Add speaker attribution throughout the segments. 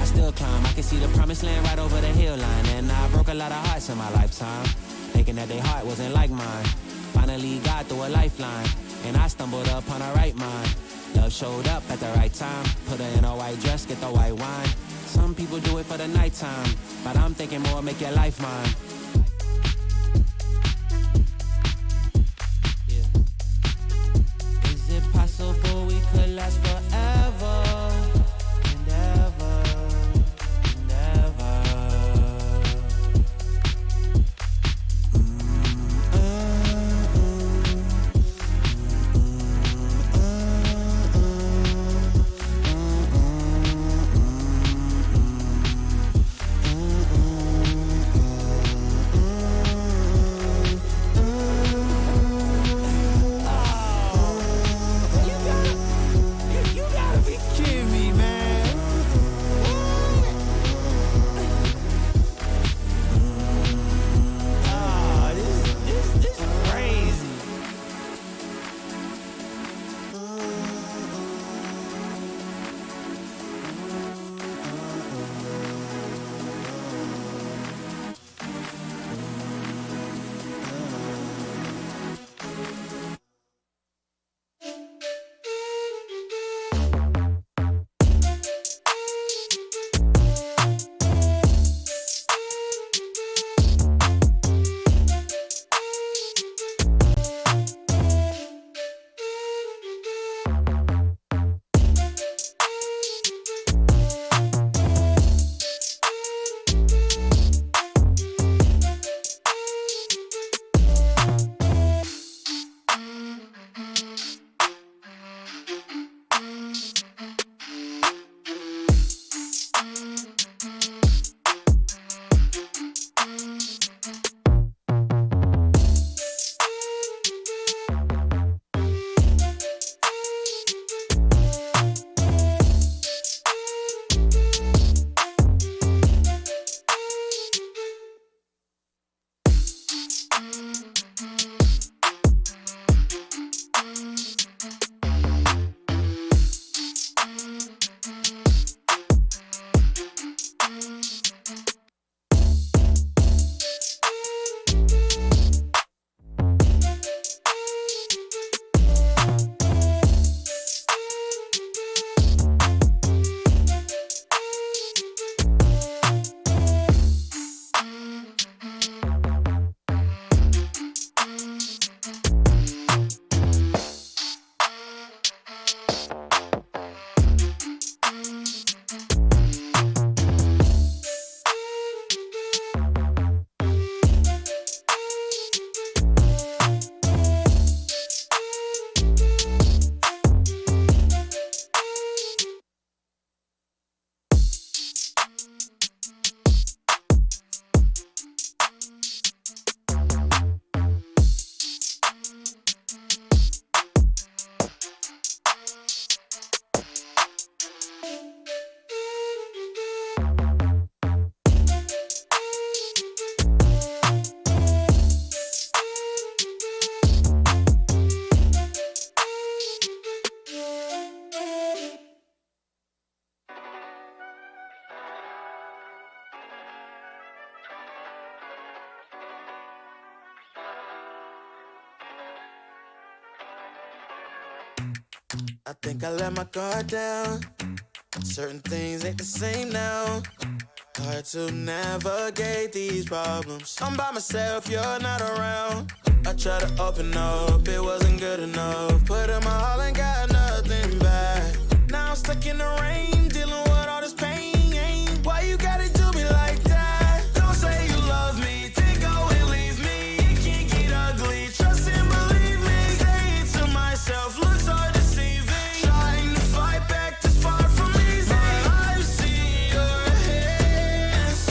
Speaker 1: still climb. I can see the promised land right over the hill line. And I broke a lot of hearts in my lifetime, thinking that their heart wasn't like mine. Finally got through a lifeline, and I stumbled upon a right mind. Love showed up at the right time, put her in a white dress, get the white wine. Some people do it for the nighttime, but I'm thinking more, make your life mine. Yeah. Is it possible we could last forever and ever and ever?
Speaker 2: I think I let my guard down. Certain things ain't the same now. Hard to navigate these problems. I'm by myself, you're not around. I tried to open up, it wasn't good enough. Put in my all and got nothing back. Now I'm stuck in the rain, dealing with all this pain. Why you gotta do me like that? Don't say you love me, then go and leave me. It can't get ugly, trust and believe me. Saying to myself, looks so deceiving. Trying to fight back, this far from easy. I've seen your hands.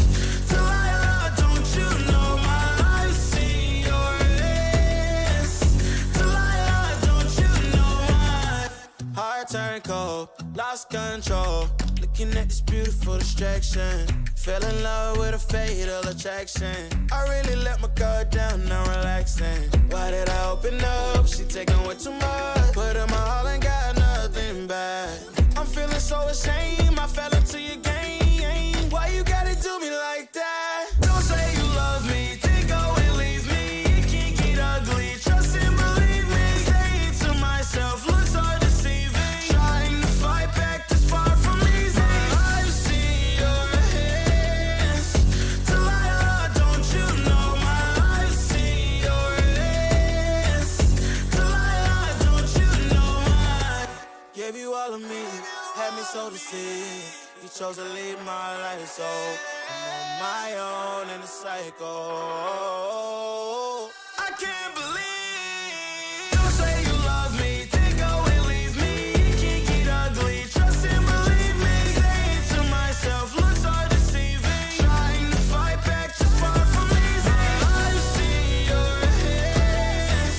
Speaker 2: Delilah, don't you know I've seen your hands. Delilah, don't you know heart turned cold, lost control. Looking at this beautiful distraction. Fell in love with a fatal attraction. I really let my guard down, now relaxing. Why did I open up? She taking way too much. Put in my all and got nothing back. I'm feeling so ashamed, I fell into your game. Gave you all of me, had me so deceived. You chose to leave my life, so I'm on my own in the cycle. I can't believe you say you love me, then go and leave me. Can't get ugly, trust and believe me. Saying to myself, looks are deceiving. Trying to fight back, just far from easy. My life's in your hands.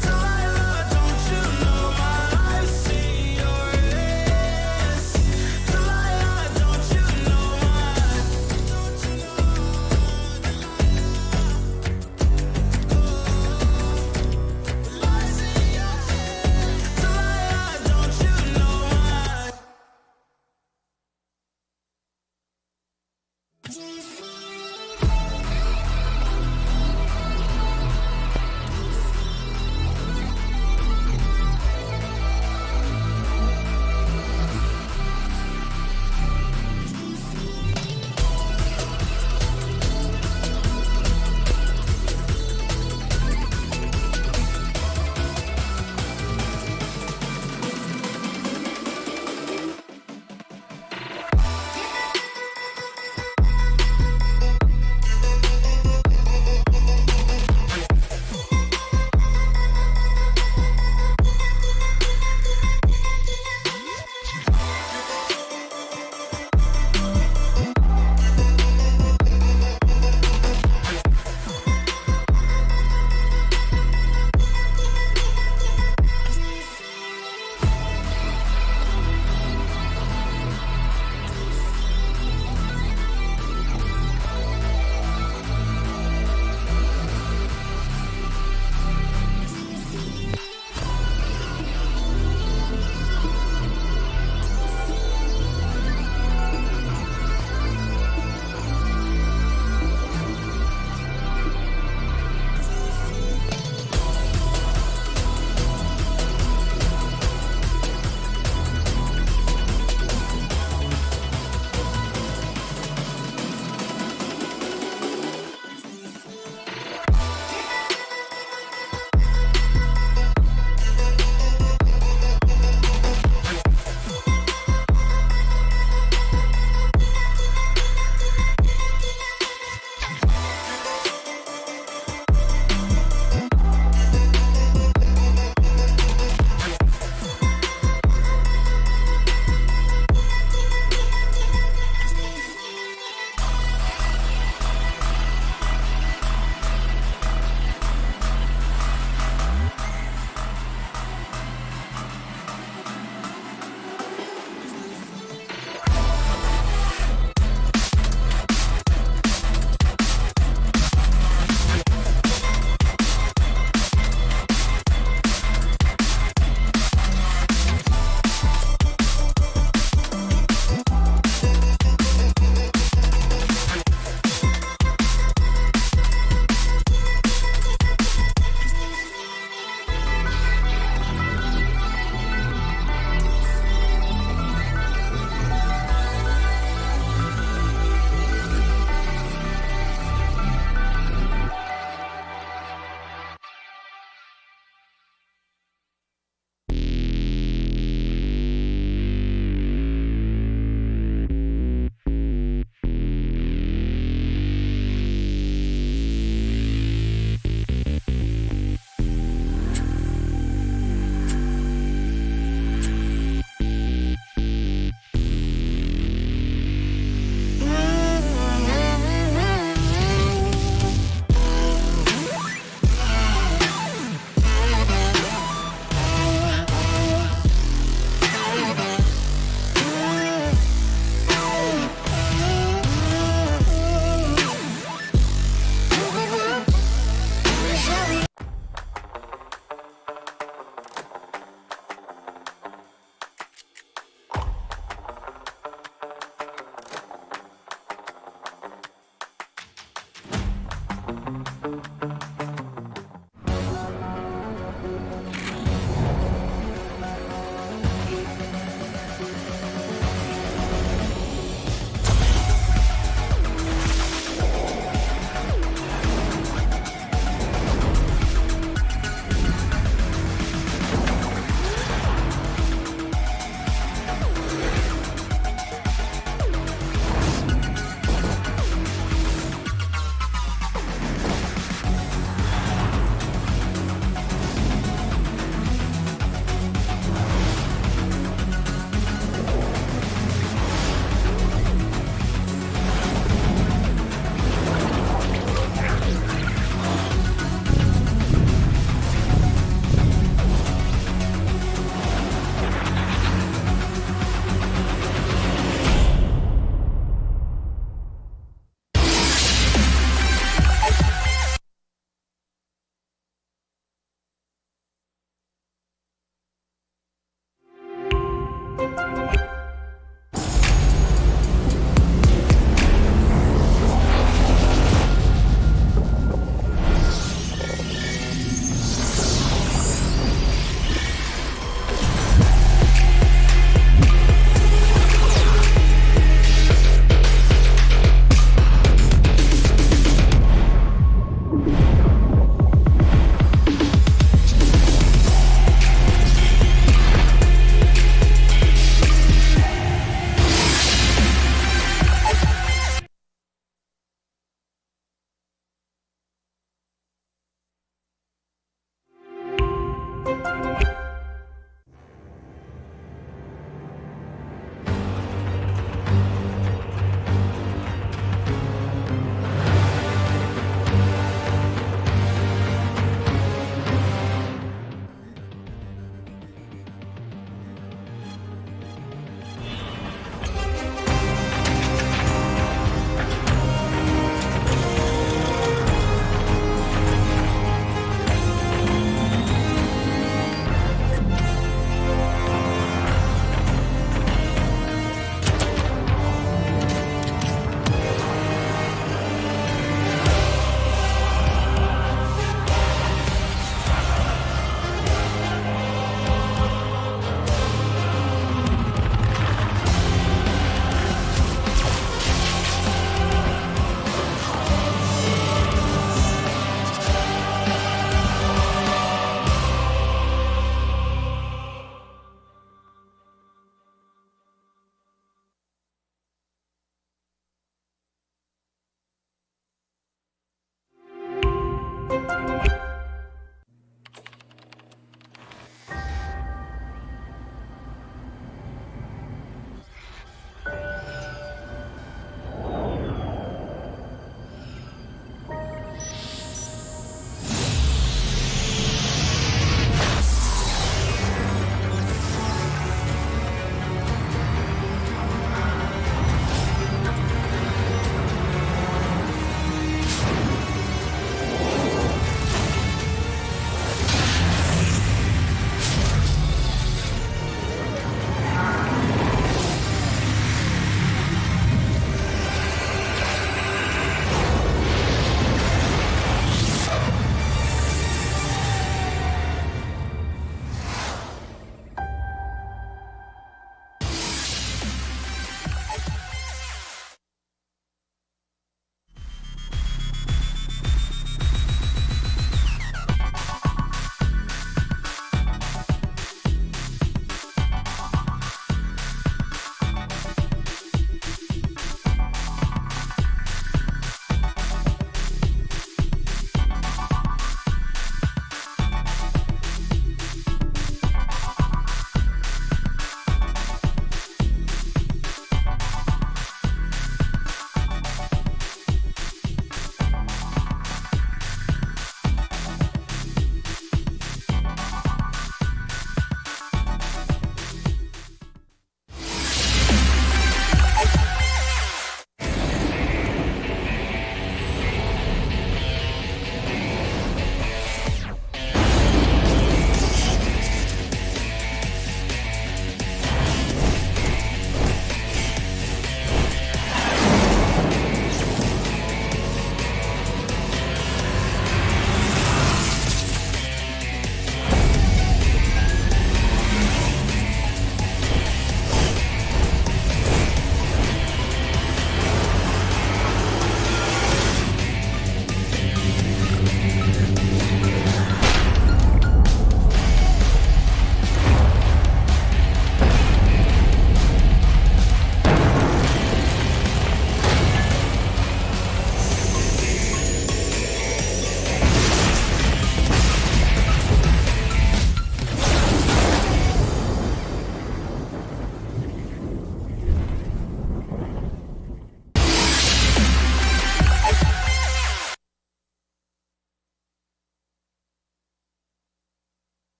Speaker 2: Delilah, don't you know my life's in your hands? Delilah, don't you know my, don't you know?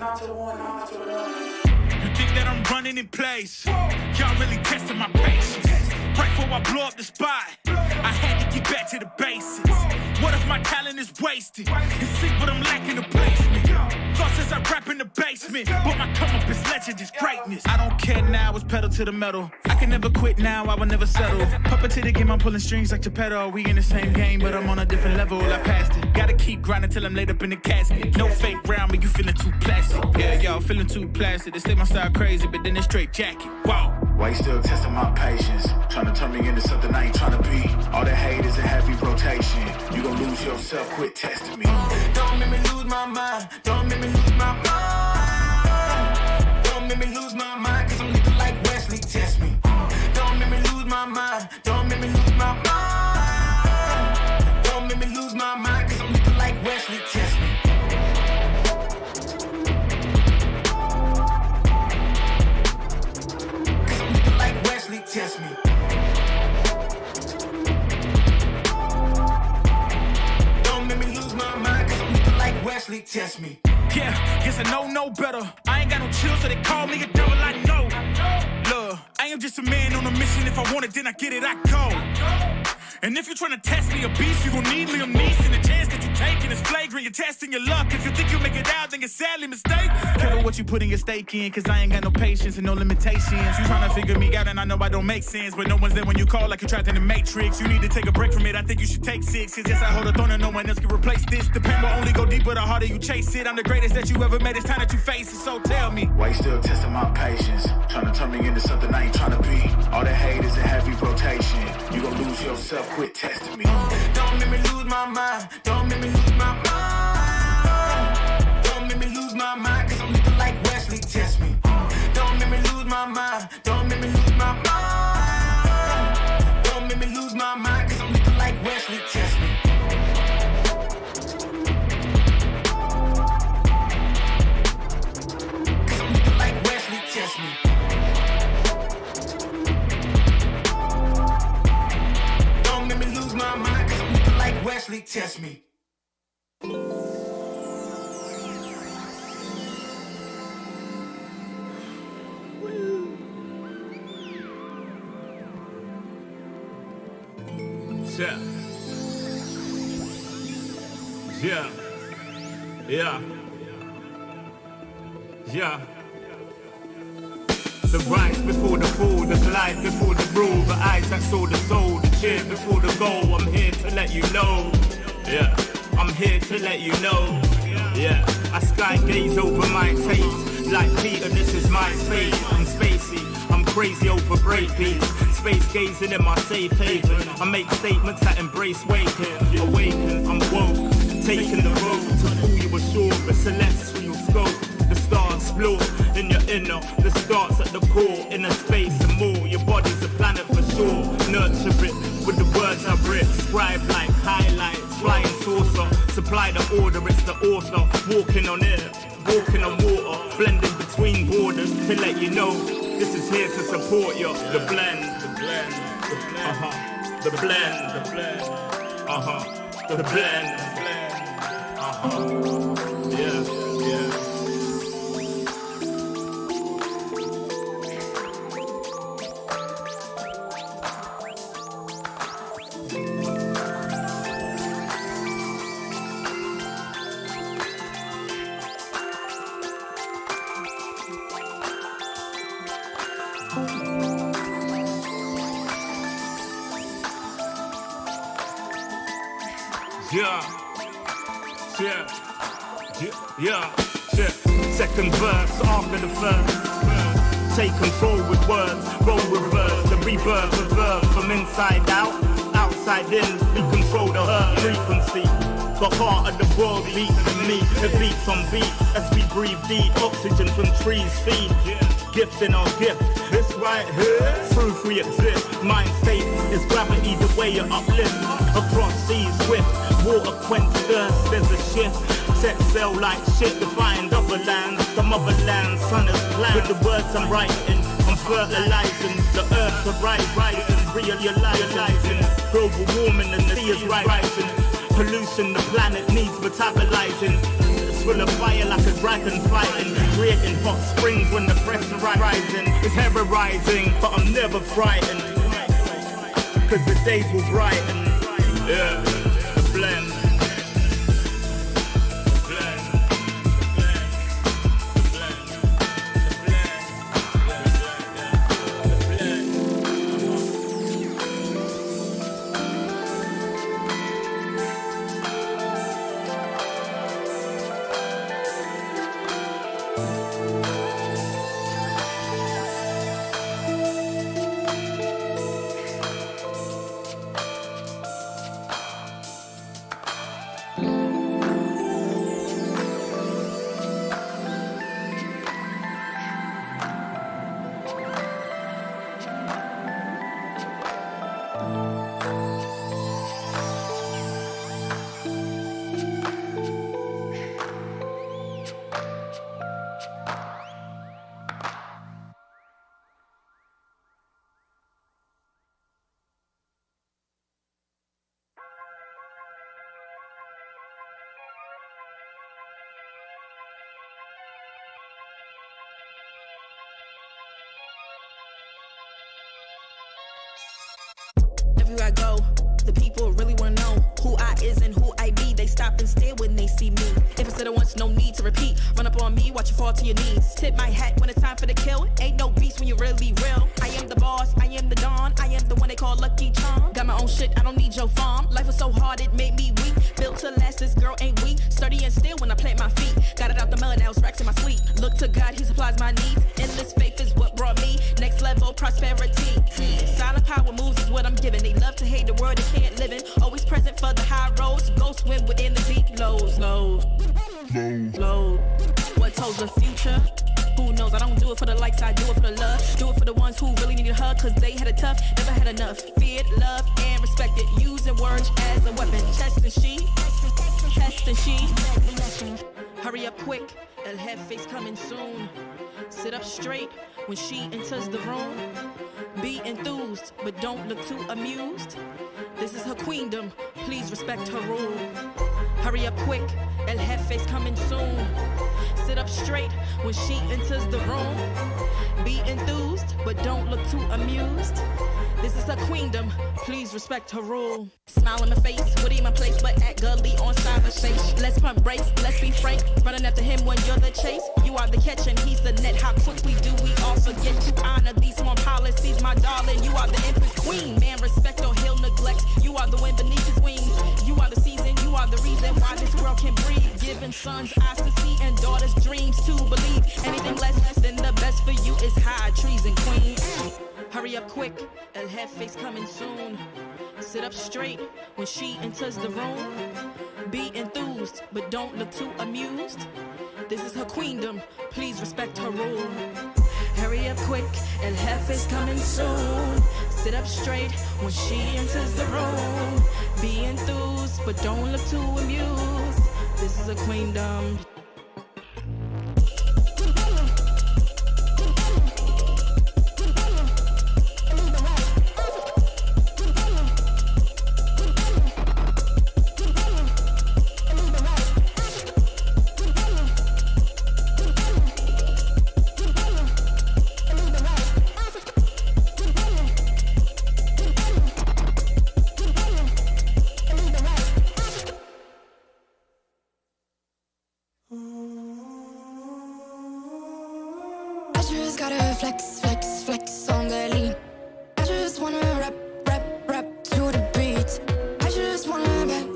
Speaker 3: You think that I'm running in place? Y'all really testing my patience. Right before I blow up the spot, I had to get back to the basics. What if my talent is wasted? You see what I'm lacking to placement. Thought since I rap in the basement, but my come up is legend, is greatness. I don't care now, it's pedal to the metal. I can never quit now, I will never settle. Puppet to the game, I'm pulling strings like Geppetto. We in the same game, but I'm on a different level. I passed it. Gotta keep grinding till I'm laid up in the casket. No fake round me, you feeling too plastic. Yeah, y'all feeling too plastic. They say my style crazy, but then it's straight jacket. Wow.
Speaker 4: Why you still testing my patience? Trying to turn me into something I ain't trying to be. All the hate is in heavy rotation. You gon' lose yourself, quit testing me.
Speaker 2: Don't make me lose my mind. Don't make me lose my mind. Don't make me lose my mind, cause I'm looking like Wesley, test me. Don't make me lose my mind. Don't make me lose my mind. Don't make me lose my mind, cause I'm looking like Wesley, test me. Cause I'm looking like Wesley, test me. Don't make me lose my mind, cause I'm looking like Wesley, test me.
Speaker 3: Yeah, guess I know no better. I ain't got no chill, so they call me a devil, I know. Look, I am just a man on a mission. If I want it, then I get it, I go. And if you're trying to test me a beast, you gon' need Liam Neeson. The chance that you taking is flagrant. You're testing your luck. If you think you'll make it out, then you're sadly mistaken. Careful what you putting your stake in, cause I ain't got no patience and no limitations. You trying to figure me out, and I know I don't make sense. But no one's there when you call like you trapped in the Matrix. You need to take a break from it. I think you should take 6. Cause yes, I hold a throne and no one else can replace this. The pain will only go deeper the harder you chase it. I'm the greatest that you ever made. It's time that you face it. So tell me,
Speaker 4: why you still testing my patience? Trying to turn me into something I ain't trying to be. All the hate is in heavy rotation. You gon' lose yourself, quit testing me.
Speaker 2: Don't make me lose my mind. Don't make me lose my mind. Don't make me lose my mind, cause I'm looking like Wesley, test me. Don't make me lose my mind. Don't make me lose my mind. Don't make me lose my mind, cause I'm looking like Wesley, test me. Cause I'm looking like Wesley, test me. Don't make me lose my mind, cause I'm looking like Wesley, test me.
Speaker 5: Yeah. Yeah. Yeah. Yeah. The rise before the fall, the glide before the rule, the eyes that saw the soul, the cheer before the goal. I'm here to let you know. Yeah. I'm here to let you know. Yeah. I sky gaze over my taste. Like Peter, this is my space. I'm spacey. I'm crazy over breakbeats. Space gazing in my safe haven. I make statements that embrace waking. Awaken, I'm woke. Taking the road to pull you ashore. The celestial scope. The stars explore in your inner. The starts at the core. Inner space and more. Your body's a planet for sure. Nurture it with the words I've writ. Scribe like highlights. Flying saucer. Supply the order, it's the author. Walking on air, walking on water, blending between borders to let you know this is here to support you. The blend, the blend, the blend, the blend, the blend, the blend, yeah, yeah. Yeah. Second verse after the first. Take control with words, roll reverse, the rebirth of verb from inside out, outside in. We control the frequency. The heart of the world beats in me. It beats on beats as we breathe deep. Oxygen from trees feed. Gift in our gift. This right here, proof we exist. Mind state is gravity, the way you uplift. Across seas swift, water quench thirst. There's a shift. Set sail like shit to find other lands. The motherland, sun is planned. With the words I'm writing, I'm fertilizing. The earth to rising, realizing. Global warming and the sea is rising. Pollution the planet needs metabolizing. It's full of fire like a dragon fighting. Creating hot springs when the pressure rising. It's terrorizing, but I'm never frightened. Cause the days will brighten. Yeah, the blend.
Speaker 6: Everywhere I go, the people really wanna know who I is and who I be. They stop and stare when they see me. If it's said it once, no need to repeat. Run up on me, watch you fall to your knees. Tip my hat when it's time for the kill. Ain't no beast when you're really real. I am the boss, I am the Don. I am the one they call Lucky Charm. Got my own shit, I don't need your farm. Life was so hard, it made me weak. Built to last, this girl ain't weak. Sturdy and still when I plant my feet. Got it out the mud, now it's racks in my sleep. Look to God, he supplies my needs. Endless faith is what brought me next level prosperity. Silent power moves is what I'm giving. They love to hate the world they can't live in. Always present for the high roads. Go swim within the deep lows. Low. What told the future? Who knows? I don't do it for the likes, I do it for the love. Do it for the ones who really needed a hug, cause they had it tough, never had enough. Feared, loved, and respected. Using words as a weapon. Test and she. Hurry up quick, El Jefe's coming soon. Sit up straight when she enters the room. Be enthused, but don't look too amused. This is her queendom, please respect her rule. Hurry up quick, El Jefe's coming soon. Sit up straight when she enters the room. Be enthused, but don't look too amused. This is her queendom, please respect her rule. Smile in my face, Woody in my place, but act gully on cyberspace. Let's pump brakes, let's be frank. Running after him when you're the chase. You are the catch and he's the net. How quickly do we all forget to honor these small policies, my darling? You are the empress queen. Man, respect or he'll neglect. You are the wind beneath his wings. You are the season, you are the reason why this world can breathe. Giving sons eyes to see and daughters dreams to believe. Anything less than the best for you is high treason, queen. Hurry up quick, El Jefe's coming soon. Sit up straight when she enters the room. Be enthused, but don't look too amused. This is her queendom, please respect her rule. Hurry up quick, El Jefe's coming soon. Sit up straight when she enters the room. Be enthused, enthused, but don't look too amused. This is a queendom.
Speaker 7: Flex on the lean. I just wanna rap to the beat. I just wanna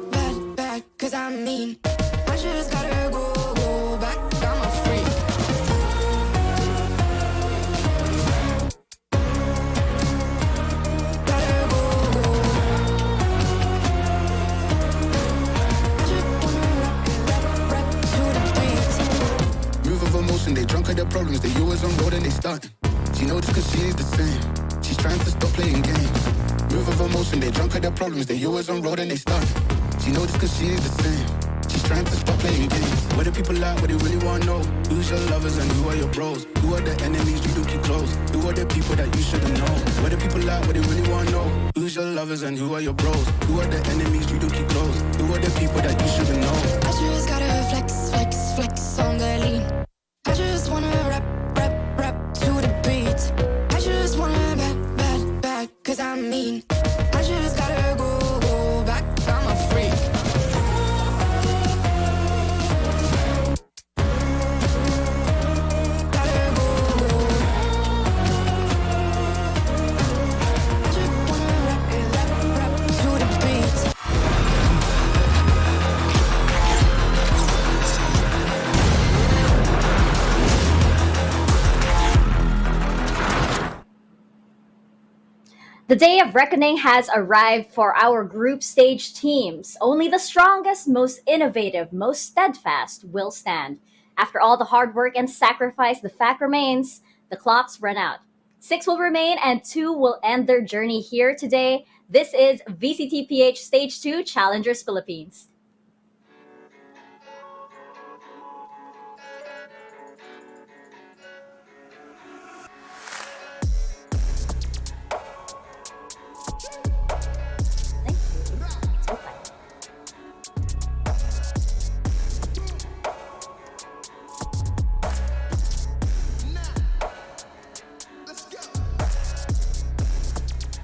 Speaker 7: back, cause I'm mean. I just gotta go back, I'm a freak. Gotta go. I just wanna rap to the beat.
Speaker 8: Move of emotion, they drunk at their problems. They always on road and they starting. She knows this cause she's the same. She's trying to stop playing games. Move of emotion, they drunk at their problems. They always on road and they start. She knows this cause she's the same. She's trying to stop playing games. Where the people at, what they really want to know. Who's your lovers and who are your bros? Who are the enemies you do keep close? Who are the people that you shouldn't know? Where the people at, what they really want to know. Who's your lovers and who are your bros? Who are the enemies you do keep close? Who are the people that you shouldn't know?
Speaker 7: I just gotta flex on the lean. I just wanna rap to the beat. I just wanna back, cause I'm mean. I just gotta go back, I'm a freak. Gotta go. I just wanna rap to the beat.
Speaker 9: The day of reckoning has arrived for our group stage teams. Only the strongest, most innovative, most steadfast will stand. After all the hard work and sacrifice, the fact remains, the clocks run out. 6 will remain and 2 will end their journey here today. This is VCTPH Stage 2 Challengers Philippines.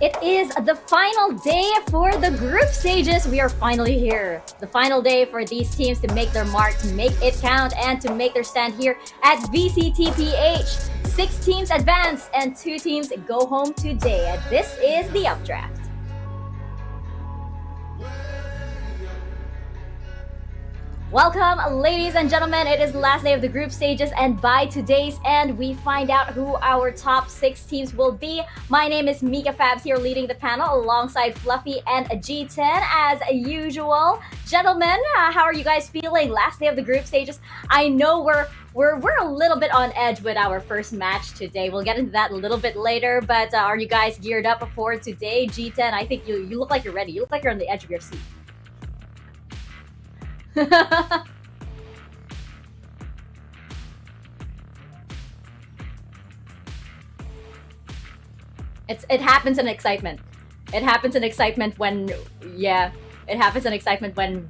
Speaker 9: It is the final day for the group stages. We are finally here. The final day for these teams to make their mark, to make it count, and to make their stand here at VCTPH. 6 teams advance and 2 teams go home today. And this is the updraft. Welcome, ladies and gentlemen. It is the last day of the group stages, and by today's end, we find out who our top 6 teams will be. My name is Mika Fabs here leading the panel alongside Fluffy and G10 as usual. Gentlemen, how are you guys feeling? Last day of the group stages. I know we're a little bit on edge with our first match today. We'll get into that a little bit later, but are you guys geared up for today? G10, I think you look like you're ready. You look like you're on the edge of your seat. It happens in excitement. It happens in excitement when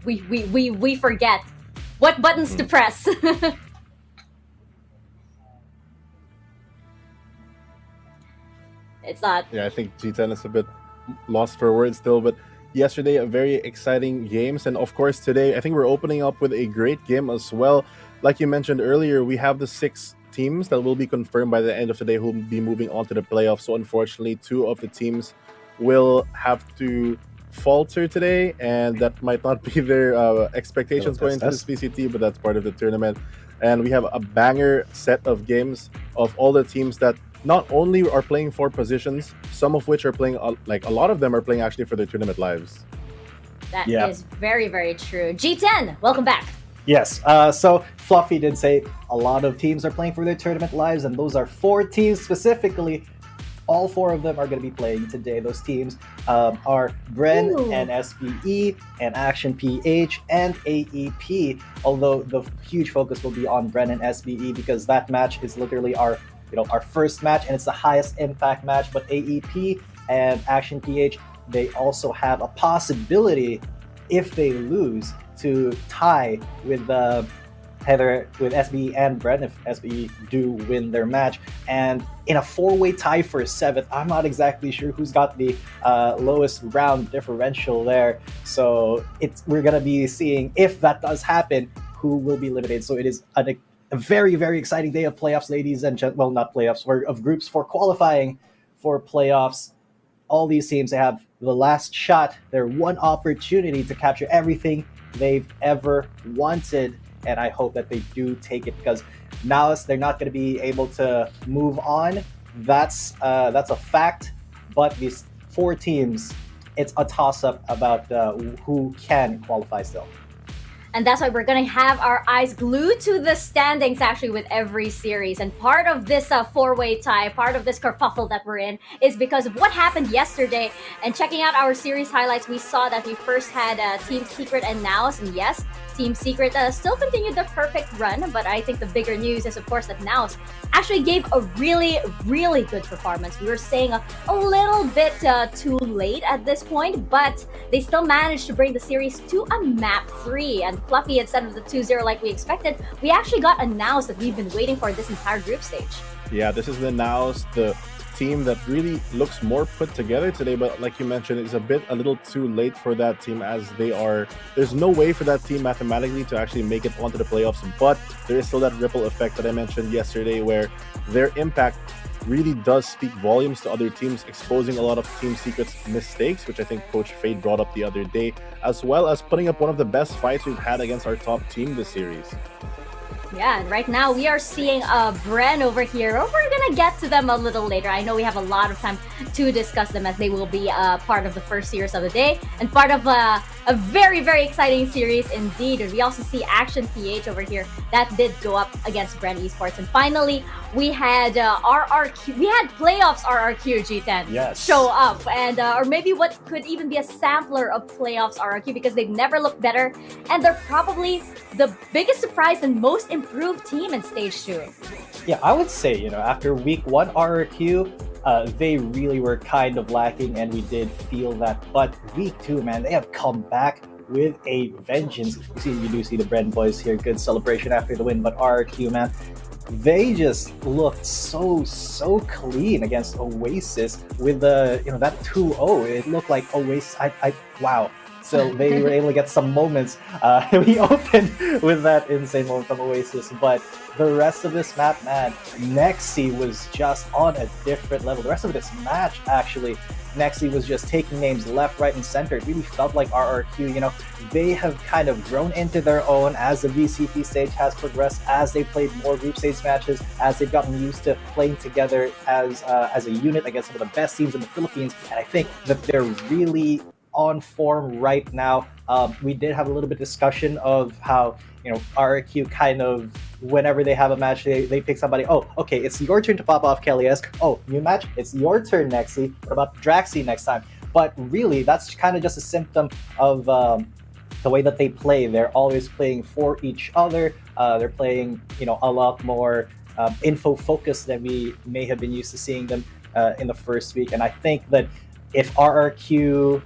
Speaker 9: we forget what buttons to press. It's not.
Speaker 10: Yeah, I think G10 is a bit lost for words still, but yesterday a very exciting games, and of course today I think we're opening up with a great game as well. Like you mentioned earlier, we have the 6 teams that will be confirmed by the end of the day who will be moving on to the playoffs. So unfortunately 2 of the teams will have to falter today, and that might not be their expectations going into this VCT, but that's part of the tournament. And we have a banger set of games of all the teams that not only are playing for positions, some of which are playing, like a lot of them are playing actually for their tournament lives.
Speaker 9: That is very, very true. G10, welcome back.
Speaker 11: Yes, so Fluffy did say a lot of teams are playing for their tournament lives, and those are 4 teams specifically. All 4 of them are going to be playing today. Those teams are Bren and SBE and Action PH and AEP. Although the huge focus will be on Bren and SBE because that match is literally our first match and it's the highest impact match. But AEP and Action PH, they also have a possibility, if they lose, to tie with SBE and Bren if SBE do win their match. And in a 4-way tie for 7th, I'm not exactly sure who's got the lowest round differential there. So we're going to be seeing, if that does happen, who will be eliminated. So it is a very, very exciting day of playoffs, ladies and gentlemen. Well, not playoffs, of groups for qualifying for playoffs. All these teams, they have the last shot, their one opportunity to capture everything they've ever wanted. And I hope that they do take it because Naos, they're not going to be able to move on. That's a fact. But these 4 teams, it's a toss-up about who can qualify still.
Speaker 9: And that's why we're going to have our eyes glued to the standings actually with every series. And part of this 4-way tie, part of this kerfuffle that we're in is because of what happened yesterday. And checking out our series highlights, we saw that we first had Team Secret and Naos. And yes, Team Secret still continued the perfect run. But I think the bigger news is, of course, that Naos actually gave a really, really good performance. We were saying a little bit too late at this point, but they still managed to bring the series to a map 3. And Fluffy, instead of the 2-0 like we expected, we actually got a Naos that we've been waiting for this entire group stage.
Speaker 10: Yeah, this is the Naos, the team that really looks more put together today, but like you mentioned, it's a little too late for that team as there's no way for that team mathematically to actually make it onto the playoffs, but there is still that ripple effect that I mentioned yesterday where their impact really does speak volumes to other teams, exposing a lot of Team Secret's mistakes, which I think Coach Fade brought up the other day, as well as putting up one of the best fights we've had against our top team this series.
Speaker 9: Yeah, and right now we are seeing Bren over here. We're gonna get to them a little later. I know we have a lot of time to discuss them as they will be part of the first series of the day and part of a very, very exciting series indeed. And we also see Action PH over here that did go up against Bren Esports. And finally, we had RRQ. We had playoffs RRQ G10 show up, and or maybe what could even be a sampler of playoffs RRQ because they've never looked better, and they're probably the biggest surprise and most improved team in Stage 2.
Speaker 11: Yeah, I would say, after week 1 RRQ, they really were kind of lacking, and we did feel that. But week 2, man, they have come back with a vengeance. You do see the Bren boys here, good celebration after the win. But RRQ, man, they just looked so clean against Oasis with the that 2-0. It looked like Oasis. Wow. So they were able to get some moments. We opened with that insane moment from Oasis, but the rest of this map, man, Nexi was just on a different level. The rest of this match, actually, Nexi was just taking names left, right, and center. It really felt like RRQ. They have kind of grown into their own as the VCT stage has progressed, as they played more group stage matches, as they've gotten used to playing together as a unit against some of the best teams in the Philippines. And I think that they're really on form right now. We did have a little bit of discussion of how RRQ kind of, whenever they have a match, they pick somebody. Oh, okay, it's your turn to pop off Kelly-esque. Oh, new match, it's your turn, Nexi. What about Draxi next time? But really, that's kind of just a symptom of the way that they play. They're always playing for each other. They're playing a lot more info focused than we may have been used to seeing them in the first week. And I think that if RRQ,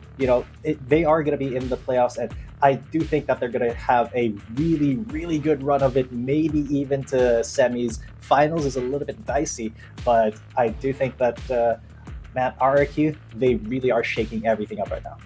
Speaker 11: they are going to be in the playoffs, and I do think that they're going to have a really, really good run of it, maybe even to semis. Finals is a little bit dicey, but I do think that, RRQ, they really are shaking everything up right now.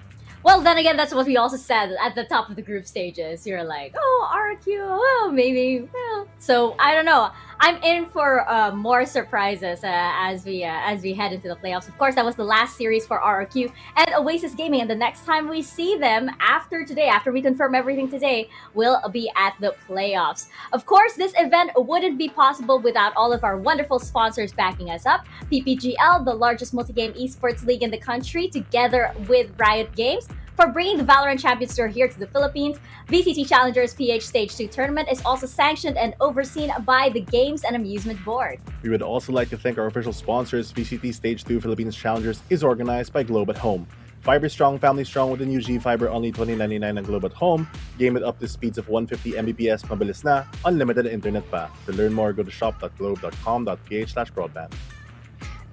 Speaker 9: Well, then again, that's what we also said at the top of the group stages. You're like, RRQ, well, maybe, well. So, I don't know. I'm in for more surprises as we head into the playoffs. Of course, that was the last series for RRQ and Oasis Gaming. And the next time we see them after today, after we confirm everything today, will be at the playoffs. Of course, this event wouldn't be possible without all of our wonderful sponsors backing us up. PPGL, the largest multi-game esports league in the country, together with Riot Games, for bringing the Valorant Champions Tour here to the Philippines. VCT Challengers PH Stage 2 tournament is also sanctioned and overseen by the Games and Amusement Board.
Speaker 10: We would also like to thank our official sponsors. VCT Stage 2 Philippines Challengers is organized by Globe at Home. Fiber strong, family strong with the new G Fiber, only $20.99 ang Globe at Home. Game it up to speeds of 150 Mbps, mabilis na, unlimited internet pa. To learn more, go to shop.globe.com.ph/broadband.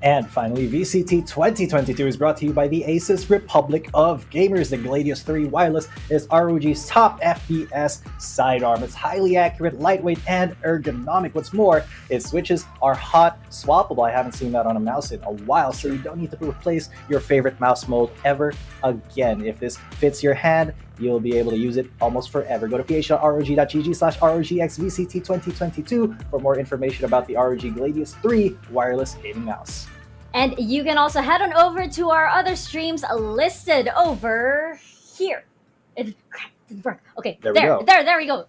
Speaker 11: And finally, VCT 2022 is brought to you by the Asus Republic of Gamers. The Gladius 3 Wireless is ROG's top FPS sidearm. It's highly accurate, lightweight, and ergonomic. What's more, its switches are hot swappable. I haven't seen that on a mouse in a while, so you don't need to replace your favorite mouse mold ever again. If this fits your hand, you'll be able to use it almost forever. Go to ph.rog.gg/ROGXVCT2022 for more information about the ROG Gladius 3 wireless gaming mouse.
Speaker 9: And you can also head on over to our other streams listed over here. It didn't work. Okay, there we go.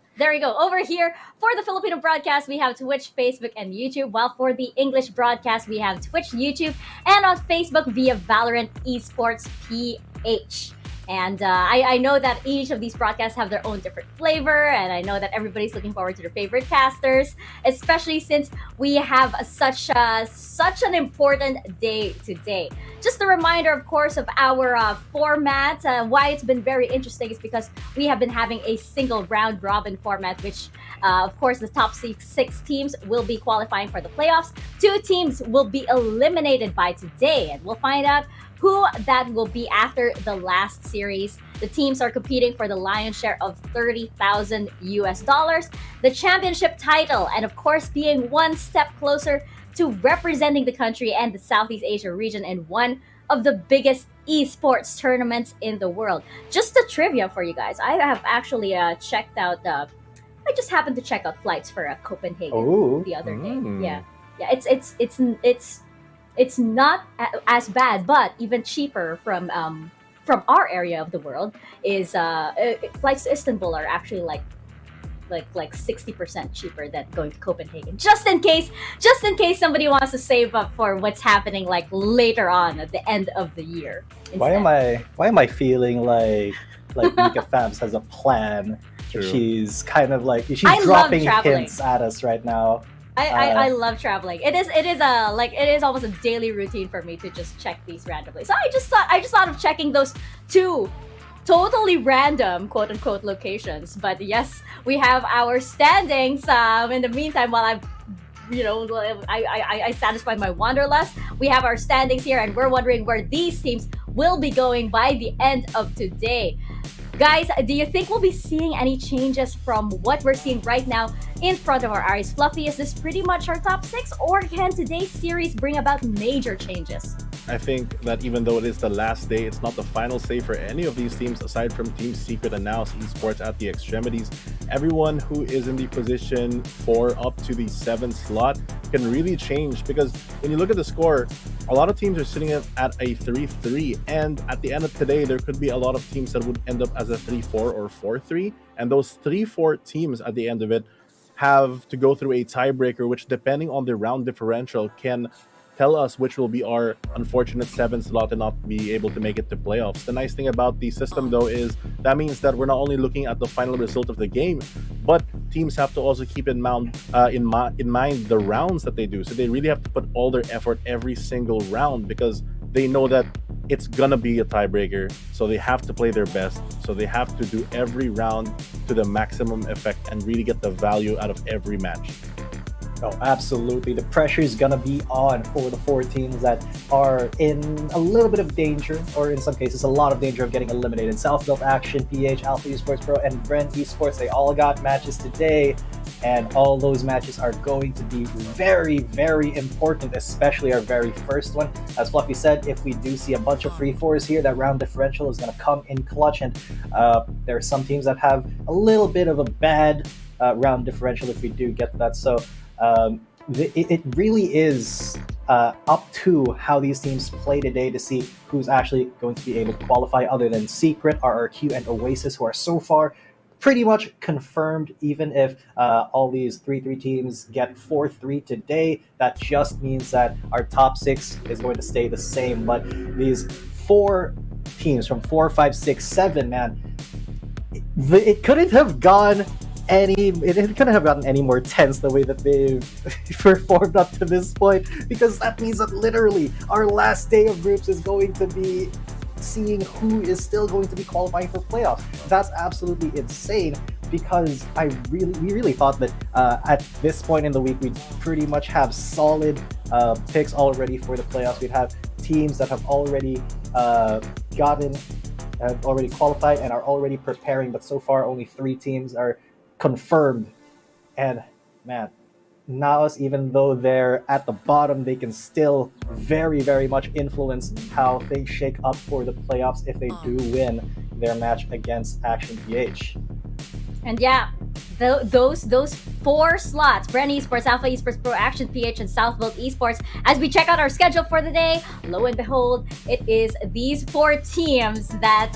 Speaker 9: Over here, for the Filipino broadcast, we have Twitch, Facebook, and YouTube, while for the English broadcast, we have Twitch, YouTube, and on Facebook via Valorant Esports PH. And I know that each of these broadcasts have their own different flavor, and I know that everybody's looking forward to their favorite casters, especially since we have such an important day today. Just a reminder, of course, of our format. Why it's been very interesting is because we have been having a single round robin format, which, of course, the top six teams will be qualifying for the playoffs. 2 teams will be eliminated by today, and we'll find out who that will be after the last series. The teams are competing for the lion's share of $30,000 US, the championship title, and of course being one step closer to representing the country and the Southeast Asia region in one of the biggest esports tournaments in the world. Just a trivia for you guys. I have actually checked out I just happened to check out flights for Copenhagen the other day. Yeah, it's not as bad, but even cheaper from our area of the world is flights to Istanbul are actually like 60% cheaper than going to Copenhagen. Just in case somebody wants to save up for what's happening like later on at the end of the year. Instead.
Speaker 11: Why am I feeling like Mika Fabs has a plan?
Speaker 10: True.
Speaker 11: She's kind of like she's dropping hints at us right now.
Speaker 9: I love traveling. It is almost a daily routine for me to just check these randomly. So I just thought of checking those 2 totally random quote unquote locations. But yes, we have our standings. In the meantime, while I satisfy my wanderlust, we have our standings here, and we're wondering where these teams will be going by the end of today. Guys, do you think we'll be seeing any changes from what we're seeing right now in front of our eyes? Fluffy, is this pretty much our top 6, or can today's series bring about major changes?
Speaker 10: I think that even though it is the last day, it's not the final say for any of these teams aside from Team Secret and Naos Esports at the extremities. Everyone who is in the position 4 up to the 7th slot can really change, because when you look at the score, a lot of teams are sitting at a 3-3, and at the end of today, there could be a lot of teams that would end up as a 3-4 or 4-3, and those 3-4 teams at the end of it have to go through a tiebreaker, which, depending on the round differential, can tell us which will be our unfortunate 7th slot and not be able to make it to playoffs. The nice thing about the system, though, is that means that we're not only looking at the final result of the game, but teams have to also keep in mind the rounds that they do. So they really have to put all their effort every single round, because they know that it's gonna be a tiebreaker, so they have to play their best. So they have to do every round to the maximum effect and really get the value out of every match.
Speaker 11: Oh, absolutely. The pressure is going to be on for the 4 teams that are in a little bit of danger, or in some cases, a lot of danger of getting eliminated. South-Built Action, PH, Alpha Esports Pro, and Bren Esports, they all got matches today, and all those matches are going to be very, very important, especially our very first one. As Fluffy said, if we do see a bunch of 3-4s here, that round differential is going to come in clutch, and there are some teams that have a little bit of a bad round differential if we do get to that. So it really is up to how these teams play today to see who's actually going to be able to qualify, other than Secret, RRQ, and Oasis, who are so far pretty much confirmed. Even if all these 3-3 teams get 4-3 today, that just means that our top 6 is going to stay the same. But these 4 teams from 4, 5, 6, 7, man. It couldn't have gone it couldn't have gotten any more tense the way that they've performed up to this point, because that means that literally our last day of groups is going to be seeing who is still going to be qualifying for playoffs. That's absolutely insane, because we really thought that at this point in the week we'd pretty much have solid picks already for the playoffs. We'd have teams that have already have already qualified and are already preparing, but so far only 3 teams are confirmed. And man, Naos, even though they're at the bottom, they can still very, very much influence how things shake up for the playoffs if they do win their match against Action PH.
Speaker 9: And yeah, those 4 slots, Bren Esports, Alpha Esports Pro, Action PH, and Southbolt Esports. As we check out our schedule for the day, lo and behold, it is these 4 teams that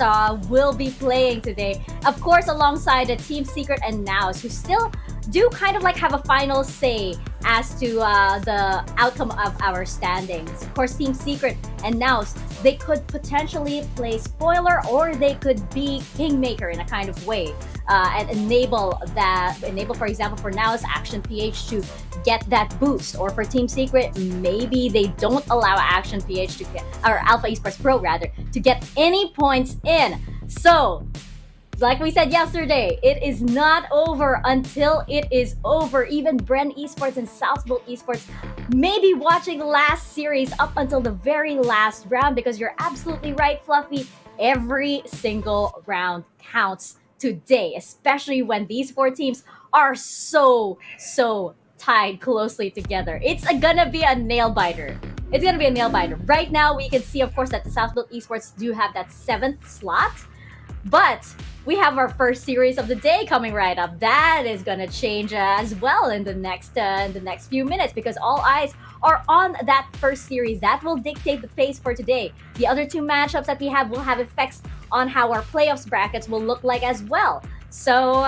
Speaker 9: will be playing today. Of course, alongside Team Secret and Naos, who still do kind of like have a final say as to the outcome of our standings. Of course, Team Secret and Naos, they could potentially play spoiler, or they could be kingmaker in a kind of way, and enable, for example, for Naos, Action PH to get that boost, or for Team Secret, maybe they don't allow Action PH to get, or Alpha Esports Pro rather, to get any points in. So, like we said yesterday, it is not over until it is over. Even Bren Esports and Southbolt Esports may be watching the last series up until the very last round, because you're absolutely right, Fluffy. Every single round counts today, especially when these 4 teams are so tied closely together. It's gonna be a nail biter. It's gonna be a nail biter. Right now, we can see, of course, that the Southbolt Esports do have that 7th slot, but we have our first series of the day coming right up. That is gonna change as well in the next few minutes, because all eyes are on that first series. That will dictate the pace for today. The other 2 matchups that we have will have effects on how our playoffs brackets will look like as well. So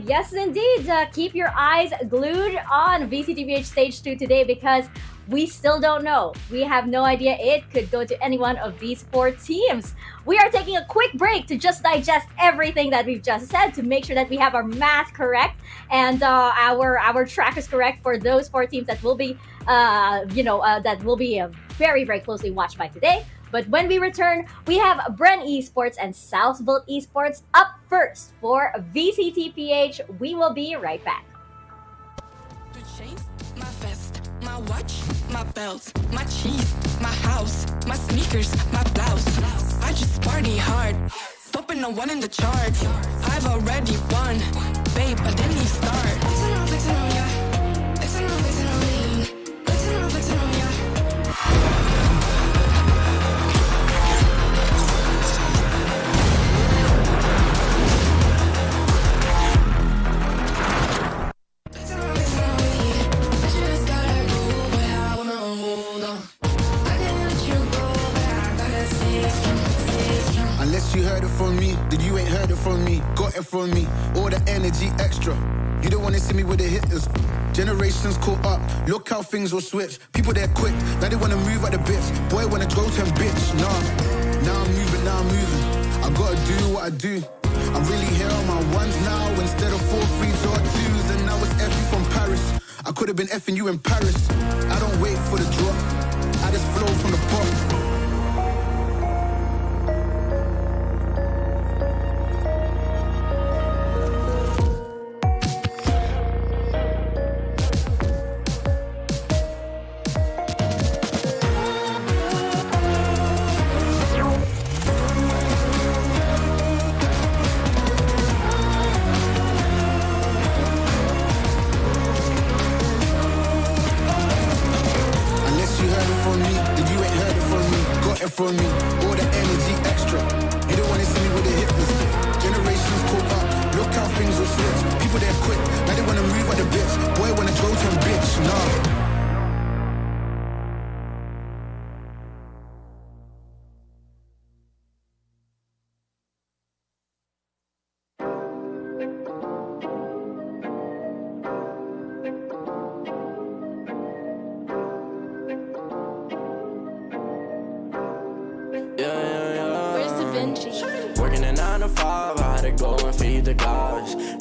Speaker 9: yes, indeed, keep your eyes glued on VCTPH Stage 2 today, because we still don't know. We have no idea. It could go to any one of these 4 teams. We are taking a quick break to just digest everything that we've just said, to make sure that we have our math correct and our trackers correct for those 4 teams that will be, very, very closely watched by today. But when we return, we have Bren Esports and Southbolt Esports up first for VCTPH. We will be right back.
Speaker 7: My vest, my watch, my belt, my cheese, my house, my sneakers, my blouse. I just party hard, topping the 1 in the chart. I've already won, babe, I didn't even start. Flexing on ya, flexing on me, flexing on ya.
Speaker 8: Unless you heard it from me, then you ain't heard it from me. Got it from me, all the energy extra. You don't wanna see me with the hitters. Generations caught up, look how things will switch. People they're quick, now they wanna move at the bits. Boy wanna go to bitch, nah. Now I'm moving. I gotta do what I do. I'm really here on my ones now, instead of 4 3s or 2s. And now it's Effie from Paris. I could've been effing you in Paris. I don't wait for the drop, I just flow from the pot. From me, all the energy extra. You don't wanna see me with the hitters. Generations caught up, look how things will switch. People they're quick, now they wanna move at the bits. Boy wanna go to bitch, nah.
Speaker 2: Yeah.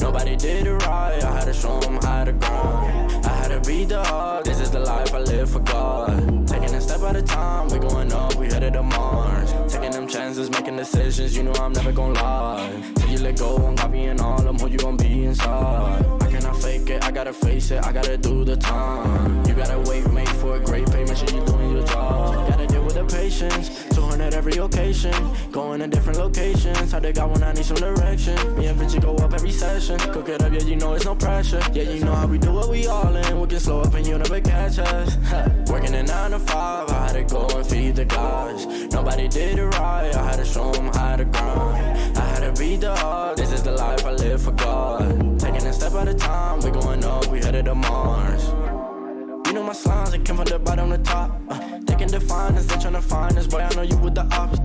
Speaker 2: Nobody did it right, I had to show them how to grind. I had to beat the odds, this is the life I live for God. Taking a step at a time, we going up, we headed to Mars. Taking them chances, making decisions, you know I'm never gonna lie. Till you let go, I'm copying all them, who you gonna be inside. I cannot fake it, I gotta face it, I gotta do the time. You gotta wait, make for a great pay, make sure you're doing your job. Gotta deal with the patience, 200 at every occasion. Going to different locations, how they got when I need some direction. Me and Vinci go up every session. Cook it up, yeah, you know it's no pressure. Yeah, you know how we do what we all in. We can slow up and you never catch us. Working a 9 to 5, I had to go and feed the guys. Nobody did it right, I had to show them how to grind. I had to beat the odds, this is the life I live for God. Taking a step at a time, we going up, we headed to Mars. You know my slimes, they came from the bottom to top. They can define us, they tryna find us. Boy, I know you with the ops.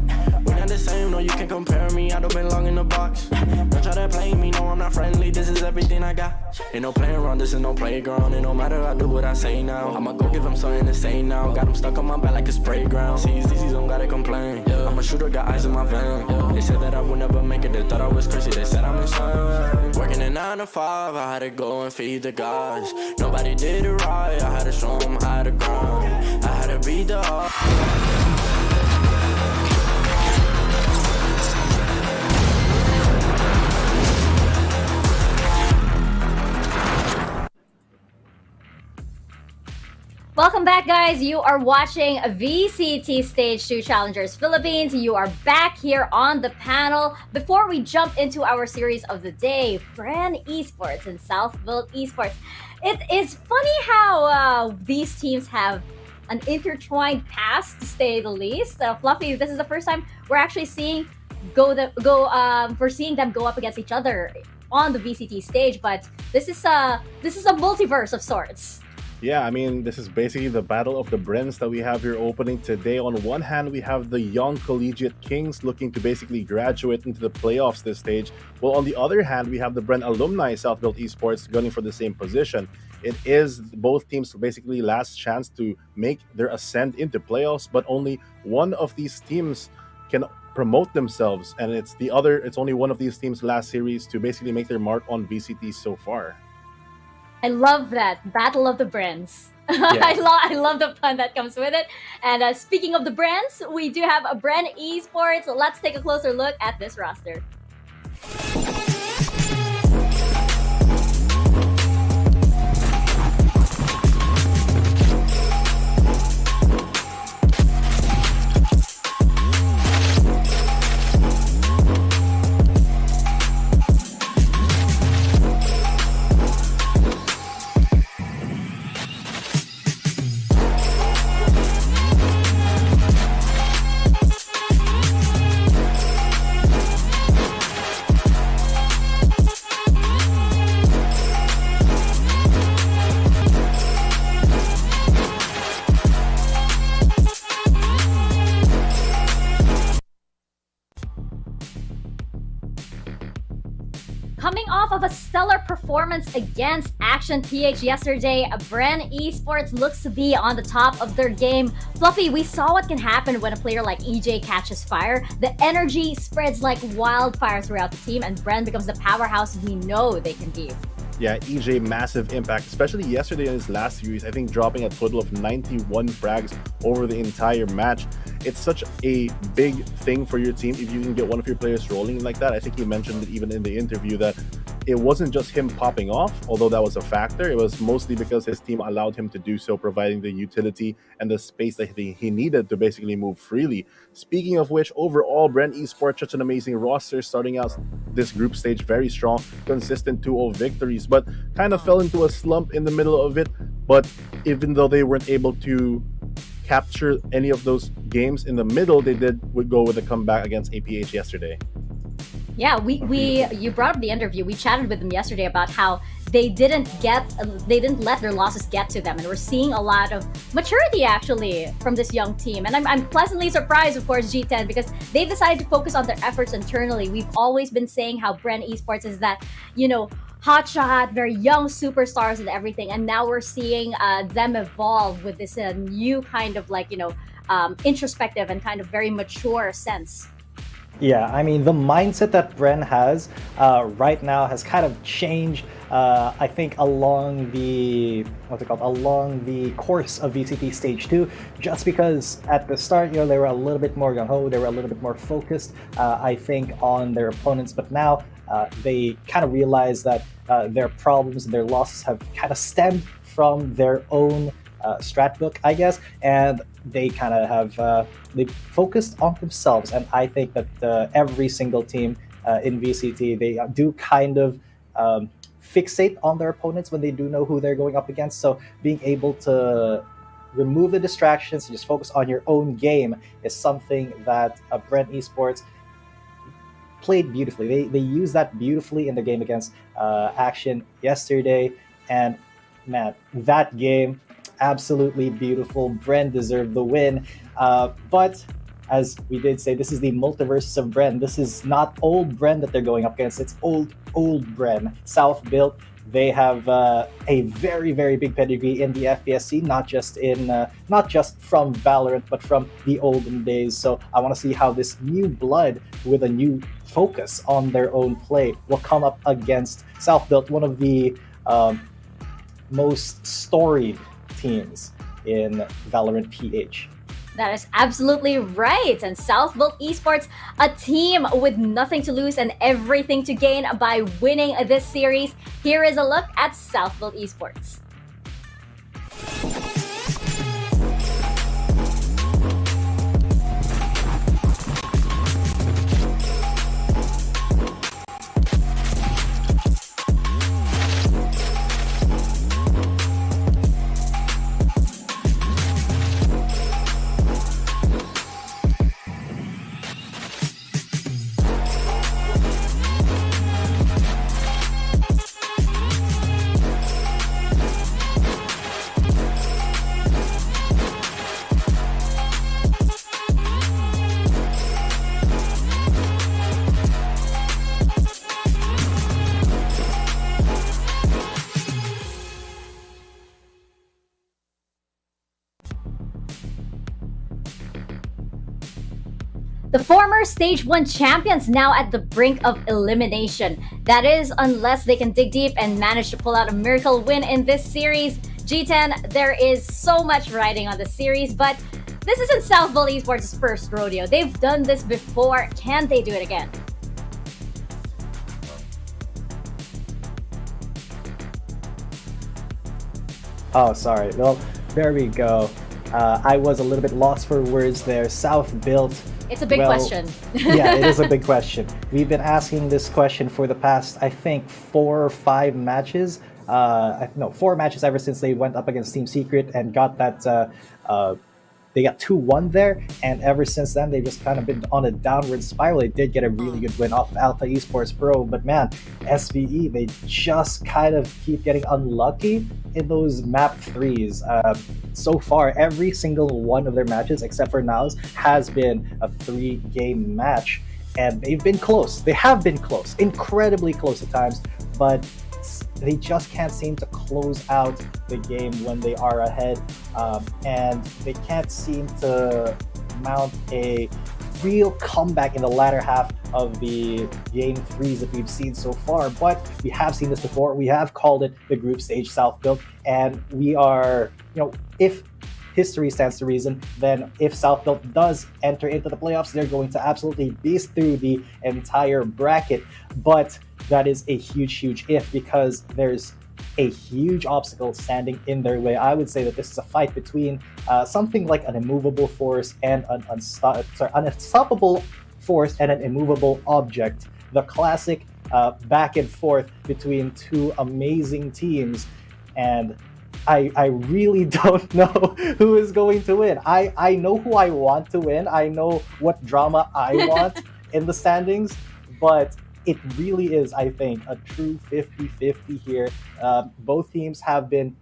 Speaker 2: We're not the same, no, you can't compare me. I don't belong in the box. Don't try to play me, no, I'm not friendly. This is everything I got. Ain't no playing around, this is no playground. And no matter I do what I say now, I'ma go give them something to say now. Got them stuck on my back like a spray ground. Sees these, don't gotta complain. I'm a shooter, got eyes in my vein. They said that I would never make it, they thought I was crazy. They said I'm insane. Working a 9 to 5, I had to go and feed the guys. Nobody did it right, I had to show them how to grind. I had to beat the odds.
Speaker 9: Welcome back, guys. You are watching VCT Stage 2 Challengers Philippines. You are back here on the panel. Before we jump into our series of the day, Bren Esports and Southville Esports. It is funny how these teams have an intertwined past, to say the least. Fluffy, this is the first time we're actually seeing we're seeing them go up against each other on the VCT stage. But this is a multiverse of sorts.
Speaker 10: Yeah, I mean, this is basically the battle of the Brens that we have here opening today. On one hand, we have the young collegiate kings looking to basically graduate into the playoffs this stage. Well, on the other hand, we have the Bren alumni, Southville Esports, gunning for the same position. It is both teams' basically last chance to make their ascent into playoffs, but only one of these teams can promote themselves, and it's only one of these teams' last series to basically make their mark on VCT so far.
Speaker 9: I love that. Battle of the Brens.
Speaker 10: Yeah.
Speaker 9: I love the pun that comes with it. And speaking of the Brens, we do have a Bren Esports. Let's take a closer look at this roster. Coming off of a stellar performance against Action PH yesterday, Bren Esports looks to be on the top of their game. Fluffy, we saw what can happen when a player like EJ catches fire. The energy spreads like wildfire throughout the team, and Bren becomes the powerhouse we know they can be.
Speaker 10: Yeah, EJ, massive impact, especially yesterday in his last series, I think dropping a total of 91 frags over the entire match. It's such a big thing for your team if you can get one of your players rolling like that. I think he mentioned it even in the interview that it wasn't just him popping off, although that was a factor. It was mostly because his team allowed him to do so, providing the utility and the space that he needed to basically move freely. Speaking of which, overall, Bren Esports, such an amazing roster, starting out this group stage very strong, consistent 2-0 victories, but kind of fell into a slump in the middle of it. But even though they weren't able to capture any of those games in the middle, they would go with a comeback against APH yesterday.
Speaker 9: Yeah, you brought up the interview. We chatted with them yesterday about how they didn't let their losses get to them, and we're seeing a lot of maturity actually from this young team. And I'm pleasantly surprised, of course, G10, because they've decided to focus on their efforts internally. We've always been saying how Bren Esports is that, hotshot, very young superstars and everything, and now we're seeing them evolve with this new kind of introspective and kind of very mature sense.
Speaker 11: Yeah, I mean, the mindset that Bren has right now has kind of changed, I think, along the, along the course of VCT Stage 2, just because at the start, they were a little bit more gung-ho, they were a little bit more focused, I think, on their opponents, but now they kind of realize that their problems and their losses have kind of stemmed from their own strat book, I guess, and they kind of have they focused on themselves. And I think that every single team in VCT, they do kind of fixate on their opponents when they do know who they're going up against. So being able to remove the distractions and just focus on your own game is something that Bren Esports played beautifully. They used that beautifully in the game against Action yesterday, and man, that game, absolutely beautiful. Bren deserved the win. But as we did say, this is the multiverse of Bren. This is not old Bren that they're going up against. It's old Bren. South built. They have a very, very big pedigree in the FPSC, not just from Valorant, but from the olden days. So I want to see how this new blood with a new focus on their own play will come up against South built, one of the most storied teams in Valorant PH.
Speaker 9: That is absolutely right. And South Built Esports, a team with nothing to lose and everything to gain by winning this series. Here is a look at South Built Esports. The former Stage 1 champions now at the brink of elimination. That is, unless they can dig deep and manage to pull out a miracle win in this series. G10, there is so much riding on the series, but this isn't South Built Esports' first rodeo. They've done this before. Can they do it again?
Speaker 11: Oh, sorry. Well, there we go. I was a little bit lost for words there. South built.
Speaker 9: It's a big question.
Speaker 11: Yeah, it is a big question. We've been asking this question for the past, I think, 4 or 5 matches. 4 matches ever since they went up against Team Secret and got that. They got 2-1 there, and ever since then they've just kind of been on a downward spiral. They did get a really good win off of Alpha Esports Pro, but man, SVE, they just kind of keep getting unlucky in those map 3s. So far, every single one of their matches, except for Naos, has been a 3-game match, and they've been close. They have been close, incredibly close at times, but they just can't seem to close out the game when they are ahead, and they can't seem to mount a real comeback in the latter half of the game 3s that we've seen so far. But we have seen this before. We have called it the group stage South built, and we are, if history stands to reason, then if South built does enter into the playoffs, they're going to absolutely beast through the entire bracket. But that is a huge if, because there's a huge obstacle standing in their way. I would say that this is a fight between something like an immovable force and an unstoppable force and an immovable object. The classic back and forth between 2 amazing teams, and I really don't know who is going to win. I know who I want to win. I know what drama I want in the standings, but it really is, I think, a true 50-50 here. Both teams have been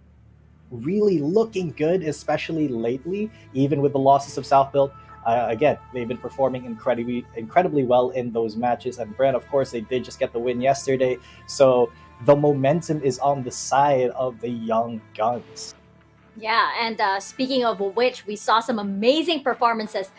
Speaker 11: really looking good, especially lately, even with the losses of South built. Again, they've been performing incredibly well in those matches. And Bren, of course, they did just get the win yesterday. So the momentum is on the side of the young guns.
Speaker 9: Yeah, and speaking of which, we saw some amazing performances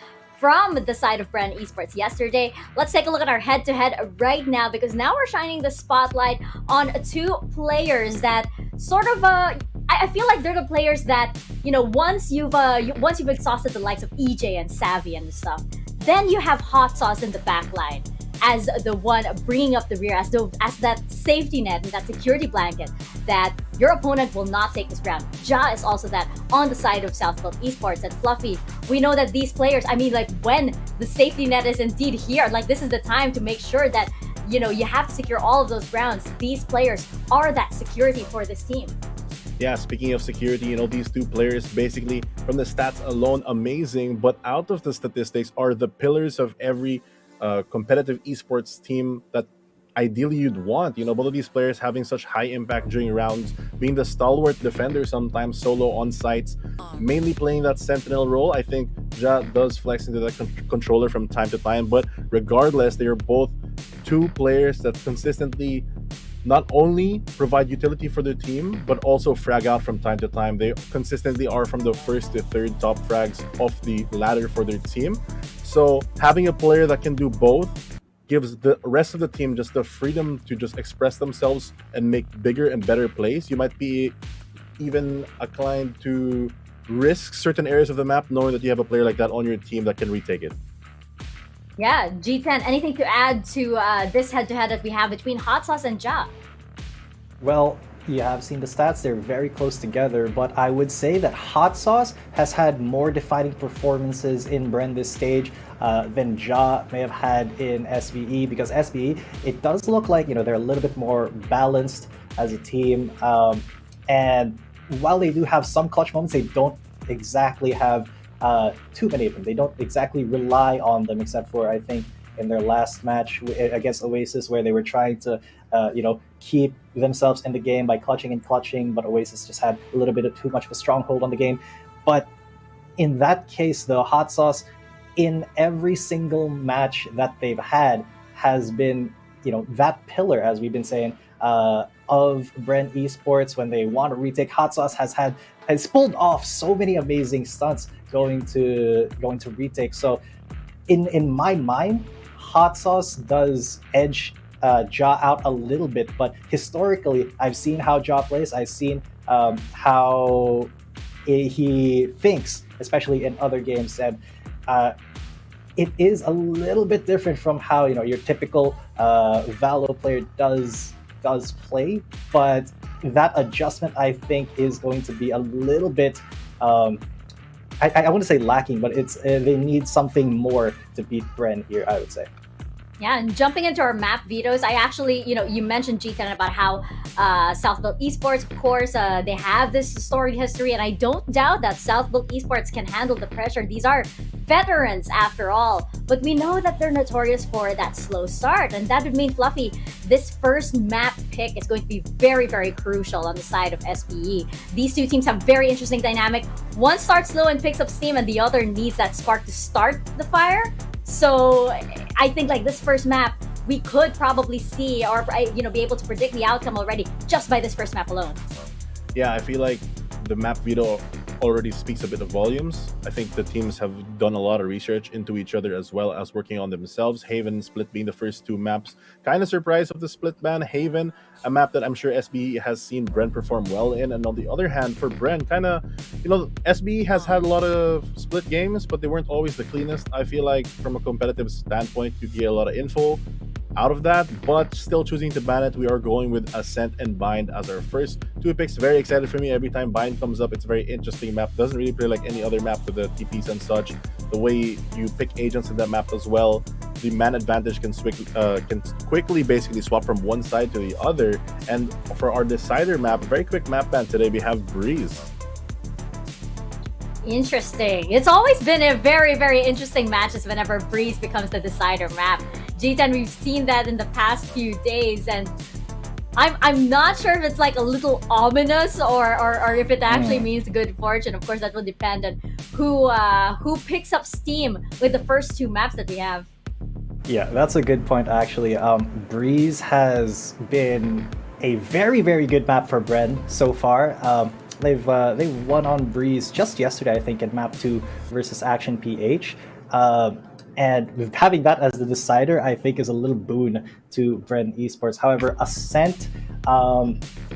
Speaker 9: from the side of Bren Esports yesterday. Let's take a look at our head-to-head right now, because now we're shining the spotlight on two players that sort of I feel like they're the players that, you know, once you've exhausted the likes of EJ and Savvy and stuff, then you have Hot Sauce in the back line as the one bringing up the rear, as that safety net and that security blanket that your opponent will not take this round. Ja is also that on the side of Southfield Esports. And Fluffy, we know that these players, I mean, like, when the safety net is indeed here, like, this is the time to make sure that, you know, you have to secure all of those rounds. These players are that security for this team.
Speaker 10: Yeah, speaking of security, you know, these two players basically, from the stats alone, amazing, but out of the statistics are the pillars of every competitive esports team that ideally you'd want. You know, both of these players having such high impact during rounds, being the stalwart defender sometimes solo on sites, mainly playing that sentinel role. I think Ja does flex into that controller from time to time, but regardless, they are both two players that consistently not only provide utility for their team, but also frag out from time to time. They consistently are from the first to third top frags off the ladder for their team. So having a player that can do both gives the rest of the team just the freedom to just express themselves and make bigger and better plays. You might be even inclined to risk certain areas of the map knowing that you have a player like that on your team that can retake it.
Speaker 9: Yeah, G10, anything to add to this head-to-head that we have between Hot Sauce and Ja?
Speaker 11: Well, you have seen the stats, they're very close together, but I would say that Hot Sauce has had more defining performances in Bren this stage than Ja may have had in SBE, because SBE, it does look like, you know, they're a little bit more balanced as a team, and while they do have some clutch moments, they don't exactly have too many of them. They don't exactly rely on them, except for, I think, in their last match against Oasis, where they were trying to, keep themselves in the game by clutching, but Oasis just had a little bit of too much of a stronghold on the game. But in that case, the Hot Sauce, in every single match that they've had, has been, you know, that pillar, as we've been saying, of Bren Esports. When they want to retake, Hot Sauce has pulled off so many amazing stunts going to retake. So in my mind, Hot Sauce does edge Ja out a little bit, but historically, I've seen how Ja plays. I've seen how he thinks, especially in other games, and it is a little bit different from how, you know, your typical Valo player does play. But that adjustment, I think, is going to be a little bit. I wouldn't say lacking, but it's they need something more to beat Bren here, I would say.
Speaker 9: Yeah, and jumping into our map vetoes, I actually, you know, you mentioned G10 about how Southfield Esports, of course, they have this storied history, and I don't doubt that Southfield Esports can handle the pressure. These are veterans after all, but we know that they're notorious for that slow start, and that would mean, Fluffy, this first map pick is going to be very, very crucial on the side of SBE. These two teams have very interesting dynamic. One starts slow and picks up steam, and the other needs that spark to start the fire. So I think, like, this first map, we could probably see or, you know, be able to predict the outcome already just by this first map alone.
Speaker 10: Yeah, I feel like the map veto already speaks a bit of volumes. I think the teams have done a lot of research into each other as well as working on themselves. Haven and Split being the first two maps. Kind of surprised of the Split ban. Haven, a map that I'm sure SBE has seen Bren perform well in. And on the other hand, for Bren, kind of, you know, SBE has had a lot of Split games, but they weren't always the cleanest. I feel like from a competitive standpoint, you get a lot of info out of that, but still choosing to ban it. We are going with Ascent and Bind as our first two picks. Very excited for me every time Bind comes up. It's a very interesting map. Doesn't really play like any other map with the TPs and such. The way you pick agents in that map as well, the man advantage can quickly basically swap from one side to the other. And for our decider map, very quick map ban today, we have Breeze.
Speaker 9: Interesting. It's always been a very, very interesting matches whenever Breeze becomes the decider map. G10, we've seen that in the past few days, and I'm not sure if it's like a little ominous or if it actually means good fortune. Of course, that will depend on who picks up steam with the first two maps that we have.
Speaker 11: Yeah, that's a good point, actually. Breeze has been a very, very good map for Bren so far. They won on Breeze just yesterday, I think, in map 2 versus Action PH. And having that as the decider, I think, is a little boon to Bren Esports. However, Ascent,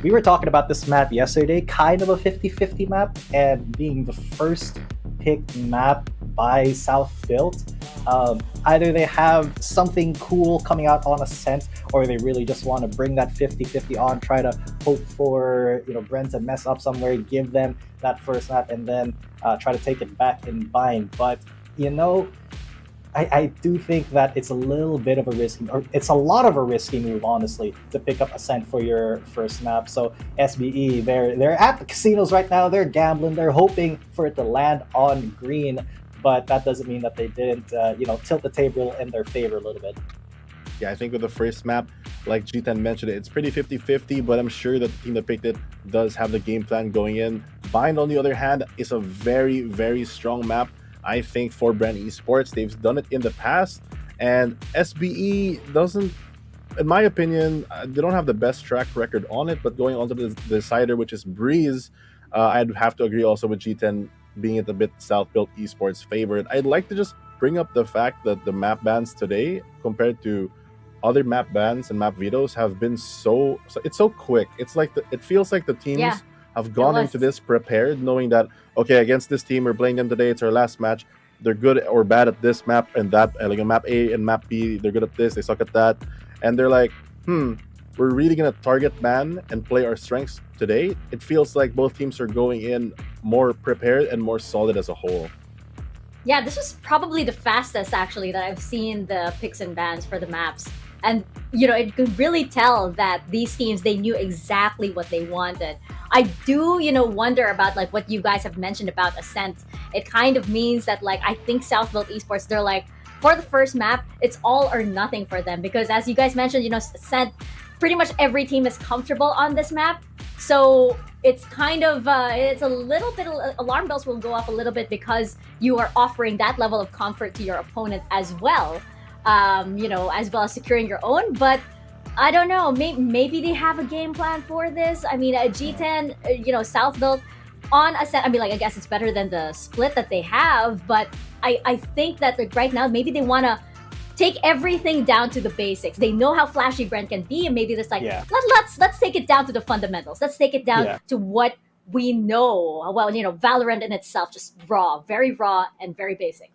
Speaker 11: we were talking about this map yesterday, kind of a 50-50 map, and being the first picked map by South Built. Either they have something cool coming out on Ascent, or they really just want to bring that 50-50 on, try to hope for Bren to mess up somewhere, give them that first map, and then try to take it back in Bind. But I do think that it's a little bit of a risky, or it's a lot of a risky move, honestly, to pick up Ascent for your first map. So SBE, they're at the casinos right now. They're gambling. They're hoping for it to land on green, but that doesn't mean that they didn't, tilt the table in their favor a little bit.
Speaker 10: Yeah, I think with the first map, like G10 mentioned, it's pretty 50-50, but I'm sure that the team that picked it does have the game plan going in. Bind, on the other hand, is a very, very strong map. I think for Bren Esports, they've done it in the past, and SBE doesn't, in my opinion, they don't have the best track record on it, but going on to the decider, which is Breeze, I'd have to agree also with G10 being it a bit South-Built Esports favorite. I'd like to just bring up the fact that the map bans today, compared to other map bans and map vetoes, have been so it's so quick. It's like it feels like the teams have gone into this prepared, knowing that, okay, against this team, we're playing them today, it's our last match, they're good or bad at this map and that, like map A and map B, they're good at this, they suck at that, and they're like, we're really gonna target ban and play our strengths today. It feels like both teams are going in more prepared and more solid as a whole.
Speaker 9: Yeah, this was probably the fastest, actually, that I've seen the picks and bans for the maps. And, it could really tell that these teams, they knew exactly what they wanted. I do, wonder about, like, what you guys have mentioned about Ascent. It kind of means that, like, I think South-Built Esports, they're like, for the first map, it's all or nothing for them. Because as you guys mentioned, Ascent, pretty much every team is comfortable on this map. So it's kind of, it's a little bit, alarm bells will go off a little bit, because you are offering that level of comfort to your opponent as well. As well as securing your own. But I don't know, maybe they have a game plan for this. I mean, G10, South-Built on Ascent, I guess it's better than the split that they have, but I think that, like, right now, maybe they want to take everything down to the basics. They know how flashy Bren can be, and maybe it's like, let's take it down to the fundamentals. Let's take it down to what we know. Well, Valorant in itself, just very raw and very basic.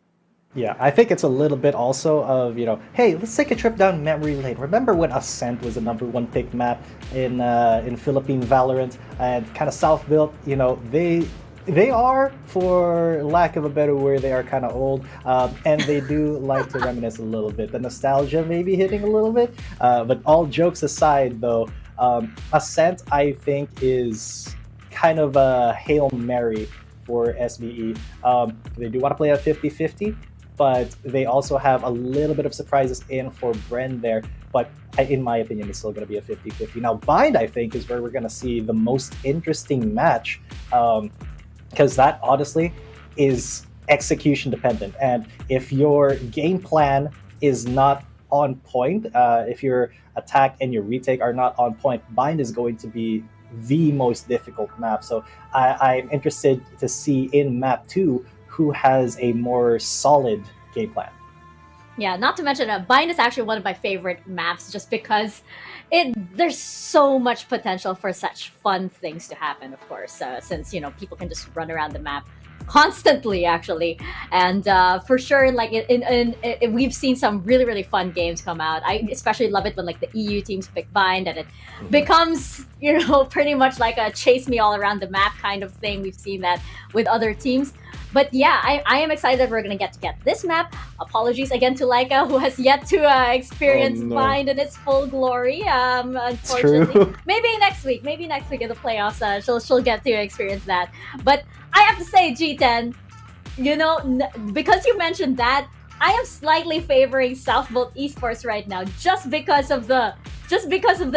Speaker 11: Yeah, I think it's a little bit also of, hey, let's take a trip down memory lane. Remember when Ascent was the #1 picked map in Philippine Valorant, and kind of South-Built, they are, for lack of a better word, they are kind of old, and they do like to reminisce a little bit. The nostalgia maybe hitting a little bit, but all jokes aside, though, Ascent, I think, is kind of a Hail Mary for SBE. They do want to play at 50-50, but they also have a little bit of surprises in for Bren there. But in my opinion, it's still going to be a 50-50. Now, Bind, I think, is where we're going to see the most interesting match, because that, honestly, is execution dependent. And if your game plan is not on point, if your attack and your retake are not on point, Bind is going to be the most difficult map. So I'm interested to see in map 2 who has a more solid game plan.
Speaker 9: Yeah, not to mention, Bind is actually one of my favorite maps, just because there's so much potential for such fun things to happen, of course, since, people can just run around the map constantly, actually. And for sure, like, we've seen some really, really fun games come out. I especially love it when, like, the EU teams pick Bind, and it becomes, pretty much like a chase me all around the map kind of thing. We've seen that with other teams. But yeah, I am excited that we're going to get this map. Apologies again to Laika, who has yet to experience Bind in its full glory. Unfortunately, maybe next week in the playoffs, she'll get to experience that. But I have to say, G10, because you mentioned that, I am slightly favoring South-Built Esports right now, just because of the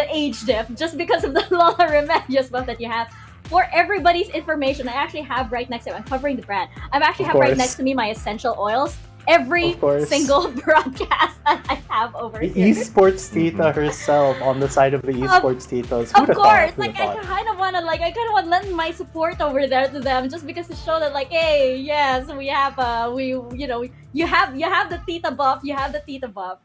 Speaker 9: age diff, just because of the Lola Remedios buff that you have. For everybody's information, I actually have right next to me, I'm covering the brand. I actually have right next to me my essential oils. every
Speaker 11: Of course.
Speaker 9: single broadcast that I have over
Speaker 11: The
Speaker 9: here.
Speaker 11: esports tita herself on the side of the esports titas. Who'da
Speaker 9: Of course,
Speaker 11: thought? Who'da
Speaker 9: like I
Speaker 11: thought?
Speaker 9: kind of want to lend my support over there to them just because to show that like, hey, yes, we have you have the Tita buff,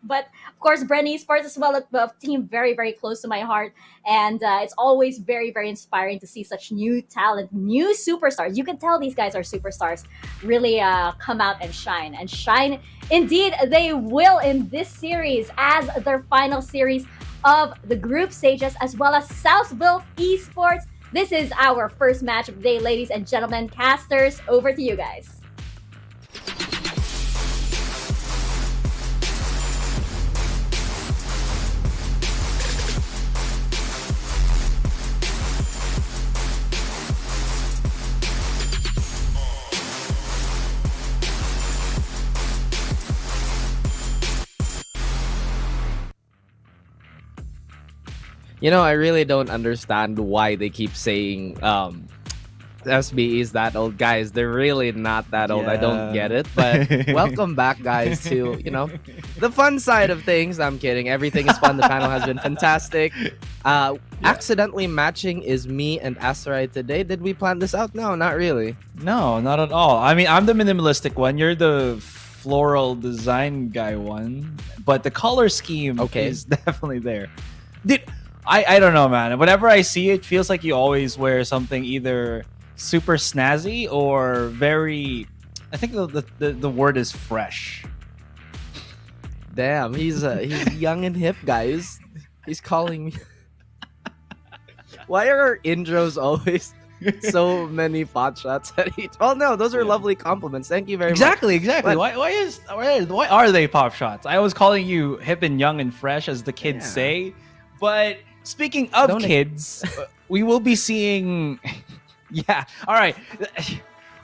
Speaker 9: But of course, Bren Esports as well, a team very very close to my heart, and it's always very very inspiring to see such new talent, new superstars. You can tell these guys are superstars, really come out and shine Indeed, they will in this series as their final series of the group stages, as well as Southville Esports. This is our first match of the day, ladies and gentlemen. Casters, over to you guys.
Speaker 12: You know, I really don't understand why they keep saying SBE is that old. Guys, they're really not that old. I don't get it. But welcome back, guys, to, the fun side of things. I'm kidding. Everything is fun. The panel has been fantastic. Accidentally matching is me and Asteroid today. Did we plan this out? No, not really.
Speaker 13: No, not at all. I mean, I'm the minimalistic one. You're the floral design guy one. But the color scheme is definitely there. Dude, I don't know, man. Whenever I see it, feels like you always wear something either super snazzy or very... I think the word is fresh.
Speaker 12: Damn, he's young and hip, guys. He's calling me. Why are our intros always so many pot shots at each? Oh no, those are lovely compliments. Thank you very much.
Speaker 13: Exactly.
Speaker 12: But,
Speaker 13: why are they pop shots? I was calling you hip and young and fresh, as the kids say. But speaking of kids, we will be seeing. Yeah. All right.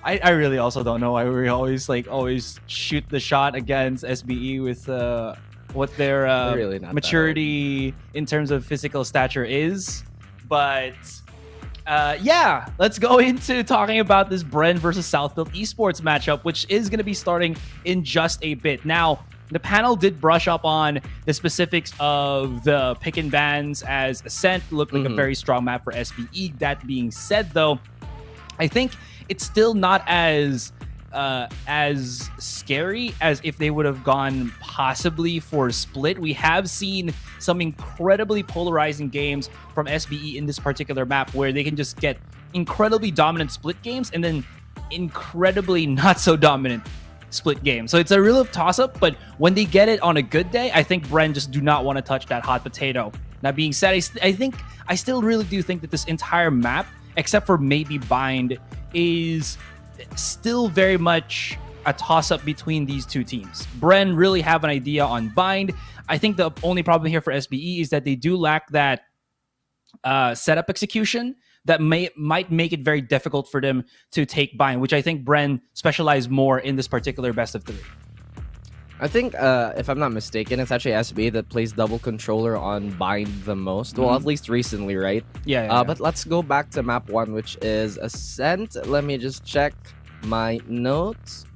Speaker 13: I really also don't know why we always shoot the shot against SBE with what their
Speaker 12: really
Speaker 13: maturity in terms of physical stature is. But yeah, let's go into talking about this Bren versus Southfield Esports matchup, which is going to be starting in just a bit. Now, the panel did brush up on the specifics of the pick and bans, as Ascent looked like a very strong map for SBE. That being said, though, I think it's still not as scary as if they would have gone possibly for split. We have seen some incredibly polarizing games from SBE in this particular map, where they can just get incredibly dominant split games and then incredibly not so dominant split games. So it's a real toss-up, but when they get it on a good day, I think Bren just do not want to touch that hot potato. That being said, I still really do think that this entire map, except for maybe Bind, is still very much a toss-up between these two teams. Bren really have an idea on Bind. I think the only problem here for SBE is that they do lack that setup execution that might make it very difficult for them to take Bind, which I think Bren specialized more in this particular best of 3.
Speaker 12: I think, if I'm not mistaken, it's actually SBE that plays double controller on Bind the most. Well, at least recently, right?
Speaker 13: Yeah.
Speaker 12: But let's go back to map 1, which is Ascent. Let me just check my notes.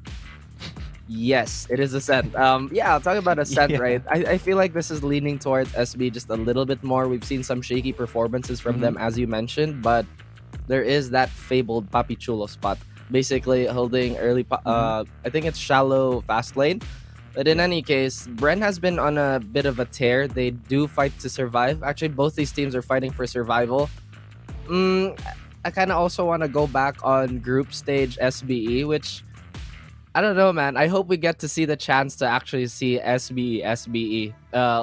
Speaker 12: Yes, it is Ascent. Yeah, I'll talk about Ascent, right? I feel like this is leaning towards SB just a little bit more. We've seen some shaky performances from them, as you mentioned, but there is that fabled Papi Chulo spot, basically holding early, I think it's shallow fast lane. But in any case, Bren has been on a bit of a tear. They do fight to survive. Actually, both these teams are fighting for survival. I kind of also want to go back on group stage SBE, which, I don't know, man. I hope we get to see the chance to actually see SBE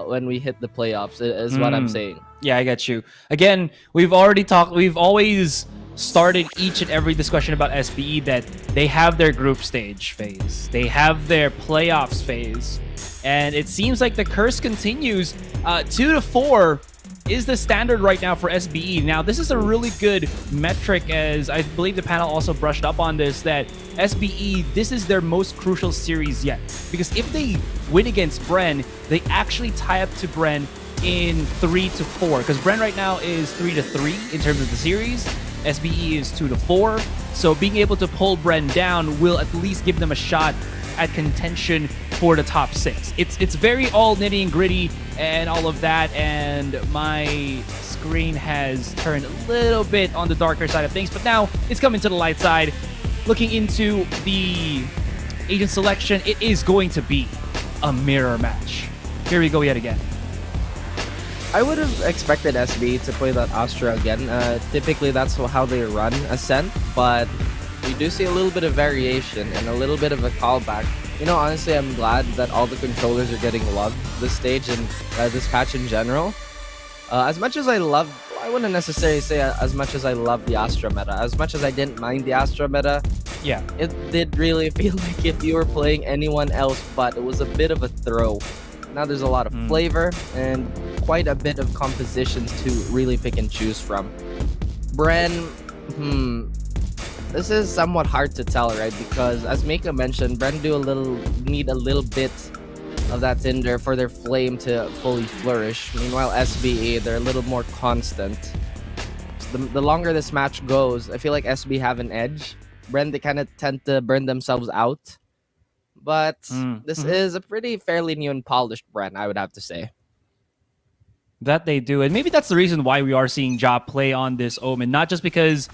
Speaker 12: when we hit the playoffs, is what I'm saying.
Speaker 13: Yeah, I get you. Again, we've always started each and every discussion about SBE that they have their group stage phase. They have their playoffs phase. And it seems like the curse continues. 2-4 is the standard right now for SBE. Now, this is a really good metric, as I believe the panel also brushed up on this, that SBE, this is their most crucial series yet. Because if they win against Bren, they actually tie up to Bren in 3-4. Because Bren right now is 3-3 in terms of the series. SBE is 2-4. So being able to pull Bren down will at least give them a shot at contention for the top 6. It's very all nitty and gritty and all of that, and my screen has turned a little bit on the darker side of things, but now it's coming to the light side. Looking into the agent selection, it is going to be a mirror match. Here we go yet again.
Speaker 12: I would have expected SB to play that Astra again. Typically, that's how they run Ascent, but we do see a little bit of variation and a little bit of a callback. You know, honestly, I'm glad that all the controllers are getting loved this stage and this patch in general. As much as I wouldn't necessarily say as much as I love the Astra meta. As much as I didn't mind the Astra meta,
Speaker 13: yeah,
Speaker 12: it did really feel like if you were playing anyone else, but it was a bit of a throw. Now there's a lot of flavor and quite a bit of compositions to really pick and choose from. Bren, this is somewhat hard to tell, right? Because as Mika mentioned, Bren need a little bit of that Tinder for their flame to fully flourish. Meanwhile, SBE, they're a little more constant. So the longer this match goes, I feel like SB have an edge. Bren, they kind of tend to burn themselves out. But this is a pretty fairly new and polished Bren, I would have to say.
Speaker 13: That they do. And maybe that's the reason why we are seeing Ja play on this Omen. Not just because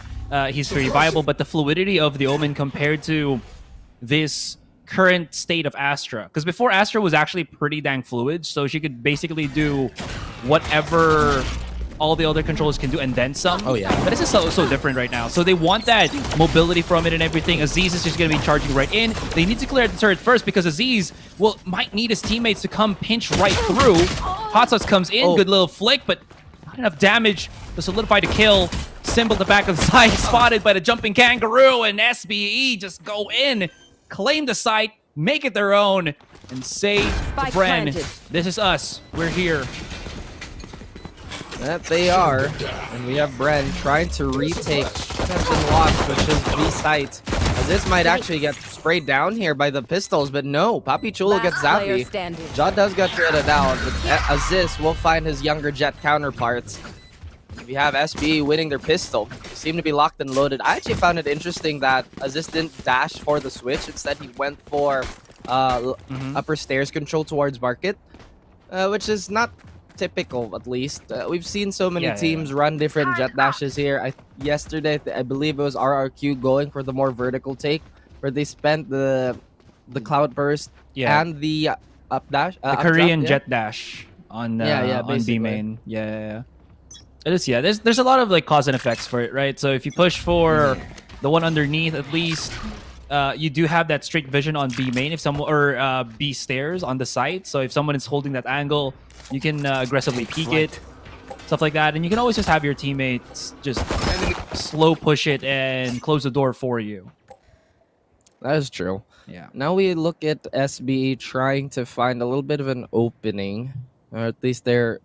Speaker 13: he's very viable, but the fluidity of the Omen compared to this current state of Astra. Because before, Astra was actually pretty dang fluid, so she could basically do whatever all the other controllers can do and then some.
Speaker 12: Oh yeah.
Speaker 13: But this is so different right now. So they want that mobility from it and everything. Aziz is just going to be charging right in. They need to clear the turret first because Aziz might need his teammates to come pinch right through. Hot Sauce comes in, good little flick, but not enough damage to solidify the kill. Symbol the back of the site, spotted by the jumping kangaroo, and SBE just go in, claim the site, make it their own, and say to Bren, this is us, we're here.
Speaker 12: That they are, and we have Bren trying to retake what has been lost, which is the site. As this might actually get sprayed down here by the pistols, but no, Papi Chulo gets zappy. Ja does get rid of down, but Aziz will find his younger Jet counterparts. We have SB winning their pistol. They seem to be locked and loaded. I actually found it interesting that Aziz didn't dash for the switch. Instead, he went for upper stairs control towards market, which is not typical, at least. We've seen so many teams run different jet dashes here. Yesterday, I believe it was RRQ going for the more vertical take, where they spent the cloud burst and the up dash.
Speaker 13: The Korean jet dash on B main. Yeah. It is, there's a lot of like cause and effects for it, right? So if you push for the one underneath, at least you do have that straight vision on B main if someone or B stairs on the site. So if someone is holding that angle, you can aggressively peek it, stuff like that, and you can always just have your teammates just slow push it and close the door for you.
Speaker 12: That is true.
Speaker 13: Yeah.
Speaker 12: Now we look at SBE trying to find a little bit of an opening, or at least they're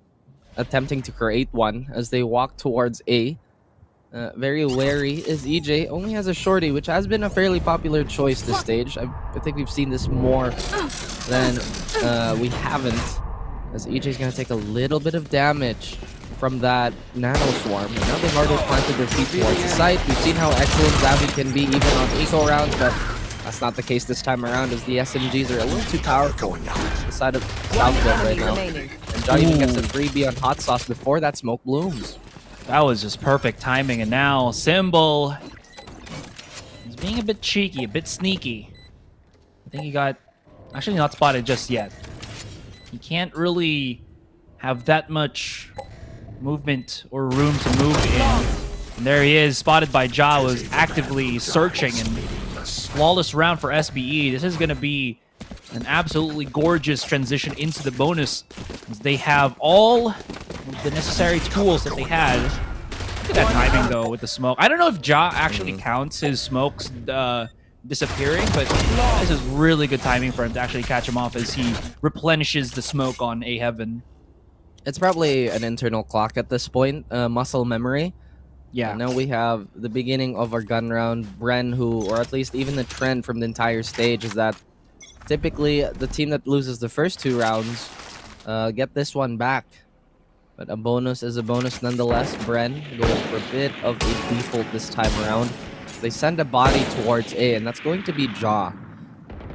Speaker 12: attempting to create one as they walk towards A. Very wary is EJ. Only has a shorty, which has been a fairly popular choice this stage. I think we've seen this more than we haven't. As EJ's going to take a little bit of damage from that nano swarm. And now they've already planted their feet towards the site. We've seen how excellent Zavi can be even on eco rounds, but that's not the case this time around as the SMGs are a little too powerful on the side of Southfield right now. And John even gets a freebie on Hot Sauce before that smoke blooms.
Speaker 13: That was just perfect timing, and now Symbol is being a bit cheeky, a bit sneaky. I think he got actually not spotted just yet. He can't really have that much movement or room to move in. And there he is, spotted by Ja, was actively searching, and flawless round for SBE. This is going to be an absolutely gorgeous transition into the bonus, as they have all the necessary tools that they had. Look at that timing though with the smoke. I don't know if Ja actually counts his smokes disappearing, but this is really good timing for him to actually catch him off as he replenishes the smoke on A Heaven.
Speaker 12: It's probably an internal clock at this point, muscle memory.
Speaker 13: Yeah.
Speaker 12: And now we have the beginning of our gun round. Bren, or at least even the trend from the entire stage is that typically the team that loses the first 2 rounds get this one back. But a bonus is a bonus nonetheless. Bren going for a bit of a default this time around. They send a body towards A, and that's going to be Ja.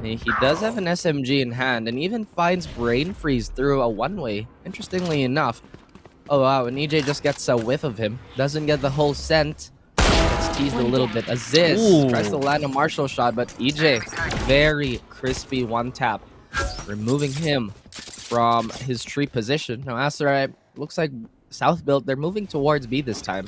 Speaker 12: He does have an SMG in hand and even finds Brain Freeze through a one-way, interestingly enough. Oh wow, and EJ just gets a whiff of him. Doesn't get the whole scent. Gets teased a little bit. Aziz tries to land a Marshall shot, but EJ, very crispy one tap, removing him from his tree position. Now Asteroid, looks like South build, they're moving towards B this time.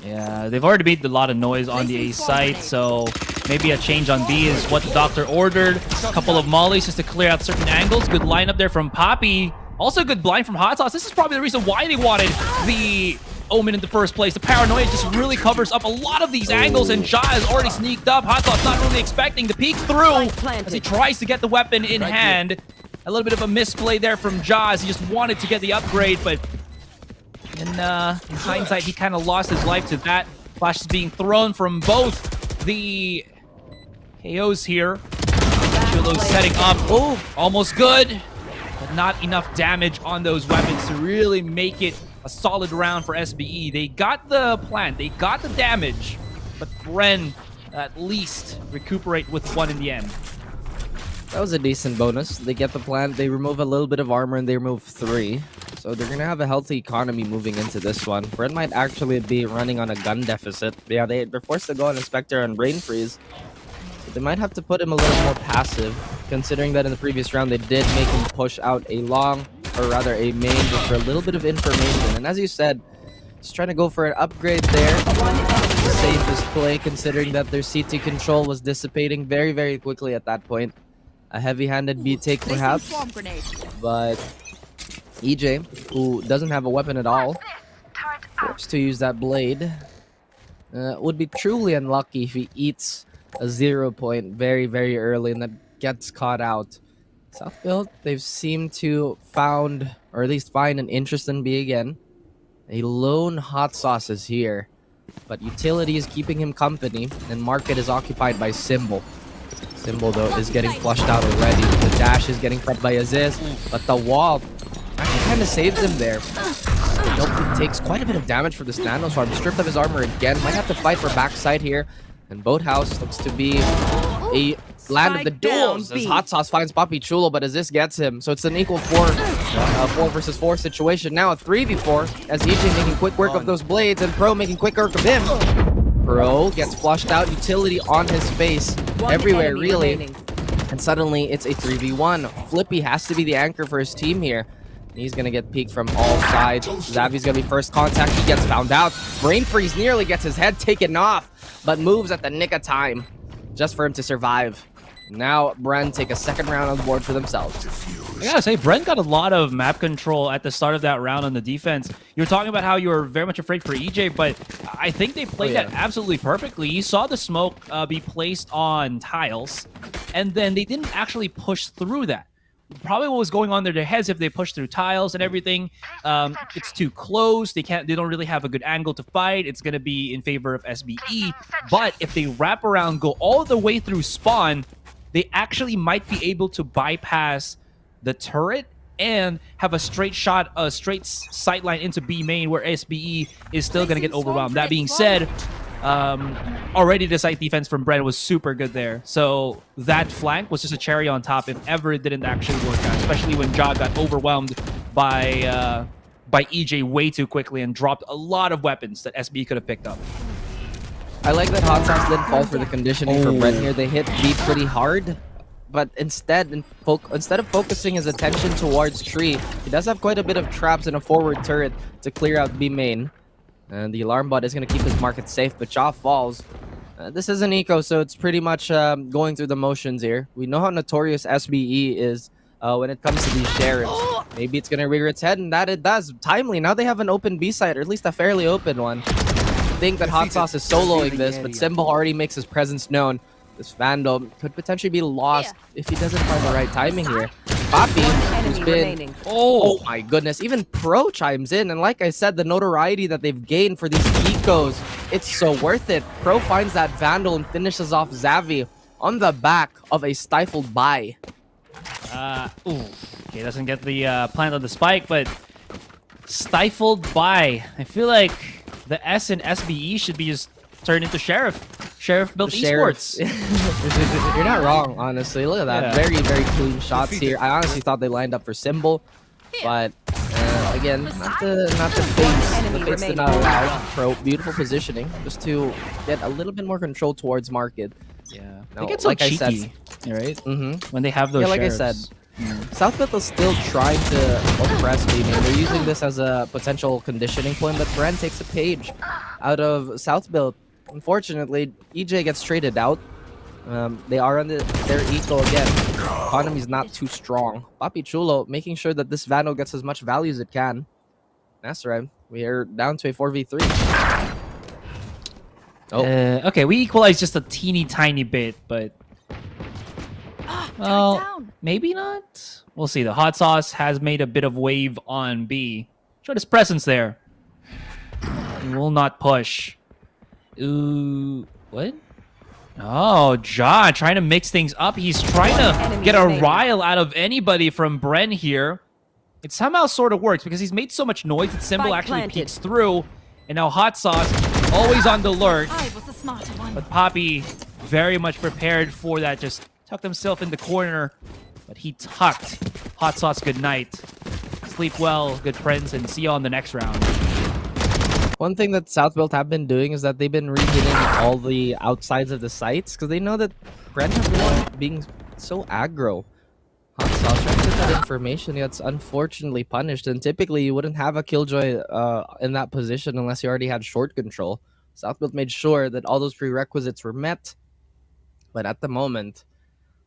Speaker 13: Yeah, they've already made a lot of noise on the A site, so maybe a change on B is what the doctor ordered. A couple of mollies just to clear out certain angles. Good lineup there from Poppy. Also good blind from Hot Sauce. This is probably the reason why they wanted the Omen in the first place. The paranoia just really covers up a lot of these angles, and Ja has already sneaked up. Hot Sauce not really expecting the peek through as he tries to get the weapon in hand. A little bit of a misplay there from Ja as he just wanted to get the upgrade, but in hindsight, he kind of lost his life to that. Flash is being thrown from both the KOs here. Chulo's setting up. Oh, almost good, but not enough damage on those weapons to really make it a solid round for SBE. They got the plant, they got the damage, but Bren at least recuperate with one in the end.
Speaker 12: That was a decent bonus. They get the plant, they remove a little bit of armor, and they remove 3. So they're going to have a healthy economy moving into this one. Bren might actually be running on a gun deficit. Yeah, they're forced to go on Inspector and Brain Freeze. So they might have to put him a little more passive, considering that in the previous round they did make him push out a long, or rather a main, just for a little bit of information. And as you said, just trying to go for an upgrade there. The safest play, considering that their CT control was dissipating very, very quickly at that point. A heavy-handed B take perhaps, but EJ, who doesn't have a weapon at all, forced to use that blade, would be truly unlucky if he eats a 0 point very, very early and then gets caught out. South build, they've seemed to found, or at least find an interest in B again. A lone Hot Sauce is here, but Utility is keeping him company, and Market is occupied by Symbol. Symbol, though, is getting flushed out already. The dash is getting prepped by Aziz, but the wall actually kind of saves him there. Nope, he takes quite a bit of damage for this Nano Swarm. Stripped of his armor again. Might have to fight for backside here. And Boathouse looks to be a land of the duels as Hot Sauce finds Papi Chulo, but Aziz gets him. So it's an equal 4 versus 4 situation. Now a 3v4 as EJ making quick work of those blades and Pro making quick work of him. Pro gets flushed out, Utility on his face, everywhere really, and suddenly it's a 3v1. Flippy has to be the anchor for his team here. He's gonna get peeked from all sides. Xavi's gonna be first contact, he gets found out. Brain Freeze nearly gets his head taken off, but moves at the nick of time, just for him to survive. Now Bren take a second round on the board for themselves.
Speaker 13: I gotta say, Bren got a lot of map control at the start of that round on the defense. You were talking about how you were very much afraid for EJ, but I think they played that absolutely perfectly. You saw the smoke be placed on tiles, and then they didn't actually push through that. Probably what was going on in their heads if they push through tiles and everything, it's too close. They don't really have a good angle to fight. It's gonna be in favor of SBE. But if they wrap around, go all the way through spawn, they actually might be able to bypass the turret and have a straight shot, a straight sightline into B main where SBE is still going to get overwhelmed. That being said, already the site defense from Bren was super good there. So that flank was just a cherry on top if ever it didn't actually work out, especially when Ja got overwhelmed by EJ way too quickly and dropped a lot of weapons that SBE could have picked up.
Speaker 12: I like that Hot Sauce didn't fall for the conditioning for Bren here. They hit B pretty hard. But instead of focusing his attention towards tree, he does have quite a bit of traps and a forward turret to clear out B main. And the alarm bot is going to keep his market safe, but Ja falls. This is an eco, so it's pretty much going through the motions here. We know how notorious SBE is when it comes to these sheriffs. Maybe it's going to rear its head, and that it does. Timely, now they have an open B side, or at least a fairly open one. I think that Hot Sauce is soloing this, but Symbol already makes his presence known. This Vandal could potentially be lost if he doesn't find the right timing here. Poppy, who's been... Oh my goodness, even Pro chimes in. And like I said, the notoriety that they've gained for these ecos, it's so worth it. Pro finds that Vandal and finishes off Xavi on the back of a stifled buy.
Speaker 13: Okay, doesn't get the plant on the spike, but stifled buy. I feel like the S in SBE should be just turn into Sheriff. Sheriff built Esports.
Speaker 12: You're not wrong, honestly. Look at that.
Speaker 13: Yeah.
Speaker 12: Very, very clean shots here. I honestly thought they lined up for Symbol, but again, not the face. The face did not allow. Pro, beautiful positioning, just to get a little bit more control towards market.
Speaker 13: Yeah,
Speaker 12: No,
Speaker 13: they get so
Speaker 12: like I
Speaker 13: cheeky,
Speaker 12: said,
Speaker 13: right?
Speaker 12: Mm-hmm.
Speaker 13: When they have those.
Speaker 12: Yeah, like
Speaker 13: sheriffs.
Speaker 12: I said, Southbelt is still trying to oppress me. They're using this as a potential conditioning point, but Bren takes a page out of Southbelt. Unfortunately, EJ gets traded out. They are on their eco again. Economy's not too strong. Papi Chulo making sure that this Vandal gets as much value as it can. That's right. We are down to a 4v3. Oh.
Speaker 13: Okay, we equalized just a teeny tiny bit, but well, maybe not. We'll see. The hot sauce has made a bit of wave on B. Showed his presence there. He will not push. Ooh, what? Oh, Ja trying to mix things up. He's trying to get a rile out of anybody from Bren here. It somehow sort of works because he's made so much noise that Symbol actually peeks through. And now Hot Sauce, always on the alert. But Poppy, very much prepared for that. Just tucked himself in the corner. But he tucked. Hot Sauce, good night. Sleep well, good friends, and see you on the next round.
Speaker 12: One thing that Southbelt have been doing is that they've been rehitting all the outsides of the sites because they know that Bren have been being so aggro. Hot Sauce trying to get that information gets unfortunately punished, and typically you wouldn't have a Killjoy in that position unless you already had short control. Southbelt made sure that all those prerequisites were met, but at the moment,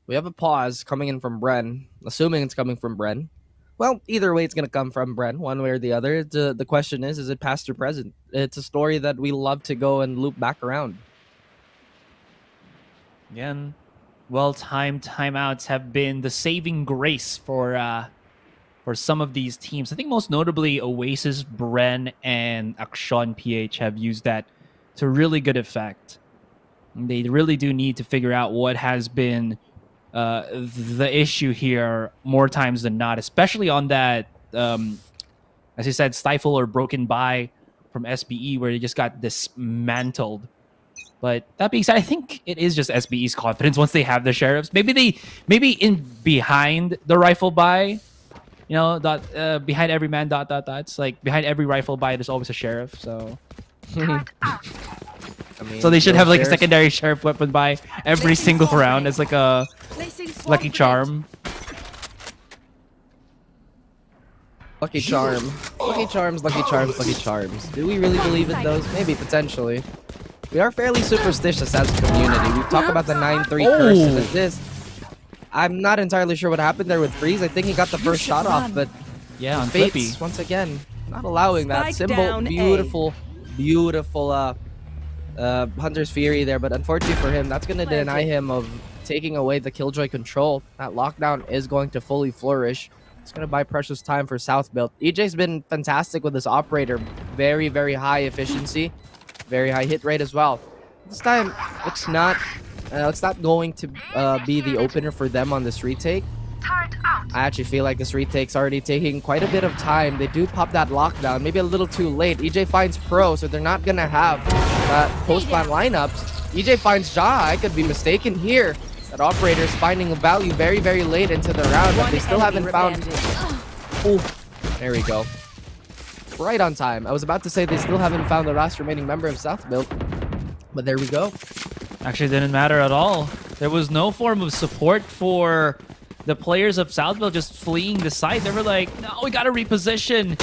Speaker 12: we have a pause coming in from Bren, assuming it's coming from Bren. Well, either way, it's going to come from Bren, one way or the other. The question is it past or present? It's a story that we love to go and loop back around.
Speaker 13: Again, well-timed timeouts have been the saving grace for some of these teams. I think most notably Oasis, Bren, and Action PH have used that to really good effect. They really do need to figure out what has been the issue here more times than not, especially on that, as you said, stifle or broken by from SBE where they just got dismantled. But that being said, I think it is just SBE's confidence once they have the sheriffs. Maybe in behind the rifle buy, you know, behind every man ... It's like behind every rifle buy, there's always a sheriff. So,
Speaker 12: I mean,
Speaker 13: so they should have like a secondary sheriff weapon buy every single round as like a lucky charm.
Speaker 12: Lucky charm. Lucky charms, lucky charms, lucky charms. Do we really believe in those? Maybe, potentially. We are fairly superstitious as a community. We talk about the 9-3 curse and this. I'm not entirely sure what happened there with Freeze. I think he got the first shot off, but
Speaker 13: yeah, on
Speaker 12: Fates,
Speaker 13: Flippy,
Speaker 12: once again, not allowing that.
Speaker 6: Spike
Speaker 12: Symbol,
Speaker 6: down
Speaker 12: beautiful Hunter's Fury there, but unfortunately for him, that's going to deny him of taking away the Killjoy control. That lockdown is going to fully flourish. It's going to buy precious time for Southbelt. EJ's been fantastic with this operator. Very, very high efficiency. Very high hit rate as well. This time, it's not going to be the opener for them on this retake. I actually feel like this retake's already taking quite a bit of time. They do pop that lockdown, maybe a little too late. EJ finds Pro, so they're not gonna have post-plan lineups. EJ finds Ja. I could be mistaken here. That operator is finding value very, very late into the round, but they still haven't found. Oh, there we go. Right on time. I was about to say they still haven't found the last remaining member of Southbelt, but there we go.
Speaker 13: actually didn't matter at all. There was no form of support for the players of Southville just fleeing the site. They were like, no, we gotta reposition.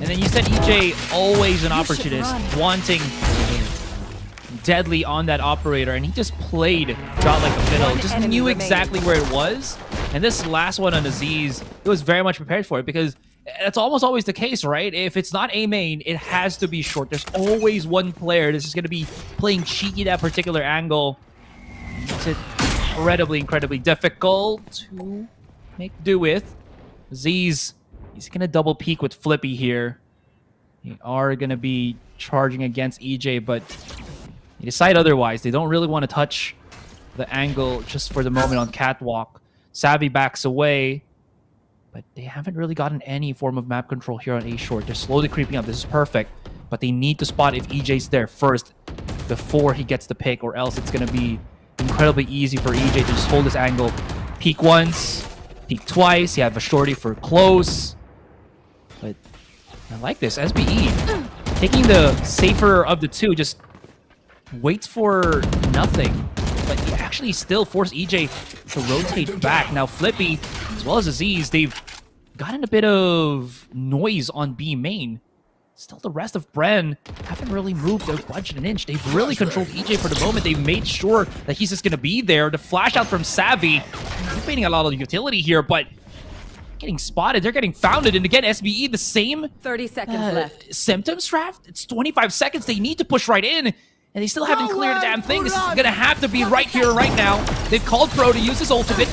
Speaker 13: And then you said EJ, always an opportunist, wanting deadly on that operator, and he just played Shot like a fiddle, just knew exactly where it was. And this last one on Aziz, it was very much prepared for it, because that's almost always the case, right? If it's not A main, it has to be short. There's always one player that's just going to be playing cheeky that particular angle. It's incredibly difficult to make do with. Aziz, he's going to double peek with Flippy here. They are going to be charging against EJ, but they decide otherwise. They don't really want to touch the angle just for the moment on Catwalk. Savvy backs away, but they haven't really gotten any form of map control here on A short. They're slowly creeping up. This is perfect, but they need to spot if EJ's there first. before he gets the pick, or else it's going to be incredibly easy for EJ to just hold this angle. Peek once, peek twice. You have a shorty for close. But I like this. SBE taking the safer of the two, just waits for nothing. But he actually still forced EJ to rotate back. Now Flippy, as well as Aziz, they've gotten a bit of noise on B main. Still, the rest of Bren haven't really moved their budget an inch. They've really controlled EJ for the moment. They've made sure that he's just going to be there. The flash out from Savvy, creating a lot of utility here, but getting spotted. They're getting founded. And again, SBE, the same
Speaker 14: 30 seconds left.
Speaker 13: Symptoms draft. It's 25 seconds. They need to push right in. And they still haven't cleared a damn thing. This is going to have to be right here, right now. They've called Pro to use his ultimate.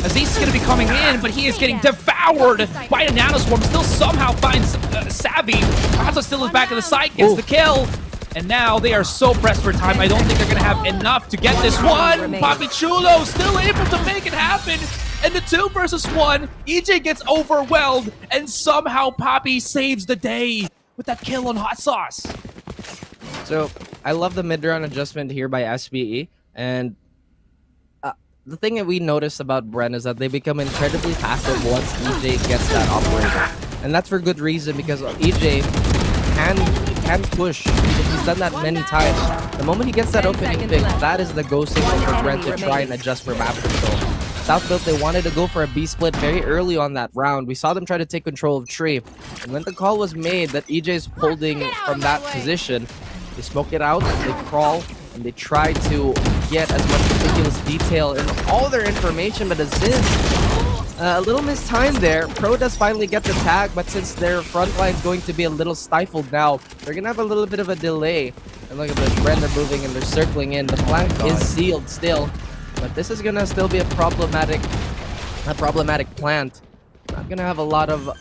Speaker 13: Aziz is going to be coming in, but he is getting devoured by a nanoswarm. Still somehow finds Savvy. Also still is back to the side, gets the kill. And now they are so pressed for time. I don't think they're going to have enough to get this one. Papi Chulo still able to make it happen. And the 2 versus 1, EJ gets overwhelmed. And somehow Papi saves the day with that kill on Hot Sauce.
Speaker 12: So I love the mid-round adjustment here by SBE. And the thing that we notice about Bren is that they become incredibly passive once EJ gets that operator. And that's for good reason, because EJ can push. He's done that many times. The moment he gets that opening pick, that is the go signal for Bren to try and adjust for map control. South built, they wanted to go for a B split very early on that round. We saw them try to take control of Tree. And when the call was made that EJ's holding from that position, they smoke it out, they crawl, and they try to get as much ridiculous detail in all their information, but Aziz, a little mistimed there. Pro does finally get the tag, but since their front line is going to be a little stifled now, they're going to have a little bit of a delay. And look at this, Bren, they're moving and they're circling in. The flank is sealed still, but this is going to still be a problematic plant. Not going to have a lot of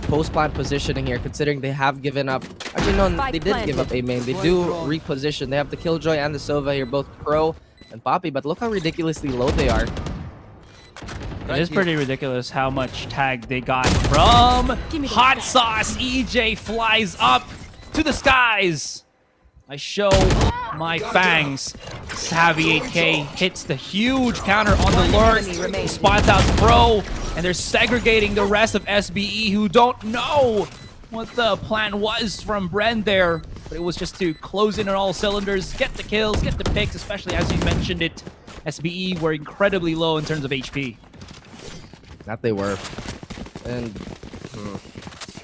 Speaker 12: post-plant positioning here, considering they have given up. Actually, no, they did give up A main. They do reposition. They have the Killjoy and the Sova here, both Pro and Papi, but look how ridiculously low they are.
Speaker 13: It is pretty ridiculous how much tag they got from Hot Sauce. EJ flies up to the skies. I show my fangs. Savvy 8K hits the huge counter on the lurk. He spots out Pro, and they're segregating the rest of SBE, who don't know what the plan was from Bren there. But it was just to close in on all cylinders, get the kills, get the picks, especially as you mentioned it. SBE were incredibly low in terms of HP.
Speaker 12: That they were. And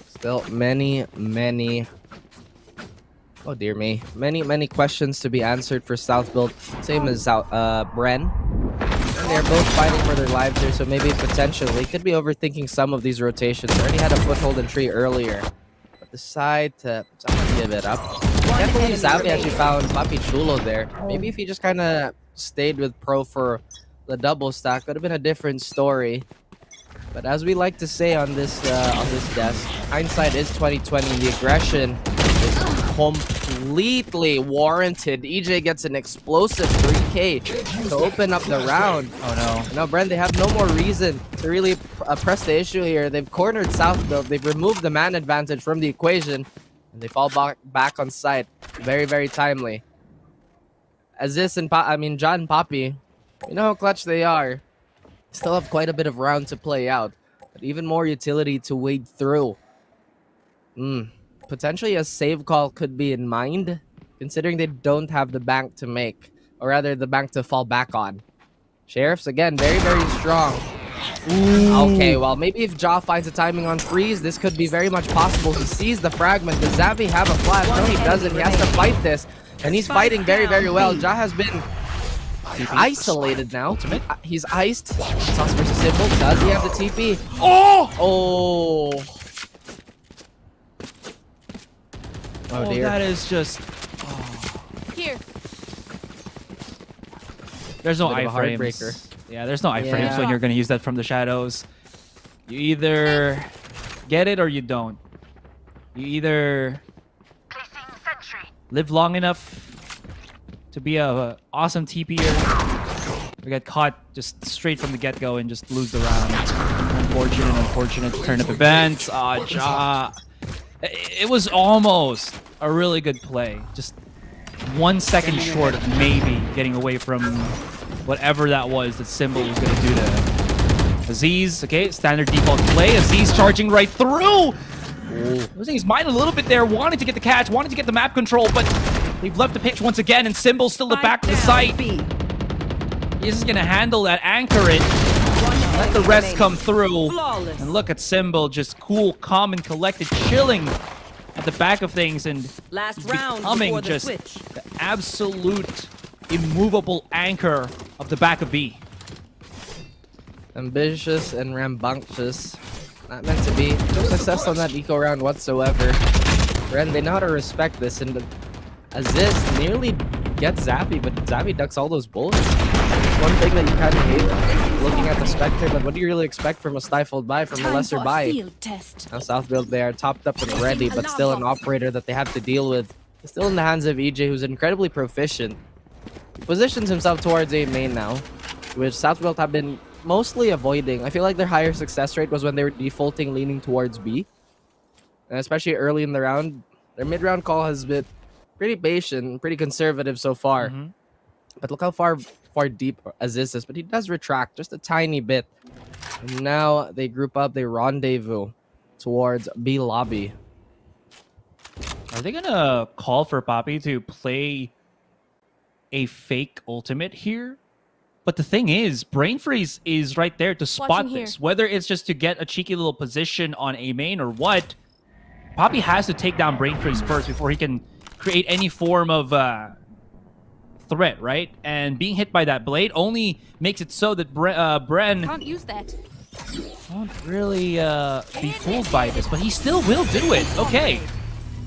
Speaker 12: still many, oh dear me, many questions to be answered for South build. Same as Bren. And they're both fighting for their lives here, so maybe potentially could be overthinking some of these rotations. They already had a foothold in Tree earlier, but decide to give it up. I can't believe Savvy actually found Papi Chulo there. Maybe if he just kind of stayed with Pro for the double stack, could have been a different story. But as we like to say on this desk, hindsight is 2020. The aggression is completely warranted. EJ gets an explosive 3K to open up the round. Oh no. Now, Bren, they have no more reason to really press the issue here. They've cornered South build. They've removed the man advantage from the equation. And they fall back on site. Very, very timely. Aziz and John and Papi, you know how clutch they are. Still have quite a bit of round to play out, but even more utility to wade through. Potentially a save call could be in mind, considering they don't have the bank to make, or rather the bank to fall back on. Sheriffs, again, very, very strong. Okay, well, maybe if Ja finds a timing on freeze, this could be very much possible. He sees the fragment. Does Zavy have a flash? No, he doesn't. He has to fight this, and he's fighting very, very well. Ja has been isolated now. He's iced. Sauce versus Symbol. Does he have the TP? Oh dear.
Speaker 13: That is just...
Speaker 14: Here.
Speaker 13: There's no iframes. Yeah, there's no iframes when you're going to use that from the shadows. You either get it or you don't. You either live long enough to be a awesome TPer, we get caught just straight from the get-go and just lose the round. Unfortunate turn of events. Ja. It was almost a really good play. Just 1 second short of maybe getting away from whatever that was that Symbol was going to do to Aziz. Okay, standard default play. Aziz charging right through. Losing his mind a little bit there, wanting to get the catch, wanting to get the map control, but they've left the pitch once again, and Symbol's still the back of the site. He's just going to handle that, anchor it, let the rest come through. And look at Symbol, just cool, calm, and collected, chilling at the back of things, and
Speaker 14: Last round
Speaker 13: becoming
Speaker 14: before the
Speaker 13: just
Speaker 14: switch.
Speaker 13: the absolute immovable anchor of the back of B.
Speaker 12: Ambitious and rambunctious. Not meant to be. No success on that eco round whatsoever. Bren, they know how to respect this, and Aziz nearly gets Zappy, but Zappy ducks all those bullets. It's one thing that you kind of hate looking at the Spectre, but what do you really expect from a stifled buy, from a lesser buy? Now Southfield, they are topped up and ready, but still an operator that they have to deal with. It's still in the hands of EJ, who's incredibly proficient. He positions himself towards A main now, which Southfield have been mostly avoiding. I feel like their higher success rate was when they were defaulting, leaning towards B. And especially early in the round, their mid-round call has been pretty patient, pretty conservative so far. But look how far deep Aziz is, but he does retract just a tiny bit. And now they group up, they rendezvous towards B lobby.
Speaker 13: Are they gonna call for Poppy to play a fake ultimate here? But the thing is, Brain Freeze is right there to spot this. Whether it's just to get a cheeky little position on A main or what, Poppy has to take down Brain Freeze first before he can create any form of threat, right? And being hit by that blade only makes it so that Bren
Speaker 14: Can't use that.
Speaker 13: won't really be fooled by this, but he still will do it. Okay.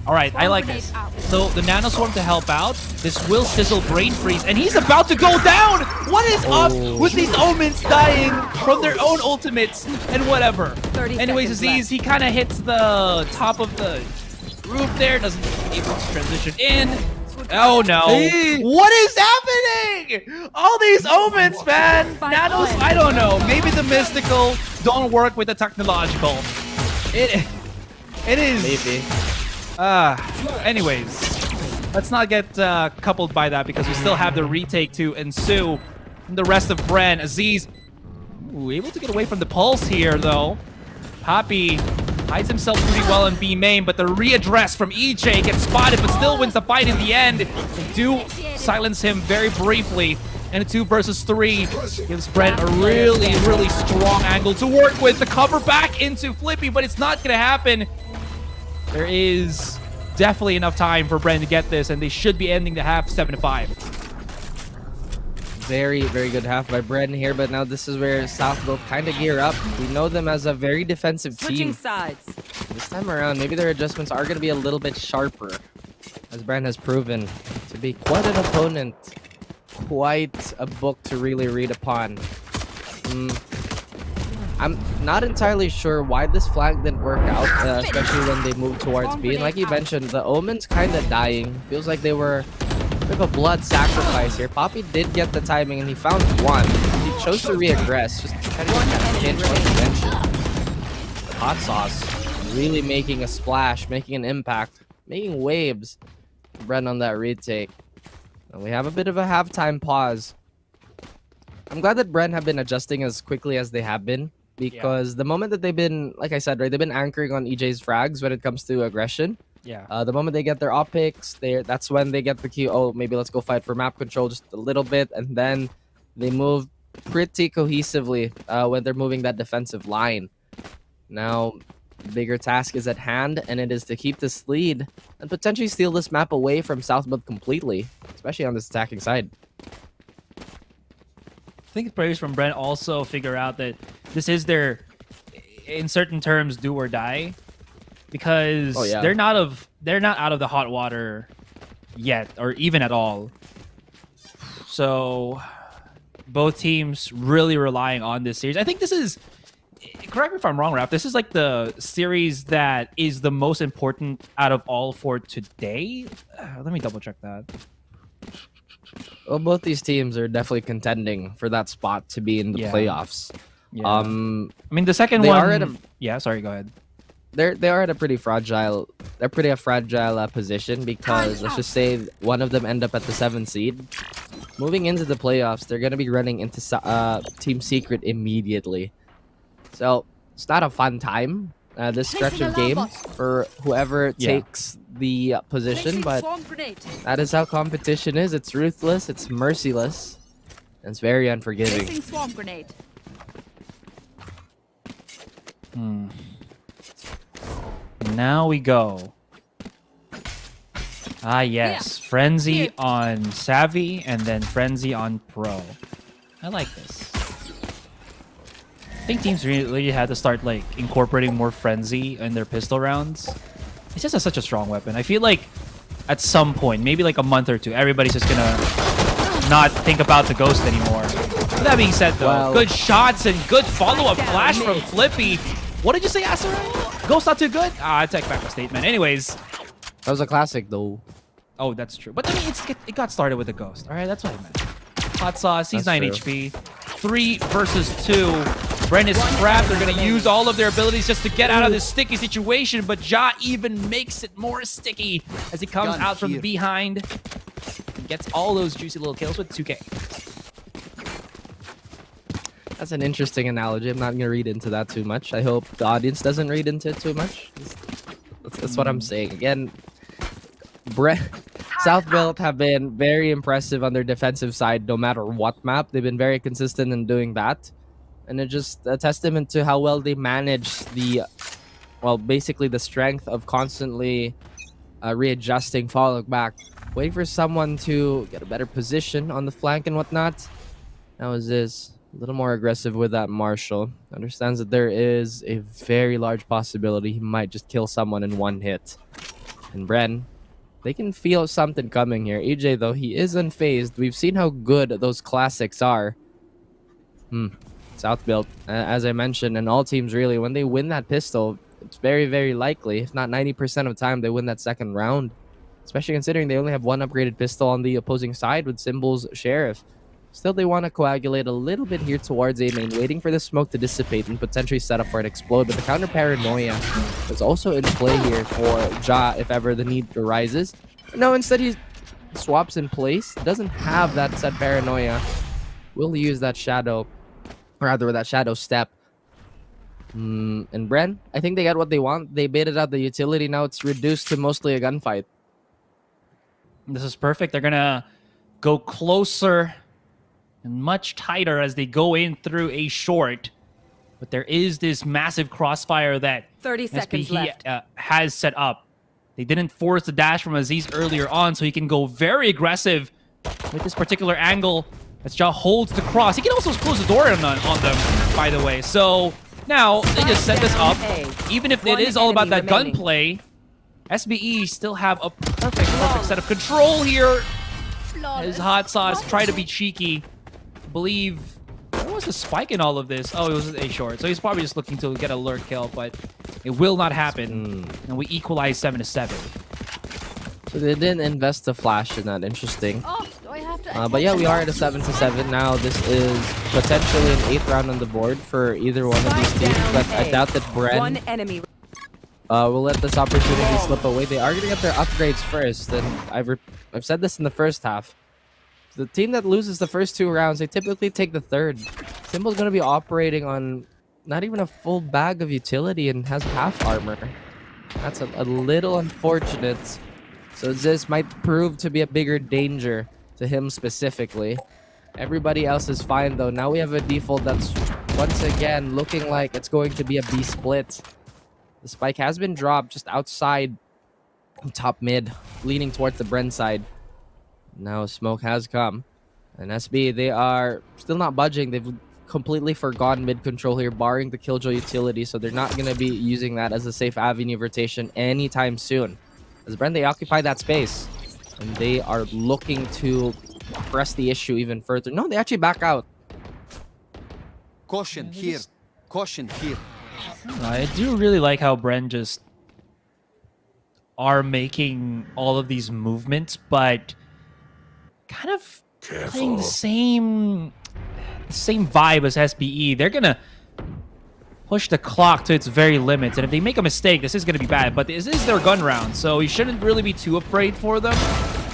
Speaker 13: All right, I like this. So the Nano Swarm to help out. This will sizzle Brain Freeze, and he's about to go down! What is up with these Omens dying from their own ultimates and whatever? Anyways, Aziz, he kind of hits the top of the roof there, doesn't able to transition in. Oh no.
Speaker 12: Hey.
Speaker 13: What is happening? All these Omens, man! Nanos, I don't know. Maybe the mystical don't work with the technological. It is...
Speaker 12: Maybe.
Speaker 13: Anyways, let's not get coupled by that because we still have the retake to ensue from the rest of Bren. Aziz, able to get away from the pulse here, though. Poppy hides himself pretty well in B main, but the readdress from EJ gets spotted, but still wins the fight in the end. They do silence him very briefly, and a 2 versus 3 gives Bren a really, really strong angle to work with. The cover back into Flippy, but it's not going to happen. There is definitely enough time for Bren to get this, and they should be ending the half 7-5.
Speaker 12: Very, very good half by Bren here, but now this is where Southfield kind of gear up. We know them as a very defensive team.
Speaker 14: Sides.
Speaker 12: This time around, maybe their adjustments are going to be a little bit sharper, as Bren has proven to be quite an opponent, quite a book to really read upon. I'm not entirely sure why this flag didn't work out, especially when they moved towards B. And like you mentioned, the Omen's kind of dying. Feels like they were a bit of a blood sacrifice here. Poppy did get the timing, and he found one. He chose to reaggress, just kind of pinch like you mentioned. Hot Sauce really making a splash, making an impact, making waves. Bren on that retake. And we have a bit of a halftime pause. I'm glad that Bren have been adjusting as quickly as they have been. Because the moment that they've been, like I said, right, they've been anchoring on EJ's frags when it comes to aggression.
Speaker 13: Yeah.
Speaker 12: The moment they get their op picks, that's when they get the cue. Oh, maybe let's go fight for map control just a little bit, and then they move pretty cohesively when they're moving that defensive line. Now, the bigger task is at hand, and it is to keep this lead and potentially steal this map away from Southfield completely, especially on this attacking side.
Speaker 13: I think players from Brent also figure out that this is their, in certain terms, do or die, because they're not out of the hot water yet, or even at all. So both teams really relying on this series. I think this is, correct me if I'm wrong, Raph, this is like the series that is the most important out of all for today. Let me double check that.
Speaker 12: Well, both these teams are definitely contending for that spot to be in the playoffs.
Speaker 13: Yeah. I mean, the second one... Yeah, sorry, go ahead.
Speaker 12: they are at a pretty fragile position because let's just say one of them end up at the 7th seed. Moving into the playoffs, they're gonna be running into Team Secret immediately. So it's not a fun time. This stretch of games for whoever takes the position, but that is how competition is. It's ruthless, it's merciless, and it's very unforgiving.
Speaker 14: Swarm grenade.
Speaker 13: Now we go. Ah, yes. Frenzy on Savvy and then Frenzy on Pro. I like this. I think teams really had to start like incorporating more Frenzy in their pistol rounds. It's just such a strong weapon. I feel like at some point, maybe like a month or two, everybody's just gonna not think about the Ghost anymore. With that being said, though, good shots and good follow-up flash from Flippy. What did you say, Asarai? Ghost not too good? I take back my statement. Anyways.
Speaker 12: That was a classic, though.
Speaker 13: Oh, that's true. But I mean, it got started with a Ghost. All right, that's what I meant. Hot Sauce, he's 9 HP. 3 versus 2. Bren is trapped. They're going to use all of their abilities just to get out of this sticky situation, but Ja even makes it more sticky as he comes out from behind and gets all those juicy little kills with 2K.
Speaker 12: That's an interesting analogy. I'm not going to read into that too much. I hope the audience doesn't read into it too much. That's what I'm saying. Again, South Built have been very impressive on their defensive side no matter what map. They've been very consistent in doing that. And it's just a testament to how well they manage basically the strength of constantly readjusting, falling back, waiting for someone to get a better position on the flank and whatnot. Now is this a little more aggressive with that Marshall. Understands that there is a very large possibility he might just kill someone in one hit. And Bren, they can feel something coming here. EJ, though, he is unfazed. We've seen how good those classics are. South Built, as I mentioned, and all teams really, when they win that pistol, it's very, very likely, if not 90% of the time, they win that second round. Especially considering they only have one upgraded pistol on the opposing side with Symbol's Sheriff. Still, they want to coagulate a little bit here towards A main, waiting for the smoke to dissipate and potentially set up for it to explode. But the counter paranoia is also in play here for Ja if ever the need arises. No, instead he swaps in place. Doesn't have that set paranoia. Will use that shadow, or rather that shadow step. And Bren, I think they got what they want. They baited out the utility. Now it's reduced to mostly a gunfight.
Speaker 13: This is perfect. They're going to go closer and much tighter as they go in through a short. But there is this massive crossfire that
Speaker 14: 30 seconds left.
Speaker 13: has set up. They didn't force the dash from Aziz earlier on, so he can go very aggressive with this particular angle as Ja holds the cross. He can also close the door on them, by the way. So now they just set this up. Even if it is all about that gunplay, SBE still have a perfect set of control here. As Hot Sauce try to be cheeky. I believe, what was the spike in all of this? Oh, it was a short. So he's probably just looking to get a lurk kill, but it will not happen. And we equalize 7-7.
Speaker 12: So they didn't invest the flash in that. Interesting.
Speaker 14: Oh, do I have to
Speaker 12: But yeah, we are at a 7-7 now. This is potentially an 8th round on the board for either one of these teams. But I doubt that Bren
Speaker 14: One enemy.
Speaker 12: will let this opportunity slip away. They are going to get their upgrades first. And I've said this in the first half. The team that loses the first 2 rounds, they typically take the third. Symbol's going to be operating on not even a full bag of utility and has half armor. That's a little unfortunate. So this might prove to be a bigger danger to him specifically. Everybody else is fine though. Now we have a default that's once again looking like it's going to be a B split. The spike has been dropped just outside top mid, leaning towards the Bren side. Now smoke has come. And SB, they are still not budging. They've completely forgotten mid control here, barring the Killjoy utility. So they're not going to be using that as a safe avenue of rotation anytime soon. As Bren, they occupy that space. And they are looking to press the issue even further. No, they actually back out.
Speaker 15: Caution here. Caution here.
Speaker 13: I do really like how Bren just are making all of these movements, but kind of playing the same vibe as SBE. They're gonna push the clock to its very limits. And if they make a mistake, this is going to be bad. But this is their gun round, so you shouldn't really be too afraid for them.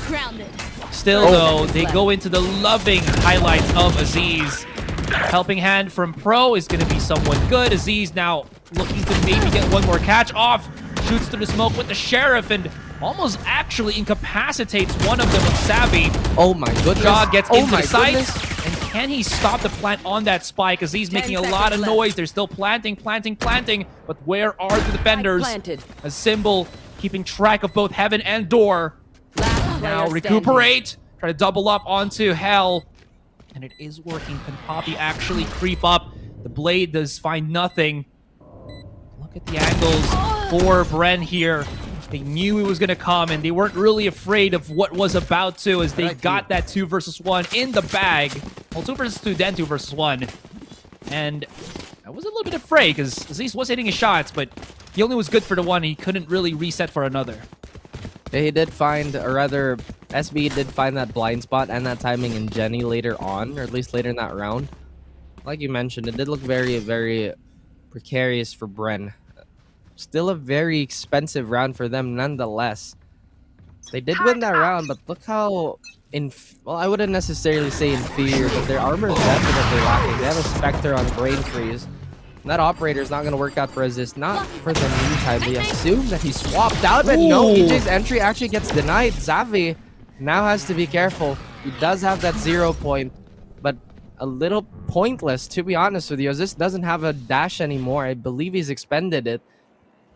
Speaker 14: Grounded.
Speaker 13: Still, though, they go into the loving highlights of Aziz. Helping hand from Pro is going to be somewhat good. Aziz now looking to maybe get one more catch off. Shoots through the smoke with the Sheriff and almost actually incapacitates one of them with Savvy.
Speaker 12: Oh my goodness.
Speaker 13: Jaw gets into the
Speaker 12: goodness.
Speaker 13: sight. And can he stop the plant on that spike? Aziz making a lot of noise. They're still planting. But where are the defenders? A Symbol keeping track of both Heaven and Door. Now recuperate. Try to double up onto Hell. And it is working. Can Poppy actually creep up? The Blade does find nothing. Look at the angles for Bren here. They knew he was going to come, and they weren't really afraid of what was about to, as they got that 2 versus 1 in the bag. Well, 2 versus 2, then 2 versus 1. And I was a little bit afraid, because Aziz was hitting his shots, but he only was good for the one, and he couldn't really reset for another.
Speaker 12: He did find, or rather, SB did find that blind spot and that timing in Jenny later on, or at least later in that round. Like you mentioned, it did look very, very precarious for Bren. Still a very expensive round for them nonetheless. They did win that round, but look how well, I wouldn't necessarily say inferior, but their armor is definitely lacking. They have a Spectre on Brain Freeze. And that operator is not going to work out for Aziz. Not for the meantime. They assume that he swapped out, but no, EJ's entry actually gets denied. Xavi now has to be careful. He does have that 0 point, but a little pointless, to be honest with you. Aziz doesn't have a dash anymore. I believe he's expended it.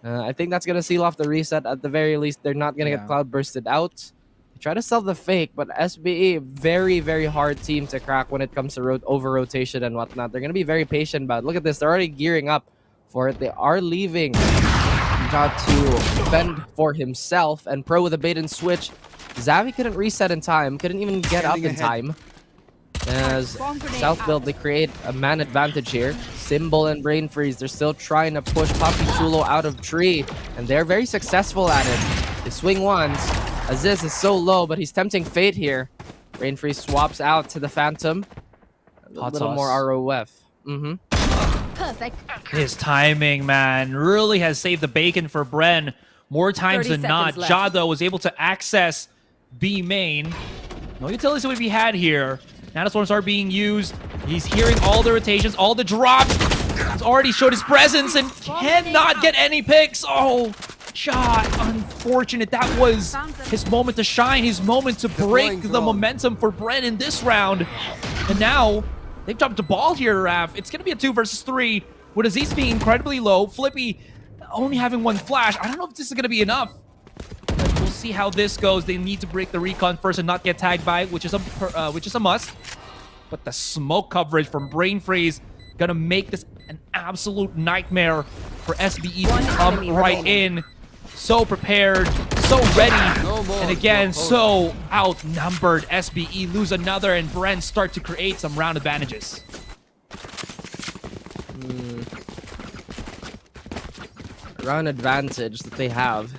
Speaker 12: I think that's going to seal off the reset. At the very least, they're not going to get Cloud Bursted out. They try to sell the fake, but SBE, very, very hard team to crack when it comes to over-rotation and whatnot. They're going to be very patient about it. Look at this. They're already gearing up for it. They are leaving. Got to defend for himself, and Pro with a bait and switch. Xavi couldn't reset in time. Couldn't even get up in time. As South Build, they create a man advantage here. Symbol and Brain Freeze, they're still trying to push Papi Chulo out of tree, and they're very successful at it. They swing once. Aziz is so low, but he's tempting fate here. Brain Freeze swaps out to the Phantom. A little more ROF.
Speaker 14: Perfect.
Speaker 13: His timing, man, really has saved the bacon for Bren. More times than not, Jado was able to access B main. No utilities would be had here. Nanoswarms are being used. He's hearing all the rotations, all the drops. He's already showed his presence and cannot get any picks. Oh, shot. Unfortunate. That was his moment to shine, his moment to break the momentum for Bren in this round. And now, they've dropped the ball here, Raph. It's going to be a 2 versus 3 with Aziz being incredibly low. Flippy only having 1 flash. I don't know if this is going to be enough. We'll see how this goes. They need to break the recon first and not get tagged by it, which is a must. But the smoke coverage from Brain Freeze gonna make this an absolute nightmare for SBE to come right in. So prepared, so ready, and again, so outnumbered. SBE lose another, and Bren start to create some round advantages.
Speaker 12: Round advantage that they have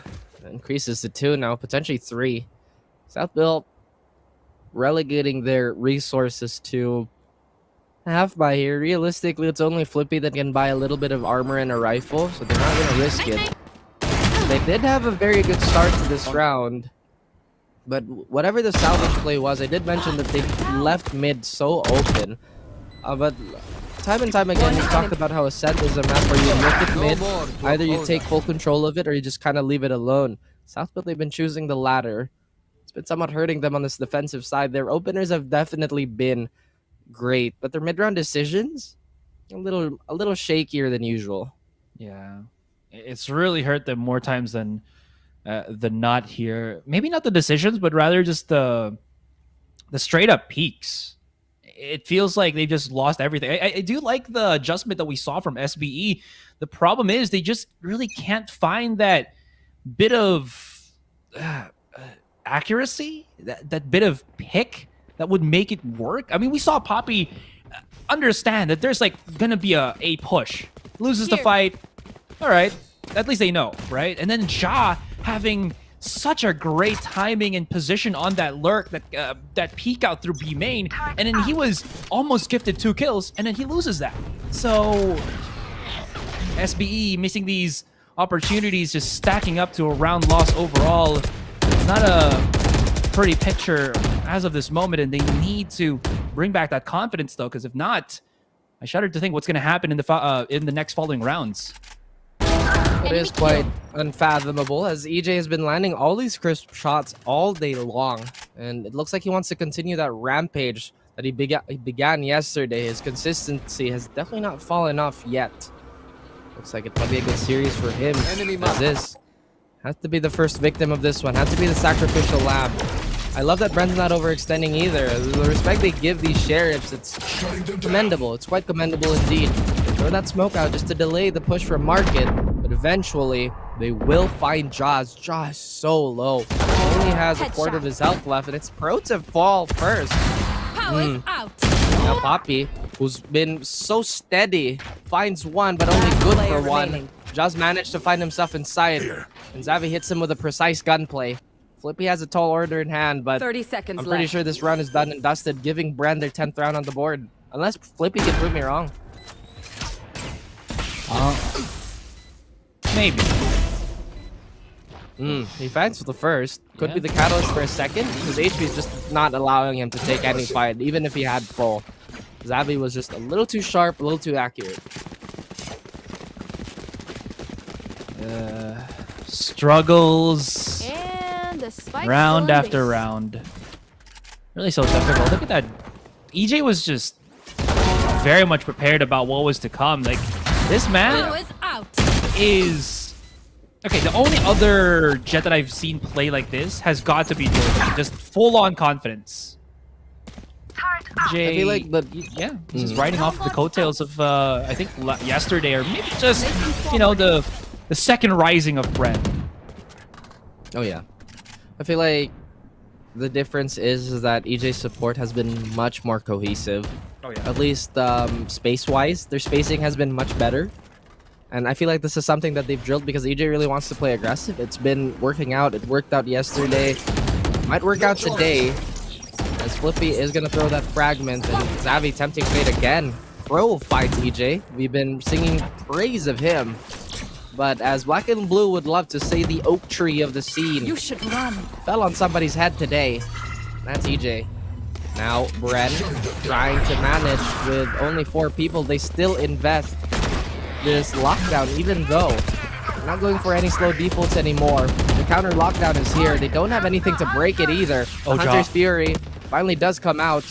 Speaker 12: increases to 2 now, potentially 3. South Built relegating their resources to half by here. Realistically, it's only Flippy that can buy a little bit of armor and a rifle, so they're not going to risk it. They did have a very good start to this round, but whatever the salvage play was, I did mention that they left mid so open. But time and time again, we talked about how Ascent is a map where you look at mid, either you take full control of it or you just kind of leave it alone. Southbuild, they've been choosing the latter. It's been somewhat hurting them on this defensive side. Their openers have definitely been great, but their mid-round decisions, a little shakier than usual.
Speaker 13: Yeah, it's really hurt them more times than not here. Maybe not the decisions, but rather just the straight-up peaks. It feels like they just lost everything. I do like the adjustment that we saw from SBE. The problem is they just really can't find that bit of accuracy, that bit of pick that would make it work. I mean, we saw Poppy understand that there's like gonna be a push. Loses the fight. All right, at least they know, right? And then Ja having such a great timing and position on that lurk, that peek out through B main, and then he was almost gifted 2 kills, and then he loses that. So SBE missing these opportunities, just stacking up to a round loss overall. It's not a pretty picture as of this moment, and they need to bring back that confidence though, because if not, I shudder to think what's going to happen in the next following rounds.
Speaker 12: It is quite unfathomable as EJ has been landing all these crisp shots all day long, and it looks like he wants to continue that rampage that he began yesterday. His consistency has definitely not fallen off yet. Looks like it might be a good series for him. As this has to be the first victim of this one. Has to be the sacrificial lamb. I love that Bren's not overextending either. The respect they give these sheriffs, it's commendable. It's quite commendable indeed. Throw that smoke out just to delay the push from Market, but eventually they will find Jaws. Jaws is so low. He only has a quarter of his health left, and it's Pro to fall first.
Speaker 14: Powers out.
Speaker 12: Now Poppy, who's been so steady, finds one, but only good for one. Jaws managed to find himself inside, and Xavi hits him with a precise gunplay. Flippy has a tall order in hand, but
Speaker 16: 30 seconds
Speaker 12: I'm pretty sure this round is done and dusted, giving Bren their 10th round on the board. Unless Flippy can prove me wrong.
Speaker 13: Maybe.
Speaker 12: He fights for the first. Could be the catalyst for a second. His HP is just not allowing him to take any fight, even if he had full. Xavi was just a little too sharp, a little too accurate.
Speaker 13: Struggles.
Speaker 16: And the spike
Speaker 13: Round after round. Really so difficult. Look at that. EJ was just very much prepared about what was to come. Like, this man is... Okay, the only other Jet that I've seen play like this has got to be Jordan. Just full-on confidence. EJ,
Speaker 12: I feel like
Speaker 13: he's just riding off the coattails of, I think, yesterday, or maybe just, you know, the second rising of Bren.
Speaker 12: Oh, yeah. I feel like the difference is that EJ's support has been much more cohesive.
Speaker 13: Oh, yeah.
Speaker 12: At least space-wise, their spacing has been much better. And I feel like this is something that they've drilled because EJ really wants to play aggressive. It's been working out. It worked out yesterday. Might work out today. As Flippy is going to throw that fragment. And Xavi tempting fate again. Pro fights EJ. We've been singing praise of him. But as Black and Blue would love to say, the oak tree of the scene.
Speaker 16: You should run.
Speaker 12: Fell on somebody's head today. That's EJ. Now Bren trying to manage with only 4 people. They still invest this lockdown, even though they're not going for any slow defaults anymore. The counter lockdown is here. They don't have anything to break it either.
Speaker 13: Oh,
Speaker 12: Hunter's Fury finally does come out.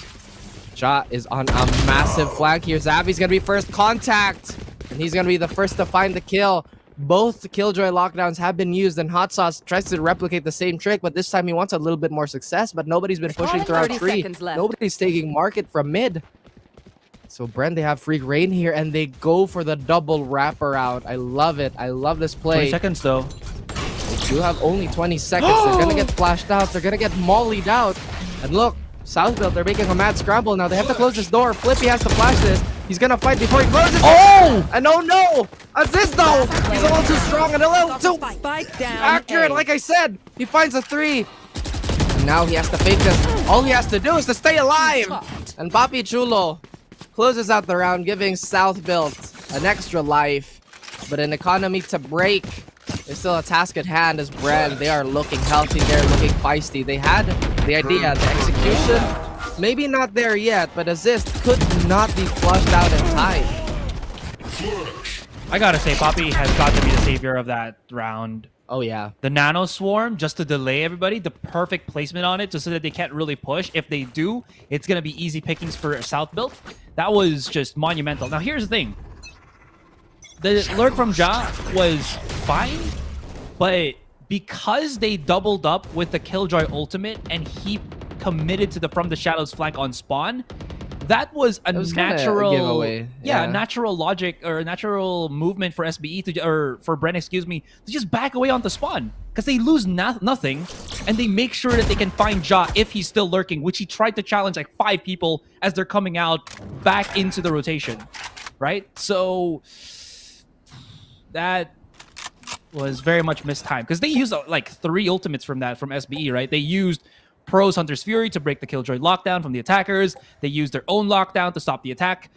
Speaker 12: Ja is on a massive flank here. Xavi's gonna be first contact, and he's gonna be the first to find the kill. Both Killjoy lockdowns have been used, and Hot Sauce tries to replicate the same trick, but this time he wants a little bit more success, but nobody's been pushing throughout tree. Nobody's taking Market from mid. So Bren, they have free reign here, and they go for the double wraparound. I love it. I love this play.
Speaker 13: 20 seconds, though.
Speaker 12: They do have only 20 seconds. They're going to get flashed out. They're going to get mollied out. And look, Southbuild, they're making a mad scramble now. They have to close this door. Flippy has to flash this. He's going to fight before he closes it.
Speaker 13: Oh!
Speaker 12: And oh no! Assist though! He's a little too strong and a little too accurate, like I said. He finds a 3. And now he has to fake this. All he has to do is to stay alive. And Papi Chulo closes out the round, giving Southbuild an extra life. But an economy to break. There's still a task at hand as Bren. They are looking healthy. They're looking feisty. They had the idea, the execution. Maybe not there yet, but Assist could not be flushed out in time.
Speaker 13: I gotta say, Poppy has got to be the savior of that round.
Speaker 12: Oh, yeah.
Speaker 13: The Nano Swarm, just to delay everybody, the perfect placement on it, just so that they can't really push. If they do, it's going to be easy pickings for Southbuild. That was just monumental. Now, here's the thing. The lurk from Ja was fine, but because they doubled up with the Killjoy ultimate and he committed to the From the Shadows flank on spawn, that was a natural
Speaker 12: giveaway.
Speaker 13: Yeah, natural logic or natural movement for SBE to, or for Bren, excuse me, to just back away on the spawn because they lose nothing and they make sure that they can find Ja if he's still lurking, which he tried to challenge like 5 people as they're coming out back into the rotation, right? So that was very much mistimed because they used like 3 ultimates from SBE, right? They used Pro's Hunter's Fury to break the Killjoy lockdown from the attackers. They used their own lockdown to stop the attack.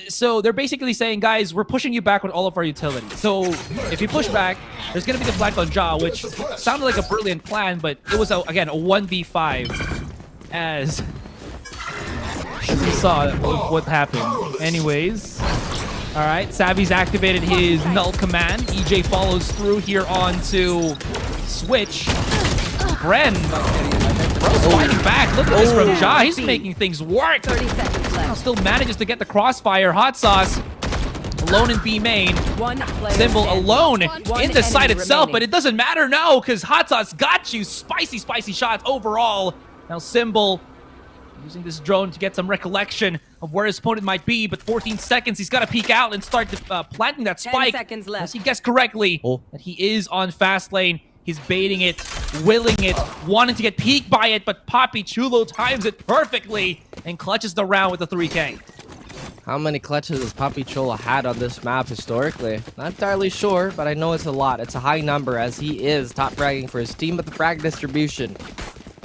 Speaker 13: So they're basically saying, guys, we're pushing you back with all of our utility. So if you push back, there's going to be the flank on Jaw, which sounded like a brilliant plan, but it was, again, a 1v5 as you saw what happened. Anyways, all right, Savvy's activated his null command. EJ follows through here onto Switch. Bren, bro's fighting back. Look at this from Ja. He's making things work.
Speaker 16: 30 seconds left.
Speaker 13: Still manages to get the crossfire. Hot Sauce alone in B main. Symbol alone in the site itself, but it doesn't matter now because Hot Sauce got you. Spicy, spicy shots overall. Now Symbol using this drone to get some recollection of where his opponent might be, but 14 seconds, he's got to peek out and start planting that spike.
Speaker 16: 10 seconds left.
Speaker 13: As he guessed correctly that he is on fast lane. He's baiting it, willing it, wanting to get peeked by it, but Papi Chulo times it perfectly and clutches the round with the 3K.
Speaker 12: How many clutches has Papi Chulo had on this map historically? Not entirely sure, but I know it's a lot. It's a high number as he is top fragging for his team, but the frag distribution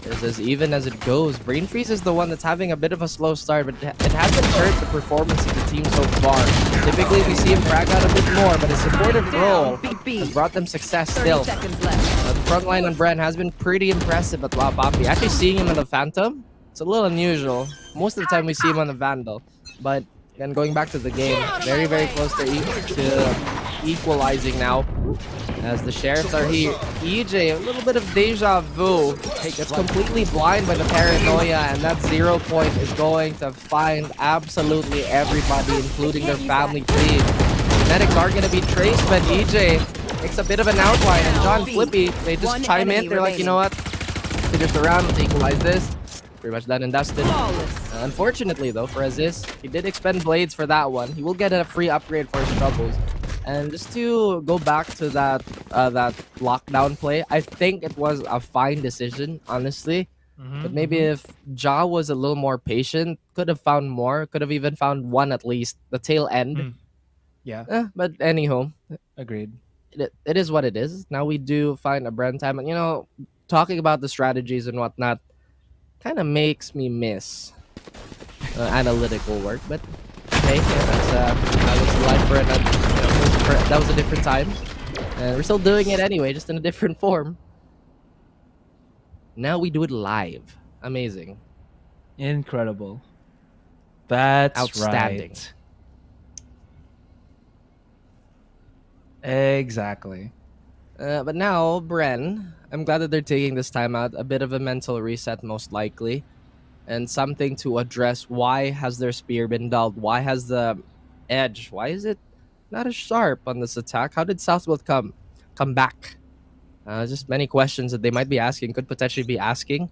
Speaker 12: is as even as it goes. Brain Freeze is the one that's having a bit of a slow start, but it hasn't hurt the performance of the team so far. Typically, we see him frag out a bit more, but his supportive role has brought them success still. The front line on Bren has been pretty impressive at La Papi. Actually, seeing him in the Phantom, it's a little unusual. Most of the time, we see him on the Vandal, but again, going back to the game, very, very close to equalizing now. As the Sheriffs are here, EJ, a little bit of deja vu. Gets completely blind by the paranoia, and that 0 point is going to find absolutely everybody, including their family tree. Medics are going to be traced, but EJ makes a bit of an outline, and John Flippy, they just chime in. They're like, you know what? Finish the round, let's equalize this. Pretty much done and dusted. Unfortunately, though, for Aziz, he did expend blades for that one. He will get a free upgrade for his troubles. And just to go back to that that lockdown play, I think it was a fine decision, honestly. But maybe if Ja was a little more patient, could have found more, could have even found one at least, the tail end.
Speaker 13: Yeah.
Speaker 12: But anyhow.
Speaker 13: Agreed.
Speaker 12: It is what it is. Now we do find a Bren time. And, you know, talking about the strategies and whatnot kind of makes me miss analytical work. But hey, that's life for another. That was a different time, and we're still doing it anyway, just in a different form. Now we do it live. Amazing.
Speaker 13: Incredible. That's
Speaker 12: outstanding.
Speaker 13: Right. Exactly.
Speaker 12: But now, Bren, I'm glad that they're taking this time out. A bit of a mental reset, most likely, and something to address. Why has their spear been dulled? Why has the edge? Why is it not as sharp on this attack? How did Southwood come back? Just many questions that they might be asking, could potentially be asking.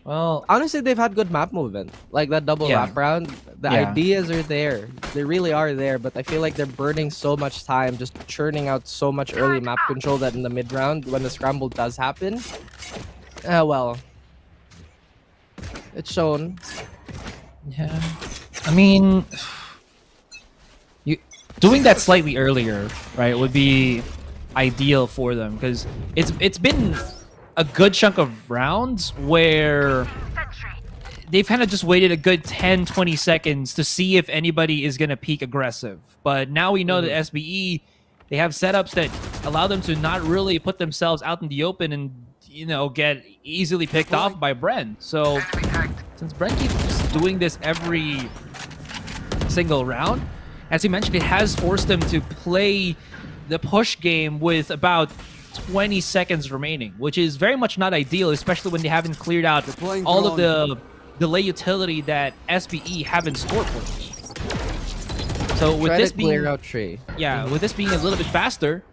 Speaker 13: Well,
Speaker 12: honestly, they've had good map movement. Like that double wrap round, the ideas are there. They really are there, but I feel like they're burning so much time, just churning out so much early map control that in the mid round, when the scramble does happen, well, it's shown.
Speaker 13: Yeah. I mean, doing that slightly earlier, right, would be ideal for them because it's been a good chunk of rounds where they've kind of just waited a good 10-20 seconds to see if anybody is going to peak aggressive. But now we know that SBE, they have setups that allow them to not really put themselves out in the open and, you know, get easily picked off by Bren. So since Bren keeps doing this every single round, as you mentioned, it has forced them to play the push game with about 20 seconds remaining, which is very much not ideal, especially when they haven't cleared out all of the delay utility that SBE have in store for them. So with this being
Speaker 12: clear out tree.
Speaker 13: With this being a little bit faster,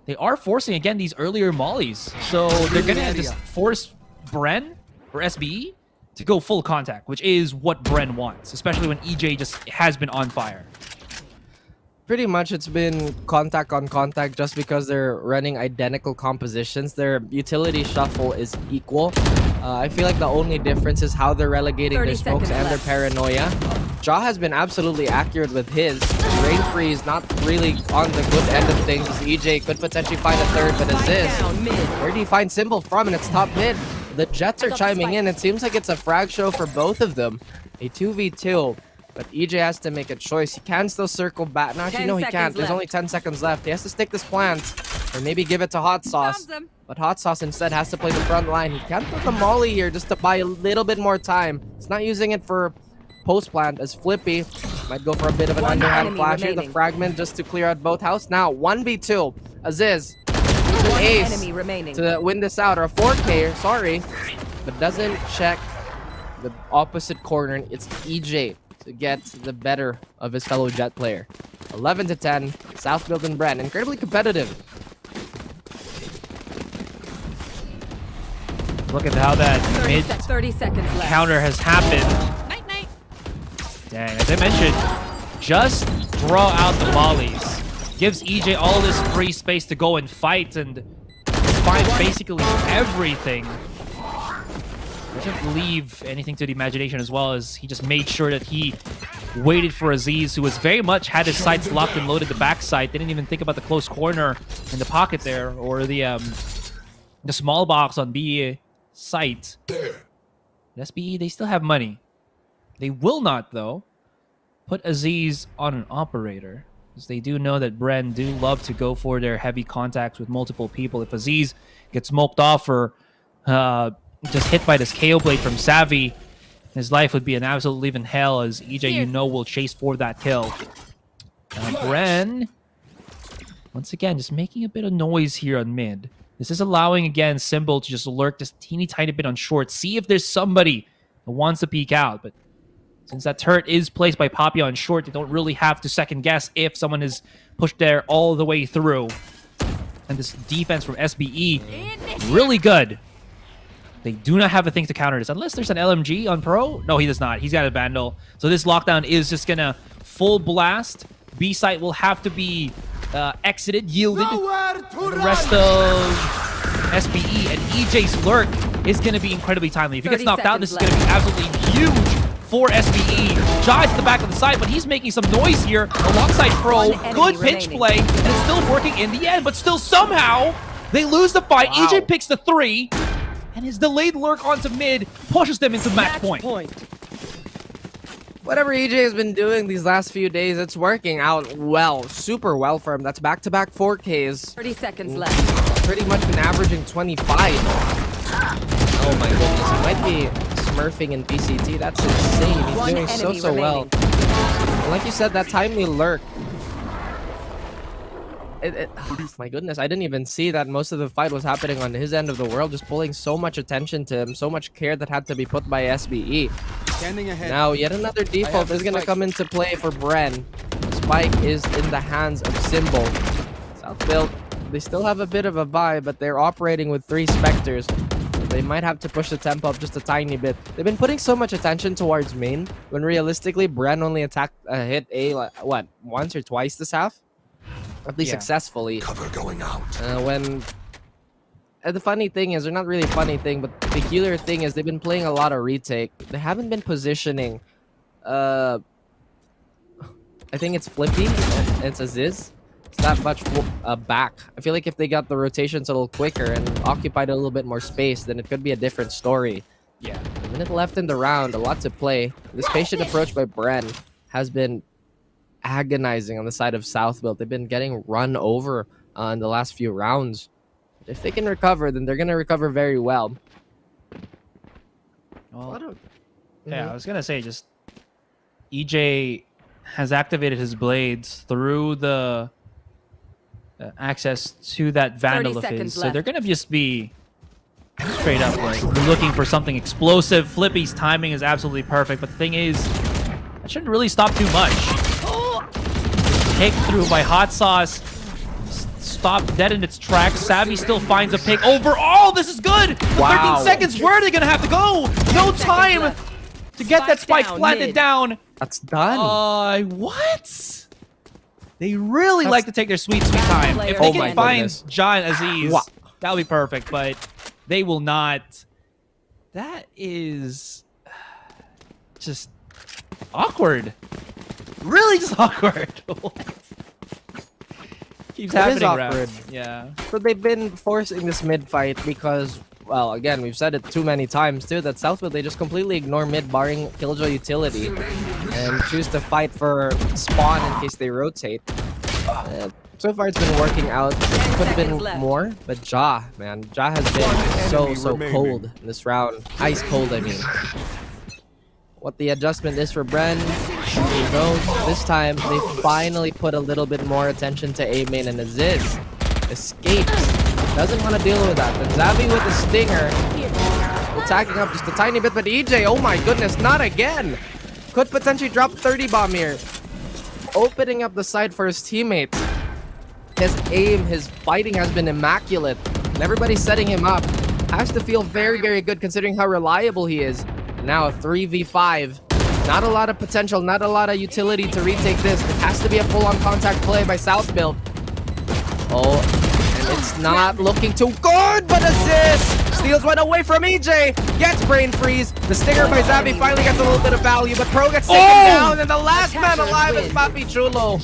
Speaker 13: they are forcing again these earlier mollies. So they're gonna just force Bren or SBE to go full contact, which is what Bren wants, especially when EJ just has been on fire.
Speaker 12: Pretty much it's been contact on contact just because they're running identical compositions. Their utility shuffle is equal. I feel like the only difference is how they're relegating their smokes and their paranoia. Ja has been absolutely accurate with his. Rain Freeze not really on the good end of things. EJ could potentially find a third, but Aziz, where do you find Symbol from? And it's top mid. The Jets are chiming in. It seems like it's a frag show for both of them. A 2v2. But EJ has to make a choice. He can still circle back. No, actually, no, he can't. There's only 10 seconds left. He has to stick this plant. Or maybe give it to Hot Sauce. But Hot Sauce instead has to play the front line. He can put the molly here just to buy a little bit more time. He's not using it for post plant as Flippy might go for a bit of an underhand flash here. The fragment just to clear out both house. Now 1v2. Aziz with an ace to win this out, or a 4K, sorry, but doesn't check the opposite corner. It's EJ to get the better of his fellow Jet player. 11-10, Southfield and Bren, incredibly competitive.
Speaker 13: Look at how that
Speaker 16: 30 seconds left.
Speaker 13: counter has happened. Dang, as I mentioned, just draw out the mollies. Gives EJ all this free space to go and fight and find basically everything. Doesn't leave anything to the imagination, as well as he just made sure that he waited for Aziz, who was very much had his sights locked and loaded the backside. Didn't even think about the close corner in the pocket there, or the small box on B site. SBE, they still have money. They will not, though, put Aziz on an operator, because they do know that Bren do love to go for their heavy contacts with multiple people. If Aziz gets smoked off or just hit by this KO blade from Savvy, his life would be an absolute living hell, as EJ, you know, will chase for that kill. Bren, once again, just making a bit of noise here on mid. This is allowing, again, Symbol to just lurk just teeny tiny bit on short. See if there's somebody that wants to peek out. But since that turret is placed by Poppy on short, they don't really have to second guess if someone is pushed there all the way through. And this defense from SBE, really good. They do not have a thing to counter this, unless there's an LMG on Pro. No, he does not. He's got a Vandal. So this lockdown is just going to full blast. B site will have to be exited, yielded. The rest of SBE and EJ's lurk is going to be incredibly timely. If he gets knocked out, this is going to be absolutely huge for SBE. Jai's at the back of the site, but he's making some noise here alongside Pro. Good pinch play, and it's still working in the end, but still somehow they lose the fight. Wow. EJ picks the 3, and his delayed lurk onto mid pushes them into match point.
Speaker 12: Whatever EJ has been doing these last few days, it's working out well, super well for him. That's back-to-back 4Ks.
Speaker 16: 30 seconds left.
Speaker 12: Pretty much been averaging 25. Oh my goodness, he might be smurfing in VCT. That's insane. He's doing so well. And like you said, that timely lurk. Oh my goodness, I didn't even see that most of the fight was happening on his end of the world, just pulling so much attention to him, so much care that had to be put by SBE. Now, yet another default is going to come into play for Bren. Spike is in the hands of Symbol. Southfield, they still have a bit of a buy, but they're operating with 3 Spectres. They might have to push the tempo up just a tiny bit. They've been putting so much attention towards main, when realistically, Bren only hit A, what, once or twice this half? At least successfully.
Speaker 17: Cover going out.
Speaker 12: The funny thing is, or not really funny thing, but the peculiar thing is they've been playing a lot of retake. They haven't been positioning. I think it's Flippy. It's Aziz. It's that much back. I feel like if they got the rotations a little quicker and occupied a little bit more space, then it could be a different story.
Speaker 13: Yeah.
Speaker 12: A minute left in the round, a lot to play. This patient approach by Bren has been agonizing on the side of Southfield. They've been getting run over in the last few rounds. If they can recover, then they're going to recover very well.
Speaker 13: Well, yeah, I was going to say, just EJ has activated his blades through the access to that Vandal of his. So they're going to just be straight up like looking for something explosive. Flippy's timing is absolutely perfect, but the thing is, that shouldn't really stop too much. Pick through by Hot Sauce. Stopped dead in its tracks. Savvy still finds a pick. Overall, this is good.
Speaker 12: Wow.
Speaker 13: 13 seconds. Where are they going to have to go? No time to get that spike planted down.
Speaker 12: That's done.
Speaker 13: What? They really like to take their sweet time. If they can find John Aziz, that would be perfect, but they will not. That is just awkward. Really just awkward. Keeps happening,
Speaker 12: awkward.
Speaker 13: Yeah.
Speaker 12: So they've been forcing this mid fight because well, again, we've said it too many times too, that Southwood, they just completely ignore mid barring Killjoy utility and choose to fight for spawn in case they rotate. So far it's been working out. Could have been more, but Ja has been so cold in this round. Ice cold, I mean. What the adjustment is for Bren, who knows? This time they finally put a little bit more attention to A main, and Aziz escapes. Doesn't want to deal with that. But Zavi with the stinger, attacking up just a tiny bit, but EJ, oh my goodness, not again! Could potentially drop 30 bomb here. Opening up the side for his teammates. His aim, his fighting has been immaculate. And everybody's setting him up. Has to feel very, very good considering how reliable he is. And now a 3v5. Not a lot of potential, not a lot of utility to retake this. It has to be a full-on contact play by Southbuild. Oh, and it's not looking too good, but Aziz steals one away from EJ. Gets brain freeze. The stinger by Zabi finally gets a little bit of value, but Pro gets taken down, and the last man alive is Papi Chulo.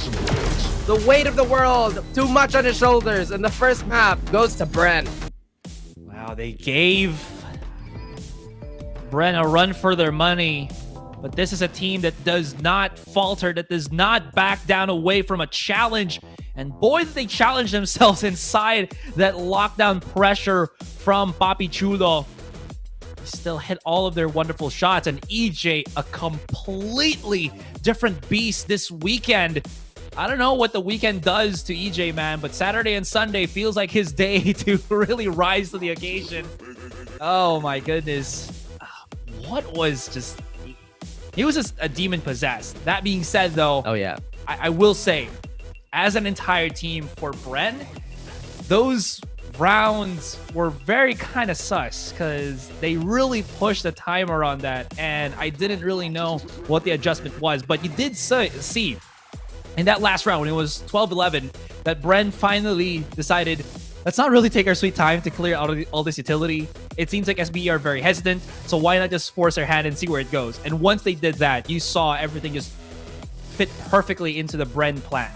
Speaker 12: The weight of the world, too much on his shoulders, and the first map goes to Bren.
Speaker 13: Wow, they gave Bren a run for their money. But this is a team that does not falter, that does not back down away from a challenge. And boy, did they challenge themselves inside that lockdown pressure from Papi Chulo. They still hit all of their wonderful shots. And EJ, a completely different beast this weekend. I don't know what the weekend does to EJ, man, but Saturday and Sunday feels like his day to really rise to the occasion. Oh my goodness. What was just... He was just a demon possessed. That being said, though,
Speaker 12: oh yeah,
Speaker 13: I will say, as an entire team for Bren, those rounds were very kind of sus because they really pushed the timer on that, and I didn't really know what the adjustment was. But you did see in that last round when it was 12-11 that Bren finally decided, let's not really take our sweet time to clear out of all this utility. It seems like SBE are very hesitant, so why not just force their hand and see where it goes? And once they did that, you saw everything just fit perfectly into the Bren plan.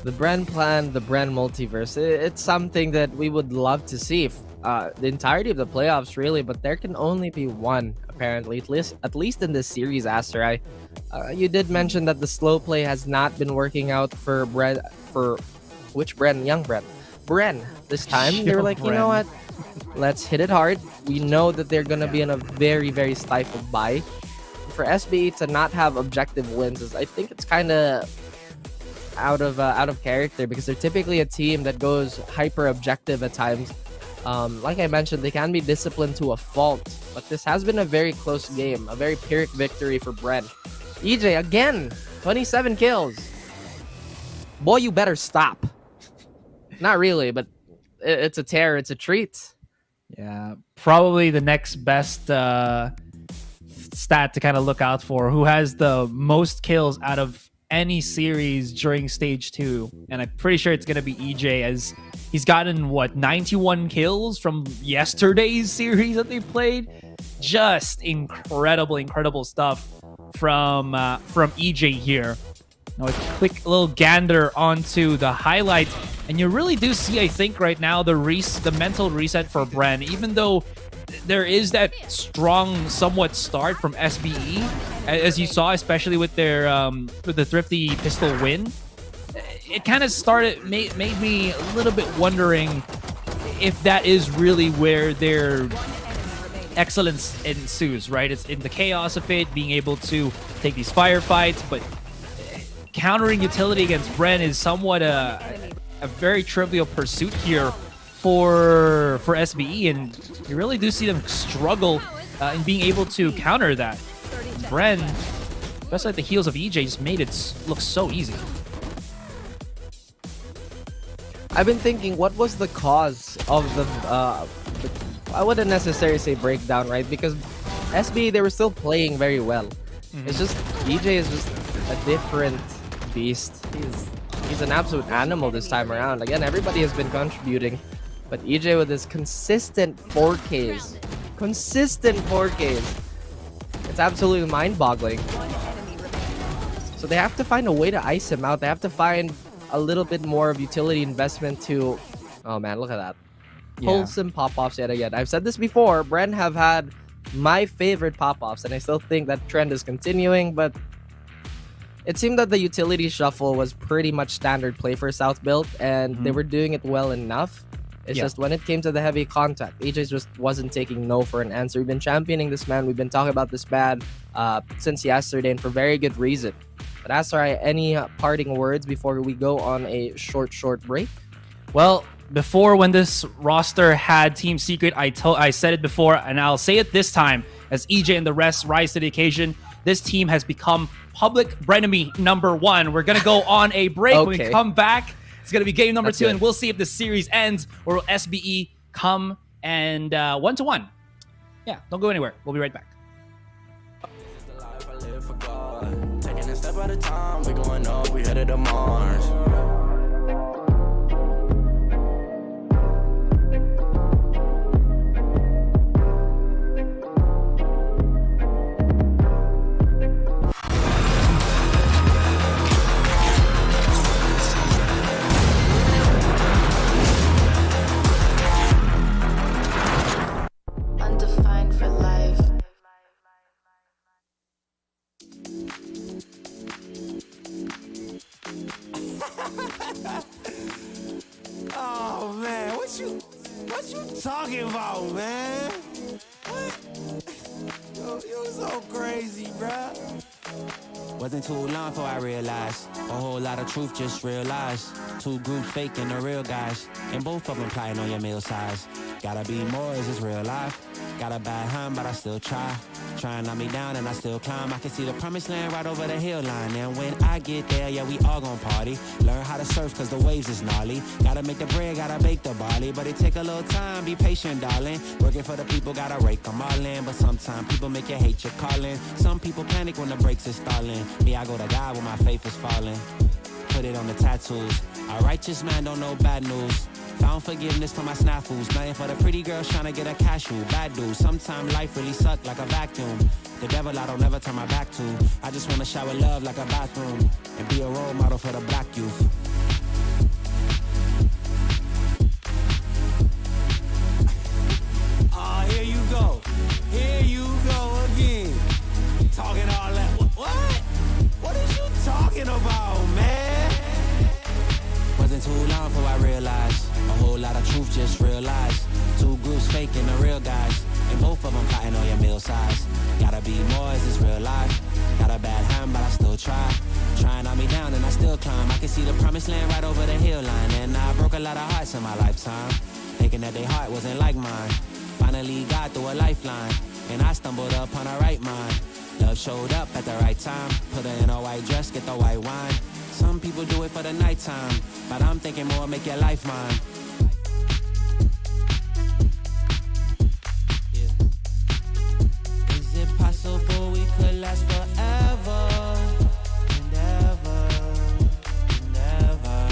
Speaker 12: The Bren plan, the Bren multiverse, it's something that we would love to see the entirety of the playoffs, really, but there can only be one, apparently, at least in this series, Asterai. You did mention that the slow play has not been working out for Bren, which Bren? Young Bren. Bren. This time, they were like, you know what? Let's hit it hard. We know that they're going to be in a very, very stifled buy. For SBE to not have objective wins, I think it's kind of out of character because they're typically a team that goes hyper objective at times. Like I mentioned, they can be disciplined to a fault, but this has been a very close game, a very Pyrrhic victory for Bren. EJ, again, 27 kills. Boy, you better stop. Not really, but it's a tear. It's a treat.
Speaker 13: Yeah, probably the next best stat to kind of look out for. Who has the most kills out of any series during Stage 2? And I'm pretty sure it's going to be EJ, as he's gotten, 91 kills from yesterday's series that they played. Just incredible stuff from EJ here. Now a quick little gander onto the highlights, and you really do see, I think, right now the mental reset for Bren. Even though there is that strong, somewhat start from SBE, as you saw, especially with their with the thrifty pistol win, it kind of made me a little bit wondering if that is really where their excellence ensues. Right, it's in the chaos of it, being able to take these firefights, but countering utility against Bren is somewhat a very trivial pursuit here for SBE, and you really do see them struggle in being able to counter that. Bren, especially at the heels of EJ, just made it look so easy.
Speaker 12: I've been thinking, what was the cause of the I wouldn't necessarily say breakdown, right? Because SBE, they were still playing very well. It's just EJ is just a different beast. He's an absolute animal this time around. Again, everybody has been contributing, but EJ with his consistent 4Ks, it's absolutely mind-boggling. So they have to find a way to ice him out. They have to find a little bit more of utility investment to... Oh man, look at that. wholesome pop-offs yet again. I've said this before, Bren have had my favorite pop-offs, and I still think that trend is continuing, but it seemed that the utility shuffle was pretty much standard play for South Built, and they were doing it well enough. It's just when it came to the heavy contact, AJ just wasn't taking no for an answer. We've been championing this man. We've been talking about this man since yesterday, and for very good reason. But Astor, any parting words before we go on a short break?
Speaker 13: Well, before, when this roster had Team Secret, I said it before, and I'll say it this time as EJ and the rest rise to the occasion. This team has become public frenemy number 1. We're gonna go on a break. When we come back, it's gonna be game number 2, and we'll see if the series ends or will SBE come and 1-1. Yeah, don't go anywhere. We'll be right back.
Speaker 2: Taking a step at a time, we going up, we headed to Mars.
Speaker 7: Undefined for life.
Speaker 2: Oh man, what you talking about, man? What? You're so crazy, bruh.
Speaker 1: Wasn't too long before I realized a whole lot of truth just realized. 2 groups faking the real guys, and both of them plotting on your meal size. Gotta be more, is this real life? Got a bad hand, but I still try. Trying to knock me down and I still climb. I can see the promised land right over the hill line. And when I get there, yeah, we all gon' party. Learn how to surf cause the waves is gnarly. Gotta make the bread, gotta bake the barley. But it take a little time, be patient, darling. Working for the people, gotta rake them all in. But sometimes people make you hate your calling. Some people panic when the brakes is stalling. Me, I go to God when my faith is falling. Put it on the tattoos. A righteous man don't know bad news. Found forgiveness for my snafus. Nothing for the pretty girls trying to get a cashew. Bad dude. Sometimes life really suck like a vacuum. The devil I don't never turn my back to. I just wanna shower love like a bathroom. And be a role model for the black youth.
Speaker 2: Oh, here you go. Here you go again. Talking all that. What? What are you talking about, man?
Speaker 1: Wasn't too long before I realized a whole lot of truth just realized. 2 groups faking the real guys, and both of them plotting on your meal size. Gotta be more, is this real life? Got a bad hand, but I still try. Trying on me down and I still climb. I can see the promised land right over the hill line. And I broke a lot of hearts in my lifetime, thinking that their heart wasn't like mine. Finally got through a lifeline, and I stumbled upon a right mind. Love showed up at the right time. Put her in a white dress, get the white wine. Some people do it for the nighttime, but I'm thinking more, make your life mine. Yeah. Is it possible we could last forever and ever and ever?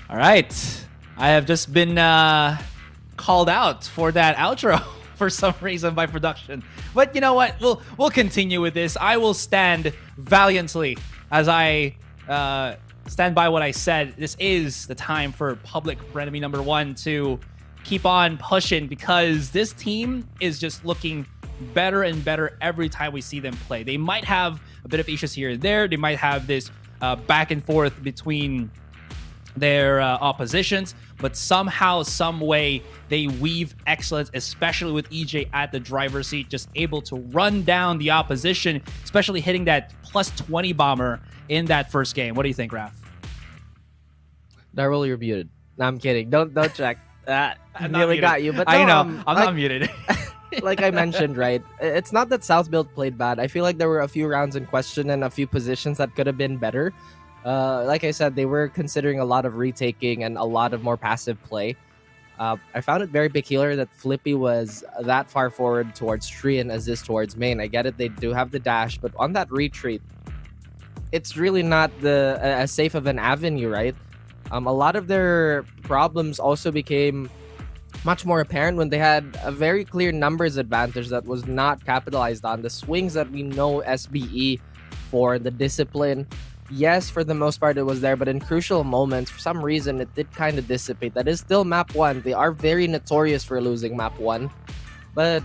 Speaker 13: All right. I have just been called out for that outro for some reason by production. But you know what? We'll continue with this. I will stand valiantly as I stand by what I said. This is the time for public frenemy number 1 to keep on pushing, because this team is just looking better and better every time we see them play. They might have a bit of issues here and there. They might have this back and forth between their oppositions, but somehow, some way, they weave excellence, especially with EJ at the driver's seat, just able to run down the opposition, especially hitting that plus 20 bomber in that first game. What do you think, Raph?
Speaker 12: Darryl, you're muted. No, I'm kidding. Don't check.
Speaker 13: I'm not
Speaker 12: Nearly
Speaker 13: muted.
Speaker 12: got you, but
Speaker 13: I
Speaker 12: no,
Speaker 13: know. I'm not muted.
Speaker 12: Like I mentioned, right? It's not that South Build played bad. I feel like there were a few rounds in question and a few positions that could have been better. Like I said, they were considering a lot of retaking and a lot of more passive play. I found it very peculiar that Flippy was that far forward towards tree and assist towards main. I get it, they do have the dash, but on that retreat, it's really not as safe of an avenue, right? A lot of their problems also became much more apparent when they had a very clear numbers advantage that was not capitalized on. The swings that we know SBE for, the discipline, yes, for the most part it was there, but in crucial moments, for some reason, it did kind of dissipate. That is still map 1. They are very notorious for losing map 1. But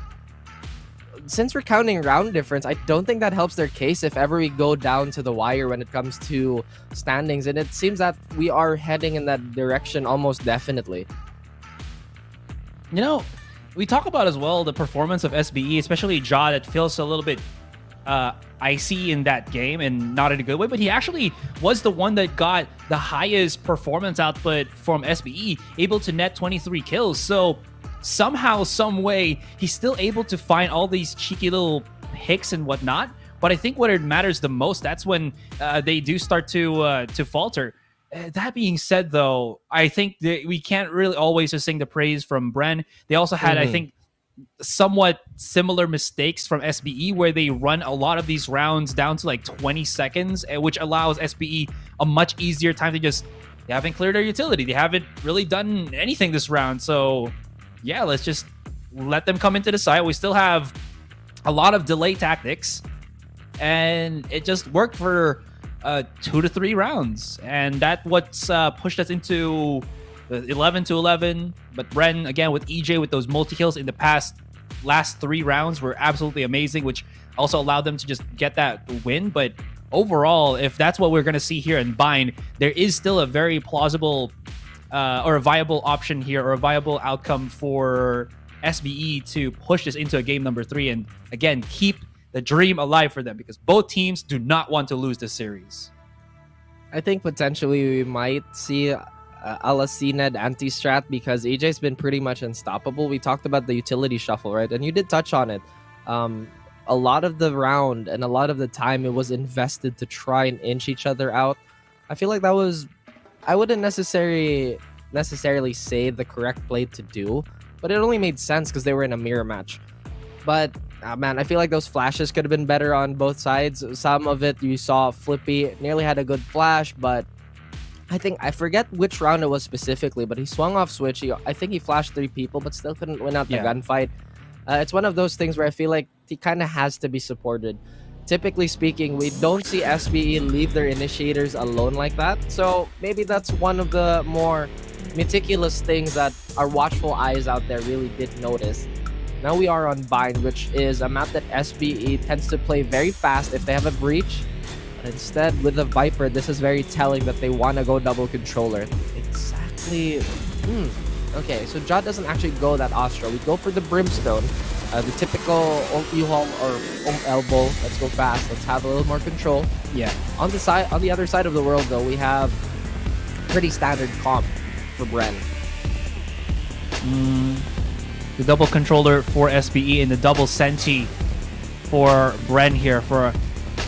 Speaker 12: since we're counting round difference, I don't think that helps their case if ever we go down to the wire when it comes to standings. And it seems that we are heading in that direction almost definitely.
Speaker 13: You know, we talk about as well the performance of SBE, especially Ja, that feels a little bit icy in that game and not in a good way, but he actually was the one that got the highest performance output from SBE, able to net 23 kills. So somehow, some way, he's still able to find all these cheeky little picks and whatnot. But I think what it matters the most, that's when they do start to falter. That being said, though, I think that we can't really always just sing the praise from Bren. They also had, I think, somewhat similar mistakes from SBE where they run a lot of these rounds down to like 20 seconds, which allows SBE a much easier time to just, they haven't cleared their utility. They haven't really done anything this round. So yeah, let's just let them come into the site. We still have a lot of delay tactics, and it just worked for 2 to 3 rounds, and that's what's pushed us into 11-11. But Bren, again, with EJ with those multi-kills in the last 3 rounds were absolutely amazing, which also allowed them to just get that win. But overall, if that's what we're going to see here in Bind, there is still a very plausible or a viable option here, or a viable outcome for SBE to push this into a game number 3 and again keep the dream alive for them, because both teams do not want to lose this series.
Speaker 12: I think potentially we might see Alacined anti-strat, because EJ's been pretty much unstoppable. We talked about the utility shuffle, right? And you did touch on it. A lot of the round and a lot of the time it was invested to try and inch each other out. I feel like that was, I wouldn't necessarily say the correct play to do, but it only made sense because they were in a mirror match. But man, I feel like those flashes could have been better on both sides. Some of it you saw Flippy nearly had a good flash, but I forget which round it was specifically, but he swung off switch. I think he flashed 3 people, but still couldn't win out the gunfight. It's one of those things where I feel like he kind of has to be supported. Typically speaking, we don't see SBE leave their initiators alone like that. So maybe that's one of the more meticulous things that our watchful eyes out there really did notice. Now we are on Bind, which is a map that SBE tends to play very fast if they have a breach. But instead, with the Viper, this is very telling that they want to go double controller. Exactly. Okay, so Ja doesn't actually go that Astra. We go for the Brimstone. The typical U-haul or elbow. Let's go fast. Let's have a little more control.
Speaker 13: Yeah.
Speaker 12: On the other side of the world, though, we have pretty standard comp for Bren.
Speaker 13: The double controller for SBE and the double Senti for Bren here for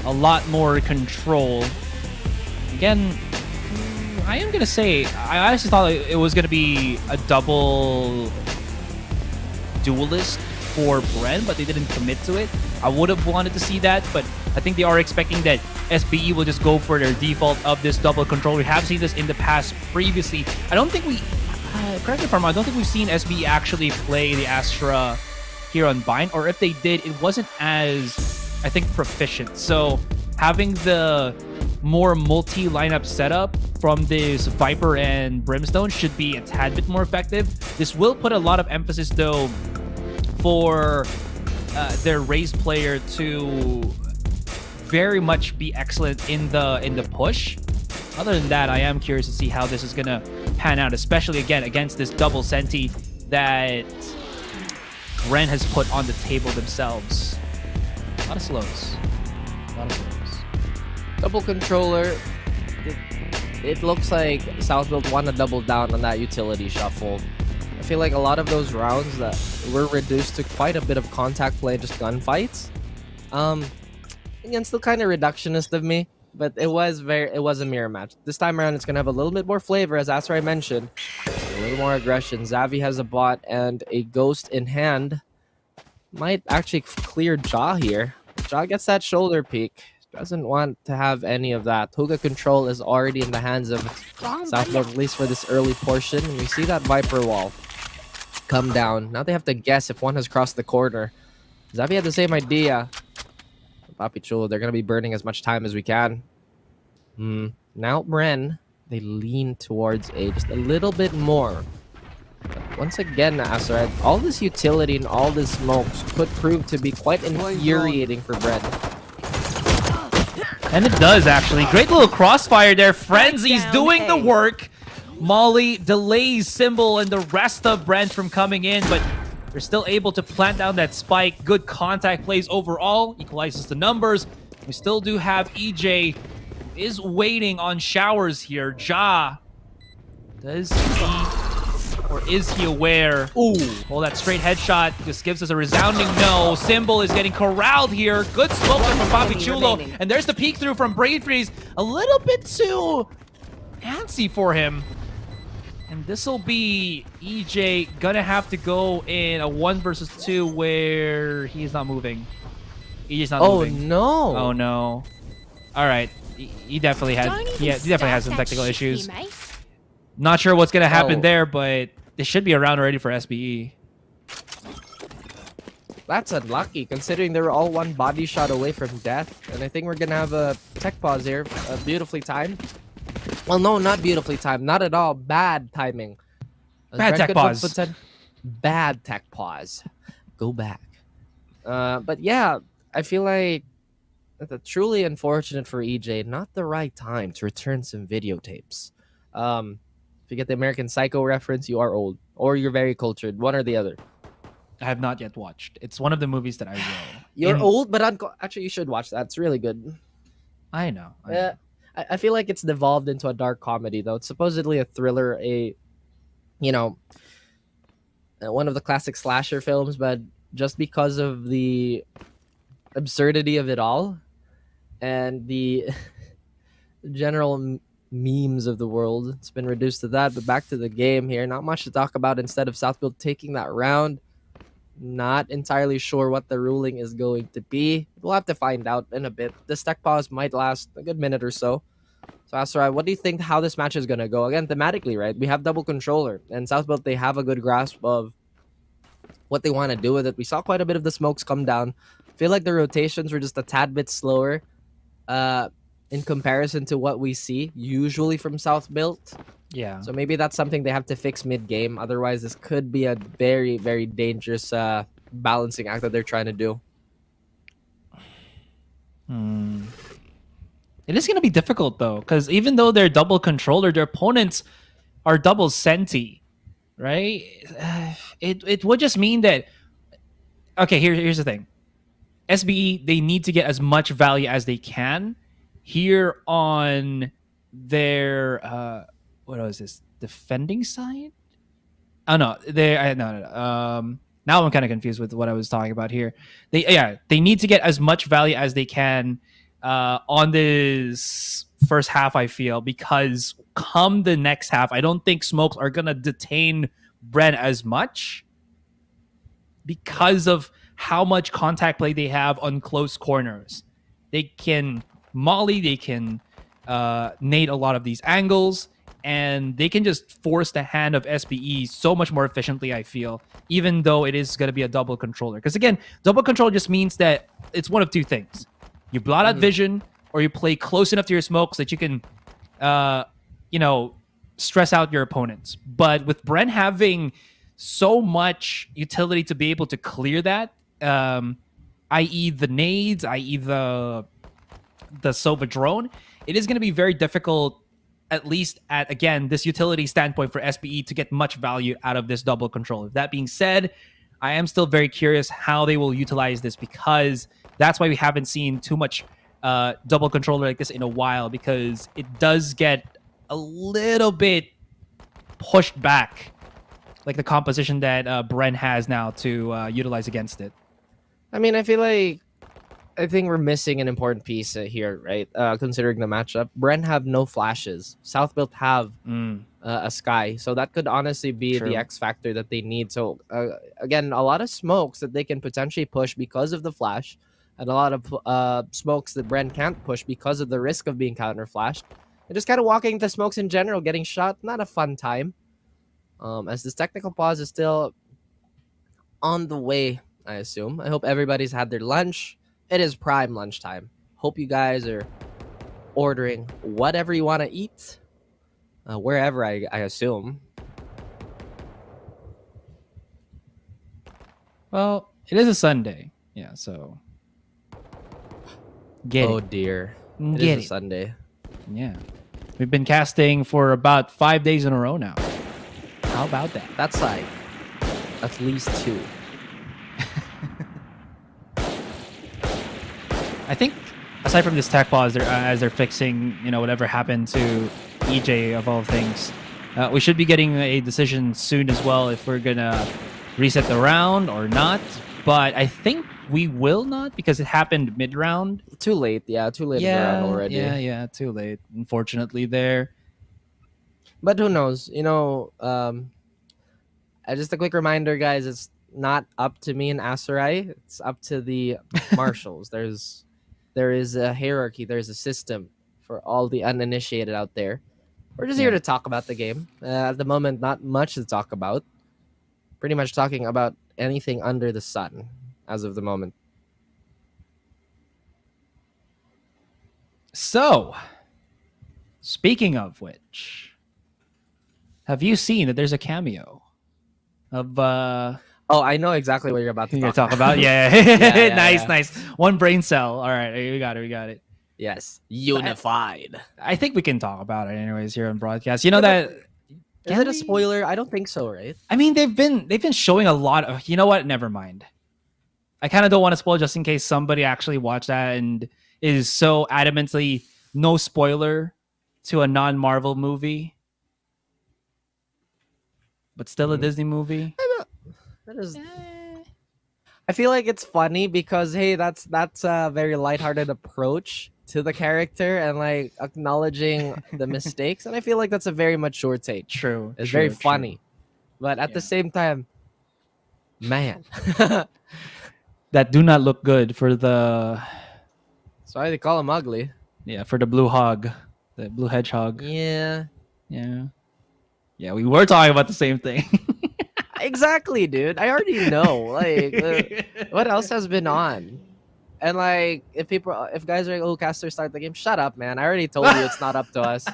Speaker 13: a lot more control. Again, I am going to say, I honestly thought it was going to be a double duelist for Bren, but they didn't commit to it. I would have wanted to see that, but I think they are expecting that SBE will just go for their default of this double control. We have seen this in the past previously. I don't think we... correct me if I'm wrong, I don't think we've seen SBE actually play the Astra here on Bind, or if they did, it wasn't as, I think, proficient. So having the more multi-lineup setup from this Viper and Brimstone should be a tad bit more effective. This will put a lot of emphasis, though, for their race player to very much be excellent in the push. Other than that, I am curious to see how this is gonna pan out, especially again against this double Senti that Bren has put on the table themselves. A lot of slows.
Speaker 12: Double controller. It looks like Southfield want to double down on that utility shuffle. I feel like a lot of those rounds that were reduced to quite a bit of contact play, just gunfights. Again, still kind of reductionist of me, but it was a mirror match. This time around, it's gonna have a little bit more flavor, as Asrai mentioned, a little more aggression. Xavi has a bot and a ghost in hand. Might actually clear Jaw here. Jaw gets that shoulder peek. Doesn't want to have any of that. Hookah control is already in the hands of Southfield, at least for this early portion. And we see that Viper wall come down. Now they have to guess if one has crossed the corner. Xavi had the same idea. Papi Chulo, they're going to be burning as much time as we can. Now Bren, they lean towards A just a little bit more. But once again, Asarad, all this utility and all this smokes could prove to be quite infuriating for Bren.
Speaker 13: And it does, actually. Great little crossfire there. Frenzy's doing the work. Molly delays Symbol and the rest of Bren from coming in, but they're still able to plant down that spike. Good contact plays overall. Equalizes the numbers. We still do have EJ is waiting on showers here. Ja, does he, or is he aware? Ooh, well, that straight headshot just gives us a resounding no. Symbol is getting corralled here. Good smoke there from Papi Chulo. And there's the peek through from Brain Freeze. A little bit too antsy for him. And this will be EJ gonna have to go in a 1 versus 2 where he's not moving. EJ's not moving.
Speaker 12: Oh no!
Speaker 13: Oh no! All right, he definitely had he definitely has some technical issues. Not sure what's gonna happen there, but it should be around already for SBE.
Speaker 12: That's unlucky, considering they were all one body shot away from death. And I think we're gonna have a tech pause here, beautifully timed. Well, no, not beautifully timed. Not at all. Bad timing.
Speaker 13: Bad tech pause.
Speaker 12: Bad tech pause. Go back. But yeah, I feel like that's truly unfortunate for EJ. Not the right time to return some videotapes. If you get the American Psycho reference, you are old. Or you're very cultured. One or the other.
Speaker 13: I have not yet watched. It's one of the movies that I will.
Speaker 12: You're old, but actually you should watch that. It's really good.
Speaker 13: I know.
Speaker 12: I feel like it's devolved into a dark comedy, though. It's supposedly a thriller, one of the classic slasher films, but just because of the absurdity of it all and the general memes of the world, it's been reduced to that. But back to the game here, not much to talk about. Instead of Southfield taking that round, not entirely sure what the ruling is going to be. We'll have to find out in a bit. This tech pause might last a good minute or so. So, Asra, what do you think how this match is going to go? Again, thematically, right? We have double controller. And Southfield, they have a good grasp of what they want to do with it. We saw quite a bit of the smokes come down. I feel like the rotations were just a tad bit slower in comparison to what we see usually from Southfield.
Speaker 13: Yeah.
Speaker 12: So maybe that's something they have to fix mid-game. Otherwise, this could be a very, very dangerous balancing act that they're trying to do.
Speaker 13: It is going to be difficult, though, because even though they're double controller, their opponents are double Senti, right? It would just mean that... Okay, here's the thing. SBE, they need to get as much value as they can here on their... what was this? Defending side? Oh no, no. Now I'm kind of confused with what I was talking about here. They need to get as much value as they can on this first half, I feel, because come the next half, I don't think smokes are gonna detain Bren as much because of how much contact play they have on close corners. They can molly, they can nade a lot of these angles, and they can just force the hand of SBE so much more efficiently, I feel, even though it is going to be a double controller. Because again, double control just means that it's one of two things. You blot out vision, or you play close enough to your smokes that you can, stress out your opponents. But with Bren having so much utility to be able to clear that, i.e. the nades, i.e. the Sova drone, it is going to be very difficult, at least at, again, this utility standpoint for SBE to get much value out of this double controller. That being said, I am still very curious how they will utilize this, because that's why we haven't seen too much double controller like this in a while, because it does get a little bit pushed back, like the composition that Bren has now to utilize against it.
Speaker 12: I mean, I think we're missing an important piece here, right? Considering the matchup, Bren have no flashes. Southbuilt have a Sky, so that could honestly be
Speaker 13: True.
Speaker 12: the X factor that they need. So again, a lot of smokes that they can potentially push because of the flash, and a lot of smokes that Bren can't push because of the risk of being counter flashed. And just kind of walking the smokes in general, getting shot, not a fun time. As this technical pause is still on the way, I assume. I hope everybody's had their lunch. It is prime lunchtime. Hope you guys are ordering whatever you want to eat, wherever, I assume.
Speaker 13: Well, it is a Sunday. Yeah, so...
Speaker 12: Oh dear. It is a Sunday.
Speaker 13: Yeah. We've been casting for about 5 days in a row now. How about that?
Speaker 12: That's like at least 2.
Speaker 13: I think aside from this tech pause, as they're fixing, whatever happened to EJ of all things, we should be getting a decision soon as well if we're gonna reset the round or not. But I think we will not, because it happened mid-round.
Speaker 12: Too late, yeah, too late in the round already.
Speaker 13: Yeah, too late. Unfortunately, there.
Speaker 12: But who knows? Just a quick reminder, guys. It's not up to me and Asarai. It's up to the marshals. There is a hierarchy. There's a system for all the uninitiated out there. We're just here to talk about the game. At the moment, not much to talk about. Pretty much talking about anything under the sun as of the moment.
Speaker 13: So, speaking of which, have you seen that there's a cameo of
Speaker 12: Oh, I know exactly what you're about to
Speaker 13: talk about. Yeah.
Speaker 12: Yeah,
Speaker 13: nice,
Speaker 12: yeah.
Speaker 13: nice. One brain cell. All right, we got it.
Speaker 12: Yes, unified.
Speaker 13: I think we can talk about it anyways here on broadcast. That
Speaker 12: is it a spoiler? I don't think so, right?
Speaker 13: I mean, they've been showing a lot of. You know what? Never mind. I kind of don't want to spoil, just in case somebody actually watched that and is so adamantly no spoiler to a non-Marvel movie, but still a Disney movie.
Speaker 12: That is. I feel like it's funny because hey, that's a very lighthearted approach to the character and like acknowledging the mistakes, and I feel like that's a very mature take.
Speaker 13: True,
Speaker 12: it's very funny, but at the same time, man,
Speaker 13: that do not look good for the.
Speaker 12: That's why they call him ugly.
Speaker 13: Yeah, for the blue hog, the blue hedgehog.
Speaker 12: Yeah.
Speaker 13: We were talking about the same thing.
Speaker 12: Exactly, dude. I already know. Like, what else has been on? And like, if guys are like, "Oh, casters start the game," shut up, man. I already told you it's not up to us.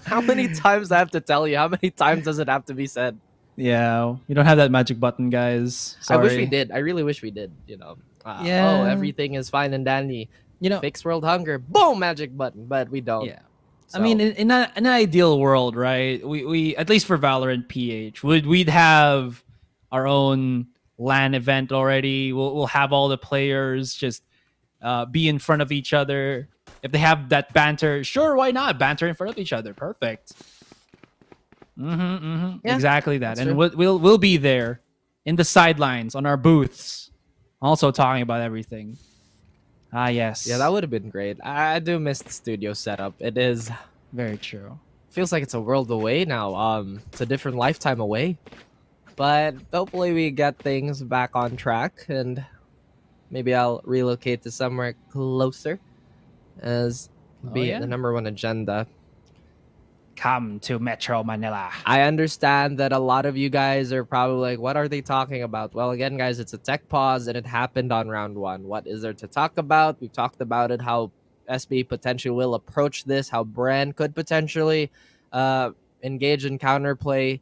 Speaker 12: How many times do I have to tell you? How many times does it have to be said?
Speaker 13: Yeah, we don't have that magic button, guys. Sorry.
Speaker 12: I wish we did. I really wish we did. Oh, everything is fine and dandy. Fix world hunger. Boom, magic button. But we don't.
Speaker 13: Yeah. So. I mean, in an ideal world, right? We at least for Valorant PH, we'd have our own LAN event already. We'll have all the players just be in front of each other. If they have that banter, sure, why not? Banter in front of each other, perfect. Yeah, exactly that. And we'll be there in the sidelines on our booths, also talking about everything. Yes.
Speaker 12: Yeah, that would have been great. I do miss the studio setup. It is
Speaker 13: very true.
Speaker 12: Feels like it's a world away now. It's a different lifetime away. But hopefully we get things back on track, and maybe I'll relocate to somewhere closer as the number one agenda.
Speaker 13: Come to Metro Manila.
Speaker 12: I understand that a lot of you guys are probably like, what are they talking about? Well, again, guys, it's a tech pause and it happened on round 1. What is there to talk about? We've talked about it, how SB potentially will approach this, how Bren could potentially engage in counterplay.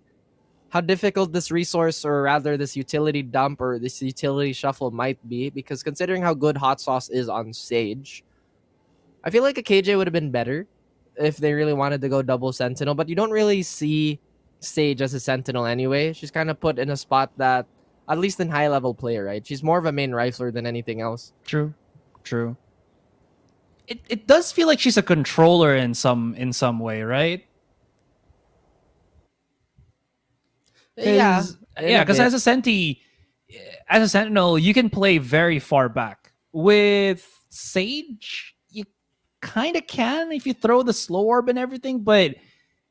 Speaker 12: how difficult this resource, or rather this utility dump or this utility shuffle might be, because considering how good Hot Sauce is on Sage, I feel like a KJ would have been better if they really wanted to go double Sentinel, but you don't really see Sage as a Sentinel anyway. She's kind of put in a spot that, at least in high level play, right? She's more of a main rifler than anything else.
Speaker 13: True. It does feel like she's a controller in some way, right?
Speaker 12: Yeah,
Speaker 13: because as a Sentinel, you can play very far back. With Sage, you kind of can if you throw the slow orb and everything, but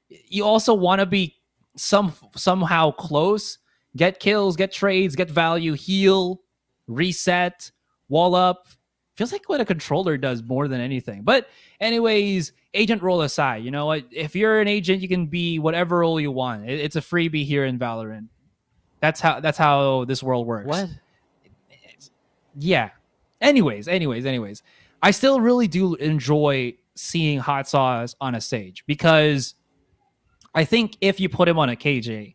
Speaker 13: you also want to be somehow close, get kills, get trades, get value, heal, reset, wall up. Feels like what a controller does more than anything. But anyways, agent role aside, you know what? If you're an agent, you can be whatever role you want. It's a freebie here in Valorant. That's how this world works.
Speaker 12: What?
Speaker 13: Yeah. Anyways. I still really do enjoy seeing Hot Sauce on a stage, because I think if you put him on a KJ,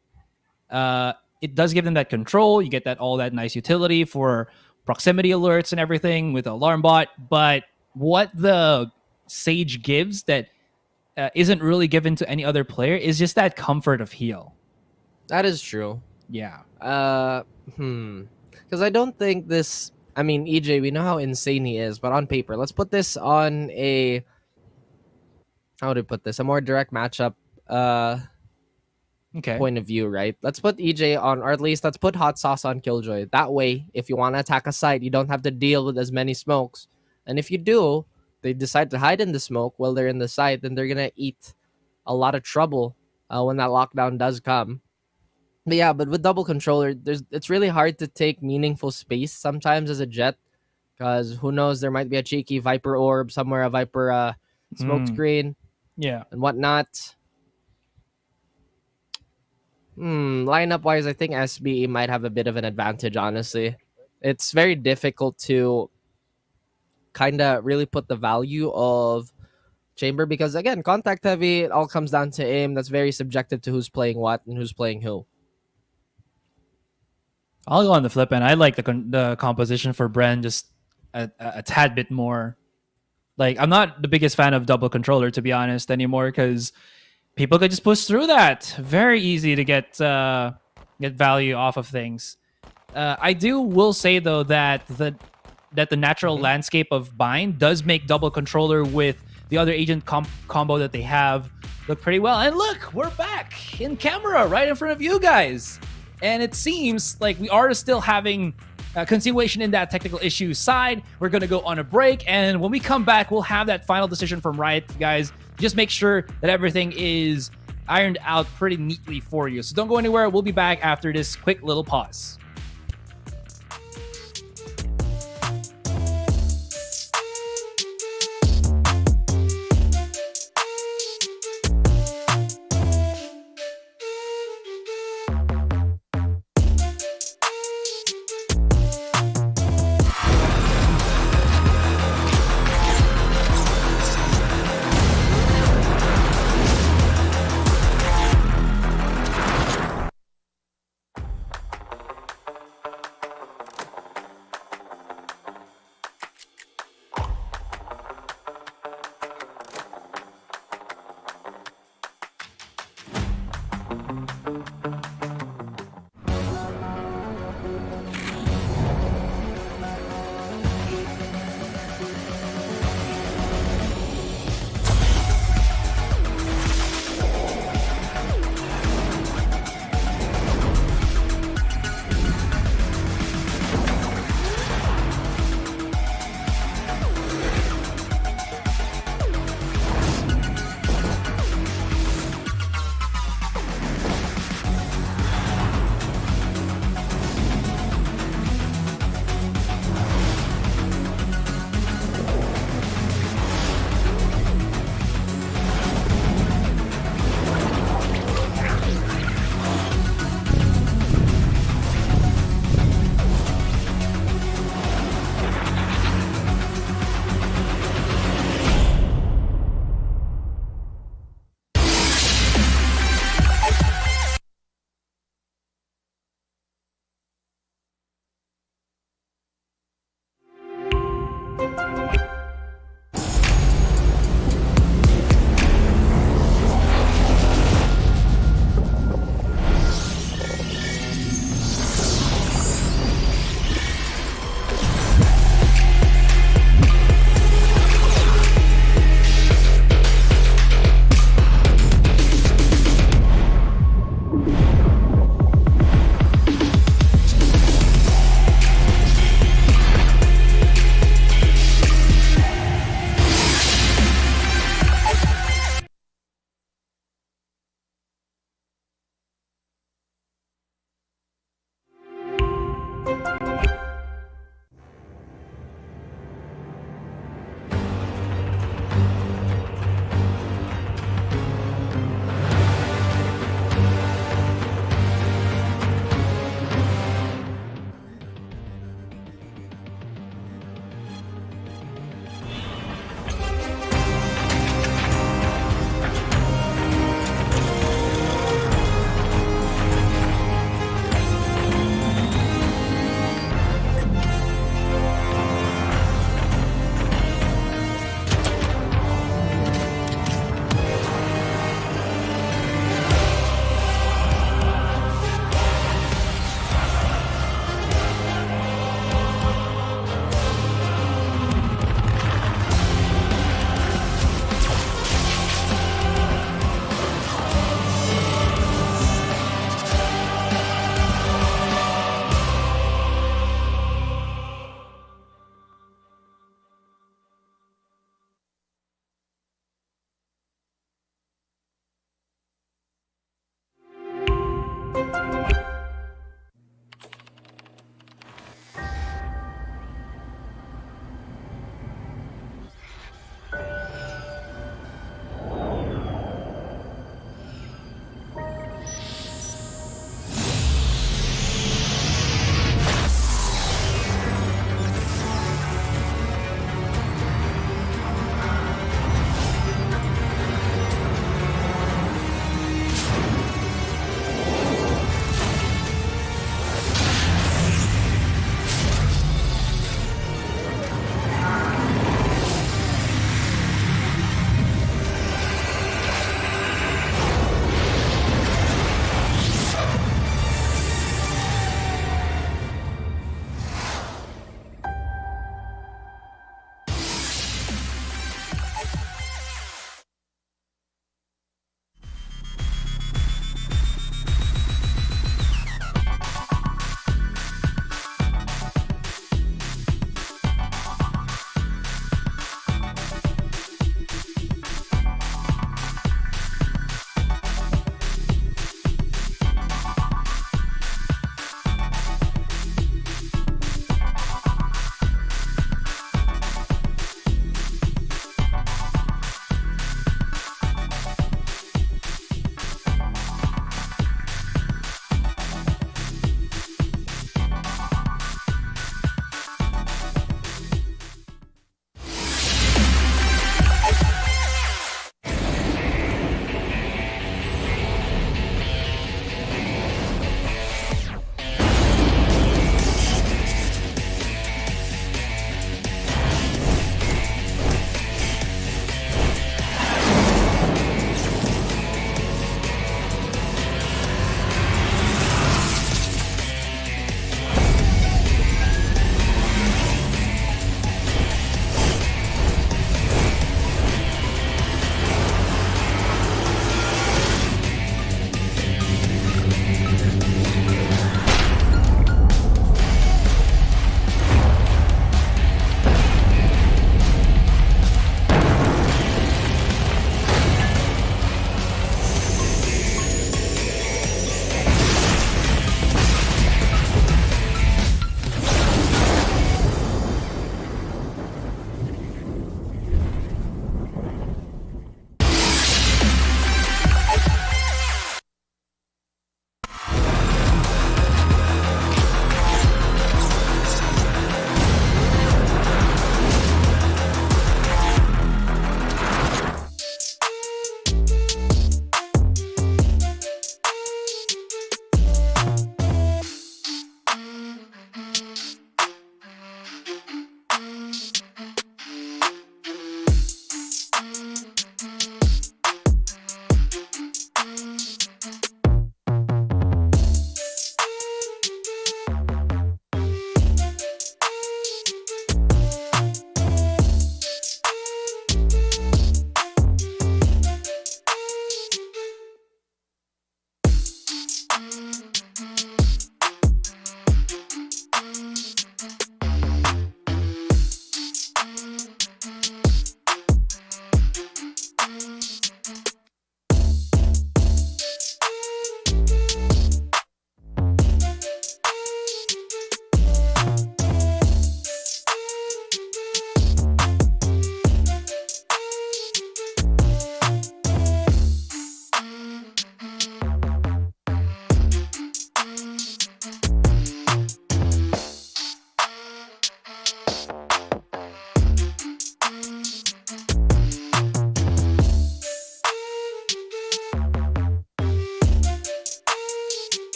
Speaker 13: it does give them that control. You get all that nice utility for proximity alerts and everything with Alarm Bot. But what the Sage gives that isn't really given to any other player is just that comfort of heal.
Speaker 12: That is true.
Speaker 13: Yeah.
Speaker 12: Because I don't think this... I mean, EJ, we know how insane he is, but on paper, let's put this on a... How do I put this? A more direct matchup point of view, right? Let's put EJ on, or at least let's put Hot Sauce on Killjoy. That way, if you want to attack a site, you don't have to deal with as many smokes. And if you do, they decide to hide in the smoke while they're in the site, then they're going to eat a lot of trouble when that lockdown does come. But yeah, but with double controller, it's really hard to take meaningful space sometimes as a Jet, because who knows, there might be a cheeky Viper orb somewhere, a Viper smoke screen, and whatnot. Lineup wise, I think SBE might have a bit of an advantage, honestly. It's very difficult to kind of really put the value of Chamber, because again, contact heavy, it all comes down to aim. That's very subjective to who's playing what and who's playing who.
Speaker 13: I'll go on the flip end. I like the composition for Bren just a tad bit more. Like, I'm not the biggest fan of double controller, to be honest, anymore, because people could just push through that. Very easy to get value off of things. I will say though that the natural landscape of Bind does make double controller with the other agent combo that they have look pretty well. And look, we're back in camera right in front of you guys. And it seems like we are still having a continuation in that technical issue side. We're going to go on a break. And when we come back, we'll have that final decision from Riot, guys. Just make sure that everything is ironed out pretty neatly for you. So don't go anywhere. We'll be back after this quick little pause.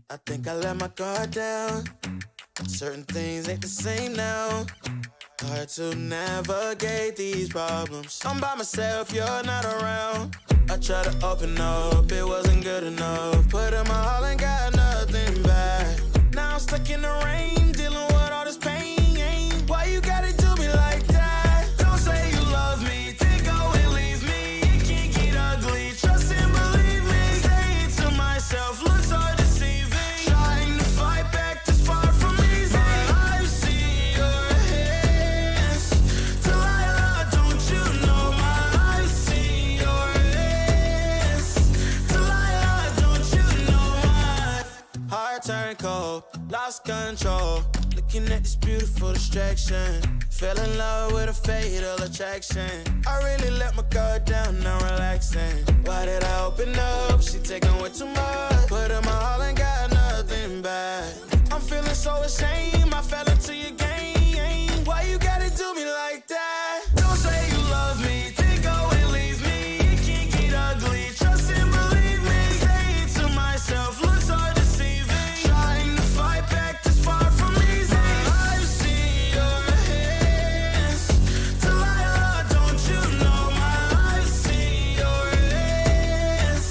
Speaker 2: I think I let my guard down. Certain things ain't the same now. Hard to navigate these problems. I'm by myself, you're not around. I tried to open up, it wasn't good enough. Put in my all and got nothing back. Now I'm stuck in the rain, dealing with all this pain. Why you gotta do me like that? Don't say you love me, then go and leave me. It can't get ugly, trust and believe me. Saying to myself, looks so deceiving. Trying to fight back, this far from easy. I've seen your hands. Delilah, don't you know my I've seen your hands. Delilah, don't you know my heart turned cold, lost control. Looking at this beautiful distraction. Fell in love with a fatal attraction. I really let my guard down, now relaxing. Why did I open up? She taking way too much. Put in my all and got nothing back. I'm feeling so ashamed, I fell into your game. Why you gotta do me like that? Don't say you love me, then go and leave me. It can't get ugly, trust and believe me. Saying to myself, looks so deceiving. Trying to fight back, this far from easy. I've seen your hands. Delilah, don't you know my I've seen your hands.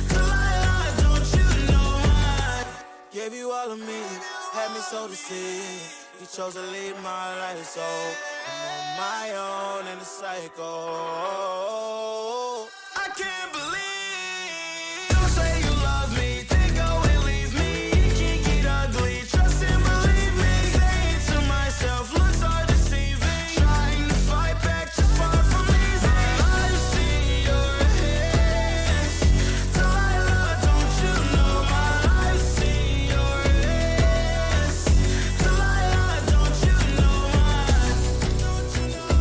Speaker 2: Delilah, don't you know my gave you all of me, had me so deceived. You chose to leave my life, so I'm on my own in the cycle. I can't believe. Don't say you love me, then go and leave me. It can't get ugly, trust and believe me. Saying to myself, looks so deceiving. Trying to fight back, too far from easy. I've seen your hands. Delilah, don't you know my I've seen your hands. Delilah, don't you know my don't you know?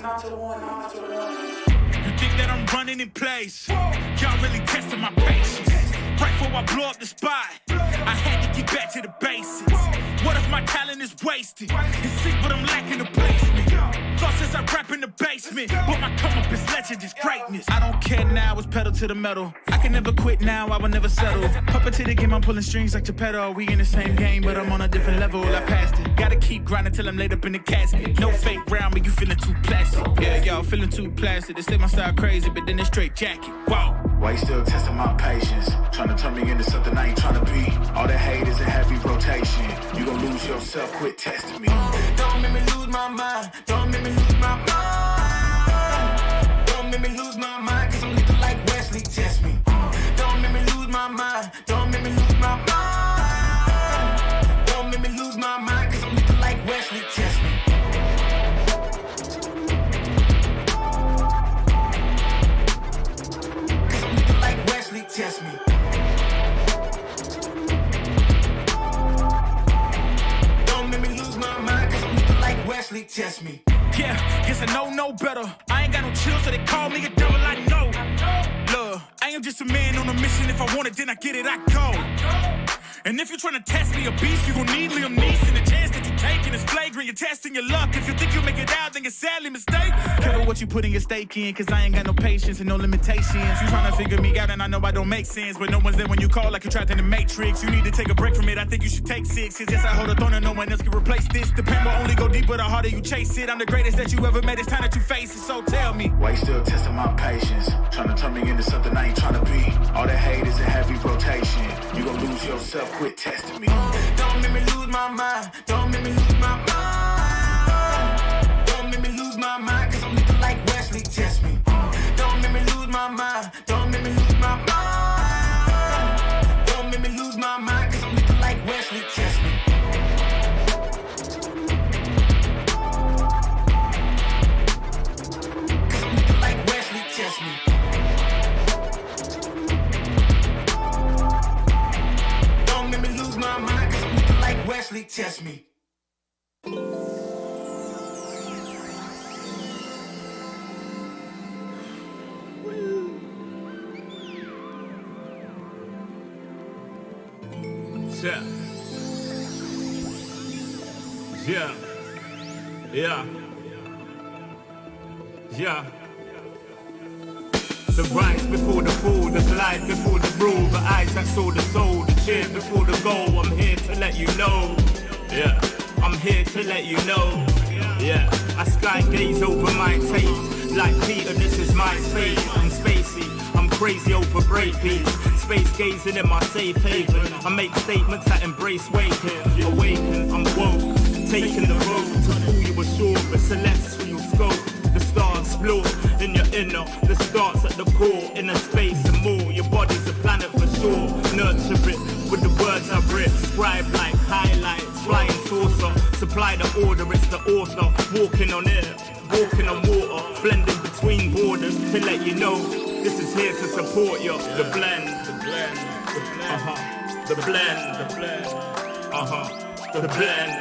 Speaker 3: You think that I'm running in place? Y'all really testing my patience. Right before I blow up the spot, I had to get back to the basics. What if my talent is wasted? It's sick, but I'm lacking the placement. Thoughts as I rap in the basement, but my come up is legend, is greatness. I don't care now, it's pedal to the metal. I can never quit now, I will never settle. Puppet to the game, I'm pulling strings like Geppetto. We in the same game, but I'm on a different level. I passed it. Gotta keep grinding till I'm laid up in the casket. No fake round, but you feeling too plastic. Yeah, y'all feeling too plastic. They say my style crazy, but then it's straight jacket. Wow.
Speaker 4: Why you still testing my patience? Trying to turn me into something I ain't trying to be. All the hate is a heavy rotation. You gon' lose yourself, quit testing me.
Speaker 2: Don't make me lose my mind. Don't make me lose my mind. Don't make me lose my mind, cause I'm looking like Wesley, test me. Don't make me lose my mind. Don't make me lose my mind. Don't make me lose my mind, cause I'm looking like Wesley, test me. Cause I'm looking like Wesley, test me. Wesley, test me.
Speaker 3: Yeah, guess I know no better. I ain't got no chill, so they call me a devil. I know. Look, I am just a man on a mission. If I want it, then I get it, I go. And if you're trying to test me a beast, you gon' need Liam Neeson. The chance that you taking is flagrant. You're testing your luck. If you think you'll make it out, then you're sadly mistaken. Careful what you putting your stake in, cause I ain't got no patience and no limitations. You trying to figure me out, and I know I don't make sense, but no one's there when you call like you're trapped in the Matrix. You need to take a break from it. I think you should take 6. Cause yes, I hold a throne and no one else can replace this. The pain will only go deeper the harder you chase it. I'm the greatest that you ever met. It's time that you face it. So tell me,
Speaker 4: why you still testing my patience? Trying to turn me into something I ain't trying to be. All the hate is a heavy rotation. You gon' lose yourself, quit testing me.
Speaker 2: Don't make me lose my mind. Don't make me lose my mind. Don't make me lose my mind, cause I'm looking like Wesley, test me. Don't make me lose my mind. Don't make me lose my mind. Don't make me lose my mind, cause I'm looking like Wesley, test me. Cause I'm looking like Wesley, test me. Wesley, test me.
Speaker 5: Yeah. Yeah. Yeah. Yeah. The rise before the fall, the glide before the rule, the eyes that saw the soul, the cheer before the goal. I'm here to let you know. Yeah, I'm here to let you know. Yeah, I sky gaze over my taste. Like Peter, this is my space. I'm spacey, I'm crazy over breakbeats. Space gazing in my safe haven. I make statements that embrace waking. Awaken, I'm woke. Taking the road to pull you ashore. A celestial scope. The stars explore in your inner. The starts at the core. Inner space and more. Your body's a planet for sure. Nurture it with the words I writ. Scribe like highlights. Flying saucer. Supply the order. It's the author. Walking on air. Walking on water. Blending between borders. To let you know this is here to support you. The blend. The blend. The blend. The blend. The blend. The blend.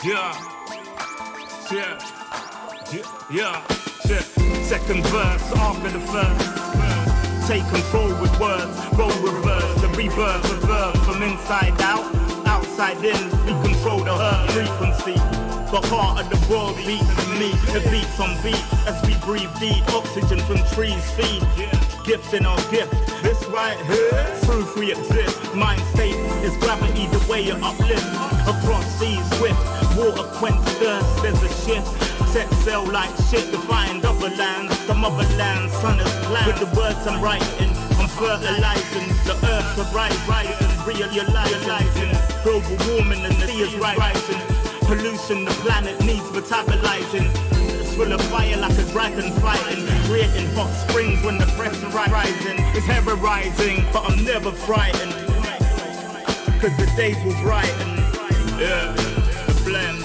Speaker 5: Yeah. Yeah. Yeah. Second verse after the first. Take control with words, roll reverse, the rebirth of verb from inside out, outside in. We control the hurt frequency. The heart of the world beats in me. It beats on beat as we breathe deep. Oxygen from trees feed. Gift in our gift. This right here, proof we exist. Mind state is gravity, the way you uplift. Across seas swift, water quench thirst. There's a shift. Set sail like shit to find other lands. The motherland, sun is planned. With the words I'm writing, I'm fertilizing. The earth to rising, realizing. Global warming and the sea is rising. Pollution, the planet needs metabolizing. It's full of fire like a dragon fighting. creating hot springs when the pressure rising. It's ever rising, but I'm never frightened. Cause the days will brighten. Yeah, the blend.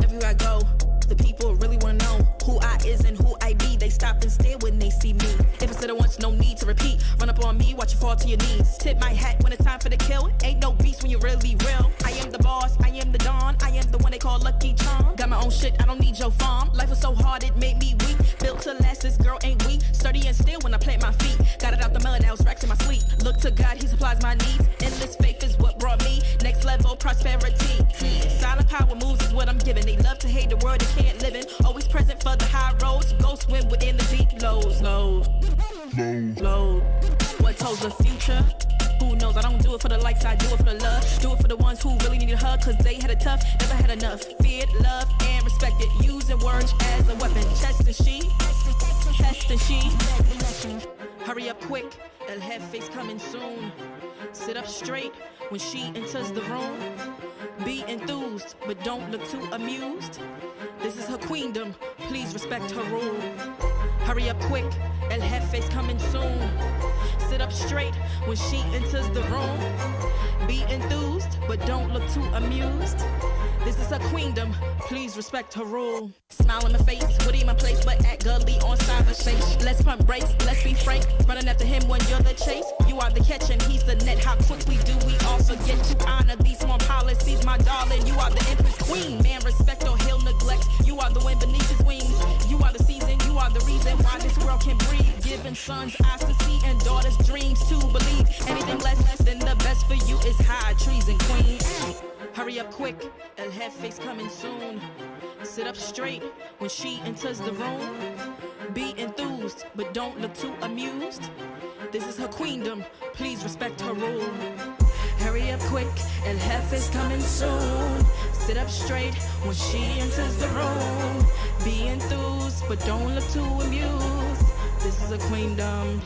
Speaker 6: Everywhere I go, the people really wanna know who I is and who I be. They stop and stare when they see me. If it's said it once, no need to repeat. Run up on me, watch you fall to your knees. Tip my hat when it's time for the kill. Ain't no beast when you're really real. I am the boss, I am the Don. I am the one they call Lucky Charm. Got my own shit, I don't need your farm. Life was so hard, it made me weak. Built to last, this girl ain't weak. Sturdy and still when I plant my feet. Got it out the mud, now it's racks in my sleep. Look to God, he supplies my needs. Endless faith is what brought me next level prosperity. Silent power moves is what I'm giving. They love to hate the world they can't live in. Always present for the high roads. Go swim within the deep lows. Low. What told the future? Who knows? I don't do it for the likes, I do it for the love. Do it for the ones who really needed a hug, cause they had it tough, never had enough. Feared, loved, and respected. Using words as a weapon. Test and she. Hurry up quick, El Jefe's coming soon. Sit up straight when she enters the room. Be enthused, but don't look too amused. This is her queendom, please respect her rule. Hurry up quick, El Jefe's coming soon. Sit up straight when she enters the room. Be enthused, but don't look too amused. This is her queendom, please respect her rule. Smile in my face, Woody in my place, but act gully on cyberspace. Let's pump brakes, let's be frank. Running after him when you're the chase. You are the catch and he's the net. How quickly do we all forget to honor these small policies, my darling? You are the empress queen. Man, respect or he'll neglect. You are the wind beneath his wings. You are the season, you are the reason why this world can breathe. Giving sons eyes to see and daughters dreams to believe. Anything less than the best for you is high treason, queen. Hurry up quick, El Jefe's coming soon. Sit up straight when she enters the room. Be enthused, but don't look too amused. This is her queendom, please respect her rule. Hurry up quick, El Jefe's coming soon. Sit up straight when she enters the room. Be enthused, but don't look too amused. This is her queendom.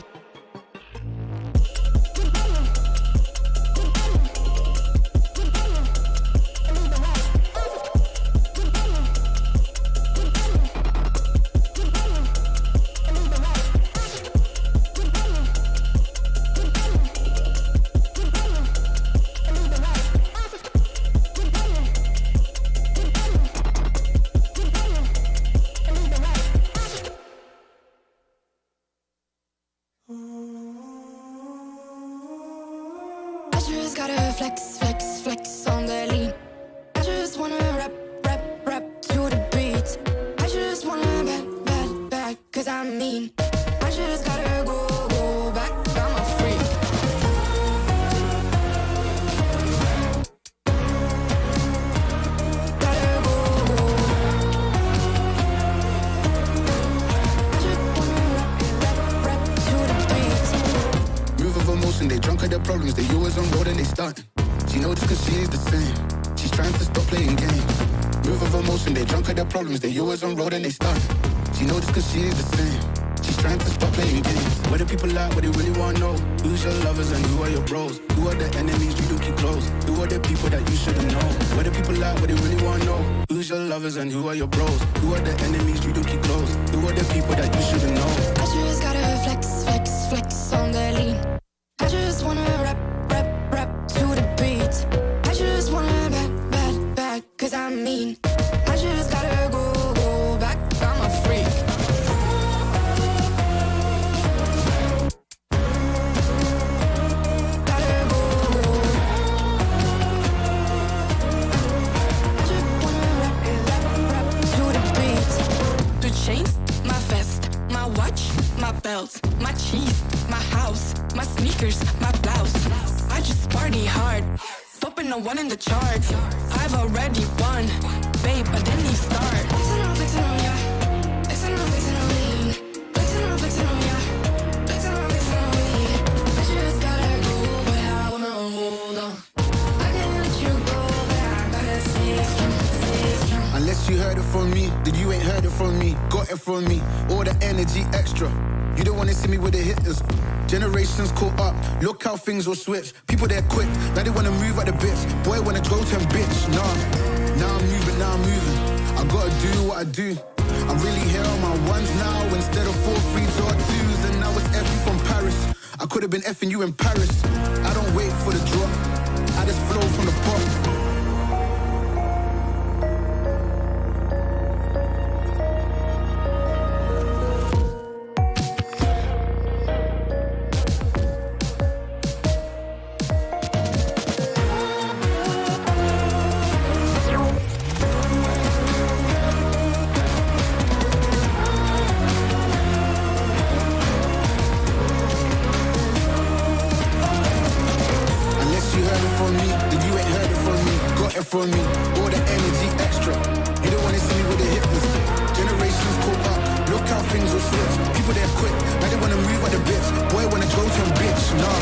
Speaker 7: Flex on the lean. I just wanna rap to the beat. I just wanna back, cause I mean, I just gotta go back, I'm a freak. Gotta go. I just wanna rap to the beat.
Speaker 8: Move of emotion, they drunk at their problems, they always on road and they starting. She knows just cause she's the same. She's trying to stop playing games. Move of emotion, they drunk at their problems. They always on road and they start. She knows just cause she's the same. She's trying to stop playing games. Where the people at, what they really want to know. Who's your lovers and who are your bros? Who are the enemies you do keep close? Who are the people that you shouldn't know? Where the people at, what they really want to know. Who's your lovers and who are your bros? Who are the enemies you do keep close? Who are the people that you shouldn't know?
Speaker 7: I just gotta flex on the lean. I just wanna mean. I just gotta go back, I'm a freak. Gotta go. I just wanna rap to the beat. The chains, my vest, my watch, my belt, my cheese, my house, my sneakers, my blouse. I just party hard, topping the one in the chart. I've already won, babe, I didn't even start. Flexing on ya, flexing on me. Flexing on ya, flexing on me. I just gotta go, but I wanna hold on. I can't let you go, but I gotta stay strong.
Speaker 8: Unless you heard it from me, then you ain't heard it from me. Got it from me, all the energy extra. You don't wanna see me with the hitters. Generations caught up, look how things will switch. People they're quick, now they wanna move at the bits. Boy wanna go to bitch, nah. Now I'm moving. I gotta do what I do. I'm really here on my ones now instead of 4 3s or 2s. And now it's F from Paris. I could've been effing you in Paris. I don't wait for the drop, I just flow from the pot. From me, all the energy extra. You don't wanna see me with the hitters. Generations caught up, look how things will switch. People they're quick, now they wanna move at the bits. Boy wanna go to a bitch, nah.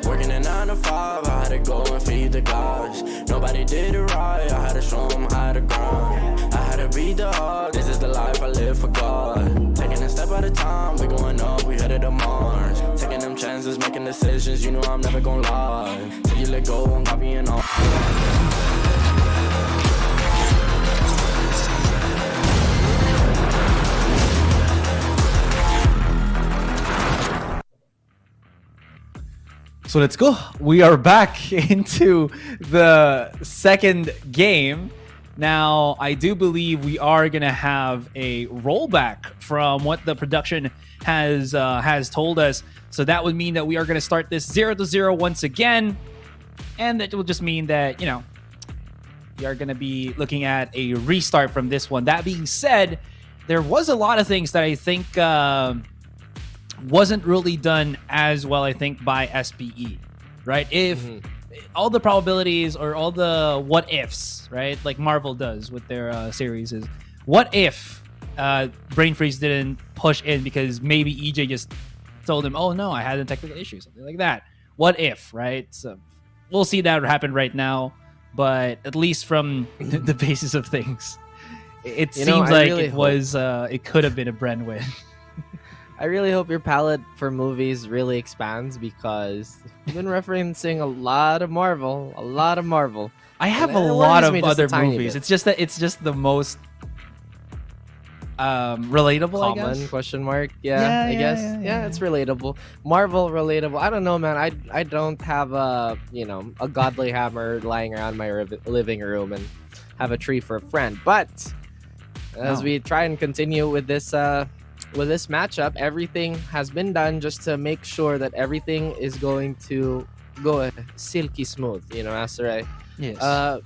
Speaker 2: Working a 9 to 5, I had to go and feed the guys. Nobody did it right, I had to show them how to grind. I had to beat the odds, this is the life I live for God. Taking a step at a time, we going up, we headed to Mars. Taking them chances, making decisions, you know I'm never gonna lie. Till you let go, I'm copying all.
Speaker 13: So let's go. We are back into the second game. Now, I do believe we are going to have a rollback from what the production has told us. So that would mean that we are going to start this 0-0 once again. And that will just mean that, you know, we are going to be looking at a restart from this one. That being said, there was a lot of things that I think wasn't really done as well, I think, by SBE, right? If all the probabilities or all the what ifs, right, like Marvel does with their series, is what if Brain Freeze didn't push in because maybe EJ just told him, oh no, I had a technical issue, something like that. What if, right? So we'll see that happen right now, but at least from the basis of things, it seems like really it could have been a Bren win.
Speaker 12: I really hope your palette for movies really expands, because you've been referencing a lot of Marvel.
Speaker 13: I have a lot of other movies. Bit. It's just the most relatable,
Speaker 12: common,
Speaker 13: I guess.
Speaker 12: Question mark. I guess. Yeah, it's relatable. Marvel relatable. I don't know, man. I don't have a godly hammer lying around my living room and have a tree for a friend. But as we try and continue with this matchup, everything has been done just to make sure that everything is going to go silky smooth, Asarai.
Speaker 13: Yes.
Speaker 12: I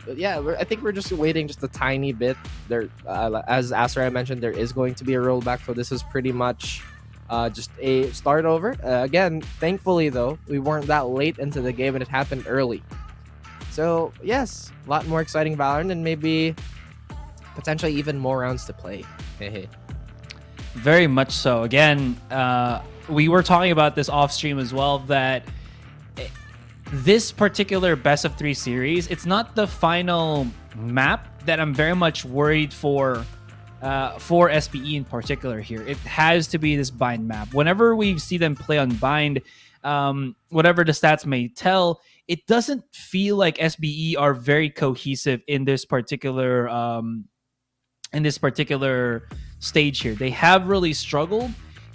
Speaker 12: think we're just waiting just a tiny bit. There, as Asarai mentioned, there is going to be a rollback, so this is pretty much just a start over. Again, thankfully though, we weren't that late into the game and it happened early. So yes, a lot more exciting Valorant and maybe potentially even more rounds to play.
Speaker 13: Very much so. Again, we were talking about this off stream as well, that this particular best of 3 series, it's not the final map that I'm very much worried for SBE in particular here. It has to be this bind map. Whenever we see them play on bind, whatever the stats may tell, it doesn't feel like SBE are very cohesive in this particular stage here. They have really struggled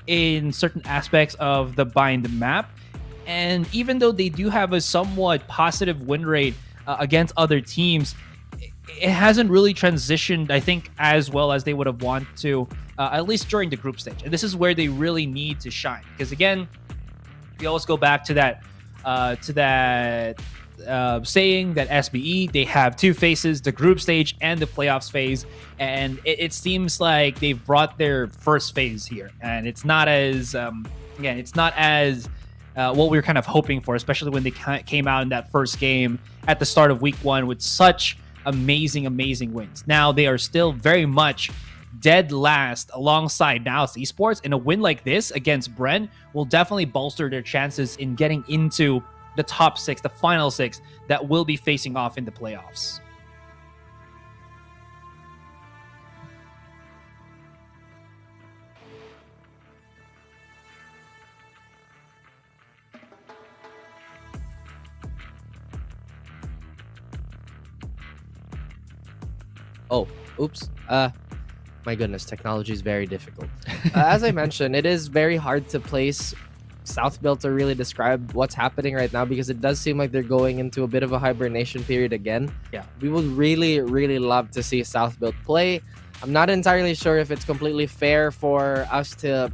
Speaker 13: in certain aspects of the bind map, and even though they do have a somewhat positive win rate against other teams, it hasn't really transitioned, I think, as well as they would have wanted to, at least during the group stage. And this is where they really need to shine, because again, we always go back to that saying that SBE, they have two phases, the group stage and the playoffs phase, and it seems like they've brought their first phase here, and it's not as what we were kind of hoping for, especially when they came out in that first game at the start of week 1 with such amazing wins. Now they are still very much dead last alongside Naos Esports, and a win like this against Bren will definitely bolster their chances in getting into the top 6, the final 6 that will be facing off in the playoffs.
Speaker 12: Oh, oops. My goodness, technology is very difficult. As I mentioned, it is very hard to place South Built to really describe what's happening right now, because it does seem like they're going into a bit of a hibernation period again.
Speaker 13: Yeah.
Speaker 12: We would really, really love to see South Built play. I'm not entirely sure if it's completely fair for us to,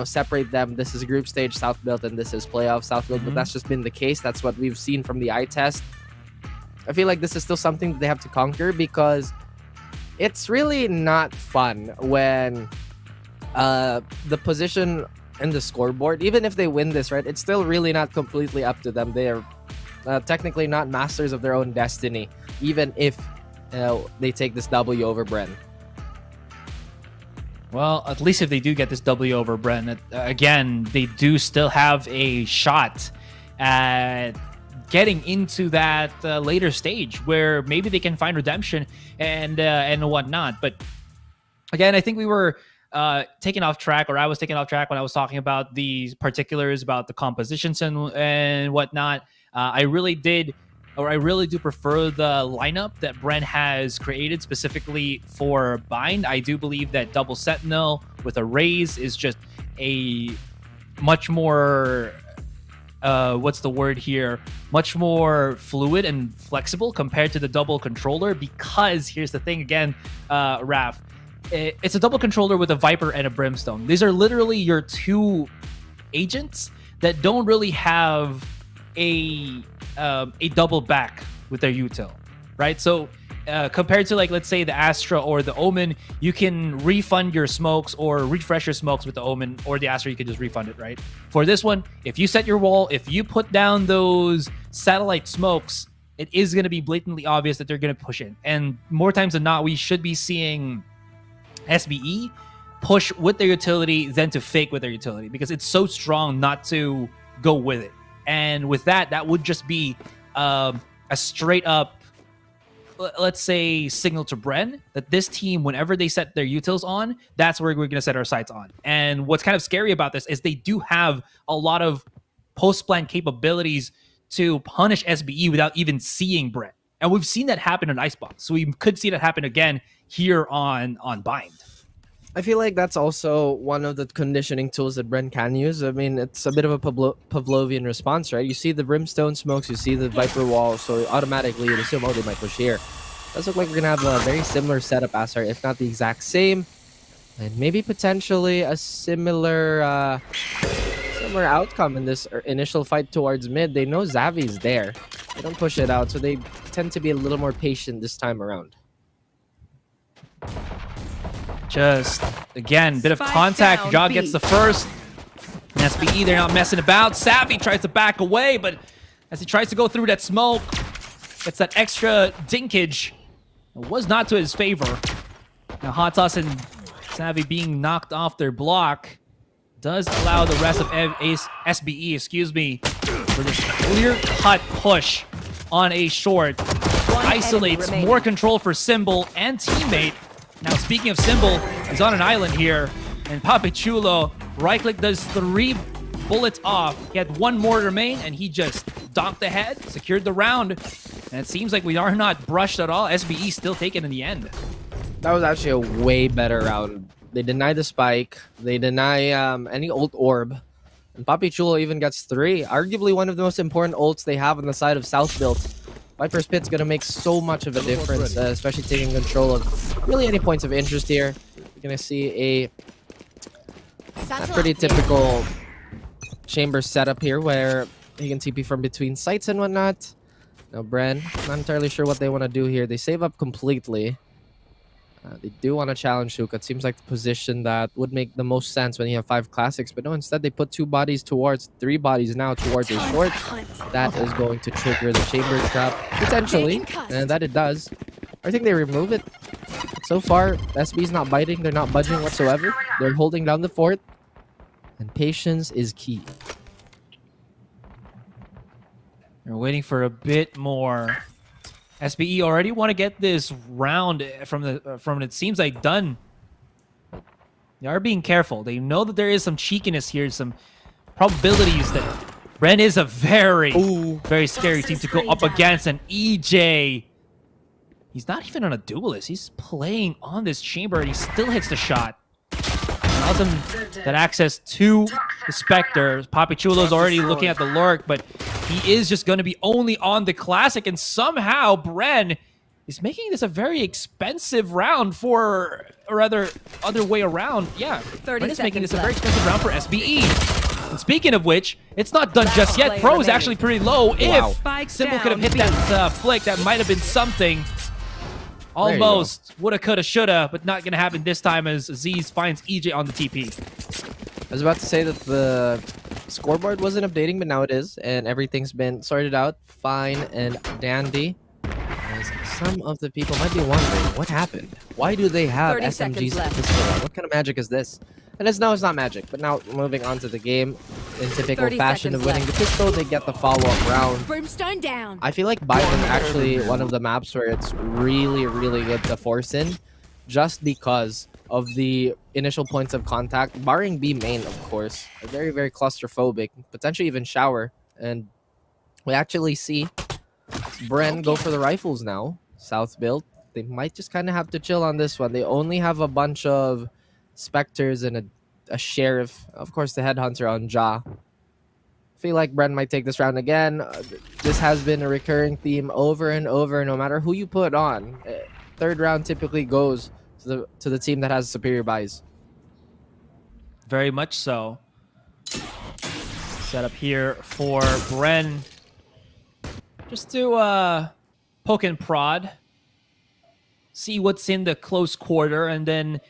Speaker 12: separate them. This is group stage South Built and this is playoff South Built, but that's just been the case. That's what we've seen from the eye test. I feel like this is still something that they have to conquer, because it's really not fun when the position in the scoreboard, even if they win this, right, it's still really not completely up to them. They are technically not masters of their own destiny, even if they take this W over Bren.
Speaker 13: Well, at least if they do get this W over Bren, again, they do still have a shot at getting into that later stage where maybe they can find redemption and whatnot. But again, I think we were taken off track, or I was taken off track when I was talking about the particulars about the compositions and whatnot. I really do prefer the lineup that Bren has created specifically for bind. I do believe that double sentinel with a raise is just a much more much more fluid and flexible compared to the double controller, because here's the thing again, Raph, it's a double controller with a Viper and a Brimstone. These are literally your two agents that don't really have a double back with their util, right? So compared to, like, let's say the Astra or the Omen, you can refund your smokes or refresh your smokes with the Omen, or the Astra, you can just refund it, right? For this one, if you set your wall, if you put down those satellite smokes, it is going to be blatantly obvious that they're going to push in. And more times than not, we should be seeing SBE push with their utility than to fake with their utility, because it's so strong not to go with it. And with that would just be a straight up, let's say, signal to Bren that this team, whenever they set their utils on, that's where we're going to set our sights on. And what's kind of scary about this is they do have a lot of post-plan capabilities to punish SBE without even seeing Bren. And we've seen that happen on Icebox, so we could see that happen again here on Bind.
Speaker 12: I feel like that's also one of the conditioning tools that Bren can use. I mean, it's a bit of a Pavlovian response, right? You see the Brimstone smokes, you see the Viper wall, so automatically you assume, oh, they might push here. Does look like we're going to have a very similar setup as our, if not the exact same, and maybe potentially a similar outcome in this initial fight towards mid. They know Xavi's there. They don't push it out, so they tend to be a little more patient this time around.
Speaker 13: Just, again, bit of contact. Jog gets the first. And SBE, they're not messing about. Savvy tries to back away, but as he tries to go through that smoke, gets that extra dinkage. It was not to his favor. Now, Hot Toss and Savvy being knocked off their block does allow the rest of SBE, for this clear-cut push on a short. Isolates, more control for Symbol and teammate. Now, speaking of Symbol, he's on an island here, and Papi Chulo right-click does 3 bullets off. He had one more to remain, and he just donked ahead, secured the round. And it seems like we are not brushed at all. SBE still taken in the end.
Speaker 12: That was actually a way better round. They deny the spike. They deny any ult orb. And Papi Chulo even gets 3. Arguably one of the most important ults they have on the side of South build. Viper's Pit's going to make so much of a difference, especially taking control of really any points of interest here. You're going to see a pretty typical chamber setup here where you can TP from between sites and whatnot. Now, Bren, not entirely sure what they want to do here. They save up completely. They do want to challenge Hook. It seems like the position that would make the most sense when you have 5 classics. But no, instead they put 2 bodies towards 3 bodies now towards a short. That is going to trigger the chamber trap, potentially. And that it does. I think they remove it. So far, SB's not biting. They're not budging whatsoever. They're holding down the fort. And patience is key.
Speaker 13: They're waiting for a bit more. SBE already want to get this round from it seems like done. They are being careful. They know that there is some cheekiness here, some probabilities that Bren is a very scary team to go up against. And EJ, he's not even on a duelist. He's playing on this chamber and he still hits the shot. Allows him that access to the Spectre. Papi Chulo's already looking at the Lurk, but he is just going to be only on the Classic, and somehow Bren is making this a very expensive round for, or rather, other way around. Yeah, Bren is making this a very expensive round for SBE. And speaking of which, it's not done just yet. Pro is actually pretty low. If Simple could have hit that flick, that might have been something. Almost woulda, coulda, shoulda, but not gonna happen this time as Aziz finds EJ on the TP.
Speaker 12: I was about to say that the scoreboard wasn't updating, but now it is, and everything's been sorted out fine and dandy. As some of the people might be wondering, what happened? Why do they have SMGs pistol? What kind of magic is this? And no, it's not magic. But now moving on to the game, in typical fashion of winning the pistol, they get the follow-up round.
Speaker 14: Brimstone down.
Speaker 12: I feel like Biden actually one of the maps where it's really, really good to force in, just because of the initial points of contact, barring B main, of course. Are very, very claustrophobic, potentially even shower. And we actually see Bren go for the rifles now. South build. They might just kind of have to chill on this one. They only have a bunch of Spectres and a Sheriff. Of course, the Headhunter on Ja. Feel like Bren might take this round again. This has been a recurring theme over and over, no matter who you put on. Third round typically goes to the team that has superior buys.
Speaker 13: Very much so. Set up here for Bren. Just to poke and prod. See what's in the close quarter and then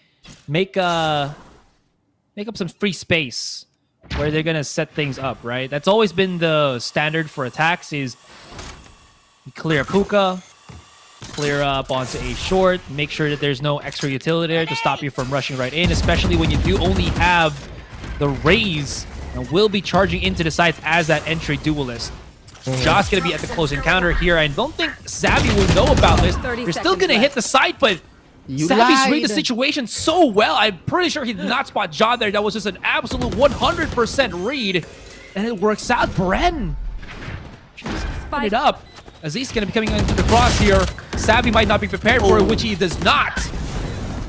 Speaker 13: make up some free space where they're gonna set things up, right? That's always been the standard for attacks is you clear Puka, clear up onto a short, make sure that there's no extra utility there to stop you from rushing right in, especially when you do only have the Raze and will be charging into the sides as that entry duelist. Josh gonna be at the close encounter here. I don't think Savvy will know about this. They're still gonna hit the site, but Savvy's read the situation so well. I'm pretty sure he did not spot John there. That was just an absolute 100% read. And it works out. Bren just spun it up. Aziz going to be coming into the cross here. Savvy might not be prepared for it, which he does not.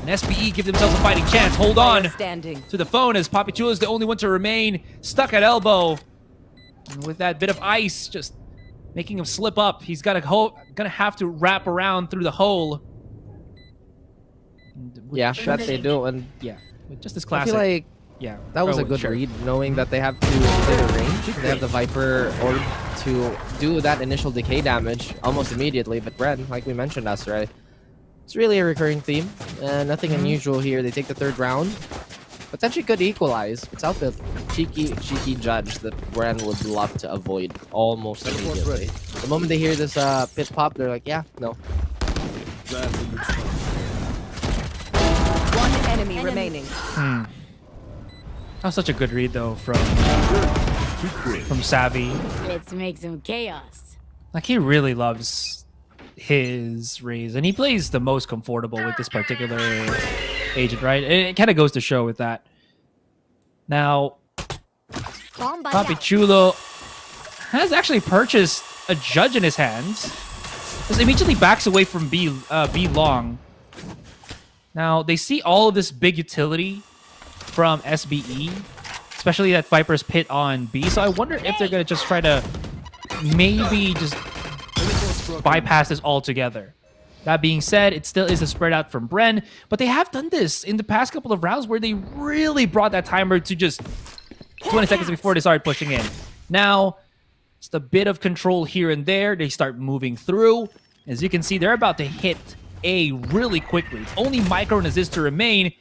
Speaker 13: And SBE give themselves a fighting chance. Hold on to the phone as Papi Chulo is the only one to remain stuck at elbow. And with that bit of ice just making him slip up, he's gonna have to wrap around through the hole.
Speaker 12: Yeah, that they do, and
Speaker 13: yeah, just this classic.
Speaker 12: I feel like that was a good
Speaker 13: sure.
Speaker 12: read, knowing that they have to play the range. They have the Viper orb to do that initial decay damage almost immediately. But Bren, like we mentioned, right, it's really a recurring theme, and nothing unusual here. They take the third round, potentially could equalize. It's out the cheeky judge that Bren would love to avoid almost immediately. The moment they hear this pit pop, they're like, yeah, no.
Speaker 16: One enemy remaining.
Speaker 13: That was such a good read though from Savvy.
Speaker 14: Let's make some chaos.
Speaker 13: Like he really loves his Raze, and he plays the most comfortable with this particular agent, right? It kind of goes to show with that. Now, Papi Chulo has actually purchased a judge in his hands. Just immediately backs away from B long. Now, they see all of this big utility from SBE, especially that Viper's pit on B. So I wonder if they're going to just try to maybe just bypass this altogether. That being said, it still is a spread out from Bren, but they have done this in the past couple of rounds where they really brought that timer to just 20 seconds before they started pushing in. Now, just a bit of control here and there. They start moving through. As you can see, they're about to hit A really quickly. It's only Micro and Aziz to remain,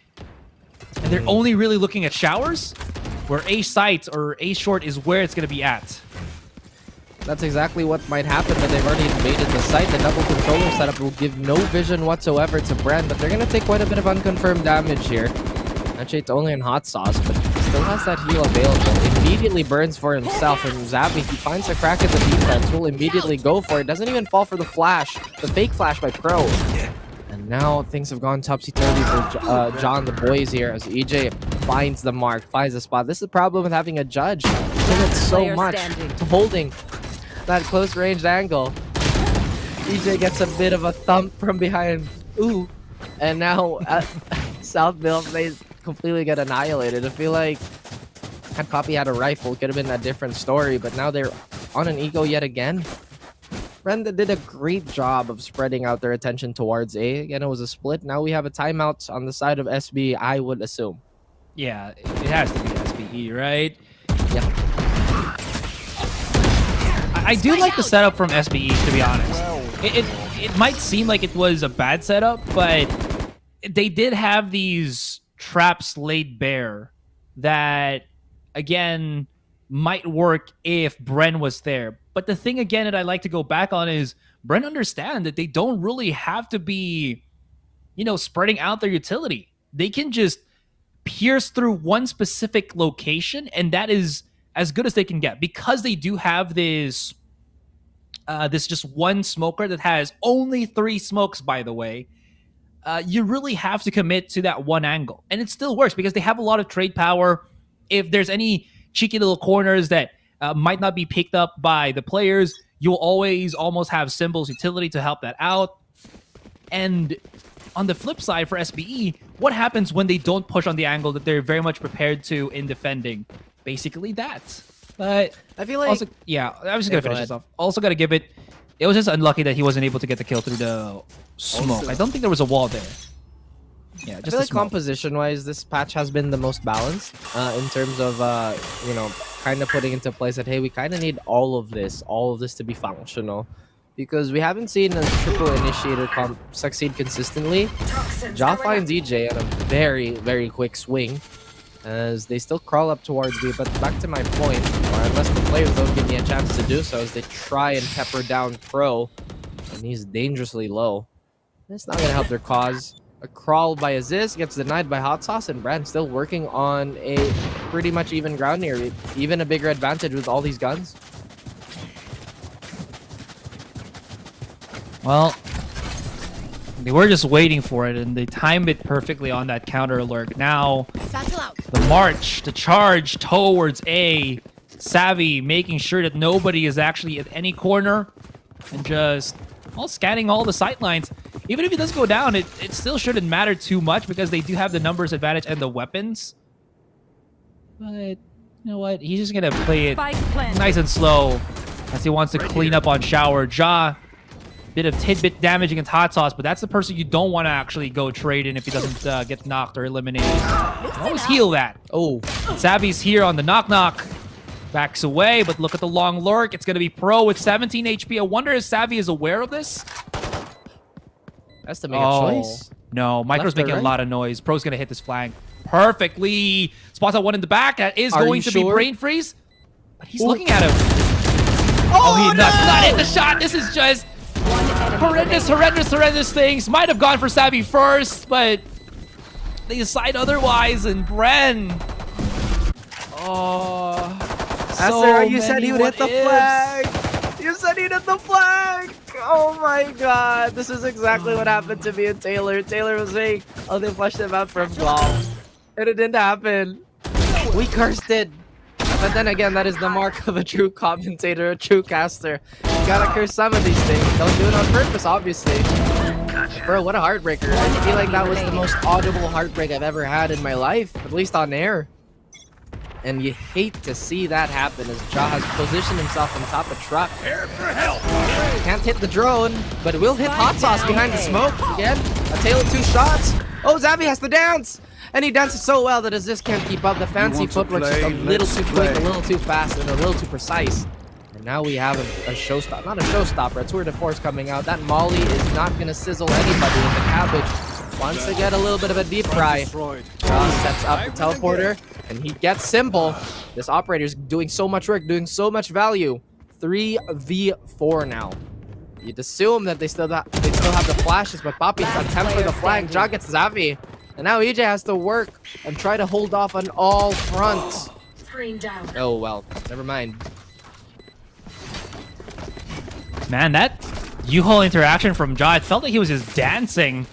Speaker 13: and they're only really looking at showers, where A site or A short is where it's going to be at.
Speaker 12: That's exactly what might happen, but they've already invaded the site. The double controller setup will give no vision whatsoever to Bren, but they're going to take quite a bit of unconfirmed damage here. Actually, it's only in hot sauce, but he still has that heal available. Immediately burns for himself, and Zabi, he finds a crack at the defense, will immediately go for it. Doesn't even fall for the flash, the fake flash by Pro. And now things have gone topsy-turvy for John, the boys here, as EJ finds the mark, finds the spot. This is the problem with having a judge. He limits so much to holding that close-ranged angle. EJ gets a bit of a thump from behind. Ooh. And now Southville, they completely get annihilated. I feel like had Poppy had a rifle, it could have been a different story, but now they're on an eco yet again. Brenda did a great job of spreading out their attention towards A. Again, it was a split. Now we have a timeout on the side of SB, I would assume.
Speaker 13: Yeah, it has to be SBE, right?
Speaker 12: Yeah.
Speaker 13: I do like the setup from SBE, to be honest. It might seem like it was a bad setup, but they did have these traps laid bare that, again, might work if Bren was there. But the thing, again, that I like to go back on is Bren understand that they don't really have to be, spreading out their utility. They can just pierce through one specific location, and that is as good as they can get, because they do have this just one smoker that has only 3 smokes, by the way. You really have to commit to that one angle, and it still works because they have a lot of trade power. If there's any cheeky little corners that might not be picked up by the players, you'll always almost have Symbol's utility to help that out. And on the flip side for SBE, what happens when they don't push on the angle that they're very much prepared to in defending? Basically that. But
Speaker 12: I feel like...
Speaker 13: Also, yeah, I was just going to finish this off. Also got to give it... It was just unlucky that he wasn't able to get the kill through the smoke. I don't think there was a wall there. Yeah, just
Speaker 12: I feel like composition-wise, this patch has been the most balanced in terms of, kind of putting into place that, hey, we kind of need all of this to be functional. Because we haven't seen a triple initiator succeed consistently. Ja finds EJ on a very, very quick swing, as they still crawl up towards B. But back to my point, or unless the players don't give me a chance to do so, as they try and pepper down Pro, and he's dangerously low. It's not going to help their cause. A crawl by Aziz gets denied by Hot Sauce, and Bren still working on a pretty much even ground here. Even a bigger advantage with all these guns.
Speaker 13: Well, they were just waiting for it, and they timed it perfectly on that counter alert. Now, the march, the charge towards A. Savvy making sure that nobody is actually at any corner, and just scanning all the sightlines. Even if he does go down, it still shouldn't matter too much because they do have the numbers advantage and the weapons. But you know what? He's just going to play it nice and slow as he wants to clean up on Shower. Ja, bit of tidbit damage against Hot Sauce, but that's the person you don't want to actually go trade in if he doesn't get knocked or eliminated. You can always heal that.
Speaker 12: Oh,
Speaker 13: Savvy's here on the knock-knock. Backs away, but look at the long lurk. It's going to be Pro with 17 HP. I wonder if Savvy is aware of this?
Speaker 12: Has to make a choice.
Speaker 13: No, Micro's making a lot of noise. Pro's going to hit this flank perfectly. Spots out one in the back. That is going to be Brain Freeze. But he's looking at him. Oh, he not hit the shot. This is just horrendous things. Might have gone for Savvy first, but they decide otherwise. And Bren. Oh,
Speaker 12: Esther, you said he would hit the flag. You said he'd hit the flag. Oh my god. This is exactly what happened to me and Taylor. Taylor was saying, they flushed him out from golf. And it didn't happen. We cursed it. But then again, that is the mark of a true commentator, a true caster. You gotta curse some of these things. Don't do it on purpose, obviously. Bro, what a heartbreaker. I feel like that was the most audible heartbreak I've ever had in my life, at least on air. And you hate to see that happen as Ja has positioned himself on top of truck. Can't hit the drone, but it will hit Hot Sauce behind the smoke. Again, a tail of 2 shots. Oh, Xavi has to dance! And he dances so well that Aziz can't keep up. The fancy footwork just a little too quick, a little too fast, and a little too precise. And now we have a showstopper. Not a showstopper, a tour de force coming out. That Molly is not going to sizzle anybody in the cabbage. Wants to get a little bit of a deep fry. Sets up the teleporter, and he gets Simple. This operator's doing so much work, doing so much value. 3v4 now. You'd assume that they still have the flashes, but Poppy's got 10 for the flank. Ja gets Xavi. And now EJ has to work and try to hold off on all fronts. Oh, well, never mind.
Speaker 13: Man, that U-Haul interaction from Ja, it felt like he was just dancing.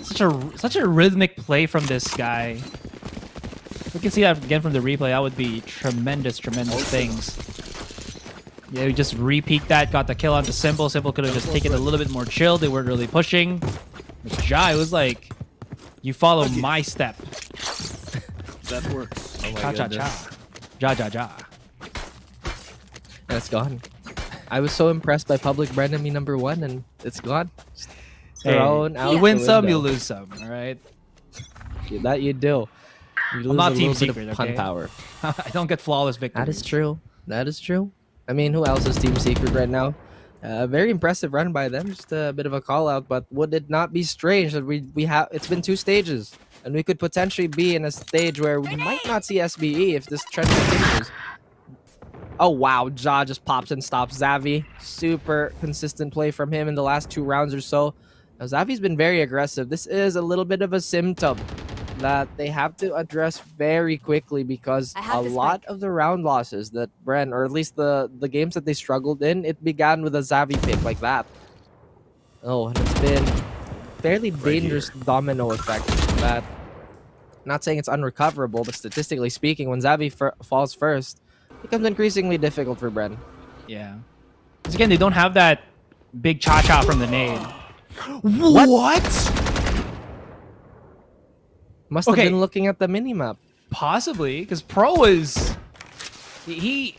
Speaker 13: Such a rhythmic play from this guy. If we can see that again from the replay, that would be tremendous things. Yeah, we just re-peeked that, got the kill onto Simple. Simple could have just taken it a little bit more chill. They weren't really pushing. But Ja, it was like, you follow my step.
Speaker 15: That works.
Speaker 12: Oh my
Speaker 13: Cha-cha-cha. Ja.
Speaker 12: And it's gone. I was so impressed by public Bren me #1, and it's gone. Thrown out.
Speaker 13: You win
Speaker 12: the
Speaker 13: some,
Speaker 12: window.
Speaker 13: you lose some, alright?
Speaker 12: That you do. You lose
Speaker 13: I'm not
Speaker 12: a
Speaker 13: Team
Speaker 12: little bit
Speaker 13: Secret,
Speaker 12: of pun
Speaker 13: okay?
Speaker 12: power.
Speaker 13: I don't get flawless victories.
Speaker 12: That is true. That is true. I mean, who else is Team Secret right now? Very impressive run by them. Just a bit of a call out, but would it not be strange that we have? It's been 2 stages, and we could potentially be in a stage where we might not see SBE if this trend continues. Oh wow, Ja just pops and stops Xavi. Super consistent play from him in the last 2 rounds or so. Now, Xavi's been very aggressive. This is a little bit of a symptom that they have to address very quickly, because a lot of the round losses that Bren, or at least the games that they struggled in, it began with a Xavi pick like that. Oh, and it's been fairly dangerous domino effect that, not saying it's unrecoverable, but statistically speaking, when Xavi falls first, it becomes increasingly difficult for Bren.
Speaker 13: Yeah. Because again, they don't have that big cha-cha from the nade.
Speaker 12: What? Must have been looking at the minimap.
Speaker 13: Possibly, because Pro is... He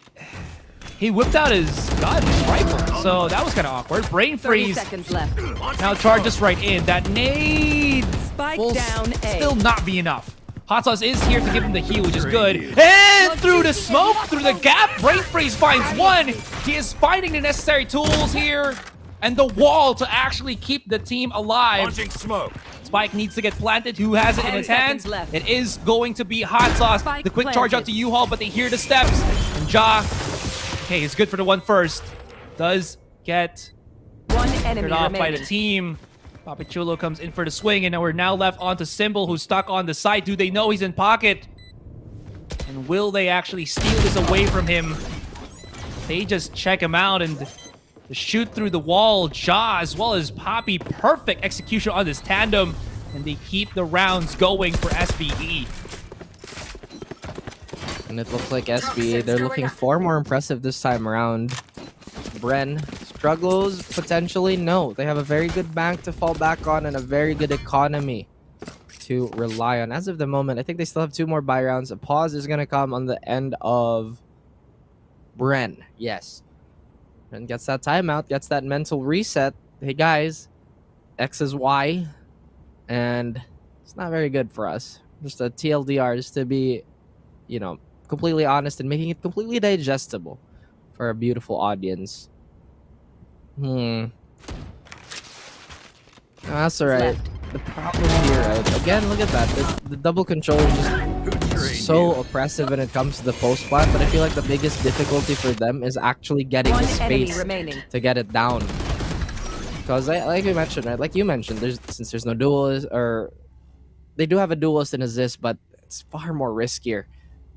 Speaker 13: whipped out his gun, his rifle, so that was kind of awkward. Brain freeze.
Speaker 16: 30 seconds left.
Speaker 13: Now charges right in. That nade
Speaker 16: Spike
Speaker 13: will
Speaker 16: down A.
Speaker 13: still not be enough. Hot Sauce is here to give him the heal, which is good. And through the smoke, through the gap, Brain freeze finds one. He is finding the necessary tools here and the wall to actually keep the team alive.
Speaker 15: Launching smoke.
Speaker 13: Spike needs to get planted. Who has it in
Speaker 16: 10
Speaker 13: his hand?
Speaker 16: seconds left.
Speaker 13: It is going to be Hot Sauce.
Speaker 16: Spike
Speaker 13: The quick charge out to U-Haul, but they hear the steps. And Ja, okay, he's good for the one first. Does get
Speaker 16: One enemy
Speaker 13: turned off by
Speaker 16: remaining.
Speaker 13: the team. Papichulo comes in for the swing, and now we're now left onto Symbol, who's stuck on the side. Do they know he's in pocket? And will they actually steal this away from him? They just check him out and shoot through the wall. Ja, as well as Poppy, perfect execution on this tandem, and they keep the rounds going for SBE.
Speaker 12: And it looks like SBA, they're looking far more impressive this time around. Bren struggles, potentially. No, they have a very good bank to fall back on and a very good economy to rely on. As of the moment, I think they still have 2 more buy rounds. A pause is going to come on the end of Bren. Yes. Bren gets that timeout, gets that mental reset. Hey guys, X is Y. And it's not very good for us. Just a TLDR, just to be, you know, completely honest and making it completely digestible for a beautiful audience. No, that's alright. The problem here, right? Again, look at that. The double control is just so oppressive when it comes to the post plant, but I feel like the biggest difficulty for them is actually getting
Speaker 16: One
Speaker 12: the
Speaker 16: enemy
Speaker 12: space
Speaker 16: remaining.
Speaker 12: to get it down. Because like we mentioned, right? Like you mentioned, since there's no duelist, or they do have a duelist in Aziz, but it's far more riskier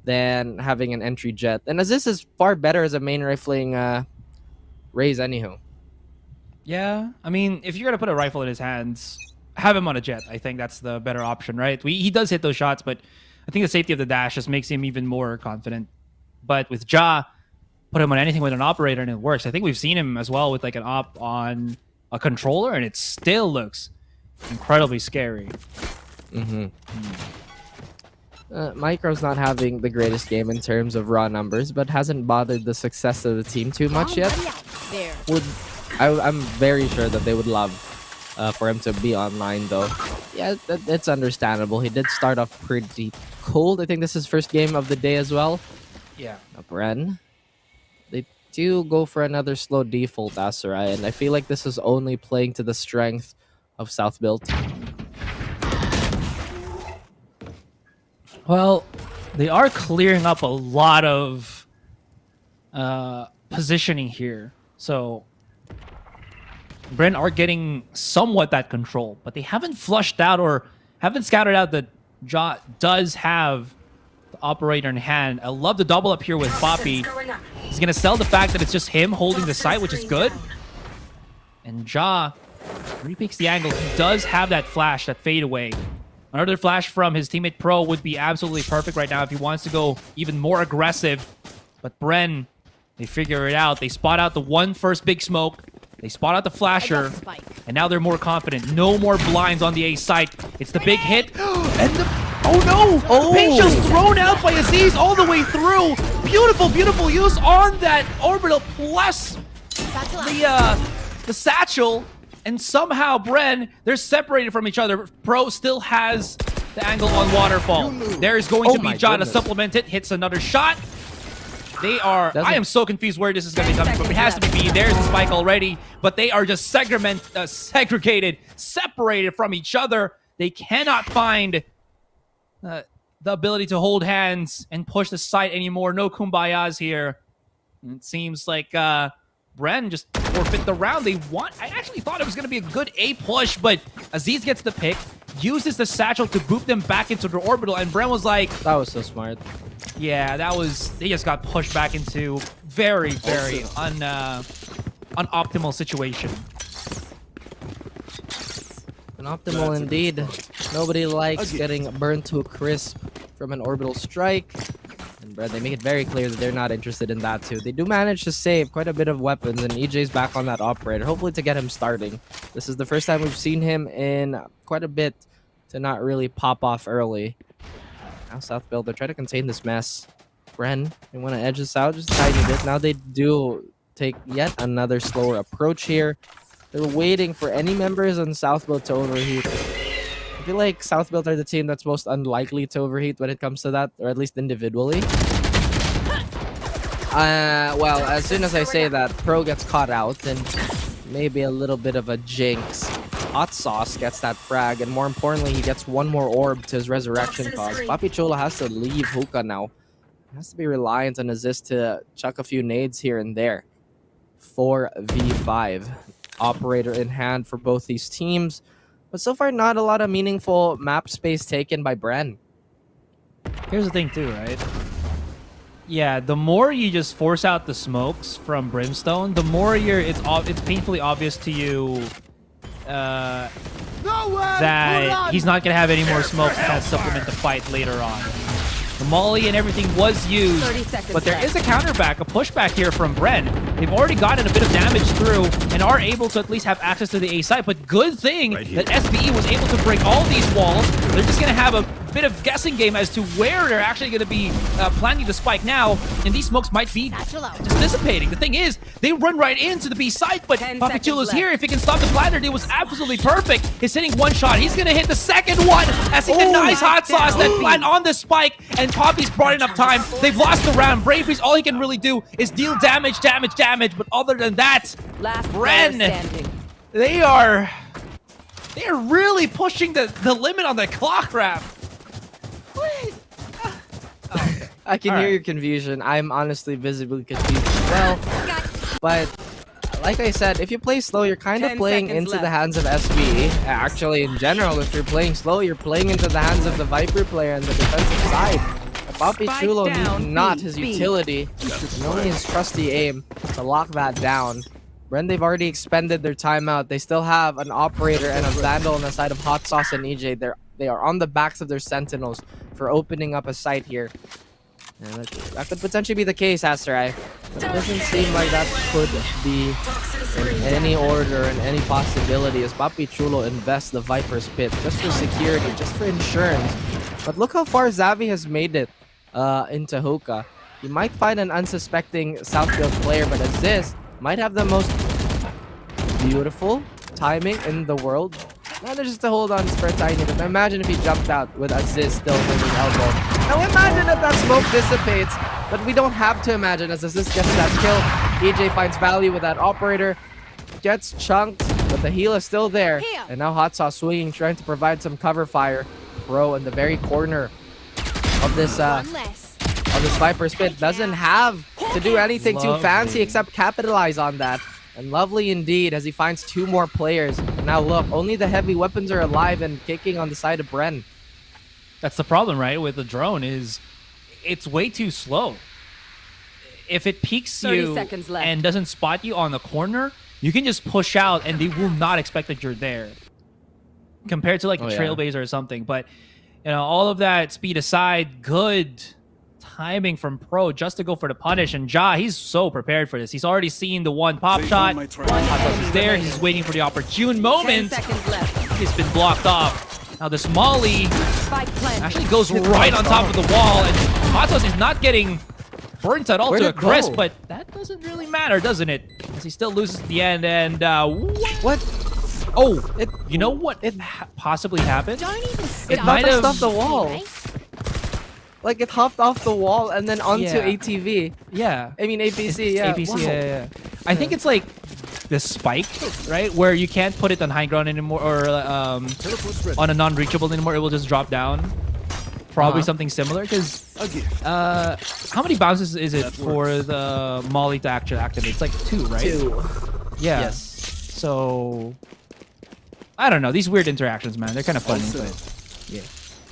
Speaker 12: than having an entry jet. And Aziz is far better as a main rifling Raze anywho.
Speaker 13: Yeah, I mean, if you're going to put a rifle in his hands, have him on a jet. I think that's the better option, right? He does hit those shots, but I think the safety of the dash just makes him even more confident. But with Ja, put him on anything with an operator and it works. I think we've seen him as well with like an op on a controller and it still looks incredibly scary.
Speaker 12: Micro's not having the greatest game in terms of raw numbers, but hasn't bothered the success of the team too much yet. I'm very sure that they would love for him to be online, though. Yeah, it's understandable. He did start off pretty cold. I think this is his first game of the day as well.
Speaker 13: Yeah.
Speaker 12: Bren. They do go for another slow default Asarai, and I feel like this is only playing to the strength of South Built.
Speaker 13: Well, they are clearing up a lot of positioning here. So Bren are getting somewhat that control, but they haven't flushed out or haven't scouted out that Ja does have the operator in hand. I love the double up here with Poppy. He's going to sell the fact that it's just him holding the site, which is good. And Ja repeats the angle. He does have that flash, that fadeaway. Another flash from his teammate Pro would be absolutely perfect right now if he wants to go even more aggressive. But Bren, they figure it out. They spot out the one first big smoke. They spot out the flasher. And now they're more confident. No more blinds on the A site. It's the big hit. And the... Oh no! Oh. Picture's thrown out by Aziz all the way through. Beautiful, beautiful use on that orbital plus the satchel. And somehow, Bren, they're separated from each other. Pro still has the angle on Waterfall. There's going to be Ja to supplement it. Hits another shot. They are... I am so confused where this is going to be coming from. It has to be B. There's the spike already. But they are just segregated, separated from each other. They cannot find the ability to hold hands and push the site anymore. No kumbayas here. And it seems like... Bren just forfeit the round. I actually thought it was going to be a good A push, but Aziz gets the pick, uses the satchel to boot them back into the orbital, and Bren was like...
Speaker 12: That was so smart.
Speaker 13: Yeah, that was... They just got pushed back into very, very unoptimal situation.
Speaker 12: Unoptimal indeed. Nobody likes getting burned to a crisp from an orbital strike. And Bren, they make it very clear that they're not interested in that too. They do manage to save quite a bit of weapons, and EJ's back on that operator, hopefully to get him starting. This is the first time we've seen him in quite a bit to not really pop off early. Now South Build, they're trying to contain this mess. Bren, they want to edge this out just a tiny bit. Now they do take yet another slower approach here. They're waiting for any members on South Build to overheat. I feel like South Build are the team that's most unlikely to overheat when it comes to that, or at least individually. Well, as soon as I say that, Pro gets caught out, and maybe a little bit of a jinx. Hot Sauce gets that frag, and more importantly, he gets one more orb to his resurrection cause. Papi Chula has to leave Hookah now. He has to be reliant on Aziz to chuck a few nades here and there. 4v5. Operator in hand for both these teams. But so far, not a lot of meaningful map space taken by Bren.
Speaker 13: Here's the thing too, right? Yeah, the more you just force out the smokes from Brimstone, the more it's painfully obvious to you that he's not going to have any more smokes to kind of supplement the fight later on. The molly and everything was used, but there is a counterback, a pushback here from Bren. They've already gotten a bit of damage through and are able to at least have access to the A site, but good thing that SBE was able to break all these walls. They're just going to have a bit of guessing game as to where they're actually going to be planting the spike now, and these smokes might be just dissipating. The thing is, they run right into the B site, but Papi Chula's here. If he can stop the planter, it was absolutely perfect. He's hitting one shot. He's going to hit the second one as he denies Hot Sauce that plant on the spike, and Poppy's brought enough time. They've lost the round. Bravery's all he can really do is deal damage, but other than that, Bren, they are really pushing the limit on the clock wrap.
Speaker 12: I can hear your confusion. I'm honestly visibly confused as well. But like I said, if you play slow, you're kind of playing into the hands of SBE. Actually, in general, if you're playing slow, you're playing into the hands of the Viper player on the defensive side. Papi Chulo needs not his utility, and only his trusty aim to lock that down. Bren, they've already expended their timeout. They still have an operator and a vandal on the side of Hot Sauce and EJ. They are on the backs of their sentinels for opening up a site here. And that could potentially be the case, Asterai. It doesn't seem like that could be in any order and any possibility as Papi Chulo invests the Viper's Pit just for security, just for insurance. But look how far Xavi has made it into Hookah. You might find an unsuspecting Southfield player, but Aziz might have the most beautiful timing in the world. Manages to hold on for a tiny bit. Imagine if he jumped out with Aziz still holding elbow. Now imagine if that smoke dissipates, but we don't have to imagine as Aziz gets that kill. EJ finds value with that operator, gets chunked, but the heal is still there. And now Hot Sauce swinging, trying to provide some cover fire. Bro, in the very corner of this Viper's Pit, doesn't have to do anything too fancy except capitalize on that. And lovely indeed as he finds 2 more players. And now look, only the heavy weapons are alive and kicking on the side of Bren.
Speaker 13: That's the problem, right, with the drone is it's way too slow. If it peeks
Speaker 16: 30
Speaker 13: you
Speaker 16: seconds left.
Speaker 13: and doesn't spot you on the corner, you can just push out and they will not expect that you're there. Compared to like a Trailblazer or something. But, you know, all of that speed aside, good timing from Pro just to go for the punish. And Ja, he's so prepared for this. He's already seen the one pop shot. Hot Sauce is there. He's waiting for the opportune moment.
Speaker 16: 10 seconds left.
Speaker 13: He's been blocked off. Now this Molly actually goes right on top of the wall. And Hot Sauce is not getting burnt at all to a crisp. But that doesn't really matter, doesn't it? As he still loses at the end. And
Speaker 12: what?
Speaker 13: Oh, you know what possibly happened?
Speaker 12: It might have off the wall. Like it hopped off the wall and then onto ATV.
Speaker 13: Yeah.
Speaker 12: I mean APC, yeah.
Speaker 13: APC, yeah. I think it's like the spike, right? Where you can't put it on high ground anymore or on a non-reachable anymore. It will just drop down. Probably something similar because how many bounces is it for the Molly to actually activate? It's like 2, right?
Speaker 12: 2.
Speaker 13: Yeah.
Speaker 12: Yes.
Speaker 13: So I don't know. These weird interactions, man. They're kind of funny. But yeah.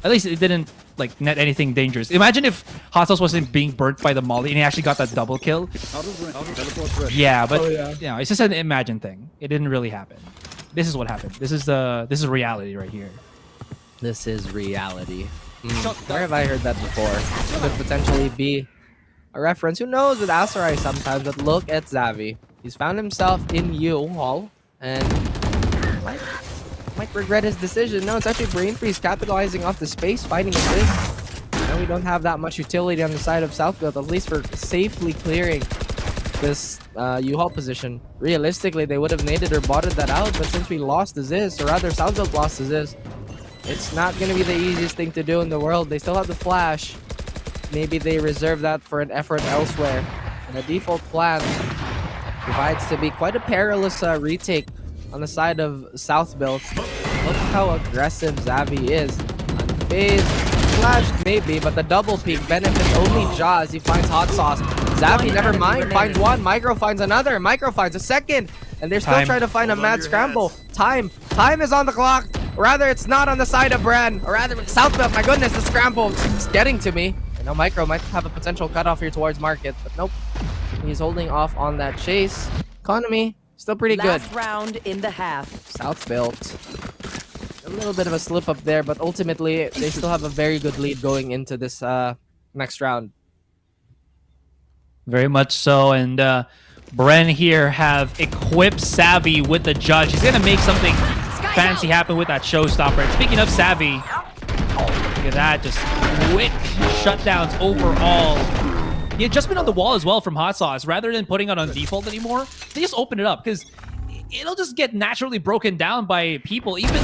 Speaker 13: At least it didn't like net anything dangerous. Imagine if Hot Sauce wasn't being burnt by the Molly and he actually got that double kill. Yeah, but you know, it's just an imagine thing. It didn't really happen. This is what happened. This is reality right here.
Speaker 12: This is reality. Where have I heard that before? It could potentially be a reference. Who knows with Aserai sometimes, but look at Xavi. He's found himself in U-Hall and might regret his decision. No, it's actually Brain Freeze capitalizing off the space, fighting assist. And we don't have that much utility on the side of Southfield, at least for safely clearing this U-Haul position. Realistically, they would have naded or botted that out, but since we lost Aziz, or rather Southfield lost Aziz, it's not going to be the easiest thing to do in the world. They still have the flash. Maybe they reserve that for an effort elsewhere. And the default plan provides to be quite a perilous retake on the side of Southfield. Look how aggressive Xavi is. Unfazed, flashed maybe, but the double peek benefits only Ja as he finds Hot Sauce. Xavi, never mind, finds one. Micro finds another. Micro finds a second. And they're still trying to find a mad scramble. Time is on the clock. Rather, it's not on the side of Bren. Or rather, Southfield, my goodness, the scramble is getting to me. I know Micro might have a potential cutoff here towards Market, but nope. He's holding off on that chase. Economy, still pretty good.
Speaker 16: Last round in the half.
Speaker 12: Southfield. A little bit of a slip up there, but ultimately, they still have a very good lead going into this next round.
Speaker 13: Very much so, and Bren here have equipped Savvy with the judge. He's gonna make something fancy happen with that showstopper. And speaking of Savvy, look at that, just quick shutdowns overall. The adjustment on the wall as well from Hot Sauce, rather than putting it on default anymore, they just open it up because it'll just get naturally broken down by people, even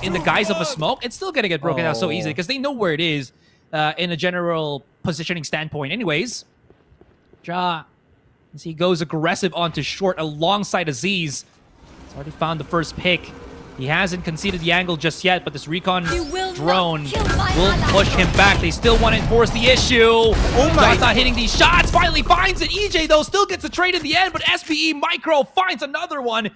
Speaker 13: in the guise of a smoke. It's still gonna get broken down so easily because they know where it is in a general positioning standpoint. Anyways, Ja, as he goes aggressive onto short alongside Aziz. He's already found the first pick. He hasn't conceded the angle just yet, but this recon drone will push him back. They still want to enforce the issue. Oh my! Not hitting these shots. Finally finds it. EJ, though, still gets a trade in the end, but SBE Micro finds another one.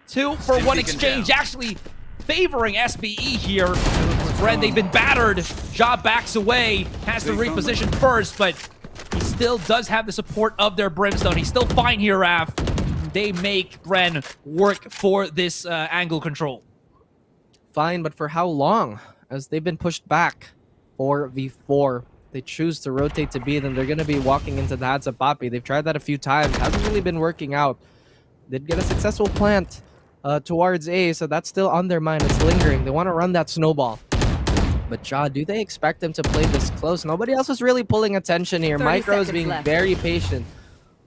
Speaker 13: 2-for-1 exchange, actually favoring SBE here. Bren, they've been battered. Ja backs away, has to reposition first, but he still does have the support of their Brimstone. He's still fine here, Raf. they make Bren work for this angle control.
Speaker 12: Fine, but for how long? As they've been pushed back 4v4. They choose to rotate to B, then they're going to be walking into the hands of Poppy. They've tried that a few times. Hasn't really been working out. Did get a successful plant towards A, so that's still on their mind. It's lingering. They want to run that snowball. But Ja, do they expect them to play this close? Nobody else is really pulling attention here. Micro's being very patient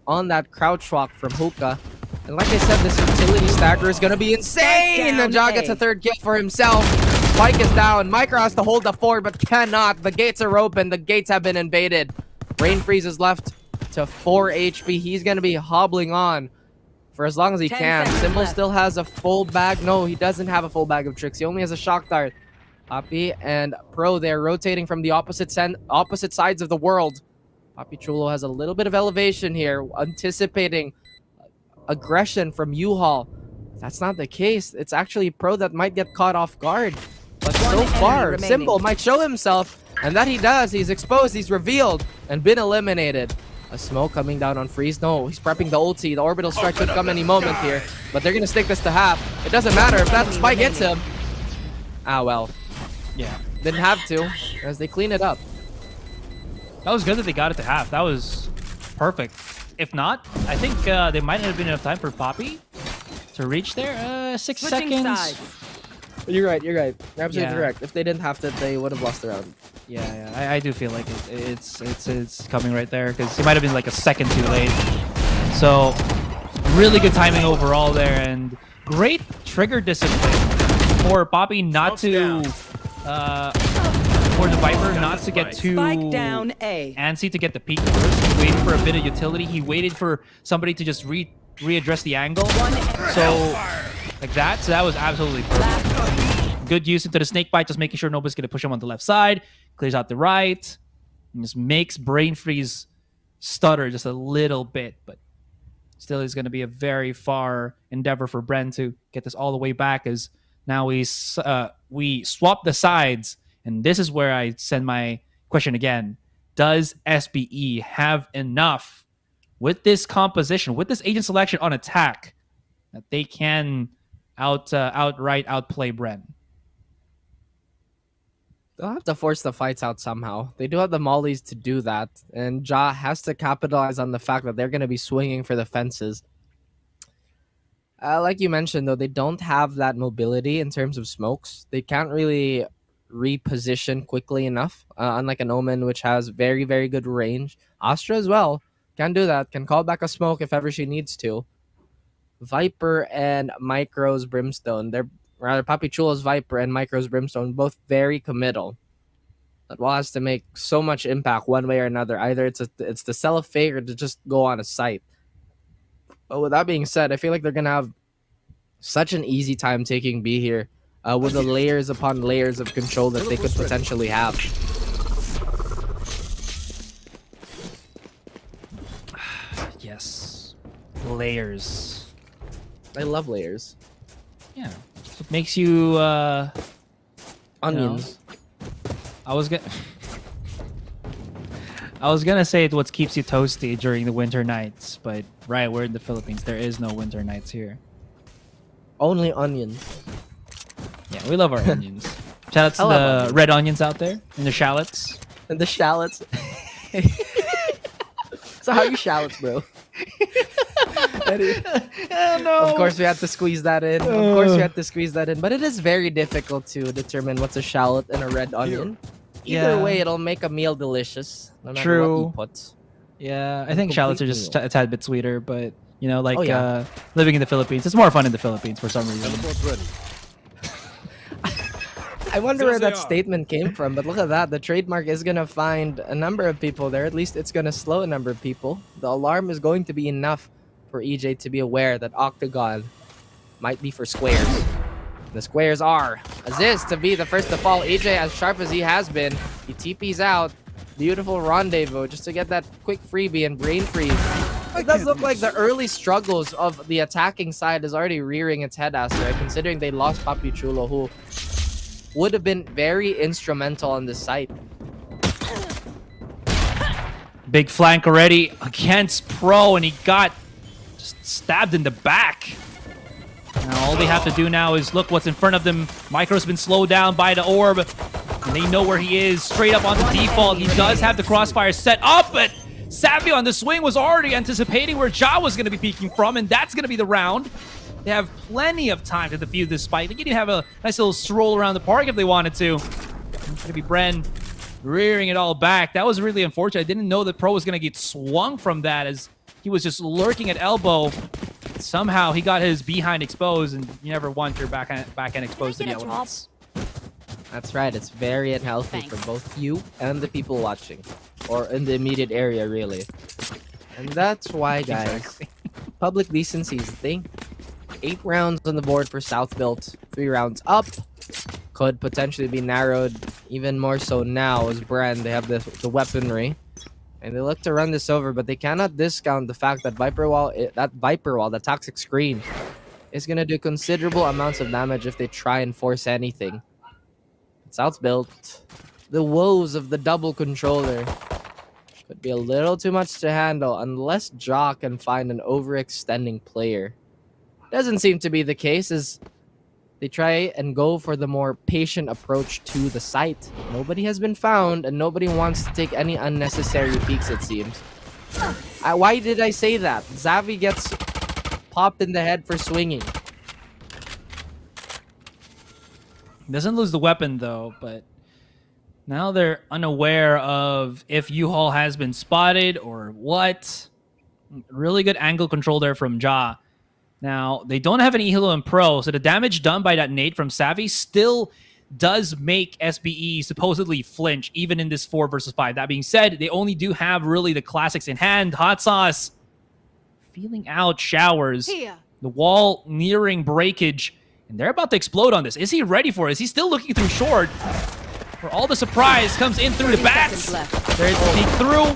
Speaker 12: on that crouch walk from Hookah. And like I said, this utility stagger is going to be insane! And Ja gets a third kill for himself. Spike is down. Micro has to hold the fort, but cannot. The gates are open. The gates have been invaded. Brain Freeze is left to 4 HP. He's going to be hobbling on for as long as he can. Symbol still has a full bag. No, he doesn't have a full bag of tricks. He only has a shock dart. Poppy and Pro, they're rotating from the opposite sides of the world. Poppy Chulo has a little bit of elevation here, anticipating aggression from U-Haul. That's not the case. It's actually Pro that might get caught off guard. But so far, Symbol might show himself, and that he does. He's exposed, he's revealed, and been eliminated. A smoke coming down on Freeze. No, he's prepping the ulti. The orbital strike could come any moment here, but they're gonna stick this to half. It doesn't matter if that spike hits him. Ah, well.
Speaker 13: Yeah.
Speaker 12: Didn't have to, as they clean it up.
Speaker 13: That was good that they got it to half. That was perfect. If not, I think there might have been enough time for Poppy to reach there. 6 seconds.
Speaker 12: You're right. You're absolutely correct. If they didn't have to, they would have lost the round.
Speaker 13: Yeah. I do feel like it's coming right there because he might have been like a second too late. So really good timing overall there, and great trigger discipline for Poppy not to for the Viper not to get too antsy to get the peak first. He waited for a bit of utility. He waited for somebody to just readdress the angle. So like that. So that was absolutely perfect. Good use into the snake bite, just making sure nobody's gonna push him on the left side. Clears out the right. And just makes Brain Freeze stutter just a little bit, but still is going to be a very far endeavor for Bren to get this all the way back, as now we swap the sides. And this is where I send my question again. Does SBE have enough with this composition, with this agent selection on attack, that they can outright outplay Bren?
Speaker 12: They'll have to force the fights out somehow. They do have the mollies to do that, and Ja has to capitalize on the fact that they're going to be swinging for the fences. Like you mentioned, though, they don't have that mobility in terms of smokes. They can't really reposition quickly enough, unlike an Omen, which has very, very good range. Astra as well can do that, can call back a smoke if ever she needs to. Viper and Micro's Brimstone, they're rather Poppy Chulo's Viper and Micro's Brimstone, both very committal. That wall has to make so much impact one way or another. Either it's to sell a fake or to just go on a site. But with that being said, I feel like they're going to have such an easy time taking B here, with the layers upon layers of control that they could potentially have.
Speaker 13: Yes. Layers.
Speaker 12: I love layers.
Speaker 13: Yeah. It makes you
Speaker 12: onions.
Speaker 13: I was gonna say it's what keeps you toasty during the winter nights, but right, we're in the Philippines. There is no winter nights here.
Speaker 12: Only onions.
Speaker 13: Yeah, we love our onions. Shout out to the red onions out there and the shallots.
Speaker 12: And the shallots. So how are you shallots, bro?
Speaker 13: No.
Speaker 12: Of course we had to squeeze that in. But it is very difficult to determine what's a shallot and a red onion. Either way, it'll make a meal delicious, no matter what you put.
Speaker 13: Yeah, I think shallots are just a tad bit sweeter, but you know, like living in the Philippines, it's more fun in the Philippines for some reason.
Speaker 12: I wonder where that statement came from, but look at that. The trademark is going to find a number of people there. At least it's going to slow a number of people. The alarm is going to be enough for EJ to be aware that Octagon might be for squares. The squares are Aziz to be the first to fall. EJ, as sharp as he has been, he TP's out. Beautiful rendezvous just to get that quick freebie and brain freeze. It does look like the early struggles of the attacking side is already rearing its head, Aster, considering they lost Poppy Chulo, who would have been very instrumental on this site.
Speaker 13: Big flank already against Pro, and he got Just stabbed in the back. Now all they have to do now is look what's in front of them. Micro's been slowed down by the orb. And they know where he is. Straight up on the default. He does have the crossfire set up, but Savvy on the swing was already anticipating where Ja was going to be peeking from, and that's going to be the round. They have plenty of time to defuse this spike. They can even have a nice little stroll around the park if they wanted to. It's going to be Bren rearing it all back. That was really unfortunate. I didn't know that Pro was going to get swung from that as he was just lurking at elbow. Somehow he got his behind exposed, and you never want your backhand exposed to the elements.
Speaker 12: That's right. It's very unhealthy for both you and the people watching, or in the immediate area, really. And that's why, guys, public decency is the thing. 8 rounds on the board for South Built, 3 rounds up. Could potentially be narrowed even more so now as Bren. They have the weaponry, and they look to run this over, but they cannot discount the fact that Viper Wall, the toxic screen, is gonna do considerable amounts of damage if they try and force anything. South Built, the woes of the double controller could be a little too much to handle unless Ja can find an overextending player. Doesn't seem to be the case as they try and go for the more patient approach to the site. Nobody has been found and nobody wants to take any unnecessary peeks, it seems. Why did I say that? Xavi gets popped in the head for swinging.
Speaker 13: Doesn't lose the weapon though, but now they're unaware of if U-Haul has been spotted or what. Really good angle control there from Ja. Now, they don't have an E-Hilo in Pro, so the damage done by that nade from Savvy still does make SBE supposedly flinch, even in this 4 versus 5. That being said, they only do have really the classics in hand. Hot Sauce feeling out showers.
Speaker 14: Here.
Speaker 13: The wall nearing breakage. And they're about to explode on this. Is he ready for it? Is he still looking through short? Where all the surprise comes in through the bats. There's the peek through.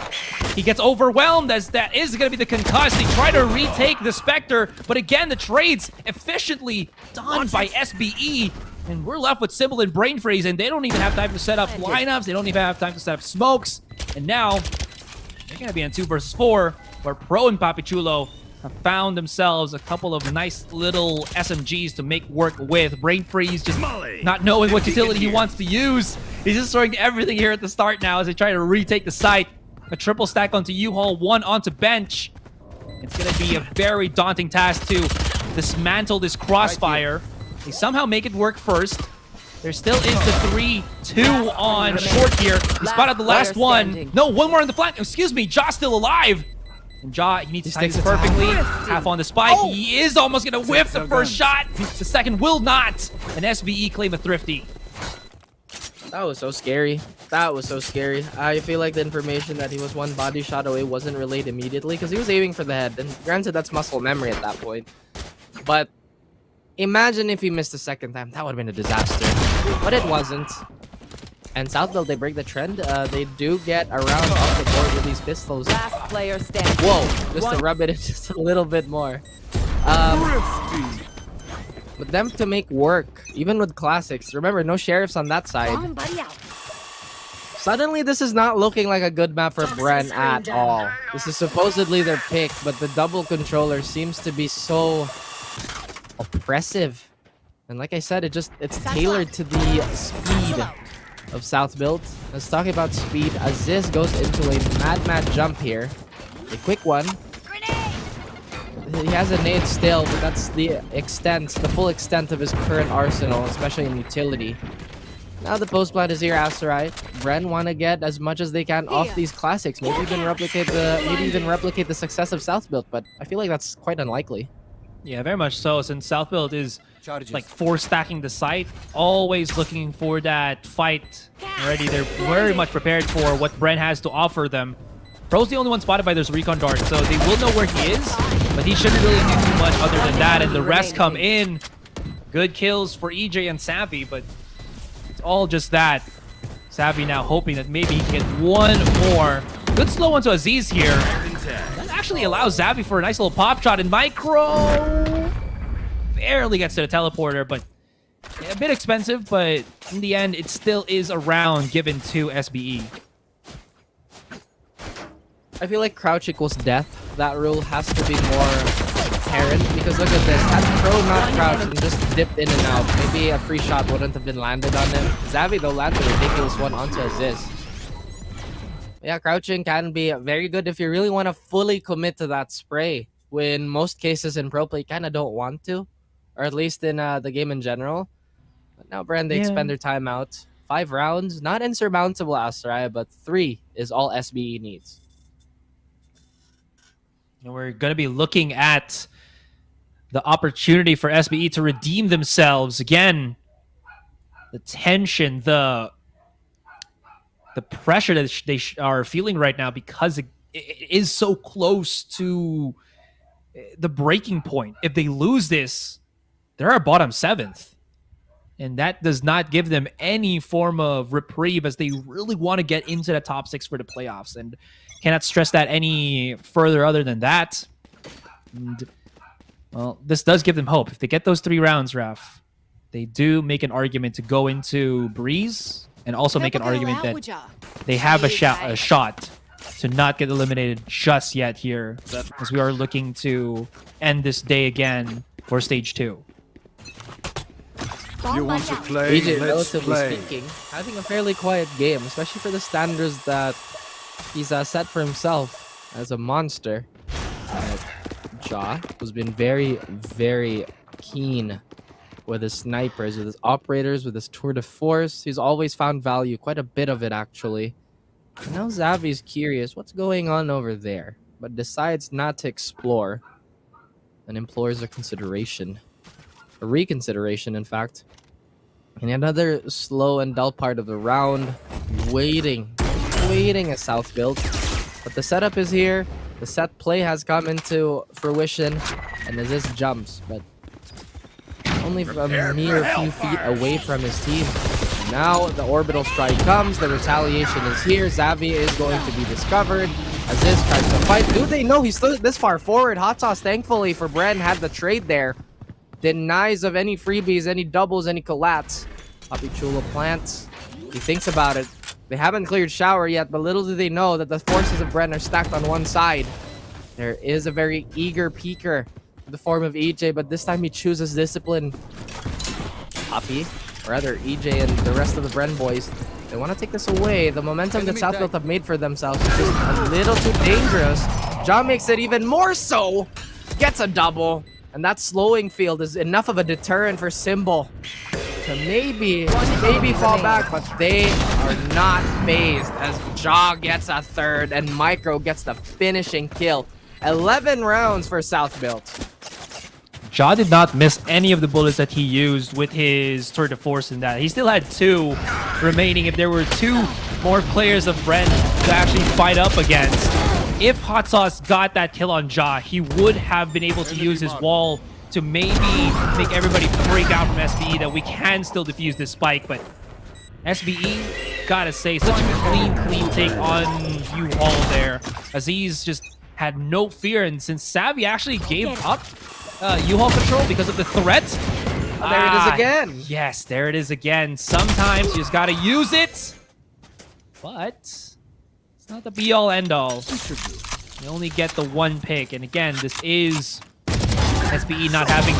Speaker 13: He gets overwhelmed as that is going to be the concuss. They try to retake the Spectre. But again, the trades efficiently done by SBE. And we're left with Symbol and Brain Freeze. And they don't even have time to set up lineups. They don't even have time to set up smokes. And now, they're going to be in 2 versus 4. Where Pro and Papichulo have found themselves a couple of nice little SMGs to make work with. Brain Freeze just not knowing what utility he wants to use. He's just throwing everything here at the start now as they try to retake the site. A triple stack onto U-Haul, 1 onto bench. It's going to be a very daunting task to dismantle this crossfire. They somehow make it work first. There still is the 3-2 on short here. He spotted the last one. No, one more on the flank. Excuse me, Ja's still alive. And Ja, he needs to time this perfectly. Half on the spike. Oh. He is almost going to whiff the first shot. The second will not. And SBE claim a thrifty.
Speaker 12: That was so scary. That was so scary. I feel like the information that he was 1 body shot away wasn't relayed immediately because he was aiming for the head. And granted, that's muscle memory at that point. But imagine if he missed the second time. That would have been a disaster. But it wasn't. And Southville, they break the trend. They do get around off the board with these pistols.
Speaker 16: Last player standing.
Speaker 12: Whoa, just to rub it in just a little bit more. But them to make work, even with classics. Remember, no sheriffs on that side. Suddenly, this is not looking like a good map for Bren at all. This is supposedly their pick, but the double controller seems to be so oppressive. And like I said, it's tailored to the speed of South Built. Let's talk about speed. Aziz goes into a mad jump here. A quick one. He has a nade still, but that's the full extent of his current arsenal, especially in utility. Now the post plant is here, Asteroid. Bren want to get as much as they can off these classics. Maybe even replicate the success of South Built, but I feel like that's quite unlikely.
Speaker 13: Yeah, very much so, since South Built is like 4 stacking the site, always looking for that fight already. They're very much prepared for what Bren has to offer them. Pro's the only one spotted by those recon darts, so they will know where he is, but he shouldn't really do too much other than that, and the rest come in. Good kills for EJ and Savvy, but it's all just that. Savvy now hoping that maybe he can get one more. Good slow onto Aziz here. That actually allows Savvy for a nice little pop shot, and Micro barely gets to the teleporter, but a bit expensive, but in the end, it still is a round given to SBE.
Speaker 12: I feel like crouch equals death. That rule has to be more apparent because look at this. Had Pro not crouched and just dipped in and out, maybe a free shot wouldn't have been landed on him. Xavi though landed a ridiculous one onto Aziz. Yeah, crouching can be very good if you really want to fully commit to that spray. When most cases in pro play kind of don't want to, or at least in the game in general. But now Bren, they expend their timeout. 5 rounds, not insurmountable, Asterai, but 3 is all SBE needs.
Speaker 13: And we're going to be looking at the opportunity for SBE to redeem themselves. Again, the tension, the pressure that they are feeling right now because it is so close to the breaking point. If they lose this, they're our bottom 7th. And that does not give them any form of reprieve as they really want to get into the top 6 for the playoffs. And cannot stress that any further other than that. And, well, this does give them hope. If they get those 3 rounds, Raf, they do make an argument to go into Breeze and also make an argument that they have a shot to not get eliminated just yet here, as we are looking to end this day again for stage 2.
Speaker 15: You want to play?
Speaker 12: AJ,
Speaker 15: Let's
Speaker 12: relatively
Speaker 15: play.
Speaker 12: speaking, having a fairly quiet game, especially for the standards that he's set for himself as a monster. Ja, who's been very, very keen with his snipers, with his operators, with his tour de force. He's always found value, quite a bit of it actually. And now Xavi's curious what's going on over there, but decides not to explore and implores a consideration. A reconsideration, in fact. And another slow and dull part of the round, waiting as South build. But the setup is here, the set play has come into fruition, and Aziz jumps, but only a mere few feet away from his team. Now the orbital strike comes, the retaliation is here, Xavi is going to be discovered. Aziz tries to fight. Do they know he's still this far forward? Hot Sauce, thankfully for Bren, had the trade there. Denies of any freebies, any doubles, any collats. Papi Chulo plants. He thinks about it. They haven't cleared shower yet, but little do they know that the forces of Bren are stacked on one side. There is a very eager peeker in the form of EJ, but this time he chooses discipline. Papi, or rather EJ and the rest of the Bren boys, they want to take this away. The momentum that Southfield have made for themselves is just a little too dangerous. John makes it even more so. Gets a double. And that slowing field is enough of a deterrent for Symbol to maybe fall back, but they are not phased as Ja gets a 3rd and Micro gets the finishing kill. 11 rounds for South build.
Speaker 13: Ja did not miss any of the bullets that he used with his tour de force in that. He still had 2 remaining. If there were 2 more players of Bren to actually fight up against, if Hot Sauce got that kill on Ja, he would have been able to use his wall to maybe make everybody break out from SBE, that we can still defuse this spike. But SBE, gotta say, such a clean take on U-Haul there. Aziz just had no fear, and since Savvy actually gave up U-Haul control because of the threat,
Speaker 12: there it is again.
Speaker 13: Yes, there it is again. Sometimes you just gotta use it, but it's not the be-all, end-all. You only get the 1 pick, and again, this is SBE not having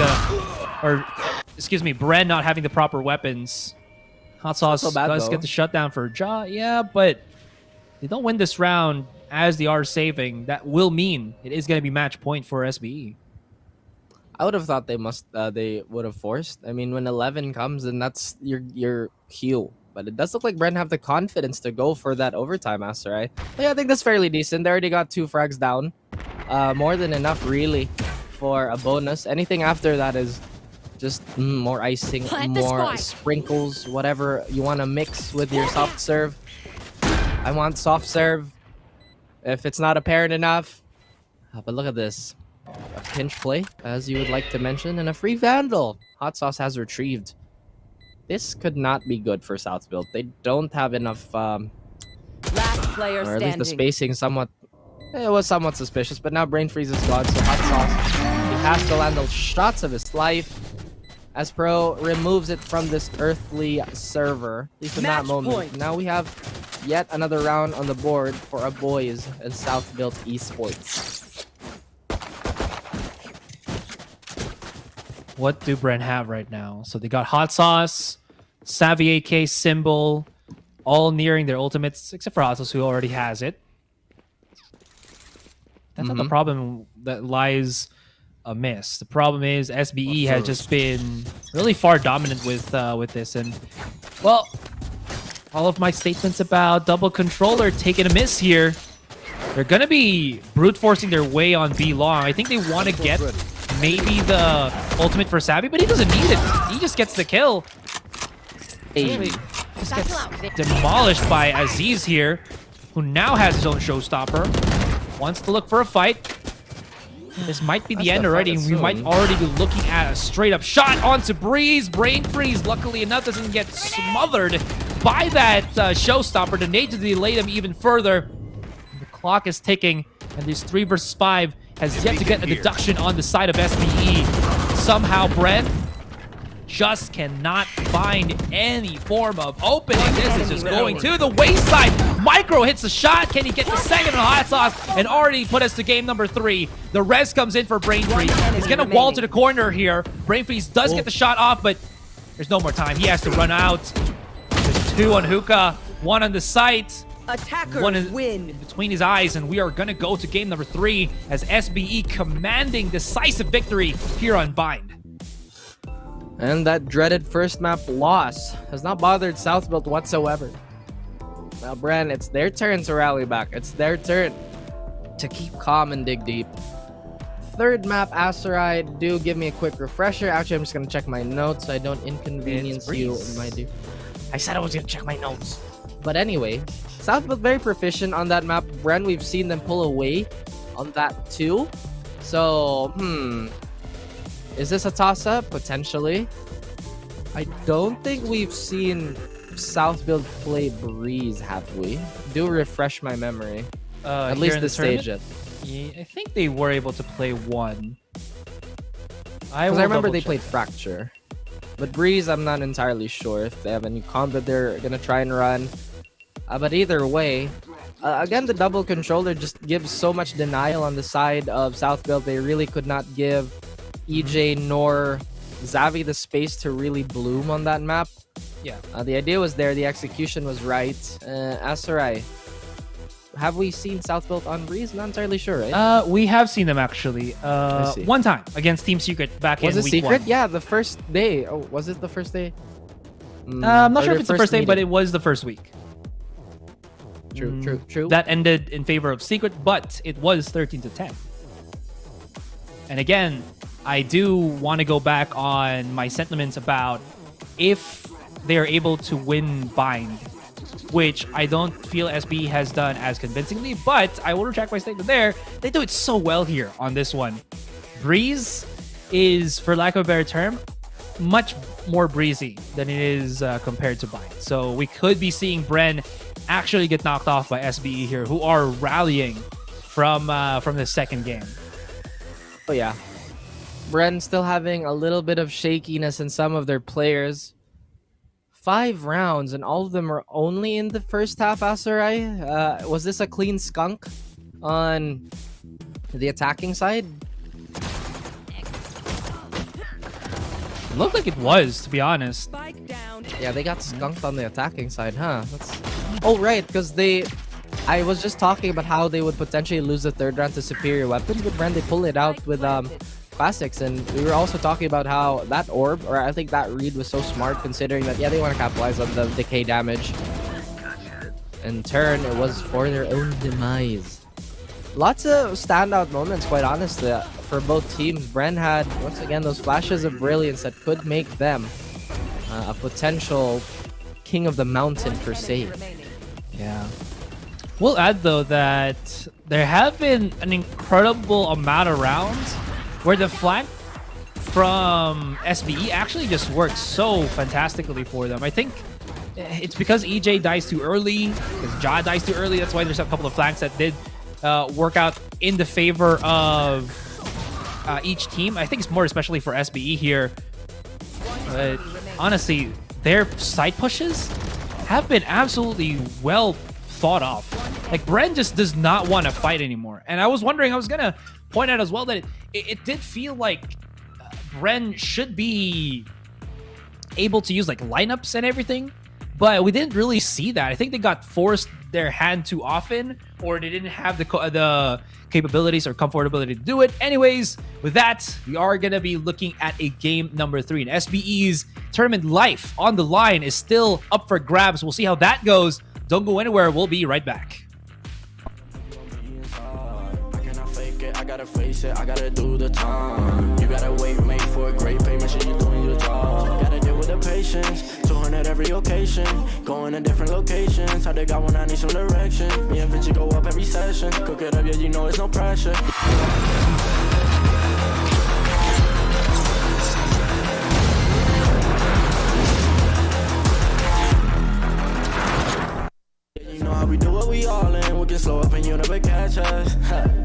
Speaker 13: Bren not having the proper weapons. Hot Sauce does get the shutdown for Ja, yeah, but they don't win this round as they are saving. That will mean it is going to be match point for SBE.
Speaker 12: I would have thought they would have forced. I mean, when 11 comes, then that's your cue. But it does look like Bren have the confidence to go for that overtime, Master, right? But yeah, I think that's fairly decent. They already got 2 frags down. More than enough, really, for a bonus. Anything after that is just more icing, more sprinkles, whatever you want to mix with your soft serve. I want soft serve if it's not apparent enough. But look at this. A pinch play, as you would like to mention, and a free Vandal. Hot Sauce has retrieved. This could not be good for South build. They don't have enough,
Speaker 16: Last player
Speaker 12: or at least the
Speaker 16: standing.
Speaker 12: spacing somewhat. It was somewhat suspicious, but now Brain Freeze is gone, so Hot Sauce, he has to land those shots of his life as Pro removes it from this earthly server, at least in that moment.
Speaker 16: Point.
Speaker 12: Now we have yet another round on the board for our boys in South built Esports.
Speaker 13: What do Bren have right now? So they got Hot Sauce, Savvy AK, Symbol, all nearing their ultimates, except for Hot Sauce, who already has it. That's not the problem that lies amiss. The problem is SBE has just been really far dominant with this, and well, all of my statements about double controller taking a miss here. They're gonna be brute forcing their way on B long. I think they want to get maybe the ultimate for Savvy, but he doesn't need it. He just gets the kill. He just gets demolished by Aziz here, who now has his own showstopper. Wants to look for a fight. This might be the end already, and we might already be looking at a straight-up shot onto Breeze. Brain freeze, luckily enough, doesn't get smothered by that showstopper. The nade to delay them even further. The clock is ticking, and this 3 versus 5 has yet to get a deduction on the side of SBE. Somehow, Bren just cannot find any form of opening. This is just going to the wayside. Micro hits the shot. Can he get the second on Hot Sauce and already put us to game number 3? The res comes in for Brain Freeze. He's going to wall to the corner here. Brain Freeze does get the shot off, but there's no more time. He has to run out. There's 2 on Hookah, 1 on the site.
Speaker 16: Attackers
Speaker 13: One in
Speaker 16: win.
Speaker 13: between his eyes, and we are going to go to game number 3 as SBE commanding decisive victory here on Bind.
Speaker 12: And that dreaded first map loss has not bothered Southbuilt whatsoever. Now, Bren, it's their turn to rally back. It's their turn to keep calm and dig deep. Third map, Aserai, do give me a quick refresher. Actually, I'm just going to check my notes so I don't inconvenience you. I said I was going to check my notes. But anyway, Southbuilt very proficient on that map. Bren, we've seen them pull away on that too. So, is this a toss-up? Potentially. I don't think we've seen Southbuilt play Breeze, have we? Do refresh my memory. At least the stage yet.
Speaker 13: Yeah, I think they were able to play 1.
Speaker 12: I remember they played Fracture. But Breeze, I'm not entirely sure if they have any combat they're going to try and run. But either way, again, the double controller just gives so much denial on the side of Southbuilt. They really could not give EJ nor Xavi the space to really bloom on that map.
Speaker 13: Yeah.
Speaker 12: The idea was there. The execution was right. Aserai, have we seen Southbuilt on Breeze? Not entirely sure, right?
Speaker 13: We have seen them actually. One time against Team Secret back in week 1.
Speaker 12: Was it Secret? Yeah, the first day. Oh, was it the first day?
Speaker 13: I'm not sure if it's the first day, but it was the first week.
Speaker 12: True.
Speaker 13: That ended in favor of Secret, but it was 13-10. And again, I do want to go back on my sentiments about if they are able to win Bind, which I don't feel SB has done as convincingly, but I will retract my statement there. They do it so well here on this one. Breeze is, for lack of a better term, much more breezy than it is compared to Bind. So we could be seeing Bren actually get knocked off by SBE here, who are rallying from the second game.
Speaker 12: Oh yeah, Bren still having a little bit of shakiness in some of their players. 5 rounds, and all of them are only in the first half, Aserai. Was this a clean skunk on the attacking side?
Speaker 13: Looked like it was, to be honest.
Speaker 12: Yeah, they got skunked on the attacking side, huh? Oh, right, because I was just talking about how they would potentially lose the third round to superior weapons, but Bren, they pull it out with classics, and we were also talking about how that orb, or I think that read, was so smart considering that, yeah, they want to capitalize on the decay damage. In turn, it was for their own demise. Lots of standout moments, quite honestly, for both teams. Bren had, once again, those flashes of brilliance that could make them a potential king of the mountain, per se.
Speaker 13: Yeah. We'll add, though, that there have been an incredible amount of rounds where the flank from SBE actually just works so fantastically for them. I think it's because EJ dies too early, because Ja dies too early. That's why there's a couple of flanks that did work out in the favor of each team. I think it's more especially for SBE here. But honestly, their side pushes have been absolutely well thought of. Like, Bren just does not want to fight anymore. And I was wondering, I was going to point out as well that it did feel like Bren should be able to use like lineups and everything, but we didn't really see that. I think they got forced their hand too often, or they didn't have the capabilities or comfortability to do it. Anyways, with that, we are gonna be looking at a game number 3, and SBE's tournament life on the line is still up for grabs. We'll see how that goes. Don't go anywhere. We'll be right back.
Speaker 2: I gotta face it, I gotta do the time. You gotta wait, make for a great pay, make sure you're doing your job. Gotta deal with the patience, 200 every occasion. Going to different locations, how they got one, I need some direction. Me and Vinci go up every session. Cook it up, yeah, you know it's no pressure. You know how we do it, we all in. We can slow up and you never catch us.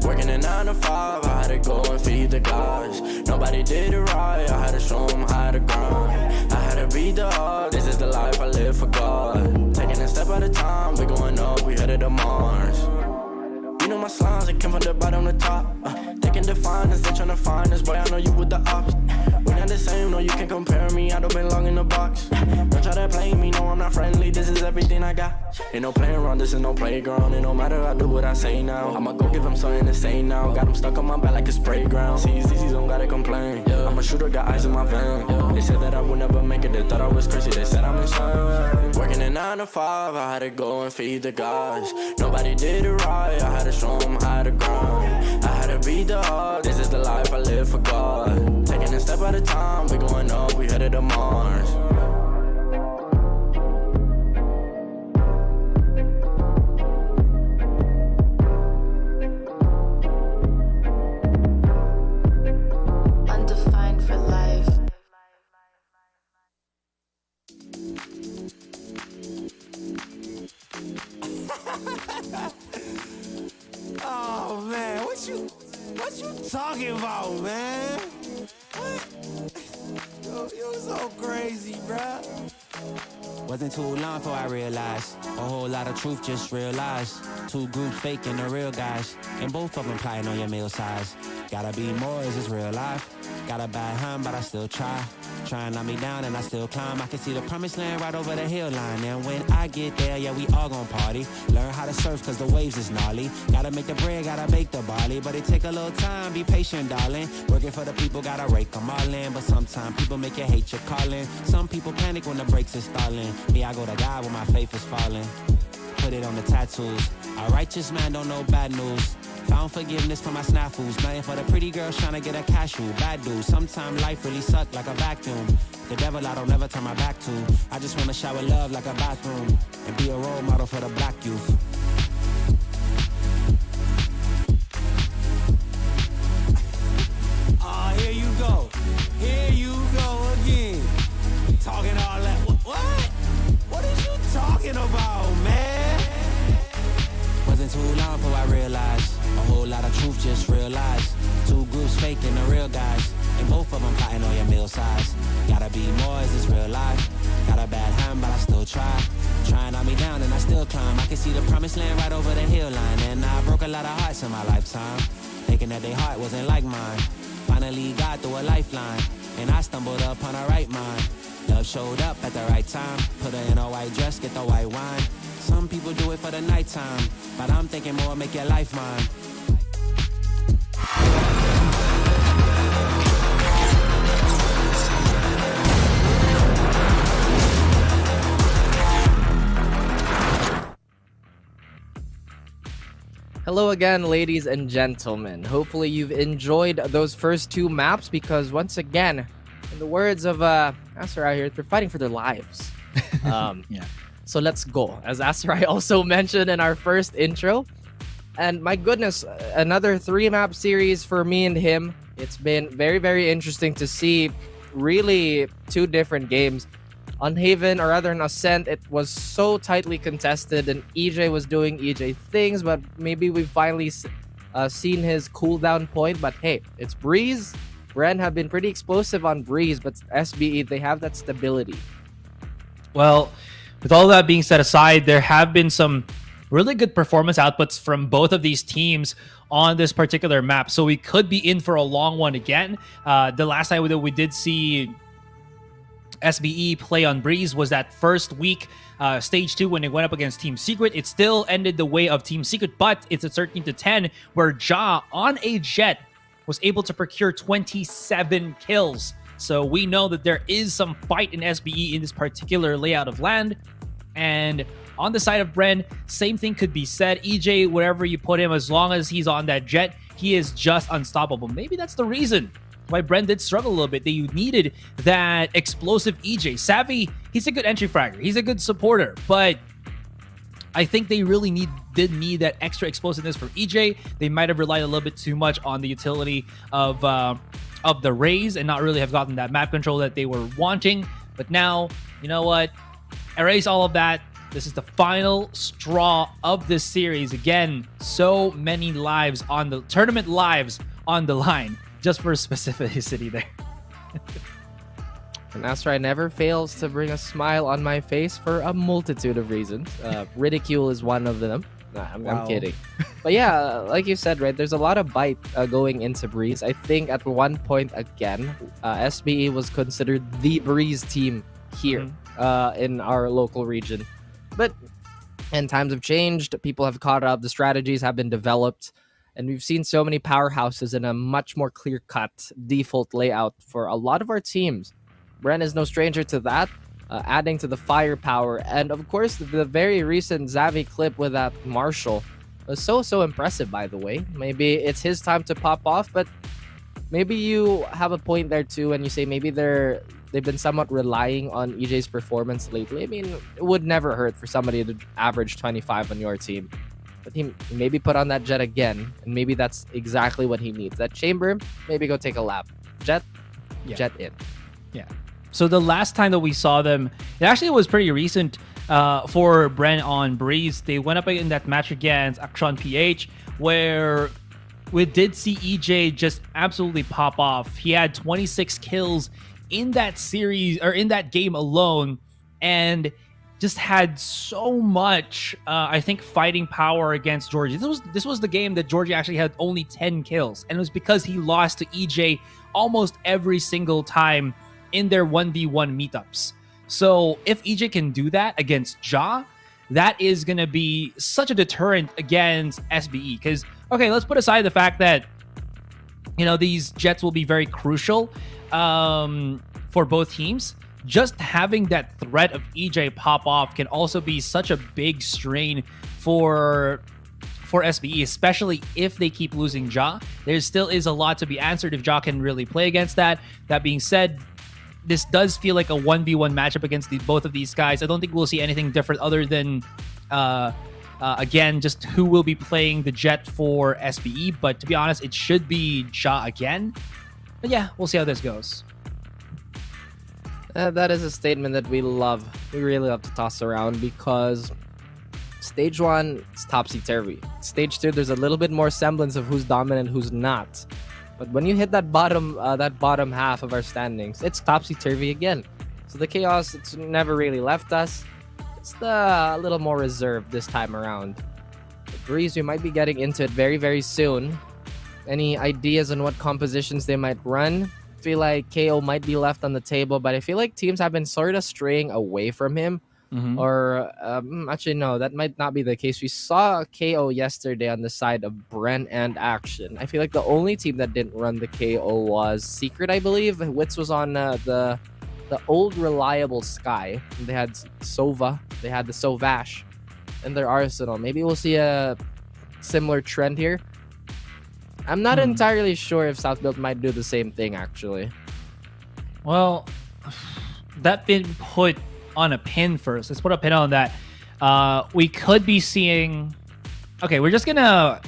Speaker 2: Working a 9 to 5, I had to go and feed the guys. Nobody did it right, I had to show them how to grind. I had to be the hard, this is the life I live for God. Taking a step at a time, we going up, we headed to Mars. You know my slimes, they came from the bottom to top. They can define us, they tryna find us, boy I know you with the ops. We're not the same, no you can't compare me, I don't belong in the box. Don't try to play me, no I'm not friendly, this is everything I got. Ain't no playing around, this is no playground. And no matter I do what I say now, I'ma go give them something to say now. Got them stuck on my back like a spray ground. CZs don't gotta complain, I'm a shooter, got eyes in my vein. They said that I would never make it, they thought I was crazy, they said I'm insane. Working a 9 to 5, I had to go and feed the guys. Nobody did it right, I had to show them how to grind. I had to be the hard, this is the life I live for God. Taking a step at a time, we going up, we headed to Mars.
Speaker 7: Undefined for life.
Speaker 2: Oh man, what you talking about, man? What? You're so crazy, bruh.
Speaker 1: Wasn't too long before I realized a whole lot of truth, just realized. 2 groups faking the real guys, and both of them plotting on your meal size. Gotta be more, is this real life? Got a bad hand, but I still try. Try and knock me down and I still climb. I can see the promised land right over the hill line. And when I get there, yeah, we all gon' party. Learn how to surf cause the waves is gnarly. Gotta make the bread, gotta bake the barley. But it take a little time, be patient, darling. Working for the people, gotta rake them all in. But sometimes people make you hate your calling. Some people panic when the brakes is stalling. Me, I go to God when my faith is falling. Put it on the tattoos. A righteous man don't know bad news. Found forgiveness for my snafus. Nothing for the pretty girls trying to get a cashew. Bad dude. Sometimes life really suck like a vacuum. The devil I don't never turn my back to. I just wanna shower love like a bathroom. And be a role model for the black youth.
Speaker 2: Here you go. Here you go again. Talking all that. What? What are you talking about, man?
Speaker 1: Wasn't too long before I realized a whole lot of truth, just realized. 2 groups faking the real guys, and both of them plotting on your meal size. Gotta be more, is this real life? Got a bad hand, but I still try. Try and knock me down and I still climb. I can see the promised land right over the hill line. And I broke a lot of hearts in my lifetime, thinking that their heart wasn't like mine. Finally got through a lifeline, and I stumbled upon a right mind. Love showed up at the right time. Put her in a white dress, get the white wine. Some people do it for the nighttime, but I'm thinking more, make your life mine.
Speaker 12: Hello again, ladies and gentlemen. Hopefully you've enjoyed those first 2 maps because once again, in the words of Asarai here, they're fighting for their lives.
Speaker 13: Yeah.
Speaker 12: So let's go. As Asarai also mentioned in our first intro. And my goodness, another 3-map series for me and him. It's been very, very interesting to see really 2 different games. On Haven, or rather on Ascent, it was so tightly contested and EJ was doing EJ things, but maybe we've finally seen his cooldown point. But hey, it's Breeze. Bren have been pretty explosive on Breeze, but SBE, they have that stability.
Speaker 13: Well, with all that being set aside, there have been some really good performance outputs from both of these teams on this particular map. So we could be in for a long one again. The last time that we did see SBE play on Breeze was that first week, stage 2, when they went up against Team Secret. It still ended the way of Team Secret, but it's a 13-10 where Ja on a Jet was able to procure 27 kills. So we know that there is some fight in SBE in this particular layout of land. And on the side of Bren, same thing could be said. EJ, wherever you put him, as long as he's on that Jet, he is just unstoppable. Maybe that's the reason why Bren did struggle a little bit. They needed that explosive EJ. Savvy, he's a good entry fragger. He's a good supporter, but I think they really did need that extra explosiveness from EJ. They might have relied a little bit too much on the utility of the Rays and not really have gotten that map control that they were wanting. But now, you know what? Erase all of that. This is the final straw of this series. Again, so many lives on the tournament lives on the line just for specificity there.
Speaker 12: And Astra never fails to bring a smile on my face for a multitude of reasons. Ridicule is one of them. Nah, I'm kidding. But yeah, like you said, right, there's a lot of bite going into Breeze. I think at one point, again, SBE was considered the Breeze team here in our local region. But and times have changed. People have caught up. The strategies have been developed. And we've seen so many powerhouses in a much more clear-cut default layout for a lot of our teams. Bren is no stranger to that, adding to the firepower. And of course, the very recent Xavi clip with that Marshall was so impressive, by the way. Maybe it's his time to pop off, but maybe you have a point there too, and you say maybe they've been somewhat relying on EJ's performance lately. I mean, it would never hurt for somebody to average 25 on your team. But he maybe put on that Jet again, and maybe that's exactly what he needs. That chamber, maybe go take a lap. Jet in.
Speaker 13: Yeah. So the last time that we saw them, it actually was pretty recent for Bren on Breeze. They went up in that match against APAC PH, where we did see EJ just absolutely pop off. He had 26 kills in that series, or in that game alone, and just had so much, I think, fighting power against Georgie. This was the game that Georgie actually had only 10 kills, and it was because he lost to EJ almost every single time in their 1v1 meetups. So if EJ can do that against Ja, that is going to be such a deterrent against SBE. Because, okay, let's put aside the fact that, you know, these Jets will be very crucial for both teams. Just having that threat of EJ pop off can also be such a big strain for SBE, especially if they keep losing Ja. There still is a lot to be answered if Ja can really play against that. That being said, this does feel like a 1v1 matchup against both of these guys. I don't think we'll see anything different other than, again, just who will be playing the Jet for SBE. But to be honest, it should be Ja again. But yeah, we'll see how this goes.
Speaker 12: That is a statement that we really love to toss around, because stage 1, it's topsy-turvy. Stage 2, there's a little bit more semblance of who's dominant, who's not. But when you hit that bottom half of our standings, it's topsy-turvy again. So the chaos, it's never really left us. It's a little more reserved this time around. The Breeze, we might be getting into it very, very soon. Any ideas on what compositions they might run? I feel like KO might be left on the table, but I feel like teams have been sort of straying away from him. Or actually, no, that might not be the case. We saw KO yesterday on the side of Bren and Action. I feel like the only team that didn't run the KO was Secret, I believe. Wits was on the old reliable Sky. They had Sova. They had the Sovash in their arsenal. Maybe we'll see a similar trend here. I'm not entirely sure if Southbuild might do the same thing, actually.
Speaker 13: Well, that been put on a pin first. Let's put a pin on that. We could be seeing... Okay, we're just gonna...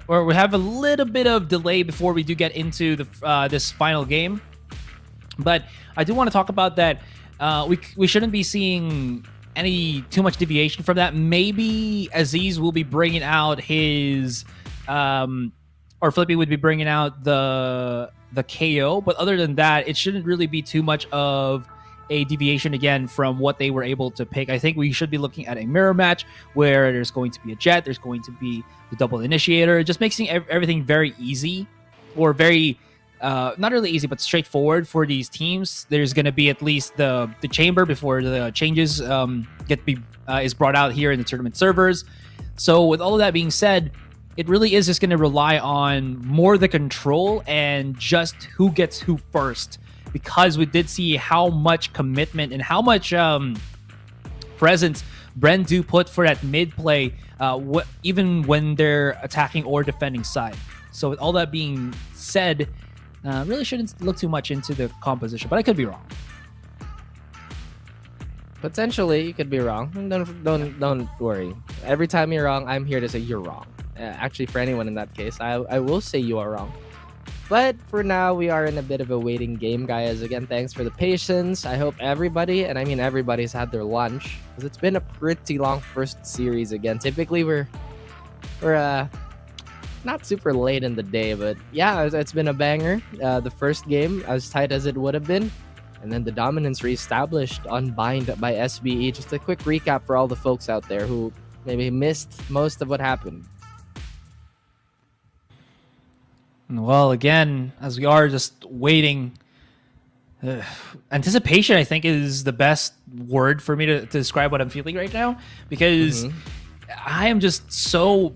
Speaker 13: or we have a little bit of delay before we do get into the this final game. But I do want to talk about that. We shouldn't be seeing too much deviation from that. Maybe Aziz will be bringing out his... or Flippy would be bringing out the KO. But other than that, it shouldn't really be too much of a deviation again from what they were able to pick. I think we should be looking at a mirror match where there's going to be a jet, there's going to be the double initiator. It just makes everything very easy, or very not really easy, but straightforward for these teams. There's going to be at least the chamber before the changes is brought out here in the tournament servers. So with all of that being said, it really is just going to rely on more the control and just who gets who first, because we did see how much commitment and how much presence Bren do put for that mid play, even when they're attacking or defending side. So with all that being said, really shouldn't look too much into the composition, but I could be wrong.
Speaker 12: Potentially, you could be wrong. Don't worry. Every time you're wrong, I'm here to say you're wrong. Actually, for anyone in that case, I will say you are wrong. But for now, we are in a bit of a waiting game, guys. Again, thanks for the patience. I hope everybody, and I mean everybody's had their lunch, because it's been a pretty long first series again. Typically, we're not super late in the day, but yeah, it's been a banger. The first game, as tight as it would have been, and then the dominance reestablished on Bind by SBE. Just a quick recap for all the folks out there who maybe missed most of what happened.
Speaker 13: Well, again, as we are just waiting, anticipation, I think, is the best word for me to describe what I'm feeling right now, because I am just so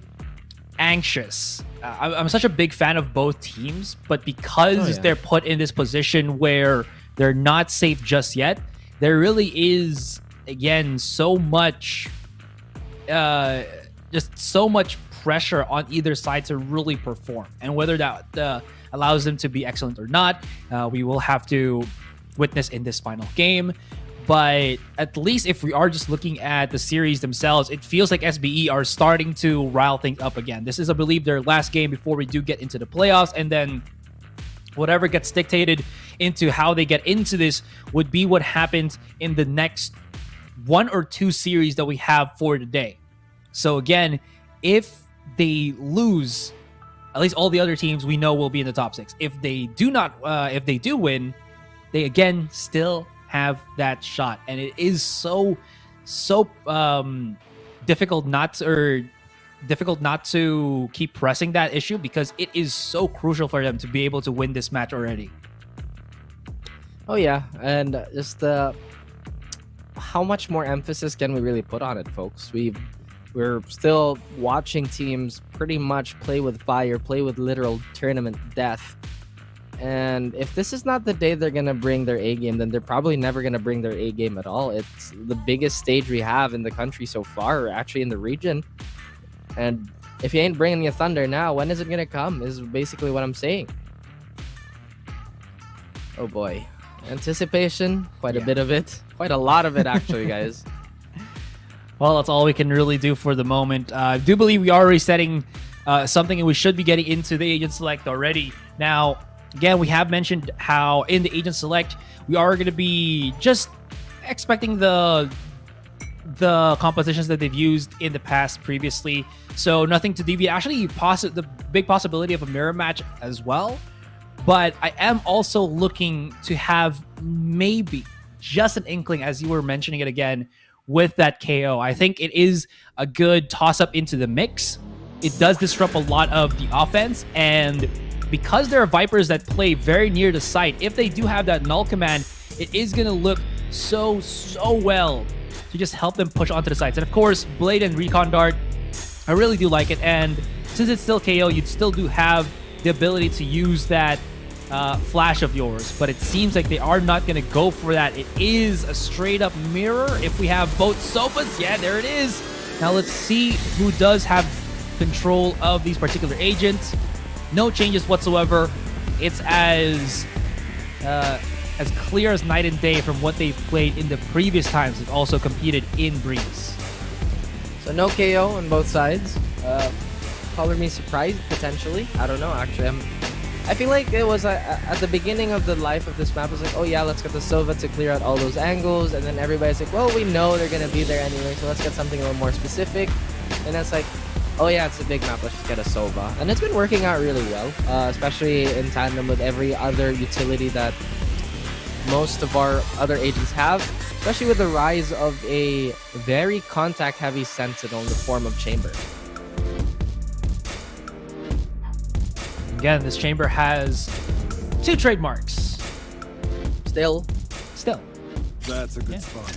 Speaker 13: anxious. I'm such a big fan of both teams, but because they're put in this position where they're not safe just yet, there really is, again, so much pressure on either side to really perform, and whether that allows them to be excellent or not, we will have to witness in this final game. But at least if we are just looking at the series themselves, it feels like SBE are starting to rile things up again. This is, I believe, their last game before we do get into the playoffs, and then whatever gets dictated into how they get into this would be what happens in the next 1 or 2 series that we have for today. So again, if they lose, at least all the other teams we know will be in the top 6. If they do not, if they do win, they again still have that shot, and it is so difficult not to keep pressing that issue, because it is so crucial for them to be able to win this match already.
Speaker 12: Oh yeah, and just how much more emphasis can we really put on it, folks? We're still watching teams pretty much play with fire, play with literal tournament death. And if this is not the day they're going to bring their A game, then they're probably never going to bring their A game at all. It's the biggest stage we have in the country so far, or actually in the region. And if you ain't bringing your thunder now, when is it going to come, is basically what I'm saying. Oh boy. Anticipation, quite a bit of it. Quite a lot of it, actually, guys.
Speaker 13: Well, that's all we can really do for the moment. I do believe we are already setting something, and we should be getting into the Agent Select already. Now, again, we have mentioned how in the Agent Select, we are going to be just expecting the compositions that they've used in the past previously. So nothing to deviate. Actually, the big possibility of a mirror match as well. But I am also looking to have maybe just an inkling, as you were mentioning it again, with that KO. I think it is a good toss-up into the mix. It does disrupt a lot of the offense, and because there are Vipers that play very near the site, if they do have that null command, it is going to look so well to just help them push onto the sites. And of course, Blade and Recon Dart, I really do like it. And since it's still KO, you still do have the ability to use that flash of yours, but it seems like they are not going to go for that. It is a straight up mirror. If we have both sofas, yeah, there it is. Now let's see who does have control of these particular agents. No changes whatsoever. It's as clear as night and day from what they've played in the previous times they've also competed in Breeze.
Speaker 12: So no KO on both sides. Color me surprised, potentially. I don't know, actually. I feel like it was at the beginning of the life of this map, it was like, oh yeah, let's get the Sova to clear out all those angles, and then everybody's like, well, we know they're going to be there anyway, so let's get something a little more specific. And it's like, oh yeah, it's a big map, let's just get a Sova. And it's been working out really well, especially in tandem with every other utility that most of our other agents have, especially with the rise of a very contact-heavy Sentinel in the form of Chamber.
Speaker 13: Again, this Chamber has 2 trademarks.
Speaker 12: Still.
Speaker 15: That's a good spot.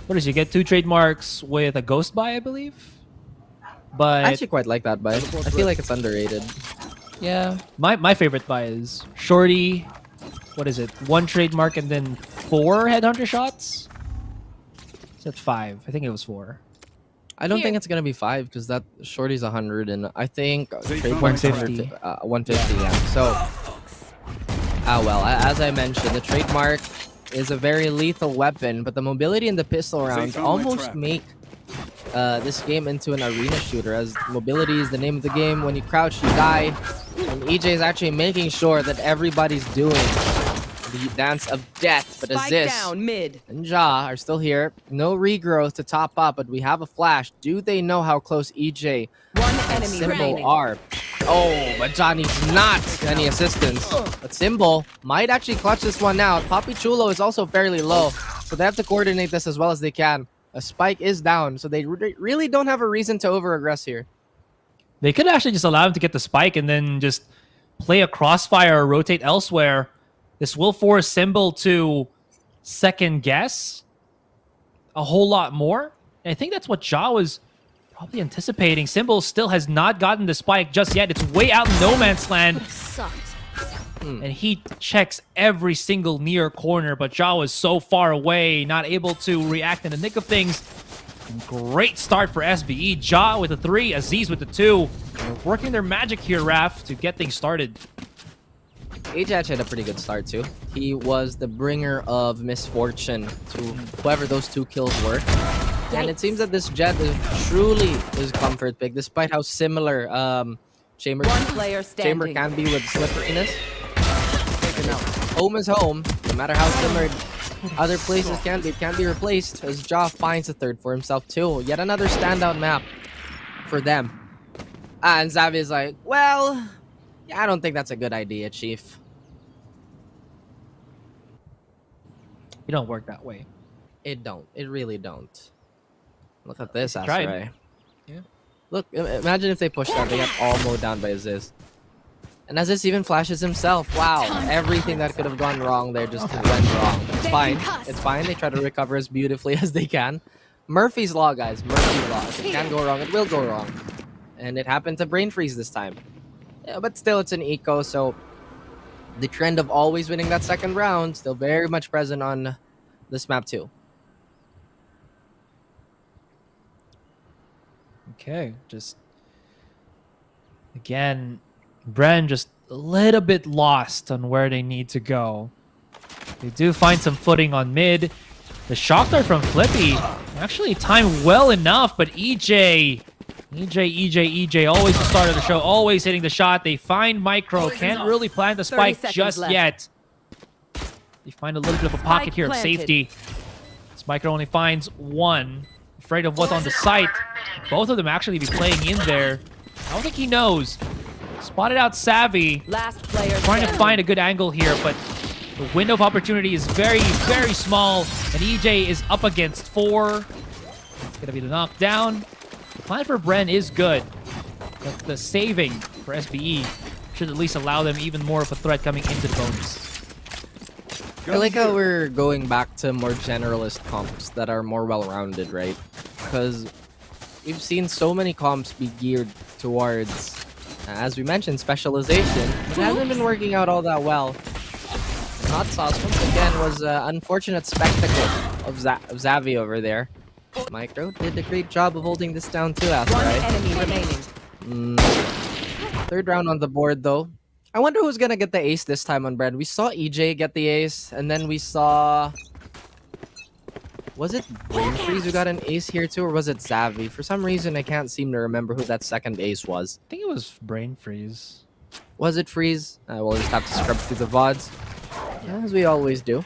Speaker 13: What is it? You get 2 trademarks with a ghost buy, I believe. But
Speaker 12: I actually quite like that buy. I feel like it's underrated.
Speaker 13: yeah, my favorite buy is Shorty. What is it? 1 trademark and then 4 headhunter shots. Is that 5? I think it was 4.
Speaker 12: I don't think it's gonna be 5 because that Shorty's 100 and I think trademark
Speaker 13: 150.
Speaker 12: 150. Yeah. So, well, as I mentioned, the trademark is a very lethal weapon, but the mobility in the pistol rounds almost make this game into an arena shooter, as mobility is the name of the game. When you crouch, you die. And EJ is actually making sure that everybody's doing the dance of death. But
Speaker 16: Spike
Speaker 12: Aziz
Speaker 16: down mid.
Speaker 12: and Ja are still here. No regrowth to top up, but we have a flash. Do they know how close EJ
Speaker 16: One
Speaker 12: and
Speaker 16: enemy
Speaker 12: Symbol
Speaker 16: remaining.
Speaker 12: are? Oh, but Ja needs not any assistance. But Symbol might actually clutch this one out. Papi Chulo is also fairly low, so they have to coordinate this as well as they can. A spike is down, so they really don't have a reason to over-aggress here.
Speaker 13: They could actually just allow him to get the spike and then just play a crossfire or rotate elsewhere. This will force Symbol to second guess a whole lot more. And I think that's what Ja was probably anticipating. Symbol still has not gotten the spike just yet. It's way out in no man's land.
Speaker 9: Sucked.
Speaker 13: And he checks every single near corner, but Ja was so far away, not able to react in the nick of things. Great start for SBE. Ja with the 3, Aziz with the 2. They're working their magic here, Raf, to get things started.
Speaker 12: Ajax had a pretty good start too. He was the bringer of misfortune to whoever those 2 kills were. And it seems that this Jet is truly his comfort pick, despite how similar Chamber can be with slipperiness. Home is home, no matter how similar other places can be. It can't be replaced, as Ja finds a 3rd for himself too. Yet another standout map for them. And Xavi's like, well, yeah, I don't think that's a good idea, Chief.
Speaker 13: You don't work that way.
Speaker 12: It don't. It really don't. Look at this,
Speaker 13: Tried.
Speaker 12: Asray.
Speaker 13: Yeah.
Speaker 12: Look, imagine if they push that. They got all mowed down by Aziz. And Aziz even flashes himself. Wow. Everything that could have gone wrong there just went wrong. It's fine. It's fine. They try to recover as beautifully as they can. Murphy's Law, guys. Murphy's Law. If it can go wrong, it will go wrong. And it happened to Brain Freeze this time. Yeah, but still, it's an eco, so the trend of always winning that 2nd round still very much present on this map too.
Speaker 13: Okay, just again, Bren just a little bit lost on where they need to go. They do find some footing on mid. The shock dart from Flippy actually timed well enough, but EJ, always the start of the show, always hitting the shot. They find Micro, can't really plant the spike just yet. They find a little bit of a pocket here of safety. This Micro only finds 1. Afraid of what's on the site. Both of them actually be playing in there. I don't think he knows. Spotted out Savvy.
Speaker 16: Last player
Speaker 13: Trying to find a good angle here, but the window of opportunity is very, very small. And EJ is up against 4. It's going to be the knockdown. The plan for Bren is good. But the saving for SBE should at least allow them even more of a threat coming into the bonus.
Speaker 12: I like how we're going back to more generalist comps that are more well-rounded, right? Because we've seen so many comps be geared towards, as we mentioned, specialization. It hasn't been working out all that well. Hot Sauce, once again, was an unfortunate spectacle of Xavi over there. Micro did a great job of holding this down too, after, right?
Speaker 16: Enemy remaining.
Speaker 12: 3rd round on the board, though. I wonder who's gonna get the ace this time on Bren. We saw EJ get the ace, and then we saw... Was it Brain Freeze who got an ace here too, or was it Xavi? For some reason, I can't seem to remember who that 2nd ace was.
Speaker 13: I think it was Brain Freeze.
Speaker 12: Was it Freeze? We'll just have to scrub through the VODs, as we always do.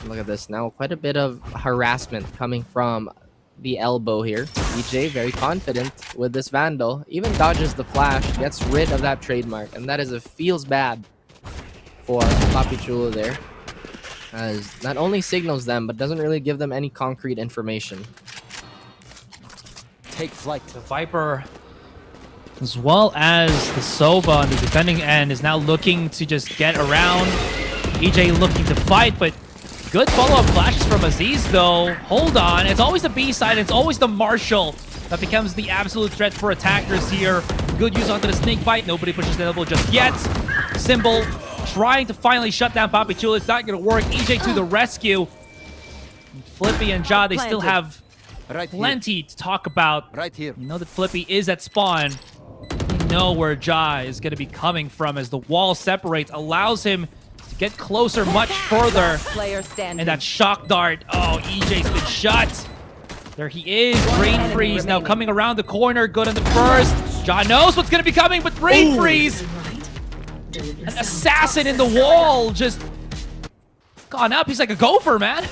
Speaker 12: Look at this now. Quite a bit of harassment coming from the elbow here. EJ very confident with this Vandal. Even dodges the flash, gets rid of that trademark, and that is a feels bad for Papi Chulo there. As not only signals them, but doesn't really give them any concrete information.
Speaker 13: Take flight. The Viper, as well as the Sova on the defending end, is now looking to just get around. EJ looking to fight, but good follow-up flashes from Aziz, though. Hold on. It's always the B side. It's always the Marshall that becomes the absolute threat for attackers here. Good use onto the snake bite. Nobody pushes the elbow just yet. Symbol trying to finally shut down Papi Chulo. It's not going to work. EJ to the rescue. Flippy and Ja, they still have plenty to talk about.
Speaker 15: Right here.
Speaker 13: You know that Flippy is at spawn. You know where Ja is going to be coming from as the wall separates, allows him to get closer much further.
Speaker 16: Player standing.
Speaker 13: And that shock dart. Oh, EJ's been shut. There he is. Brain freeze now coming around the corner. Good on the first. Ja knows what's going to be coming, but brain freeze. An assassin in the wall just gone up. He's like a gopher, man.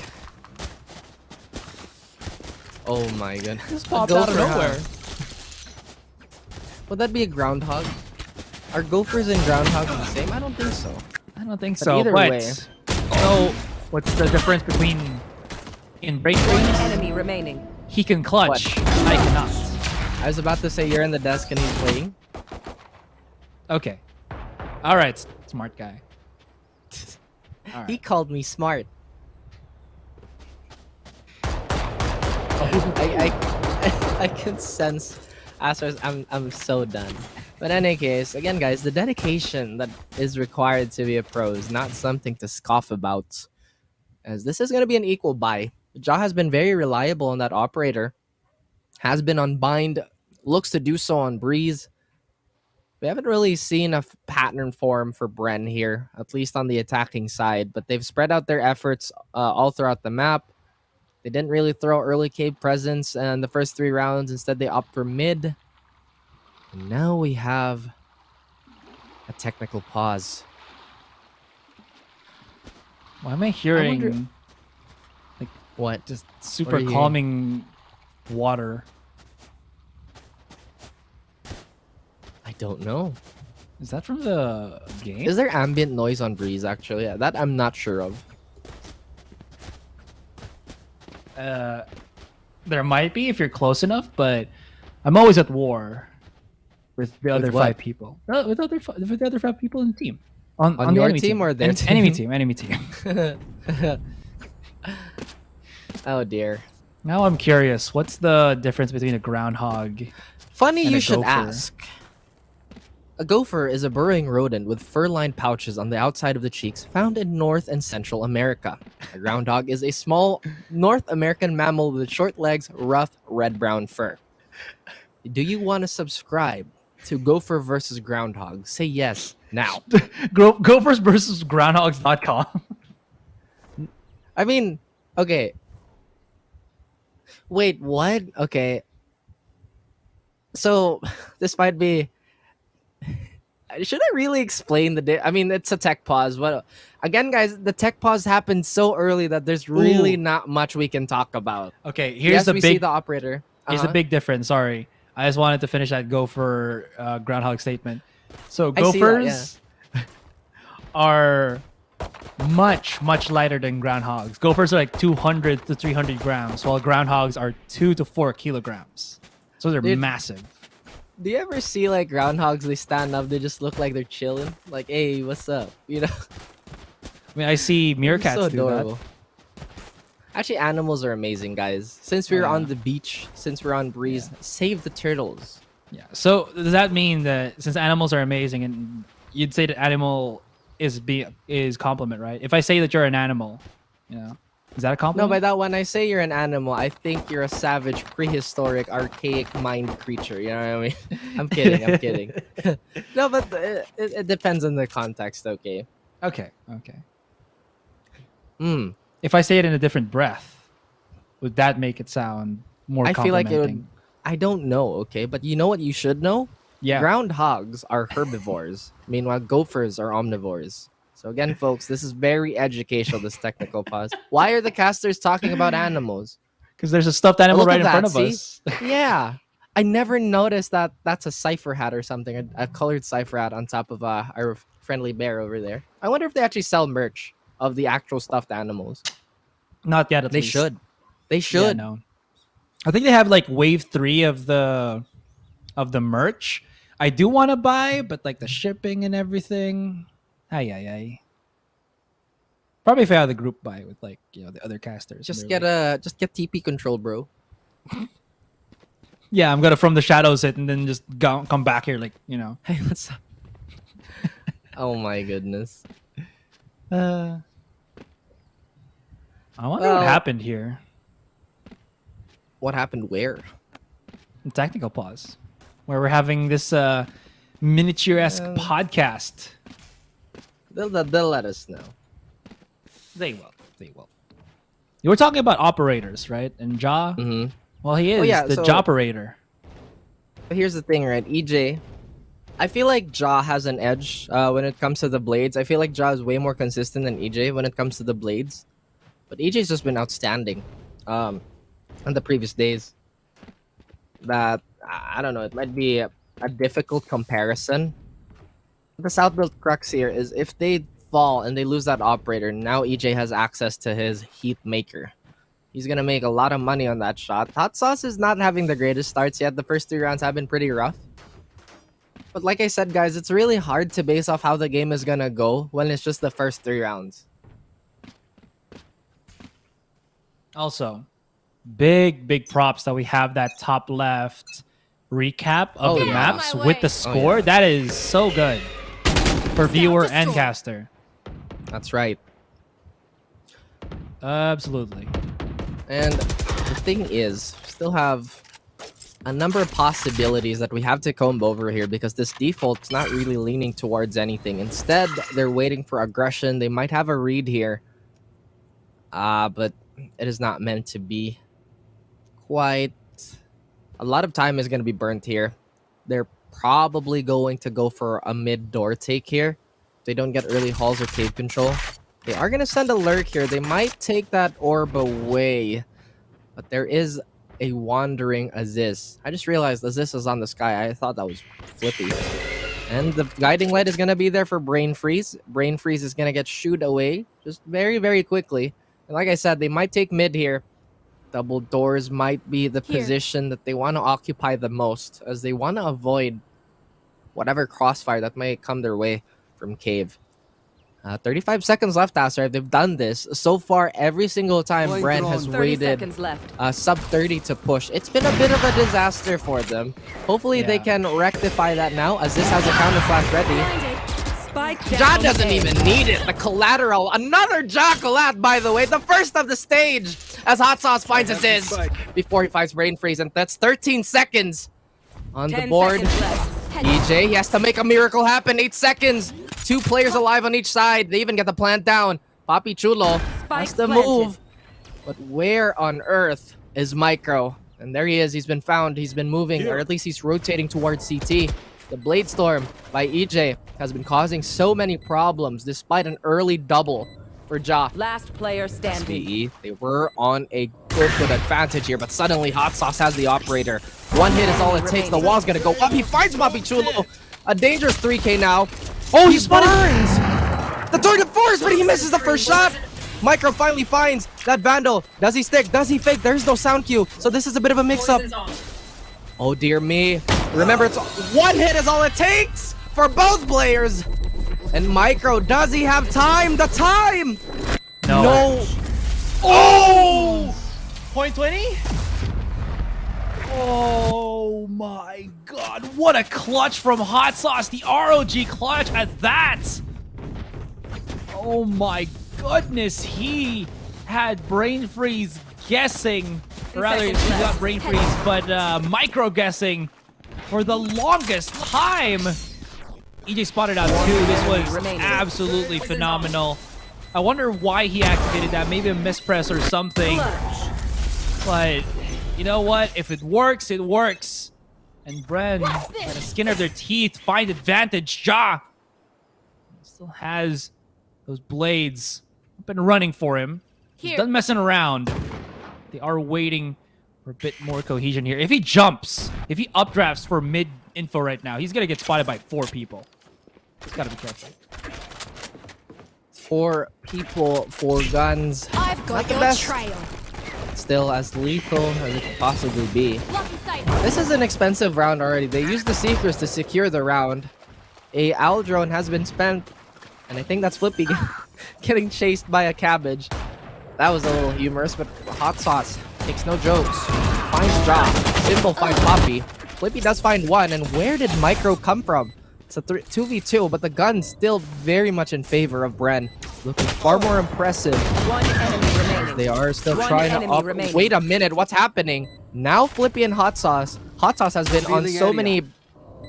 Speaker 12: Oh my goodness.
Speaker 13: Just popped out of nowhere.
Speaker 12: Would that be a groundhog? Are gophers and groundhogs the same? I don't think so.
Speaker 13: I don't think
Speaker 12: But
Speaker 13: so.
Speaker 12: either
Speaker 13: But
Speaker 12: way.
Speaker 13: so what's the difference between in brain
Speaker 16: One
Speaker 13: freeze?
Speaker 16: enemy remaining.
Speaker 13: He can clutch. I cannot.
Speaker 12: I was about to say you're in the desk and he's playing.
Speaker 13: Okay. All right, smart guy. All right.
Speaker 12: He called me smart. I can sense Astor's. I'm so done. But in any case, again, guys, the dedication that is required to be a pro is not something to scoff about, as this is going to be an equal buy. Ja has been very reliable on that operator. Has been on bind. Looks to do so on Breeze. We haven't really seen a pattern form for Bren here, at least on the attacking side, but they've spread out their efforts all throughout the map. They didn't really throw early cave presence in the first 3 rounds. Instead, they opt for mid. And now we have a technical pause.
Speaker 13: Why am I hearing
Speaker 12: wonder-
Speaker 13: like
Speaker 12: What?
Speaker 13: just
Speaker 12: What
Speaker 13: super
Speaker 12: are you
Speaker 13: calming water?
Speaker 12: I don't know.
Speaker 13: Is that from the game?
Speaker 12: Is there ambient noise on Breeze, actually? Yeah, that I'm not sure of.
Speaker 13: There might be if you're close enough, but I'm always at war with the other
Speaker 12: what?
Speaker 13: 5 people. With the other 5 people in the team. On the
Speaker 12: your
Speaker 13: enemy
Speaker 12: team or their team?
Speaker 13: Enemy team. Enemy team.
Speaker 12: Oh dear.
Speaker 13: Now I'm curious. What's the difference between a groundhog?
Speaker 12: Funny
Speaker 13: and
Speaker 12: you
Speaker 13: a
Speaker 12: should
Speaker 13: gopher?
Speaker 12: ask. A gopher is a burrowing rodent with fur-lined pouches on the outside of the cheeks found in North and Central America. A groundhog is a small North American mammal with short legs, rough red-brown fur. Do you want to subscribe to Gopher versus Groundhog? Say yes now.
Speaker 13: Gophers versus groundhogs.com.
Speaker 12: I mean, okay. Wait, what? Okay. So, this might be... Should I really explain I mean, it's a tech pause. But again, guys, the tech pause happened so early that there's really not much we can talk about.
Speaker 13: Okay, here's
Speaker 12: Yes,
Speaker 13: the
Speaker 12: we
Speaker 13: big
Speaker 12: see the operator.
Speaker 13: Here's the big difference. Sorry, I just wanted to finish that gopher groundhog statement. So
Speaker 12: I see that,
Speaker 13: gophers are much lighter than groundhogs. Gophers are like 200 to 300 grams, while groundhogs are 2 to 4 kilograms. So they're massive.
Speaker 12: Do you ever see like groundhogs? They stand up, they just look like they're chilling. Like, hey, what's up? You know?
Speaker 13: I mean, I see meerkats
Speaker 12: so
Speaker 13: do
Speaker 12: adorable.
Speaker 13: that.
Speaker 12: Actually, animals are amazing, guys. Since we're on the beach, since we're on Breeze, save the turtles.
Speaker 13: Yeah. So does that mean that since animals are amazing, and you'd say that animal is compliment, right? If I say that you're an animal, you know, is that a
Speaker 12: No,
Speaker 13: compliment?
Speaker 12: by that, when I say you're an animal, I think you're a savage, prehistoric, archaic mind creature. You know what I mean? I'm kidding. I'm kidding. No, but it depends on the context. Okay.
Speaker 13: Okay.
Speaker 12: Hmm.
Speaker 13: If I say it in a different breath, would that make it sound more
Speaker 12: I feel like it would.
Speaker 13: complimenting?
Speaker 12: I don't know. Okay, but you know what you should know?
Speaker 13: Yeah.
Speaker 12: Groundhogs are herbivores. Meanwhile, gophers are omnivores. So again, folks, this is very educational, this technical pause. Why are the casters talking about animals?
Speaker 13: Because there's a stuffed animal
Speaker 12: Look
Speaker 13: right
Speaker 12: at
Speaker 13: in front
Speaker 12: that,
Speaker 13: of
Speaker 12: see?
Speaker 13: us.
Speaker 12: Yeah. I never noticed that that's a cipher hat or something, a colored cipher hat on top of our friendly bear over there. I wonder if they actually sell merch of the actual stuffed animals.
Speaker 13: Not yet, at
Speaker 12: They
Speaker 13: least.
Speaker 12: should. They
Speaker 13: Yeah,
Speaker 12: should.
Speaker 13: no. I think they have like wave 3 of the merch. I do want to buy, but like the shipping and everything. Ay. Probably if I had the group buy with like, you know, the other casters.
Speaker 12: Just
Speaker 13: And
Speaker 12: get
Speaker 13: they're like,
Speaker 12: just get TP control, bro.
Speaker 13: yeah, I'm gonna from the shadows it and then just come back here like, you know.
Speaker 12: Hey, what's up? Oh my goodness.
Speaker 13: I wonder
Speaker 12: Well,
Speaker 13: what happened here.
Speaker 12: What happened where?
Speaker 13: Technical pause, where we're having this miniature-esque podcast.
Speaker 12: They'll let us know.
Speaker 13: They will. You were talking about operators, right? And Ja.
Speaker 12: Mm-hmm.
Speaker 13: Well, he is the Ja operator.
Speaker 12: But here's the thing, right? EJ, I feel like Ja has an edge when it comes to the blades. I feel like Ja is way more consistent than EJ when it comes to the blades. But EJ's just been outstanding in the previous days. That, I don't know, it might be a difficult comparison. The South build crux here is if they fall and they lose that operator, now EJ has access to his heat maker. He's going to make a lot of money on that shot. Hot Sauce is not having the greatest starts yet. The first 3 rounds have been pretty rough. But like I said, guys, it's really hard to base off how the game is going to go when it's just the first 3 rounds.
Speaker 13: Also, big props that we have that top left recap of the maps with the score.
Speaker 12: yeah.
Speaker 13: That is so good for viewer and caster.
Speaker 12: That's right.
Speaker 13: Absolutely.
Speaker 12: And the thing is, we still have a number of possibilities that we have to comb over here because this default's not really leaning towards anything. Instead, they're waiting for aggression. They might have a read here. But it is not meant to be. Quite a lot of time is going to be burnt here. They're probably going to go for a mid door take here. If they don't get early halls or cave control. They are going to send a lurk here. They might take that orb away. But there is a wandering Aziz. I just realized Aziz is on the sky. I thought that was Flippy. And the guiding light is going to be there for Brain Freeze. Brain Freeze is going to get shooed away just very quickly. And like I said, they might take mid here. Double doors might be the position that they want to occupy the most, as they want to avoid whatever crossfire that might come their way from cave. 35 seconds left, Aster. They've done this. So far, every single time Bren has waited sub 30 to push. It's been a bit of a disaster for them. Hopefully they can rectify that now, as this has a counter flash ready. Ja doesn't even need it. The collateral. Another Ja collat, by the way. The first of the stage, as Hot Sauce finds Aziz before he finds Brain Freeze. And that's 13 seconds on the board. EJ, he has to make a miracle happen. 8 seconds. 2 players alive on each side. They even get the plant down. Papi Chulo has to move. But where on earth is Micro? And there he is. He's been found. He's been moving, or at least he's rotating towards CT. The Blade Storm by EJ has been causing so many problems despite an early double for Ja.
Speaker 16: Last player standing.
Speaker 12: SBE, they were on a good advantage here, but suddenly Hot Sauce has the operator. 1 hit is all it takes. The wall's gonna go up. He finds Papi Chulo. A dangerous 3K now. Oh, he burns! The turn to force, but he misses the first shot. Micro finally finds that Vandal. Does he stick? Does he fake? There's no sound cue, so this is a bit of a mix-up. Oh dear me. Remember, it's 1 hit is all it takes for both players. And Micro, does he have time? The time! No.
Speaker 13: Oh! Point 20? Oh my god. What a clutch from Hot Sauce. The ROG clutch at that. Oh my goodness. He had Brain Freeze guessing. Or rather, he got Brain Freeze, but Micro guessing for the longest time. EJ spotted out 2. This was absolutely phenomenal. I wonder why he activated that. Maybe a mispress or something. But you know what? If it works, it works. And Bren, by the skin of their teeth, find advantage. Ja still has those blades up and running for him. He's done messing around. They are waiting for a bit more cohesion here. If he jumps, if he updrafts for mid info right now, he's going to get spotted by 4 people. He's got to be careful.
Speaker 12: 4 people, 4 guns.
Speaker 14: I've got
Speaker 12: Not the
Speaker 14: your
Speaker 12: best.
Speaker 14: trail.
Speaker 12: Still as lethal as it could possibly be. This is an expensive round already. They used the Seekers to secure the round. A owl drone has been spent, and I think that's Flippy getting chased by a cabbage. That was a little humorous, but Hot Sauce takes no jokes. Finds Jaw. Simple finds Poppy. Flippy does find one, and where did Micro come from? It's a 2v2, but the gun's still very much in favor of Bren. Looking far more impressive.
Speaker 16: One enemy remaining.
Speaker 12: They are still
Speaker 16: One
Speaker 12: trying to
Speaker 16: enemy
Speaker 12: up.
Speaker 16: remaining.
Speaker 12: Wait a minute, what's happening? Now Flippy and Hot Sauce. Hot Sauce has been on so many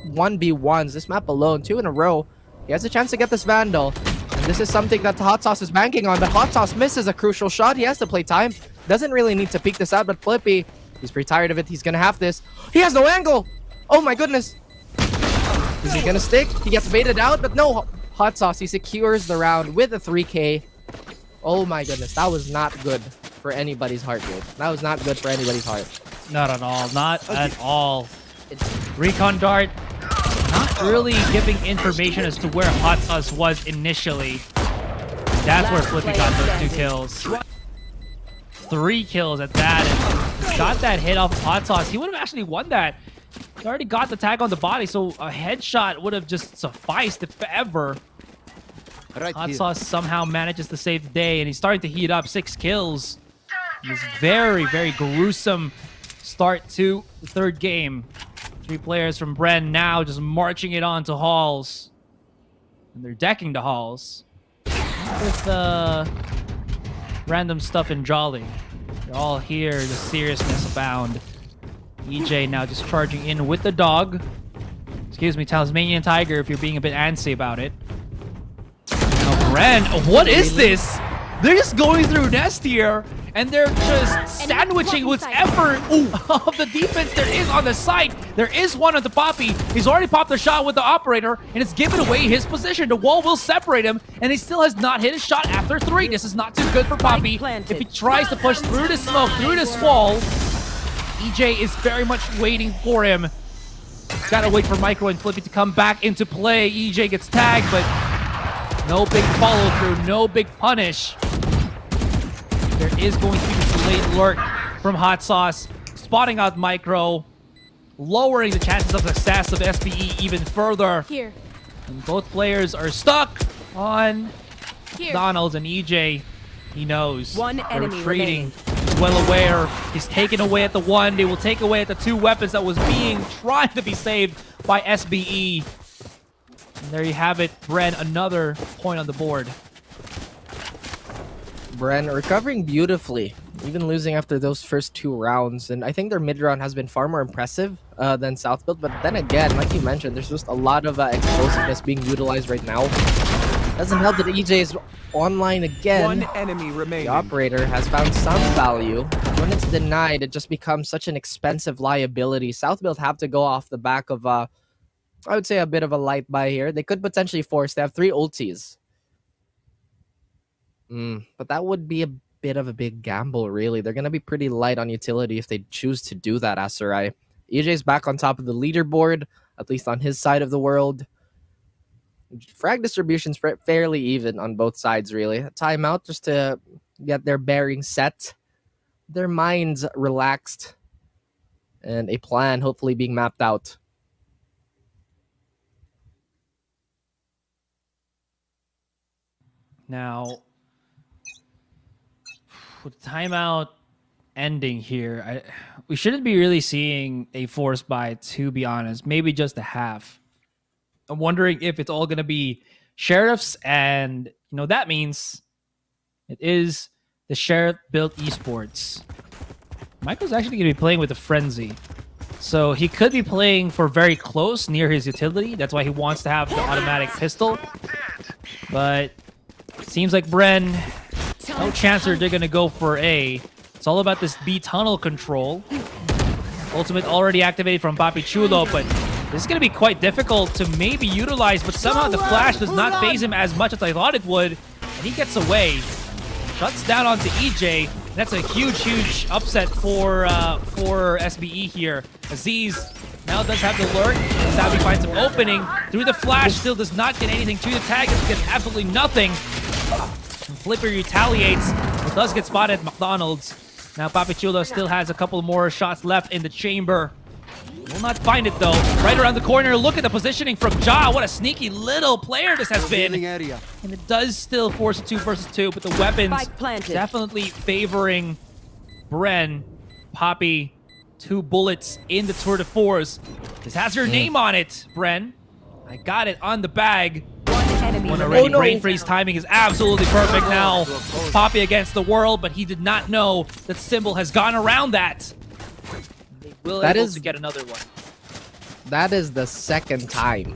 Speaker 12: 1v1s. This map alone, 2 in a row. He has a chance to get this Vandal. And this is something that Hot Sauce is banking on, but Hot Sauce misses a crucial shot. He has to play time. Doesn't really need to peek this out, but Flippy, he's pretty tired of it. He's gonna have this. He has no angle! Oh my goodness! Is he gonna stick? He gets baited out, but no! Hot Sauce, he secures the round with a 3K. Oh my goodness, that was not good for anybody's heart, dude. That was not good for anybody's heart.
Speaker 13: Not at all. Not at all. Recon Dart not really giving information as to where Hot Sauce was initially. That's where Flippy got those 2 kills. 3 kills at that, and got that hit off Hot Sauce. He would have actually won that. He already got the tag on the body, so a headshot would have just sufficed if ever. Hot Sauce somehow manages to save the day, and he's starting to heat up. 6 kills. This very, very gruesome start to the 3rd game. 3 players from Bren now just marching it on to Halls. And they're decking the Halls. With random stuff in Jolly. They're all here, the seriousness abound. EJ now just charging in with the dog. Excuse me, Tasmanian Tiger, if you're being a bit antsy about it. Now, Bren, what is this? They're just going through Nest here, and they're just sandwiching whatever of the defense there is on the site. There is one on the Poppy. He's already popped a shot with the operator, and it's given away his position. The wall will separate him, and he still has not hit a shot after 3. This is not too good for Poppy. If he tries to push through the smoke, through this wall, EJ is very much waiting for him. Gotta wait for Micro and Flippy to come back into play. EJ gets tagged, but no big follow-through, no big punish. There is going to be a delayed lurk from Hot Sauce, spotting out Micro, lowering the chances of success of SBE even further.
Speaker 14: Here.
Speaker 13: And both players are stuck on
Speaker 14: Here.
Speaker 13: Donald, and EJ, he knows.
Speaker 16: One
Speaker 13: They're
Speaker 16: enemy
Speaker 13: retreating. He's well aware. He's taken away at the 1. They will take away at the 2 weapons that was trying to be saved by SBE. And there you have it. Bren, another point on the board.
Speaker 12: Bren recovering beautifully, even losing after those first 2 rounds. And I think their mid-round has been far more impressive than Southbuild. But then again, like you mentioned, there's just a lot of explosiveness being utilized right now. Doesn't help that EJ is online again.
Speaker 16: One enemy remaining.
Speaker 12: The operator has found some value. When it's denied, it just becomes such an expensive liability. Southbuild have to go off the back of, I would say, a bit of a light buy here. They could potentially force. They have 3 ultis. But that would be a bit of a big gamble, really. They're going to be pretty light on utility if they choose to do that, Asarai. EJ's back on top of the leaderboard, at least on his side of the world. Frag distribution's fairly even on both sides, really. A timeout just to get their bearings set, their minds relaxed, and a plan hopefully being mapped out.
Speaker 13: Now, with timeout ending here, we shouldn't be really seeing a force buy, to be honest. Maybe just a half. I'm wondering if it's all going to be sheriffs, and that means it is the sheriff-built Esports. Michael's actually going to be playing with a frenzy. So he could be playing for very close, near his utility. That's why he wants to have the automatic pistol. But it seems like Bren, no chance they're going to go for A. It's all about this B tunnel control. Ultimate already activated from Papi Chulo, but this is going to be quite difficult to maybe utilize, but somehow the flash does not phase him as much as I thought it would, and he gets away. Shuts down onto EJ. That's a huge, huge upset for SBE here. Aziz now does have the lurk. Sabi finds an opening through the flash, still does not get anything to the tag. He gets absolutely nothing. Flipper retaliates, but does get spotted at McDonald's. Now Papichulo still has a couple more shots left in the chamber. Will not find it though. Right around the corner, look at the positioning from Ja. What a sneaky little player this has been. And it does still force a 2 versus 2, but the weapons definitely favoring Bren. Poppy, 2 bullets in the tour de force. This has your name on it, Bren. I got it on the bag. One already. Brain freeze timing is absolutely perfect now. It's Poppy against the world, but he did not know that Symbol has gone around that. They will able to get another one.
Speaker 12: That is the second time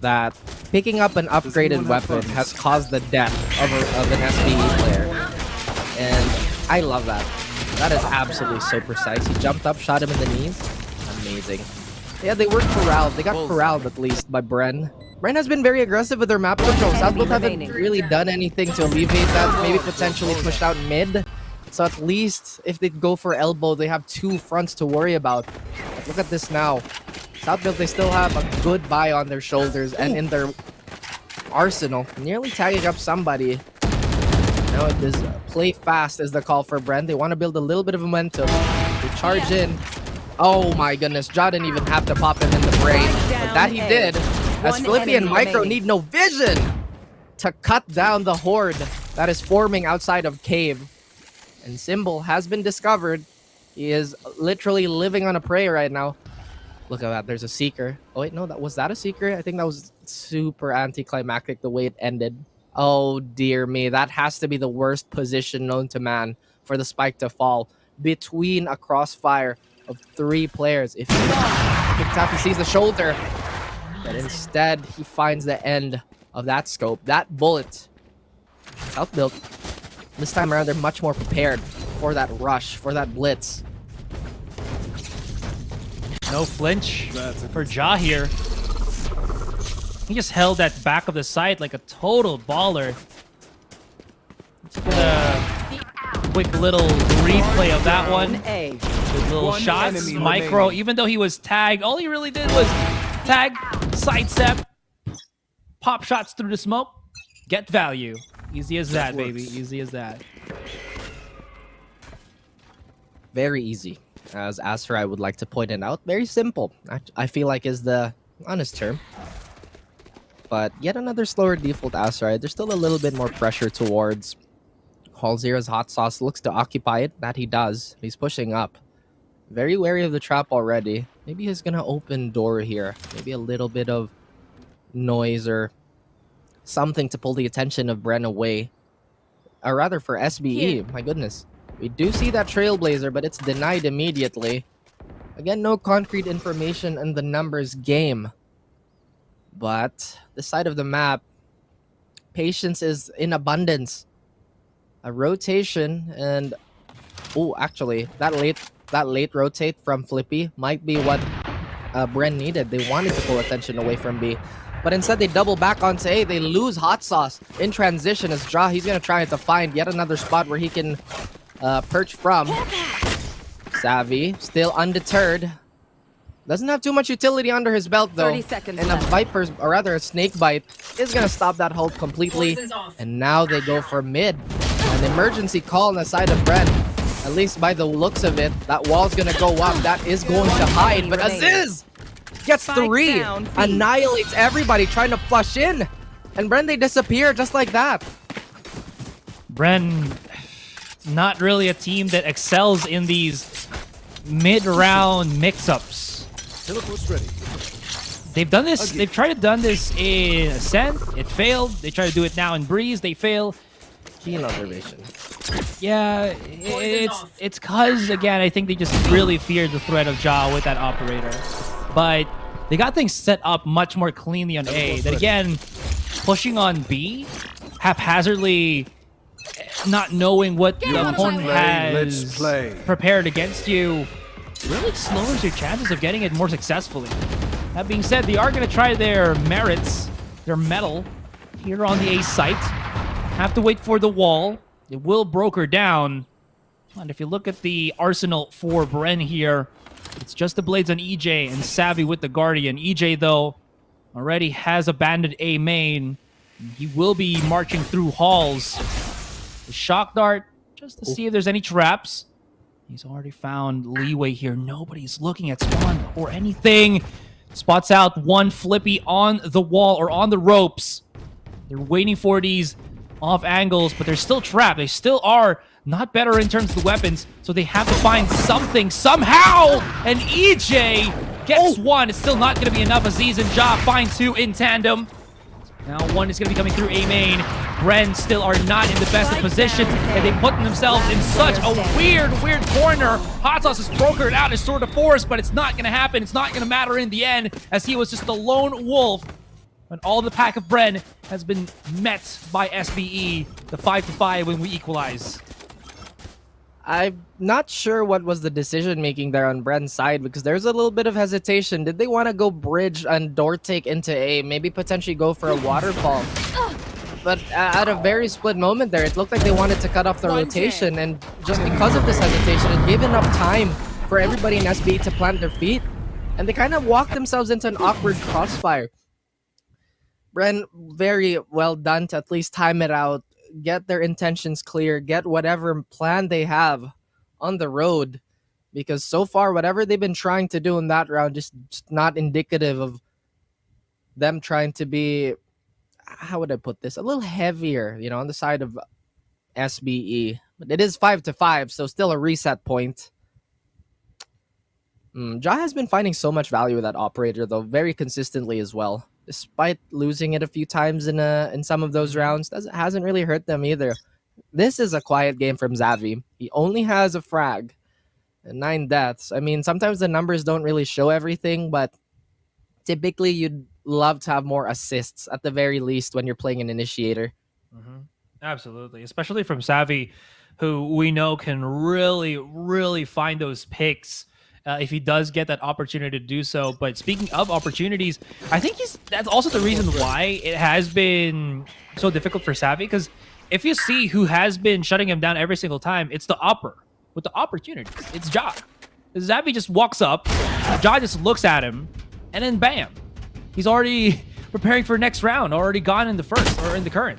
Speaker 12: that picking up an upgraded weapon has caused the death of an SBE player. And I love that. That is absolutely so precise. He jumped up, shot him in the knees. Amazing. Yeah, they were corralled. They got corralled at least by Bren. Bren has been very aggressive with their map control. Southfield haven't really done anything to alleviate that. Maybe potentially pushed out mid. So at least if they go for elbow, they have 2 fronts to worry about. But look at this now. Southfield, they still have a good buy on their shoulders and in their arsenal. Nearly tagging up somebody. Now it is play fast is the call for Bren. They want to build a little bit of momentum. They charge in. Oh my goodness. Ja didn't even have to pop him in the brain. But that he did. As Flippy and Micro need no vision to cut down the horde that is forming outside of Cave. And Symbol has been discovered. He is literally living on a prey right now. Look at that. There's a Seeker. Oh wait, no, was that a Seeker? I think that was super anticlimactic the way it ended. Oh dear me. That has to be the worst position known to man for the spike to fall. Between a crossfire of 3 players. If he picks up, he sees the shoulder. But instead, he finds the end of that scope, that bullet. Southfield, this time around, they're much more prepared for that rush, for that blitz.
Speaker 13: No flinch for Ja here. He just held that back of the site like a total baller. Let's get a quick little replay of that one. Good little shots. Micro, even though he was tagged, all he really did was tag, sidestep, pop shots through the smoke, get value. Easy as that, baby. Easy as that.
Speaker 12: Very easy. As Aserai would like to point it out, very simple. I feel like is the honest term. But yet another slower default Aserai. There's still a little bit more pressure towards Hall Zero's hot sauce. Looks to occupy it. That he does. He's pushing up. Very wary of the trap already. Maybe he's gonna open door here. Maybe a little bit of noise or something to pull the attention of Bren away. Or rather for SBE. My goodness. We do see that Trailblazer, but it's denied immediately. Again, no concrete information in the numbers game. But this side of the map, patience is in abundance. A rotation and... Oh, actually, that late rotate from Flippy might be what Bren needed. They wanted to pull attention away from B. But instead, they double back onto A. They lose hot sauce in transition as Ja. He's going to try to find yet another spot where he can perch from. Savvy, still undeterred. Doesn't have too much utility under his belt, though.
Speaker 16: 30 seconds
Speaker 12: and a Viper's, or rather a Snake Bite, is going to stop that hold completely. And now they go for mid. An emergency call on the side of Bren. At least by the looks of it, that wall's going to go up. That is going to hide. But Aziz gets 3. Annihilates everybody trying to flush in. And Bren, they disappear just like that.
Speaker 13: Bren, not really a team that excels in these mid-round mix-ups. They've done this. They've tried to done this in Ascent. It failed. They try to do it now in Breeze. They fail.
Speaker 12: Keen observation.
Speaker 13: Yeah, it's cause again I think they just really feared the threat of Ja with that operator, but they got things set up much more cleanly on A. That again, pushing on B, haphazardly, not knowing what the opponent has prepared against you, really slows your chances of getting it more successfully. That being said, they are going to try their merits, their metal, here on the A site. Have to wait for the wall. It will broker down. And if you look at the arsenal for Bren here, it's just the blades on EJ and Savvy with the Guardian. EJ, though, already has abandoned A main. He will be marching through halls. The shock dart, just to see if there's any traps. He's already found leeway here. Nobody's looking at spawn or anything. Spots out one Flippy on the wall or on the ropes. They're waiting for these off angles, but they're still trapped. They still are not better in terms of the weapons, so they have to find something somehow. And EJ gets one. It's still not going to be enough. Aziz and Ja find two in tandem. Now one is going to be coming through A main. Bren still are not in the best of positions, and they put themselves in such a weird corner. Hot Sauce has brokered out his sword of force, but it's not going to happen. It's not going to matter in the end, as he was just the lone wolf. When all the pack of Bren has been met by SBE, the 5-5 when we equalize.
Speaker 12: I'm not sure what was the decision making there on Bren's side, because there's a little bit of hesitation. Did they want to go bridge and door take into A? Maybe potentially go for a waterfall. But at a very split moment there, it looked like they wanted to cut off the rotation, and just because of this hesitation, it gave enough time for everybody in SBE to plant their feet, and they kind of walked themselves into an awkward crossfire. Bren, very well done to at least time it out, get their intentions clear, get whatever plan they have on the road, because so far whatever they've been trying to do in that round just not indicative of them trying to be, how would I put this, a little heavier, you know, on the side of SBE. But it is 5-5, so still a reset point. Ja has been finding so much value with that operator, though, very consistently as well. Despite losing it a few times in some of those rounds, hasn't really hurt them either. This is a quiet game from Xavi. He only has a frag and 9 deaths. I mean, sometimes the numbers don't really show everything, but typically you'd love to have more assists at the very least when you're playing an initiator.
Speaker 13: Absolutely, especially from Xavi, who we know can really find those picks. If he does get that opportunity to do so. But speaking of opportunities, I think that's also the reason why it has been so difficult for Xavi, because if you see who has been shutting him down every single time, it's the upper with the opportunities. It's Ja. Xavi just walks up, Ja just looks at him, and then bam, he's already preparing for next round, already gone in the first or in the current.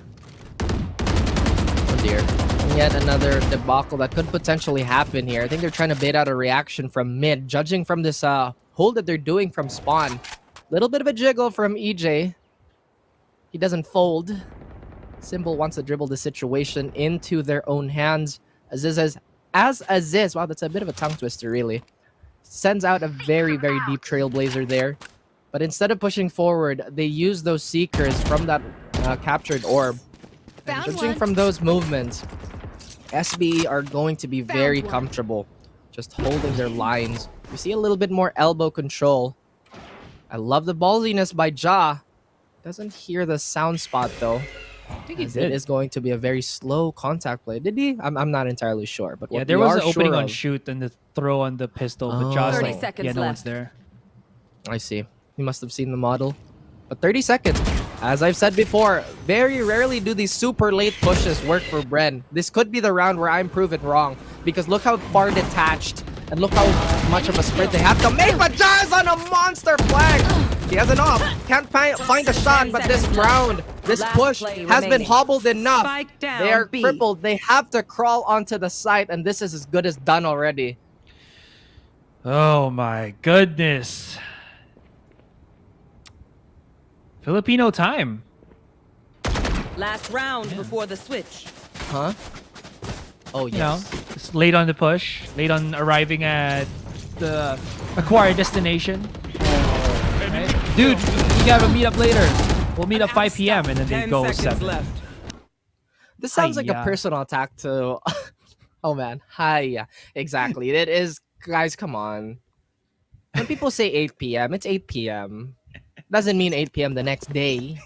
Speaker 12: Oh dear. Yet another debacle that could potentially happen here. I think they're trying to bait out a reaction from mid, judging from this hold that they're doing from spawn. Little bit of a jiggle from EJ. He doesn't fold. Symbol wants to dribble the situation into their own hands. Aziz, wow, that's a bit of a tongue twister, really. Sends out a very deep trailblazer there. But instead of pushing forward, they use those seekers from that captured orb. And judging from those movements, SBE are going to be very comfortable just holding their lines. We see a little bit more elbow control. I love the ballsiness by Ja. Doesn't hear the sound spot though.
Speaker 13: I think he did.
Speaker 12: It is going to be a very slow contact play. Did he? I'm not entirely sure. But
Speaker 13: yeah, there was an opening on shoot and the throw on the pistol, but Ja's
Speaker 16: 30
Speaker 13: like,
Speaker 16: seconds
Speaker 13: yeah, no
Speaker 16: left.
Speaker 13: one's there.
Speaker 12: I see. He must have seen the model. But 30 seconds. As I've said before, very rarely do these super late pushes work for Bren. This could be the round where I'm proven wrong, because look how far detached and look how much of a sprint they have to make. But Ja is on a monster flag. He has an off. Can't find a shot, but this round, this push has been hobbled enough. They are crippled. They have to crawl onto the site, and this is as good as done already.
Speaker 13: Oh my goodness. Filipino time.
Speaker 16: Last round before the switch.
Speaker 12: Huh? Oh, yes.
Speaker 13: You know, it's late on the push, late on arriving at the acquired destination. Right? Dude, you gotta meet up later. We'll meet up 5 p.m. and then they go 7.
Speaker 16: Left.
Speaker 12: This sounds like a personal attack to... Oh, man. Hi. Exactly. It is... Guys, come on. When people say 8 p.m., it's 8 p.m. Doesn't mean 8 p.m. the next day.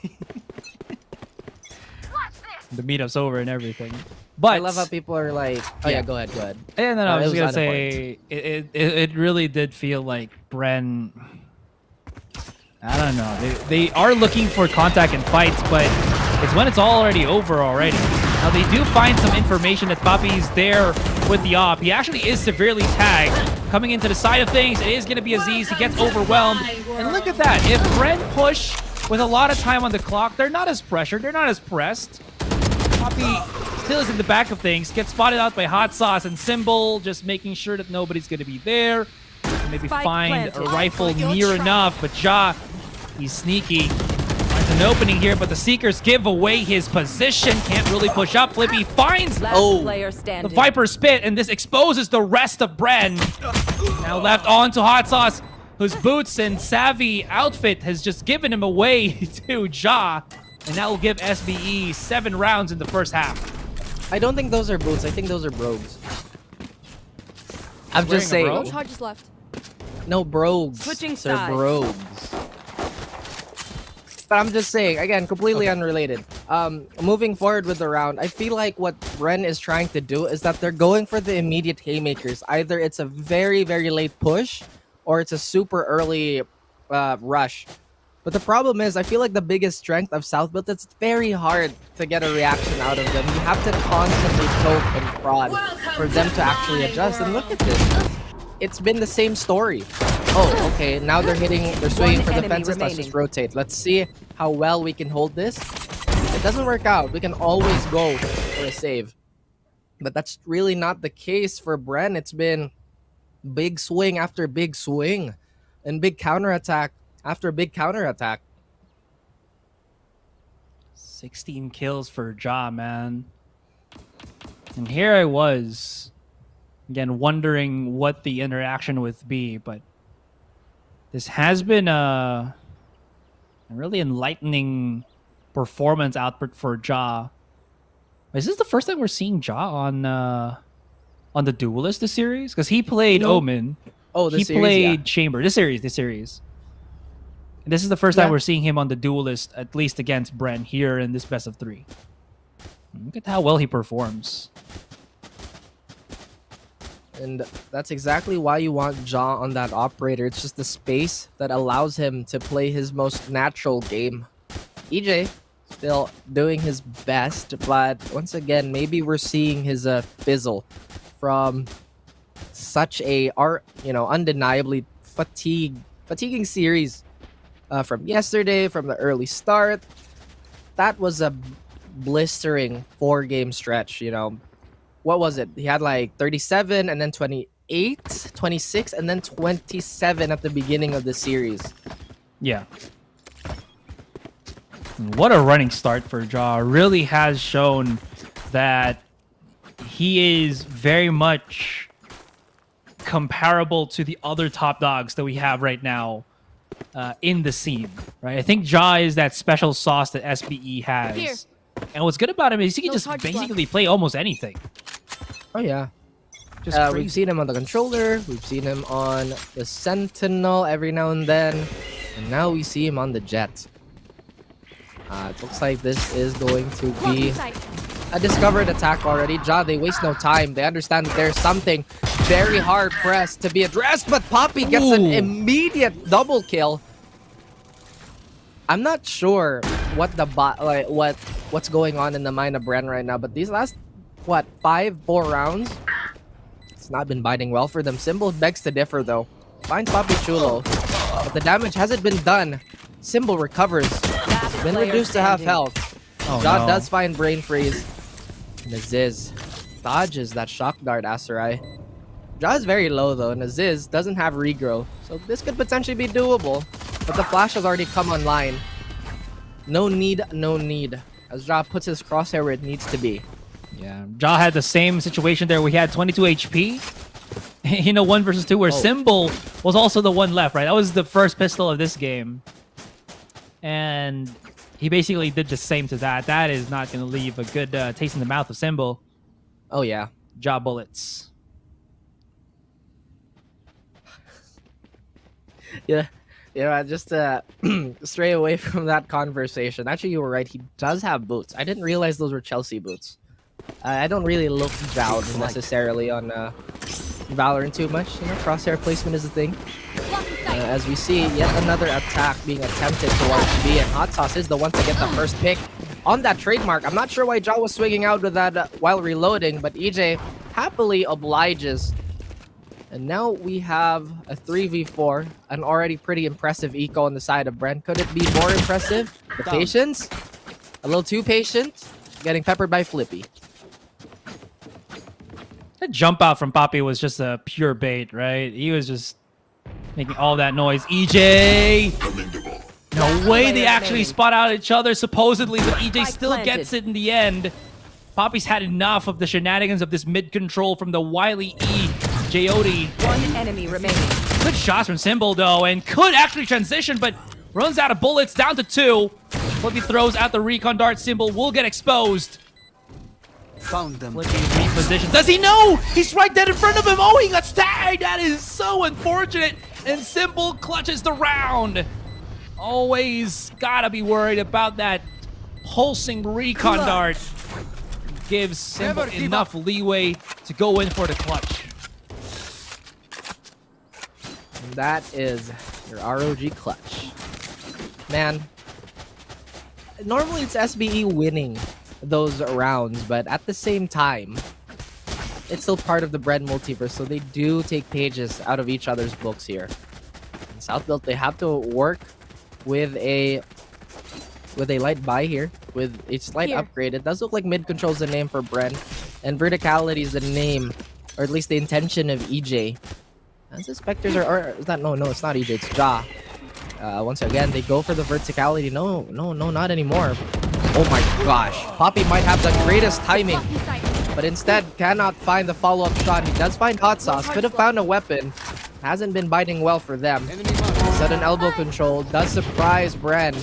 Speaker 13: The meetup's over and everything. But
Speaker 12: I love how people are like... Oh, yeah, go ahead.
Speaker 13: Yeah, no, I was just going to say, it really did feel like Bren... I don't know. They are looking for contact and fights, but it's when it's already over already. Now, they do find some information that Papi's there with the op. He actually is severely tagged. Coming into the side of things, it is going to be Aziz. He gets overwhelmed. And look at that. If Bren push with a lot of time on the clock, they're not as pressured, they're not as pressed. Poppy still is in the back of things, gets spotted out by Hot Sauce and Symbol, just making sure that nobody's going to be there. Maybe find a rifle near enough, but Ja, he's sneaky. Finds an opening here, but the Seekers give away his position. Can't really push up. Flippy finds the Viper Spit, and this exposes the rest of Bren. Now left on to Hot Sauce, whose boots and savvy outfit has just given him away to Ja. And that will give SBE 7 rounds in the first half.
Speaker 12: I don't think those are boots. I think those are brogues. I'm just saying.
Speaker 17: No charges left.
Speaker 12: No, brogues.
Speaker 16: Switching
Speaker 12: They're
Speaker 16: sides.
Speaker 12: brogues. But I'm just saying, again, completely unrelated. Moving forward with the round, I feel like what Bren is trying to do is that they're going for the immediate haymakers. Either it's a very, very late push, or it's a super early rush. But the problem is, I feel like the biggest strength of South Built, it's very hard to get a reaction out of them. You have to constantly poke and prod for them to actually adjust. And look at this. It's been the same story. Oh, okay. Now they're swinging for the fences. Let's just rotate. Let's see how well we can hold this. If it doesn't work out, we can always go for a save. But that's really not the case for Bren. It's been big swing after big swing and big counterattack after big counterattack.
Speaker 13: 16 kills for Ja, man. And here I was, again, wondering what the interaction would be, but this has been a really enlightening performance output for Ja. Is this the first time we're seeing Ja on the Duelist this series? Because he played Omen.
Speaker 12: Oh,
Speaker 13: he played Chamber. This series. And this is the first time we're seeing him on the Duelist, at least against Bren here in this best of 3. Look at how well he performs.
Speaker 12: And that's exactly why you want Ja on that operator. It's just the space that allows him to play his most natural game. EJ still doing his best, but once again, maybe we're seeing his fizzle from such a undeniably fatiguing series from yesterday, from the early start. That was a blistering 4-game stretch, What was it? He had like 37 and then 28, 26, and then 27 at the beginning of the series.
Speaker 13: Yeah. What a running start for Ja. Really has shown that he is very much comparable to the other top dogs that we have right now in the scene, right? I think Ja is that special sauce that SBE has.
Speaker 17: Here.
Speaker 13: And what's good about him is he can just basically play almost anything.
Speaker 12: Oh, yeah.
Speaker 13: Just
Speaker 12: we've seen him on the controller. We've seen him on the Sentinel every now and then. And now we see him on the Jet. It looks like this is going to be a discovered attack already. Ja, they waste no time. They understand that there's something very hard pressed to be addressed. But Poppy gets an immediate double kill. I'm not sure what what's going on in the mind of Bren right now. But these last 4 rounds, it's not been biting well for them. Symbol begs to differ though. Finds Poppy Chulo, but the damage hasn't been done. Symbol recovers. Been reduced to half health. Ja does find Brain Freeze. Naziz dodges that shock dart Aserai. Ja is very low though. Naziz doesn't have regrow, so this could potentially be doable. But the flash has already come online. No need. As Ja puts his crosshair where it needs to be.
Speaker 13: Yeah, Ja had the same situation there. We had 22 HP in a 1 versus 2 where Symbol was also the one left, right? That was the first pistol of this game. And he basically did the same to that. That is not going to leave a good taste in the mouth of Symbol.
Speaker 12: Oh, yeah.
Speaker 13: Ja bullets.
Speaker 12: Yeah, just stray away from that conversation. Actually, you were right. He does have boots. I didn't realize those were Chelsea boots. I don't really look down necessarily on Valorant too much. Crosshair placement is a thing. As we see, yet another attack being attempted towards B, and Hot Sauce is the one to get the first pick on that trademark. I'm not sure why Ja was swinging out with that while reloading, but EJ happily obliges. And now we have a 3v4, an already pretty impressive eco on the side of Bren. Could it be more impressive? The patience? A little too patient. Getting peppered by Flippy.
Speaker 13: That jump out from Poppy was just a pure bait, right? He was just making all that noise. EJ! No way they actually spot out each other, supposedly, but EJ still gets it in the end. Poppy's had enough of the shenanigans of this mid-control from the wily E. Jyoti.
Speaker 16: One enemy remaining.
Speaker 13: Good shots from Symbol, though, and could actually transition, but runs out of bullets, down to 2. Flippy throws out the recon dart. Symbol will get exposed.
Speaker 15: Found them.
Speaker 13: Flippy repositions. Does he know? He's right there in front of him. Oh, he got tagged. That is so unfortunate. And Symbol clutches the round. Always gotta be worried about that pulsing recon dart. Gives Symbol enough leeway to go in for the clutch.
Speaker 12: And that is your ROG clutch. Man, normally it's SBE winning those rounds, but at the same time, it's still part of the Bren multiverse, so they do take pages out of each other's books here. In South Built, they have to work with a light buy here, with a slight upgrade. It does look like mid control is the name for Bren, and verticality is the name, or at least the intention of EJ. As the Spectres are is that no, it's not EJ, it's Ja. Once again, they go for the verticality. No, not anymore. Oh my gosh. Poppy might have the greatest timing, but instead cannot find the follow-up shot. He does find hot sauce. Could have found a weapon. Hasn't been biting well for them. Sudden elbow control does surprise Bren,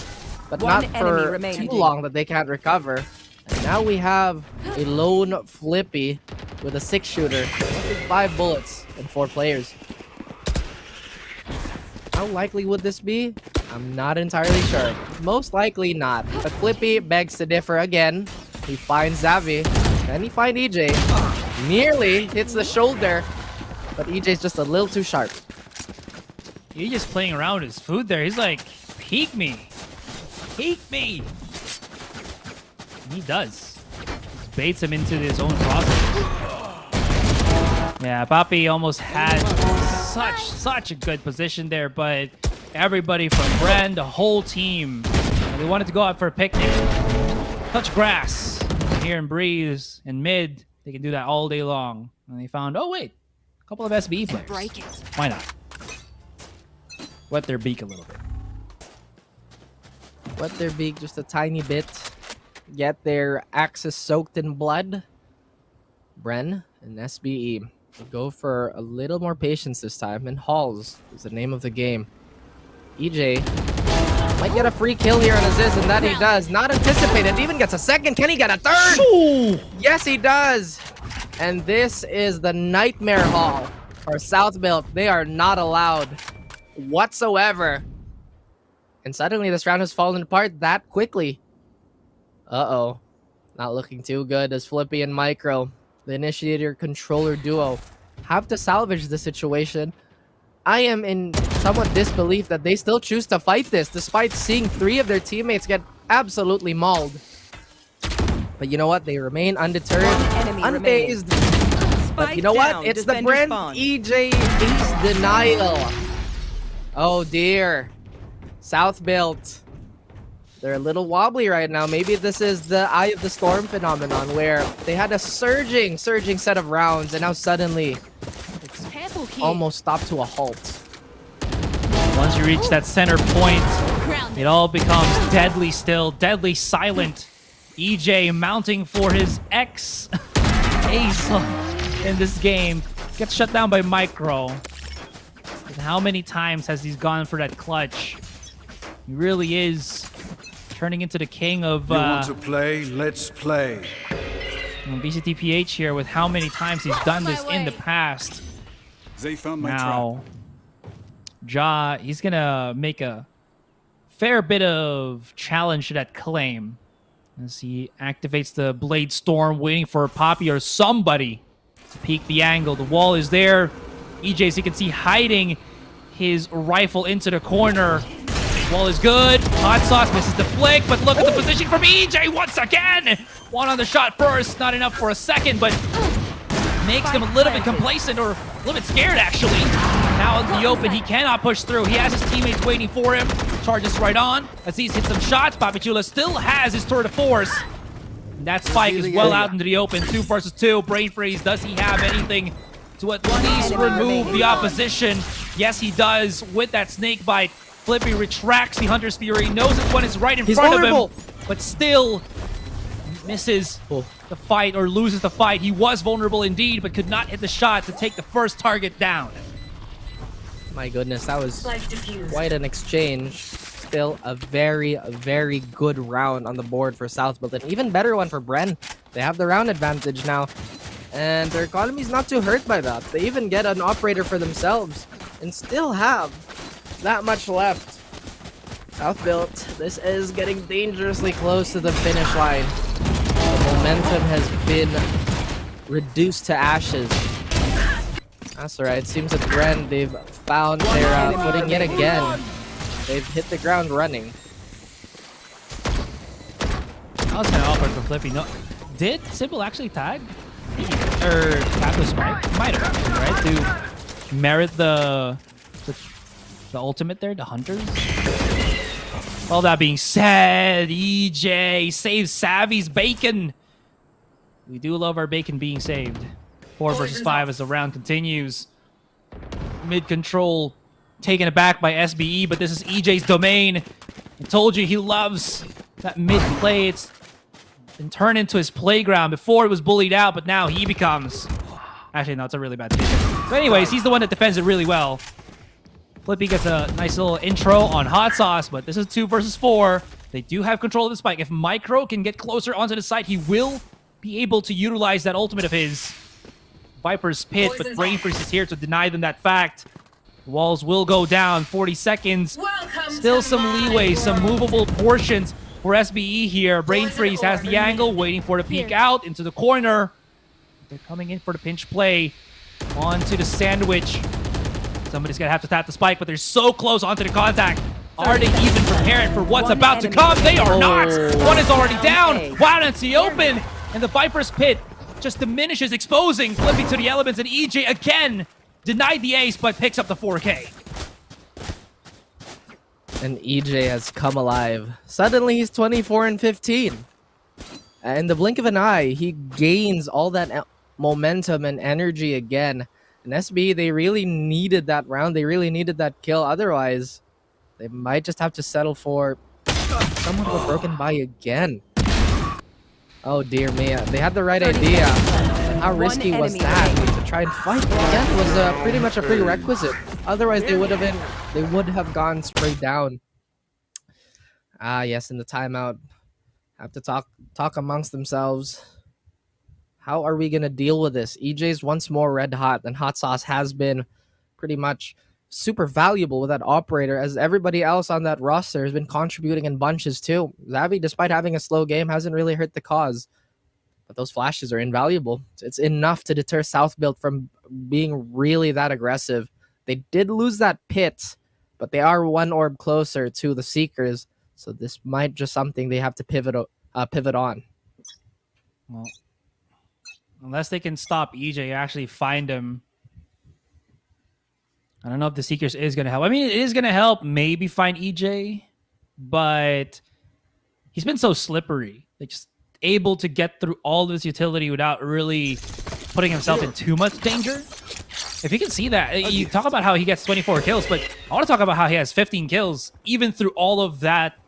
Speaker 12: but not for too long that they can't recover. And now we have a lone Flippy with a 6-shooter. 5 bullets and 4 players. How likely would this be? I'm not entirely sure. Most likely not. But Flippy begs to differ again. He finds Xavi. Then he finds EJ. Nearly hits the shoulder. But EJ's just a little too sharp.
Speaker 13: He's just playing around with his food there. He's like, peek me. Peek me. And he does. Just baits him into his own process. Yeah, Poppy almost had such a good position there, but everybody from Bren, the whole team, they wanted to go out for a picnic. Touch grass here in Breeze and mid. They can do that all day long. And they found, oh wait, a couple of SBE players.
Speaker 14: Break it.
Speaker 13: Why not? Wet their beak a little bit.
Speaker 12: Wet their beak just a tiny bit. Get their axes soaked in blood. Bren and SBE go for a little more patience this time, and Halls is the name of the game. EJ might get a free kill here on Aziz, and that he does. Not anticipated. Even gets a second. Can he get a third? Ooh. Yes, he does. And this is the Nightmare Hall for South Built. They are not allowed whatsoever. And suddenly this round has fallen apart that quickly. Uh-oh. Not looking too good as Flippy and Micro, the initiator controller duo, have to salvage the situation. I am in somewhat disbelief that they still choose to fight this despite seeing 3 of their teammates get absolutely mauled. But you know what? They remain undeterred, unfazed. But you know what? It's the Bren EJ Ace Denial. Oh dear. South Built. They're a little wobbly right now. Maybe this is the Eye of the Storm phenomenon where they had a surging set of rounds and now suddenly it's almost stopped to a halt.
Speaker 13: Once you reach that center point, it all becomes deadly still, deadly silent. EJ mounting for his ace in this game. Gets shut down by Micro. And how many times has he gone for that clutch? He really is turning into the king of...
Speaker 15: You want to play? Let's play.
Speaker 13: VCTPH here with how many times he's done this in the past.
Speaker 15: They found my
Speaker 13: now, Ja, he's gonna make a fair bit of challenge to that claim as he activates the Blade Storm, waiting for Poppy or somebody to peek the angle. The wall is there. EJ, as you can see, hiding his rifle into the corner. Wall is good. Hot sauce misses the flick, but look at the position from EJ once again. One on the shot first, not enough for a second, but makes them a little bit complacent or a little bit scared, actually. Now in the open, he cannot push through. He has his teammates waiting for him. Charges right on. Aziz hits some shots. PPGL still has his tour de force. And that spike is well out into the open. 2 versus 2. Brain freeze. Does he have anything to at least remove the opposition? Yes, he does with that snake bite. Flippy retracts the Hunter's Fury. Knows this one is right in front of him. But still misses the fight or loses the fight. He was vulnerable indeed, but could not hit the shot to take the first target down.
Speaker 12: My goodness, that was quite an exchange. Still a very, very good round on the board for Southbuild. An even better one for Bren. They have the round advantage now. And their economy's not too hurt by that. They even get an operator for themselves and still have that much left. Southbuild, this is getting dangerously close to the finish line. The momentum has been reduced to ashes. That's alright. It seems that Bren, they've found their footing yet again. They've hit the ground running.
Speaker 13: That was kind of awkward from Flippy. No, did Sybil actually tag? Or tap the spike? Might have actually, right? To merit the ultimate there, the Hunters. All that being said, EJ saves Savvy's bacon. We do love our bacon being saved. 4 versus 5 as the round continues. Mid control taken aback by SBE, but this is EJ's domain. I told you he loves that mid play. It's been turned into his playground. Before it was bullied out, but now he becomes... Actually, no, it's a really bad decision. But anyways, he's the one that defends it really well. Flippy gets a nice little intro on Hot Sauce, but this is 2 versus 4. They do have control of the spike. If Micro can get closer onto the site, he will be able to utilize that ultimate of his. Viper's Pit, but Brain Freeze is here to deny them that fact. The walls will go down. 40 seconds. Still some leeway, some movable portions for SBE here. Brain Freeze has the angle, waiting for the peek out into the corner. They're coming in for the pinch play. Onto the sandwich. Somebody's going to have to tap the spike, but they're so close onto the contact. Are they even prepared for what's about to come? They are not. One is already down. Wow, that's the open. And the Viper's Pit just diminishes, exposing Flippy to the elements, and EJ again denied the ace, but picks up the 4K.
Speaker 12: And EJ has come alive. Suddenly, he's 24 and 15. In the blink of an eye, he gains all that momentum and energy again. And SB, they really needed that round. They really needed that kill. Otherwise, they might just have to settle for someone with a broken bye again. Oh dear me, they had the right idea. But how risky was that? To try and fight again was pretty much a prerequisite. Otherwise, they would have gone straight down. Ah, yes, in the timeout, have to talk amongst themselves. How are we gonna deal with this? EJ's once more red hot, and Hot Sauce has been pretty much super valuable with that operator, as everybody else on that roster has been contributing in bunches too. Zavi, despite having a slow game, hasn't really hurt the cause. But those flashes are invaluable. It's enough to deter Southbuild from being really that aggressive. They did lose that pit, but they are 1 orb closer to the Seekers, so this might just something they have to pivot on.
Speaker 13: Well, unless they can stop EJ, actually find him. I don't know if the Seekers is going to help. I mean, it is going to help maybe find EJ, but he's been so slippery. Like, just able to get through all of his utility without really putting himself in too much danger. If you can see that, you talk about how he gets 24 kills, but I want to talk about how he has 15 kills, even through all of that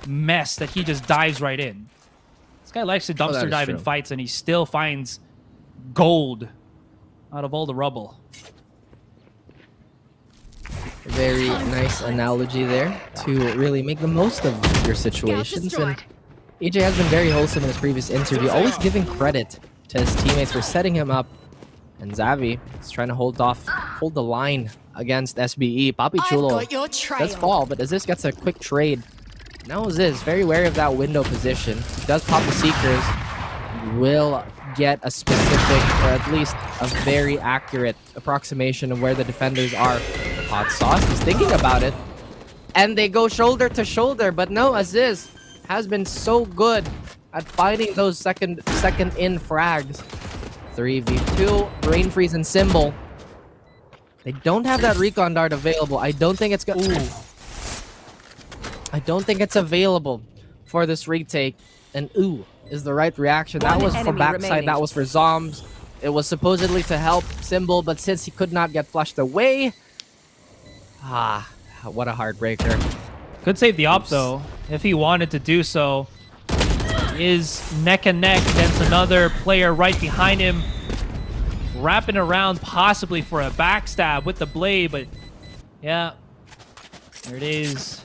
Speaker 13: mess that he just dives right in. This guy likes to dumpster dive in fights, and he still finds gold out of all the rubble.
Speaker 12: Very nice analogy there to really make the most of your situations. And EJ has been very wholesome in his previous interview, always giving credit to his teammates for setting him up. And Zavi is trying to hold the line against SBE. Papi Chulo does fall, but Aziz gets a quick trade. Now Aziz, very wary of that window position. He does pop the Seekers. Will get a specific, or at least a very accurate approximation of where the defenders are. Hot Sauce is thinking about it, and they go shoulder to shoulder, but no, Aziz has been so good at fighting those second in frags. 3v2. Brain freeze and Symbol. They don't have that recon dart available. I don't think it's I don't think it's available for this retake. And ooh is the right reaction. That was for backside. That was for Zombs. It was supposedly to help Symbol, but since he could not get flushed away, what a heartbreaker.
Speaker 13: Could save the op though, if he wanted to do so. He is neck and neck against another player right behind him. Wrapping around possibly for a backstab with the blade, but yeah, there it is.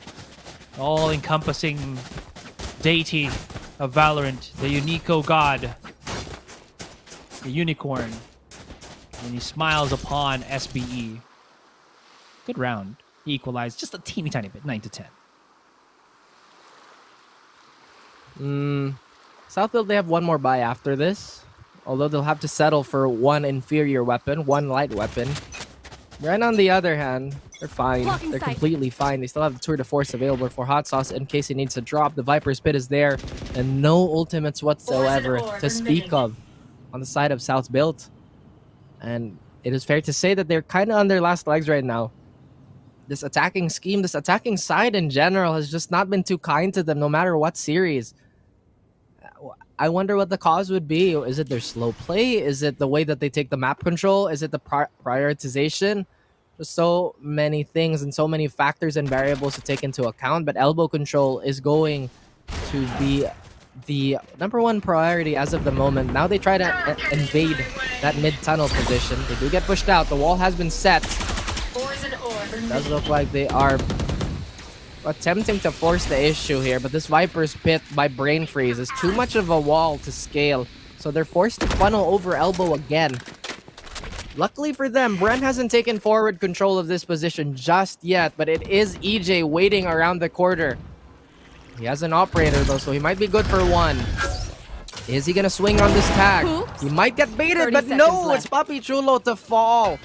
Speaker 13: All-encompassing deity of Valorant, the Unico god, the unicorn, and he smiles upon SBE. Good round. He equalized just a teeny tiny bit, 9-10.
Speaker 12: Southfield, they have one more buy after this. Although they'll have to settle for one inferior weapon, one light weapon. Bren, on the other hand, they're fine. They're completely fine. They still have the Tour de Force available for Hot Sauce in case he needs to drop. The Viper's Pit is there, and no ultimates whatsoever to speak of on the side of South Built. And it is fair to say that they're kind of on their last legs right now. This attacking scheme, this attacking side in general has just not been too kind to them no matter what series. I wonder what the cause would be. Is it their slow play? Is it the way that they take the map control? Is it the prioritization? There's so many things and so many factors and variables to take into account, but elbow control is going to be the number 1 priority as of the moment. Now they try to invade that mid-tunnel position. They do get pushed out. The wall has been set. It does look like they are attempting to force the issue here, but this Viper's Pit by Brain Freeze is too much of a wall to scale, so they're forced to funnel over elbow again. Luckily for them, Bren hasn't taken forward control of this position just yet, but it is EJ waiting around the corner. He has an operator though, so he might be good for one. Is he gonna swing on this tag? He might get baited, but no, it's Papi Chulo to fall.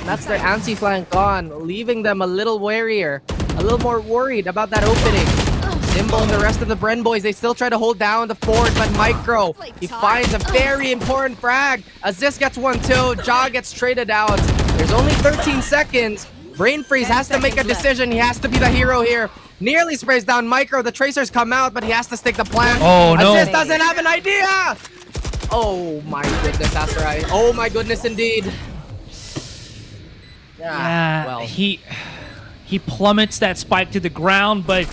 Speaker 12: That's their anti-flank on, leaving them a little warier, a little more worried about that opening. Symbol and the rest of the Bren boys, they still try to hold down the fort, but Micro, he finds a very important frag. As this gets one too, Ja gets traded out. There's only 13 seconds. Brain Freeze has to make a decision. He has to be the hero here. Nearly sprays down Micro. The tracers come out, but he has to stick the plan.
Speaker 13: Oh no.
Speaker 12: Aziz doesn't have an idea. Oh my goodness, that's right. Oh my goodness indeed.
Speaker 13: Yeah,
Speaker 12: well,
Speaker 13: he plummets that spike to the ground, but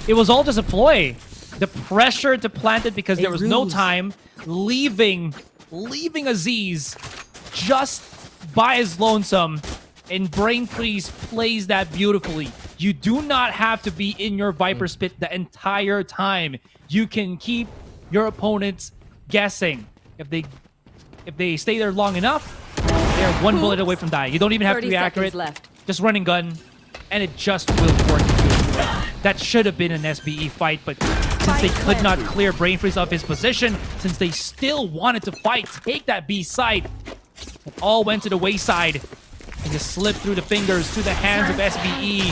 Speaker 13: it was all just a ploy. The pressure to plant it because there was no time, leaving Aziz just by his lonesome, and Brain Freeze plays that beautifully. You do not have to be in your Viper's Pit the entire time. You can keep your opponents guessing. If they stay there long enough, they're one bullet away from dying. You don't even have to be accurate. Just run and gun, and it just will work. That should have been an SBE fight, but since they could not clear Brain Freeze off his position, since they still wanted to fight, take that B site, it all went to the wayside and just slipped through the fingers to the hands of SBE.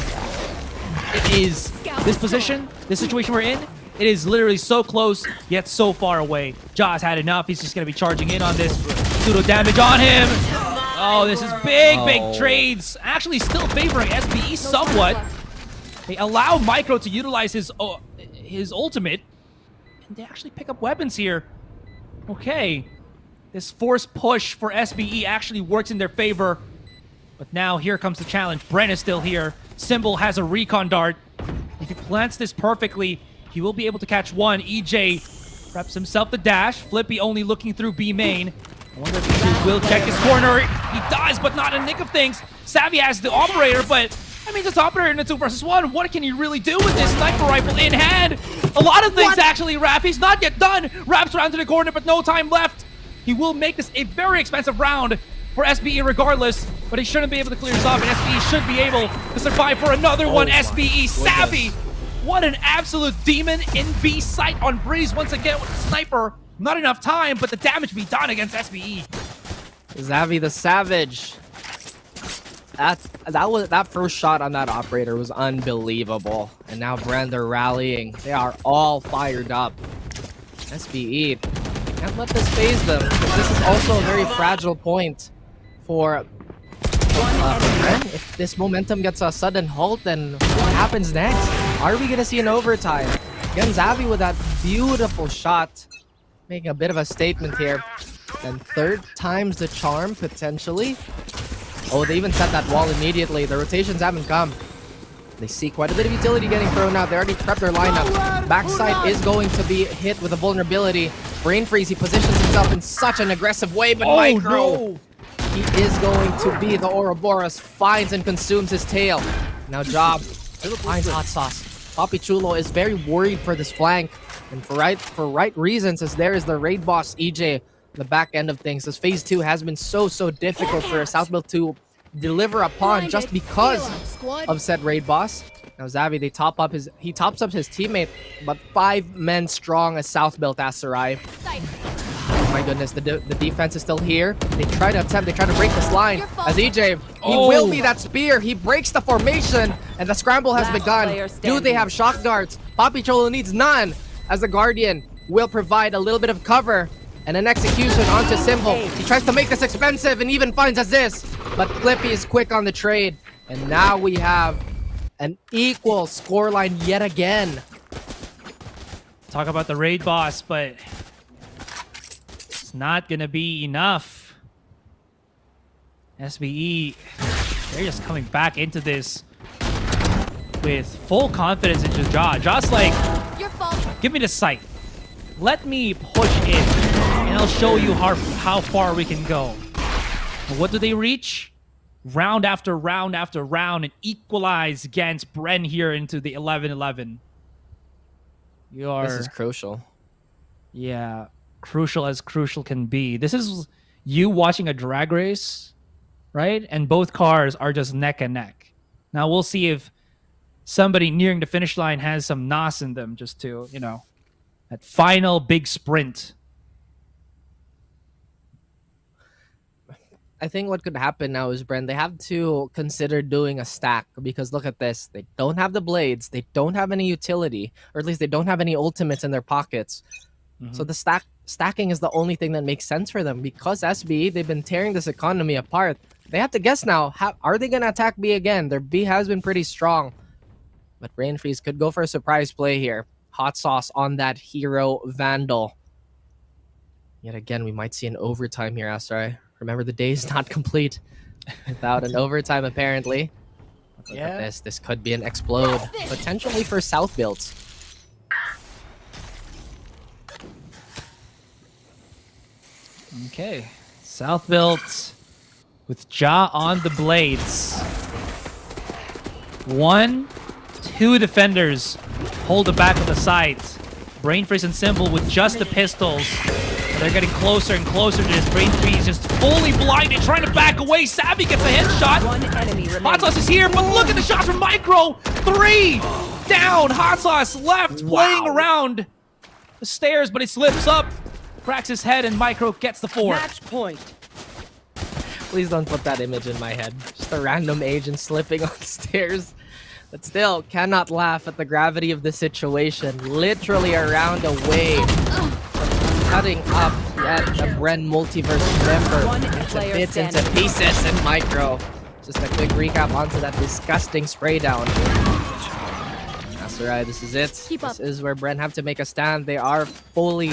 Speaker 13: It is this position, this situation we're in, it is literally so close, yet so far away. Ja's had enough. He's just going to be charging in on this. Pseudo damage on him. Oh, this is big trades. Actually still favoring SBE somewhat. They allow Micro to utilize his ultimate, and they actually pick up weapons here. Okay. This forced push for SBE actually works in their favor. But now here comes the challenge. Bren is still here. Symbol has a recon dart. If he plants this perfectly, he will be able to catch one. EJ preps himself the dash. Flippy only looking through B main. I wonder if EJ will check his corner. He does, but not in the nick of things. Savvy has the operator, but I mean, it's operator in a 2 versus 1. What can he really do with this sniper rifle in hand? A lot of things, actually, Raph. He's not yet done. Wraps around to the corner, but no time left. He will make this a very expensive round for SBE regardless, but he shouldn't be able to clear this off, and SBE should be able to survive for another one. SBE Savvy. What an absolute demon in B site on Breeze once again with the sniper. Not enough time, but the damage be done against SBE.
Speaker 12: Savvy the Savage. That first shot on that operator was unbelievable. And now Bren, they're rallying. They are all fired up. SBE can't let this phase them. This is also a very fragile point for Bren. If this momentum gets a sudden halt, then what happens next? Are we gonna see an overtime? Again, Xavi with that beautiful shot, making a bit of a statement here. And third time's the charm, potentially. Oh, they even set that wall immediately. The rotations haven't come. They see quite a bit of utility getting thrown out. They already prepped their lineup. Backside is going to be hit with a vulnerability. Brain Freeze, he positions himself in such an aggressive way, but Micro,
Speaker 13: no.
Speaker 12: he is going to be the Ouroboros, finds and consumes his tail. Now Job finds Hot Sauce. Papi Chulo is very worried for this flank, and for right reasons, as there is the raid boss EJ, the back end of things, as phase 2 has been so difficult for South Build to deliver upon just because of said raid boss. Now Xavi, he tops up his teammate, but 5 men strong as South Built Asarai. Oh my goodness, the defense is still here. They try to break this line as EJ, he will be that spear. He breaks the formation and the scramble has begun. Do they have shock darts? Papi Cholo needs none, as the Guardian will provide a little bit of cover and an execution onto Simple. He tries to make this expensive and even finds Aziz, but Flippy is quick on the trade. And now we have an equal scoreline yet again.
Speaker 13: Talk about the raid boss, but it's not gonna be enough. SBE, they're just coming back into this with full confidence into Jaw. Jaw's like, give me the sight. Let me push in, and I'll show you how far we can go. But what do they reach? Round after round after round, and equalize against Bren here into the 11-11.
Speaker 12: This is crucial.
Speaker 13: Yeah, crucial as crucial can be. This is you watching a drag race, right? And both cars are just neck and neck. Now we'll see if somebody nearing the finish line has some NOS in them, just to, you know, that final big sprint.
Speaker 12: I think what could happen now is, Bren, they have to consider doing a stack, because look at this. They don't have the blades. They don't have any utility, or at least they don't have any ultimates in their pockets. So the stacking is the only thing that makes sense for them, because SBE, they've been tearing this economy apart. They have to guess now, are they going to attack B again? Their B has been pretty strong, but Brain Freeze could go for a surprise play here. Hot Sauce on that hero Vandal. Yet again, we might see an overtime here, Asrai. Remember, the day is not complete without an overtime, apparently. Look at this. This could be an explode, potentially for South Built.
Speaker 13: Okay. South Built with Ja on the blades. 1, 2 defenders hold the back of the sides. Brain Freeze and Simple with just the pistols. They're getting closer and closer to this. Brain Freeze just fully blinded, trying to back away. Savvy gets a headshot. Hot Sauce is here, but look at the shots from Micro. 3 down. Hot Sauce left, playing around the stairs, but he slips up, cracks his head, and Micro gets the 4.
Speaker 16: Match point.
Speaker 12: Please don't put that image in my head. Just a random agent slipping on the stairs. But still, cannot laugh at the gravity of the situation. Literally a round away from cutting up yet a Bren multiverse member into bits, into pieces, and Micro. Just a quick recap onto that disgusting spray down. That's right, this is it. This is where Bren have to make a stand. They are fully,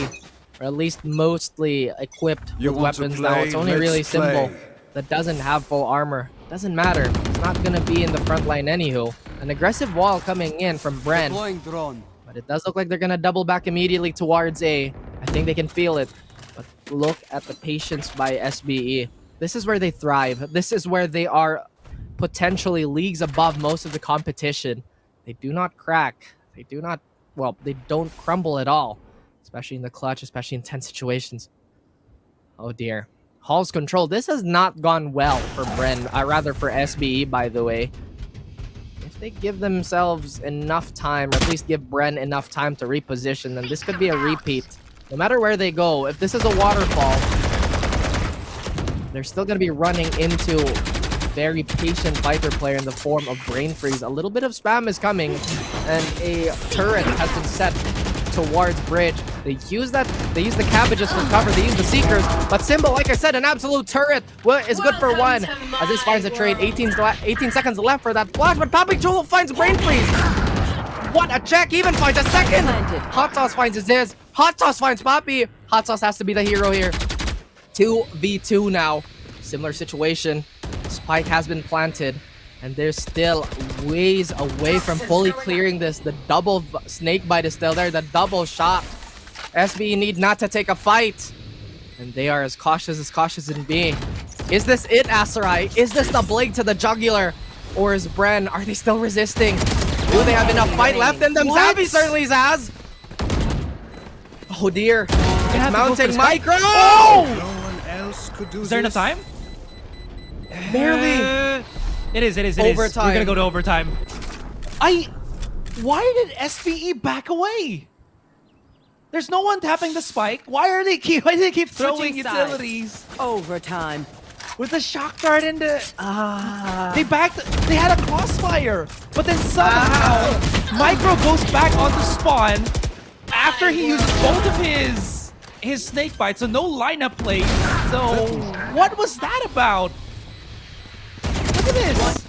Speaker 12: or at least mostly, equipped with weapons now. It's only really Symbol that doesn't have full armor. Doesn't matter. It's not gonna be in the front line anywho. An aggressive wall coming in from Bren. But it does look like they're gonna double back immediately towards A. I think they can feel it. But look at the patience by SBE. This is where they thrive. This is where they are potentially leagues above most of the competition. They do not crack. They do not, well, they don't crumble at all. Especially in the clutch, especially in tense situations. Oh dear. Hall's control. This has not gone well for Bren. Rather for SBE, by the way. If they give themselves enough time, or at least give Bren enough time to reposition, then this could be a repeat. No matter where they go, if this is a waterfall, they're still going to be running into a very patient fighter player in the form of Brain Freeze. A little bit of spam is coming, and a turret has been set towards bridge. They use the cabbages for cover, they use the seekers, but Symbol, like I said, an absolute turret is good for one. As this finds a trade, 18 seconds left for that flash, but Papi Chulo finds Brain Freeze. What a check, even finds a second. Hot Sauce finds his. Hot Sauce finds Papi. Hot Sauce has to be the hero here. 2v2 now. Similar situation. Spike has been planted, and they're still ways away from fully clearing this. The double snake bite is still there, the double shot. SBE need not to take a fight, and they are as cautious in being. Is this it, Asarai? Is this the blade to the jugular? Or is Bren, are they still resisting? Do they have enough fight left in them? Zavi certainly has. Oh dear. It's mounting Micro!
Speaker 13: Oh! Is there enough time?
Speaker 12: Barely.
Speaker 13: It is.
Speaker 12: Overtime.
Speaker 13: We're gonna go to overtime. Why did SBE back away? There's no one tapping the spike. Why do they keep throwing
Speaker 16: Switching
Speaker 13: utilities?
Speaker 16: sides. Overtime.
Speaker 13: With the shock dart and the they had a crossfire, but then somehow Micro goes back on the spawn after he uses both of his snake bites, so no lineup plays. So what was that about? Look at this.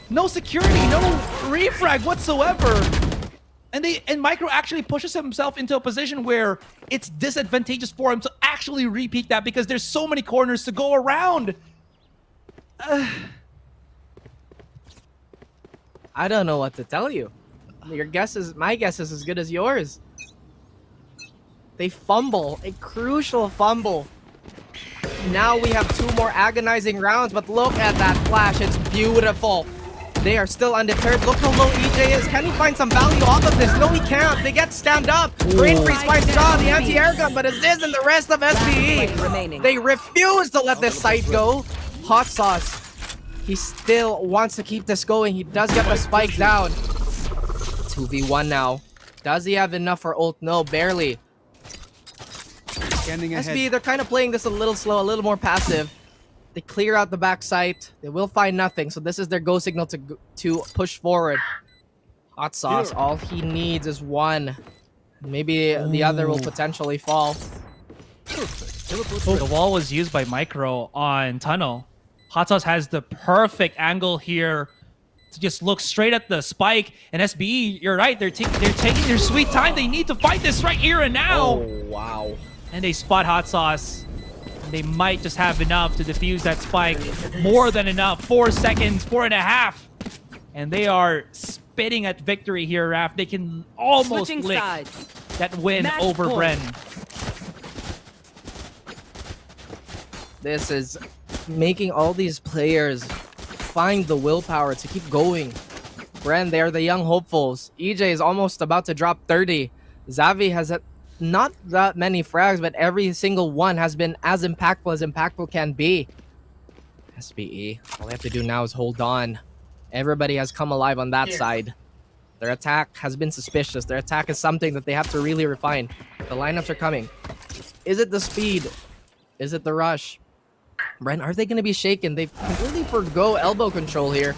Speaker 13: No security, no refrag whatsoever. And Micro actually pushes himself into a position where it's disadvantageous for him to actually repeat that because there's so many corners to go around.
Speaker 12: I don't know what to tell you. My guess is as good as yours. They fumble, a crucial fumble. Now we have 2 more agonizing rounds, but look at that flash, it's beautiful. They are still undeterred. Look how low EJ is. Can he find some value off of this? No, he can't. They get stand up. Brain Freeze finds Jaw, the anti-air gun, but it is in the rest of SBE. They refuse to let this site go. Hot Sauce. He still wants to keep this going. He does get the spike down. 2v1 now. Does he have enough for ult? No, barely. SBE, they're kind of playing this a little slow, a little more passive. They clear out the backside. They will find nothing. So this is their go signal to push forward. Hot Sauce, all he needs is one. Maybe the other will potentially fall.
Speaker 13: The wall was used by Micro on Tunnel. Hot Sauce has the perfect angle here to just look straight at the spike. And SBE, you're right. They're taking their sweet time. They need to fight this right here and now.
Speaker 12: Oh, wow.
Speaker 13: And they spot Hot Sauce. They might just have enough to defuse that spike. More than enough. 4 seconds, 4.5. And they are spitting at victory here, Raph. They can almost lick that win
Speaker 16: Match
Speaker 13: over
Speaker 16: point.
Speaker 13: Bren.
Speaker 12: This is making all these players find the willpower to keep going. Bren, they're the young hopefuls. EJ is almost about to drop 30. Xavi has not that many frags, but every single one has been as impactful can be. SBE, all they have to do now is hold on. Everybody has come alive on that side. Their attack has been suspicious. Their attack is something that they have to really refine. The lineups are coming. Is it the speed? Is it the rush? Bren, are they going to be shaken? They completely forgo elbow control here,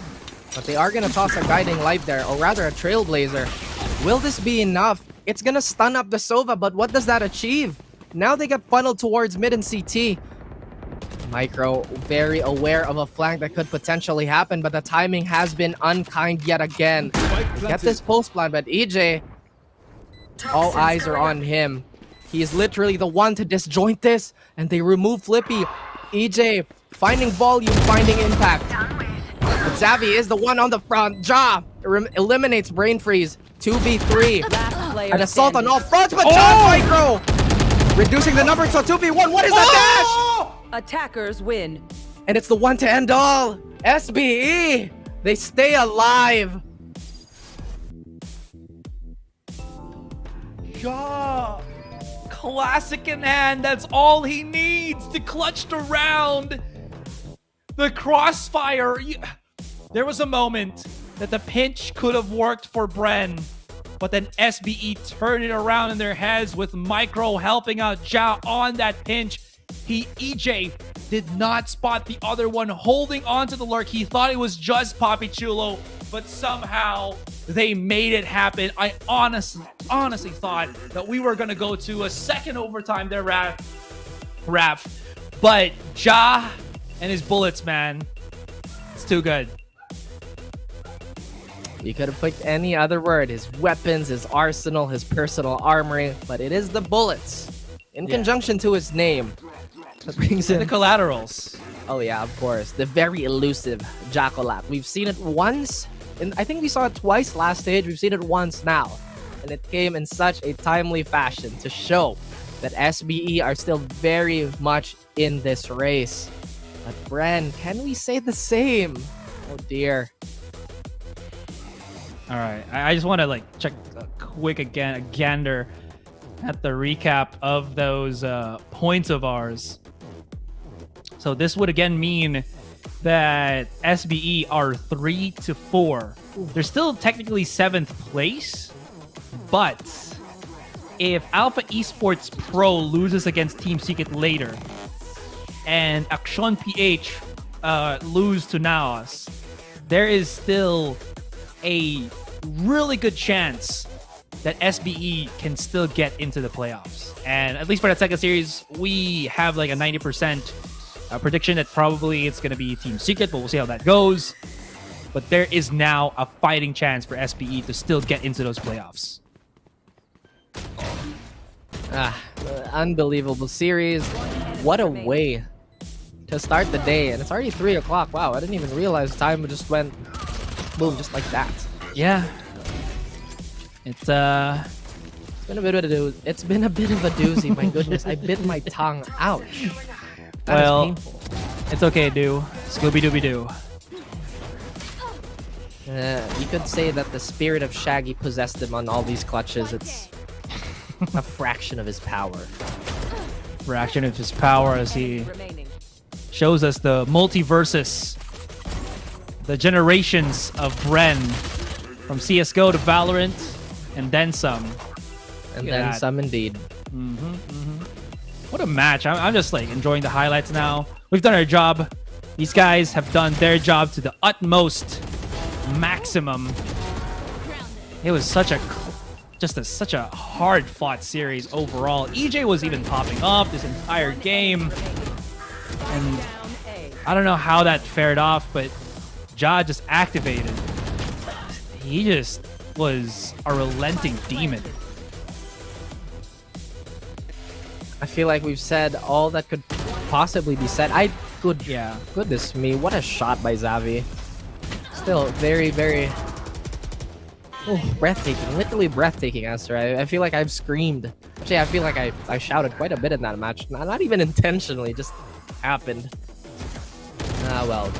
Speaker 12: but they are going to toss a guiding light there, or rather a trailblazer. Will this be enough? It's going to stun up the Sova, but what does that achieve? Now they get funneled towards mid and CT. Micro very aware of a flank that could potentially happen, but the timing has been unkind yet again. Get this post plan, but EJ, all eyes are on him. He is literally the one to disjoint this, and they remove Flippy. EJ finding volume, finding impact. But Xavi is the one on the front. Jaw eliminates Brain Freeze. 2v3. An assault on all fronts, but John Micro reducing the number to 2v1. What is the dash?
Speaker 16: Attackers win.
Speaker 12: And it's the one to end all. SBE, they stay alive.
Speaker 13: Yeah. Classic in hand. That's all he needs to clutch the round. The crossfire. There was a moment that the pinch could have worked for Bren, but then SBE turned it around in their heads with Micro helping out Ja on that pinch. EJ did not spot the other one holding on to the lurk. He thought it was just Papi Chulo, but somehow they made it happen. I honestly thought that we were going to go to a second overtime there, Raph. But Ja and his bullets, man, it's too good.
Speaker 12: You could have picked any other word. His weapons, his arsenal, his personal armory. But it is the bullets. In conjunction to his name. That brings in
Speaker 13: the collaterals.
Speaker 12: Oh yeah, of course. The very elusive Jacolap. We've seen it once. And I think we saw it twice last stage. We've seen it once now. And it came in such a timely fashion to show that SBE are still very much in this race. But Bren, can we say the same? Oh dear.
Speaker 13: All right, I just want to like check a gander at the recap of those points of ours. So this would again mean that SBE are 3-4. They're still technically 7th place, but if Alpha Esports Pro loses against Team Secret later, and Action PH lose to Naos, there is still a really good chance that SBE can still get into the playoffs. And at least for that second series, we have like a 90% prediction that probably it's going to be Team Secret, but we'll see how that goes. But there is now a fighting chance for SBE to still get into those playoffs.
Speaker 12: Unbelievable series. What a way to start the day. And it's already 3 o'clock. Wow, I didn't even realize time just went boom, just like that.
Speaker 13: Yeah. It's
Speaker 12: been a bit of a doozy. My goodness, I bit my tongue. Ouch. That is painful.
Speaker 13: It's okay, do. Scooby-Dooby-Doo.
Speaker 12: You could say that the spirit of Shaggy possessed him on all these clutches. It's a fraction of his power.
Speaker 13: Fraction of his power as he shows us the multiverses, the generations of Bren from CSGO to Valorant, and then some.
Speaker 12: And then some indeed.
Speaker 13: What a match. I'm just like enjoying the highlights now. We've done our job. These guys have done their job to the utmost maximum. It was such a hard fought series overall. EJ was even popping off this entire game. And I don't know how that fared off, but Ja just activated. He just was a relenting demon.
Speaker 12: I feel like we've said all that could possibly be said. Goodness me, what a shot by Xavi. Still very, very breathtaking. Literally breathtaking, Esther. I feel like I've screamed. Actually, I feel like I shouted quite a bit in that match. Not even intentionally, just happened. Ah, well.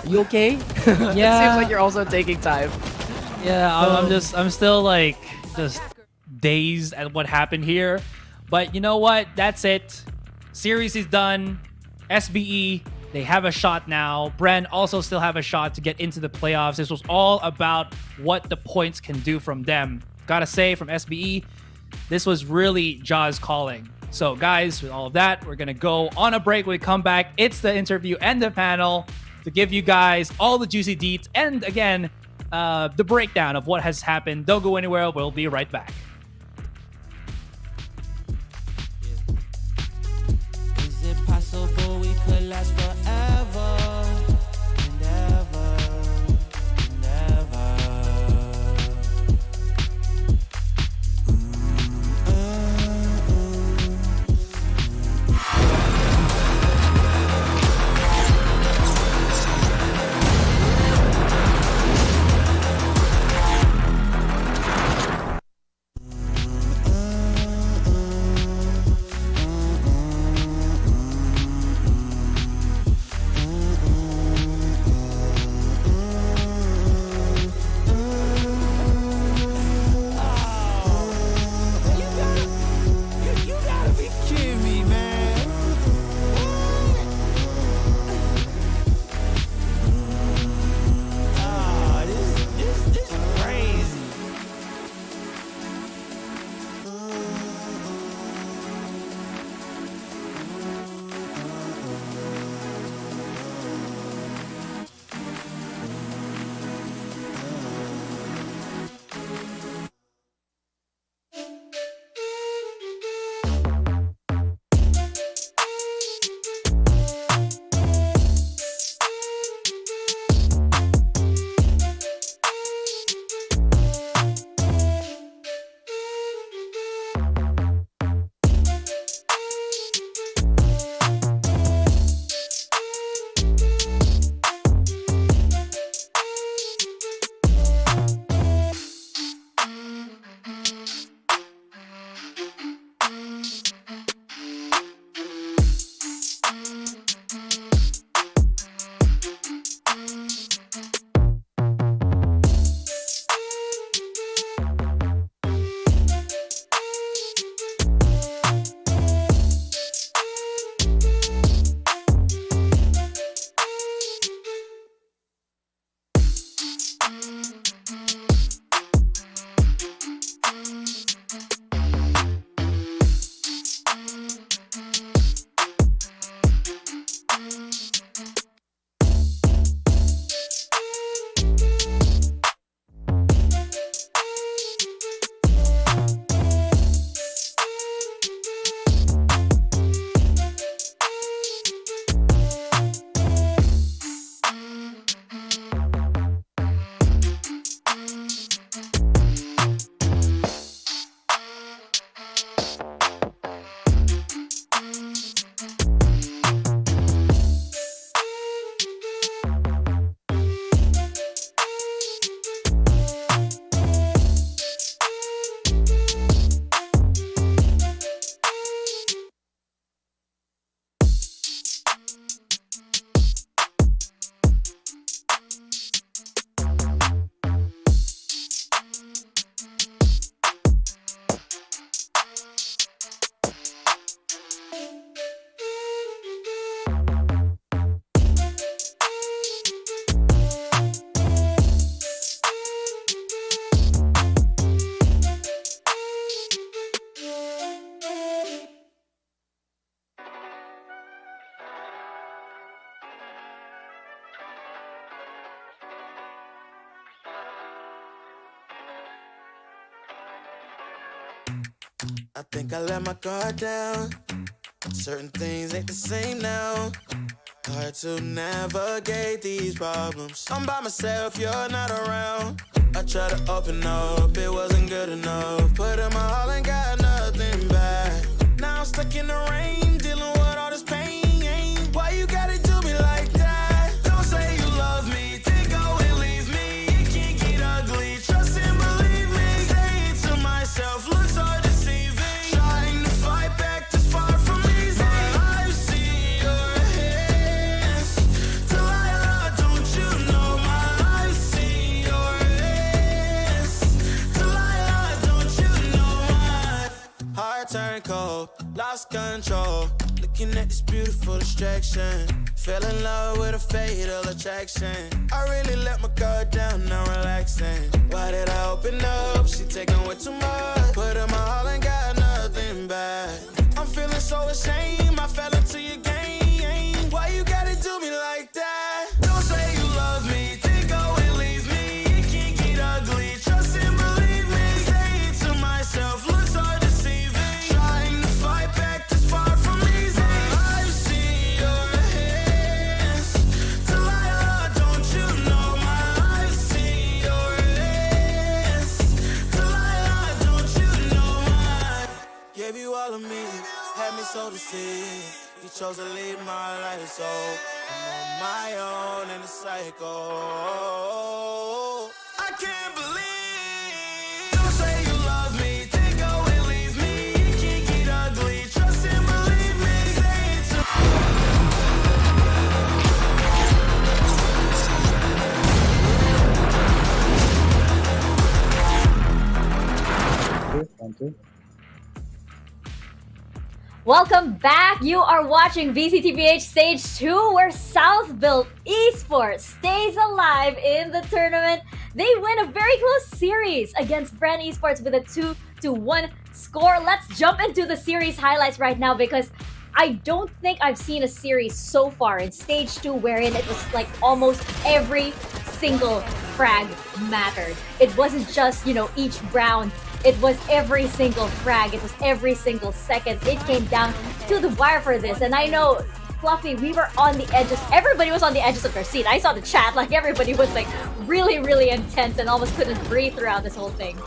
Speaker 12: You okay?
Speaker 13: Yeah.
Speaker 12: It seems like you're also taking time.
Speaker 13: Yeah, I'm still like just dazed at what happened here. But you know what? That's it. Series is done. SBE, they have a shot now. Bren also still have a shot to get into the playoffs. This was all about what the points can do from them. Gotta say, from SBE, this was really Ja's calling. So guys, with all of that, we're gonna go on a break. When we come back, it's the interview and the panel to give you guys all the juicy deets and again, the breakdown of what has happened. Don't go anywhere. We'll be right back.
Speaker 1: Is it possible we could last forever and ever and ever?
Speaker 2: I think I let my guard down. Certain things ain't the same now. Hard to navigate these problems. I'm by myself, you're not around. I tried to open up, it wasn't good enough. Put in my all and got nothing back. Now I'm stuck in the rain, dealing with all this pain. Why you gotta do me like that? Don't say you love me, then go and leave me. It can't get ugly, trust and believe me. Say it to myself, looks so deceiving. Trying to fight back, this far from easy. I've seen your hands. Delilah, don't you know I've seen your hands. Delilah, don't you know my heart turned cold, lost control. Looking at this beautiful distraction. Fell in love with a fatal attraction. I really let my guard down, now relaxing. Why did I open up? She taking way too much. Put in my all and got nothing back. I'm feeling so ashamed, I fell into your game. Why you gotta do me like that? Don't say you love me, then go and leave me. It can't get ugly, trust and believe me. Say it to myself, looks so deceiving. Trying to fight back, this far from easy. I've seen your hands. Delilah, don't you know I've seen your hands. Delilah, don't you know gave you all of me, had me so deceived. You chose to lead my life, so I'm on my own in the cycle. I can't believe. Don't say you love me, then go and leave me. It can't get ugly, trust and believe me. Say it to
Speaker 9: Welcome back. You are watching VCTPH Stage 2, where South-built Esports stays alive in the tournament. They win a very close series against Bren Esports with a 2-1 score. Let's jump into the series highlights right now, because I don't think I've seen a series so far in Stage 2 wherein it was like almost every single frag mattered. It wasn't just, each round. It was every single frag. It was every single second. It came down to the wire for this. And I know, Fluffy, we were on the edges. Everybody was on the edges of their seat. I saw the chat. Like, everybody was like really, really intense and almost couldn't breathe throughout this whole thing.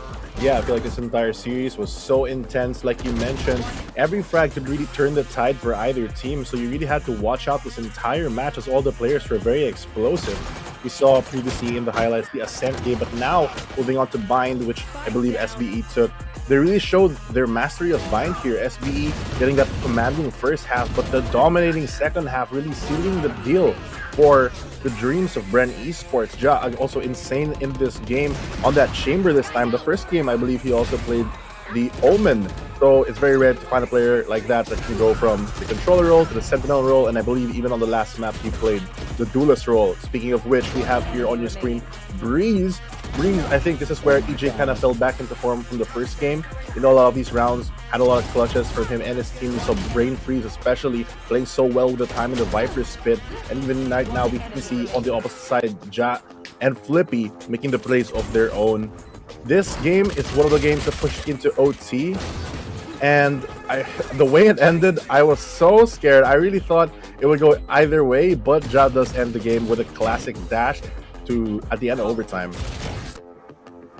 Speaker 10: Yeah, I feel like this entire series was so intense. Like you mentioned, every frag could really turn the tide for either team. So you really had to watch out this entire match, as all the players were very explosive. We saw previously in the highlights the Ascent game, but now moving on to Bind, which I believe SBE took. They really showed their mastery of Bind here. SBE getting that commanding first half, but the dominating second half really sealing the deal for the dreams of Bren Esports. Ja also insane in this game on that chamber this time. The first game, I believe he also played the Omen. So it's very rare to find a player like that can go from the controller role to the sentinel role, and I believe even on the last map he played the duelist role. Speaking of which, we have here on your screen Breeze. Breeze, I think this is where EJ kind of fell back into form from the first game. You know, a lot of these rounds had a lot of clutches from him and his team. So Brain Freeze especially playing so well with the time in the Viper spit, and even right now we can see on the opposite side Ja and Flippy making the plays of their own. This game is one of the games that pushed into OT, and the way it ended, I was so scared. I really thought it would go either way, but Ja does end the game with a classic dash at the end of overtime.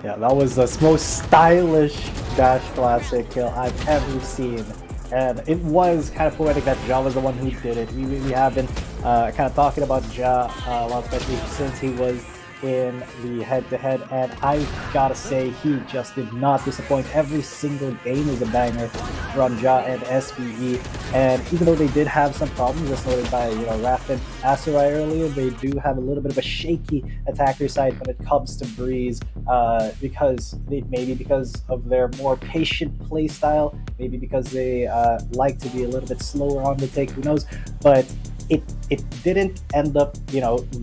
Speaker 11: Yeah, that was the most stylish dash classic kill I've ever seen. And it was kind of poetic that Ja was the one who did it. We have been kind of talking about Ja a lot, especially since he was in the head-to-head, and I gotta say, he just did not disappoint. Every single game is a banger from Ja and SBE, and even though they did have some problems, as noted by Raph and Asurai earlier, they do have a little bit of a shaky attacker side when it comes to Breeze, because of their more patient play style, maybe because they like to be a little bit slower on the take, who knows, but it didn't end up,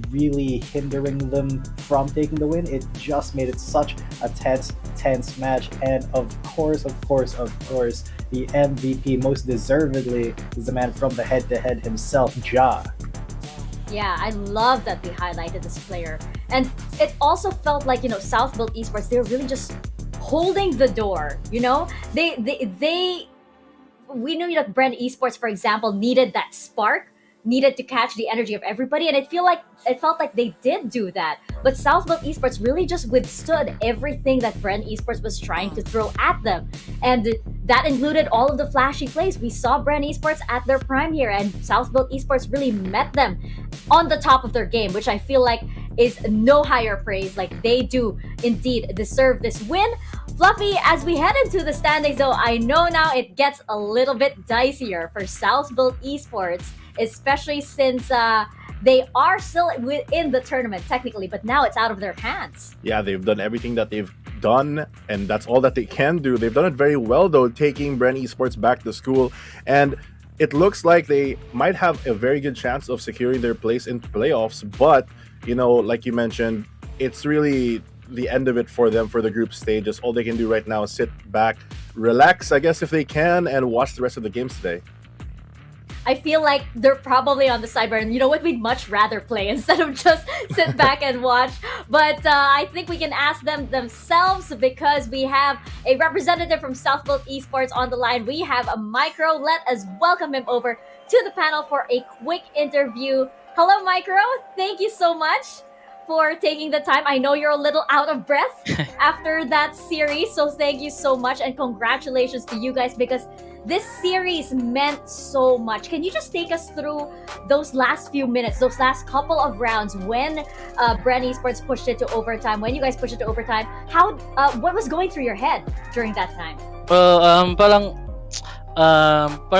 Speaker 11: really hindering them from taking the win. It just made it such a tense match. And of course, the MVP most deservedly is the man from the head-to-head himself, Ja.
Speaker 9: Yeah, I love that they highlighted this player. And it also felt like, South Built Esports, they were really just holding the door, we knew that Bren Esports, for example, needed that spark, needed to catch the energy of everybody, and it felt like they did do that. But South Built Esports really just withstood everything that Bren Esports was trying to throw at them, and that included all of the flashy plays. We saw Bren Esports at their prime here, and South Built Esports really met them on the top of their game, which I feel like is no higher praise. Like, they do indeed deserve this win. Fluffy, as we head into the standings though, I know now it gets a little bit dicier for South Built Esports, especially since they are still within the tournament technically, but now it's out of their hands.
Speaker 10: Yeah, they've done everything that they've done, and that's all that they can do. They've done it very well though, taking Bren Esports back to school, and it looks like they might have a very good chance of securing their place in playoffs, but like you mentioned, it's really the end of it for them for the group stages. All they can do right now is sit back, relax, I guess, if they can, and watch the rest of the games today.
Speaker 9: I feel like they're probably on the sidebar, and you know what, we'd much rather play instead of just sit back and watch. But I think we can ask them themselves, because we have a representative from South Built Esports on the line. We have a Micro. Let us welcome him over to the panel for a quick interview. Hello, Micro. Thank you so much for taking the time. I know you're a little out of breath after that series, so thank you so much, and congratulations to you guys, because this series meant so much. Can you just take us through those last few minutes, those last couple of rounds when Bren Esports pushed it to overtime, when you guys pushed it to overtime? What was going through your head during that time?
Speaker 17: Well, parang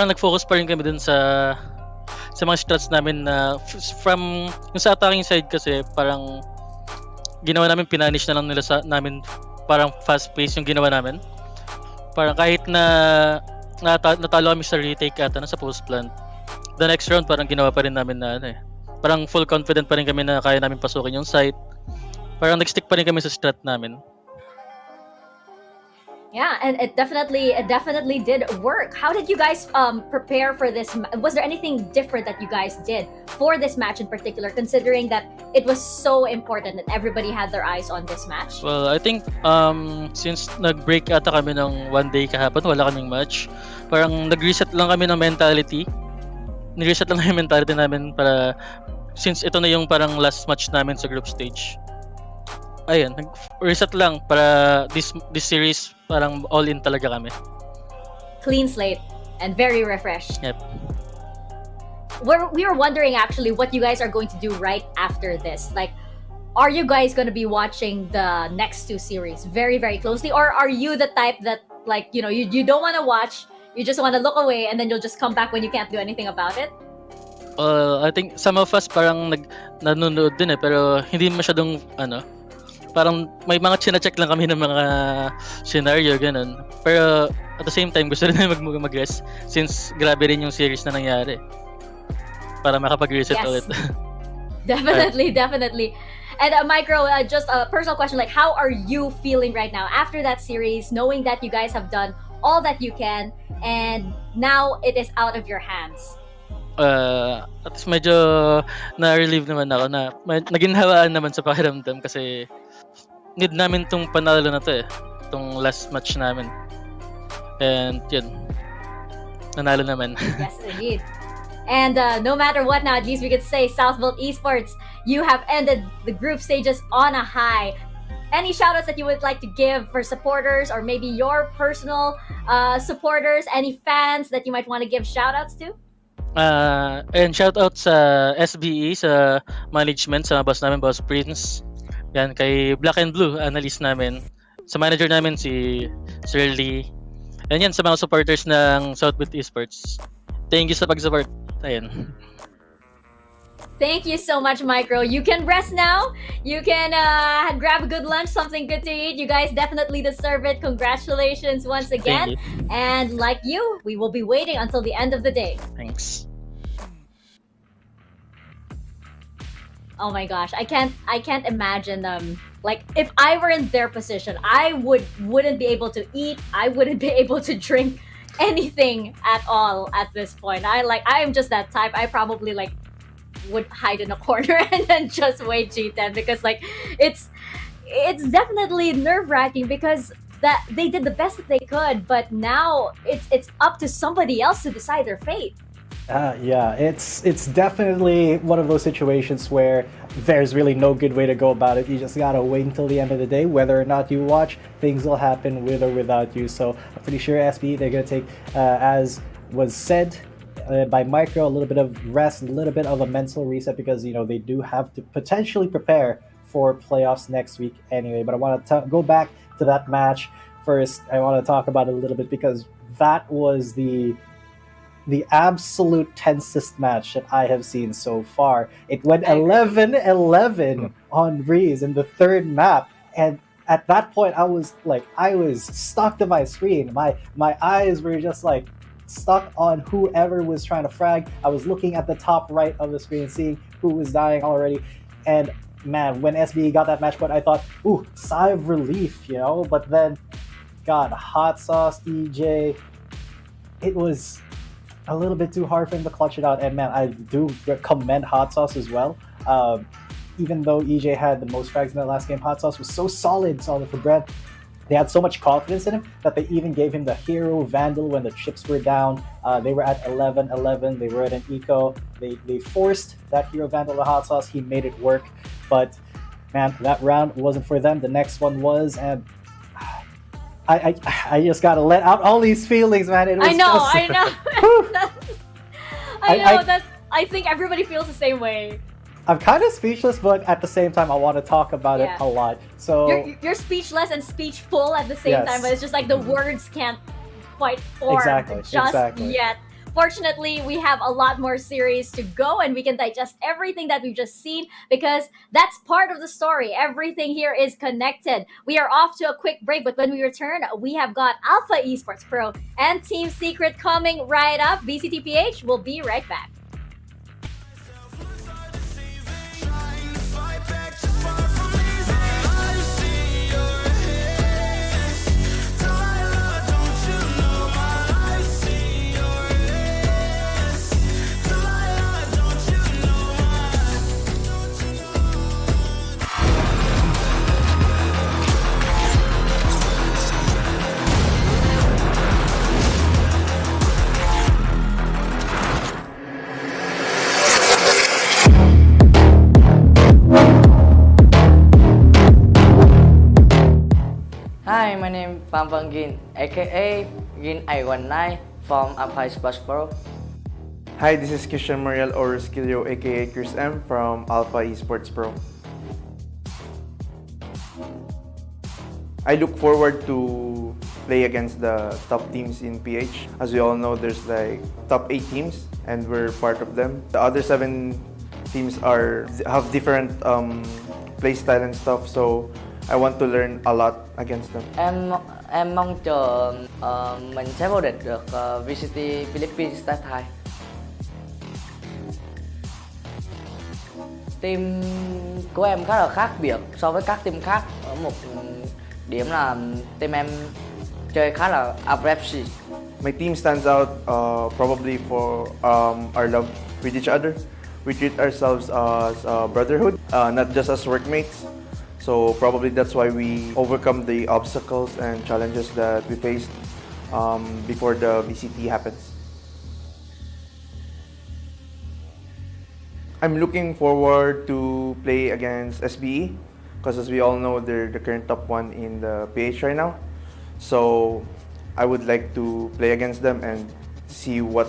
Speaker 17: nag-focus pa rin kami dun sa mga strats namin na from yung sa attacking side, kasi parang ginawa namin, pinanish na lang nila namin, parang fast pace yung ginawa namin. Parang kahit na natalo kami sa retake ata sa post plant, the next round parang ginawa pa rin namin na parang full confident pa rin kami na kaya namin pasukin yung site. Parang nag-stick pa rin kami sa strat namin.
Speaker 9: Yeah, and it definitely did work. How did you guys prepare for this? Was there anything different that you guys did for this match in particular, considering that it was so important that everybody had their eyes on this match?
Speaker 17: Well, I think since nag-break ata kami ng one day kahapon, wala kaming match, parang nag-reset lang kami ng mentality. Nag-reset lang yung mentality namin para, since ito na yung parang last match namin sa group stage. Ayun, nag-reset lang para this series parang all in talaga kami.
Speaker 9: Clean slate and very refreshed.
Speaker 17: Yep.
Speaker 9: We were wondering actually what you guys are going to do right after this. Like, are you guys going to be watching the next two series very, very closely, or are you the type that, like, you don't want to watch, you just want to look away, and then you'll just come back when you can't do anything about it?
Speaker 17: I think some of us parang nanonood din pero hindi masyadong parang may mga chine-check lang kami ng mga scenario, ganun. Pero at the same time gusto rin namin mag-rest since grabe rin yung series na nangyari. Para makapag-reset ulit.
Speaker 9: Definitely. And Micro, just a personal question, like how are you feeling right now after that series, knowing that you guys have done all that you can and now it is out of your hands?
Speaker 17: At least medyo na-relieve naman ako na naginhawaan naman sa pakiramdam kasi need namin tong panalo na to tong last match namin. And yun, nanalo naman.
Speaker 9: Yes, indeed. And no matter what now, at least we could say Southvolt Esports, you have ended the group stages on a high. Any shoutouts that you would like to give for supporters or maybe your personal supporters, any fans that you might want to give shoutouts to?
Speaker 17: And shoutout sa SBE, sa management, sa boss namin, Boss Prince. Yan, kay Black and Blue, analyst namin. Sa manager namin, si Sir Lee. And yan, sa mga supporters ng Southwood Esports. Thank you sa pag-support. Ayan.
Speaker 9: Thank you so much, Micro. You can rest now. You can grab a good lunch, something good to eat. You guys definitely deserve it. Congratulations once again. And like you, we will be waiting until the end of the day.
Speaker 17: Thanks.
Speaker 9: Oh my gosh, I can't imagine like if I were in their position, I wouldn't be able to eat. I wouldn't be able to drink anything at all at this point. I am just that type. I probably like would hide in a corner and then just wait G10 because like it's definitely nerve-wracking because that they did the best that they could, but now it's up to somebody else to decide their fate.
Speaker 11: Yeah, it's definitely one of those situations where there's really no good way to go about it. You just gotta wait until the end of the day. Whether or not you watch, things will happen with or without you. So I'm pretty sure SBE, they're gonna take, as was said by Micro, a little bit of rest, a little bit of a mental reset because they do have to potentially prepare for playoffs next week anyway. But I want to go back to that match first. I want to talk about it a little bit because that was the absolute tensest match that I have seen so far. It went 11-11 on Breeze in the third map, and at that point I was stuck to my screen. My eyes were just like stuck on whoever was trying to frag. I was looking at the top right of the screen, seeing who was dying already, and man, when SBE got that match point, I thought, ooh, sigh of relief, But then, God, Hot Sauce, EJ, it was a little bit too hard for him to clutch it out. And man, I do commend Hot Sauce as well. Even though EJ had the most frags in that last game, Hot Sauce was so solid for Bren. They had so much confidence in him that they even gave him the Hero Vandal when the chips were down. They were at 11-11. They were at an eco. They forced that Hero Vandal to Hot Sauce. He made it work. But man, that round wasn't for them. The next one was, and I just gotta let out all these feelings, man. It was
Speaker 9: I know. I think everybody feels the same way.
Speaker 11: I'm kind of speechless, but at the same time, I want to talk about it a lot. So
Speaker 9: you're speechless and speechful at the same time, but it's just like the words can't quite form yet. Fortunately, we have a lot more series to go and we can digest everything that we've just seen because that's part of the story. Everything here is connected. We are off to a quick break, but when we return, we have got Alpha Esports Pro and Team Secret coming right up. VCTPH will be right back.
Speaker 18: Hi, my name is Pampang Gin, aka Gin I19 from APAC Esports Pro.
Speaker 19: Hi, this is Christian Mariel or Skillio, aka Chris M from Alpha Esports Pro. I look forward to play against the top teams in PH. As we all know, there's like top 8 teams and we're part of them. The other 7 teams have different play style and stuff, so I want to learn a lot against them.
Speaker 18: Em mong chờ mình sẽ vô địch được VCT Philippines Stage 2. Team của em khá là khác biệt so với các team khác ở một điểm là team em chơi khá là aggressive.
Speaker 19: My team stands out probably for our love with each other. We treat ourselves as a brotherhood, not just as workmates. So probably that's why we overcome the obstacles and challenges that we faced before the VCT happens. I'm looking forward to play against SBE because as we all know, they're the current top one in the PH right now. So I would like to play against them and see what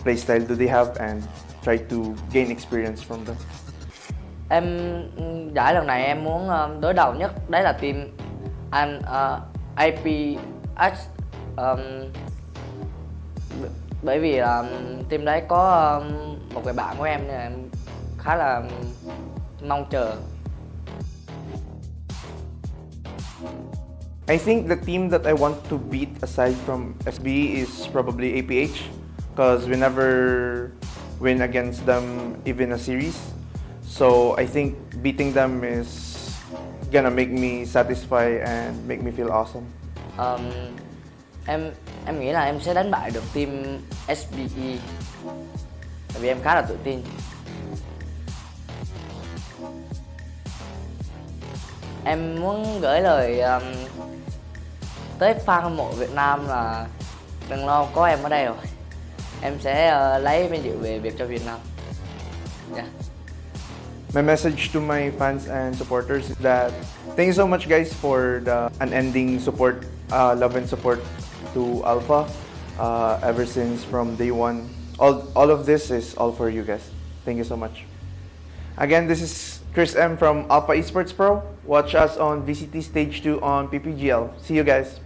Speaker 19: playstyle do they have and try to gain experience from them.
Speaker 18: Giải lần này em muốn đối đầu nhất đấy là team APAC, bởi vì team đấy có một người bạn của em nên em khá là mong chờ.
Speaker 19: I think the team that I want to beat aside from SBE is probably APH because we never win against them even a series. So I think beating them is gonna make me satisfied and make me feel awesome.
Speaker 18: Em nghĩ là em sẽ đánh bại được team SBE tại vì em khá là tự tin. Em muốn gửi lời tới fan hâm mộ Việt Nam là đừng lo, có em ở đây rồi. Em sẽ lấy vinh dự về việc cho Việt Nam. Yeah.
Speaker 19: My message to my fans and supporters is that thank you so much guys for the unending support, love and support to Alpha ever since from day one. All of this is all for you guys. Thank you so much. Again, this is Chris M from Alpha Esports Pro. Watch us on VCT Stage 2 on PPGL. See you guys.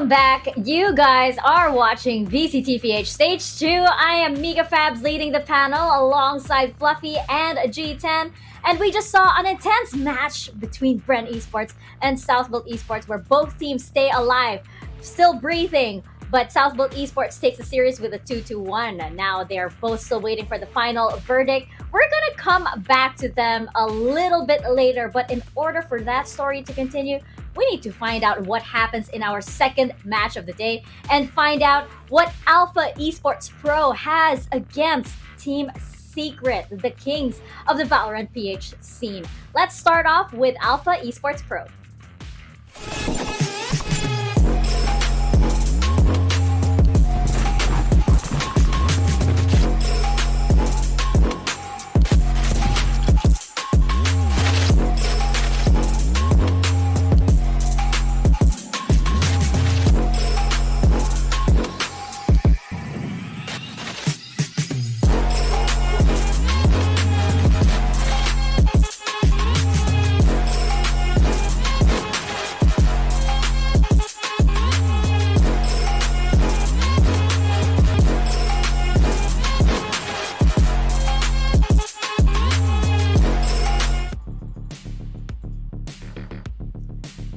Speaker 9: Welcome back. You guys are watching VCTPH Stage 2. I am Mika Fabs leading the panel alongside Fluffy and G10. And we just saw an intense match between Bren Esports and Southbuilt Esports where both teams stay alive, still breathing. But Southbuilt Esports takes the series with a 2-1. Now they're both still waiting for the final verdict. We're going to come back to them a little bit later. But in order for that story to continue, we need to find out what happens in our second match of the day and find out what Alpha Esports Pro has against Team Secret, the kings of the Valorant PH scene. Let's start off with Alpha Esports Pro.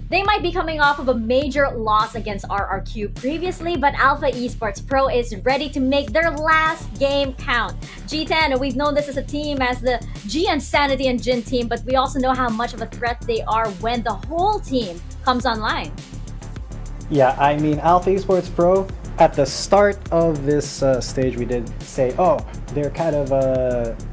Speaker 9: They might be coming off of a major loss against RRQ previously, but Alpha Esports Pro is ready to make their last game count. G10, we've known this as a team as the G and Sanity and Jin team, but we also know how much of a threat they are when the whole team comes online.
Speaker 11: Yeah, I mean, Alpha Esports Pro, at the start of this stage, we did say, oh, they're kind of,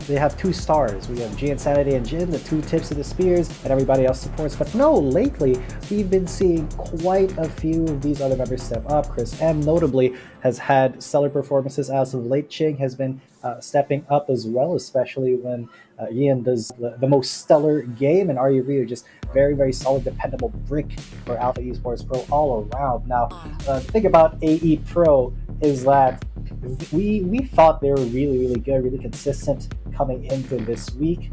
Speaker 11: they have two stars. We have G Insanity and Jin, the two tips of the spears, and everybody else supports. But no, lately, we've been seeing quite a few of these other members step up. Chris M, notably, has had stellar performances as of late. Ching has been stepping up as well, especially when Ian does the most stellar game, and Ryu just very, very solid, dependable brick for Alpha Esports Pro all around. Now, the thing about AE Pro is that we thought they were really, really good, really consistent coming into this week.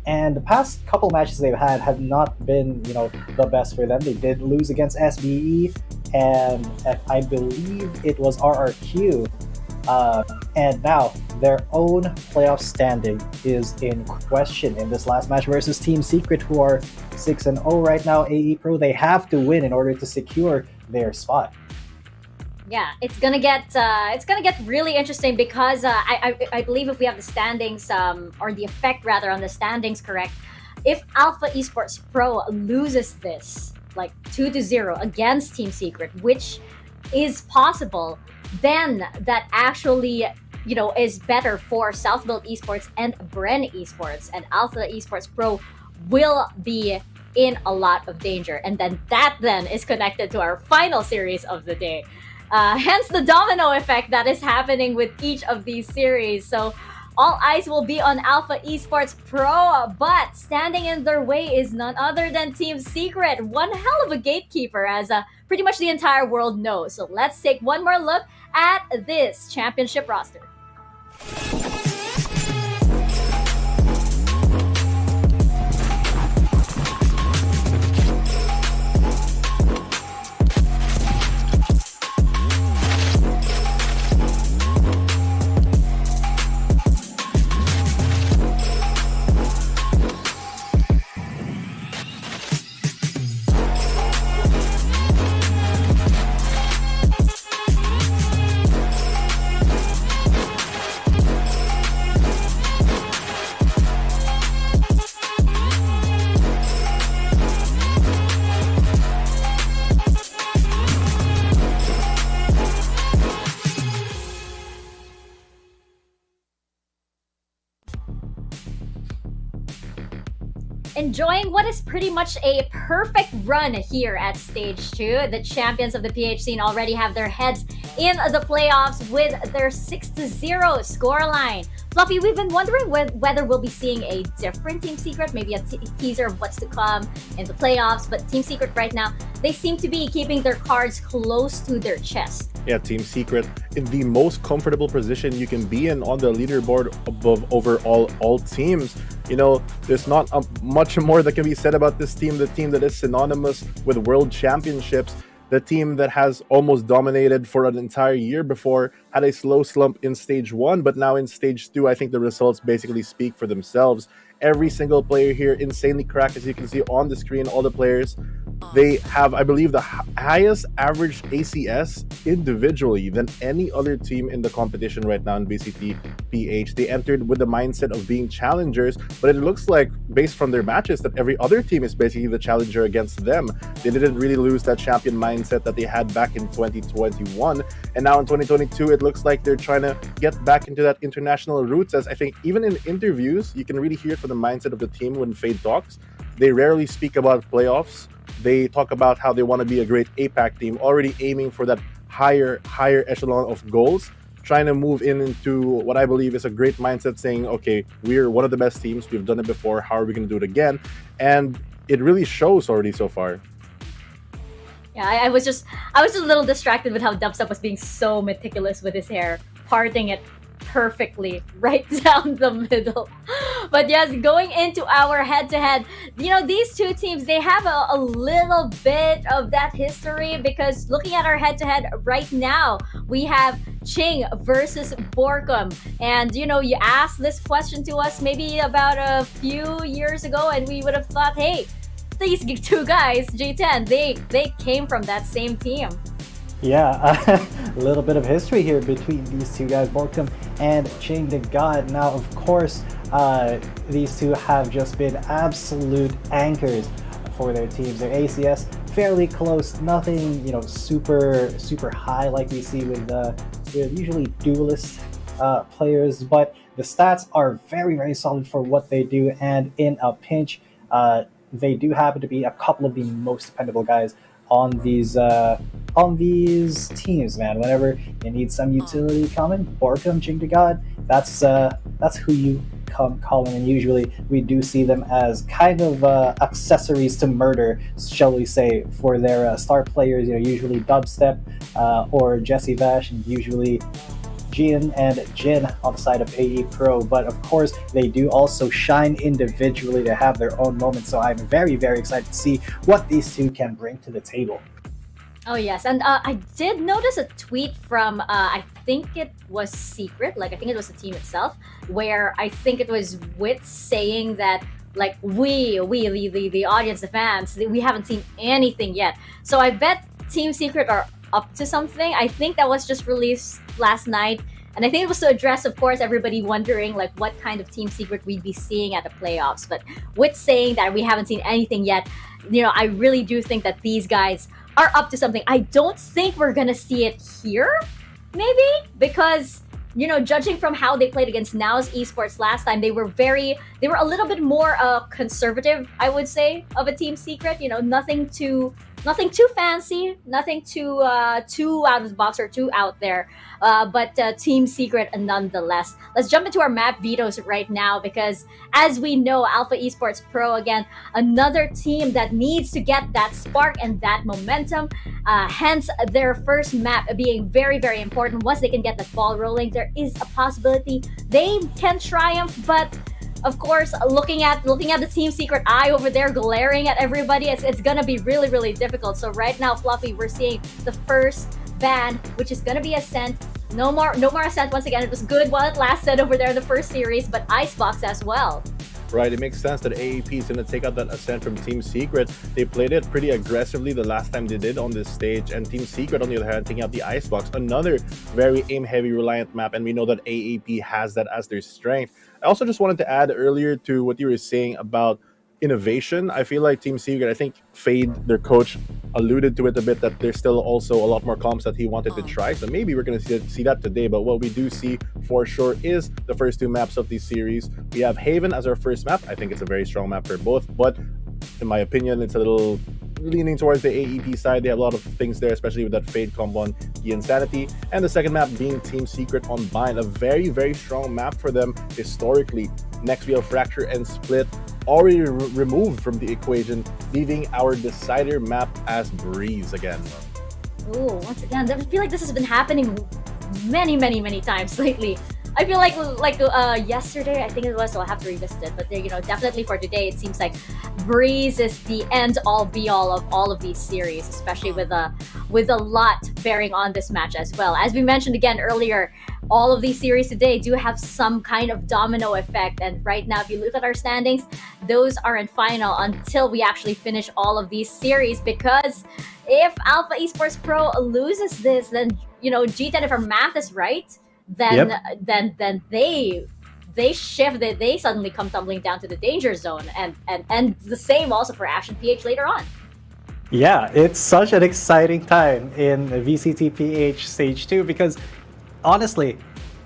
Speaker 11: And the past couple matches they've had have not been, the best for them. They did lose against SBE, and I believe it was RRQ. And now their own playoff standing is in question in this last match versus Team Secret, who are 6-0 right now. AE Pro, they have to win in order to secure their spot.
Speaker 9: Yeah, it's gonna get really interesting because I believe if we have the standings or the effect rather on the standings correct, if Alpha Esports Pro loses this like 2-0 against Team Secret, which is possible, then that actually is better for Southbuilt Esports and Bren Esports, and Alpha Esports Pro will be in a lot of danger, and then that is connected to our final series of the day. Hence the domino effect that is happening with each of these series. So all eyes will be on Alpha Esports Pro, but standing in their way is none other than Team Secret. One hell of a gatekeeper, as pretty much the entire world knows. So let's take one more look at this championship roster. Enjoying what is pretty much a perfect run here at Stage 2. The champions of the PH scene already have their heads in the playoffs with their 6-0 scoreline. Fluffy, we've been wondering whether we'll be seeing a different Team Secret, maybe a teaser of what's to come in the playoffs, but Team Secret right now, they seem to be keeping their cards close to their chest.
Speaker 10: Yeah, Team Secret in the most comfortable position you can be in on the leaderboard over all teams. There's not much more that can be said about this team, the team that is synonymous with world championships. the team that has almost dominated for an entire year before, had a slow slump in stage 1, but now in stage 2, I think the results basically speak for themselves. Every single player here insanely cracked, as you can see on the screen. All the players, they have, I believe, the highest average ACS individually than any other team in the competition right now in VCTPH. They entered with the mindset of being challengers, but it looks like, based from their matches, that every other team is basically the challenger against them. They didn't really lose that champion mindset that they had back in 2021, and now in 2022, it looks like they're trying to get back into that international roots. As I think even in interviews, you can really hear it from the mindset of the team when Fade talks. They rarely speak about playoffs. They talk about how they want to be a great APAC team, already aiming for that higher echelon of goals, trying to move into what I believe is a great mindset, saying, okay, we're one of the best teams, we've done it before, how are we going to do it again? And it really shows already so far.
Speaker 9: Yeah, I was just a little distracted with how Dubstep was being so meticulous with his hair, parting it perfectly right down the middle. But yes, going into our head-to-head, these two teams, they have a little bit of that history, because looking at our head-to-head right now, we have Ching versus Borkum. And you asked this question to us maybe about a few years ago, and we would have thought, hey, these two guys, J10, they came from that same team.
Speaker 11: Yeah, a little bit of history here between these two guys, Borkum and Ching the God. Now, of course, these two have just been absolute anchors for their teams. Their ACS fairly close, nothing super high like we see with usually duelist players, but the stats are very, very solid for what they do, and in a pinch, they do happen to be a couple of the most dependable guys on these teams, man. Whenever you need some utility coming, Borkum, Ching to God, that's who you come calling. And usually we do see them as kind of accessories to murder, shall we say, for their star players. Usually Dubstep or Jesse Vash, and usually Jin and Jin on the side of AE Pro. But of course, they do also shine individually to have their own moments. So I'm very, very excited to see what these two can bring to the table.
Speaker 9: Oh yes, and I did notice a tweet from I think it was Secret, I think it was the team itself, where I think it was Wit saying that we the audience, the fans, we haven't seen anything yet. So I bet Team Secret are up to something. I think that was just released last night, and I think it was to address, of course, everybody wondering what kind of Team Secret we'd be seeing at the playoffs. But with saying that we haven't seen anything yet, I really do think that these guys are up to something. I don't think we're gonna see it here, maybe, because judging from how they played against Naos Esports last time, they were a little bit more conservative, I would say, of a Team Secret. Nothing too fancy, nothing too out of the box or too out there, but Team Secret nonetheless. Let's jump into our map vetoes right now, because as we know, Alpha Esports Pro, again, another team that needs to get that spark and that momentum, hence their first map being very, very important. Once they can get the ball rolling, there is a possibility they can triumph, but of course, looking at the Team Secret eye over there glaring at everybody, it's gonna be really, really difficult. So right now, Fluffy, we're seeing the first ban, which is gonna be Ascent. No more Ascent once again. It was good while it lasted over there in the first series, but Icebox as well.
Speaker 10: Right, it makes sense that AAP is going to take out that Ascent from Team Secret. They played it pretty aggressively the last time they did on this stage, and Team Secret, on the other hand, taking out the Icebox, another very aim-heavy reliant map, and we know that AAP has that as their strength. I also just wanted to add earlier to what you were saying about innovation. I feel like Team Secret, I think Fade, their coach, alluded to it a bit, that there's still also a lot more comps that he wanted to try. So maybe we're going to see that today. But what we do see for sure is the first two maps of this series. We have Haven as our first map. I think it's a very strong map for both. But in my opinion, it's a little leaning towards the AEP side. They have a lot of things there, especially with that Fade combo on the Insanity. And the second map being Team Secret on Bind. A very, very strong map for them historically. Next, we have Fracture and Split, already removed from the equation, leaving our decider map as Breeze again.
Speaker 9: Ooh, once again, I feel like this has been happening many, many, many times lately. I feel like yesterday, I think it was, so I'll have to revisit it. But definitely for today, it seems like Breeze is the end all be all of all of these series, especially with a lot bearing on this match as well. As we mentioned again earlier, all of these series today do have some kind of domino effect. And right now, if you look at our standings, those are in final until we actually finish all of these series. Because if Alpha Esports Pro loses this, then G10, if our math is right, then they shift it. They suddenly come tumbling down to the danger zone, and the same also for Ash and PH later on.
Speaker 11: Yeah, it's such an exciting time in VCTPH Stage 2 because honestly,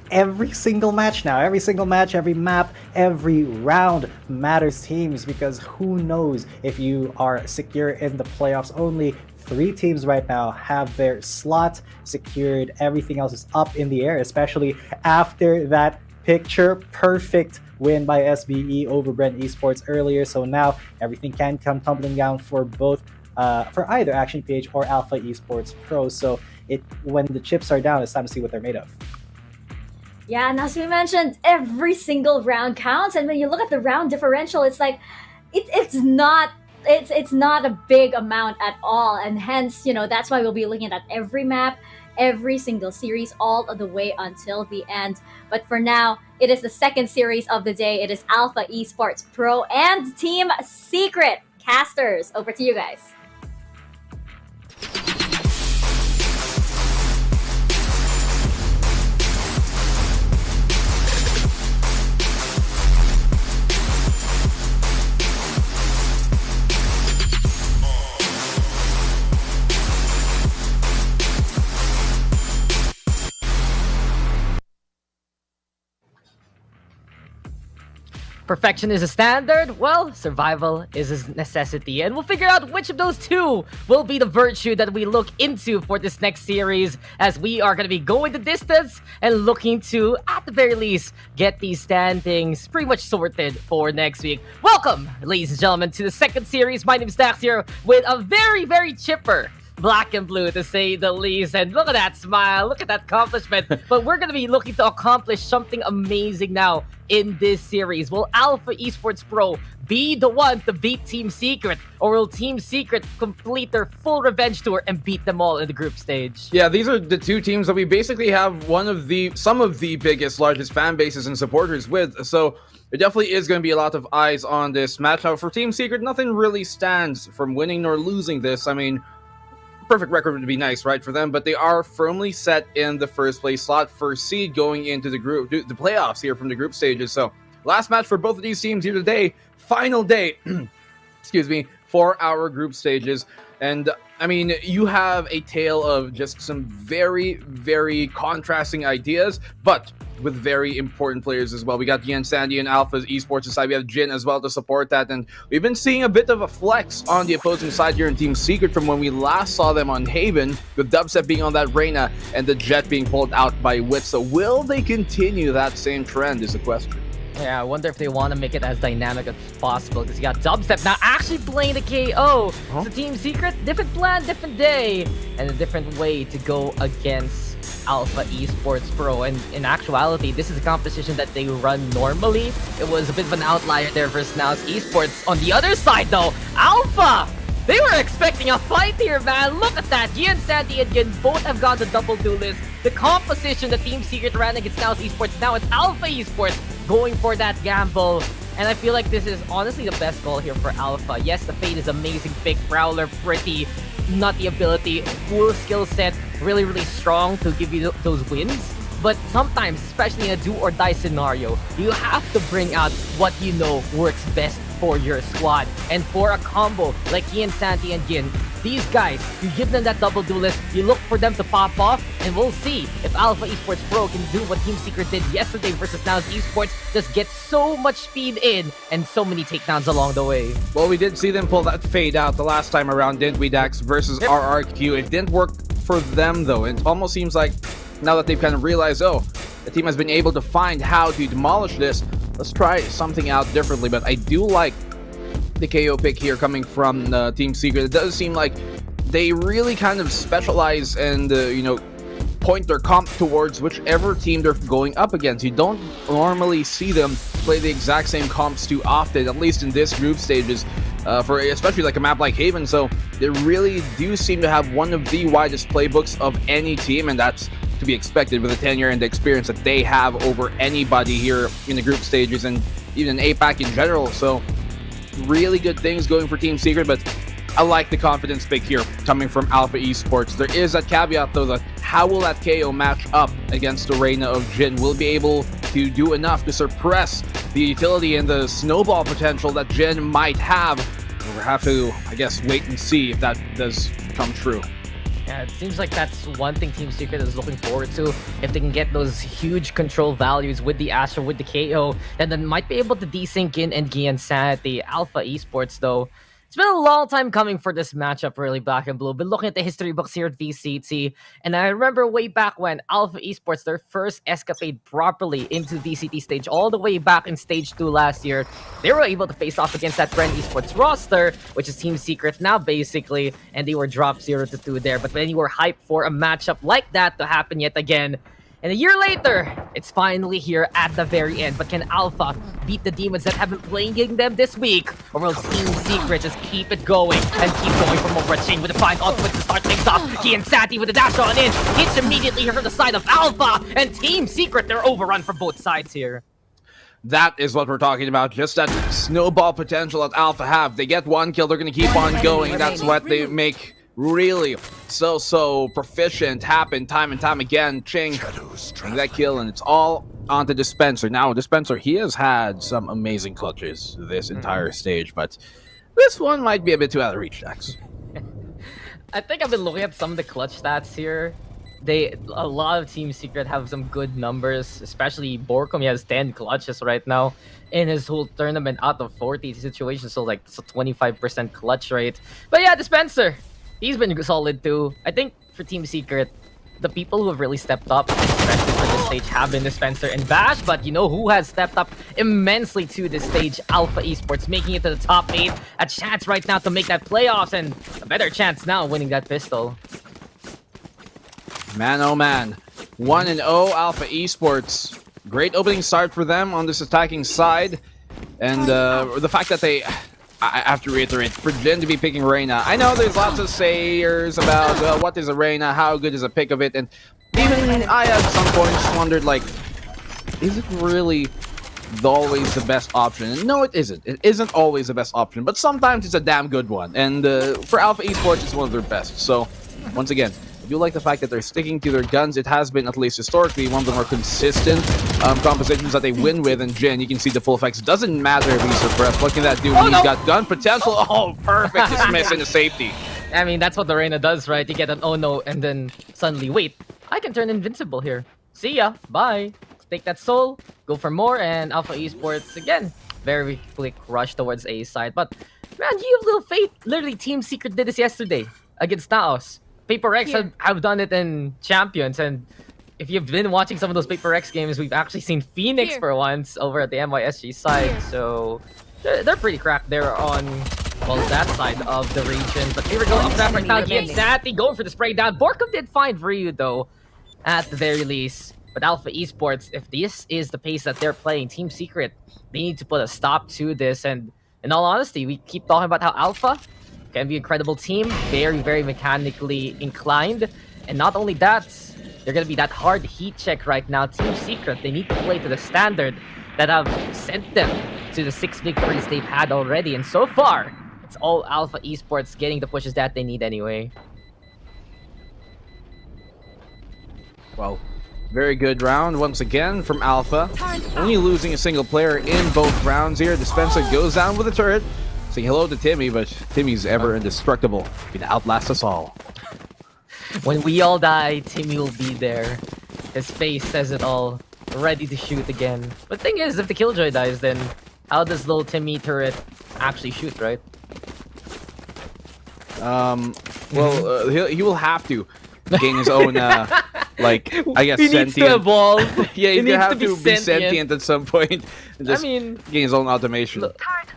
Speaker 11: every single match now, every map, every round matters teams, because who knows if you are secure in the playoffs. Only 3 teams right now have their slot secured. Everything else is up in the air, especially after that picture perfect win by SBE over Bren Esports earlier. So now everything can come tumbling down for both for either Action PH or Alpha Esports Pro. So when the chips are down, it's time to see what they're made of.
Speaker 9: Yeah, and as we mentioned, every single round counts. And when you look at the round differential, it's like it's not a big amount at all. And hence, that's why we'll be looking at every map, every single series, all the way until the end. But for now, it is the second series of the day. It is Alpha Esports Pro and Team Secret. Casters, over to you guys.
Speaker 20: Perfection is a standard, well, survival is a necessity, and we'll figure out which of those two will be the virtue that we look into for this next series, as we are going to be going the distance and looking to, at the very least, get these standings pretty much sorted for next week. Welcome, ladies and gentlemen, to the second series. My name is Dax here with a very, very chipper Black and Blue, to say the least. And look at that smile, look at that accomplishment. But we're going to be looking to accomplish something amazing now in this series. Will Alpha Esports Pro be the one to beat Team Secret, or will Team Secret complete their full revenge tour and beat them all in the group stage?
Speaker 21: Yeah, these are the two teams that we basically have some of the biggest, largest fan bases and supporters with. So there definitely is going to be a lot of eyes on this match. Now, for Team Secret, nothing really stands from winning nor losing this. I mean, perfect record would be nice, right, for them, but they are firmly set in the first place slot, first seed going into the playoffs here from the group stages. So last match for both of these teams here today, final day, excuse me, for our group stages. And I mean, you have a tale of just some very, very contrasting ideas, but with very important players as well. We got Yen Sandy and Alpha's Esports side. We have Jin as well to support that. And we've been seeing a bit of a flex on the opposing side here in Team Secret from when we last saw them on Haven, with Dubstep being on that Reyna and the Jet being pulled out by Wit. So will they continue that same trend is the question.
Speaker 20: Yeah, I wonder if they want to make it as dynamic as possible, because you got Dubstep now actually playing the KO. So Team Secret, different plan, different day, and a different way to go against Alpha Esports Pro. And in actuality, this is a competition that they run normally. It was a bit of an outlier there versus Naos Esports. On the other side though, Alpha! They were expecting a fight here, man. Look at that. Gian, Sandy, and Gin both have gone the double duelist. The composition that Team Secret ran against Naos Esports, now it's Alpha Esports going for that gamble. And I feel like this is honestly the best call here for Alpha. Yes, the Fate is amazing, big Prowler, pretty, not the ability, full skill set, really, really strong to give you those wins. But sometimes, especially in a do or die scenario, you have to bring out what you know works best for your squad. And for a combo like Ian, Santi, and Gin, these guys, you give them that double duelist, you look for them to pop off, and we'll see if Alpha Esports Pro can do what Team Secret did yesterday versus Naos Esports, just get so much speed in and so many takedowns along the way.
Speaker 21: Well, we did see them pull that Fade out the last time around, didn't we, Dax, versus RRQ. It didn't work for them, though. It almost seems like now that they've kind of realized, oh, the team has been able to find how to demolish this, let's try something out differently. But I do like the KO pick here coming from Team Secret. It does seem like they really kind of specialize and, point their comp towards whichever team they're going up against. You don't normally see them play the exact same comps too often, at least in this group stages, for especially like a map like Haven. So they really do seem to have one of the widest playbooks of any team, and that's to be expected with the tenure and the experience that they have over anybody here in the group stages and even in APAC in general. So really good things going for Team Secret, but I like the confidence pick here coming from Alpha Esports. There is that caveat though, that how will that KO match up against the Reina of Jin? Will it be able to do enough to suppress the utility and the snowball potential that Jin might have? We'll have to, I guess, wait and see if that does come true.
Speaker 20: Yeah, it seems like that's one thing Team Secret is looking forward to. If they can get those huge control values with the Astra, with the KO, then they might be able to desync in and gain sanity. Alpha Esports, though, it's been a long time coming for this matchup, really, Black and Blue. Been looking at the history books here at VCT, and I remember way back when Alpha Esports, their first escapade properly into VCT Stage, all the way back in Stage 2 last year, they were able to face off against that Bren Esports roster, which is Team Secret now, basically, and they were dropped 0-2 there. But when you were hyped for a matchup like that to happen yet again, and a year later, it's finally here at the very end. But can Alpha beat the demons that have been playing them this week? Or will Team Secret just keep it going and keep going from over a chain with a fine output to start things off? Kian Sati with a dash on in, hits immediately here from the side of Alpha, and Team Secret, they're overrun from both sides here.
Speaker 21: That is what we're talking about. Just that snowball potential that Alpha have. They get one kill, they're going to keep on going. That's what they make really so proficient happen time and time again. Ching that kill, and it's all onto Dispenser. Now Dispenser, he has had some amazing clutches this entire stage, but this one might be a bit too out of reach, Dax.
Speaker 20: I think I've been looking at some of the clutch stats here. A lot of Team Secret have some good numbers, especially Borkum. He has 10 clutches right now in his whole tournament out of 40 situations, so like it's a 25% clutch rate. But yeah, Dispenser, he's been solid too. I think for Team Secret, the people who have really stepped up, especially for this stage, have been Dispenser and Bash. But you know who has stepped up immensely to this stage? Alpha Esports, making it to the top 8. A chance right now to make that playoffs, and a better chance now winning that pistol.
Speaker 21: Man, oh man. 1-0 Alpha Esports. Great opening start for them on this attacking side. And the fact that I have to reiterate, for Jin to be picking Reina, I know there's lots of sayers about what is a Reina, how good is a pick of it, and even I at some points wondered, like, is it really always the best option? And no, it isn't. It isn't always the best option, but sometimes it's a damn good one. And for Alpha Esports, it's one of their best. So, once again, I do like the fact that they're sticking to their guns. It has been, at least historically, one of the more consistent compositions that they win with. And Jin, you can see the full effects. It doesn't matter if he's suppressed. Look at that dude. He's got gun potential. Oh, perfect. Dismiss into safety.
Speaker 20: I mean, that's what the Reina does, right? You get an oh no, and then suddenly, wait, I can turn invincible here. See ya. Bye. Take that soul. Go for more. And Alpha Esports, again, very quick rush towards A side. But, man, you have little faith. Literally, Team Secret did this yesterday against Naos. Paper X have done it in Champions, and if you've been watching some of those Paper X games, we've actually seen Phoenix for once over at the MYSG side, so they're pretty cracked there on, well, that side of the region. But here we go, up that right now, Gianzati going for the spray down. Borkum did find Ryu, though, at the very least. But Alpha Esports, if this is the pace that they're playing, Team Secret, they need to put a stop to this. And in all honesty, we keep talking about how Alpha can be an incredible team, very mechanically inclined. And not only that, they're going to be that hard heat check right now. Team Secret, they need to play to the standard that have sent them to the 6 victories they've had already. And so far, it's all Alpha Esports getting the pushes that they need anyway.
Speaker 21: Well, very good round once again from Alpha. Only losing a single player in both rounds here. Dispenser goes down with a turret. Say hello to Timmy, but Timmy's ever indestructible. He can outlast us all.
Speaker 20: When we all die, Timmy will be there. His face says it all. Ready to shoot again. But the thing is, if the Killjoy dies, then how does little Timmy turret actually shoot, right?
Speaker 21: Well, he will have to gain his own, like, I guess,
Speaker 20: he
Speaker 21: sentient.
Speaker 20: Needs to evolve.
Speaker 21: Yeah, he's gonna have
Speaker 20: to
Speaker 21: be sentient at some point. And just
Speaker 20: I mean,
Speaker 21: gain his own automation.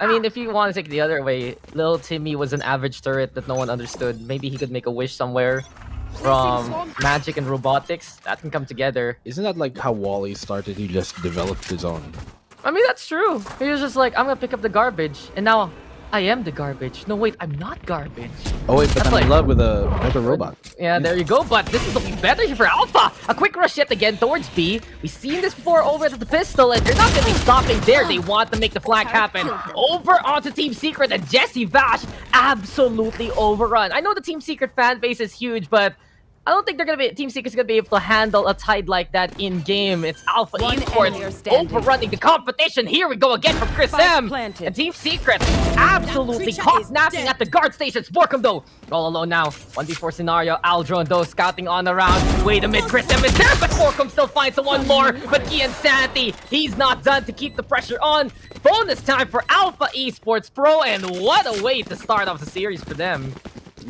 Speaker 20: I mean, if you want to take it the other way, little Timmy was an average turret that no one understood. Maybe he could make a wish somewhere from magic and robotics, that can come together.
Speaker 21: Isn't that like how Wally started? He just developed his own.
Speaker 20: I mean, that's true. He was just like, I'm gonna pick up the garbage, and now I am the garbage. No, wait, I'm not garbage.
Speaker 21: Oh wait, but
Speaker 20: That's
Speaker 21: I'm in love with a better robot.
Speaker 20: Yeah, there you go. But this is looking better here for Alpha. A quick rush yet again towards B. We've seen this before over at the pistol, and they're not going to be stopping there. They want to make the flank happen. Over onto Team Secret, and Jesse Vash absolutely overrun. I know the Team Secret fan base is huge, but I don't think they're gonna be Team Secret's gonna be able to handle a tide like that in game. It's Alpha Esports overrunning the competition. Here we go again from Chris M. And Team Secret absolutely caught napping at the guard station. Sporkum though, all alone now. 1v4 scenario. Aldron though scouting on the round. Wait a minute, Chris M is there, but Sporkum still finds one more. But Kian Santi, he's not done to keep the pressure on. Bonus time for Alpha Esports Pro, and what a way to start off the series for them.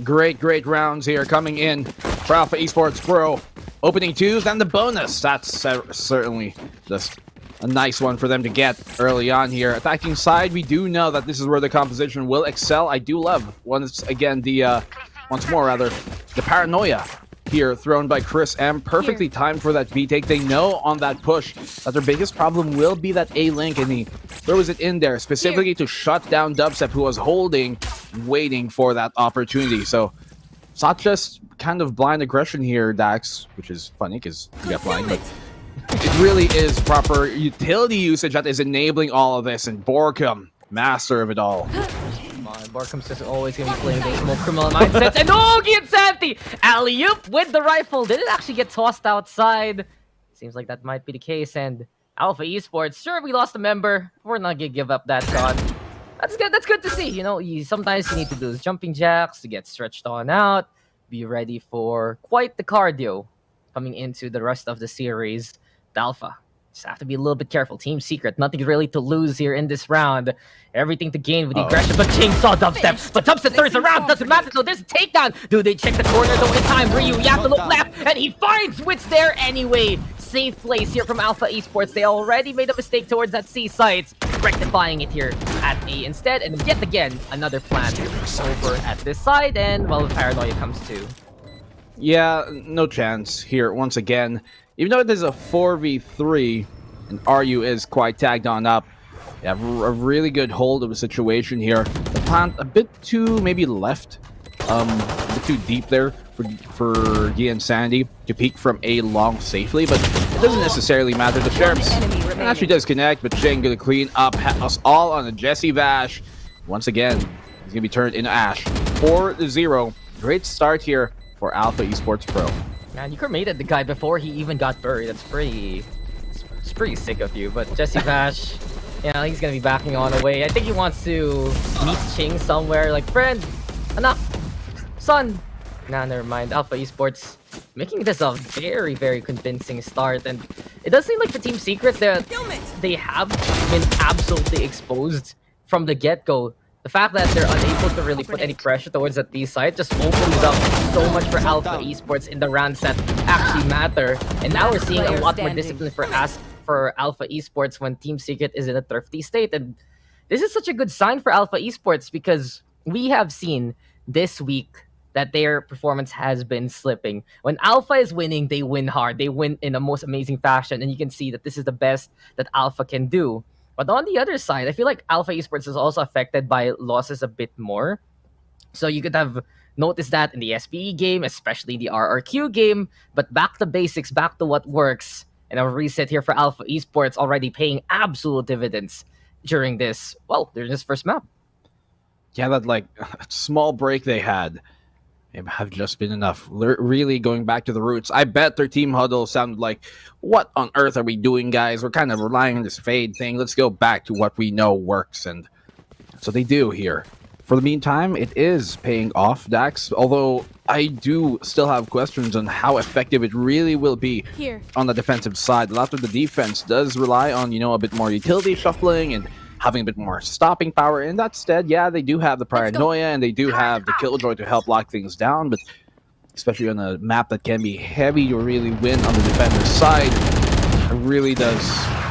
Speaker 21: Great rounds here coming in for Alpha Esports Pro. Opening twos and the bonus. That's certainly just a nice one for them to get early on here. Attacking side, we do know that this is where the composition will excel. I do love once more the paranoia here thrown by Chris M. Perfectly timed for that B take. They know on that push that their biggest problem will be that A link, and he throws it in there specifically to shut down Dubstep, who was holding, waiting for that opportunity. So it's not just kind of blind aggression here, Dax, which is funny because you got blind, but it really is proper utility usage that is enabling all of this, and Borkum, master of it all.
Speaker 20: Borkum's just always going to be playing those more criminal mindsets. And oh, Giansanti! Alley-oop with the rifle. Did it actually get tossed outside? Seems like that might be the case. And Alpha Esports, sure, we lost a member. We're not going to give up that shot. That's good. That's good to see. You know, sometimes you need to do those jumping jacks to get stretched on out. Be ready for quite the cardio coming into the rest of the series. The Alpha just have to be a little bit careful. Team Secret, nothing really to lose here in this round. Everything to gain with the aggression, but Chainsaw Dubstep. But Dubstep turns around, doesn't matter. So there's a takedown. Do they check the corner though in time? Ryu, you have to look left, and he finds Wits there anyway. Safe place here from Alpha Esports. They already made a mistake towards that C site, rectifying it here at A instead. And yet again, another plant over at this side, and well, the paranoia comes too.
Speaker 21: Yeah, no chance here once again. Even though it is a 4v3 and RU is quite tagged on up, they have a really good hold of the situation here. The plant a bit too maybe left, a bit too deep there for Guy and Sandy to peek from A long safely, but it doesn't necessarily matter. The Sheriffs actually does connect, but Jane gonna clean up us all on a Jesse Vash. Once again, he's gonna be turned into ash. 4-0. Great start here for Alpha Esports Pro.
Speaker 20: Man, you cremated the guy before he even got buried. That's pretty sick of you. But Jesse Vash, yeah, he's gonna be backing on away. I think he wants to meet Ching somewhere. Like, friend, enough, son. Nah, never mind. Alpha Esports making this a very convincing start, and it does seem like for Team Secret that they have been absolutely exposed from the get-go. The fact that they're unable to really put any pressure towards that D side just opens up so much for Alpha Esports in the rounds that actually matter. And now we're seeing a lot more discipline for Alpha Esports when Team Secret is in a thrifty state. And this is such a good sign for Alpha Esports because we have seen this week that their performance has been slipping. When Alpha is winning, they win hard. They win in the most amazing fashion. And you can see that this is the best that Alpha can do. But on the other side, I feel like Alpha Esports is also affected by losses a bit more. So you could have noticed that in the SPE game, especially the RRQ game. But back to basics, back to what works. And a reset here for Alpha Esports already paying absolute dividends during this first map.
Speaker 21: Yeah, that like small break they had have just been enough. Really going back to the roots. I bet their team huddle sounded like, what on earth are we doing, guys? We're kind of relying on this fade thing. Let's go back to what we know works. And so they do here. For the meantime, it is paying off, Dax. Although I do still have questions on how effective it really will be on the defensive side. A lot of the defense does rely on, a bit more utility shuffling and having a bit more stopping power. In that stead, yeah, they do have the paranoia and they do have the killjoy to help lock things down, but especially on a map that can be heavy to really win on the defender's side, it really does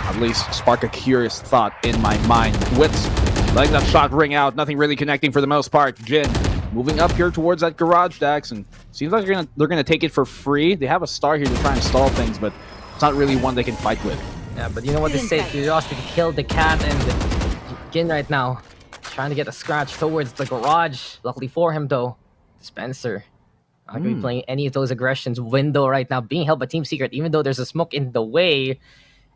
Speaker 21: at least spark a curious thought in my mind. Wits letting that shot ring out, nothing really connecting for the most part. Jin moving up here towards that garage, Dax, and seems like they're gonna take it for free. They have a star here to try and stall things, but it's not really one they can fight with.
Speaker 20: Yeah, but you know what they say, curiosity killed the cat, and Gin right now trying to get a scratch towards the garage. Luckily for him though, Spencer not gonna be playing any of those aggressions. Window right now being held by Team Secret, even though there's a smoke in the way.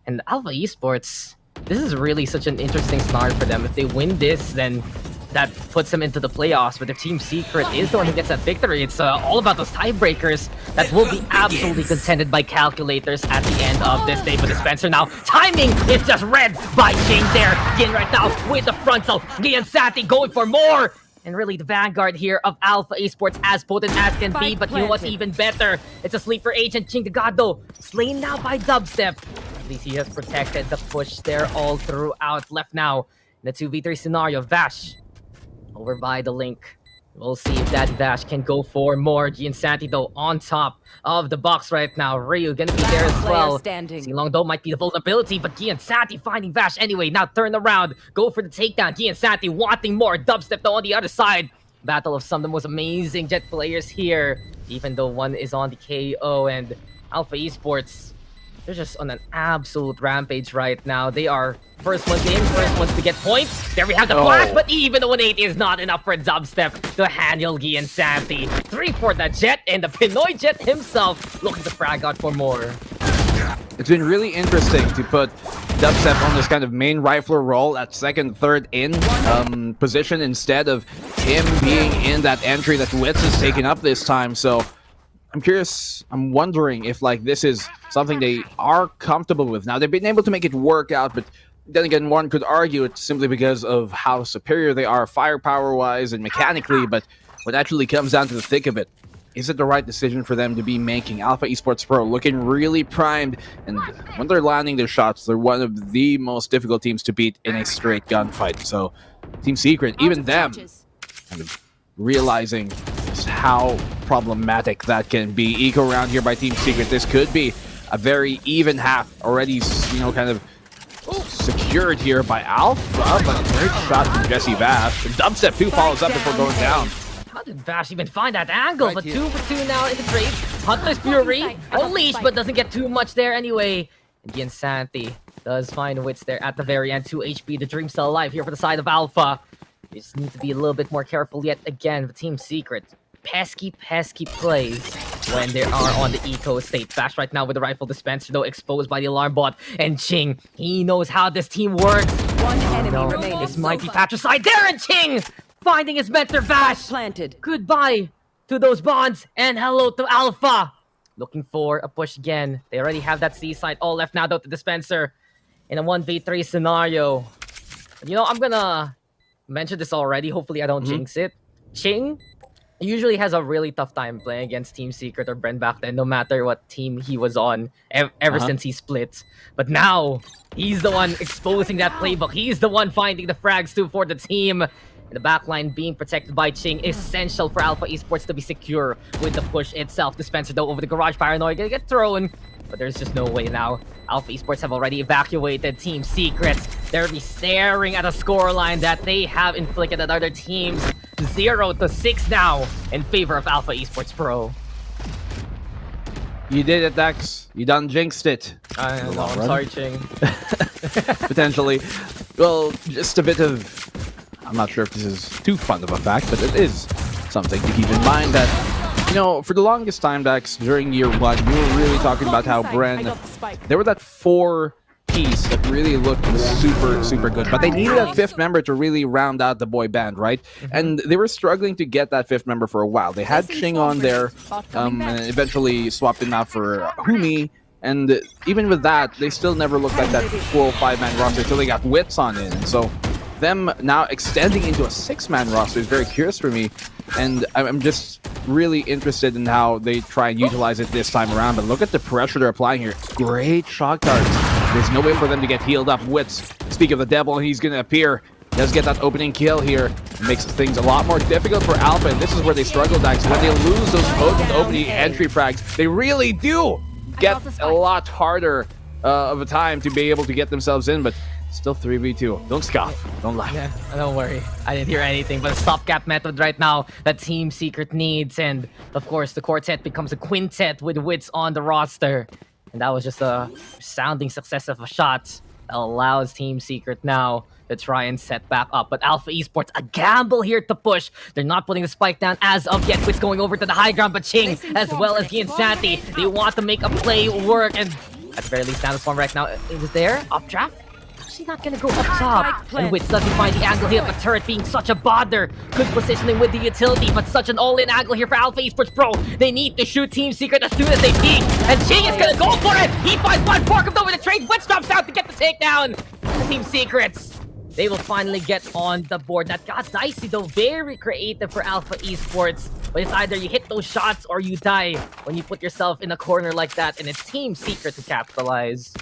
Speaker 20: And Alpha Esports, this is really such an interesting scenario for them. If they win this, then that puts them into the playoffs. But if Team Secret is the one who gets that victory, it's all about those tiebreakers that will be absolutely contended by calculators at the end of this day. But Spencer now, timing is just read by Ching there. Gin right now with the frontal. Gian Sati going for more. And really the vanguard here of Alpha Esports, as potent as can be. But you know what's even better? It's a sleeper agent, Ching the God though, slain now by Dubstep. At least he has protected the push there all throughout. Left now in the 2v3 scenario, Vash over by the link. We'll see if that Vash can go for more. Giansanti though on top of the box right now. Ryu gonna be there as well. Silong though might be the vulnerability, but Giansanti finding Vash anyway. Now turn around, go for the takedown. Giansanti wanting more. Dubstep though on the other side. Battle of some of the most amazing Jet players here, even though one is on the KO. And Alpha Esports, they're just on an absolute rampage right now. They are first ones in, first ones to get points. There we have the flash, but even the 1-8 is not enough for Dubstep to handle Gian Santi. 3 for the Jet, and the Pinoy Jet himself looking to frag out for more.
Speaker 21: It's been really interesting to put Dubstep on this kind of main rifler role at second, third in position instead of him being in that entry that Witz has taken up this time. So I'm curious, I'm wondering if like this is something they are comfortable with. Now, they've been able to make it work out, but then again, one could argue it's simply because of how superior they are firepower-wise and mechanically, but when it actually comes down to the thick of it, is it the right decision for them to be making Alpha Esports Pro looking really primed? And when they're landing their shots, they're one of the most difficult teams to beat in a straight gunfight. So Team Secret, even them, kind of realizing just how problematic that can be. Eco round here by Team Secret. This could be a very even half already, you know, kind of secured here by Alpha, but a great shot from Jesse Vash. Dubstep 2 follows up before going down.
Speaker 20: How did Vash even find that angle? But 2 for 2 now in the trade. Hunter's Fury unleashed, but doesn't get too much there anyway. And Giansanti does find Wits there at the very end. 2 HP, the Dream still alive here for the side of Alpha. You just need to be a little bit more careful yet again. The Team Secret, pesky plays when they are on the eco state. Vash right now with the rifle dispenser though, exposed by the alarm bot. And Ching, he knows how this team works.
Speaker 16: One enemy remaining.
Speaker 20: This might be patricide there, and Ching finding his mentor Vash.
Speaker 16: Planted.
Speaker 20: Goodbye to those bonds and hello to Alpha. Looking for a push again. They already have that C side all left now though to dispenser in a 1v3 scenario. You know, I'm gonna mention this already. Hopefully I don't jinx it. Ching usually has a really tough time playing against Team Secret or Bren back then, no matter what team he was on ever since he split. But now, he's the one exposing that playbook. He's the one finding the frags too for the team. And the backline being protected by Ching, essential for Alpha Esports to be secure with the push itself. Dispenser though over the garage, Paranoid gonna get thrown. But there's just no way now. Alpha Esports have already evacuated Team Secret. They'll be staring at a scoreline that they have inflicted at other teams. 0-6 now in favor of Alpha Esports Pro.
Speaker 21: You did it, Dax. You done jinxed it.
Speaker 20: I know, I'm sorry, Ching.
Speaker 21: Potentially. Well, just a bit of... I'm not sure if this is too fun of a fact, but it is something to keep in mind that, you know, for the longest time, Dax, during year one, we were really talking about how Bren, there were that 4 piece that really looked super good, but they needed a 5th member to really round out the boy band, right? And they were struggling to get that 5th member for a while. They had Ching on there, and eventually swapped him out for Humi, and even with that, they still never looked like that full 5-man roster until they got Wits on in. And so them now extending into a 6-man roster is very curious for me, and I'm just really interested in how they try and utilize it this time around. But look at the pressure they're applying here. Great shock darts. There's no way for them to get healed up. Wits, speak of the devil, he's going to appear. Does get that opening kill here. It makes things a lot more difficult for Alpha, and this is where they struggle, Dax. When they lose those potent opening entry frags, they really do get a lot harder of a time to be able to get themselves in. But Still 3v2. Don't scoff. Don't laugh.
Speaker 20: Yeah, don't worry. I didn't hear anything but a stopgap method right now that Team Secret needs. And of course, the quartet becomes a quintet with wits on the roster. And that was just a sounding success of a shot that allows Team Secret now to try and set back up. But Alpha Esports, a gamble here to push. They're not putting the spike down as of yet. Wits going over to the high ground, but Ching, as well as Insanity, they want to make a play work. And at the very least, Naos right now is there. Updraft? Actually not gonna go up top. And Wits doesn't find the angle here, but Turret being such a bother. Good positioning with the utility, but such an all-in angle here for Alpha Esports Pro. They need to shoot Team Secret as soon as they peek. And Ching is gonna go for it! He finds one, Pork comes over the trade, Wits drops out to get the takedown! Team Secrets, they will finally get on the board. That got dicey though, very creative for Alpha Esports. But it's either you hit those shots or you die when you put yourself in a corner like that, and it's Team Secret to capitalize.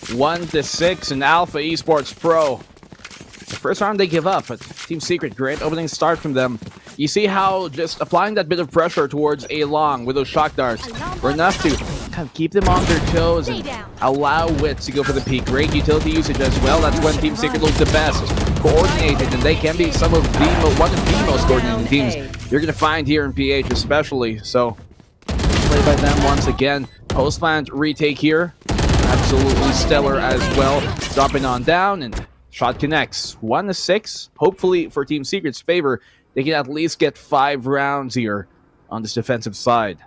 Speaker 21: 1-6 in Alpha Esports Pro. The first round they give up, but Team Secret, great opening start from them. You see how just applying that bit of pressure towards A-Long with those shock darts were enough to kind of keep them on their toes and allow Wits to go for the peak. Great utility usage as well. That's when Team Secret looks the best. Coordinated, and they can be one of the most coordinated teams you're going to find here in PH especially. So, play by them once again. Post-plant retake here. Absolutely stellar as well. Dropping on down, and shot connects. 1-6. Hopefully, for Team Secret's favor, they can at least get 5 rounds here on this defensive side.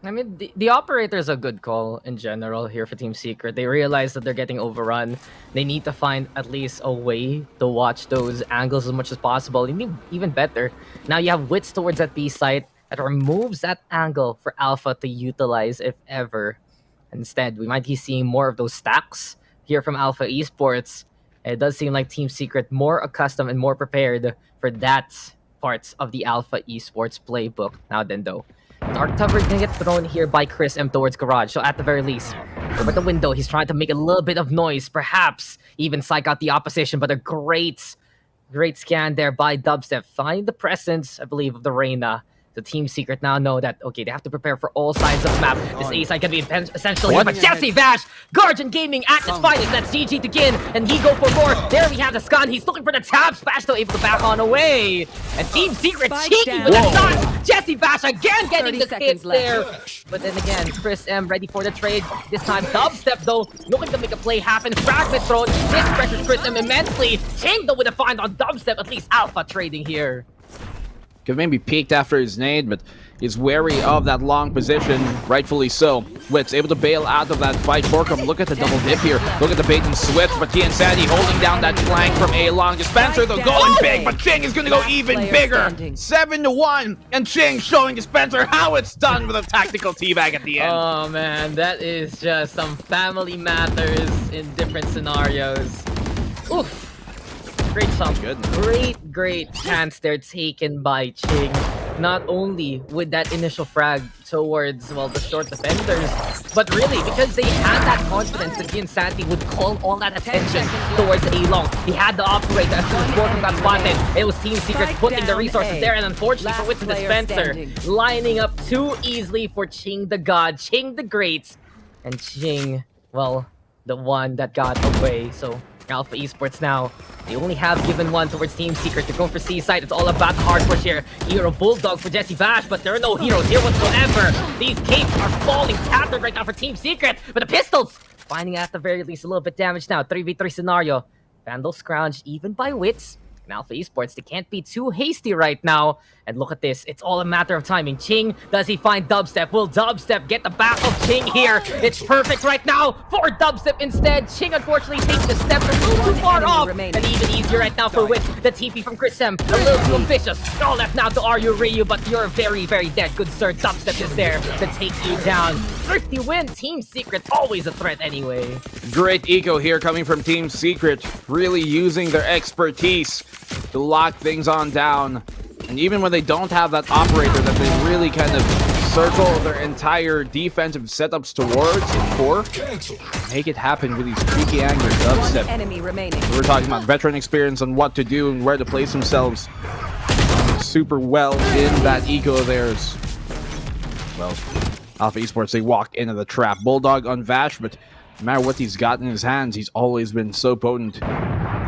Speaker 20: I mean, the operator is a good call in general here for Team Secret. They realize that they're getting overrun. They need to find at least a way to watch those angles as much as possible. Even better, now you have Wits towards that B site that removes that angle for Alpha to utilize if ever. Instead, we might be seeing more of those stacks here from Alpha Esports. It does seem like Team Secret more accustomed and more prepared for that parts of the Alpha Esports playbook now then though. Dark Cover can get thrown here by Chris M towards Garage, so at the very least, over the window, he's trying to make a little bit of noise, perhaps even psych out the opposition, but a great scan there by Dubstep. Find the presence, I believe, of the Reyna. The Team Secret now know that, okay, they have to prepare for all sides of the map. This A side can be essential here, but Jesse Vash, Guardian Gaming at its finest. That's GG to Gin, and he go for more. There we have the stun. He's looking for the tap. Splash though, able to back on away. And Team Secret cheeky with a shot. Jesse Vash again getting the hits there. But then again, Chris M ready for the trade. This time, Dubstep though, looking to make a play happen. Fragment thrown. This pressures Chris M immensely. Ching though with a find on Dubstep. At least Alpha trading here.
Speaker 21: Could maybe peeked after his nade, but is wary of that long position, rightfully so. Wits able to bail out of that fight. Borkum, look at the double dip here. Look at the bait and switch, but Insanity holding down that flank from A-Long. Dispenser, though, going big, but Ching is going to go even bigger. 7-1, and Ching showing Dispenser how it's done with a tactical teabag at the end.
Speaker 20: Oh man, that is just some family matters in different scenarios. Oof. Great shot. Great chance there taken by Ching. Not only with that initial frag towards, well, the short defenders, but really because they had that confidence that Insanity would call all that attention towards A-Long. He had the operator as soon as Borkum got spotted. It was Team Secret putting the resources there, and unfortunately for Wits and Dispenser, lining up too easily for Ching the God, Ching the Great, and Ching, well, the one that got away. So Alpha Esports now, they only have given one towards Team Secret. They're going for C-side. It's all about the hard push here. Hero Bulldog for Jesse Bash, but there are no heroes here whatsoever. These capes are falling tattered right now for Team Secret, but the pistols finding at the very least a little bit damaged now. 3v3 scenario. Vandal scrounged even by Wits. And Alpha Esports, they can't be too hasty right now. And look at this, it's all a matter of timing. Ching, does he find Dubstep? Will Dubstep get the back of Ching here? It's perfect right now for Dubstep instead. Ching unfortunately takes the step a little too far off. And even easier right now for Wits. The TP from Chris M, a little too ambitious. All left now to Ryu Ryu, but you're very, very dead, good sir. Dubstep is there to take you down. Thrifty win, Team Secret, always a threat anyway.
Speaker 21: Great eco here coming from Team Secret, really using their expertise to lock things on down. And even when they don't have that operator that they really kind of circle their entire defensive setups towards and for, make it happen with these freaky angles. Dubstep.
Speaker 16: Enemy remaining.
Speaker 21: We're talking about veteran experience on what to do and where to place themselves super well in that eco of theirs. Well, Alpha Esports, they walk into the trap. Bulldog on Vash, but no matter what he's got in his hands, he's always been so potent.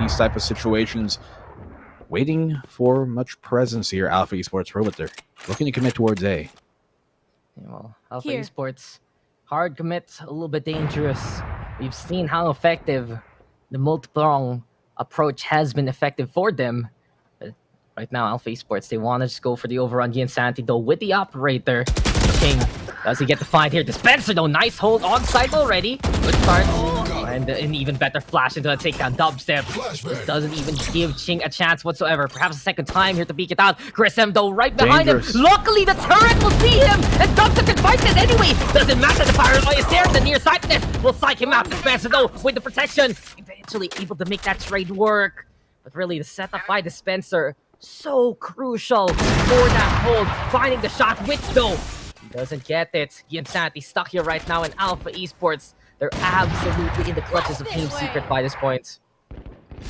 Speaker 21: these type of situations. Waiting for much presence here, Alpha Esports Pro, but they're looking to commit towards A.
Speaker 20: Yeah, well, Alpha Esports, hard commit, a little bit dangerous. We've seen how effective the multi-prong approach has been effective for them. But right now, Alpha Esports, they want to just go for the overrun. Santi, though, with the operator. King, does he get the find here? Dispenser, though, nice hold on site already. Good start. And an even better flash into a takedown. Dubstep. This doesn't even give Ching a chance whatsoever. Perhaps a second time here to peek it out. Chris M, though, right behind him. Luckily, the turret will see him. And Dubstep can fight it anyway. Doesn't matter. The firefly is there. The nearsightedness will psych him out. Dispenser, though, with the protection. Eventually able to make that trade work. But really, the setup by Dispenser, so crucial for that hold. Finding the shot, which, though, doesn't get it. Santi stuck here right now in Alpha Esports. They're absolutely in the clutches of Team Secret by this point.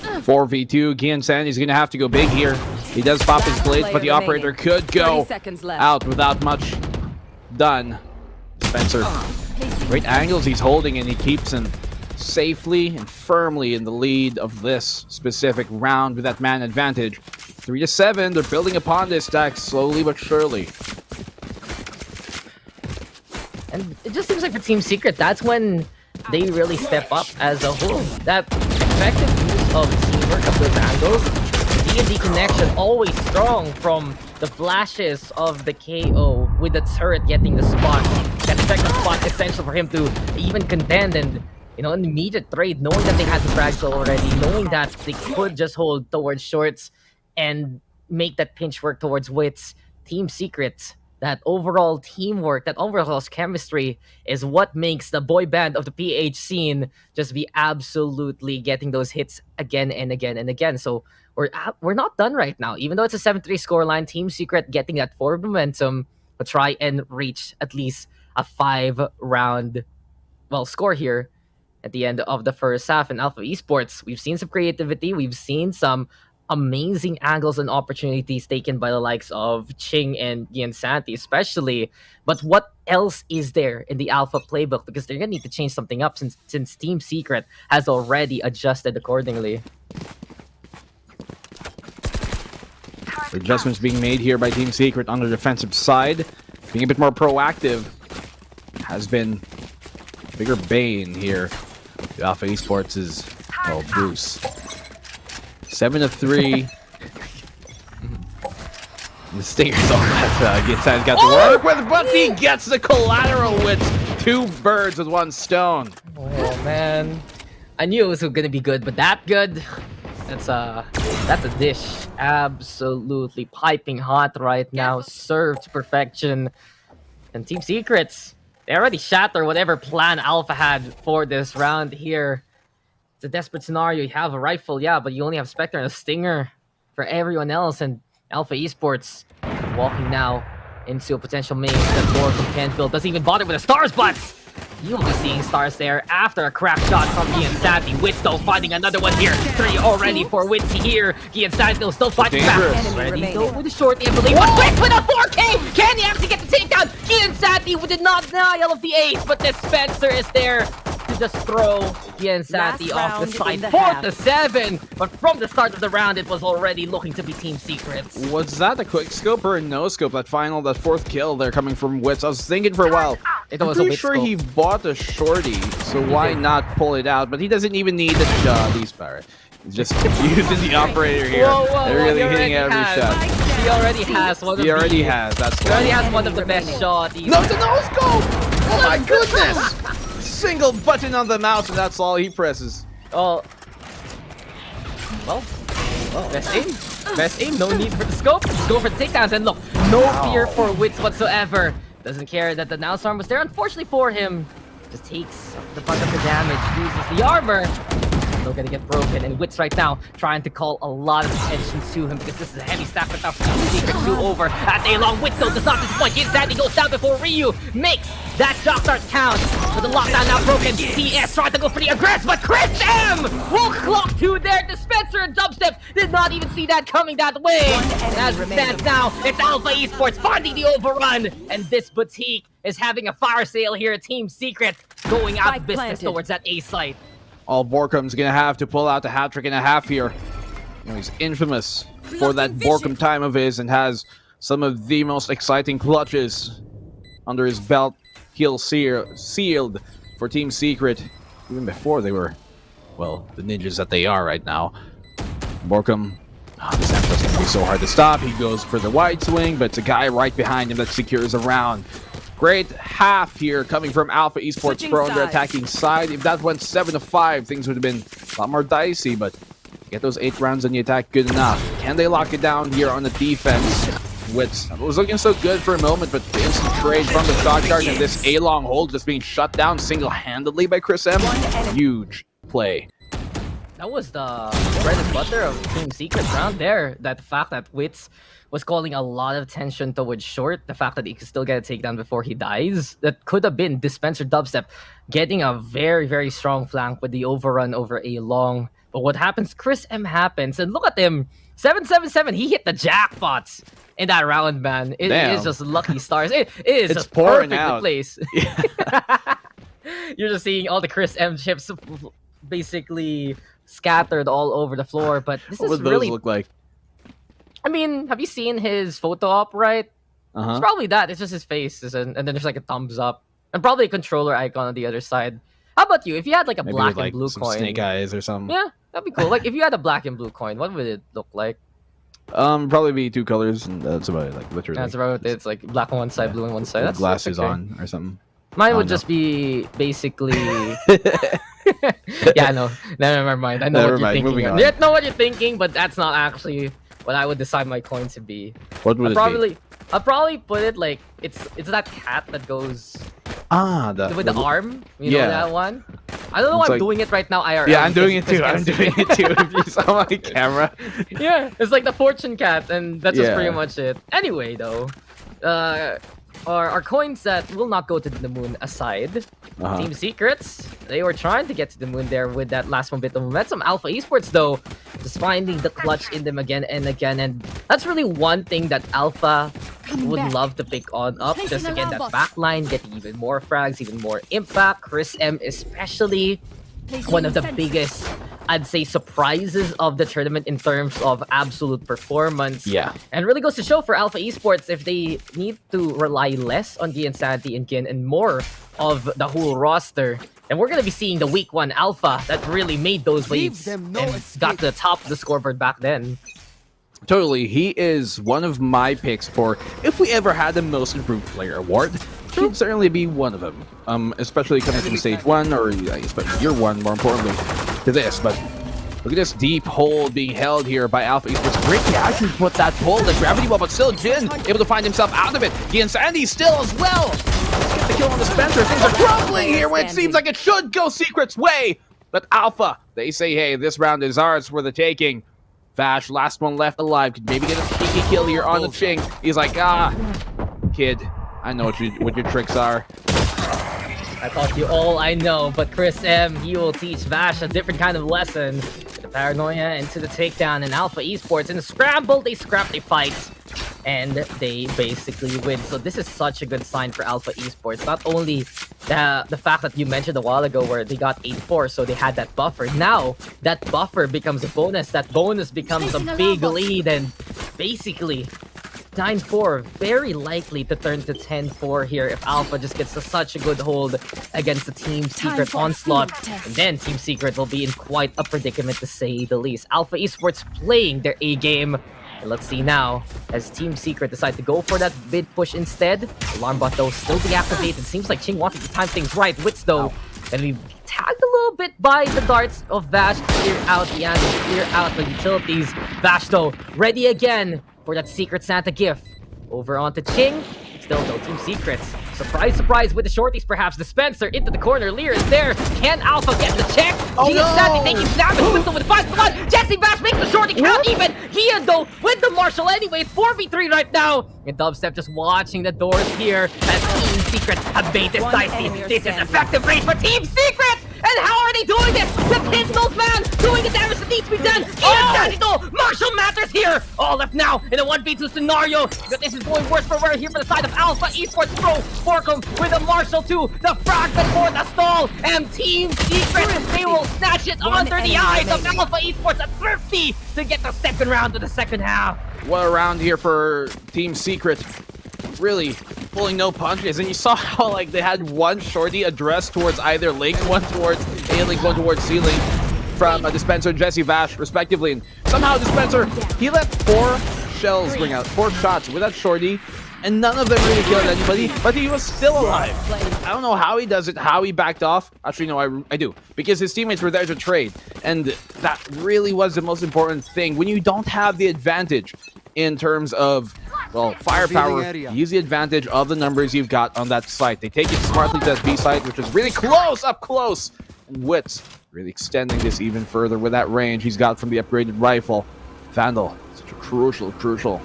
Speaker 21: 4v2, Giansanti's going to have to go big here. He does pop his blades, but the operator could go out without much done. Spencer, great angles he's holding, and he keeps him safely and firmly in the lead of this specific round with that man advantage. 3-7, they're building upon this stack slowly but surely.
Speaker 20: And it just seems like for Team Secret, that's when they really step up as a whole. That effective use of teamwork of those angles, the D&D connection always strong from the flashes of the KO with the turret getting the spot. That effective spot essential for him to even contend and, you know, an immediate trade, knowing that they had the frags already, knowing that they could just hold towards shorts and make that pinch work towards wits. Team Secret, that overall teamwork, that overall chemistry is what makes the boy band of the PH scene just be absolutely getting those hits again and again and again. So we're not done right now. Even though it's a 7-3 scoreline, Team Secret getting that forward momentum to try and reach at least a 5-round, well, score here at the end of the first half. In Alpha Esports, we've seen some creativity. We've seen some amazing angles and opportunities taken by the likes of Ching and Santi especially. But what else is there in the Alpha playbook? Because they're going to need to change something up since Team Secret has already adjusted accordingly.
Speaker 21: Adjustments being made here by Team Secret on the defensive side. Being a bit more proactive has been a bigger bane here. The Alpha Esports is, well, Bruce. 7-3. The Stingers on that Giansanti's got to work with, but he gets the collateral with 2 birds with 1 stone.
Speaker 20: Oh man, I knew it was gonna be good, but that good? That's a dish. Absolutely piping hot right now, served to perfection. And Team Secrets, they already shattered whatever plan Alpha had for this round here. It's a desperate scenario. You have a rifle, yeah, but you only have Spectre and a Stinger for everyone else. And Alpha Esports walking now into a potential main that more from Kenfield doesn't even bother with the stars, but you'll be seeing stars there after a crack shot from Giansanti. Witsto finding another one here. 3 already for Witsy here. Giansanti still fighting back. Ready go with the short ability. But Wits with a 4K! Can he actually get the takedown? Giansanti did not deny all of the ace, but Dispenser is there to just throw Giansanti off the side. 4-7, but from the start of the round, it was already looking to be Team Secrets.
Speaker 21: Was that a quick scope or a no scope? That 4th kill there coming from Wits. I was thinking for a while. I'm pretty sure he bought a shorty, so why not pull it out? But he doesn't even need the shot. He's Barrett. He's just using the operator here. They're really hitting every shot.
Speaker 20: He already has one of
Speaker 21: He already has. That's
Speaker 20: He already has one of the best shots.
Speaker 21: No, the no scope! Oh my goodness! Single button on the mouse, and that's all he presses.
Speaker 20: Oh. Well, best aim. Best aim. No need for the scope. Just go for the takedowns, and look, no fear for Wits whatsoever. Doesn't care that the Naos arm was there. Unfortunately for him, just takes the brunt of the damage, loses the armor. Still gonna get broken, and Wits right now trying to call a lot of attention to him because this is a heavy stack without Secret 2 over at A-Long. Wits though does not disappoint. Giansanti goes down before Ryu makes that shot start count. With the lockdown now broken, CS trying to go for the aggress, but Chris M will clock 2 there. Dispenser and Dubstep did not even see that coming that way. And as it stands now, it's Alpha Esports finding the overrun, and this boutique is having a fire sale here at Team Secret, going out of business towards that A site.
Speaker 21: All Borkum's gonna have to pull out the hat trick and a half here. You know, he's infamous for that Borkum time of his and has some of the most exciting clutches under his belt. Kill sealed for Team Secret, even before they were, well, the ninjas that they are right now. Borkum, this Emperor's gonna be so hard to stop. He goes for the wide swing, but it's a guy right behind him that secures a round. Great half here coming from Alpha Esports Pro on their attacking side. If that went 7-5, things would have been a lot more dicey, but get those 8 rounds on the attack good enough. Can they lock it down here on the defense? Wits was looking so good for a moment, but the instant trade from the shot guard and this A-long hold just being shut down single-handedly by Chris M. Huge play.
Speaker 20: That was the bread and butter of Team Secret round there. That fact that Wits was calling a lot of attention towards short. The fact that he could still get a takedown before he dies. That could have been Dispenser Dubstep getting a very, very strong flank with the overrun over A-long. But what happens? Chris M happens. And look at him. 777. He hit the jackpots in that round, man. It is just lucky stars. It is
Speaker 21: it's
Speaker 20: just
Speaker 21: pouring
Speaker 20: perfect
Speaker 21: out.
Speaker 20: place. You're just seeing all the Chris M chips basically scattered all over the floor. But this
Speaker 21: What
Speaker 20: is
Speaker 21: would those
Speaker 20: really
Speaker 21: look like?
Speaker 20: I mean, have you seen his photo op, right? It's probably that. It's just his face, and then there's like a thumbs up. And probably a controller icon on the other side. How about you? If you had like a
Speaker 21: Maybe
Speaker 20: black
Speaker 21: with,
Speaker 20: and blue
Speaker 21: some
Speaker 20: coin.
Speaker 21: snake eyes or something.
Speaker 20: Yeah, that'd be cool. Like if you had a black and blue coin, what would it look like?
Speaker 21: Probably be 2 colors, and that's about it. Like literally.
Speaker 20: That's about it. It's like black on one side, blue on one side.
Speaker 21: With
Speaker 20: That's
Speaker 21: glasses
Speaker 20: okay.
Speaker 21: on or something.
Speaker 20: Mine
Speaker 21: I
Speaker 20: would
Speaker 21: don't
Speaker 20: just be basically. Yeah, no, never mind. I know
Speaker 21: Never
Speaker 20: what you're
Speaker 21: mind,
Speaker 20: thinking.
Speaker 21: moving on.
Speaker 20: I know what you're thinking, but that's not actually what I would decide my coin to be.
Speaker 21: What would it be?
Speaker 20: I'll probably put it like it's that cat that goes with the arm. You know that one? I don't know why I'm doing it right now, IRL.
Speaker 21: Yeah, I'm doing it too. I'm doing it too. If you saw my camera.
Speaker 20: Yeah, it's like the fortune cat, and that's just
Speaker 21: Yeah.
Speaker 20: pretty much it. Anyway, though, our coins that will not go to the moon aside, Team Secrets, they were trying to get to the moon there with that last one bit of momentum. Alpha Esports, though, just finding the clutch in them again and again, and that's really one thing that Alpha would love to pick on up. Just again, that backline, getting even more frags, even more impact. Chris M especially, one of the biggest, I'd say, surprises of the tournament in terms of absolute performance.
Speaker 21: Yeah.
Speaker 20: And really goes to show for Alpha Esports, if they need to rely less on the Insanity and Gin and more of the whole roster, and we're going to be seeing the week 1 Alpha that really made those waves and got to the top of the scoreboard back then.
Speaker 21: Totally. He is one of my picks for if we ever had the Most Improved Player award. He'd certainly be one of them. Especially coming from Stage 1 or especially Year 1, more importantly, to this. But look at this deep hold being held here by Alpha Esports. Great reaction to put that pull, the gravity well, but still Jin able to find himself out of it. The Insanity still as well. Let's get the kill on the Spencer. Things are crumbling here when it seems like it should go Secret's way. But Alpha, they say, hey, this round is ours for the taking. Vash, last one left alive, could maybe get a sneaky kill here on the Ching. He's like, kid, I know what your tricks are.
Speaker 20: I taught you all I know, but Chris M, he will teach Vash a different kind of lesson. The paranoia into the takedown in Alpha Esports. In the scramble, they scrap, they fight, and they basically win. So this is such a good sign for Alpha Esports. Not only the fact that you mentioned a while ago where they got 8-4, so they had that buffer. Now, that buffer becomes a bonus. That bonus becomes a big lead, and basically 9-4, very likely to turn to 10-4 here if Alpha just gets such a good hold against the Team Secret onslaught. And then Team Secret will be in quite a predicament, to say the least. Alpha Esports playing their A game. And let's see now, as Team Secret decide to go for that mid push instead. Alarm bot, though, still deactivated. Seems like Ching wanted to time things right. Wits, though, and we tagged a little bit by the darts of Vash. Clear out the angles, clear out the utilities. Vash, though, ready again for that Secret Santa gift. Over onto Ching. Still, though, Team Secrets. Surprise, surprise with the shorties, perhaps. Dispenser into the corner. Lear is there. Can Alpha get the check?
Speaker 21: Oh, no!
Speaker 20: Sandy taking damage. Whistle with 5-1. Jesse Vash makes the shorty count even. Gian, though, with the Marshall anyway. 4v3 right now. And Dubstep just watching the doors here as Team Secret have made this dicey. This is effective rate for Team Secret. And how are they doing this? The pistols, man, doing the damage that needs to be done. again! Oh! Marshall matters here! All left now in a 1v2 scenario. But this is going worse for wear here for the side of Alpha Esports Pro. Borkum with a Marshall 2, the fragment for the stall, and Team Secret, they will snatch it under the eyes of Alpha Esports at Thrifty to get the second round of the second half.
Speaker 21: What a round here for Team Secret. Really pulling no punches, and you saw how like they had one shorty addressed towards either link, one towards A link, one towards C link from Dispenser and Jesse Vash respectively, and somehow Dispenser, he let 4 shells ring out, 4 shots with that shorty, and none of them really killed anybody, but he was still alive. I don't know how he does it, how he backed off. Actually, no, I do, because his teammates were there to trade, and that really was the most important thing. When you don't have the advantage in terms of, well, firepower, use the advantage of the numbers you've got on that site. They take it smartly to that B site, which is really close, up close. And Wits really extending this even further with that range he's got from the upgraded rifle. Vandal, such a crucial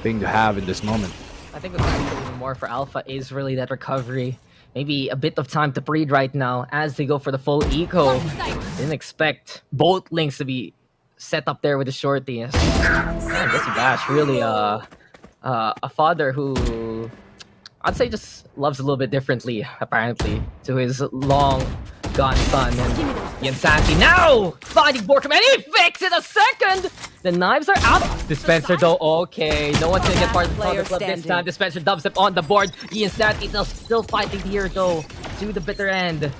Speaker 21: thing to have in this moment.
Speaker 20: I think what's even more for Alpha is really that recovery. Maybe a bit of time to breathe right now as they go for the full eco. Didn't expect both links to be set up there with the shorty. Man, this Bash really a father who I'd say just loves a little bit differently, apparently, to his long gone son. And Insanity now finding Borkum, and he fixes it a second. The knives are out. Dispenser though, okay, no one's gonna get part of the Thunder Club this time. Dispenser dubstep on the board. Insanity still fighting here though to the bitter end.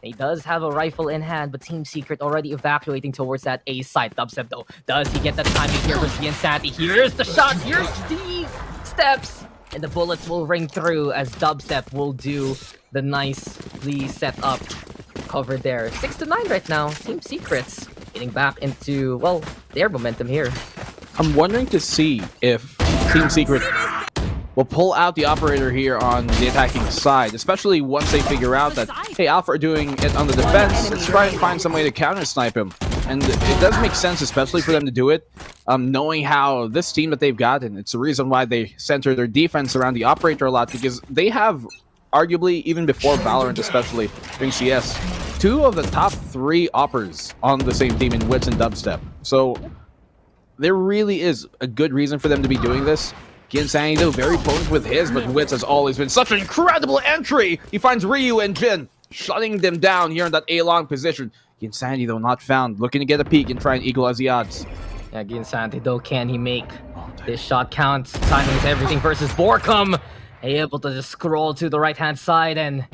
Speaker 20: He does have a rifle in hand, but Team Secret already evacuating towards that A side. Dubstep though, does he get that timing here versus the Insanity? Here's the shot, here's the steps, and the bullets will ring through as Dubstep will do the nicely set up cover there. 6-9 right now. Team Secrets getting back into, well, their momentum here.
Speaker 21: I'm wondering to see if Team Secret will pull out the operator here on the attacking side, especially once they figure out that, hey, Alpha are doing it on the defense, let's try and find some way to counter-snipe him. And it does make sense, especially for them to do it, knowing how this team that they've got, and it's the reason why they center their defense around the operator a lot, because they have, arguably, even before Valorant especially, during CS, 2 of the top 3 oppers on the same team in Wits and Dubstep. So there really is a good reason for them to be doing this. Insanity though, very potent with his, but Wits has always been such an incredible entry! He finds Ryu and Jin, shutting them down here in that A-long position. Insanity though, not found, looking to get a peek and try and equalize the odds.
Speaker 20: Yeah, Insanity though, can he make this shot count? Timing is everything versus Borkum! Able to just scroll to the right-hand side, and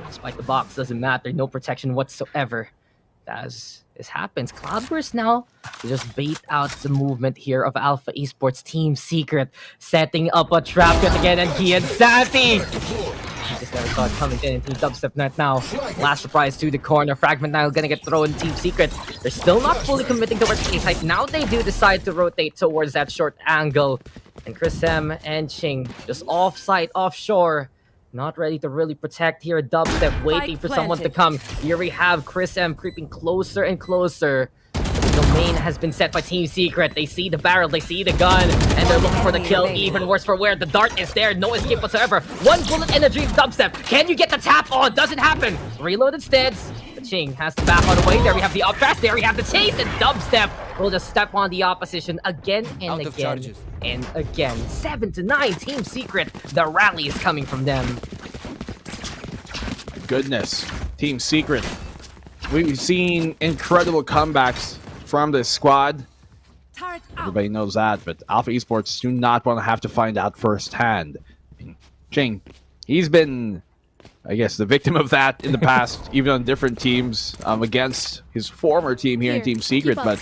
Speaker 20: despite the box, doesn't matter, no protection whatsoever. As this happens, Cloudburst now to just bait out the movement here of Alpha Esports Team Secret, setting up a trap yet again, and Insanity! Just never saw it coming in Team Dubstep net now. Last surprise to the corner. Fragment now gonna get thrown in Team Secret. They're still not fully committing towards the A-side. Now they do decide to rotate towards that short angle. And Chris M and Ching just off-site, offshore. Not ready to really protect here. Dubstep waiting for someone to come. Here we have Chris M creeping closer and closer. The domain has been set by Team Secret. They see the barrel, they see the gun, and they're looking for the kill. Even worse for where the dart is there. No escape whatsoever. 1 bullet in a dream. Dubstep. Can you get the tap on? Doesn't happen. Reload instead. But Ching has to back on the way. There we have the updraft. There we have the chase. And Dubstep will just step on the opposition again and again and again. 7-9 Team Secret. The rally is coming from them.
Speaker 21: Goodness. Team Secret. We've seen incredible comebacks from this squad. Everybody knows that, but Alpha Esports do not want to have to find out firsthand. Ching, he's been, I guess, the victim of that in the past, even on different teams against his former team here in Team Secret, but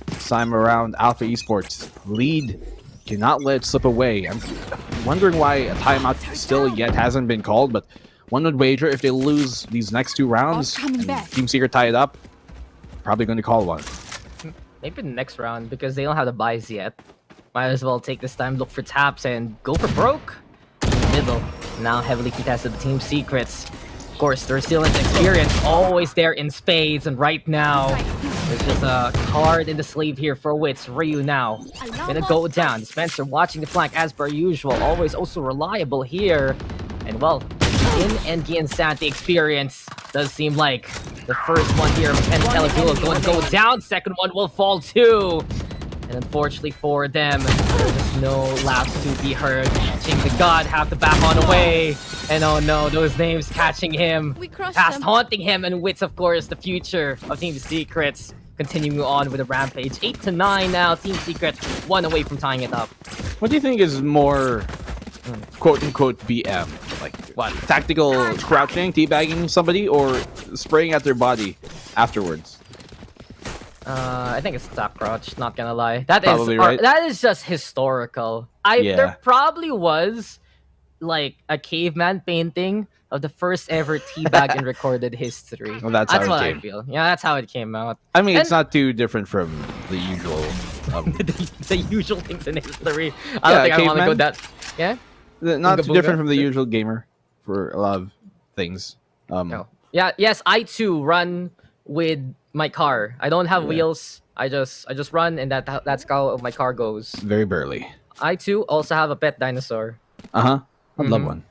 Speaker 21: this time around, Alpha Esports lead, cannot let it slip away. I'm wondering why a timeout still yet hasn't been called, but one would wager if they lose these next 2 rounds and Team Secret tie it up, probably going to call one.
Speaker 20: Maybe the next round, because they don't have the buys yet. Might as well take this time, look for taps, and go for broke. Middle, now heavily contested, the Team Secrets. Of course, the resilience experience always there in spades, and right now, there's just a card in the sleeve here for Wits. Ryu now gonna go down. Spencer watching the flank as per usual, always also reliable here. And well, in and the Insanity experience. Does seem like the first one here of TAGALOG going to go down. Second one will fall too. And unfortunately for them, there's just no laps to be heard. Catching the God, have to back on away. And oh no, those names catching him. Past haunting him, and Wits, of course, the future of Team Secrets. Continuing on with a rampage. 8-9 now. Team Secret 1 away from tying it up.
Speaker 21: What do you think is more quote-unquote BM? Like, what? Tactical crouching, teabagging somebody, or spraying at their body afterwards?
Speaker 20: I think it's top crouch, not gonna lie. That
Speaker 21: Probably
Speaker 20: is
Speaker 21: right.
Speaker 20: That is just historical. There probably was like a caveman painting of the first ever teabag in recorded history.
Speaker 21: Well, that's how it
Speaker 20: what
Speaker 21: came.
Speaker 20: I feel. Yeah, that's how it came out.
Speaker 21: I mean,
Speaker 20: And
Speaker 21: it's not too different from the usual.
Speaker 20: the usual things in history. I don't think I want to go that. Yeah.
Speaker 21: Not
Speaker 20: Ooga
Speaker 21: too
Speaker 20: booga?
Speaker 21: different from the usual gamer for a lot of things.
Speaker 20: No. Yeah. Yes, I too run with my car. I don't have wheels. I just run, and that's how my car goes.
Speaker 21: Very burly.
Speaker 20: I too also have a pet dinosaur.
Speaker 21: I'd love one.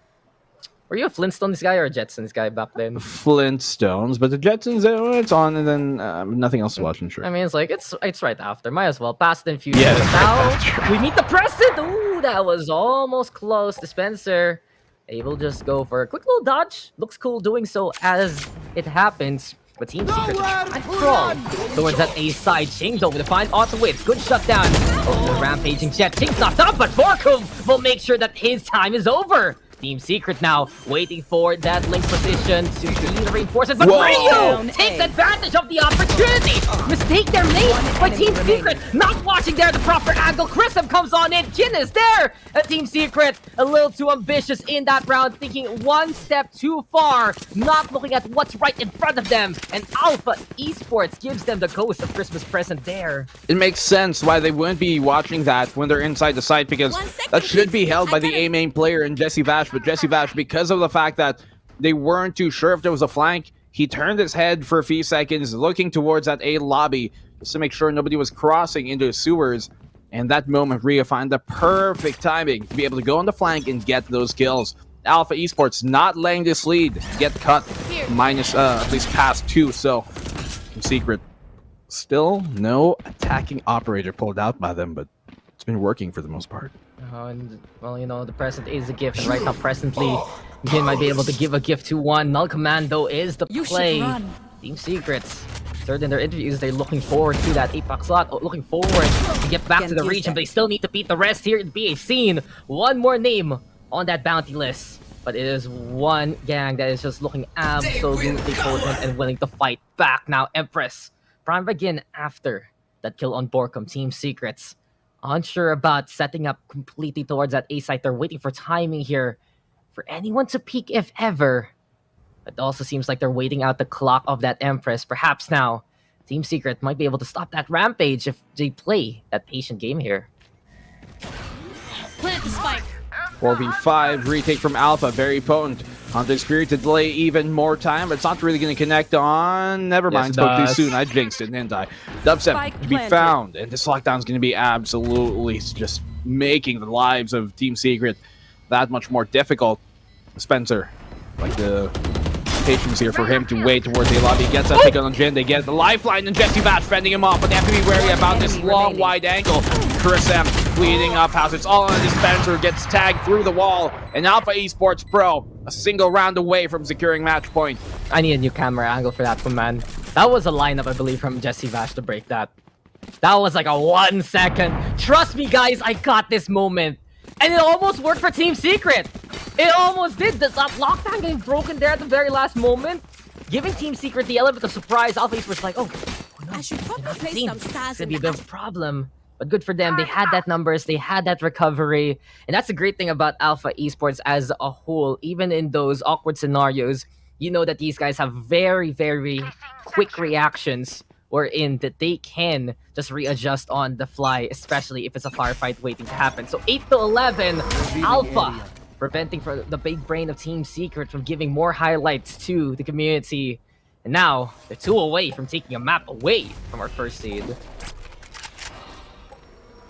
Speaker 20: Were you a Flintstones guy or a Jetsons guy back then?
Speaker 21: Flintstones, but the Jetsons, it's on, and then nothing else to watch. Sure.
Speaker 20: I mean, it's like it's right after. Might as well. Past and future.
Speaker 21: Yeah,
Speaker 20: Now we meet the president. Ooh, that was almost close. Dispenser able to just go for a quick little dodge. Looks cool doing so as it happens. But Team Secret trying to crawl towards that A side. Change over to find Autowits. Good shutdown. Oh, the rampaging jet. Ching's not up, but Borkov will make sure that his time is over. Team Secret now waiting for that link position to see the reinforcements. But Ryu takes advantage of the opportunity. Mistake their mate by Team Secret. Not watching there the proper angle. Chrism comes on in. Jin is there. And Team Secret a little too ambitious in that round, thinking one step too far, not looking at what's right in front of them. And Alpha Esports gives them the ghost of Christmas present there.
Speaker 21: It makes sense why they wouldn't be watching that when they're inside the site, because that should be held by the A main player and Jesse Vash. But Jesse Vash, because of the fact that they weren't too sure if there was a flank, he turned his head for a few seconds, looking towards that A lobby, just to make sure nobody was crossing into the sewers. And that moment, Rhea found the perfect timing to be able to go on the flank and get those kills. Alpha Esports not letting this lead get cut, minus at least past 2. So, Team Secret, still no attacking operator pulled out by them, but it's been working for the most part.
Speaker 20: And, well, you know, the present is a gift, and right now, presently, Jin might be able to give a gift to one. Null Commando is the play. Team Secrets, third in their interviews, they're looking forward to that APAC slot, looking forward to get back to the region, but they still need to beat the rest here to be a scene. One more name on that bounty list, but it is one gang that is just looking absolutely potent and willing to fight back. Now, Empress, prime again after that kill on Borkum. Team Secrets unsure about setting up completely towards that A site. They're waiting for timing here for anyone to peek if ever. It also seems like they're waiting out the clock of that Empress. Perhaps now, Team Secret might be able to stop that rampage if they play that patient game here.
Speaker 14: Plant the spike.
Speaker 21: 4v5 retake from Alpha, very potent. Hunter Spirit to delay even more time, but it's not really going to connect on. Never mind, spoke too soon. I jinxed it, didn't I? Dubstep to be found, and this lockdown is going to be absolutely just making the lives of Team Secret that much more difficult. Spencer, like the patience here for him to wait towards the lobby. He gets that pick on Jin. They get the lifeline, and Jesse Vash fending him off, but they have to be wary about this long, wide angle. Chris M bleeding up house. It's all on the Dispenser, gets tagged through the wall, and Alpha Esports Pro a single round away from securing match point.
Speaker 20: I need a new camera angle for that one, man. That was a lineup, I believe, from Jesse Vash to break that. That was like a 1 second. Trust me, guys, I got this moment. And it almost worked for Team Secret. It almost did. That lockdown getting broken there at the very last moment, giving Team Secret the element of surprise. Alpha Esports like, oh no, I should probably play some stars. It's gonna be a bit of a problem. But good for them. They had that numbers. They had that recovery. And that's the great thing about Alpha Esports as a whole. Even in those awkward scenarios, you know that these guys have very, very quick reactions wherein that they can just readjust on the fly, especially if it's a firefight waiting to happen. So 8-11, Alpha preventing for the big brain of Team Secret from giving more highlights to the community. And now, they're 2 away from taking a map away from our first seed.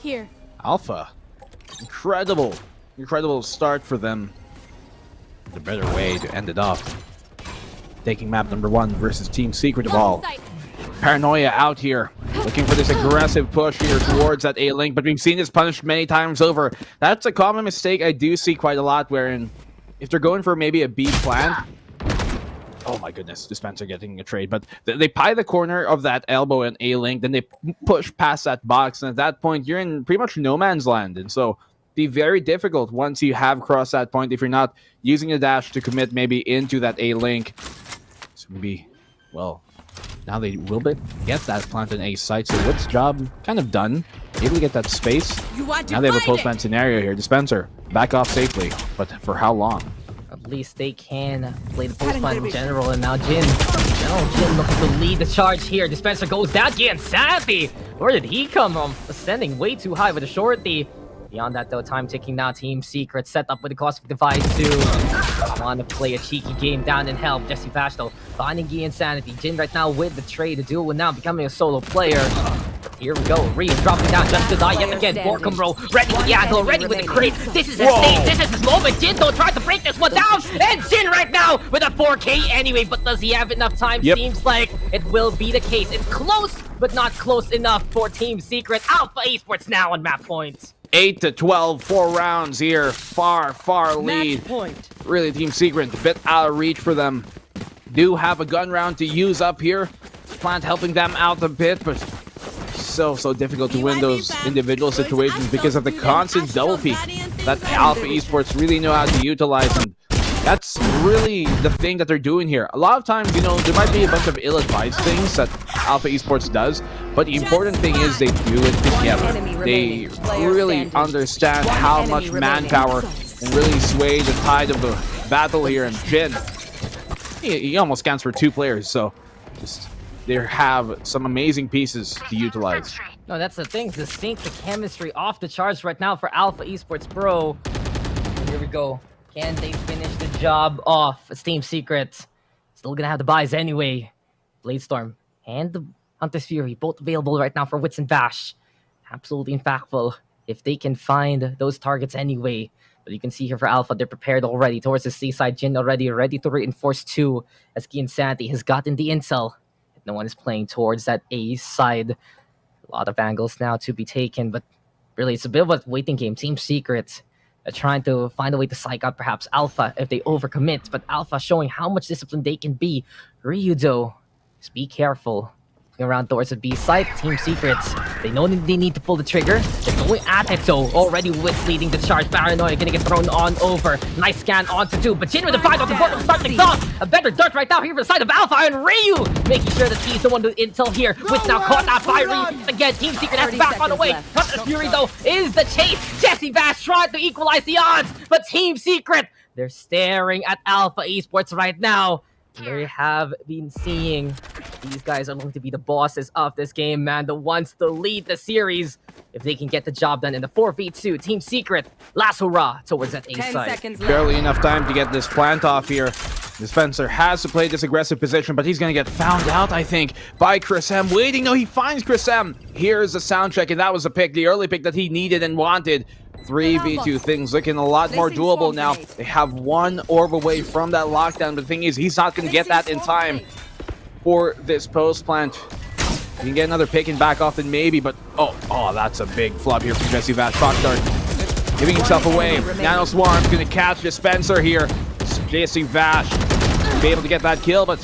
Speaker 14: Here.
Speaker 21: Alpha, incredible start for them. the better way to end it off. Taking map number 1 versus Team Secret of all. Paranoia out here, looking for this aggressive push here towards that A-Link, but we've seen this punished many times over. That's a common mistake I do see quite a lot, wherein if they're going for maybe a B plant, oh my goodness, Dispenser getting a trade, but they pie the corner of that elbow and A-Link, then they push past that box, and at that point, you're in pretty much no man's land, and so be very difficult once you have crossed that point if you're not using a dash to commit maybe into that A-Link. So maybe, well, now they will get that plant in A site, so Wood's job kind of done. Able to get that space. Now they have a post-plant scenario here. Dispenser, back off safely, but for how long?
Speaker 20: At least they can play the post-plant in general, and now Jin looking to lead the charge here. Dispenser goes down again. Sandy, where did he come from? Ascending way too high with a shorty. Beyond that, though, time ticking now. Team Secret set up with the Cosmic Device to want to play a cheeky game down and help. Jesse Vash, though, finding Gi Insanity. Jin right now with the trade. The duel now becoming a solo player. Here we go. Ryu dropping down just to die yet again. Borkum Bro ready with the angle, ready with the crate. This is his stage. This is his moment. Jin, though, tries to break this one down. And Jin right now with a 4K anyway. But does he have enough time?
Speaker 21: Yep.
Speaker 20: Seems like it will be the case. It's close, but not close enough for Team Secret. Alpha Esports now on map points.
Speaker 21: 8-12, 4 rounds here. Far lead. Really, Team Secret, a bit out of reach for them. Do have a gun round to use up here. Plant helping them out a bit, but so difficult to win those individual situations because of the constant double peek that Alpha Esports really know how to utilize, and that's really the thing that they're doing here. A lot of times, you know, there might be a bunch of ill-advised things that Alpha Esports does, but the important thing is they do it together. They really understand how much manpower can really sway the tide of the battle here, and Jin, he almost counts for 2 players, so just they have some amazing pieces to utilize.
Speaker 20: No, that's the thing. To sync the chemistry off the charts right now for Alpha Esports Pro. Here we go. Can they finish the job off? It's Team Secret. Still gonna have the buys anyway. Bladestorm and the Hunter's Fury, both available right now for Wits and Bash. Absolutely impactful if they can find those targets anyway. But you can see here for Alpha, they're prepared already towards the C side. Jin already ready to reinforce 2 as Gi Insanity has gotten the intel. No one is playing towards that A side. A lot of angles now to be taken, but really it's a bit of a waiting game. Team Secret trying to find a way to psych out perhaps Alpha if they overcommit, but Alpha showing how much discipline they can be. Ryudo, just be careful. Around towards the B side, Team Secrets, they know they need to pull the trigger. They're going at it though. Already Wits leading the charge. Paranoia gonna get thrown on over. Nice scan onto 2, but Jin with the 5 off the board will start things off. A better dart right now here for the side of Alpha, and Ryu making sure that he's the one to intel here. Wits now caught that by Ryu again. Team Secret has back on the way. Hunter's Fury though is the chase. Jesse Vash trying to equalize the odds, but Team Secret, they're staring at Alpha Esports right now. They have been seeing these guys are going to be the bosses of this game, man. The ones to lead the series. If they can get the job done in the 4v2, Team Secret, last hurrah towards that A side.
Speaker 21: Barely enough time to get this plant off here. Dispenser has to play this aggressive position, but he's going to get found out, I think, by Chris M. Waiting, no, he finds Chris M. Here's the sound check, and that was the pick, the early pick that he needed and wanted. 3v2, things looking a lot more doable now. They have 1 orb away from that lockdown, but the thing is, he's not going to get that in time for this post plant. You can get another pick and back off then maybe, but oh, that's a big flub here from Jesse Vash. Shock dart giving himself away. Nano Swarm's going to catch Dispenser here. Jesse Vash be able to get that kill, but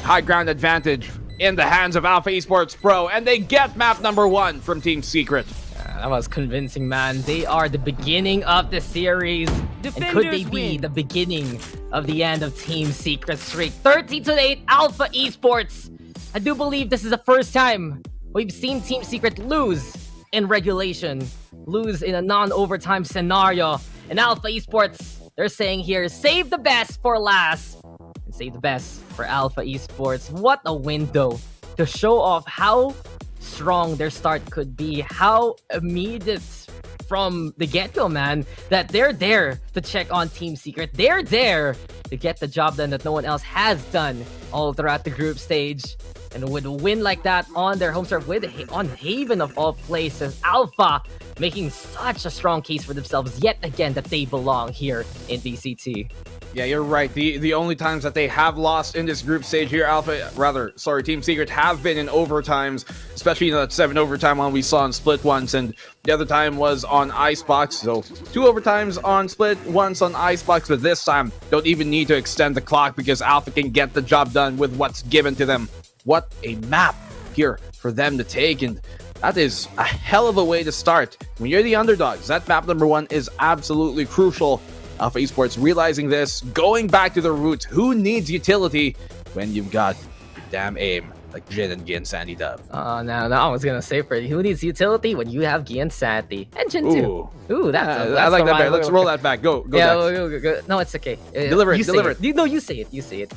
Speaker 21: high ground advantage in the hands of Alpha Esports Pro, and they get map number 1 from Team Secret.
Speaker 20: That was convincing, man. They are the beginning of the series. And could they be the beginning of the end of Team Secret's streak? 30-8 Alpha Esports. I do believe this is the first time we've seen Team Secret lose in regulation, lose in a non-overtime scenario. And Alpha Esports, they're saying here, save the best for last. And save the best for Alpha Esports. What a window to show off how strong their start could be, how immediate from the get-go, man, that they're there to check on Team Secret. They're there to get the job done that no one else has done all throughout the group stage. And with a win like that on their home turf, on Haven of all places, Alpha making such a strong case for themselves yet again that they belong here in VCT.
Speaker 21: Yeah, you're right. The only times that they have lost in this group stage here, Team Secret have been in overtimes, especially that 7 overtime one we saw in Split once, and the other time was on Icebox. So 2 overtimes on Split, once on Icebox, but this time don't even need to extend the clock because Alpha can get the job done with what's given to them. What a map here for them to take, and that is a hell of a way to start. When you're the underdogs, that map number 1 is absolutely crucial. Alpha Esports realizing this, going back to the roots. Who needs utility when you've got damn aim like Jin and Gian Sandy Dub?
Speaker 20: No, I was gonna say for you, who needs utility when you have Gian Sandy and Jin too? Ooh, that's
Speaker 21: I like that better. Let's roll that back. Go.
Speaker 20: Yeah, go. No, it's okay.
Speaker 21: Deliver it.
Speaker 20: No, you say it. You say it.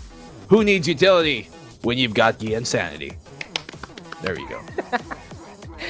Speaker 21: Who needs utility when you've got Gian Sanity? There you go.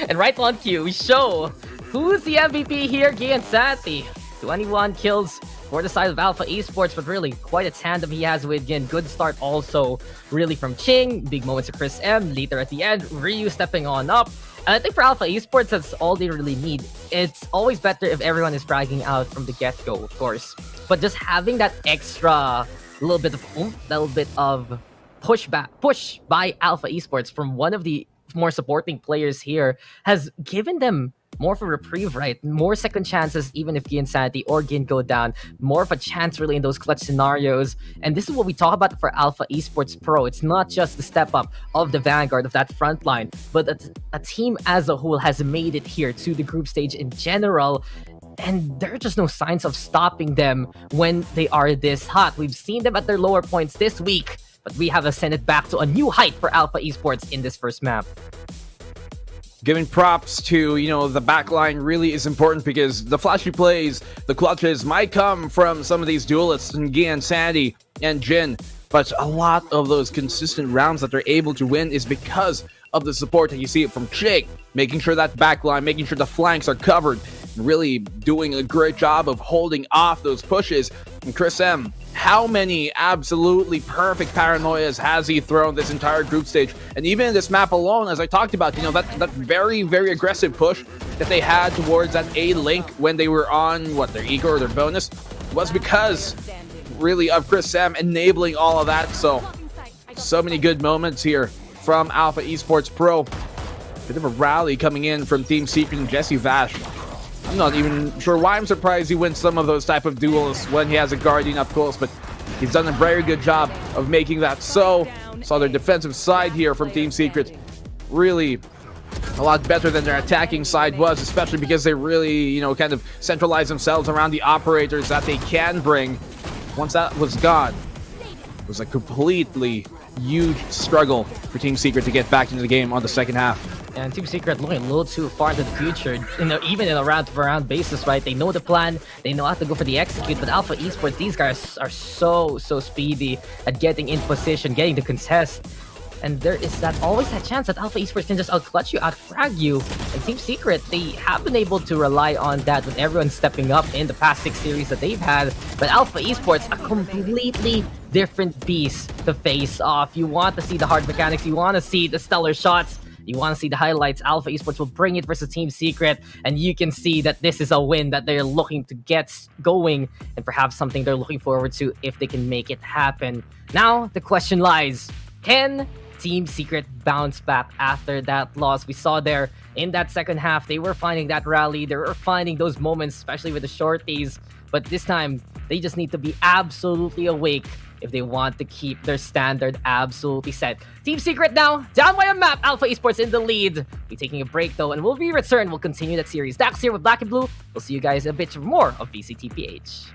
Speaker 20: And right on cue, we show who's the MVP here, Gian Sandy. 21 kills for the side of Alpha Esports, but really quite a tandem he has with Gin. Good start also really from Ching, big moments of Chris M, later at the end, Ryu stepping on up. And I think for Alpha Esports, that's all they really need. It's always better if everyone is bragging out from the get-go, of course. But just having that extra little bit of oomph, that little bit of push by Alpha Esports from one of the more supporting players here has given them more of a reprieve, right? More second chances, even if Gian Sanity or Gin go down. More of a chance, really, in those clutch scenarios. And this is what we talk about for Alpha Esports Pro. It's not just the step up of the vanguard of that front line, but a team as a whole has made it here to the group stage in general. And there are just no signs of stopping them when they are this hot. We've seen them at their lower points this week, but we have ascended back to a new height for Alpha Esports in this first map.
Speaker 21: Giving props to, the backline really is important because the flashy plays, the clutches might come from some of these duelists in Gian Sandy and Jin, but a lot of those consistent rounds that they're able to win is because of the support that you see it from Jake, making sure that backline, making sure the flanks are covered, really doing a great job of holding off those pushes. And Chris M, how many absolutely perfect paranoias has he thrown this entire group stage? And even in this map alone, as I talked about, that very, very aggressive push that they had towards that A link when they were on, their eco or their bonus, was because, really, of Chris M enabling all of that. So many good moments here from Alpha Esports Pro. Bit of a rally coming in from Team Secret and Jesse Vash. I'm not even sure why I'm surprised he wins some of those type of duels when he has a Guardian up close, but he's done a very good job of making that so. Saw their defensive side here from Team Secret really a lot better than their attacking side was, especially because they really, kind of centralized themselves around the operators that they can bring. Once that was gone, it was a completely huge struggle for Team Secret to get back into the game on the second half.
Speaker 20: And Team Secret looking a little too far into the future, even in a round-to-round basis, right? They know the plan, they know how to go for the execute, but Alpha Esports, these guys are so speedy at getting in position, getting the contest. And there is always that chance that Alpha Esports can just out-clutch you, out-frag you. And Team Secret, they have been able to rely on that with everyone stepping up in the past 6 series that they've had. But Alpha Esports, a completely different beast to face off. You want to see the hard mechanics, you want to see the stellar shots, you want to see the highlights. Alpha Esports will bring it versus Team Secret, and you can see that this is a win that they're looking to get going, and perhaps something they're looking forward to if they can make it happen. Now, the question lies, can Team Secret bounce back after that loss? We saw there in that second half, they were finding that rally, they were finding those moments, especially with the shorties, but this time, they just need to be absolutely awake if they want to keep their standard absolutely set. Team Secret now, down by a map, Alpha Esports in the lead. We're taking a break though, and we'll be returned. We'll continue that series. Dax here with Black and Blue. We'll see you guys a bit more of VCTPH.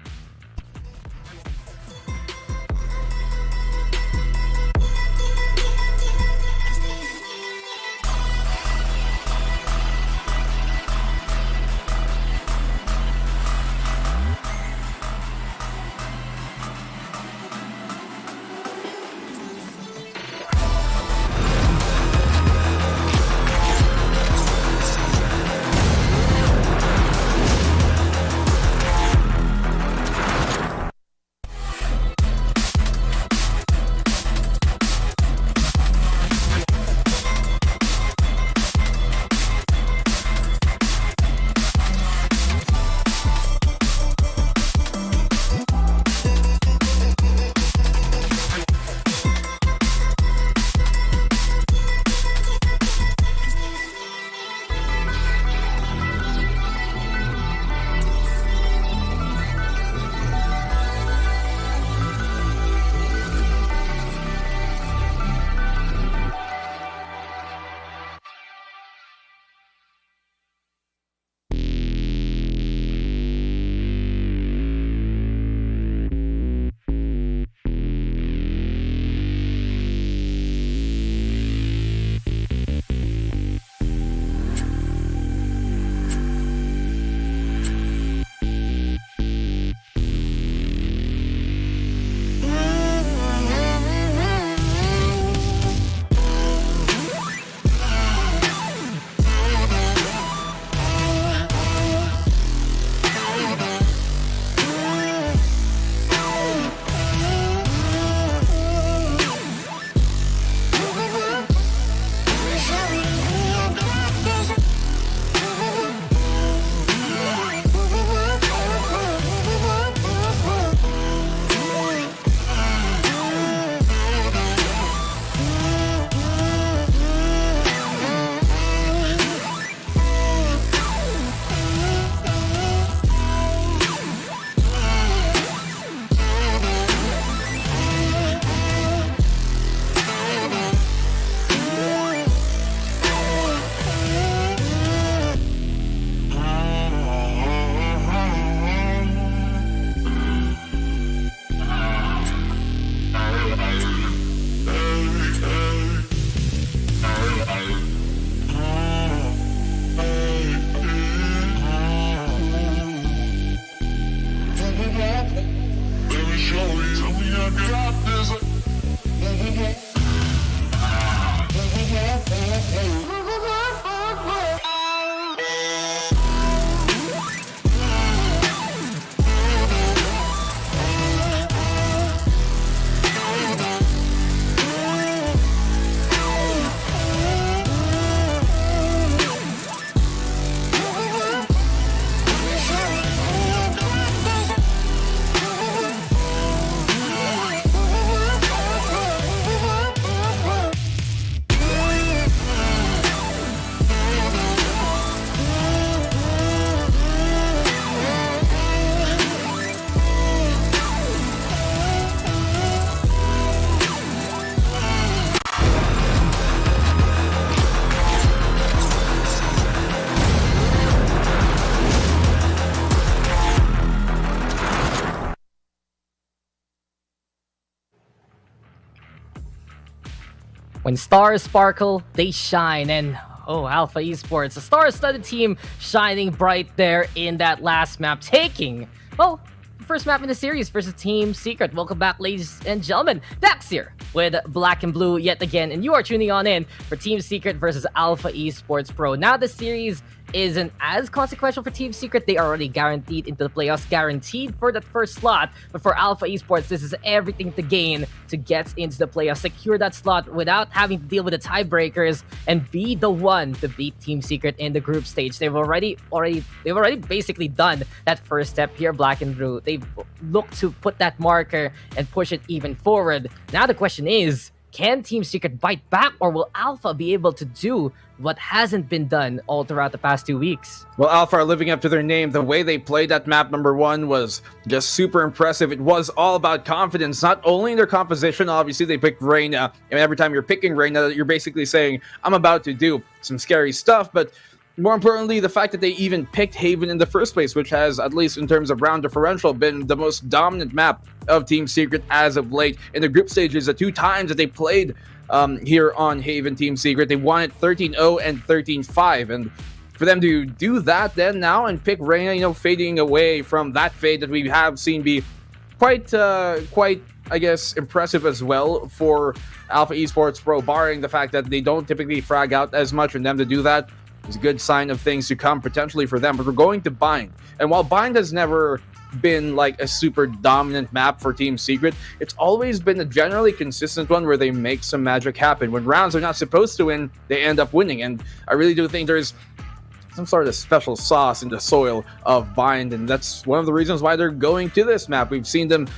Speaker 20: When stars sparkle, they shine. And Alpha Esports, a star-studded team shining bright there in that last map, taking, the first map in the series versus Team Secret. Welcome back, ladies and gentlemen. Dax here with Black and Blue yet again, and you are tuning on in for Team Secret versus Alpha Esports Pro. Now the series isn't as consequential for Team Secret. They are already guaranteed into the playoffs, guaranteed for that first slot. But for Alpha Esports, this is everything to gain to get into the playoffs, secure that slot without having to deal with the tiebreakers, and be the one to beat Team Secret in the group stage. They've already basically done that first step here, Black and Blue. They've looked to put that marker and push it even forward. Now the question is, can Team Secret bite back, or will Alpha be able to do what hasn't been done all throughout the past 2 weeks?
Speaker 21: Well, Alpha are living up to their name. The way they played that map number 1 was just super impressive. It was all about confidence, not only in their composition. Obviously, they picked Reyna, and every time you're picking Reyna, you're basically saying, I'm about to do some scary stuff, but more importantly, the fact that they even picked Haven in the first place, which has, at least in terms of round differential, been the most dominant map of Team Secret as of late. In the group stages, the 2 times that they played here on Haven, Team Secret, they won it 13-0 and 13-5. And for them to do that then now and pick Reyna, fading away from that fade that we have seen be quite, I guess, impressive as well for Alpha Esports Pro, barring the fact that they don't typically frag out as much, and them to do that is a good sign of things to come potentially for them. But we're going to Bind. And while Bind has never been like a super dominant map for Team Secret, it's always been a generally consistent one where they make some magic happen. When rounds are not supposed to win, they end up winning. And I really do think there's some sort of special sauce in the soil of Bind, and that's one of the reasons why they're going to this map. We've seen them,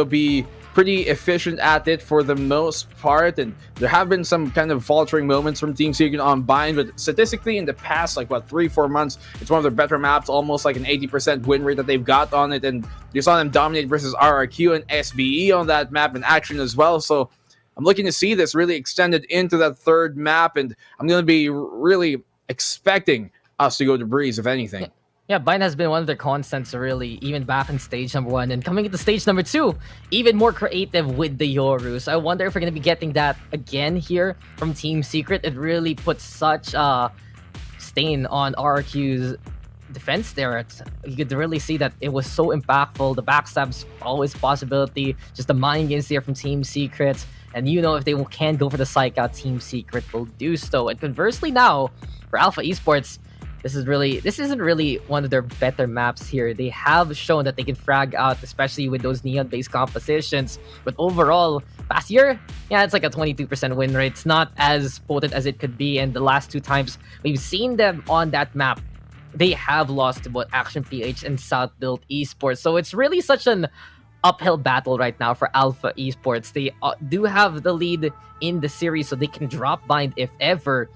Speaker 21: be pretty efficient at it for the most part, and there have been some kind of faltering moments from Team Secret on Bind, but statistically in the past 3-4 months, it's one of their better maps, almost like an 80% win rate that they've got on it. And you saw them dominate versus RRQ and SBE on that map in action as well. So I'm looking to see this really extended into that third map, and I'm going to be really expecting us to go to Breeze, if anything.
Speaker 20: Yeah, Bind has been one of their constants, really, even back in stage number 1. And coming into stage number 2, even more creative with the Yorus. I wonder if we're going to be getting that again here from Team Secret. It really puts such a stain on RRQ's defense there. You could really see that it was so impactful. The backstab's always a possibility. Just the mind games there from Team Secret. And if they can go for the psych out, Team Secret will do so. And conversely now, for Alpha Esports, this isn't really one of their better maps here. They have shown that they can frag out, especially with those neon-based compositions. But overall, past year, it's like a 22% win rate. It's not as potent as it could be. And the last 2 times we've seen them on that map, they have lost to both Action PH and South Built Esports. So it's really such an uphill battle right now for Alpha Esports. They do have the lead in the series, so they can drop Bind if ever.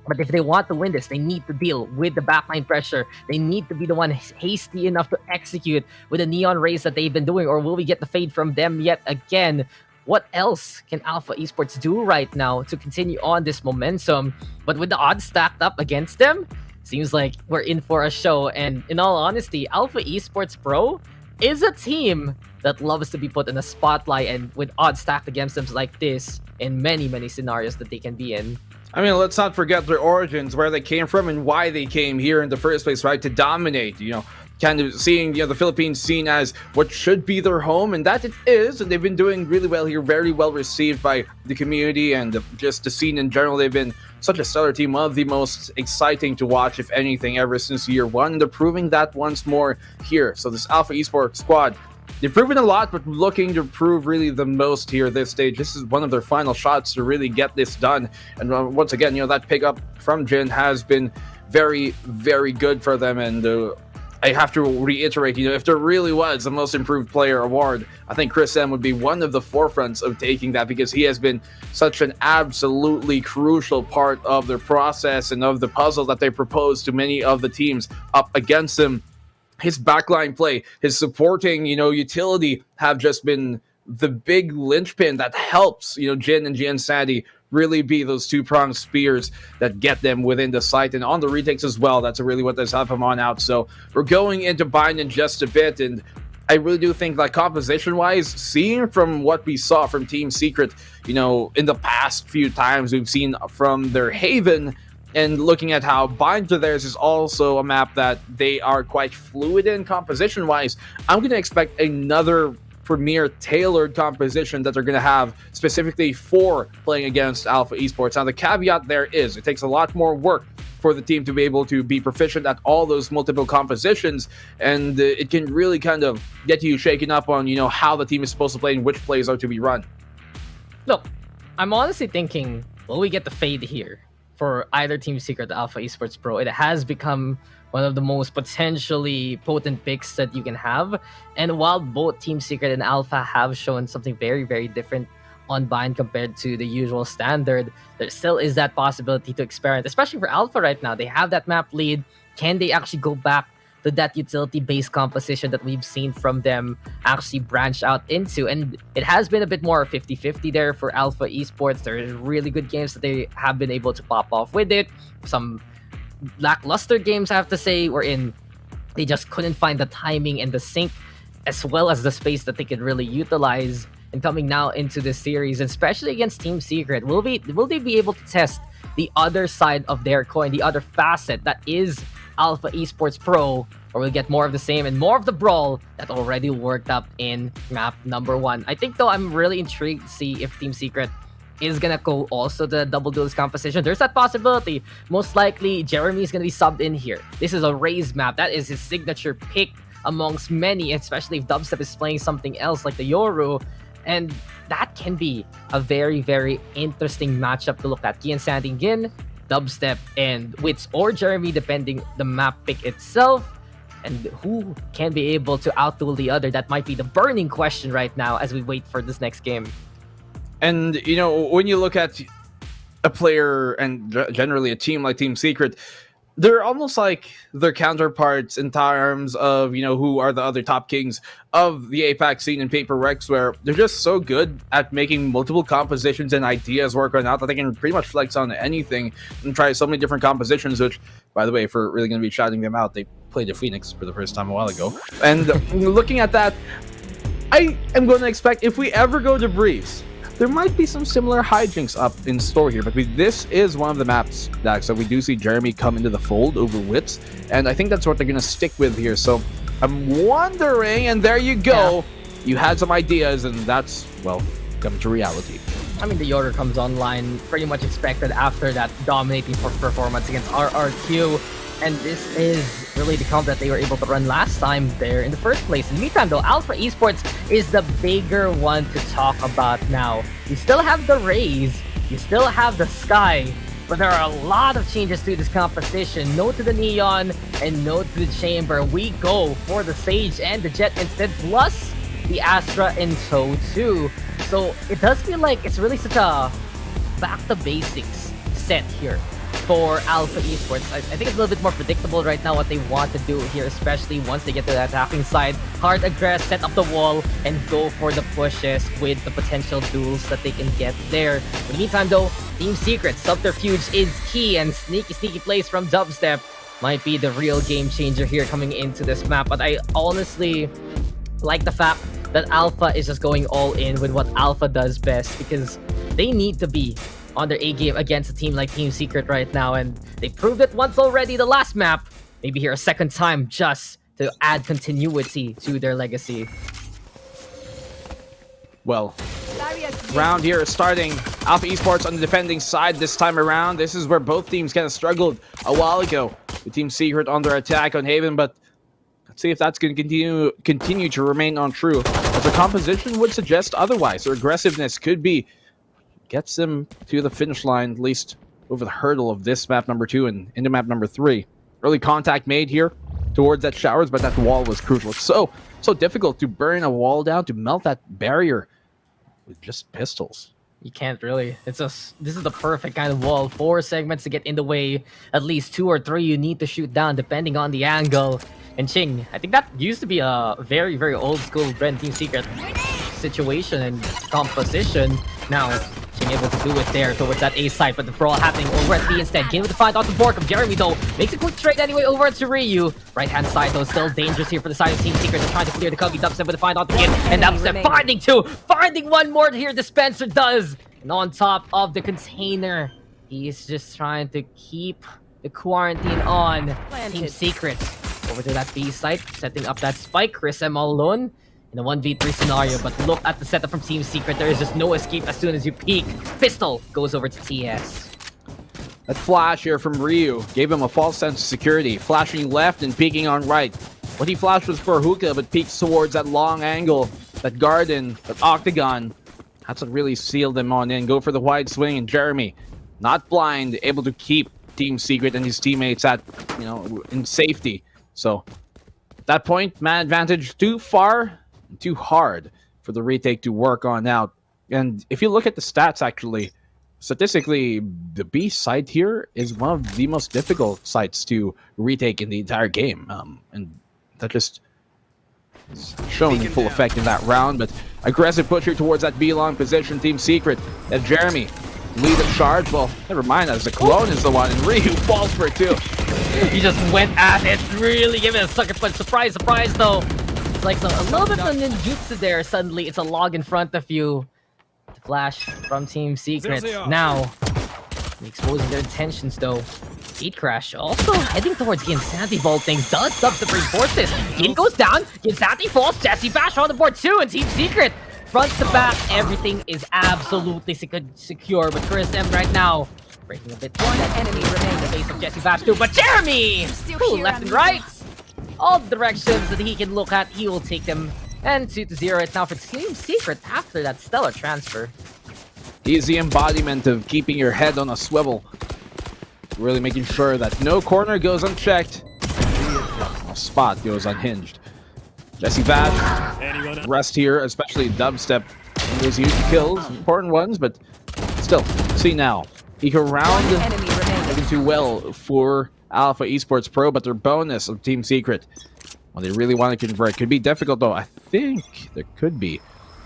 Speaker 20: But if they want to win this, they need to deal with the backline pressure. They need to be the one hasty enough to execute with the neon rays that they've been doing, or will we get the fade from them yet again? What else can Alpha Esports do right now to continue on this momentum? But with the odds stacked up against them, seems like we're in for a show. And in all honesty, Alpha Esports Pro is a team that loves to be put in a spotlight, and with odds stacked against them like this in many, many scenarios that they can be in.
Speaker 21: I mean, let's not forget their origins, where they came from and why they came here in the first place, right? To dominate, kind of seeing the Philippines seen as what should be their home, and that it is, and they've been doing really well here, very well received by the community and just the scene in general. They've been such a stellar team, one of the most exciting to watch, if anything, ever since year 1. They're proving that once more here. So this Alpha Esports squad, they've proven a lot, but looking to prove really the most here this stage. This is one of their final shots to really get this done. And once again, that pickup from Jin has been very, very good for them. And I have to reiterate, if there really was a Most Improved Player award, I think Chris M would be one of the forefronts of taking that, because he has been such an absolutely crucial part of their process and of the puzzle that they propose to many of the teams up against him. His backline play, his supporting, utility have just been the big linchpin that helps, Jin and Gian Sandy really be those 2-pronged spears that get them within the sight. And on the retakes as well, that's really what does help him on out. So we're going into Bind in just a bit, and I really do think that composition-wise, seeing from what we saw from Team Secret, in the past few times we've seen from their Haven, and looking at how Bind to theirs is also a map that they are quite fluid in composition-wise, I'm going to expect another premier tailored composition that they're going to have specifically for playing against Alpha Esports. Now, the caveat there is it takes a lot more work for the team to be able to be proficient at all those multiple compositions, and it can really kind of get you shaken up on how the team is supposed to play and which plays are to be run.
Speaker 20: Look, I'm honestly thinking, will we get the fade here for either Team Secret or Alpha Esports Pro? It has become one of the most potentially potent picks that you can have, and while both Team Secret and Alpha have shown something very, very different on Bind compared to the usual standard, there still is that possibility to experiment, especially for Alpha right now. They have that map lead. Can they actually go back to that utility-based composition that we've seen from them actually branch out into? And it has been a bit more 50-50 there for Alpha Esports. There's really good games that they have been able to pop off with it. Some lackluster games, I have to say, wherein they just couldn't find the timing and the sync as well as the space that they could really utilize. And coming now into this series, especially against Team Secret, will they be able to test the other side of their coin, the other facet that is Alpha Esports Pro, or we'll get more of the same and more of the brawl that already worked up in map number 1? I think, though, I'm really intrigued to see if Team Secret is gonna go also the double duels composition. There's that possibility. Most likely, Jeremy is gonna be subbed in here. This is a Raze map. That is his signature pick amongst many, especially if Dubstep is playing something else like the Yoru. And that can be a very, very interesting matchup to look at. Kian Sandingin, Dubstep, and Wits or Jeremy, depending the map pick itself. And who can be able to outduel the other? That might be the burning question right now as we wait for this next game.
Speaker 21: And, when you look at a player and generally a team like Team Secret, they're almost like their counterparts in terms of, who are the other top kings of the APAC scene in Paper Rex, where they're just so good at making multiple compositions and ideas work on out that they can pretty much flex on anything and try so many different compositions, which, by the way, if we're really going to be shouting them out, they played the Phoenix for the first time a while ago. And looking at that, I am going to expect if we ever go to Breeze, there might be some similar hijinks up in store here, but this is one of the maps, Dax, that we do see Jeremy come into the fold over Wits, and I think that's what they're going to stick with here. So I'm wondering, and there you go, you had some ideas, and that's, well, coming to reality.
Speaker 20: I mean, the Yoru comes online pretty much expected after that dominating performance against RRQ. And this is really the comp that they were able to run last time there in the first place. In the meantime, though, Alpha Esports is the bigger one to talk about now. You still have the Raze, you still have the Sky, but there are a lot of changes to this composition. No to the Neon and no to the Chamber. We go for the Sage and the Jet instead, plus the Astra in tow too. So it does feel like it's really such a back to basics set here for Alpha Esports. I think it's a little bit more predictable right now what they want to do here, especially once they get to the attacking side. Hard aggress, set up the wall, and go for the pushes with the potential duels that they can get there. In the meantime, though, Team Secret, subterfuge is key, and sneaky plays from Dubstep might be the real game changer here coming into this map. But I honestly like the fact that Alpha is just going all in with what Alpha does best, because they need to be on their A game against a team like Team Secret right now, and they proved it once already the last map. Maybe here a second time just to add continuity to their legacy.
Speaker 21: Well, round here is starting. Alpha Esports on the defending side this time around. This is where both teams kind of struggled a while ago. The Team Secret on their attack on Haven, but let's see if that's going to continue to remain untrue, as the composition would suggest otherwise. Their aggressiveness could be gets them to the finish line, at least over the hurdle of this map number 2 and into map number 3. Early contact made here towards that showers, but that wall was crucial. It's so difficult to burn a wall down, to melt that barrier with just pistols.
Speaker 20: You can't really. This is the perfect kind of wall. 4 segments to get in the way. At least 2 or 3 you need to shoot down depending on the angle. And Ching, I think that used to be a very, very old school Bren Team Secret situation and composition. Now, Nothing able to do it there towards that A side, but the brawl happening over at B instead. Game with the find onto Borkum. Jeremy though makes a quick trade anyway over to Ryu. Right hand side though still dangerous here for the side of Team Secret. They're trying to clear the Cubby. Dubstep with the find onto him, and Dubstep finding two, finding one more here. Dispenser does, and on top of the container, he's just trying to keep the quarantine on. Team Secret over to that B site, setting up that spike. Chris M all alone in a 1v3 scenario, but look at the setup from Team Secret. There is just no escape as soon as you peek. Pistol goes over to TS.
Speaker 21: That flash here from Ryu gave him a false sense of security, flashing left and peeking on right. What he flashed was for hookah, but peeks towards that long angle, that garden, that octagon. That's what really sealed him on in. Go for the wide swing, and Jeremy, not blind, able to keep Team Secret and his teammates at, in safety. So, at that point, man advantage too far, too hard for the retake to work on out. And if you look at the stats, actually, statistically, the B site here is one of the most difficult sites to retake in the entire game. And that just is showing in full effect in that round. But aggressive push here towards that B long position, Team Secret. And Jeremy, lead and charge. Well, never mind, as the clone is the one, and Ryu falls for it too.
Speaker 20: He just went at it, really giving it a sucker punch. Surprise, surprise though. It's like a little bit of ninjutsu there. Suddenly, it's a log in front of you. The flash from Team Secret. Now, exposing their intentions though. Eat Crash also heading towards Ginsanti vaulting. Does Dubstep reinforce this? Gin goes down. Ginsanti falls. Jesse Bash on the board too. And Team Secret, front to back, everything is absolutely secure. But Chris M right now breaking a bit. One enemy remains in the face of Jesse Bash too. But Jeremy, left and right, all directions that he can look at, he will take them. And 2-0 right now for Team Secret after that stellar transfer.
Speaker 21: He's the embodiment of keeping your head on a swivel. Really making sure that no corner goes unchecked. No spot goes unhinged. Jesse Vash, rest here, especially Dubstep. Those huge kills, important ones, but still, see now. Eco round, looking too well for Alpha Esports Pro, but their bonus of Team Secret, well, they really want to convert. Could be difficult though. I think there could be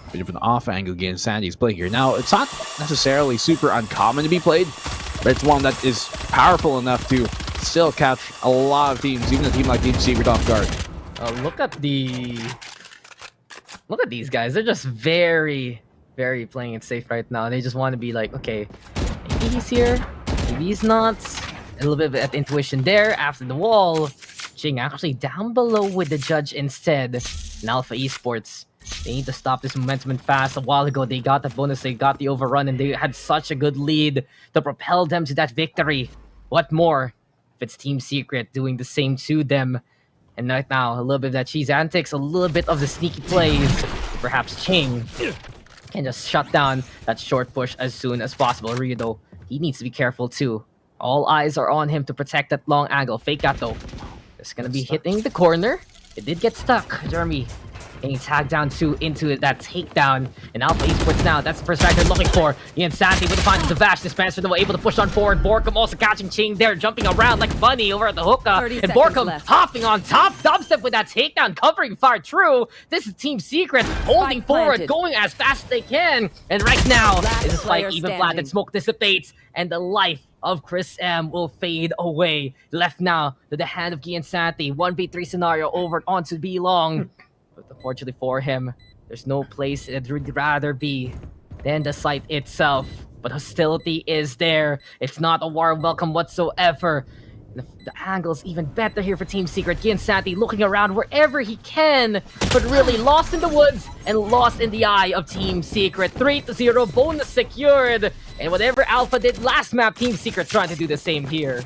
Speaker 21: a bit of an off angle against Sandy's play here. Now, it's not necessarily super uncommon to be played, but it's one that is powerful enough to still catch a lot of teams, even a team like Team Secret off guard.
Speaker 20: Look at these guys. They're just very, very playing it safe right now. They just want to be like, okay, maybe he's here, maybe he's not. A little bit of intuition there after the wall. Jing actually down below with the judge instead. In Alpha Esports, they need to stop this momentum and fast. A while ago, they got the bonus, they got the overrun, and they had such a good lead to propel them to that victory. What more if it's Team Secret doing the same to them? And right now, a little bit of that cheese antics, a little bit of the sneaky plays. Perhaps Ching can just shut down that short push as soon as possible. Ryu, though, he needs to be careful too. All eyes are on him to protect that long angle. Fake out though. It's gonna be hitting the corner. It did get stuck. Jeremy getting tagged down into that takedown. And Alpha Esports now, that's the first strike they're looking for. Ian Santi with the find the Vash dispenser, though able to push on forward. Borkum also catching Ching there, jumping around like bunny over at the hookah. And Borkum hopping on top. Dubstep with that takedown, covering far true. This is Team Secret holding forward, going as fast as they can. And right now, it's a spike even planted, smoke dissipates, and the life of Chris M will fade away. Left now to the hand of Gian Santi. 1v3 scenario over onto B long. But unfortunately for him, there's no place it would rather be than the site itself. But hostility is there. It's not a warm welcome whatsoever. The angle's even better here for Team Secret. Gian Santi looking around wherever he can, but really lost in the woods and lost in the eye of Team Secret. 3-0 bonus secured. And whatever Alpha did last map, Team Secret trying to do the same here.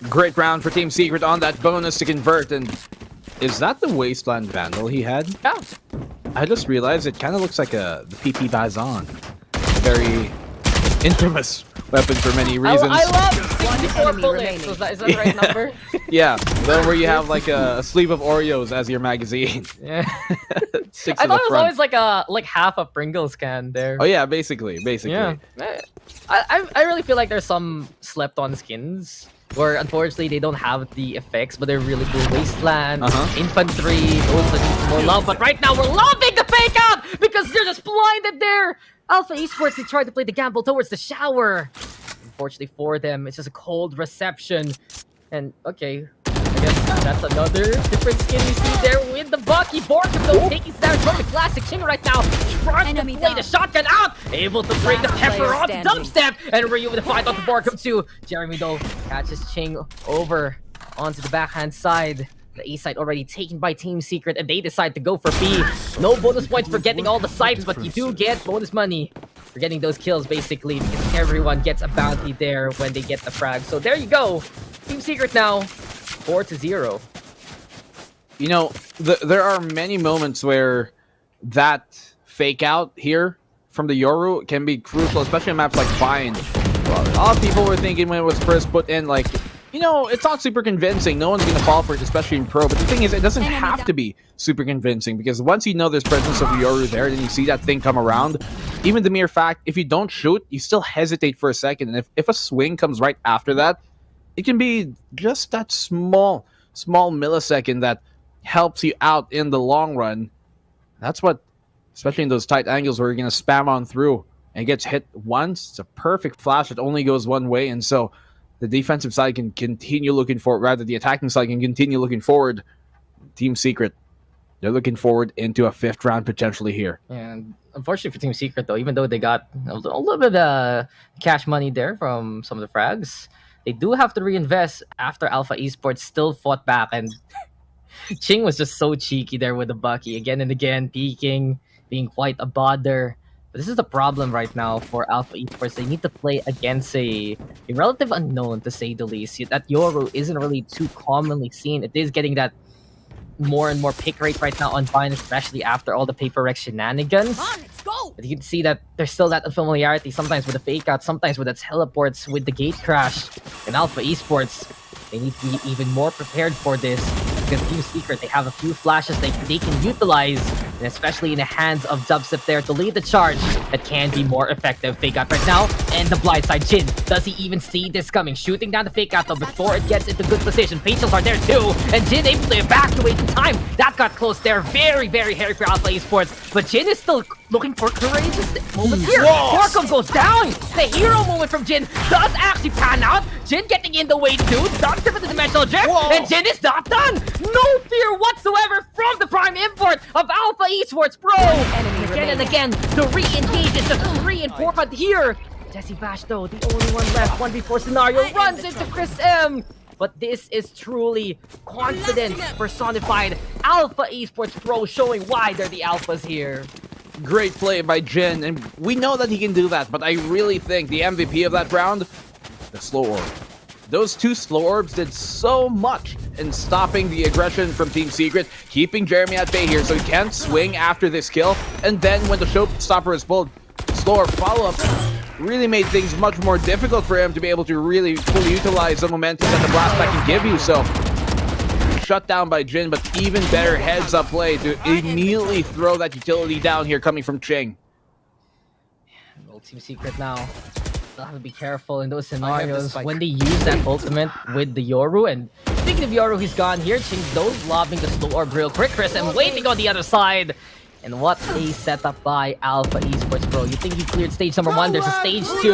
Speaker 21: Great round for Team Secret on that bonus to convert. And is that the Wasteland Vandal he had?
Speaker 20: Yeah.
Speaker 21: I just realized it kind of looks like the PP Bazan. Very infamous weapon for many reasons.
Speaker 20: I love 64 bullets. Is that the right number?
Speaker 21: Yeah, the one where you have like a sleeve of Oreos as your magazine.
Speaker 20: Yeah.
Speaker 21: Six
Speaker 20: I
Speaker 21: in the
Speaker 20: thought it was
Speaker 21: front.
Speaker 20: always like half a Pringles can there.
Speaker 21: Oh yeah, basically.
Speaker 20: Yeah. I really feel like there's some slept on skins where unfortunately they don't have the effects, but they're really cool. Wasteland, Infantry, those that need more love. But right now we're loving the fake out because they're just blinded there. Alpha Esports, they tried to play the gamble towards the shower. Unfortunately for them, it's just a cold reception. And okay, I guess that's another different skin you see there with the Bucky. Borkum though taking damage from the classic King right now. Trying to play the shotgun out. Able to bring the pepper on the dubstep. And Ryu with a fight on the Borkum too. Jeremy though catches Ching over onto the backhand side. The A side already taken by Team Secret, and they decide to go for B. No bonus points for getting all the sites, but you do get bonus money for getting those kills, basically, because everyone gets a bounty there when they get the frag. So there you go. Team Secret now, 4-0.
Speaker 21: You know, there are many moments where that fake out here from the Yoru can be crucial, especially on maps like Bind. A lot of people were thinking when it was first put in, like, you know, it's not super convincing. No one's going to fall for it, especially in Pro. But the thing is, it doesn't have to be super convincing, because once you know there's presence of Yoru there, then you see that thing come around. Even the mere fact, if you don't shoot, you still hesitate for a second. And if a swing comes right after that, it can be just that small millisecond that helps you out in the long run. That's what, especially in those tight angles where you're going to spam on through and it gets hit once, it's a perfect flash that only goes one way. And so the defensive side can continue looking forward, rather the attacking side can continue looking forward. Team Secret, they're looking forward into a 5th round potentially here.
Speaker 20: And unfortunately for Team Secret though, even though they got a little bit of cash money there from some of the frags, they do have to reinvest after Alpha Esports still fought back, and Ching was just so cheeky there with the Bucky again and again, peeking, being quite a bother. But this is the problem right now for Alpha Esports. They need to play against a relative unknown, to say the least. That Yoru isn't really too commonly seen. It is getting that more and more pick rate right now on Vine, especially after all the Paper Rex shenanigans. But you can see that there's still that unfamiliarity, sometimes with the fake out, sometimes with the teleports, with the gate crash. In Alpha Esports, they need to be even more prepared for this, because Team Secret, they have a few flashes they can utilize, and especially in the hands of Dubstep there to lead the charge, that can be more effective. Fake out right now, and the blindside Jin. Does he even see this coming? Shooting down the fake out though before it gets into good position. Facials are there too, and Jin able to evacuate in time. That got close there. Very, very hairy for Alpha Esports, but Jin is still looking for courageous moments here. Borkum goes down. The hero moment from Jin does actually pan out. Jin getting in the way too. Dubstep with the dimensional drift, and Jin is not done. No fear whatsoever from the prime import of Alpha Esports, bro. Again and again, the re-engage is the 3 and 4 punt here. Jesse Bash though, the only one left. 1v4 scenario runs into Chris M. But this is truly confidence personified. Alpha Esports Pro showing why they're the alphas here.
Speaker 21: Great play by Jin, and we know that he can do that, but I really think the MVP of that round, the slow orb. Those 2 slow orbs did so much in stopping the aggression from Team Secret, keeping Jeremy at bay here so he can't swing after this kill. And then when the showstopper is pulled, slow orb follow-up really made things much more difficult for him to be able to really fully utilize the momentum that the blast back can give you. So shut down by Jin, but even better heads-up play to immediately throw that utility down here coming from Ching.
Speaker 20: Well, Team Secret now, they'll have to be careful in those scenarios when they use that ultimate with the Yoru. And speaking of Yoru, he's gone here. Ching those lobbing the slow orb real quick. Chris and waiting on the other side. And what a setup by Alpha Esports, bro. You think he cleared stage number 1, there's a stage 2.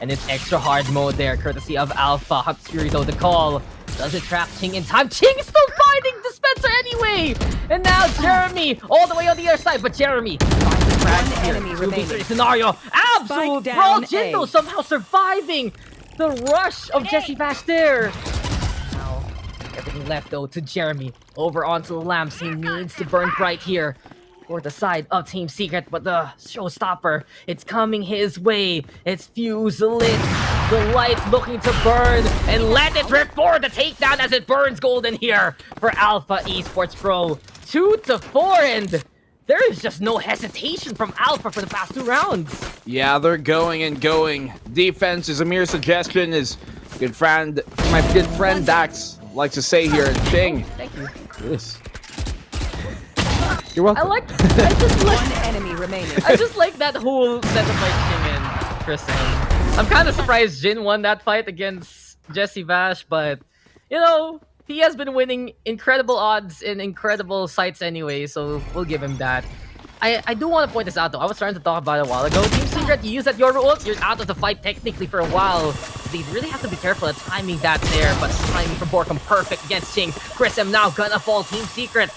Speaker 20: And it's extra hard mode there, courtesy of Alpha. Hatsuri though, the call. Does it trap Ching in time? Ching is still finding Dispenser anyway! And now Jeremy, all the way on the other side. But Jeremy finds the frag here. 2v3 scenario. Absolute brawl. Jindo somehow surviving the rush of Jesse Bash there. Now, everything left though to Jeremy. Over onto the lamps. He needs to burn bright here for the side of Team Secret, but the showstopper, it's coming his way. It's fuse lit. The light looking to burn, and let it rip for the takedown as it burns golden here for Alpha Esports Pro. 2-4, and there is just no hesitation from Alpha for the past 2 rounds.
Speaker 21: Yeah, they're going and going. Defense is a mere suggestion, as my good friend Dax likes to say here. Ching.
Speaker 20: Thank you.
Speaker 21: Yes. You're welcome.
Speaker 20: I just like
Speaker 16: One enemy remaining.
Speaker 20: I just like that whole setup like Ching and Chris. I'm kind of surprised Jin won that fight against Jesse Bash, but you know, he has been winning incredible odds in incredible sites anyway, so we'll give him that. I do want to point this out though. I was trying to talk about it a while ago. Team Secret, you use that your ult, you're out of the fight technically for a while. They really have to be careful at timing that there, but timing from Borkum perfect against Ching. Chris M now gonna fall, Team Secret.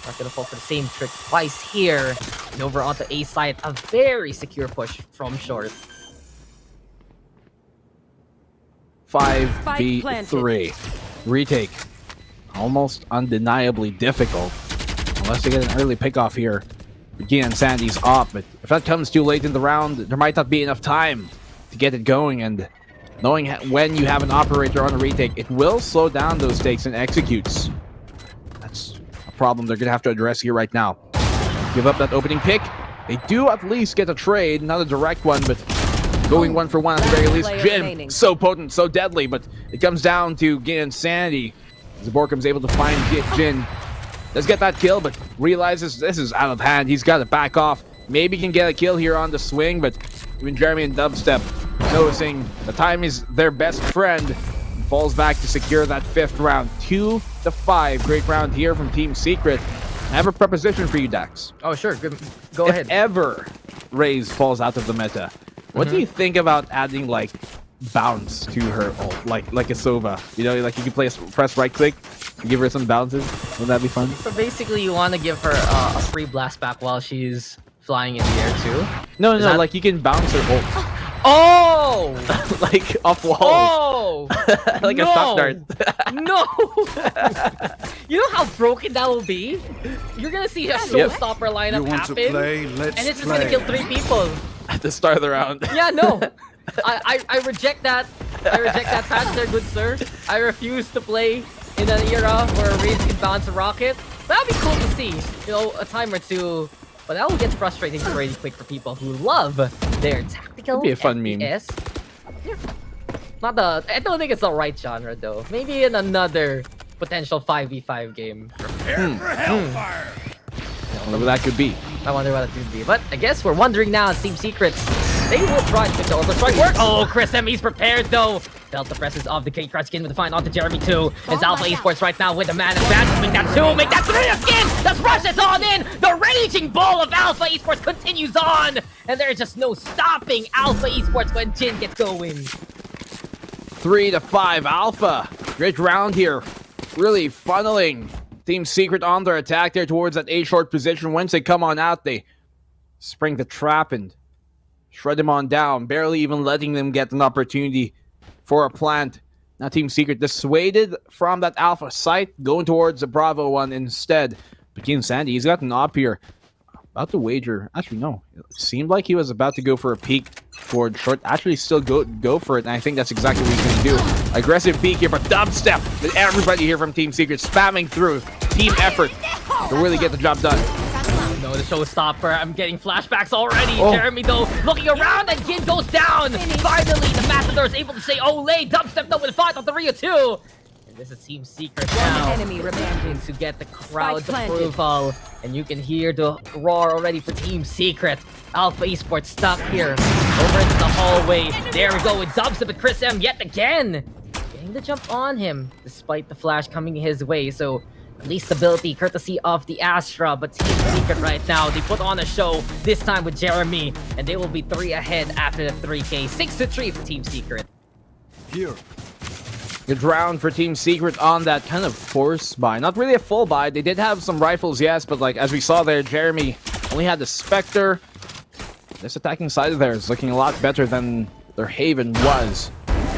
Speaker 20: Not gonna fall for the same trick twice here. And over onto A side, a very secure push from short.
Speaker 21: 5v3. Retake. Almost undeniably difficult. Unless they get an early pickoff here. Again, Sandy's up, but if that comes too late in the round, there might not be enough time to get it going, and knowing when you have an operator on a retake, it will slow down those takes and executes. That's a problem they're going to have to address here right now. Give up that opening pick. They do at least get a trade, not a direct one, but going 1 for 1 at the very least. Jin, so potent, so deadly, but it comes down to Gin and Sandy. Zaborkum's able to find Jin. Does get that kill, but realizes this is out of hand. He's got to back off. Maybe can get a kill here on the swing, but even Jeremy and Dubstep noticing the time is their best friend and falls back to secure that 5th round. 2-5. Great round here from Team Secret. I have a proposition for you, Dax.
Speaker 20: Oh, sure. Go ahead.
Speaker 21: If ever Raze falls out of the meta, what do you think about adding, like, bounce to her ult, like a Sova? You know, like you can press right click and give her some bounces. Wouldn't that be fun?
Speaker 20: So basically, you want to give her a free blast back while she's flying in the air too?
Speaker 21: No, like you can bounce her ult.
Speaker 20: Oh!
Speaker 21: Like off walls.
Speaker 20: Oh!
Speaker 21: Like a shock dart.
Speaker 20: No! You know how broken that will be? You're gonna see a showstopper lineup happen, and it's just gonna kill 3 people.
Speaker 21: At the start of the round.
Speaker 20: Yeah, no. I reject that. I reject that patch there, good sir. I refuse to play in an era where Raze can bounce a rocket. That'd be cool to see, you know, a time or two. But that will get frustrating pretty quick for people who love their tactical
Speaker 21: That'd be a fun meme.
Speaker 20: FPS. Not the. I don't think it's the right genre though. Maybe in another potential 5v5 game.
Speaker 21: Prepare for hellfire. I wonder what that could be.
Speaker 20: I wonder what it could be. But I guess we're wondering now, Team Secrets. They will try to make the Orbital Strike work. Oh, Chris M, he's prepared though. Felt the presence of the K-Card skin with the find onto Jeremy too. It's Alpha Esports right now with the man advantage. Make that 2, make that 3 again. Let's rush it on in. The raging ball of Alpha Esports continues on. And there's just no stopping Alpha Esports when Jin gets going.
Speaker 21: 3-5 Alpha. Great round here. Really funneling Team Secret on their attack there towards that A-short position. Once they come on out, they spring the trap and shred them on down, barely even letting them get an opportunity for a plant. Now Team Secret dissuaded from that Alpha site, going towards the Bravo one instead. But King Sandy, he's got an op here. About to wager. Actually, no. It seemed like he was about to go for a peek towards short. Actually, still go for it, and I think that's exactly what he's going to do. Aggressive peek here, but dubstep with everybody here from Team Secret spamming through. Team effort to really get the job done.
Speaker 20: No, the showstopper. I'm getting flashbacks already. Jeremy, though, looking around, and Jin goes down. Finally, the Matador is able to say, "Olay!" Dubstep, though, with a 5 on the Rio 2. And this is Team Secret now.
Speaker 16: Enemy remaining
Speaker 20: To get the crowd's approval. And you can hear the roar already for Team Secret. Alpha Esports stuck here. Over into the hallway. There we go with Dubstep and Chris M yet again. Getting the jump on him, despite the flash coming his way. So at least stability, courtesy of the Astra. But Team Secret right now, they put on a show, this time with Jeremy. And they will be 3 ahead after the 3K. 6-3 for Team Secret.
Speaker 15: Here.
Speaker 21: Good round for Team Secret on that kind of force buy. Not really a full buy. They did have some rifles, yes, but like as we saw there, Jeremy only had the Spectre. This attacking side of there is looking a lot better than their Haven was.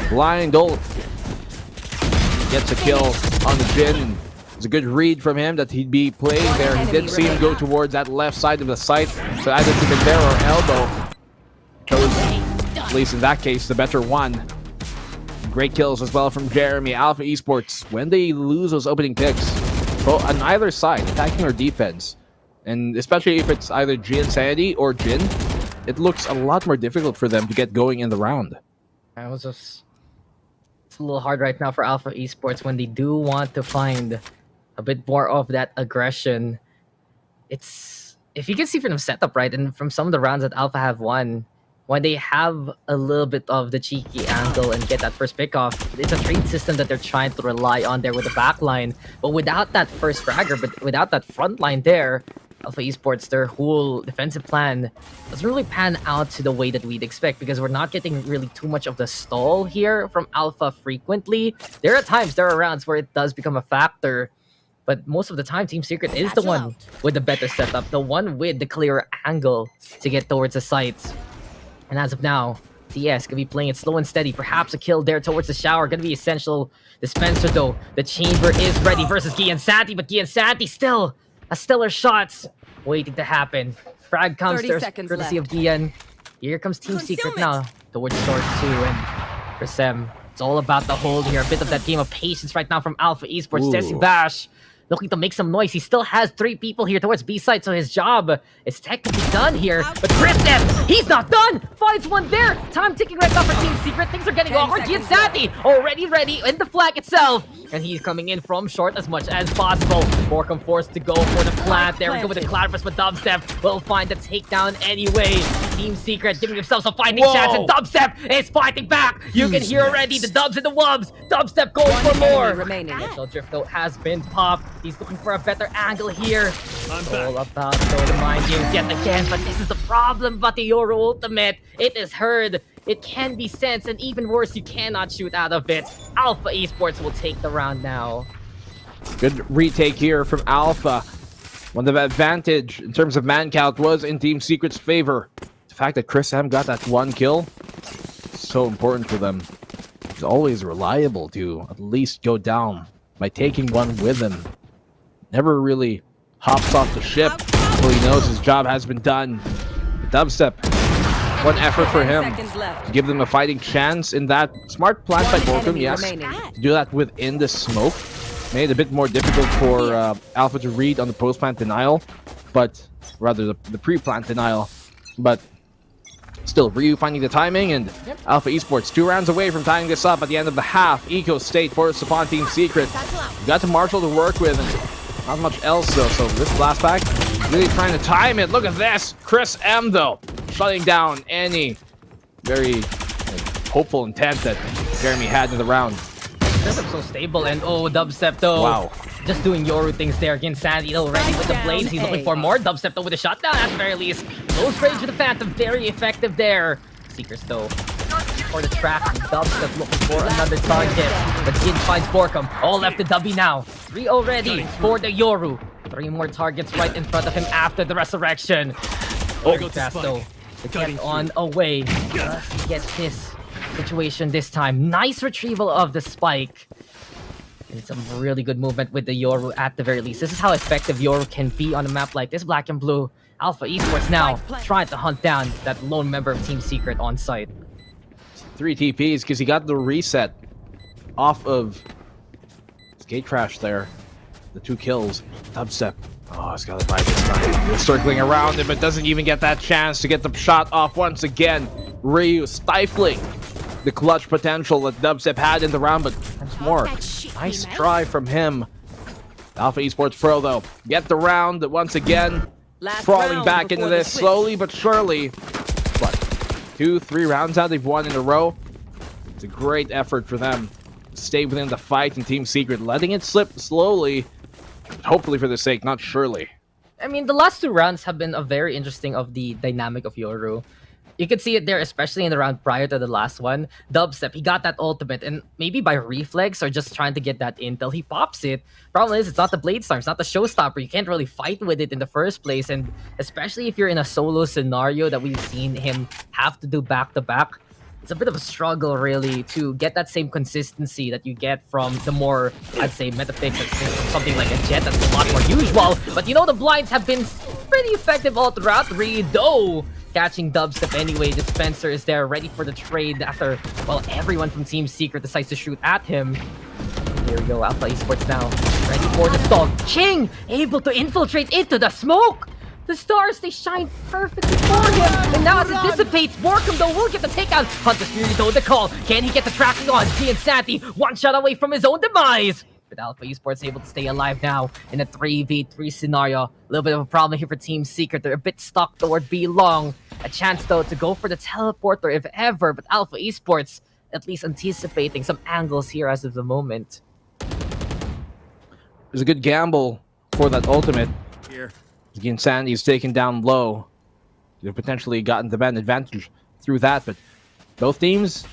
Speaker 21: Blind ult. Gets a kill on the Jin. It's a good read from him that he'd be playing there. He did see him go towards that left side of the site. So either to the there or elbow. Chose, at least in that case, the better one. Great kills as well from Jeremy. Alpha Esports, when they lose those opening picks, well, on either side, attacking or defense, and especially if it's either Jin Sandy or Jin, it looks a lot more difficult for them to get going in the round.
Speaker 20: It's a little hard right now for Alpha Esports when they do want to find a bit more of that aggression. It's, if you can see from the setup, right, and from some of the rounds that Alpha have won, when they have a little bit of the cheeky angle and get that first pick off, it's a trade system that they're trying to rely on there with the back line. But without that first fragger, but without that front line there, Alpha Esports, their whole defensive plan doesn't really pan out to the way that we'd expect because we're not getting really too much of the stall here from Alpha frequently. There are rounds where it does become a factor, but most of the time, Team Secret is the one with the better setup, the one with the clearer angle to get towards the sites. And as of now, TS gonna be playing it slow and steady. Perhaps a kill there towards the shower. Gonna be essential. Dispenser though. The chamber is ready versus Santi, but Santi still a stellar shots waiting to happen. Frag comes there, courtesy of Gian. Here comes Team Secret now towards Source 2 and for Sem. It's all about the hold here. A bit of that game of patience right now from Alpha Esports. Jesse Bash looking to make some noise. He still has 3 people here towards B side, so his job is technically done here. But Chris M, he's not done! Finds one there! Time ticking right now for Team Secret. Things are getting awkward. Giansanti already ready in the flag itself. And he's coming in from short as much as possible. Borkum forced to go for the plant. There we go with the Clatterus, but Dubstep will find the takedown anyway. Team Secret giving themselves a fighting chance, and Dubstep is fighting back. You can hear already the dubs and the wubs. Dubstep going for more. Initial drift though has been popped. He's looking for a better angle here. All about though the mind games yet again, but this is the problem about the Yoru ultimate. It is heard. It can be sensed, and even worse, you cannot shoot out of it. Alpha Esports will take the round now.
Speaker 21: Good retake here from Alpha. One of the advantage in terms of man count was in Team Secret's favor. The fact that Chris M got that 1 kill, so important for them. He's always reliable to at least go down by taking one with him. Never really hops off the ship until he knows his job has been done. The Dubstep, one effort for him to give them a fighting chance in that smart plant by Borkum, yes. To do that within the smoke made it a bit more difficult for Alpha to read on the post-plant denial, but rather the pre-plant denial. But still, Ryu finding the timing, and Alpha Esports 2 rounds away from tying this up at the end of the half. Eco State forced upon Team Secret. You got to Marshall to work with, and not much else though. So this blast pack really trying to time it. Look at this. Chris M though shutting down any very hopeful intent that Jeremy had in the round.
Speaker 20: Dubstep so stable, and Dubstep though. Wow. Just doing Yoru things there against Sandy though, ready with the blades. He's looking for more. Dubstep though with a shutdown at the very least. Close range with the Phantom, very effective there. Seekers though for the track. Dubstep looking for another target, but Gin finds Borkum. All left the W now. 3 already for the Yoru. 3 more targets right in front of him after the resurrection. Fast though to get on away. Just get this situation this time. Nice retrieval of the spike. And some really good movement with the Yoru at the very least. This is how effective Yoru can be on a map like this. Black and blue. Alpha Esports now trying to hunt down that lone member of Team Secret on site.
Speaker 21: 3 TPs because he got the reset off of Skate Crash there. The 2 kills. Dubstep. Oh, he's got to buy this time. He's circling around him, but doesn't even get that chance to get the shot off once again. Ryu stifling the clutch potential that Dubstep had in the round, but once more, nice try from him. Alpha Esports Pro, though, get the round once again. Crawling back into this slowly but surely. But 2-3 rounds out they've won in a row. It's a great effort for them to stay within the fight, and Team Secret letting it slip slowly, hopefully for their sake, not surely.
Speaker 20: I mean, the last 2 rounds have been a very interesting of the dynamic of Yoru. You could see it there, especially in the round prior to the last one. Dubstep, he got that ultimate, and maybe by reflex or just trying to get that intel, he pops it. Problem is, it's not the Blade Storm, it's not the showstopper. You can't really fight with it in the first place, and especially if you're in a solo scenario that we've seen him have to do back-to-back, it's a bit of a struggle, really, to get that same consistency that you get from the more, I'd say, metapix, something like a Jet that's a lot more usual. But you know, the blinds have been pretty effective all throughout. Though catching Dubstep anyway. Dispenser is there, ready for the trade after, well, everyone from Team Secret decides to shoot at him. Here we go, Alpha Esports now, ready for the stall. Ching, able to infiltrate into the smoke. The stars, they shine perfectly for him. And now as it dissipates, Borkum though will get the takeout. Hunter's Fury though the call. Can he get the tracking on? Giansanti, one shot away from his own demise. But Alpha Esports able to stay alive now in a 3v3 scenario. A little bit of a problem here for Team Secret. They're a bit stuck toward B long. A chance though to go for the teleporter if ever. But Alpha Esports at least anticipating some angles here as of the moment.
Speaker 21: There's a good gamble for that ultimate.
Speaker 15: Here.
Speaker 21: Again, Sandy's taken down low. They've potentially gotten the man advantage through that, but both teams,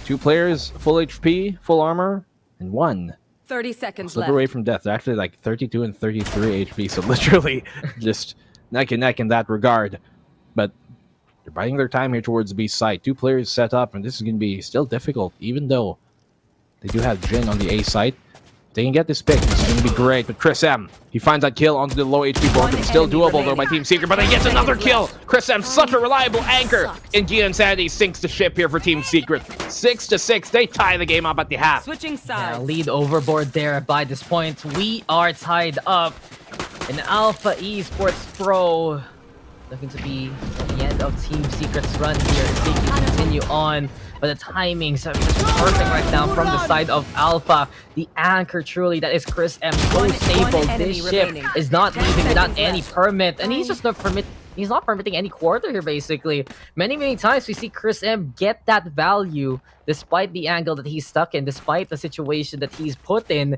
Speaker 21: 2 players, full HP, full armor, and 1
Speaker 16: 30 seconds
Speaker 21: slip
Speaker 16: left.
Speaker 21: away from death. They're actually like 32 and 33 HP, so literally just neck and neck in that regard. But they're biding their time here towards the B site. 2 players set up, and this is going to be still difficult, even though they do have Jin on the A site. They can get this pick. This is going to be great. But Chris M, he finds that kill onto the low HP board. It's still doable though by Team Secret, but he gets another kill. Chris M, such a reliable anchor. And Gian Sandy sinks the ship here for Team Secret. 6-6. They tie the game up at the half.
Speaker 16: Switching sides.
Speaker 20: Lead overboard there by this point. We are tied up. An Alpha Esports Pro looking to be at the end of Team Secret's run here. They can continue on. But the timings are just perfect right now from the side of Alpha. The anchor truly, that is Chris M. So stable. This ship is not leaving without any permit. And he's just not permitting any quarter here, basically. Many times we see Chris M get that value despite the angle that he's stuck in, despite the situation that he's put in.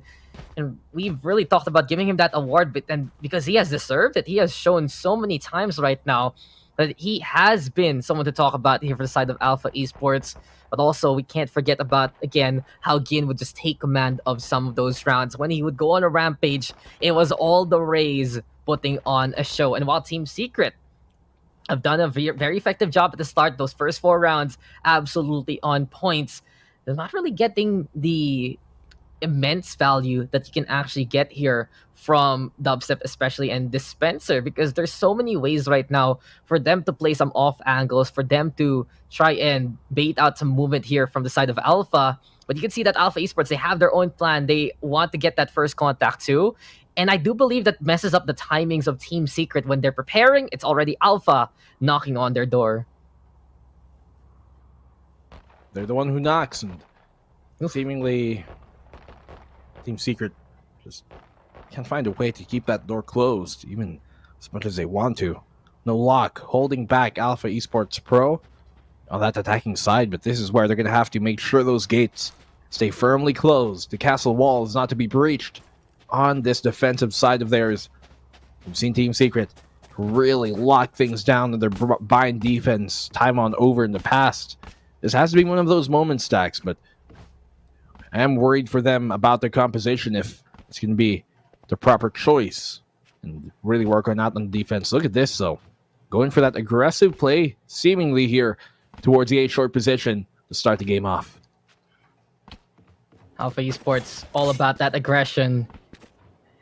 Speaker 20: And we've really talked about giving him that award, but then because he has deserved it, he has shown so many times right now that he has been someone to talk about here for the side of Alpha Esports. But also, we can't forget about, again, how Gin would just take command of some of those rounds. When he would go on a rampage, it was all the Rays putting on a show. And while Team Secret have done a very effective job at the start, those first 4 rounds, absolutely on points, they're not really getting the immense value that you can actually get here from Dubstep especially and Dispenser, because there's so many ways right now for them to play some off angles, for them to try and bait out some movement here from the side of Alpha. But you can see that Alpha Esports, they have their own plan. They want to get that first contact too. And I do believe that messes up the timings of Team Secret. When they're preparing, it's already Alpha knocking on their door.
Speaker 21: They're the one who knocks, and seemingly Team Secret just can't find a way to keep that door closed, even as much as they want to. No lock, holding back Alpha Esports Pro on that attacking side, but this is where they're going to have to make sure those gates stay firmly closed. The castle wall is not to be breached on this defensive side of theirs. We've seen Team Secret really lock things down in their bind defense time on over in the past. This has to be one of those moments, Stacks, but I am worried for them about their composition if it's going to be the proper choice and really work on that on defense. Look at this, though. Going for that aggressive play, seemingly here towards the A short position to start the game off.
Speaker 20: Alpha Esports, all about that aggression.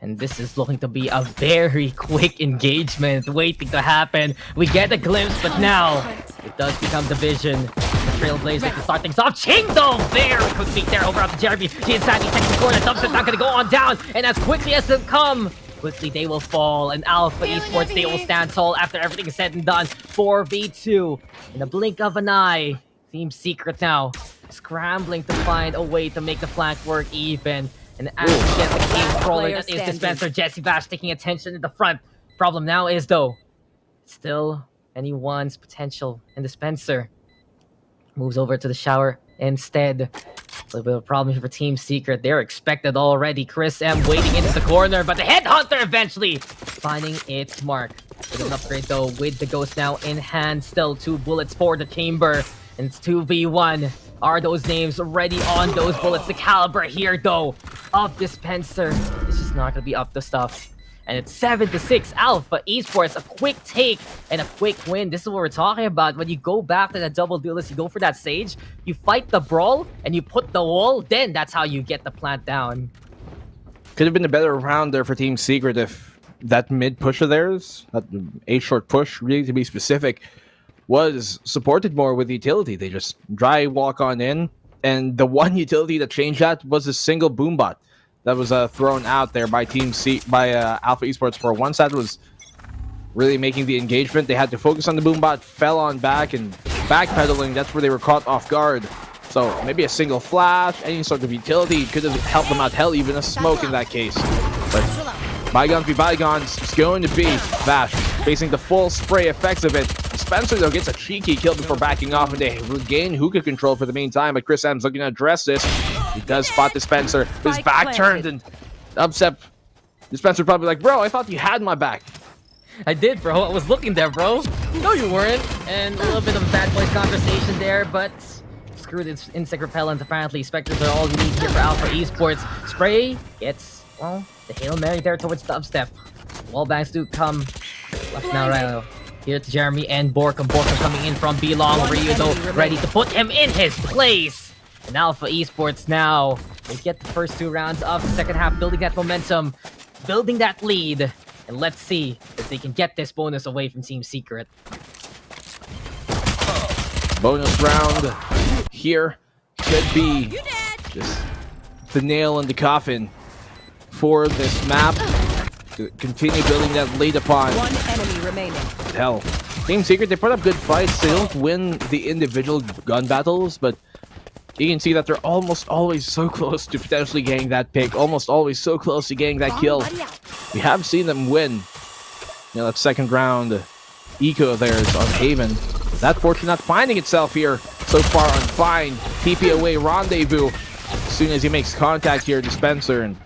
Speaker 20: And this is looking to be a very quick engagement waiting to happen. We get a glimpse, but now it does become division. The Trailblazer can start things off. Chingdo! Very quick beat there over to Jeremy. He inside, he takes the corner. Dubstep's not going to go on down. And as quickly as they come, quickly they will fall. And Alpha Esports, they will stand tall after everything is said and done. 4v2. In a blink of an eye. Team Secret now scrambling to find a way to make the flank work even. And as we get the cave crawler, that is Dispenser. Jesse Bash taking attention in the front. Problem now is, though, still anyone's potential. And Dispenser moves over to the shower instead. A little bit of a problem here for Team Secret. They're expected already. Chris M waiting into the corner, but the Headhunter eventually finding its mark. With an upgrade, though, with the Ghost now in hand. Still 2 bullets for the chamber. And it's 2v1. Are those names ready on those bullets? The caliber here, though, of Dispenser is just not going to be up to stuff. And it's 7-6. Alpha Esports, a quick take and a quick win. This is what we're talking about. When you go back to that double duelist, you go for that stage, you fight the brawl, and you put the wall, then that's how you get the plant down.
Speaker 21: Could have been a better round there for Team Secret if that mid push of theirs, that A short push, really to be specific, was supported more with utility. They just dry walk on in, and the one utility that changed that was a single boombot that was thrown out there by Alpha Esports for once that was really making the engagement. They had to focus on the boombot, fell on back, and backpedaling, that's where they were caught off guard. So maybe a single flash, any sort of utility could have helped them out. Hell, even a smoke in that case. But bygones be bygones. It's going to be Vash facing the full spray effects of it. Spencer, though, gets a cheeky kill before backing off, and they regain hookah control for the meantime. But Chris M's looking to address this. He does spot Dispenser. His back turned, and Dubstep. Dispenser probably like, bro, I thought you had my back.
Speaker 20: I did, bro. I was looking there, bro. No, you weren't. And a little bit of a bad boys conversation there, but screw this insect repellent. Apparently, Spectres are all you need here for Alpha Esports. Spray gets, well, the Hail Mary there towards dubstep. Wallbangs do come. Left now, right. Here to Jeremy and Borkum. Borkum coming in from B-Long. Ryu, though, ready to put him in his place. And Alpha Esports now, they get the first 2 rounds of the second half, building that momentum, building that lead. And let's see if they can get this bonus away from Team Secret.
Speaker 21: Bonus round here could be just the nail in the coffin for this map. To continue building that lead upon.
Speaker 16: One enemy remaining.
Speaker 21: Hell, Team Secret, they put up good fights. They don't win the individual gun battles, but you can see that they're almost always so close to potentially getting that pick. Almost always so close to getting that kill. We have seen them win. You know, that second round eco of theirs on Haven. That fortune not finding itself here so far on Fine. TP away rendezvous. As soon as he makes contact here, Dispenser, and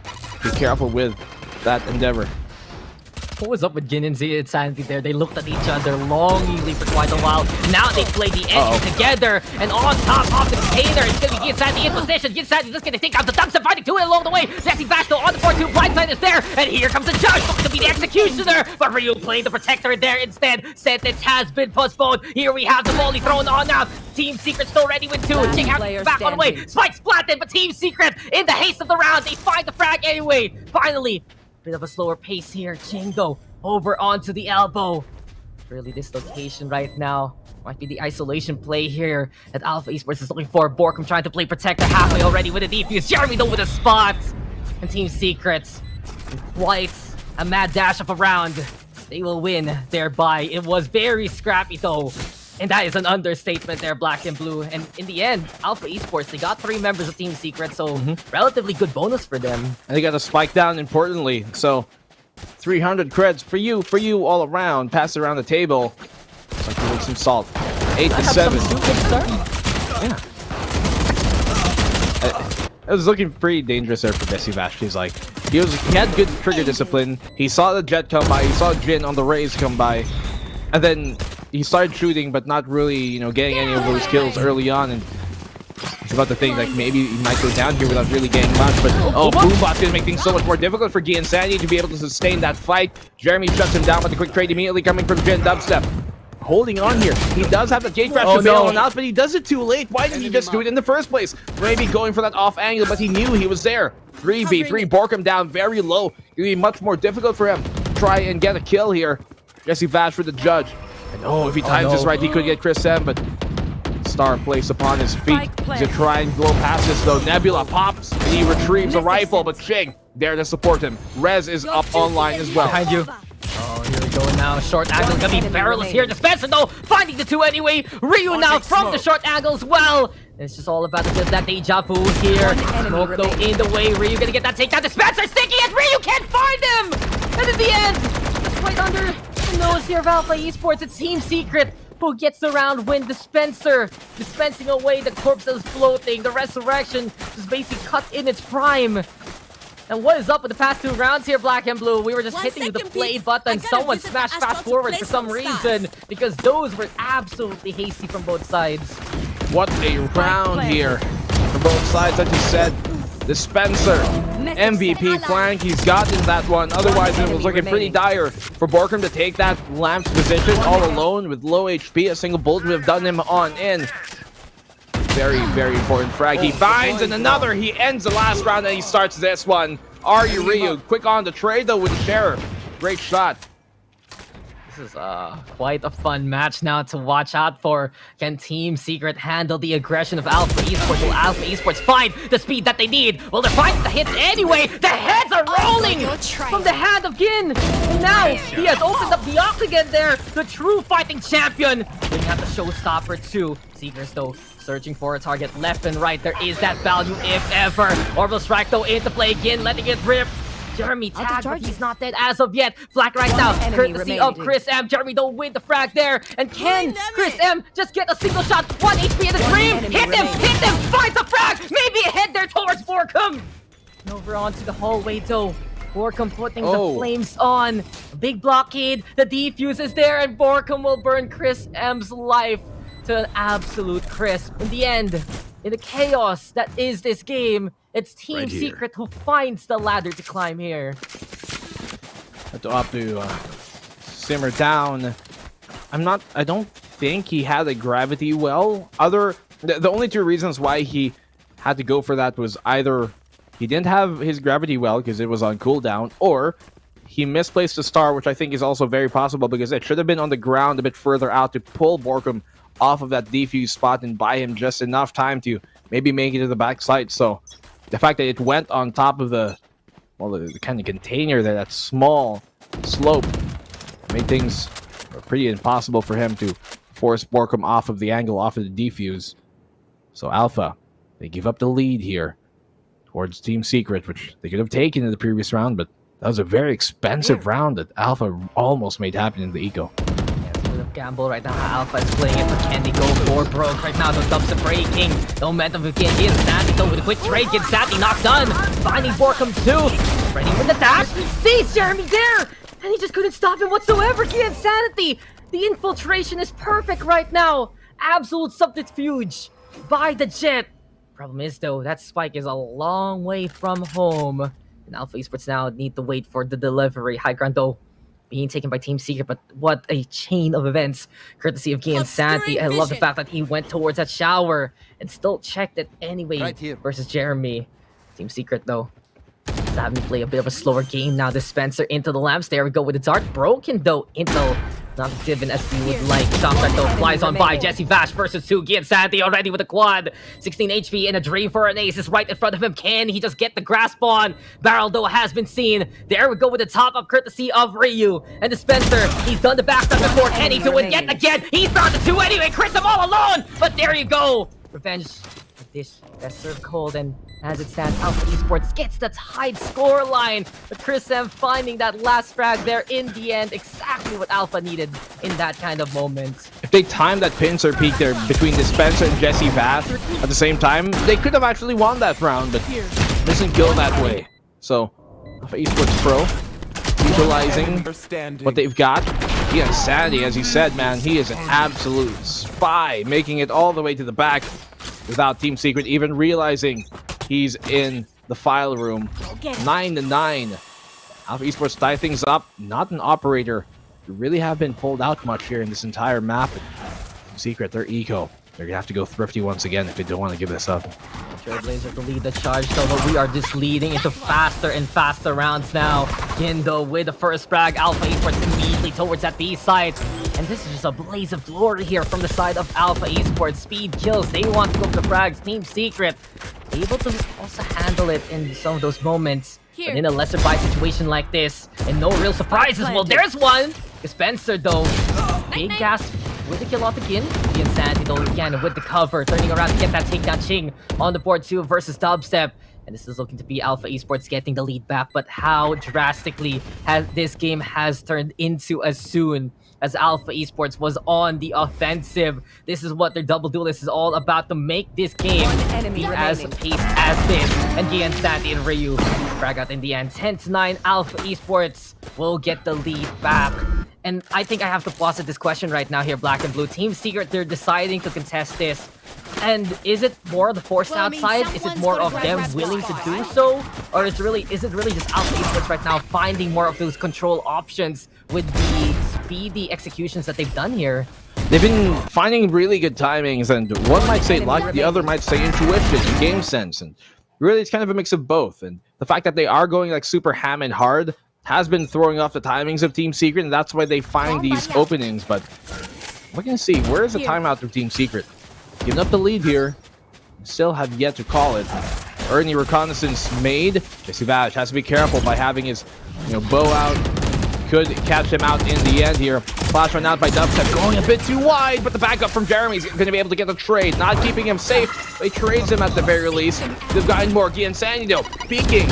Speaker 21: be careful with that endeavor.
Speaker 20: What was up with Gin and Z Insanity there? They looked at each other longingly for quite a while. Now they play the engine together, and on top of the container, it's going to be Gin Insanity in position. Gin Insanity just going to take out the Dubstep, fighting to it along the way. Jesse Bash though on the 4-2, blindside is there, and here comes the judge, looking to be the executioner, but Ryu playing the protector there instead. Sentence has been postponed. Here we have the volley thrown on now. Team Secret still ready with 2. Jing has back on the way. Spike splatted, but Team Secret in the haste of the round, they find the frag anyway. Finally, bit of a slower pace here. Jingo over onto the elbow. Really, this location right now might be the isolation play here that Alpha Esports is looking for. Borkum trying to play protector halfway already with a defuse. Jeremy though with a spot. And Team Secrets, quite a mad dash up around. They will win thereby. It was very scrappy though. And that is an understatement there, Black and Blue. And in the end, Alpha Esports, they got 3 members of Team Secret, so relatively good bonus for them.
Speaker 21: And they got a spike down importantly, so 300 creds for you all around. Pass around the table. Looks like you need some salt. 8 to 7. Yeah. It was looking pretty dangerous there for Jesse Vash. He's like, he had good trigger discipline. He saw the Jet come by. He saw Jin on the Raze come by, and then he started shooting, but not really, you know, getting any of those kills early on. And he's about to think like maybe he might go down here without really getting much. But Boombot's gonna make things so much more difficult for Gian Sandy to be able to sustain that fight. Jeremy shuts him down with the quick trade immediately coming from Jin Dubstep. Holding on here. He does have the gate crash to bail on out, but he does it too late. Why didn't he just do it in the first place? Maybe going for that off angle, but he knew he was there. 3v3, Borkum down very low. It'll be much more difficult for him to try and get a kill here. Jesse Vash for the judge. And if he times this right, he could get Chris M, but Star placed upon his feet to try and go past this though. Nebula pops and he retrieves a rifle, but Ching there to support him. Rez is up online as well.
Speaker 20: Behind you. Oh, here we go now. Short angle gonna be perilous here. Dispenser though, finding the 2 anyway. Ryu now from the short angle as well. It's just all about just that deja vu here. Smoke though in the way. Ryu gonna get that takedown. Dispenser sticking it. Ryu can't find him. And in the end, just right under the nose here of Alpha Esports, it's Team Secret who gets the round win. Dispenser dispensing away the corpse that was floating. The resurrection just basically cut in its prime. And what is up with the past 2 rounds here, Black and Blue? We were just hitting the play button. Someone smashed fast forward for some reason because those were absolutely hasty from both sides.
Speaker 21: What a round here from both sides, like you said. Dispenser, MVP flank, he's gotten that one. Otherwise, it was looking pretty dire for Borkum to take that Lamp's position all alone with low HP. A single bullet would have done him on in. Very, very important frag. He finds and another. He ends the last round and he starts this one. Are you Ryu? Quick on the trade though with the Sheriff. Great shot.
Speaker 20: This is quite a fun match now to watch out for. Can Team Secret handle the aggression of Alpha Esports? Will Alpha Esports find the speed that they need? Well, they're finding the hits anyway. The heads are rolling from the hand of Gin. And now he has opened up the octagon there. The true fighting champion. We have the showstopper too. Seekers though searching for a target left and right. There is that value if ever. Orbital strike though into play again, letting it rip. Jeremy tagged, but he's not dead as of yet. Flak right now, courtesy of Chris M. Jeremy don't win the frag there. And can Chris M just get a single shot? 1 HP in the dream. Hit him, finds the frag. Maybe a head there towards Borkum. And over onto the hallway though. Borkum putting
Speaker 21: Oh.
Speaker 20: the flames on. A big blockade. The defuse is there, and Borkum will burn Chris M's life to an absolute crisp. In the end, in the chaos that is this game, it's Team
Speaker 21: Right here.
Speaker 20: Secret who finds the ladder to climb here.
Speaker 21: Have to simmer down. I don't think he had a gravity well. The only two reasons why he had to go for that was either he didn't have his gravity well because it was on cooldown, or he misplaced the star, which I think is also very possible because it should have been on the ground a bit further out to pull Borkum off of that defuse spot and buy him just enough time to maybe make it to the backside. So the fact that it went on top of the kind of container there, that small slope, made things pretty impossible for him to force Borkum off of the angle, off of the defuse. So Alpha, they give up the lead here towards Team Secret, which they could have taken in the previous round, but that was a very expensive round that Alpha almost made happen in the eco.
Speaker 20: Gamble right now. Alpha is playing it, but can they go for broke right now? The dubs are breaking. The momentum of Gian Sandy though with a quick trade. Gian Sandy knocked done. Finding Borkum too. Ready with the dash. Sees Jeremy there, and he just couldn't stop him whatsoever. Gian Sanity. The infiltration is perfect right now. Absolute subterfuge by the Jet. Problem is though, that spike is a long way from home, and Alpha Esports now need to wait for the delivery. High ground though being taken by Team Secret, but what a chain of events courtely of Gian Santi. I love the fact that he went towards that shower and still checked it anyway versus Jeremy. Team Secret though having to play a bit of a slower game now. Dispenser into the lamps. There we go with the dart. Broken though. Intel not given as he would like. Shotgun though flies on by. Jesse Vash versus 2. Gian Santi already with a quad. 16 HP and a dream for an ace is right in front of him. Can he just get the grasp on? Barrel though has been seen. There we go with the top up courtesy of Ryu. And Dispenser, he's done the backstab before. Can he do it yet again? He found the 2 anyway. Chris him all alone. But there you go. Revenge. This served cold, and as it stands, Alpha Esports gets the tied score line. But Chris M finding that last frag there in the end, exactly what Alpha needed in that kind of moment.
Speaker 21: If they timed that pincer peak there between Dispenser and Jesse Vath at the same time, they could have actually won that round, but it doesn't go that way. So, Alpha Esports Pro, utilizing what they've got. Gian Sandy, as he said, man, he is an absolute spy, making it all the way to the back without Team Secret even realizing he's in the file room. 9-9. Alpha Esports tie things up. Not an operator who really have been pulled out much here in this entire map. Team Secret, they're eco. They're gonna have to go thrifty once again if they don't want to give this up.
Speaker 20: Trailblazer to lead the charge, though, but we are just leading into faster and faster rounds now. Gindo with the first frag. Alpha Esports immediately towards that B side. And this is just a blaze of glory here from the side of Alpha Esports. Speed kills. They want to go for the frags. Team Secret able to also handle it in some of those moments. But in a lesser buy situation like this, and no real surprises. Well, there's one. Dispenser, though. Big gasp with the kill off again. The Insanity, though, again with the cover. Turning around to get that takedown. Ching on the board, too, versus Dubstep. And this is looking to be Alpha Esports getting the lead back. But how drastically has this game has turned into as soon as Alpha Esports was on the offensive. This is what their double duelist is all about, to make this game be as paced as this. And Gian Santi and Ryu frag out in the end. 10-9, Alpha Esports will get the lead back. And I think I have to posit this question right now here, Black and Blue. Team Secret, they're deciding to contest this. And is it more the force outside? Is it more of them willing to do so? Or is it really just Alpha Esports right now finding more of those control options with the speedy executions that they've done here?
Speaker 21: They've been finding really good timings, and one might say luck, the other might say intuition and game sense. And really, it's kind of a mix of both. And the fact that they are going like super ham and hard has been throwing off the timings of Team Secret, and that's why they find these openings. But we're going to see, where is the timeout of Team Secret? Giving up the lead here, still have yet to call it. Early reconnaissance made. Jesse Vash has to be careful by having his bow out. Could catch him out in the end here. Flash run out by Dubstep, going a bit too wide, but the backup from Jeremy's going to be able to get the trade. Not keeping him safe. They trades him at the very least. They've gotten more. Gian Sandy though, peeking.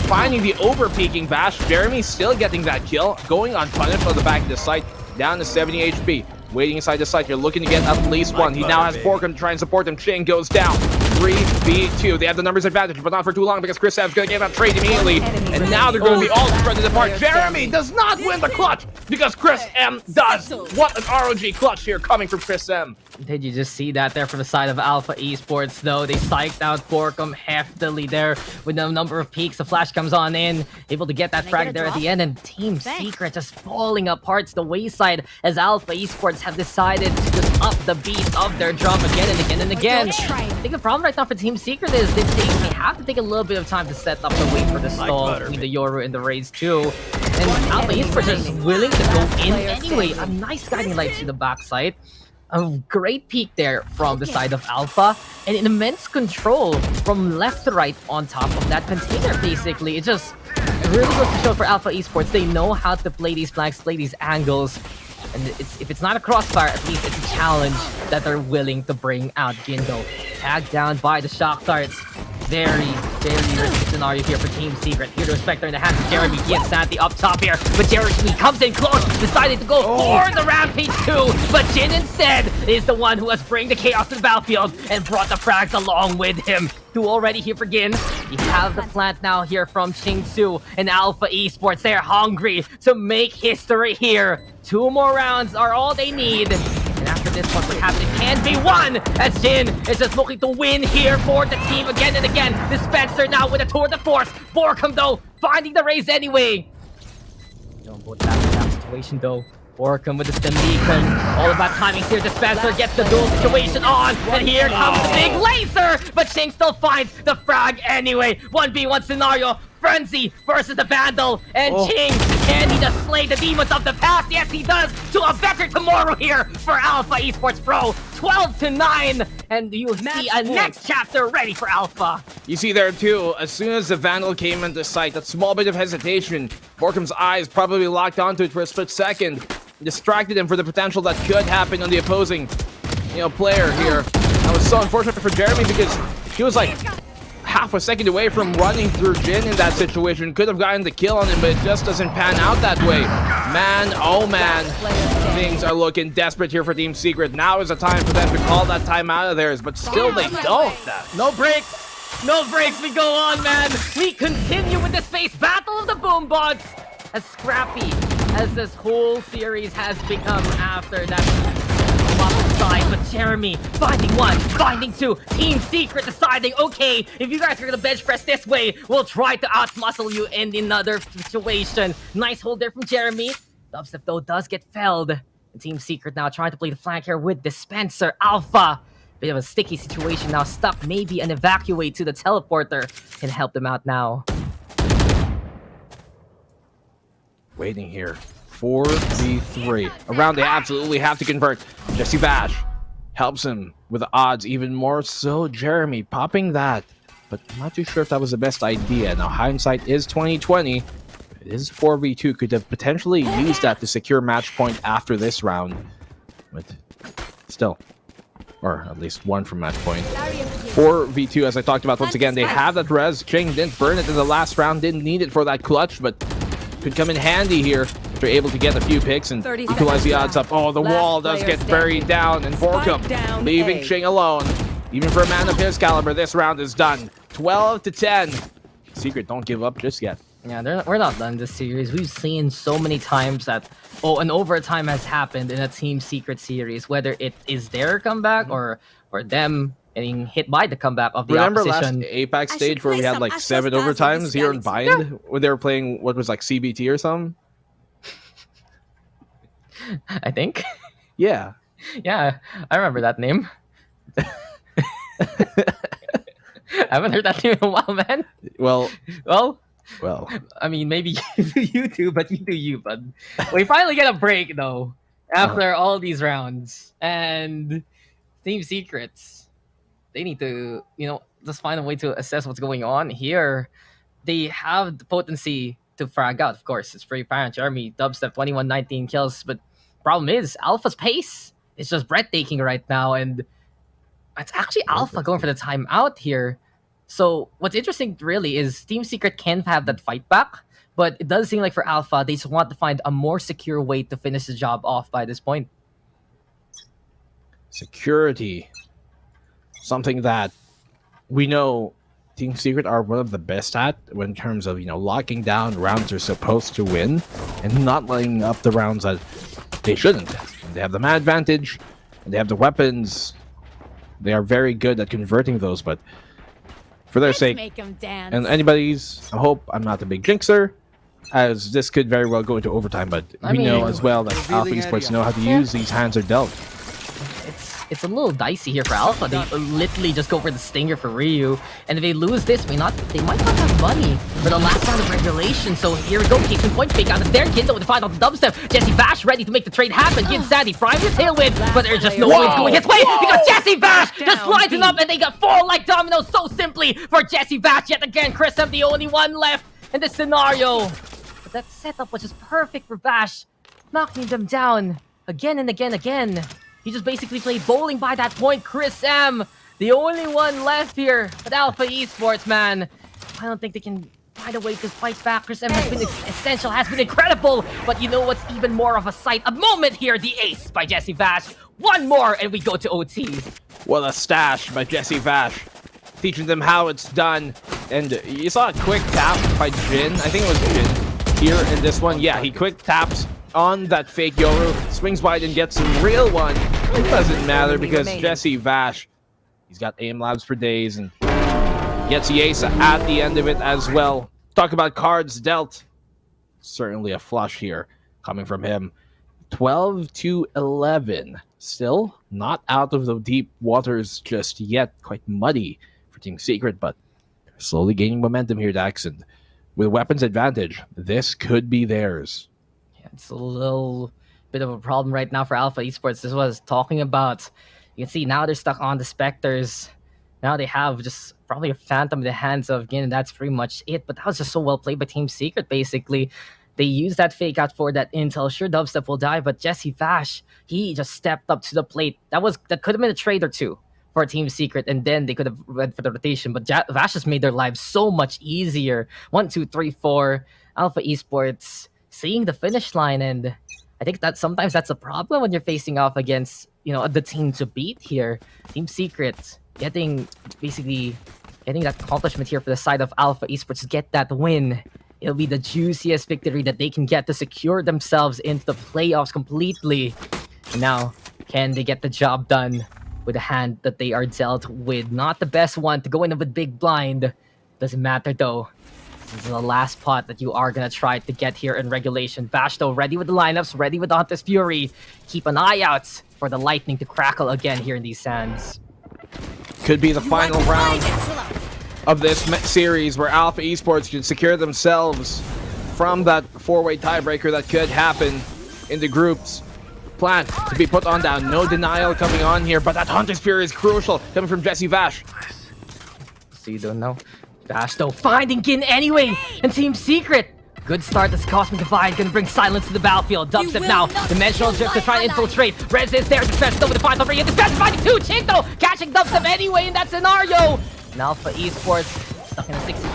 Speaker 21: Finding the over-peeking Vash. Jeremy still getting that kill. Going unpunished on the back of the site. Down to 70 HP. Waiting inside the site. You're looking to get at least one. He now has Borkum to try and support him. Ching goes down. 3v2. They have the numbers advantage, but not for too long because Chris Sam's going to get that trade immediately. And now they're going to be all spread apart. Jeremy does not win the clutch because Chris M does. What an ROG clutch here coming from Chris M.
Speaker 20: Did you just see that there from the side of Alpha Esports, though? They psyched out Borkum heftily there with a number of peaks. The flash comes on in, able to get that frag there at the end, and Team Secret just falling apart to the wayside as Alpha Esports have decided to just up the beat of their drum again and again and again. I think the problem right now for Team Secret is they have to take a little bit of time to set up and wait for the stall between the Yoru and the Raze too. And Alpha Esports is willing to go in anyway. A nice guiding light to the backside. A great peek there from the side of Alpha, and an immense control from left to right on top of that container, basically. It really goes to show for Alpha Esports, they know how to play these flanks, play these angles, and if it's not a crossfire, at least it's a challenge that they're willing to bring out. Gindo, tagged down by the shock darts. Very risky scenario here for Team Secret. Here to respect in the hands of Jeremy. He and Santi up top here, but Jeremy comes in close, decided to go for the Rampage too, but Jin instead is the one who has bring the chaos to the battlefield and brought the frags along with him. Two already here for Gin. You have the plant now here from Chingsu and Alpha Esports. They're hungry to make history here. 2 more rounds are all they need. And after this one, perhaps it can be won, as Jin is just looking to win here for the team again and again. Dispenser now with a tour de force. Borkum, though, finding the raise anyway. Don't put that in that situation, though. Borkum with the stem beacon. All about timings here. Dispenser gets the duel situation on. And here comes the big laser. But Ching still finds the frag anyway. 1v1 scenario. Frenzy versus the Vandal. And Ching, can he just slay the demons of the past? Yes, he does. To a better tomorrow here for Alpha Esports Pro. 12-9. And you see a next chapter ready for Alpha.
Speaker 21: You see there too, as soon as the Vandal came into sight, that small bit of hesitation, Borkum's eyes probably locked onto it for a split second, distracted him for the potential that could happen on the opposing, player here. That was so unfortunate for Jeremy because he was like half a second away from running through Jin in that situation. Could have gotten the kill on him, but it just doesn't pan out that way. Man, oh man, things are looking desperate here for Team Secret. Now is the time for them to call that time out of theirs, but still they don't.
Speaker 20: No breaks. No breaks, we go on, man. We continue with the space battle of the boombots. As scrappy as this whole series has become after that side, but Jeremy finding 1, finding 2, Team Secret deciding, okay, if you guys are gonna bench press this way, we'll try to outmuscle you in another situation. Nice hold there from Jeremy. Dubstep though does get felled. And Team Secret now trying to play the flank here with Dispenser. Alpha, bit of a sticky situation now, stuck. Maybe an evacuate to the teleporter can help them out now.
Speaker 21: Waiting here. 4v3. A round they absolutely have to convert. Jesse Bash helps him with the odds even more so. Jeremy popping that, but I'm not too sure if that was the best idea. Now hindsight is 2020. It is 4v2. Could have potentially used that to secure match point after this round, but still, or at least 1 from match point. 4v2, as I talked about once again. They have that res. Ching didn't burn it in the last round, didn't need it for that clutch, but could come in handy here if they're able to get a few picks and equalize the odds up. Oh, the wall does get buried down, and Borkum leaving Ching alone. Even for a man of his caliber, this round is done. 12-10. Secret don't give up just yet.
Speaker 20: Yeah, we're not done this series. We've seen so many times that an overtime has happened in a Team Secret series, whether it is their comeback or them getting hit by the comeback of the opposition.
Speaker 21: Remember last APAC stage where we had like 7 overtimes here in Bind when they were playing what was like CBT or something?
Speaker 20: I think.
Speaker 21: Yeah.
Speaker 20: Yeah, I remember that name. I haven't heard that name in a while, man.
Speaker 21: Well.
Speaker 20: I mean, maybe you do, but you do you, bud. We finally get a break, though, after all these rounds. And Team Secrets, they need to, just find a way to assess what's going on here. They have the potency to frag out, of course. It's pretty apparent. Jeremy, Dubstep, 21-19 kills. But problem is, Alpha's pace is just breathtaking right now. And it's actually Alpha going for the timeout here. So what's interesting really is Team Secret can have that fight back, but it does seem like for Alpha, they just want to find a more secure way to finish the job off by this point.
Speaker 21: Security. Something that we know Team Secret are one of the best at when in terms of locking down rounds they're supposed to win and not lining up the rounds that they shouldn't. They have the man advantage and they have the weapons. They are very good at converting those, but for their sake,
Speaker 14: Make 'em dance.
Speaker 21: and anybody's, I hope I'm not a big jinxer, as this could very well go into overtime, but we know as well that Alpha Esports know how to use these hands they're dealt.
Speaker 20: It's a little dicey here for Alpha. They literally just go for the stinger for Ryu, and if they lose this, they might not have money for the last round of regulation. So here we go, case in point, fake out of their Kindo with the final dubstep. Jesse Bash ready to make the trade happen. Gin Sandy prime your tailwind, but there's just no way it's going his way because Jesse Bash just lines it up, and they got fall like dominoes so simply for Jesse Bash yet again. Chris M, the only one left in this scenario. But that setup was just perfect for Bash, knocking them down again and again. He just basically played bowling by that point. Chris M, the only one left here at Alpha Esports, man. I don't think they can find a way to fight back. Chris M has been essential, has been incredible. But you know what's even more of a sight? A moment here, the ace by Jesse Vash. One more, and we go to OT.
Speaker 21: What a stash by Jesse Vash, teaching them how it's done. And you saw a quick tap by Jin. I think it was Jin here in this one. Yeah, he quick taps on that fake Yoru, swings wide and gets some real one. It doesn't matter because Jesse Vash, he's got aim labs for days and gets the ace at the end of it as well. Talk about cards dealt. Certainly a flush here coming from him. 12-11. Still not out of the deep waters just yet. Quite muddy for Team Secret, but slowly gaining momentum here, Dax. And with weapons advantage, this could be theirs.
Speaker 20: It's a little bit of a problem right now for Alpha Esports. This is what I was talking about. You can see now they're stuck on the Spectres. Now they have just probably a Phantom in the hands of Gin, and that's pretty much it. But that was just so well played by Team Secret, basically. They used that fake out for that intel. Sure, Dubstep will die, but Jesse Vash, he just stepped up to the plate. That could have been a trade or two for Team Secret, and then they could have went for the rotation. But Vash just made their lives so much easier. 1, 2, 3, 4. Alpha Esports seeing the finish line, and I think that sometimes that's a problem when you're facing off against the team to beat here. Team Secret getting that accomplishment here for the side of Alpha Esports, get that win. It'll be the juiciest victory that they can get to secure themselves into the playoffs completely. And now, can they get the job done with a hand that they are dealt with? Not the best one to go in with big blind. Doesn't matter though. This is the last pot that you are going to try to get here in regulation. Bash, though, ready with the lineups, ready with Hunter's Fury. Keep an eye out for the lightning to crackle again here in these sands.
Speaker 21: Could be the final round of this series where Alpha Esports can secure themselves from that four-way tiebreaker that could happen in the groups. Plan to be put on down. No denial coming on here, but that Hunter's Fury is crucial coming from Jesse Vash.
Speaker 20: So you don't know. Vash, though, finding Gin anyway, and Team Secret. Good start, this Cosmic Divide gonna bring silence to the battlefield. Dubstep now, Dimensional Drift to try and infiltrate. Rez is there, defense over the final three, and defense finding two. Chico catching Dubstep anyway in that scenario. And Alpha Esports stuck in a 60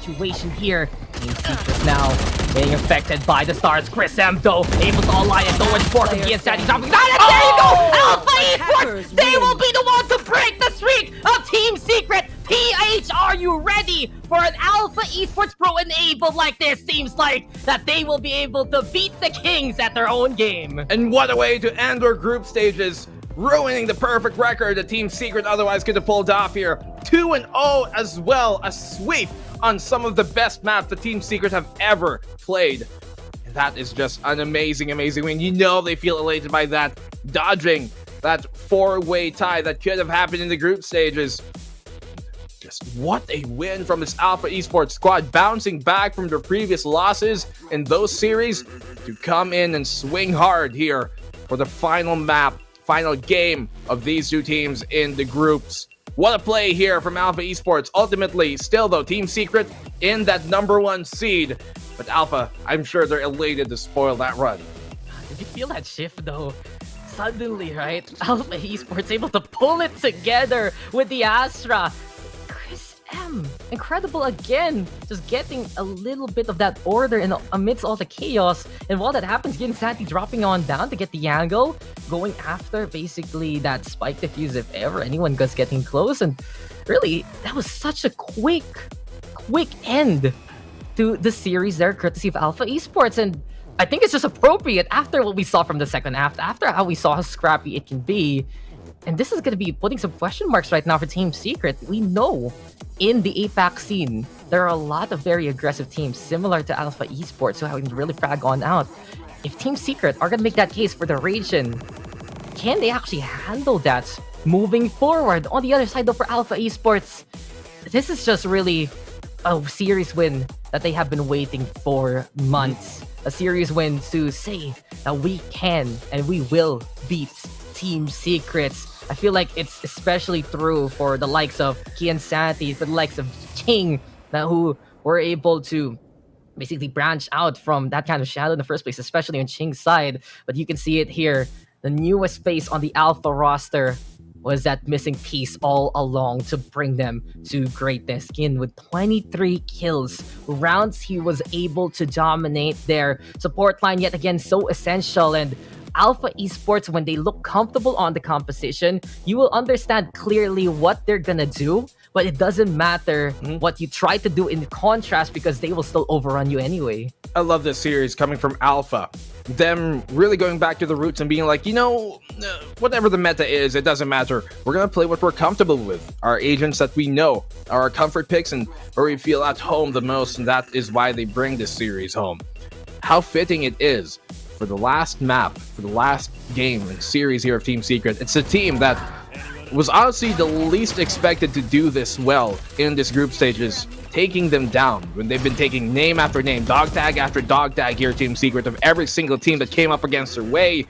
Speaker 20: situation here. Team Secret now getting affected by the stars. Chris M, though, able to ally and towards Fork against Sandy Top. And there you go! Alpha Esports! They will be the one to break the streak of Team Secret! PH, are you ready for an Alpha Esports Pro enabled like this? Seems like that they will be able to beat the Kings at their own game.
Speaker 21: And what a way to end our group stages, ruining the perfect record that Team Secret otherwise could have pulled off here. 2-0 as well, a sweep on some of the best maps the Team Secret have ever played. And that is just an amazing win. You know they feel elated by that, dodging that four-way tie that could have happened in the group stages. Just what a win from this Alpha Esports squad, bouncing back from their previous losses in those series to come in and swing hard here for the final map, final game of these two teams in the groups. What a play here from Alpha Esports. Ultimately, still though, Team Secret in that #1 seed. But Alpha, I'm sure they're elated to spoil that run.
Speaker 20: Did you feel that shift though? Suddenly, right? Alpha Esports able to pull it together with the Astra. M, incredible again, just getting a little bit of that order in amidst all the chaos. And while that happens, getting Santi dropping on down to get the angle, going after basically that spike defuse if ever anyone was getting close. And really, that was such a quick end to the series there, courtesy of Alpha Esports. And I think it's just appropriate after what we saw from the second half, after how we saw how scrappy it can be. And this is going to be putting some question marks right now for Team Secret. We know in the APAC scene, there are a lot of very aggressive teams similar to Alpha Esports who have really frag on out. If Team Secret are going to make that case for the region, can they actually handle that moving forward? On the other side though, for Alpha Esports, this is just really a series win that they have been waiting for months. A series win to say that we can and we will beat Team Secrets. I feel like it's especially true for the likes of Kian Santi, for the likes of King, who were able to basically branch out from that kind of shadow in the first place, especially on Ching's side. But you can see it here. The newest face on the Alpha roster was that missing piece all along to bring them to greatness. Kin with 23 kills. Rounds he was able to dominate their support line yet again, so essential. And Alpha Esports, when they look comfortable on the composition, you will understand clearly what they're gonna do, but it doesn't matter what you try to do in contrast because they will still overrun you anyway.
Speaker 21: I love this series coming from Alpha. Them really going back to the roots and being like, whatever the meta is, it doesn't matter. We're going to play what we're comfortable with. Our agents that we know, our comfort picks, and where we feel at home the most, and that is why they bring this series home. How fitting it is for the last map, for the last game and series here of Team Secret. It's a team that was honestly the least expected to do this well in this group stages, taking them down when they've been taking name after name, dog tag after dog tag here, Team Secret, of every single team that came up against their way.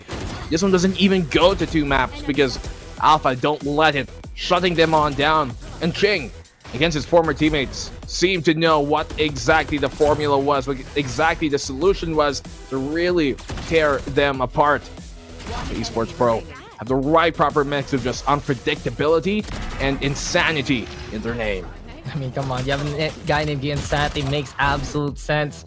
Speaker 21: This one doesn't even go to 2 maps because Alpha don't let it, shutting them on down. And Ching, against his former teammates, seemed to know what exactly the formula was, what exactly the solution was to really tear them apart. The Esports Pro have the right proper mix of just unpredictability and insanity in their name.
Speaker 20: I mean, come on, you have a guy named Gian Santi, makes absolute sense.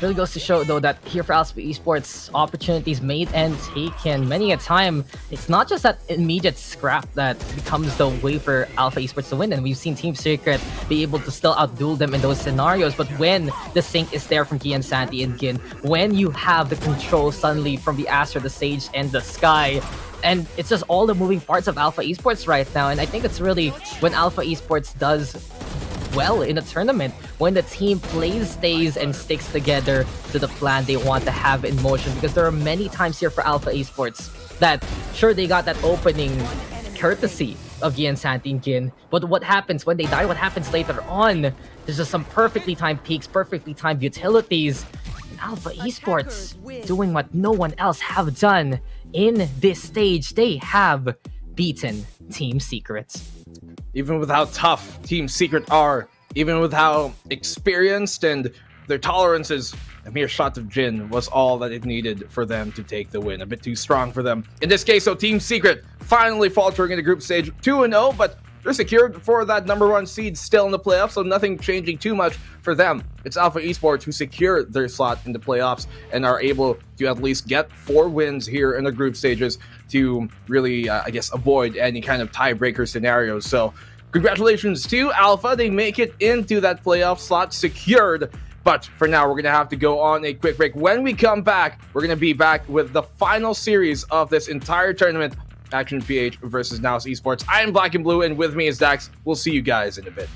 Speaker 20: Really goes to show, though, that here for Alpha Esports, opportunities made and taken. Many a time, it's not just that immediate scrap that becomes the way for Alpha Esports to win, and we've seen Team Secret be able to still outduel them in those scenarios, but when the sync is there from Gian Santi and Gin, when you have the control suddenly from the Astra, the Sage, and the Sky, and it's just all the moving parts of Alpha Esports right now, and I think it's really when Alpha Esports does well in a tournament, when the team plays, stays, and sticks together to the plan they want to have in motion. Because there are many times here for Alpha Esports that, sure, they got that opening courtesy of Gian Santi and Gin, but what happens when they die, what happens later on, there's just some perfectly timed peaks, perfectly timed utilities. Alpha Esports doing what no one else have done in this stage. They have beaten Team Secret.
Speaker 21: Even with how tough Team Secret are, even with how experienced and their tolerances, a mere shot of Jin was all that it needed for them to take the win. A bit too strong for them. In this case, so Team Secret finally faltering in the group stage 2-0, but they're secured for that #1 seed still in the playoffs, so nothing changing too much for them. It's Alpha Esports who secured their slot in the playoffs and are able to at least get 4 wins here in the group stages to really, avoid any kind of tiebreaker scenarios. So congratulations to Alpha. They make it into that playoff slot secured. But for now, we're going to have to go on a quick break. When we come back, we're going to be back with the final series of this entire tournament, Action PH versus Naos Esports. I am Black and Blue, and with me is Dax. We'll see you guys in a bit.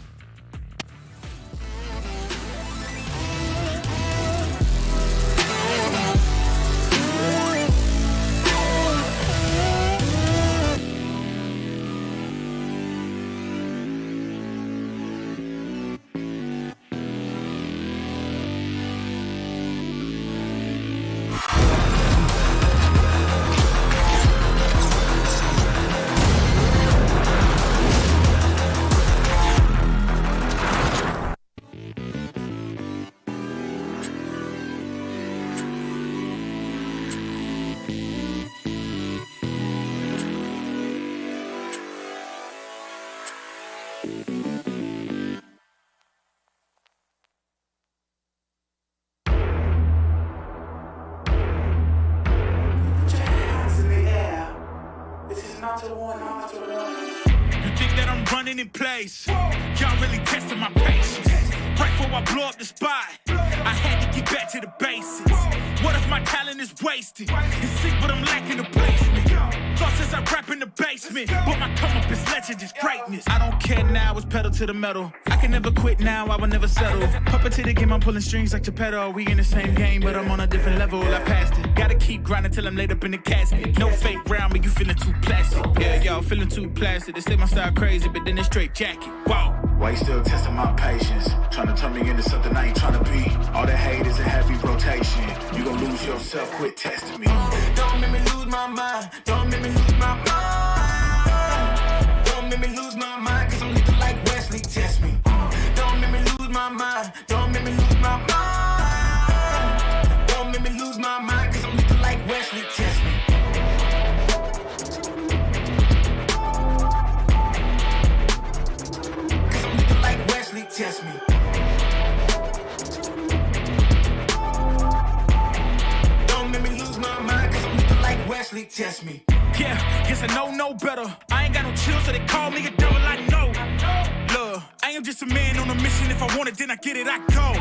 Speaker 3: running in place. Y'all really testing my patience. Right before I blow up the spot, I had to get back to the basics. What if my talent is wasted? It's sick, but I'm lacking the placement. Thought since I rap in the basement, but my come up is legend, is greatness. I don't care now, it's pedal to the metal. I can never quit now, I will never settle. Puppet to the game, I'm pulling strings like Geppetto. We in the same game, but I'm on a different level. I passed it. Gotta keep grinding till I'm laid up in the casket. No fake round, but you feeling too plastic. Yeah, y'all feeling too plastic. They say my style crazy, but then it's straight jacket. Wow.
Speaker 4: Why you still testing my patience? Trying to turn me into something I ain't trying to be. All the hate is a heavy rotation. You gon' lose yourself, quit testing me.
Speaker 2: Don't make me lose my mind. Don't make me lose my mind. Don't make me lose my mind, cause I'm looking like Wesley, test me. Don't make me lose my mind. Don't make me lose my mind. Don't make me lose my mind, cause I'm looking like Wesley, test me. Cause I'm looking like Wesley, test me. Don't make me lose my mind, cause I'm looking like Wesley, test me.
Speaker 3: Yeah, guess I know no better. I ain't got no chill, so they call me a devil, I know. Look, I am just a man on a mission. If I want it, then I get it, I go.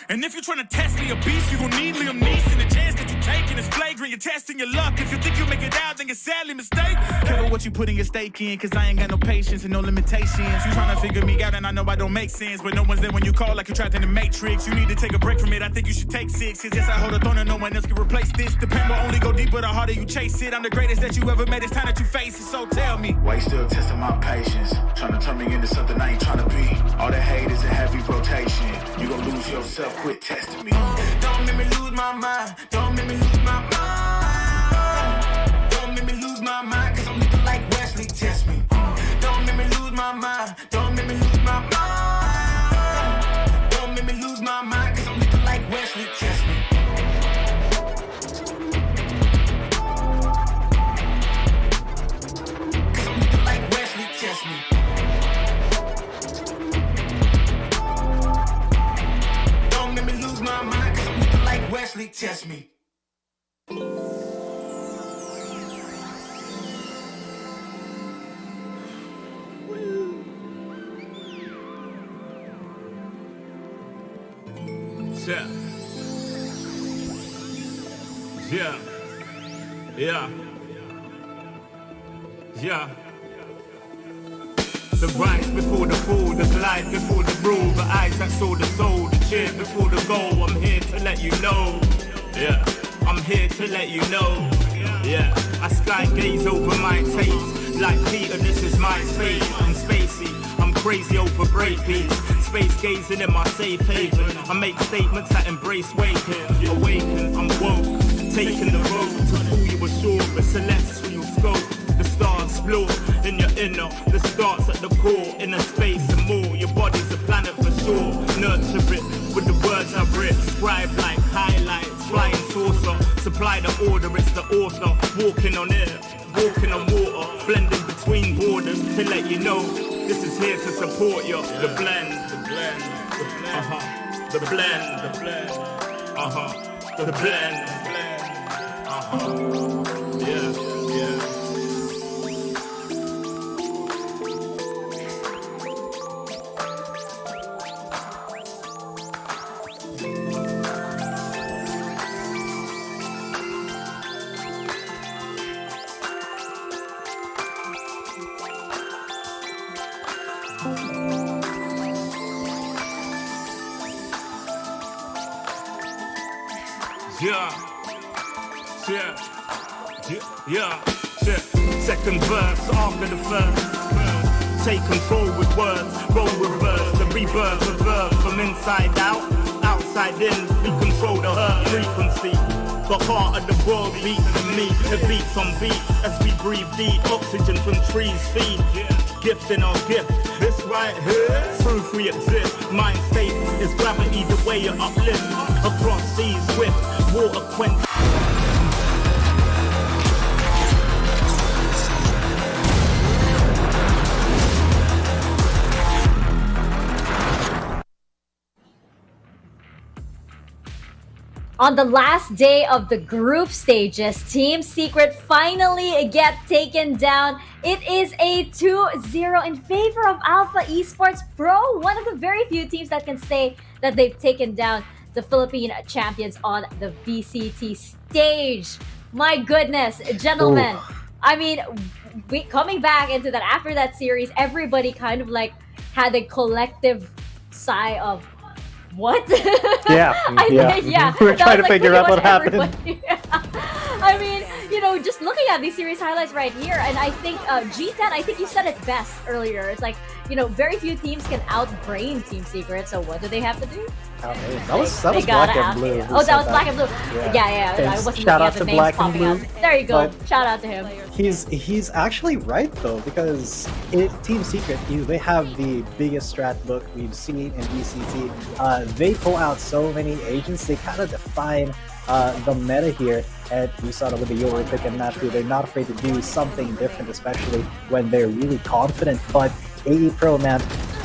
Speaker 3: And if you're trying to test me a beast, you gon' need Liam Neeson. The chance that you taking is flagrant. You're testing your luck. If you think you'll make it out, then you're sadly mistaken. Careful what you putting your stake in, cause I ain't got no patience and no limitations. You trying to figure me out, and I know I don't make sense, but no one's there when you call like you're trapped in the Matrix. You need to take a break from it. I think you should take 6. Cause yes, I hold a throne and no one else can replace this. The pain will only go deeper the harder you chase it. I'm the greatest that you ever met. It's time that you face it. So tell me,
Speaker 4: why you still testing my patience? Trying to turn me into something I ain't trying to be. All the hate is a heavy rotation. You gon' lose yourself, quit testing me.
Speaker 2: Don't make me lose my mind. Don't make me lose my mind. Don't make me lose my mind, cause I'm looking like Wesley, test me. Don't make me lose my mind. Don't make me lose my mind. Don't make me lose my mind, cause I'm looking like Wesley, test me. Cause I'm looking like Wesley, test me. Don't make me lose my mind, cause I'm looking like Wesley, test me.
Speaker 5: Yeah. Yeah. Yeah. Yeah. The rise before the fall, the glide before the rule, the eyes that saw the soul, the cheer before the goal. I'm here to let you know. Yeah. I'm here to let you know. Yeah. I sky gaze over my taste. Like Peter, this is my space. I'm spacey. I'm crazy over breakbeats. Space gazing in my safe haven. I make statements that embrace waking. Awaken, I'm woke. Taking the road to pull you ashore. A celestial scope. The stars explore in your inner. The starts at the core. Inner space and more. Your body's a planet for sure. Nurture it with the words I've written. Scribe like highlights. Flying saucer. Supply the order, it's the author. Walking on air. Walking on water. Blending between borders to let you know. This is here to support you. The blend. The blend. The blend. The blend. Yeah. Yeah. Second verse after the first. Take control with words, roll reverse, the rebirth of verb from inside out, outside in. We control the hurt frequency. The heart of the world beats in me. It beats on beat as we breathe deep. Oxygen from trees feed. Gift in our gift. This right here, proof we exist. Mind state is gravity, the way you uplift. Across seas swift, water quench.
Speaker 9: On the last day of the group stages, Team Secret finally get taken down. It is a 2-0 in favor of Alpha Esports Pro, one of the very few teams that can say that they've taken down the Philippine champions on the VCT stage. My goodness, gentlemen. I mean, coming back into that, after that series, everybody kind of like had a collective sigh of, what?
Speaker 11: Yeah.
Speaker 9: Yeah.
Speaker 11: We were trying to figure out what happened.
Speaker 9: I mean, just looking at these series highlights right here, and I think G10, I think you said it best earlier. It's like, very few teams can outbrain Team Secret. So what do they have to do?
Speaker 11: That was Black and Blue.
Speaker 9: Oh, that was Black and Blue. Yeah. I wasn't
Speaker 11: Shout out
Speaker 9: looking
Speaker 11: to
Speaker 9: at the
Speaker 11: Black
Speaker 9: names
Speaker 11: and
Speaker 9: popping
Speaker 11: Blue.
Speaker 9: up. There you go.
Speaker 11: But
Speaker 9: Shout out to him.
Speaker 11: He's actually right though, because Team Secret, they have the biggest strat book we've seen in VCT. They pull out so many agents. They kind of define the meta here, and we saw that with the Yoru pick and Matthew. They're not afraid to do something different, especially when they're really confident. But AE Pro, man,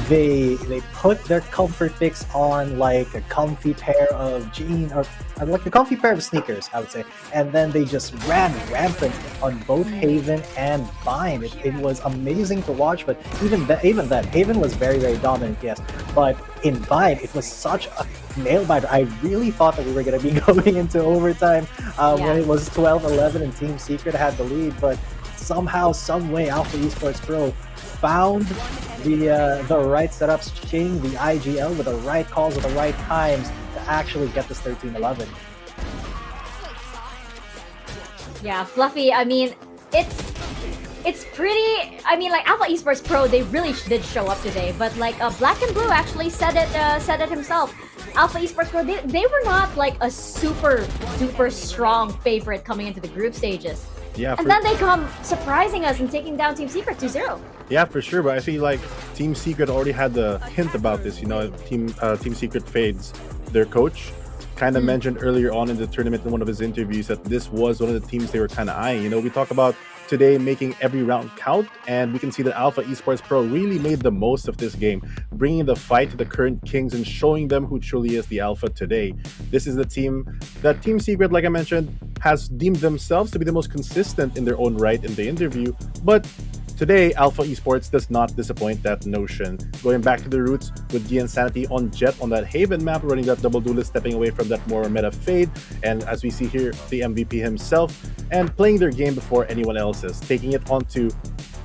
Speaker 11: they put their comfort picks on like a comfy pair of jeans, or like a comfy pair of sneakers, I would say, and then they just ran rampant on both Haven and Bind. It was amazing to watch, but even then, Haven was very, very dominant, yes, but in Bind, it was such a nail biter. I really thought that we were going to be going into overtime when it was 12-11 and Team Secret had the lead, but somehow, some way, Alpha Esports Pro found the right setups, changing the IGL with the right calls at the right times to actually get this 13-11.
Speaker 9: Yeah, Fluffy, I mean, it's pretty, I mean, like Alpha Esports Pro, they really did show up today, but like Black and Blue actually said it himself. Alpha Esports Pro, they were not like a super duper strong favorite coming into the group stages.
Speaker 10: Yeah,
Speaker 9: and then they come surprising us and taking down Team Secret 2-0.
Speaker 10: Yeah, for sure. But I feel like Team Secret already had the hint about this. Team Secret fades their coach. Kind of mentioned earlier on in the tournament in one of his interviews that this was one of the teams they were kind of eyeing. We talk about today making every round count, and we can see that Alpha Esports Pro really made the most of this game, bringing the fight to the current kings and showing them who truly is the Alpha today. This is the team that Team Secret, like I mentioned, has deemed themselves to be the most consistent in their own right in the interview, but today, Alpha Esports does not disappoint that notion. Going back to the roots with the Insanity on Jet on that Haven map, running that double duelist, stepping away from that more meta fade, and as we see here, the MVP himself, and playing their game before anyone else's, taking it onto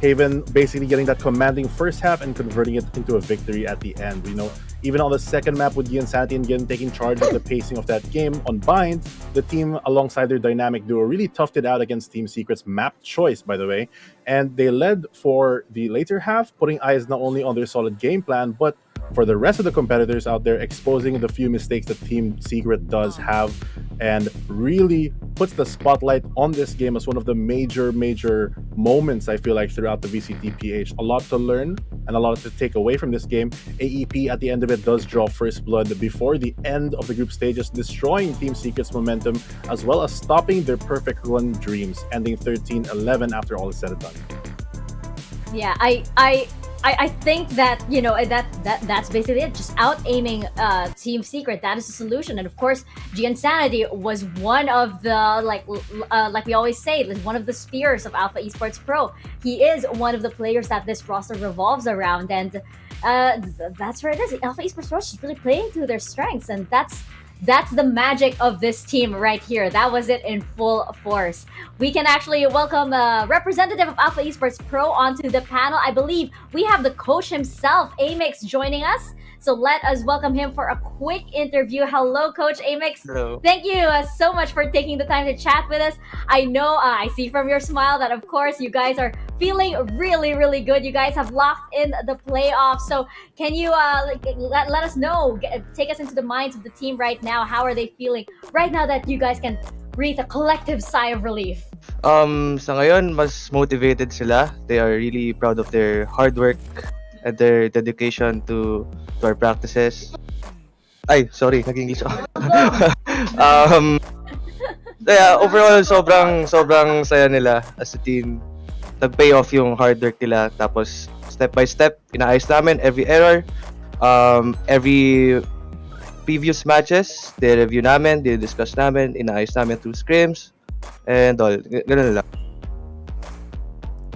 Speaker 10: Haven, basically getting that commanding first half and converting it into a victory at the end. Even on the second map with the Insanity and again taking charge of the pacing of that game on Bind, the team alongside their dynamic duo really toughed it out against Team Secret's map choice, by the way. And they led for the later half, putting eyes not only on their solid game plan, but for the rest of the competitors out there, exposing the few mistakes that Team Secret does have, and really puts the spotlight on this game as one of the major moments, I feel like, throughout the VCTPH. A lot to learn and a lot to take away from this game. AEP at the end of it does draw first blood before the end of the group stages, destroying Team Secret's momentum as well as stopping their perfect run dreams, ending 13-11 after all is said and done.
Speaker 9: Yeah, I think that that's basically it. Just out aiming Team Secret. That is the solution. And of course, Insanity was one of the like we always say, one of the spears of Alpha Esports Pro. He is one of the players that this roster revolves around, and that's where it is. Alpha Esports Pro is really playing to their strengths, and that's the magic of this team right here. That was it in full force. We can actually welcome a representative of Alpha Esports Pro onto the panel. I believe we have the coach himself, Amix, joining us. So let us welcome him for a quick interview. Hello, Coach Amix.
Speaker 6: Hello.
Speaker 9: Thank you so much for taking the time to chat with us. I know, I see from your smile that, of course, you guys are feeling really, really good. You guys have locked in the playoffs. So can you let us know, take us into the minds of the team right now. How are they feeling right now that you guys can breathe a collective sigh of relief?
Speaker 6: Sa ngayon, mas motivated sila. They are really proud of their hard work and their dedication to our practices. Ay, sorry, nag-English ako. Overall, sobrang saya nila as a team. Nag-pay off yung hard work nila. Tapos, step by step, inaayos namin every error, every previous matches, review namin, discuss namin, inaayos namin through scrims, and all. Ganun lang.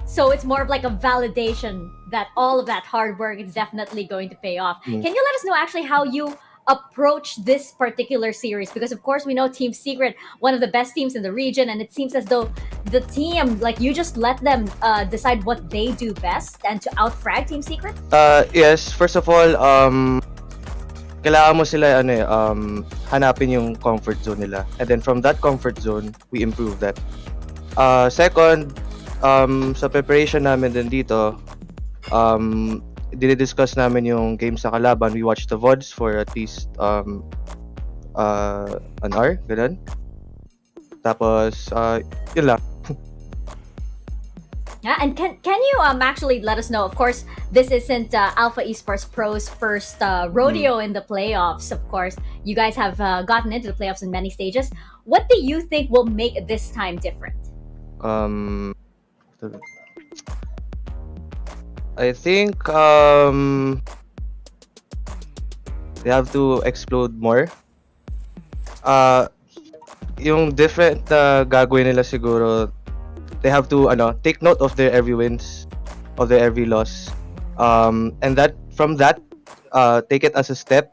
Speaker 9: So it's more of like a validation that all of that hard work is definitely going to pay off.
Speaker 6: Mm.
Speaker 9: Can you let us know actually how you approach this particular series? Because of course we know Team Secret, one of the best teams in the region, and it seems as though the team, like you just let them decide what they do best and to outfrag Team Secret?
Speaker 6: Yes, first of all, kailangan mo sila hanapin yung comfort zone nila. And then from that comfort zone, we improve that. Second, sa preparation namin din dito, dinidiscuss namin yung games sa kalaban. We watch the VODs for at least an hour, ganun. Tapos, yun lang.
Speaker 9: Yeah, and can you actually let us know, of course, this isn't Alpha Esports Pro's first rodeo in the playoffs, of course. You guys have gotten into the playoffs in many stages. What do you think will make this time different?
Speaker 6: I think they have to explode more. Yung different gagawin nila siguro, they have to take note of their every wins, of their every loss, and that from that take it as a step,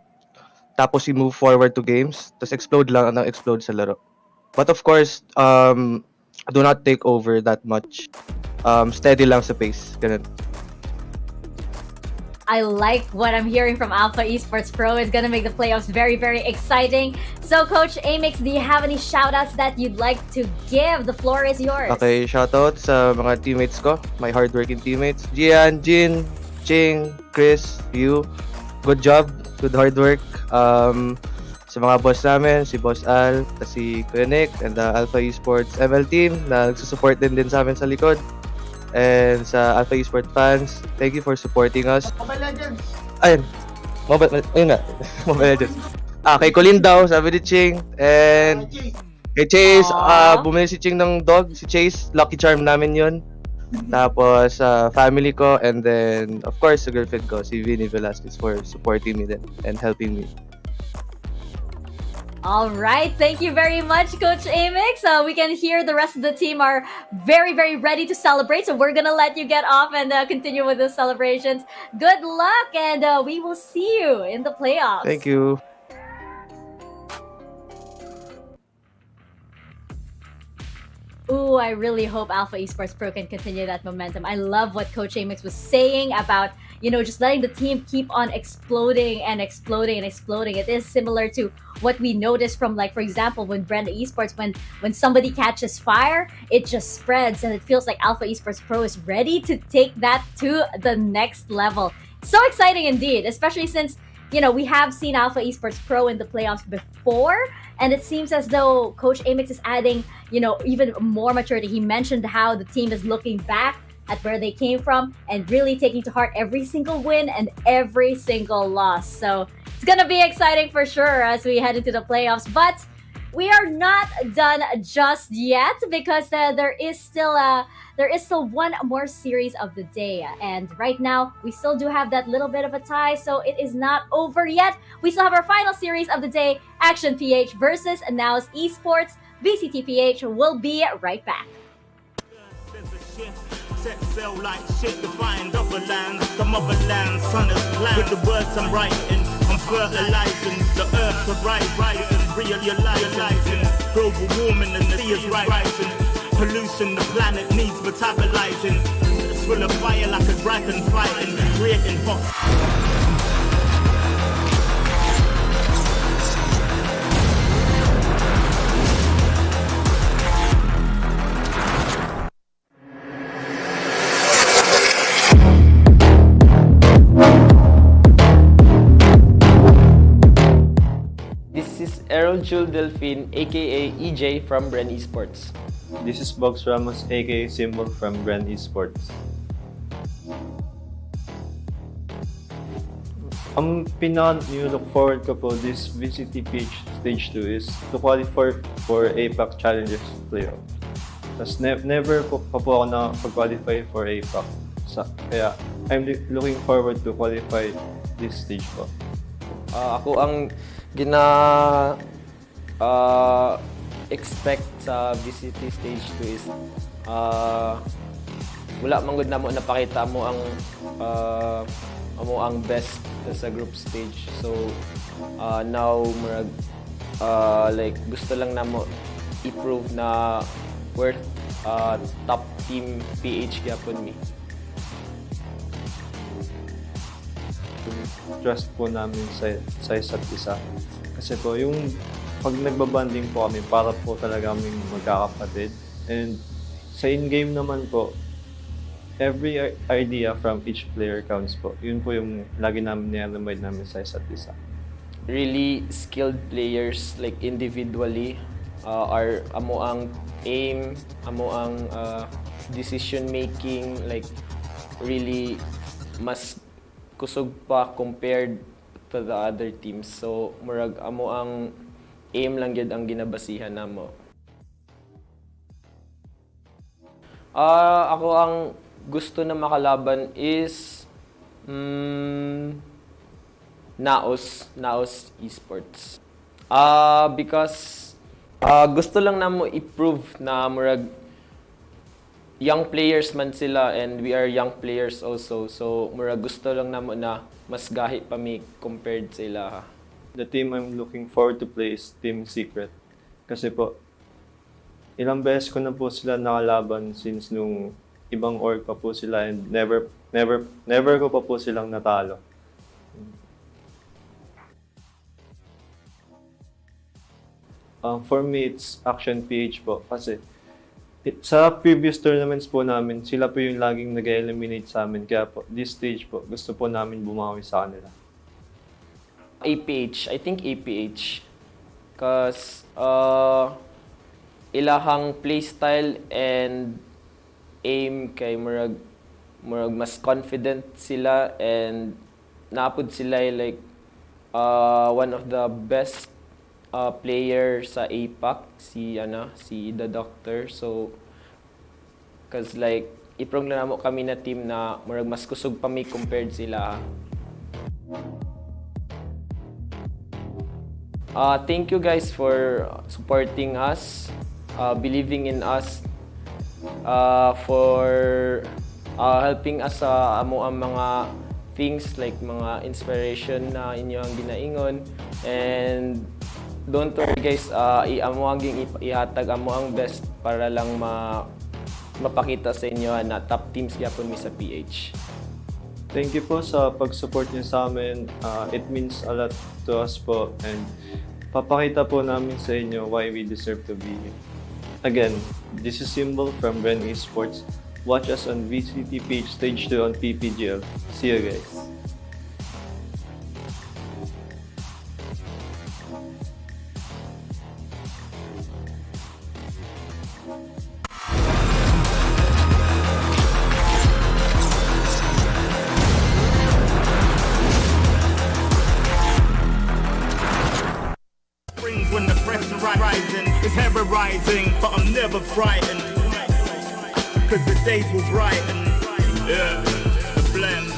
Speaker 6: tapos you move forward to games, tapos explode sa laro. But of course, do not take over that much. Steady lang sa pace, ganun.
Speaker 9: I like what I'm hearing from Alpha Esports Pro. It's gonna make the playoffs very, very exciting. So, Coach Amix, do you have any shoutouts that you'd like to give? The floor is yours.
Speaker 6: Okay, shoutout sa mga teammates ko, my hardworking teammates. Gian, Jin, Ching, Chris, you. Good job, good hard work. Sa mga boss namin, si Boss Al, si Kuya Nick, and the Alpha Esports ML team na nagsusupport din sa amin sa likod. And sa Alpha Esports fans, thank you for supporting us.
Speaker 8: Mobile Legends!
Speaker 6: Ayun, ayun nga, Mobile Legends. Kay Colin daw, sabi ni Ching. And kay Chase, bumili si Ching ng dog. Si Chase, lucky charm namin yun. Tapos, family ko. And then, of course, sa girlfriend ko, si Vinny Velasquez, for supporting me then and helping me.
Speaker 9: All right, thank you very much, Coach Amix. We can hear the rest of the team are very, very ready to celebrate. So we're going to let you get off and continue with the celebrations. Good luck, and we will see you in the playoffs.
Speaker 6: Thank you.
Speaker 9: Ooh, I really hope Alpha Esports Pro can continue that momentum. I love what Coach Amix was saying about, just letting the team keep on exploding and exploding and exploding. It is similar to what we noticed from, like, for example, when Bren Esports, when somebody catches fire, it just spreads, and it feels like Alpha Esports Pro is ready to take that to the next level. So exciting indeed, especially since, we have seen Alpha Esports Pro in the playoffs before, and it seems as though Coach Amix is adding, even more maturity. He mentioned how the team is looking back at where they came from and really taking to heart every single win and every single loss. So it's gonna be exciting for sure as we head into the playoffs. But we are not done just yet, because there is still one more series of the day, and right now we still do have that little bit of a tie, so it is not over yet. We still have our final series of the day, Action PH versus Naos Esports. VCTPH will be right back.
Speaker 5: Set sail like shit to find other lands, the motherland, sun is land. With the words I'm writing, I'm fertilizing the earth to rise, realizing global warming and the sea is rising. Pollution, the planet needs metabolizing. It's full of fire like a dragon fighting, creating hot.
Speaker 22: Jules Delphine, aka EJ from Bren Esports.
Speaker 23: This is Box Ramos, aka Symbol from Bren Esports. Ang pinaka-look forward ko po this VCTPH Stage 2 is to qualify for APAC Challengers Playoffs. Tapos never pa po ako nakapag-qualify for APAC. Kaya I'm looking forward to qualify this stage po.
Speaker 22: Ako ang expect sa VCT Stage 2 is wala man gud namo napakita mo ang best sa group stage. So now murag like gusto lang namo i-prove na worth top team PH gyapon mi.
Speaker 23: Trust po namin sa isa't isa. Kasi po, yung pag nagbabanding po kami, para po talaga kaming magkakapatid. And sa in-game naman po, every idea from each player counts po. Yun po yung lagi namin ni-remind namin sa isa't isa.
Speaker 22: Really skilled players, like individually, are amo ang aim, amo ang decision making, like really mas kusog pa compared to the other teams. So murag amo ang aim lang gyud ang ginabasihan namo. Ako ang gusto na makalaban is Naos Esports. Because gusto lang namo i-prove na murag young players man sila and we are young players also. So murag gusto lang namo na mas gahi pa mi compared sa ila.
Speaker 23: The team I'm looking forward to play is Team Secret. Kasi po, ilang beses ko na po sila nakalaban since nung ibang org pa po sila and never ko pa po silang natalo. For me, it's Action PH po. Kasi sa previous tournaments po namin, sila po yung laging nag-eliminate sa amin. Kaya po, this stage po, gusto po namin bumawi sa kanila.
Speaker 22: APH, I think APH. Because ilahang playstyle and aim kay murag mas confident sila and naapod sila like one of the best player sa APAC, si The Doctor. So cause like iprong na namo kami na team na murag mas kusog pa mi compared sila. Thank you guys for supporting us, believing in us, for helping us sa amo ang mga things like mga inspiration na inyo ang ginaingon. And don't worry guys, amo ang ihatag amo ang best para lang mapakita sa inyo na top teams gyapon mi sa PH.
Speaker 23: Thank you po sa pag-support niyo sa amin. It means a lot to us po and papakita po namin sa inyo why we deserve to be here. Again, this is Symbol from Bren Esports. Watch us on VCTPH Stage 2 on PPGL. See you guys.
Speaker 5: When the pressure rising, it's ever rising, but I'm never frightened. Cause the days will brighten. Yeah, the blend.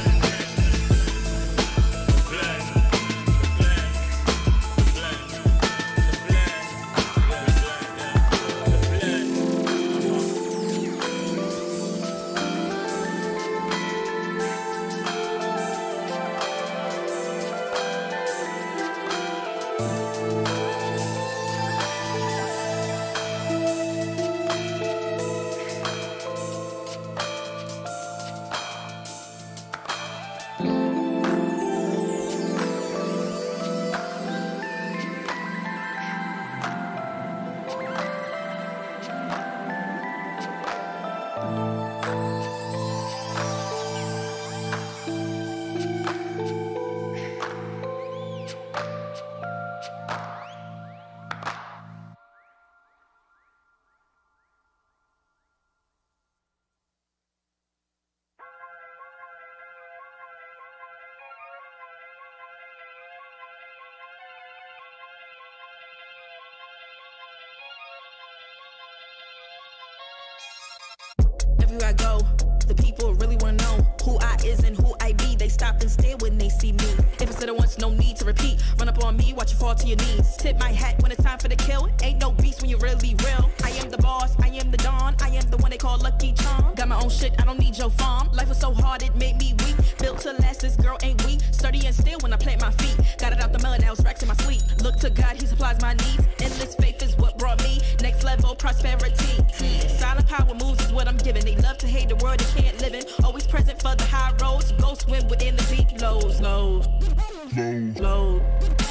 Speaker 7: Everywhere I go, the people really wanna know who I is and who I be. They stop and and stare when they see me. If it's little once, no need to repeat. Run up on me, watch you fall to your knees. Tip my hat when it's time for the kill. Ain't no beast when you're really real. I am the boss, I am the dawn. I am the one they call Lucky Charm. Got my own shit, I don't need your farm. Life was so hard, it made me weak. Built to last, this girl ain't weak. Sturdy and still when I plant my feet. Got it out the mud, now it's racks in my sleep. Look to God, he supplies my needs. Endless faith is what brought me next level prosperity. Silent power moves is what I'm giving. They love to hate the world they can't live in. Always present for the high roads. Go swim within the deep lows. Low.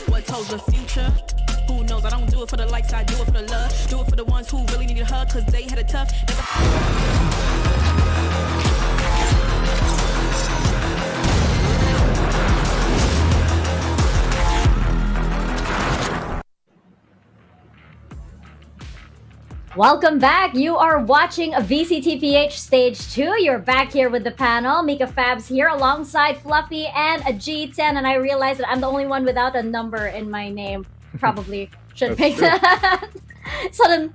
Speaker 7: What told the future? Who knows? I don't do it for the likes, I do it for the love. Do it for the ones who really need a hug, cause they had it tough.
Speaker 9: Welcome back. You are watching a VCTPH Stage 2. You're back here with the panel. Mika Fabs here alongside Fluffy and a G10. And I realize that I'm the only one without a number in my name. Probably should make that. So then,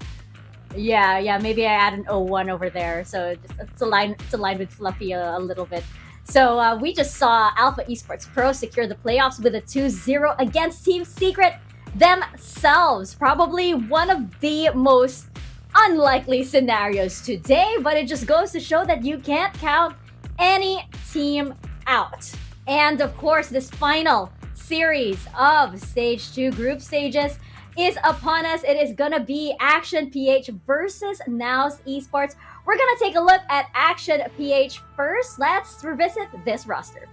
Speaker 9: yeah, maybe I add an 01 over there. So it's aligned with Fluffy a little bit. So we just saw Alpha Esports Pro secure the playoffs with a 2-0 against Team Secret themselves. Probably one of the most unlikely scenarios today, but it just goes to show that you can't count any team out. And of course, this final series of Stage 2 group stages is upon us. It is gonna be Action PH versus Naos Esports. We're gonna take a look at Action PH first. Let's revisit this roster.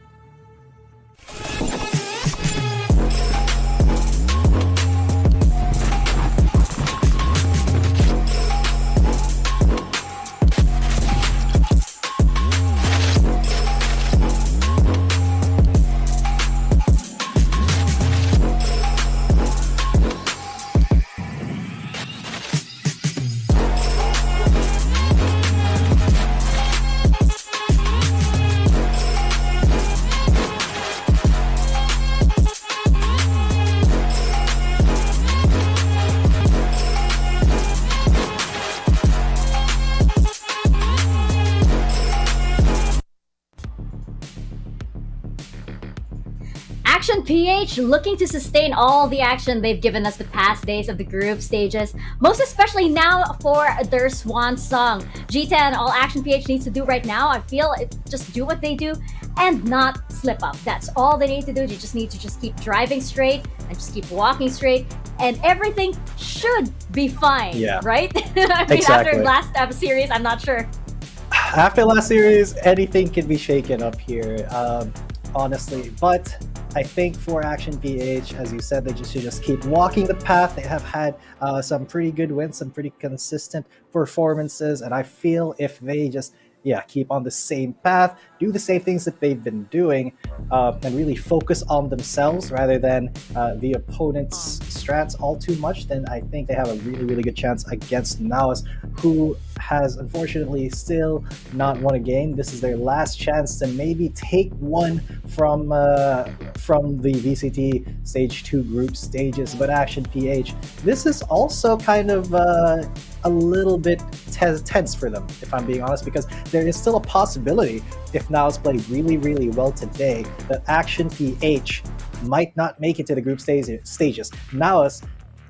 Speaker 9: Action PH looking to sustain all the action they've given us the past days of the group stages, most especially now for their swan song. G10, all Action PH needs to do right now, I feel, just do what they do and not slip up. That's all they need to do. You just need to just keep driving straight and just keep walking straight, and everything should be fine, right? I mean,
Speaker 11: Exactly.
Speaker 9: after last series, I'm not sure.
Speaker 11: After last series, anything can be shaken up here, honestly. But I think for Action PH, as you said, they should just keep walking the path. They have had some pretty good wins, some pretty consistent performances, and I feel if they just keep on the same path, do the same things that they've been doing, and really focus on themselves rather than the opponent's strats all too much, then I think they have a really, really good chance against Naos, who has unfortunately still not won a game. This is their last chance to maybe take one from the VCT Stage 2 group stages. But Action PH, this is also kind of a little bit tense for them, if I'm being honest, because there is still a possibility, if Naos play really, really well today, that Action PH might not make it to the group stages. Naos,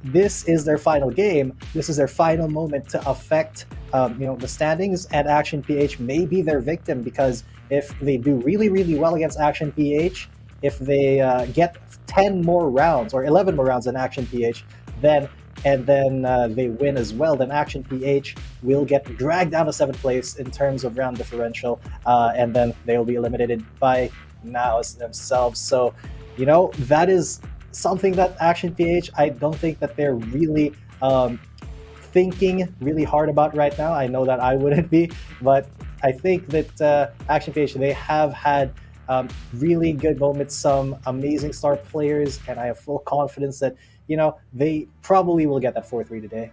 Speaker 11: this is their final game. This is their final moment to affect the standings, and Action PH may be their victim, because if they do really, really well against Action PH, if they get 10 more rounds or 11 more rounds than Action PH, then they win as well, then Action PH will get dragged down to 7th place in terms of round differential, and then they will be eliminated by Naos themselves. So, that is something that Action PH, I don't think that they're really thinking really hard about right now. I know that I wouldn't be, but I think that Action PH, they have had really good moments, some amazing star players, and I have full confidence that they probably will get that 4-3 today.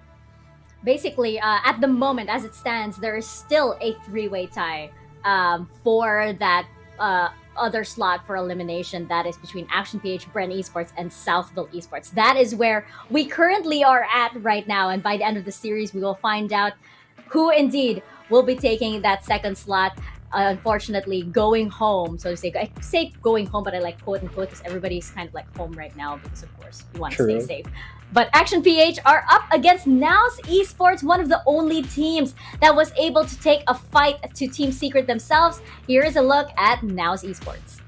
Speaker 9: Basically, at the moment, as it stands, there is still a 3-way tie for that other slot for elimination. That is between Action PH, Bren Esports, and Southville Esports. That is where we currently are at right now. And by the end of the series, we will find out who indeed will be taking that second slot. unfortunately going home, so to say. I say going home, but I like quote unquote because everybody's kind of like home right now because of course you want to stay
Speaker 11: True.
Speaker 9: safe. But Action PH are up against Naos Esports, one of the only teams that was able to take a fight to Team Secret themselves. Here is a look at Naos Esports.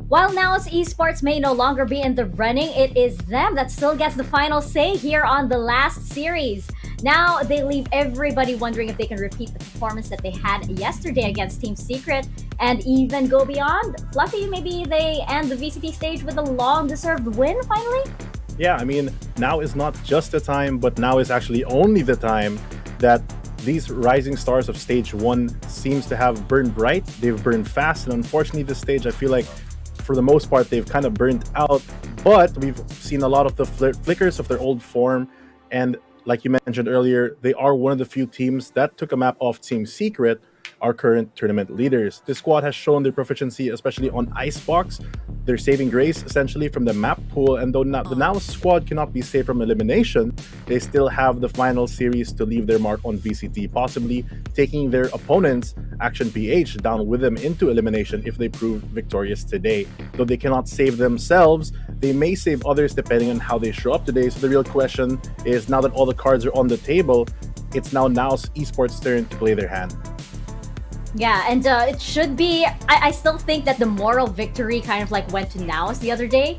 Speaker 9: While Naos Esports may no longer be in the running, it is them that still gets the final say here on the last series. Now they leave everybody wondering if they can repeat the performance that they had yesterday against Team Secret and even go beyond. Fluffy, maybe they end the VCT stage with a long-deserved win finally?
Speaker 10: Yeah, I mean, now is not just the time, but now is actually only the time that these rising stars of stage 1 seems to have burned bright. They've burned fast, and unfortunately this stage, I feel like for the most part, they've kind of burnt out, but we've seen a lot of the flickers of their old form. And like you mentioned earlier, they are one of the few teams that took a map off Team Secret, our current tournament leaders. This squad has shown their proficiency, especially on Icebox. They're saving grace essentially from the map pool, and though not, the Naos squad cannot be saved from elimination, they still have the final series to leave their mark on VCT, possibly taking their opponents, Action PH, down with them into elimination if they prove victorious today. Though they cannot save themselves, they may save others depending on how they show up today. So the real question is, now that all the cards are on the table, it's now Naos Esports' turn to play their hand.
Speaker 9: Yeah, and it should be. I still think that the moral victory kind of like went to Naos the other day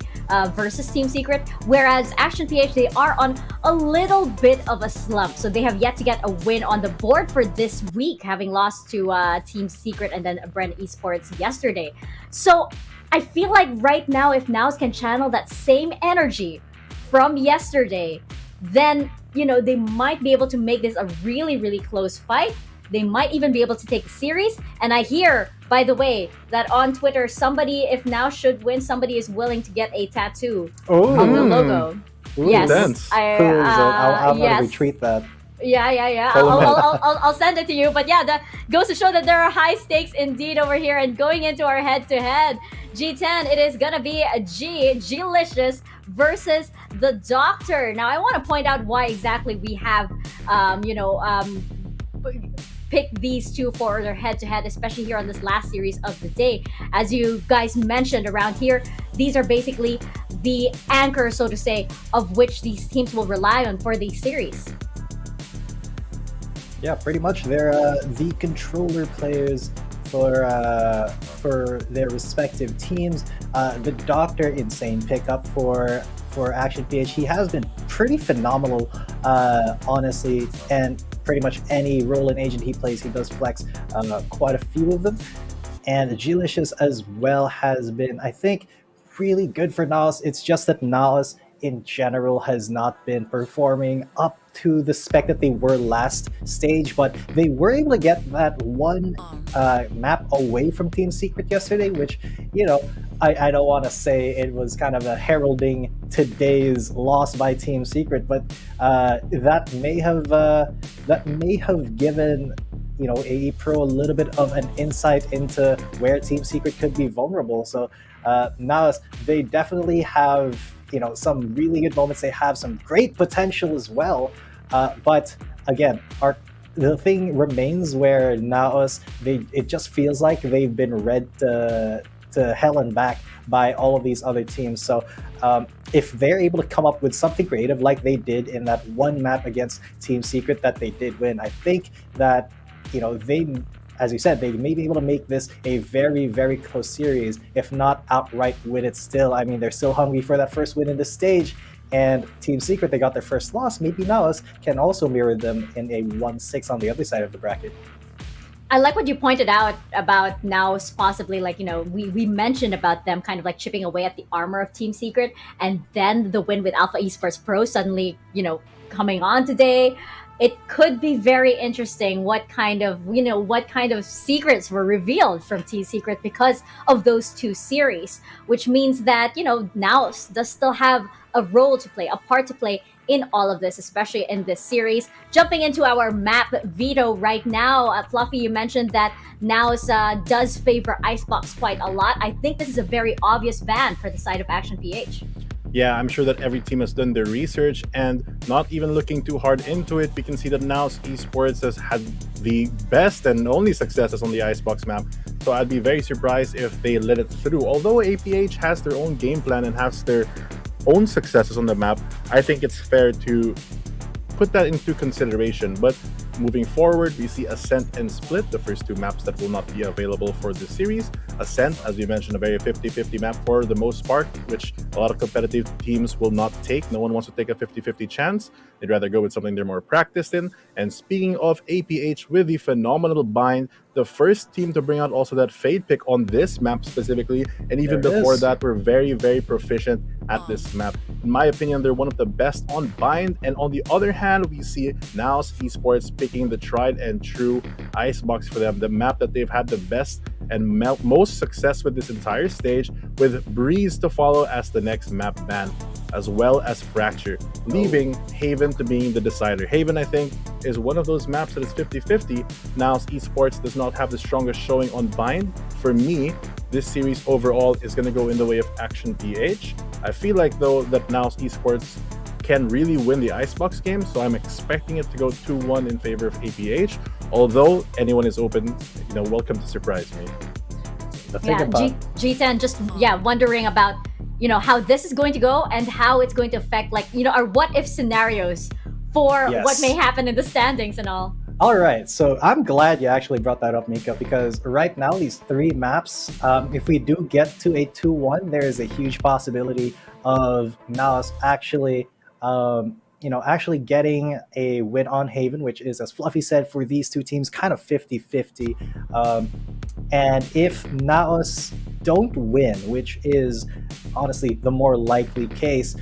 Speaker 9: versus Team Secret, whereas Action PH, they are on a little bit of a slump. So they have yet to get a win on the board for this week, having lost to Team Secret and then Bren Esports yesterday. So I feel like right now, if Naos can channel that same energy from yesterday, then, you know, they might be able to make this a really, really close fight. They might even be able to take the series. And I hear, by the way, that on Twitter, somebody, if Naos should win, somebody is willing to get a tattoo of the logo.
Speaker 11: Ooh,
Speaker 9: yes,
Speaker 11: dance. I'll
Speaker 9: yes.
Speaker 11: retweet that.
Speaker 9: Yeah.
Speaker 11: Follow
Speaker 9: I'll send it to you. But yeah, that goes to show that there are high stakes indeed over here. And going into our head-to-head, G10, it is gonna be a G-licious versus the Doctor. Now, I want to point out why exactly we have, pick these two for their head-to-head, especially here on this last series of the day. As you guys mentioned around here, these are basically the anchor, so to say, of which these teams will rely on for these series.
Speaker 11: Yeah, pretty much. They're the controller players for their respective teams. The Doctor, insane pickup for Action PH. He has been pretty phenomenal, honestly, and pretty much any role and agent he plays, he does flex quite a few of them. And G-licious as well has been, I think, really good for Naos. It's just that Naos in general has not been performing up to the spec that they were last stage, but they were able to get that one map away from Team Secret yesterday, which, you know, I don't want to say it was kind of a heralding today's loss by Team Secret, but that may have given, you know, AE Pro a little bit of an insight into where Team Secret could be vulnerable. So now they definitely have, you know, some really good moments. They have some great potential as well. But again, the thing remains where Naos, it just feels like they've been read to hell and back by all of these other teams. So if they're able to come up with something creative like they did in that one map against Team Secret that they did win, I think that, you know, they as you said, they may be able to make this a very, very close series, if not outright win it still. I mean, they're still hungry for that first win in the stage. And Team Secret, they got their first loss. Maybe Naos can also mirror them in a 1-6 on the other side of the bracket.
Speaker 9: I like what you pointed out about Naos possibly, like, we mentioned about them kind of like chipping away at the armor of Team Secret, and then the win with Alpha Esports Pro suddenly, coming on today. It could be very interesting what kind of secrets were revealed from Team Secret because of those two series, which means that, Naos does still have a role to play, a part to play in all of this, especially in this series. Jumping into our map veto right now, Fluffy, you mentioned that Naos does favor Icebox quite a lot. I think this is a very obvious ban for the side of Action PH.
Speaker 10: Yeah, I'm sure that every team has done their research, and not even looking too hard into it, we can see that Naos Esports has had the best and only successes on the Icebox map. So I'd be very surprised if they let it through. Although APH has their own game plan and has their own successes on the map, I think it's fair to put that into consideration. But moving forward, we see Ascent and Split, the first two maps that will not be available for this series. Ascent, as we mentioned, a very 50-50 map for the most part, which a lot of competitive teams will not take. No one wants to take a 50-50 chance. They'd rather go with something they're more practiced in. And speaking of APH with the phenomenal bind, the first team to bring out also that Fade pick on this map specifically, and even before that, we're very, very proficient at this map. In my opinion, they're one of the best on bind, and on the other hand, we see Naos Esports picking the tried and true Icebox for them, the map that they've had the best and most success with this entire stage, with Breeze to follow as the next map ban, as well as Fracture, leaving Haven to being the decider. Haven, I think, is one of those maps that is 50-50. Naos Esports does not have the strongest showing on bind. For me, this series overall is going to go in the way of Action PH. I feel like, though, that Naos Esports can really win the Icebox game, so I'm expecting it to go 2-1 in favor of APH. Although anyone is open, welcome to surprise me.
Speaker 9: G10 just wondering about how this is going to go and how it's going to affect our what if scenarios for what may happen in the standings and all.
Speaker 11: All right, so I'm glad you actually brought that up, Mika, because right now these three maps, if we do get to a 2-1, there is a huge possibility of Naos actually getting a win on Haven, which is, as Fluffy said, for these two teams, kind of 50-50. And if Naos don't win, which is honestly the more likely case,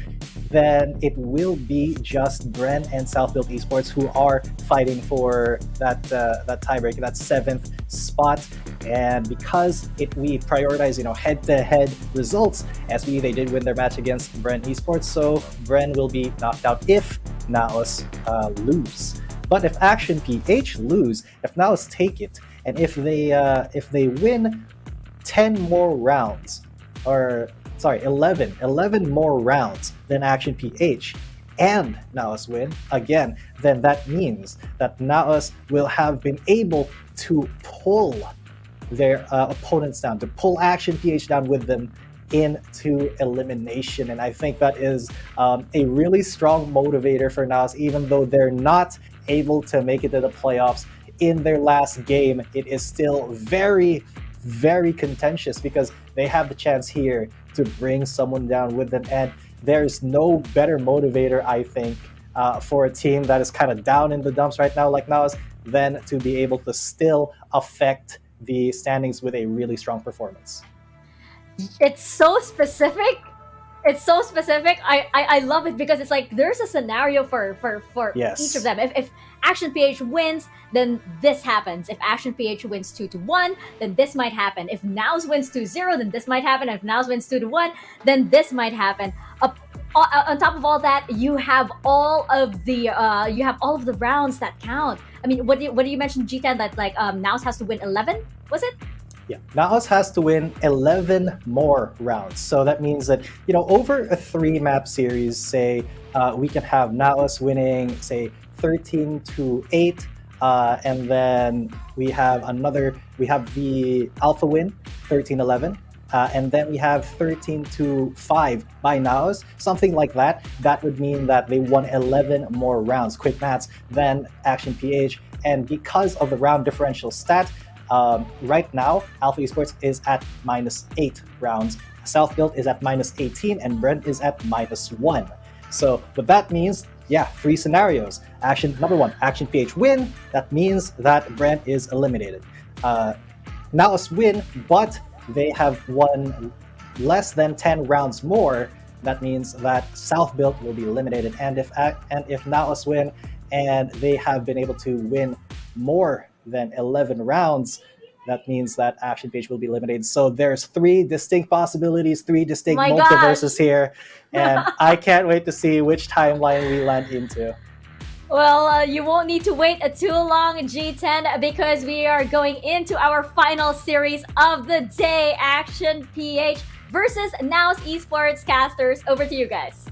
Speaker 11: then it will be just Bren and Southfield Esports who are fighting for that tiebreaker, that 7th spot. And because we prioritize, head-to-head results, SBE, they did win their match against Bren Esports, so Bren will be knocked out if Naos lose. But if Action PH lose, if Naos take it, and if they win 10 more rounds, 11 more rounds than Action PH, and Naos win again, then that means that Naos will have been able to pull their opponents down, to pull Action PH down with them into elimination. And I think that is a really strong motivator for Naos, even though they're not able to make it to the playoffs in their last game. It is still very, very contentious because they have the chance here to bring someone down with them, and there's no better motivator, I think, for a team that is kind of down in the dumps right now like Naos than to be able to still affect the standings with a really strong performance.
Speaker 9: It's so specific. I love it because it's like there's a scenario for each of them. If Action PH wins, then this happens. If Action PH wins 2-1, then this might happen. If Naos wins 2-0, then this might happen. If Naos wins 2-1, then this might happen. On top of all that, you have all of the rounds that count. I mean, what do you mention, G10, that Naos has to win 11? Was it?
Speaker 11: Yeah, Naos has to win 11 more rounds. So that means that, over a 3-map series, say, we can have Naos winning, say, 13-8, and then we have the Alpha win, 13-11, and then we have 13-5 by Naos, something like that. That would mean that they won 11 more rounds, quick maths, than Action PH. And because of the round differential stat, Right now, Alpha Esports is at -8 rounds. South Built is at -18, and Bren is at -1. So what that means, yeah, 3 scenarios. Number 1, Action PH win. That means that Bren is eliminated. Naos win, but they have won less than 10 rounds more. That means that South Built will be eliminated. And if Naos win and they have been able to win more than 11 rounds, that means that Action Page will be eliminated. So there's 3 distinct possibilities, 3 distinct multiverses here, and I can't wait to see which timeline we land into.
Speaker 9: Well, you won't need to wait too long, G10, because we are going into our final series of the day. Action PH versus Naos Esports casters. Over to you guys.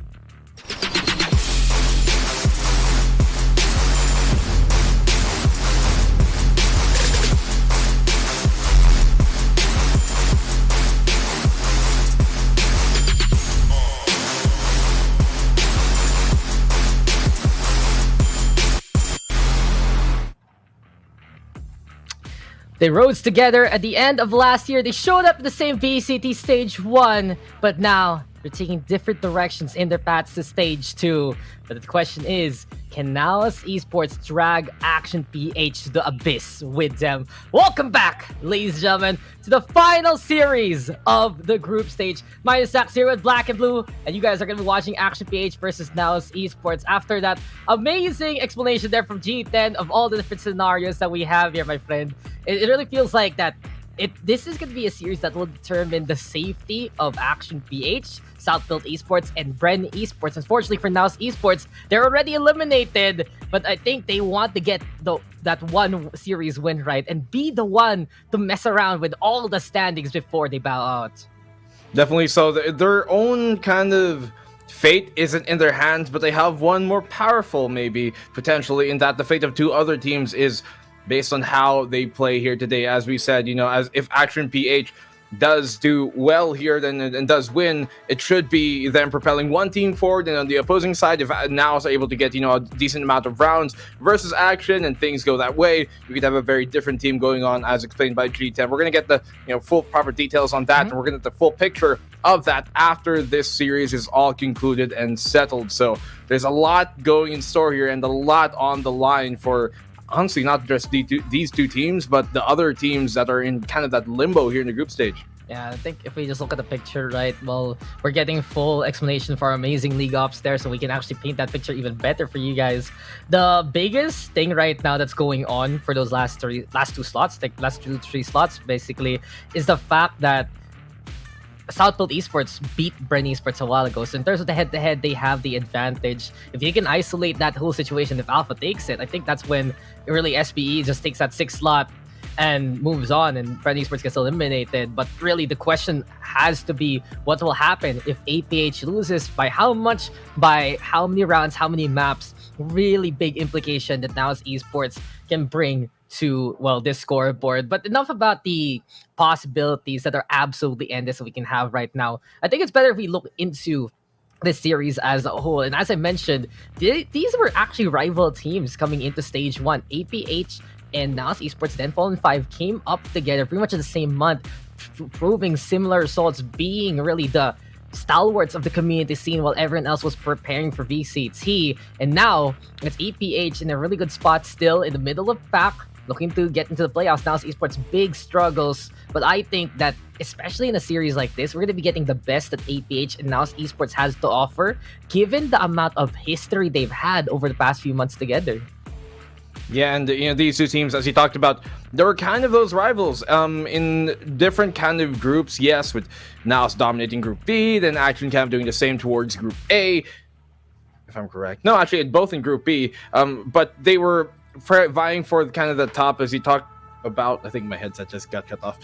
Speaker 20: They rose together at the end of last year. They showed up in the same VCT Stage 1, but now they're taking different directions in their paths to Stage 2. But the question is, can Naos Esports drag Action PH to the abyss with them? Welcome back, ladies and gentlemen, to the final series of the group stage. Minus Zach here with Black and Blue, and you guys are going to be watching Action PH versus Naos Esports. After that amazing explanation there from G10 of all the different scenarios that we have here, my friend, it really feels like that this is going to be a series that will determine the safety of Action PH, South Built Esports, and Bren Esports. Unfortunately for Naos Esports, they're already eliminated, but I think they want to get that one series win right and be the one to mess around with all the standings before they bow out.
Speaker 21: Definitely so. Their own kind of fate isn't in their hands, but they have one more powerful, maybe, potentially, in that the fate of 2 other teams is based on how they play here today. As we said, as if Action PH does do well here and does win, it should be them propelling one team forward, and on the opposing side, if Naos are able to get a decent amount of rounds versus Action and things go that way, you could have a very different team going on, as explained by G10. We're going to get the full proper details on that, and we're going to get the full picture of that after this series is all concluded and settled. So there's a lot going in store here and a lot on the line for, honestly, not just these 2 teams, but the other teams that are in kind of that limbo here in the group stage.
Speaker 20: Yeah, I think if we just look at the picture, right, well, we're getting full explanation for our amazing league ops there, so we can actually paint that picture even better for you guys. The biggest thing right now that's going on for those last 2 slots, like last 3 slots, basically, is the fact that South Built Esports beat Bren Esports a while ago. So in terms of the head-to-head, they have the advantage. If you can isolate that whole situation, if Alpha takes it, I think that's when really SBE just takes that 6th slot and moves on, and Bren Esports gets eliminated. But really, the question has to be, what will happen if APH loses? By how much? By how many rounds? How many maps? Really big implication that Naos Esports can bring to, well, this scoreboard. But enough about the possibilities that are absolutely endless that we can have right now. I think it's better if we look into this series as a whole. And as I mentioned, these were actually rival teams coming into Stage 1. APH and Naos Esports, then Fallen 5, came up together pretty much in the same month, proving similar results, being really the stalwarts of the community scene while everyone else was preparing for VCT. And now it's APH in a really good spot, still in the middle of pack, looking to get into the playoffs. Naos Esports, big struggles. But I think that, especially in a series like this, we're going to be getting the best that APH and Naos Esports has to offer, given the amount of history they've had over the past few months together.
Speaker 21: Yeah, and these 2 teams, as you talked about, they were kind of those rivals in different kind of groups. Yes, with Naos dominating Group B, then Action Camp doing the same towards Group A, if I'm correct. No, actually, both in Group B. But they were vying for kind of the top, as you talked about. I think my headset just got cut off.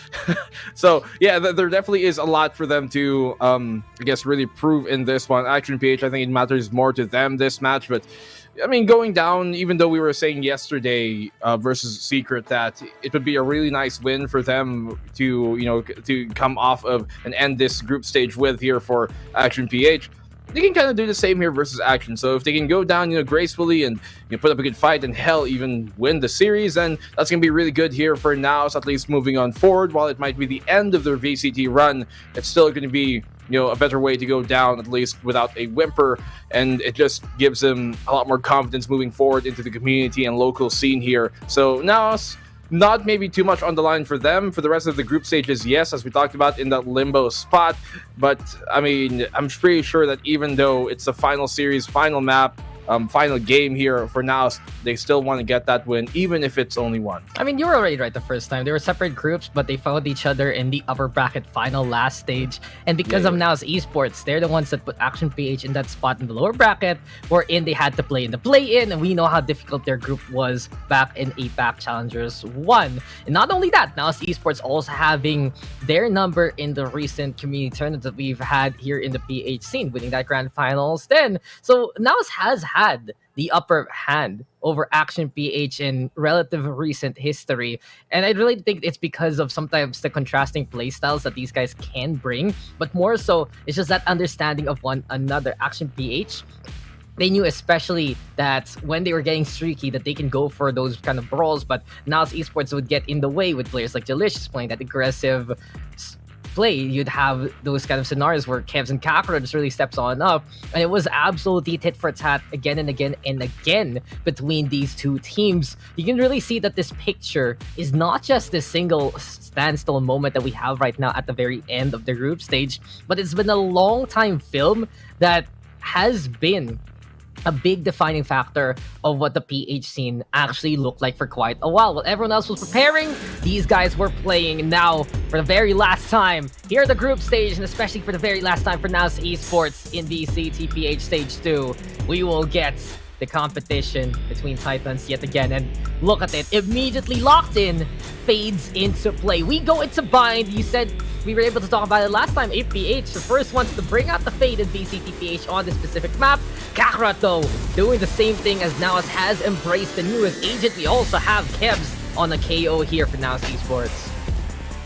Speaker 21: So yeah, there definitely is a lot for them to, I guess, really prove in this one. Action PH, I think it matters more to them this match, but I mean, going down, even though we were saying yesterday versus Secret that it would be a really nice win for them to, to come off of and end this group stage with here for Action PH. they can kind of do the same here versus Action. So if they can go down, gracefully and put up a good fight and hell even win the series, then that's gonna be really good here for Naos, at least moving on forward. While it might be the end of their VCT run, it's still going to be a better way to go down, at least without a whimper, and it just gives them a lot more confidence moving forward into the community and local scene here. So Naos, not maybe too much on the line for them. For the rest of the group stages, yes, as we talked about, in that limbo spot. But, I mean, I'm pretty sure that even though it's the final series, final map, final game here for Naos, they still want to get that win, even if it's only one.
Speaker 20: I mean, you were already right the first time. They were separate groups, but they found each other in the upper bracket final last stage. And because of Naos Esports, they're the ones that put Action PH in that spot in the lower bracket, wherein they had to play in the play-in, and we know how difficult their group was back in APAC Challengers 1. And not only that, Naos Esports also having their number in the recent community tournament that we've had here in the PH scene, winning that grand finals then. So Naos has had the upper hand over Action PH in relative recent history, and I really think it's because of sometimes the contrasting playstyles that these guys can bring, but more so it's just that understanding of one another. Action PH, they knew especially that when they were getting streaky that they can go for those kind of brawls, but Naos Esports would get in the way with players like Delicious playing that aggressive play. You'd have those kind of scenarios where Kevs and Kakura just really steps on up, and it was absolutely tit for tat again and again and again between these two teams. You can really see that this picture is not just this single standstill moment that we have right now at the very end of the group stage, but it's been a long time film that has been a big defining factor of what the PH scene actually looked like for quite a while. While everyone else was preparing, these guys were playing. And now, for the very last time, here at the group stage, and especially for the very last time for Naos Esports in VCTPH Stage 2, we will get the competition between Titans yet again. And look at it, immediately locked in, fades into play. We go into bind. You said we were able to talk about it last time. APH, the first ones to bring out the fade in VCTPH on this specific map. Kakura, though, doing the same thing as Naos has embraced the newest agent. We also have Kebs on the KO here for Naos Esports.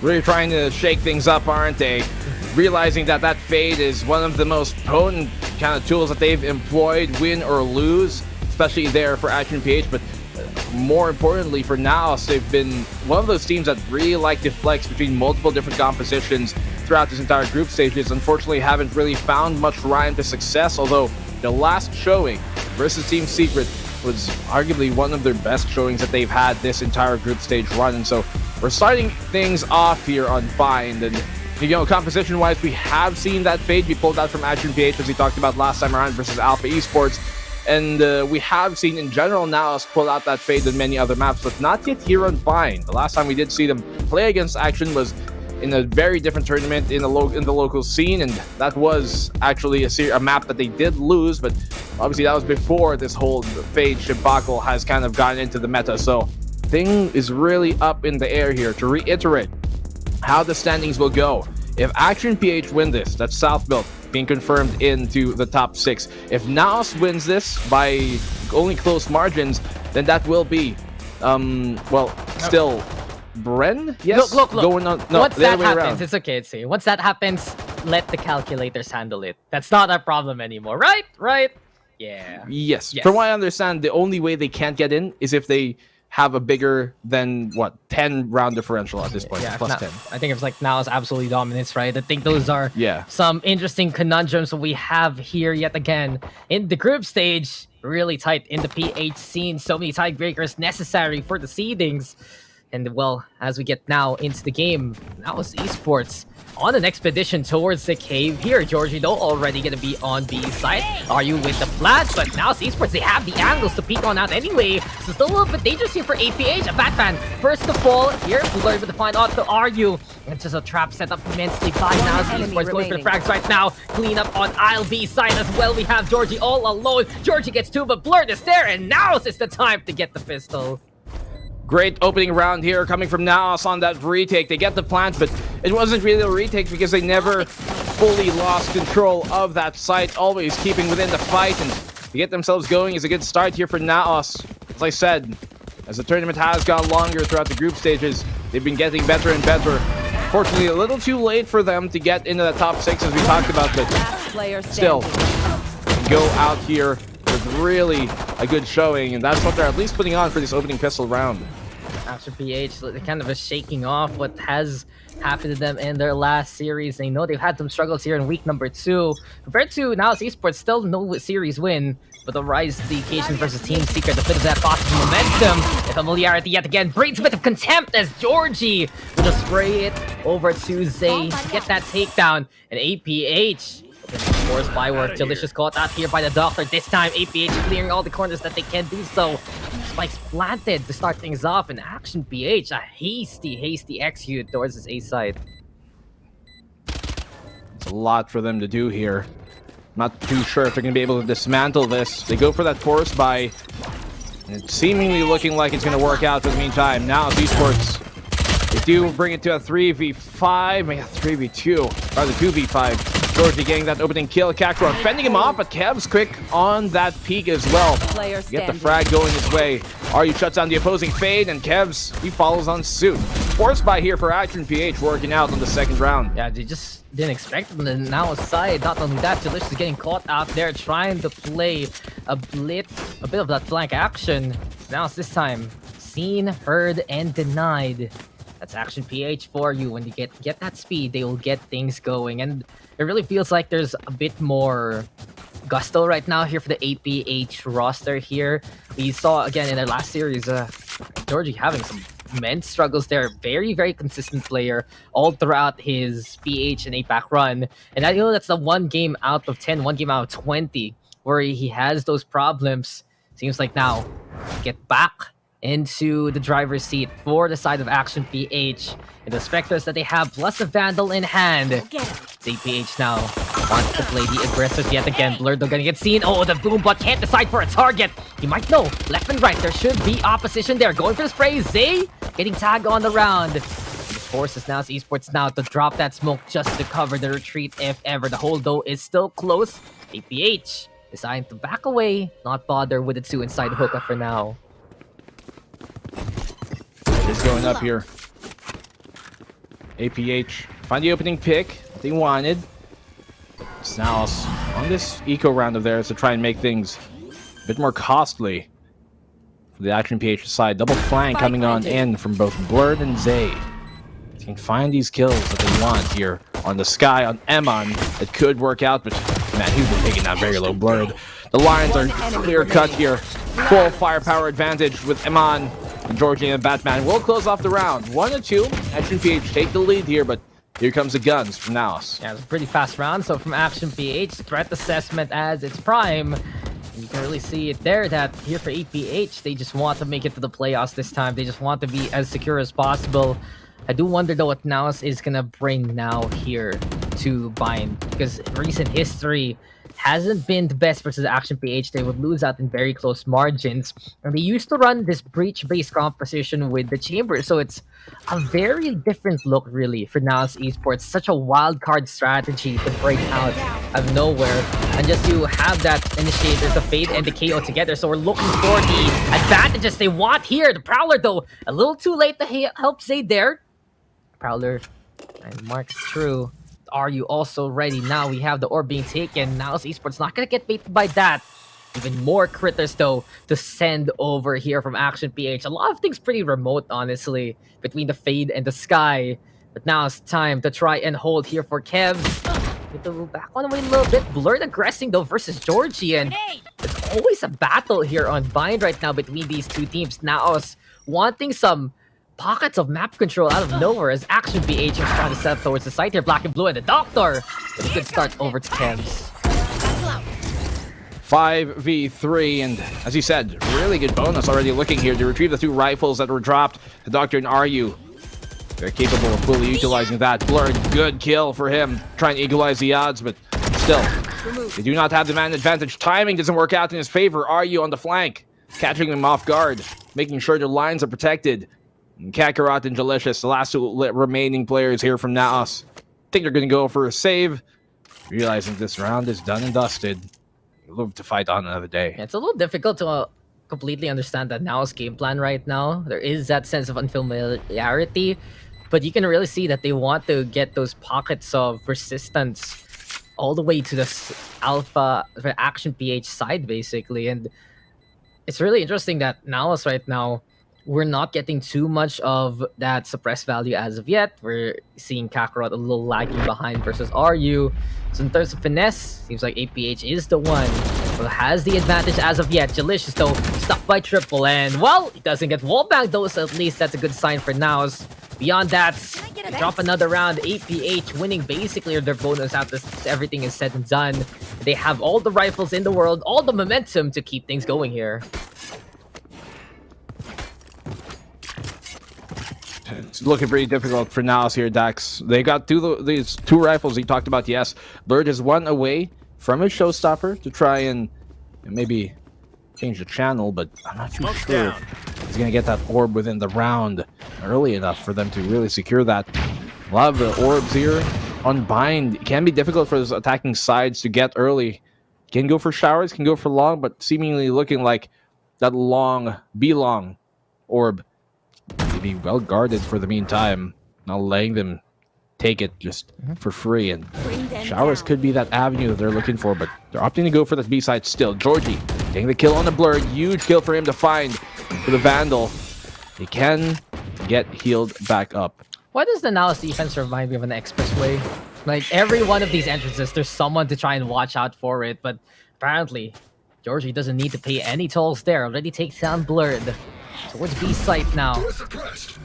Speaker 21: Really trying to shake things up, aren't they? Realizing that that fade is one of the most potent kind of tools that they've employed, win or lose, especially there for Action PH, but more importantly for Naos, they've been one of those teams that really like to flex between multiple different compositions throughout this entire group stages. Unfortunately, haven't really found much rhyme to success, although the last showing versus Team Secret was arguably one of their best showings that they've had this entire group stage run. And so we're starting things off here on Bind, and composition-wise, we have seen that fade be pulled out from Action PH, as we talked about last time around versus Alpha Esports. And we have seen in general Naos pull out that fade in many other maps, but not yet here on Bind. The last time we did see them play against Action was in a very different tournament in the local scene, and that was actually a map that they did lose, but obviously that was before this whole fade debacle has kind of gotten into the meta. So thing is really up in the air here. To reiterate how the standings will go, if Action PH win this, that's South Build being confirmed into the top 6. If Naos wins this by only close margins, then that will be still Bren? Yes.
Speaker 20: Look.
Speaker 21: Going on. No,
Speaker 20: once
Speaker 21: the
Speaker 20: that
Speaker 21: other way
Speaker 20: happens,
Speaker 21: around.
Speaker 20: it's okay to say. Once that happens, let the calculators handle it. That's not our problem anymore, right? Right? Yeah.
Speaker 21: Yes. From what I understand, the only way they can't get in is if they have a bigger than 10 round differential at this point.
Speaker 20: Yeah,
Speaker 21: plus 10.
Speaker 20: I think it's like Naos absolutely dominance, right? I think those are
Speaker 21: Yeah.
Speaker 20: some interesting conundrums that we have here yet again in the group stage. Really tight in the PH scene. So many tiebreakers necessary for the seedings. And well, as we get now into the game, Naos Esports on an expedition towards the cave here. Georgie, though, already going to be on B side. Are you with the flash? But Naos Esports, they have the angles to peek on out anyway. So still a little bit dangerous here for APH. A Batman first to fall here. We're able to find out to argue. It's just a trap set up immensely by Naos Esports. Going for the frags right now. Clean up on aisle B side as well. We have Georgie all alone. Georgie gets two, but Blurred is there. And Naos is the time to get the pistol.
Speaker 21: Great opening round here coming from Naos on that retake. They get the plant, but it wasn't really a retake because they never fully lost control of that site, always keeping within the fight, and to get themselves going is a good start here for Naos. As I said, as the tournament has gone longer throughout the group stages, they've been getting better and better. Fortunately, a little too late for them to get into the top 6 as we talked about, but still, can go out here with really a good showing, and that's what they're at least putting on for this opening pistol round.
Speaker 20: After PH, kind of shaking off what has happened to them in their last series. They know they've had some struggles here in week number 2. Compared to Naos Esports, still no series win, but the rise to the occasion versus Team Secret, a bit of that positive momentum. And familiarity yet again brings a bit of contempt as Georgie will just spray it over to Zay to get that takedown. And APH, force by work, Delicious caught out here by the Doctor. This time APH clearing all the corners that they can do so. Spikes planted to start things off, and Action PH, a hasty execute towards his A side.
Speaker 21: It's a lot for them to do here. Not too sure if they're going to be able to dismantle this. They go for that force buy, and it's seemingly looking like it's going to work out for the meantime. Now Esports, they do bring it to a 3v5, maybe a 3v2, rather 2v5. Georgie getting that opening kill. Kakarot fending him off, but Kev's quick on that peak as well. Get the frag going his way. Aryu shuts down the opposing fade, and Kev's, he follows on suit. Force buy here for Action PH working out on the second round.
Speaker 20: Yeah, they just didn't expect him to now side. Not only that, Delicious is getting caught out there trying to play a bit of that flank action. Now it's this time seen, heard, and denied. That's Action PH for you. When you get that speed, they will get things going. And it really feels like there's a bit more gusto right now here for the APH roster here. We saw again in their last series, Georgie having some immense struggles there. Very, very consistent player all throughout his PH and APAC run. And I know that's the 1 game out of 10, 1 game out of 20 where he has those problems. Seems like now, get back into the driver's seat for the side of Action PH. And the Spectres that they have, plus the Vandal in hand. APH now wants to play the aggressors yet again. Blurred, they're gonna get seen. Oh, the boom, but can't decide for a target. He might know. Left and right, there should be opposition there. Going for the spray. Zay getting tagged on the round. And this forces Naos Esports now to drop that smoke just to cover the retreat if ever. The hold, though, is still close. APH deciding to back away, not bother with the 2 inside hookah for now.
Speaker 21: It's going up here. APH find the opening pick they wanted. Naos on this eco round of theirs to try and make things a bit more costly for the Action PH side. Double flank coming on in from both Blurred and Zay. They can find these kills that they want here on the sky on Emon. It could work out, but man, he's been taking that very low. Blurred. The Lions are clear cut here. Full firepower advantage with Emon. And Georgie and Batman will close off the round. 1-2. Action PH take the lead here, but here comes the guns from Naos.
Speaker 20: Yeah, it's a pretty fast round. So from Action PH, threat assessment as its prime. And you can really see it there that here for APH, they just want to make it to the playoffs this time. They just want to be as secure as possible. I do wonder though what Naos is gonna bring now here to Bind, because recent history hasn't been the best versus Action PH. They would lose out in very close margins. And they used to run this breach-based composition with the Chamber, so it's a very different look, really, for Naos Esports. Such a wild card strategy to break out of nowhere. And just to have that initiator, the Fade, and the KO together. So we're looking for the advantages they want here. The Prowler, though, a little too late to help Zay there. Prowler and Mark's true. Are you also ready? Now we have the orb being taken. Naos Esports not gonna get baited by that. Even more critters though to send over here from Action PH. A lot of things pretty remote, honestly, between the Fade and the Sky. But now it's time to try and hold here for Kev. Get to move back on the way a little bit. Blurred aggressing though versus Georgie, and there's always a battle here on Bind right now between these two teams. Naos wanting some pockets of map control out of nowhere as Action PH is trying to set up towards the side here. Black and blue and the Doctor with a good start over to Kevs.
Speaker 21: 5v3, and as you said, really good bonus already looking here to retrieve the 2 rifles that were dropped. The Doctor and Aryu, they're capable of fully utilizing that. Blurred, good kill for him, trying to equalize the odds, but still, they do not have the man advantage. Timing doesn't work out in his favor. Aryu on the flank, catching them off guard, making sure their lines are protected. And Kakarot and Delicious, the last 2 remaining players here from Naos, think they're going to go for a save, realizing this round is done and dusted. Love to fight on another day.
Speaker 20: Yeah, it's a little difficult to completely understand that Naos game plan right now. There is that sense of unfamiliarity, but you can really see that they want to get those pockets of resistance all the way to the Alpha Action PH side, basically. And it's really interesting that Naos right now, we're not getting too much of that suppressed value as of yet. We're seeing Kakarot a little lagging behind versus RU. So in terms of finesse, seems like APH is the one who has the advantage as of yet. Delicious though, stuck by triple, and well, he doesn't get wallbang though, so at least that's a good sign for Naos. Beyond that, they drop another round. APH winning basically their bonus after everything is said and done. They have all the rifles in the world, all the momentum to keep things going here.
Speaker 21: It's looking pretty difficult for Naos here, Dax. They got these two rifles he talked about, yes. Blurred is one away from his showstopper to try and maybe change the channel, but I'm not too sure if he's going to get that orb within the round early enough for them to really secure that. A lot of the orbs here on bind. It can be difficult for those attacking sides to get early. Can go for showers, can go for long, but seemingly looking like that long, B-long orb to be well guarded for the meantime, not letting them take it just for free. And showers could be that avenue that they're looking for, but they're opting to go for the B side still. Georgie getting the kill on the Blur. Huge kill for him to find for the Vandal. He can get healed back up.
Speaker 20: Why does the Naos defense remind me of an expressway? Like, every one of these entrances, there's someone to try and watch out for it, but apparently, Georgie doesn't need to pay any tolls there. Already takes down Blurred. Towards B site now.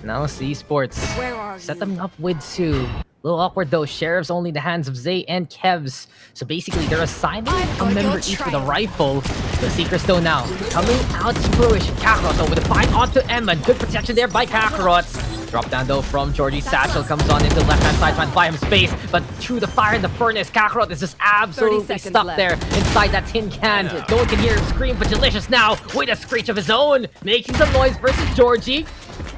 Speaker 20: Naos Esports. Set them up with two. A little awkward though. Sheriff's only in the hands of Zay and Kevs. So basically they're assigning a member each with a rifle. The Seekers though now coming out to fruition. Kakarot though with a fight onto Emma. Good protection there by Kakarot. Drop down though from Georgie. Satchel comes on into the left-hand side trying to buy him space, but through the fire in the furnace, Kakarot is just absolutely stuck there inside that tin can. No one can hear him scream, but Delicious now with a screech of his own, making some noise versus Georgie.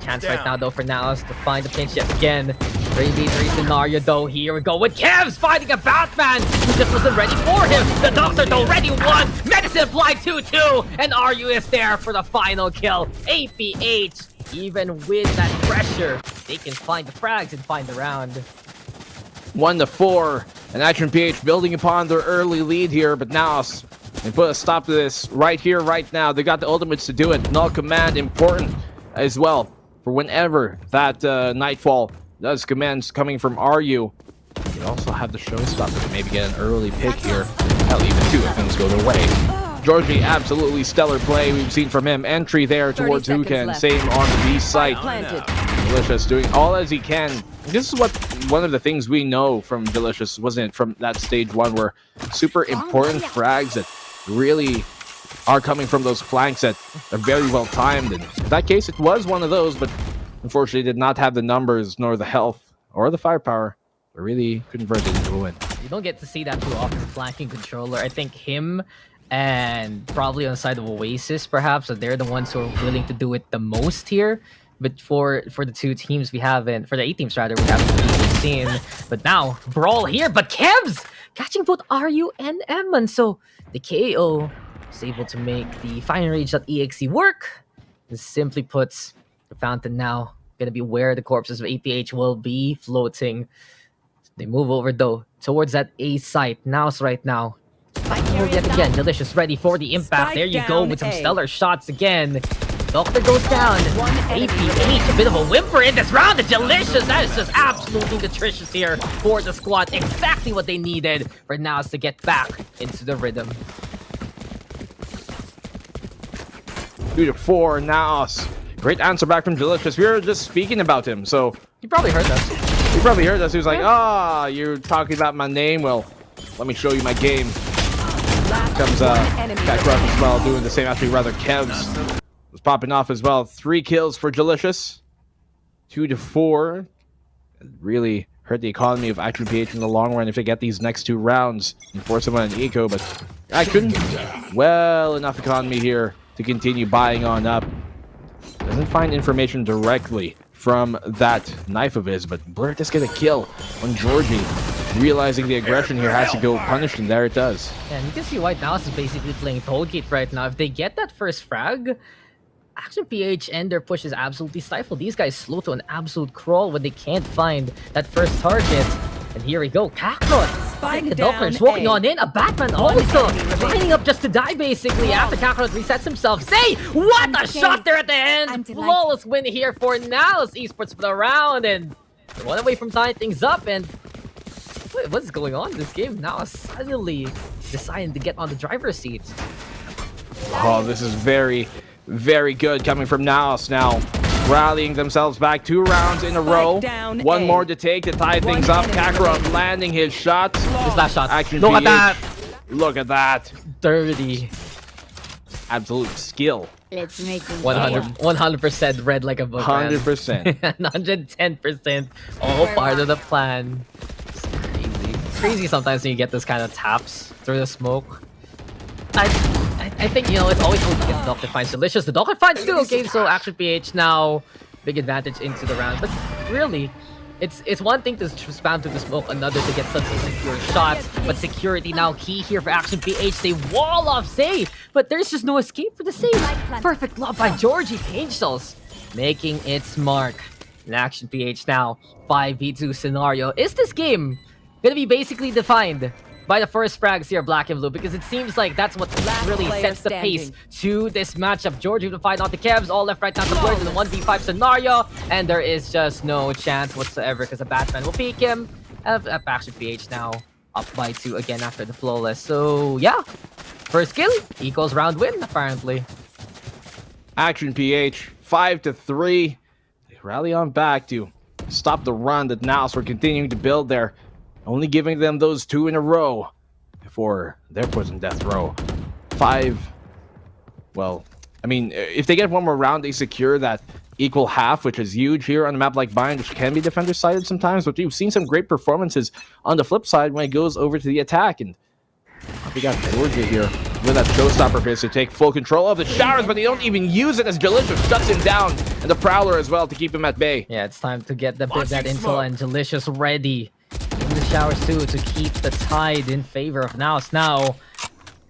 Speaker 20: Chance right now though for Naos to find the pinch yet again. 3v3 scenario though. Here we go with Kevs fighting a Batman who just wasn't ready for him. The Doctor though ready one. Medicine applied 2-2, and RU is there for the final kill. APH. Even with that pressure, they can find the frags and find the round.
Speaker 21: 1-4, and Action PH building upon their early lead here, but Naos, they put a stop to this right here, right now. They got the ultimates to do it. Null command important as well for whenever that Nightfall does commands coming from RU. You also have the showstopper to maybe get an early pick here. Hell, even two if things go their way. Georgie, absolutely stellar play we've seen from him. Entry there towards Hukan. Same on the B site. Delicious doing all as he can. This is what one of the things we know from Delicious, wasn't it, from that stage one, where super important frags that really are coming from those flanks that are very well timed. And in that case, it was one of those, but unfortunately did not have the numbers nor the health or the firepower. But really converted into a win.
Speaker 20: You don't get to see that too often. Flanking controller. I think him and probably on the side of Oasis, perhaps, so they're the ones who are willing to do it the most here. But for the two teams we haven't, for the 8 teams rather, we haven't really seen. But now, Brawl here, but Kevs catching both RU and Emman. So the KO is able to make the FireRage.exe work. This simply puts the fountain now going to be where the corpses of APH will be floating. They move over though towards that A site. Naos right now. Move yet again. Delicious ready for the impact. There you go with some stellar shots again. Doctor goes down. APH, a bit of a whimper in this round. The Delicious, that is just absolutely nutritious here for the squad. Exactly what they needed for Naos to get back into the rhythm.
Speaker 21: 2-4, Naos. Great answer back from Delicious. We were just speaking about him, so
Speaker 20: you probably heard us.
Speaker 21: You probably heard us. He was like, "Ah, you're talking about my name. Well, let me show you my game." Comes Kakarot as well, doing the same. Actually, rather, Kevs was popping off as well. 3 kills for Delicious. 2-4. Really hurt the economy of Action PH in the long run if they get these next 2 rounds and force them on an eco. But Action, well enough economy here to continue buying on up. Doesn't find information directly from that knife of his, but Blur does get a kill on Georgie. Realizing the aggression here has to go punished, and there it does.
Speaker 20: Yeah, and you can see why Naos is basically playing Tollgate right now. If they get that first frag, Action PH and their push is absolutely stifled. These guys slow to an absolute crawl when they can't find that first target. And here we go, Kakarot The Doppler's walking on in. A Batman also lining up just to die, basically, after Kakarot resets himself. Say, what a shot there at the end! Flawless win here for Naos Esports for the round, and one away from tying things up. And what's going on in this game? Naos suddenly deciding to get on the driver's seat.
Speaker 21: Oh, this is very, very good coming from Naos now. Rallying themselves back 2 rounds in a row. One more to take to tie things up. Kakarot landing his shots.
Speaker 20: His last shot.
Speaker 21: Look
Speaker 20: at that.
Speaker 21: Look at that.
Speaker 20: Dirty.
Speaker 21: Absolute skill.
Speaker 14: Let's make them
Speaker 20: 100% red like a book.
Speaker 21: 100%.
Speaker 20: 110%. All part of the plan. It's crazy. Crazy sometimes when you get this kind of taps through the smoke. I think, you know, it's always good to get the Doctor Finds delicious. The Doctor Finds too, okay, so Action PH now big advantage into the round. But really, it's one thing to spam through the smoke, another to get such a secure shot. But security now key here for Action PH. They wall off save, but there's just no escape for the save. Perfect lob by Georgie Pangels, making its mark. In Action PH now, 5v2 scenario. Is this game gonna be basically defined by the first frags here, Black and Blue? Because it seems like that's what really sets the pace to this matchup. Georgie to fight out the Kevs, all left, right, down the board in the 1v5 scenario, and there is just no chance whatsoever because the Batman will peek him. Action PH now up by 2 again after the flawless. So yeah, first kill equals round win apparently.
Speaker 21: Action PH 5-3. They rally on back to stop the run that Naos were continuing to build there. Only giving them those 2 in a row before they're put in death row. 5. Well, I mean, if they get one more round, they secure that equal half, which is huge here on a map like Bind, which can be defender-sided sometimes. But you've seen some great performances on the flip side when it goes over to the attack. And we got Georgia here with that showstopper fist to take full control of the showers, but they don't even use it as Delicious shuts him down. And the Prowler as well to keep him at bay.
Speaker 20: Yeah, it's time to get that intel and Delicious ready in the showers too to keep the tide in favor of Naos. Now,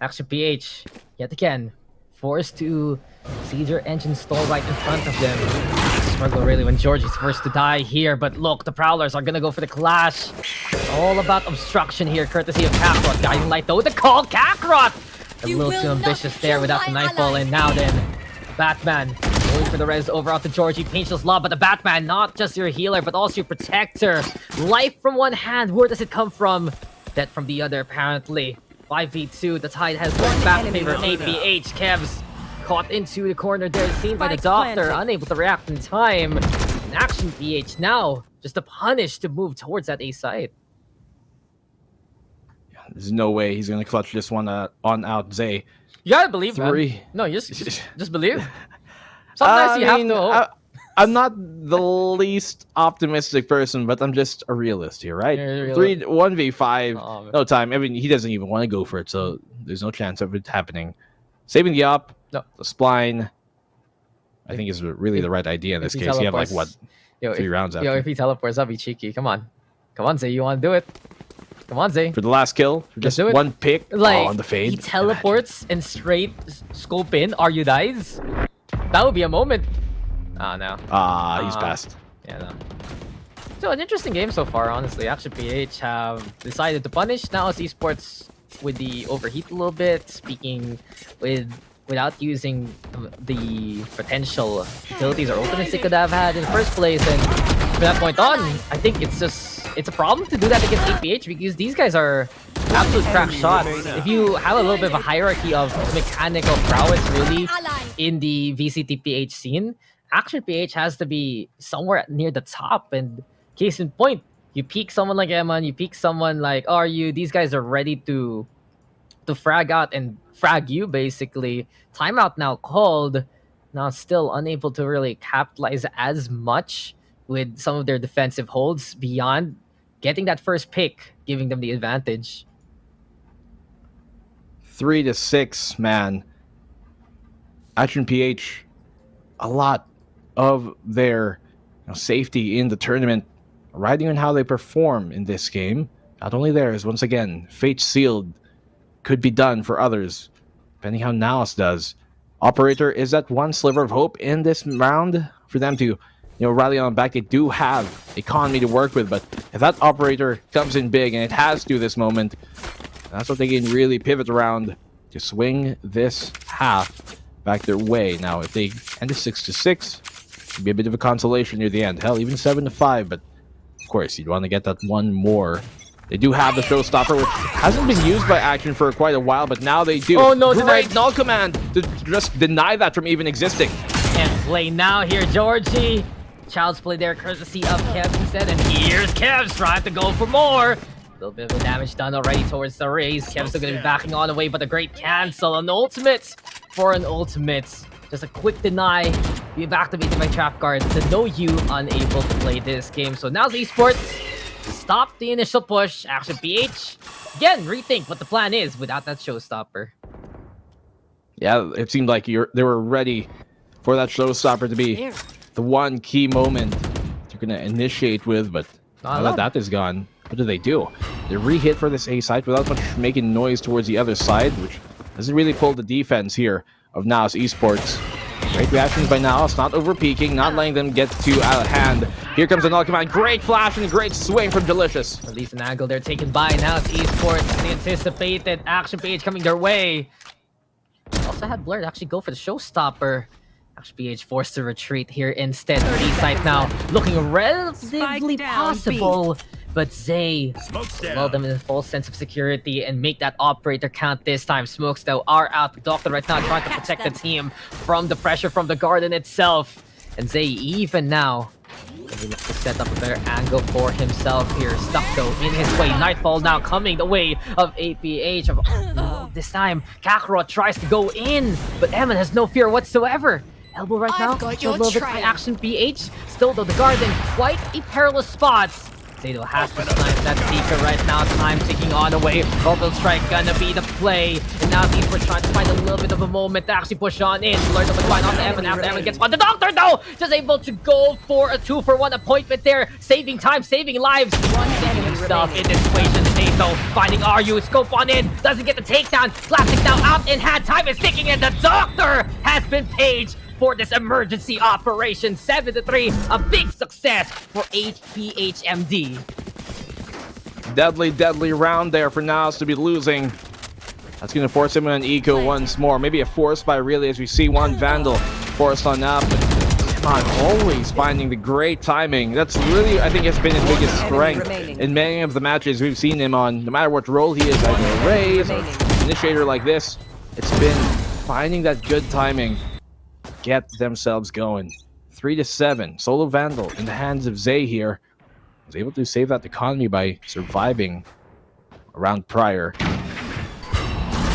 Speaker 20: Action PH yet again forced to see their engine stall right in front of them. Struggle really when Georgie's first to die here, but look, the Prowlers are gonna go for the clash. All about obstruction here, courtesy of Kakarot. Guiding light though, the call, Kakarot! A little too ambitious there without the nightfall, and now then, Batman going for the res over out to Georgie. Painless lob, but the Batman, not just your healer, but also your protector. Life from one hand, where does it come from? Death from the other, apparently. 5v2, the tide has gone back in favor of APH. Kevs caught into the corner there, seen by the Doctor, unable to react in time. And Action PH now, just a punish to move towards that A side.
Speaker 21: There's no way he's going to clutch this one on out Zay.
Speaker 20: You gotta believe,
Speaker 21: 3.
Speaker 20: man. No, just believe. Sometimes you have to hope.
Speaker 21: I'm not the least optimistic person, but I'm just a realist here, right? 1v5, no time. I mean, he doesn't even want to go for it, so there's no chance of it happening. Saving the up, the spline, I think is really the right idea in this case. You have like, what, 3 rounds after.
Speaker 20: Yo, if he teleports, that'd be cheeky. Come on. Come on, Zay, you want to do it? Come on, Zay.
Speaker 21: For the last kill, just
Speaker 20: do it.
Speaker 21: one pick on the fade.
Speaker 20: He teleports and straight scope in, are you guys? That would be a moment. Oh, no.
Speaker 21: He's passed.
Speaker 20: Yeah, no. So, an interesting game so far, honestly. Action PH have decided to punish Naos Esports with the overheat a little bit, speaking without using the potential utilities or openness they could have had in the first place. And from that point on, I think it's a problem to do that against APH because these guys are absolute crack shots. If you have a little bit of a hierarchy of mechanical prowess really in the VCTPH scene, Action PH has to be somewhere near the top. And case in point, you peek someone like Eman, you peek someone like RU, these guys are ready to frag out and frag you basically. Timeout now called. Now still unable to really capitalize as much with some of their defensive holds beyond getting that first pick, giving them the advantage.
Speaker 21: 3-6, man. Action PH, a lot of their safety in the tournament riding on how they perform in this game. Not only theirs, once again, fate sealed, could be done for others, depending how Naos does. Operator is that one sliver of hope in this round for them to rally on back. They do have economy to work with, but if that operator comes in big, and it has to this moment, that's what they can really pivot around to swing this half back their way. Now, if they end it 6-6, it'd be a bit of a consolation near the end. Hell, even 7-5, but of course, you'd want to get that one more. They do have the showstopper, which hasn't been used by Action for quite a while, but now they do.
Speaker 20: Oh no,
Speaker 21: great null command to just deny that from even existing.
Speaker 20: And play now here, Georgie. Child's play there, courtesy of Kev instead, and here's Kev's trying to go for more. A little bit of the damage done already towards the raise. Kev's still going to be backing on away, but a great cancel. An ultimate for an ultimate. Just a quick deny. Being activated by trap guard to know you unable to play this game. So now's Esports. Stop the initial push. Action PH. Again, rethink what the plan is without that showstopper.
Speaker 21: Yeah, it seemed like they were ready for that showstopper to be the one key moment you're going to initiate with, but now that that is gone, what do? They re-hit for this A site without much making noise towards the other side, which doesn't really pull the defense here of Naos Esports. Great reactions by Naos, not over-peaking, not letting them get too out of hand. Here comes the null command. Great flash and a great swing from Delicious.
Speaker 20: At least an angle they're taken by Naos Esports. The anticipated action page coming their way. Also had Blur to actually go for the showstopper. Action PH forced to retreat here instead. B site now looking relatively possible. But Zay lull them in a false sense of security and make that operator count this time. Smokes though are out. The Doctor right now trying to protect the team from the pressure from the garden itself. And Zay even now maybe looks to set up a better angle for himself here. Stuck though in his way. Nightfall now coming the way of APH. This time Kakarot tries to go in, but Emin has no fear whatsoever. Elbow right now, a little bit by Action PH. Still though the garden, quite a perilous spot. Zato has to snipe that Seeker right now. Time ticking on away. Orbital Strike gonna be the play. And now these were trying to find a little bit of a moment to actually push on in. Learn of the line on to Evan. After Evan gets one. The Doctor though, just able to go for a 2-for-1 appointment there. Saving time, saving lives. Getting himself in this equation. Zato finding RU. Scope on in. Doesn't get the takedown. Classic now out in hand. Time is ticking and the Doctor has been paged for this emergency operation. 7-3, a big success for HPHMD.
Speaker 21: Deadly round there for Naos to be losing. That's going to force him in an eco once more. Maybe a force by really, as we see one Vandal forced on up. But always finding the great timing. That's really, I think, has been his biggest strength in many of the matches we've seen him on. No matter what role he is, either a raise or initiator like this, it's been finding that good timing. Get themselves going. 3-7. Solo Vandal in the hands of Zay here. Was able to save that economy by surviving a round prior.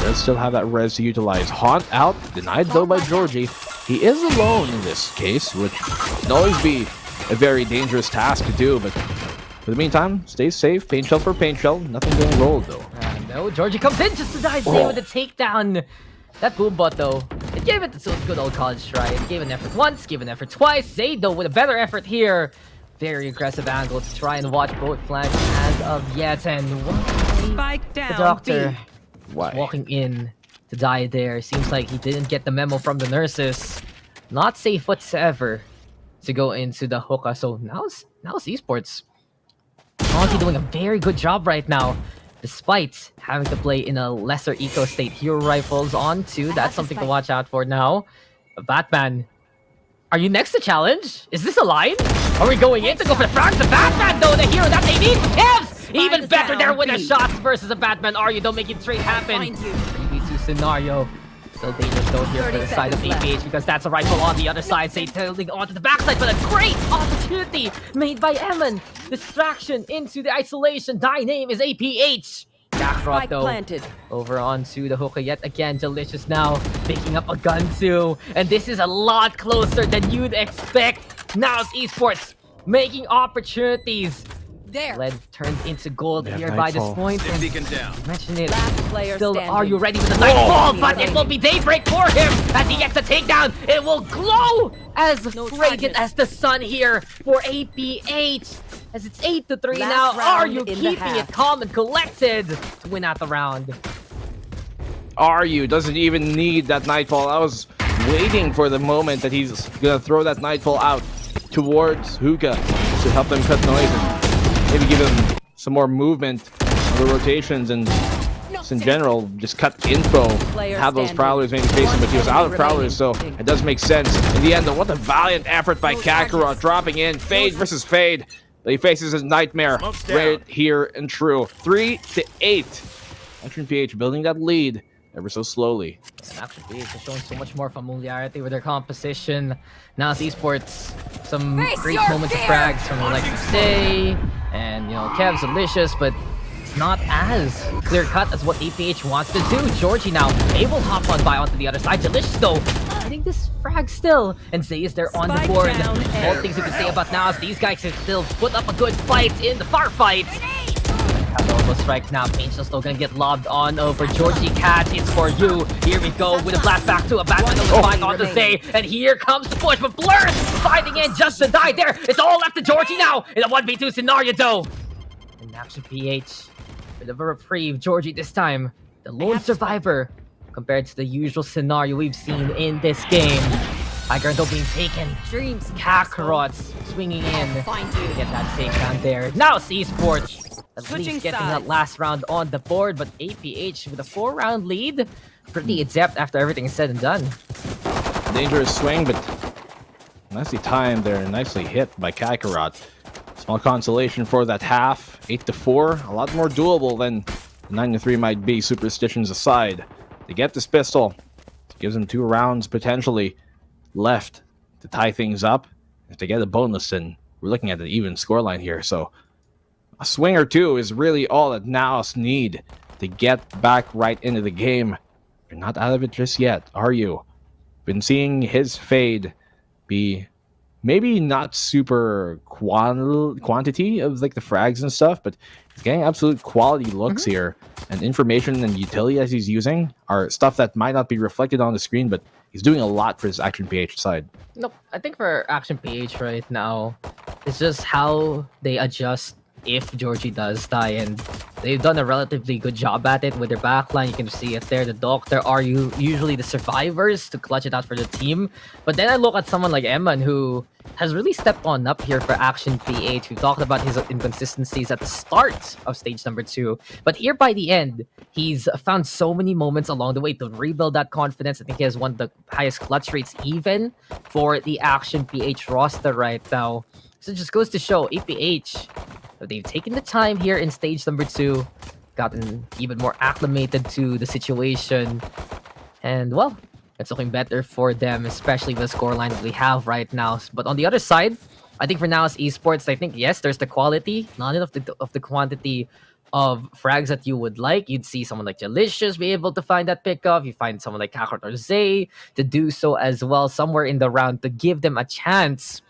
Speaker 21: Does still have that res to utilize. Haunt out. Denied though by Georgie. He is alone in this case, which can always be a very dangerous task to do, but for the meantime, stay safe. Paint shell for paint shell. Nothing getting rolled though.
Speaker 20: No, Georgie comes in just to die Zay with a takedown. That boom bot though, it gave it the good old college try. It gave an effort once, gave an effort twice. Zay though with a better effort here. Very aggressive angle to try and watch both flanks as of yet. And
Speaker 16: Spike down,
Speaker 20: the Doctor
Speaker 21: why?
Speaker 20: Walking in to die there. Seems like he didn't get the memo from the nurses. Not safe whatsoever to go into the hookah. So now's Esports honestly doing a very good job right now. Despite having to play in a lesser eco state. Hero rifles on too. That's something to watch out for now. Batman, are you next to challenge? Is this a line? Are we going in to go for the frag? The Batman though, the hero that they need. Kevs! Even better there with the shots versus a Batman. Are you don't make it straight happen? 3v2 scenario. Still dangerous though here for the side of APH because that's a rifle on the other side. Say tailing onto the backside, but a great opportunity made by Emin. Distraction into the isolation. Die name is APH. Kakarot though planted. Over onto the hookah yet again. Delicious now picking up a gun too. And this is a lot closer than you'd expect. Now's Esports making opportunities.
Speaker 16: There.
Speaker 20: Lead turned into gold here by this point. Mention it. Still,
Speaker 16: standing.
Speaker 20: are you ready with the nightfall? But it will be daybreak for him as he gets a takedown. It will glow as radiant as the sun here for APH. As it's 8-3 now. Are you keeping it calm and collected to win out the round?
Speaker 21: Are you doesn't even need that nightfall. I was waiting for the moment that he's gonna throw that nightfall out towards Hookah to help them cut noise and maybe give him some more movement on the rotations and just in general, just cut info, have those Prowlers maybe facing, but he was out of Prowlers, so it does make sense. In the end, though, what a valiant effort by Kakarot, dropping in, Fade versus Fade. But he faces his Nightmare right here and true. 3-8. Action PH building that lead ever so slowly.
Speaker 20: And Action PH is showing so much more familiarity with their composition. Naos Esports, some great moments of frags from the likes of Day and Kev's Delicious, but it's not as clear cut as what APH wants to do. Georgie now able to hop on by onto the other side. Delicious though, I think this frag still, and Zay is there on the board. All things you can say about Naos, these guys have still put up a good fight in the far fight. Almost strike now. Pain's still gonna get lobbed on over Georgie Cat. It's for you. Here we go with a blast back to a Batman fight on the Zay. And here comes the push, but Blur fighting in just to die there. It's all left to Georgie now in a 1v2 scenario though. And Action PH, bit of a reprieve. Georgie this time, the lone survivor compared to the usual scenario we've seen in this game. Tiger though being taken.
Speaker 14: Dreams.
Speaker 20: Kakarot's swinging in to get that takedown there. Now Esports at least getting that last round on the board, but APH with a 4-round lead. Pretty adept after everything is said and done.
Speaker 21: Dangerous swing, but nicely timed there, nicely hit by Kakarot. Small consolation for that half, 8-4. A lot more doable than 9-3 might be, superstitions aside. They get this pistol. It gives them 2 rounds potentially left to tie things up. If they get a bonus, then we're looking at an even scoreline here. So a swing or two is really all that Naos need to get back right into the game. You're not out of it just yet, are you? Been seeing his Fade be maybe not super quantity of like the frags and stuff, but he's getting absolute quality looks here. And information and utility as he's using are stuff that might not be reflected on the screen, but he's doing a lot for his Action PH side.
Speaker 20: Nope, I think for Action PH right now, it's just how they adjust if Georgie does die, and they've done a relatively good job at it with their backline. You can see it there. The Doctor are usually the survivors to clutch it out for the team. But then I look at someone like Eman, who has really stepped on up here for Action PH. We talked about his inconsistencies at the start of stage number 2. But here by the end, he's found so many moments along the way to rebuild that confidence. I think he has one of the highest clutch rates even for the Action PH roster right now. So it just goes to show APH, they've taken the time here in stage number 2, gotten even more acclimated to the situation, and well, it's looking better for them, especially with the scoreline that we have right now. But on the other side, I think for Naos Esports, I think yes, there's the quality, not enough of the quantity of frags that you would like. You'd see someone like Delicious be able to find that pickup. You find someone like Kakarot or Zay to do so as well somewhere in the round to give them a chance.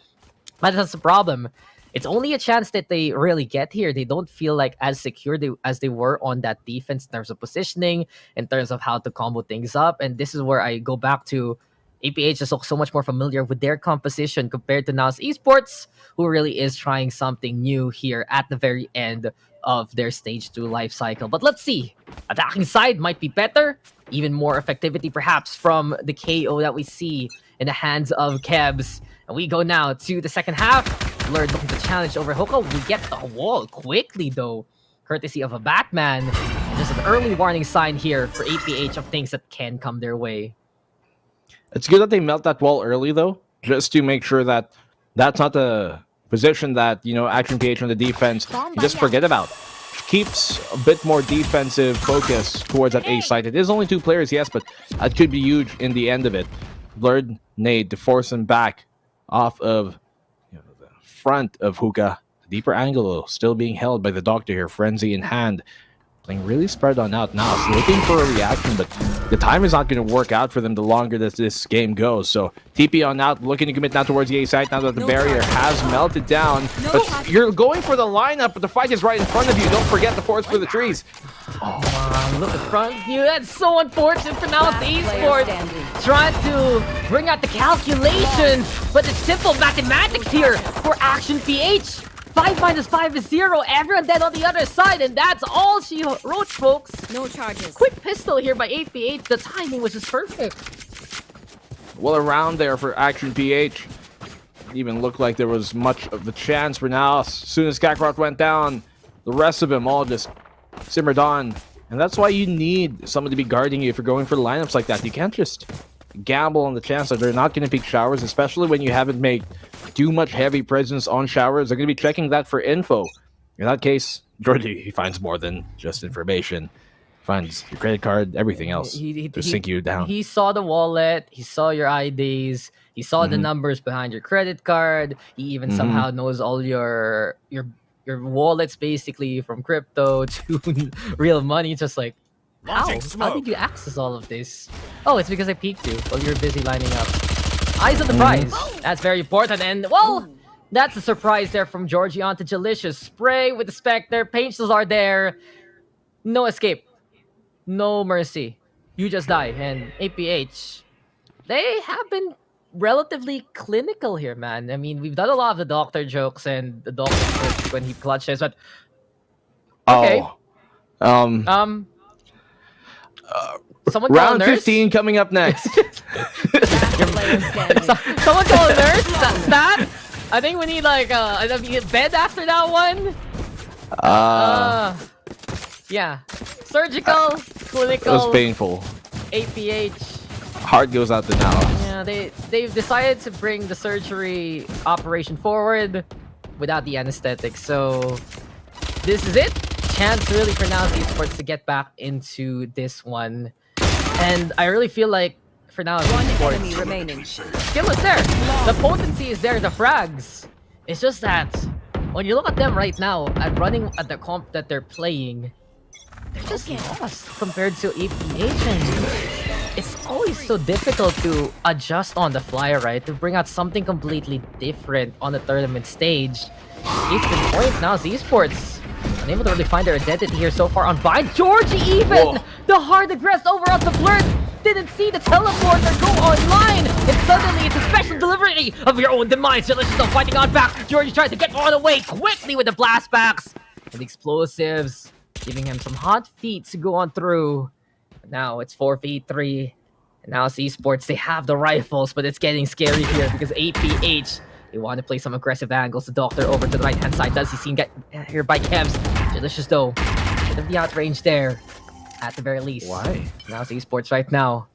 Speaker 20: But that's the problem. It's only a chance that they really get here. They don't feel like as secure as they were on that defense in terms of positioning, in terms of how to combo things up. And this is where I go back to APH is so much more familiar with their composition compared to Naos Esports, who really is trying something new here at the very end of their stage 2 life cycle. But let's see. Attacking side might be better. Even more effectivity perhaps from the KO that we see in the hands of Kebs. And we go now to the second half. Blur looking to challenge over Hookah. We get the wall quickly though, courtesy of a Batman. And there's an early warning sign here for APH of things that can come their way.
Speaker 21: It's good that they melt that wall early though, just to make sure that that's not the position that, Action PH on the defense you just forget about. Keeps a bit more defensive focus towards that A side. It is only 2 players, yes, but that could be huge in the end of it. Blurred nade to force him back off of the front of Hookah. The deeper angle still being held by the Doctor here, frenzy in hand. Playing really spread on out now. So looking for a reaction, but the time is not going to work out for them the longer that this game goes. So TP on out, looking to commit now towards the A side now that the barrier has melted down. But you're going for the lineup, but the fight is right in front of you. Don't forget the forest for the trees.
Speaker 20: Oh, look in front of you. That's so unfortunate for Naos Esports. Trying to bring out the calculations, but it's simple mathematics here for Action PH. 5 minus 5 is 0. Everyone dead on the other side, and that's all she wrote, folks.
Speaker 14: No charges.
Speaker 20: Quick pistol here by APH. The timing was just perfect.
Speaker 21: Well, around there for Action PH. even look like there was much of a chance for now. As soon as Kakarot went down, the rest of them all just simmered on. And that's why you need someone to be guarding you if you're going for lineups like that. You can't just gamble on the chance that they're not going to pick showers, especially when you haven't made too much heavy presence on showers. They're going to be checking that for info. In that case, Jordy, he finds more than just information. He finds your credit card, everything else to sink you down.
Speaker 20: He saw the wallet, he saw your IDs, he saw the numbers behind your credit card. He even somehow knows all your wallets, basically, from crypto to real money. Just like, how did you access all of this? Oh, it's because I peeked you while you were busy lining up. Eyes on the prize. That's very important. And, well, that's a surprise there from Georgie onto Jalicious. Spray with the Spectre. Painters are there. No escape. No mercy. You just die. And APH, they have been relatively clinical here, man. I mean, we've done a lot of the doctor jokes and the doctor jokes when he clutches, but... Okay. Someone call
Speaker 21: round
Speaker 20: a nurse?
Speaker 21: 15 coming up next.
Speaker 20: Someone call a nurse? Stat? I think we need like a bed after that one. Yeah. Surgical, clinical.
Speaker 21: It was painful.
Speaker 20: APH.
Speaker 21: Heart goes out the now.
Speaker 20: Yeah, they've decided to bring the surgery operation forward without the anesthetic. So this is it. Chance really for Naos Esports to get back into this one. And I really feel like for now,
Speaker 16: one enemy remaining.
Speaker 20: Skill is there. The potency is there, the frags. It's just that when you look at them right now and running at the comp that they're playing, they're just lost compared to APH. And it's always so difficult to adjust on the fly, right? To bring out something completely different on the tournament stage. Case in point, Naos Esports unable to really find their identity here so far on Bind. Georgie even! The hard aggressed over on the flirt! Didn't see the teleporter go online! And suddenly it's a special delivery of your own demise. Jalicious still fighting on back. Georgie tried to get on away quickly with the blastbacks. And the explosives, giving him some hot feet to go on through. Now it's 4v3. And now it's Esports. They have the rifles, but it's getting scary here because APH, they want to play some aggressive angles. The doctor over to the right-hand side. Does he see get here by Kevs? Jalicious though. Bit of the outrange there. At the very least.
Speaker 21: Why?
Speaker 20: Now it's Esports right now.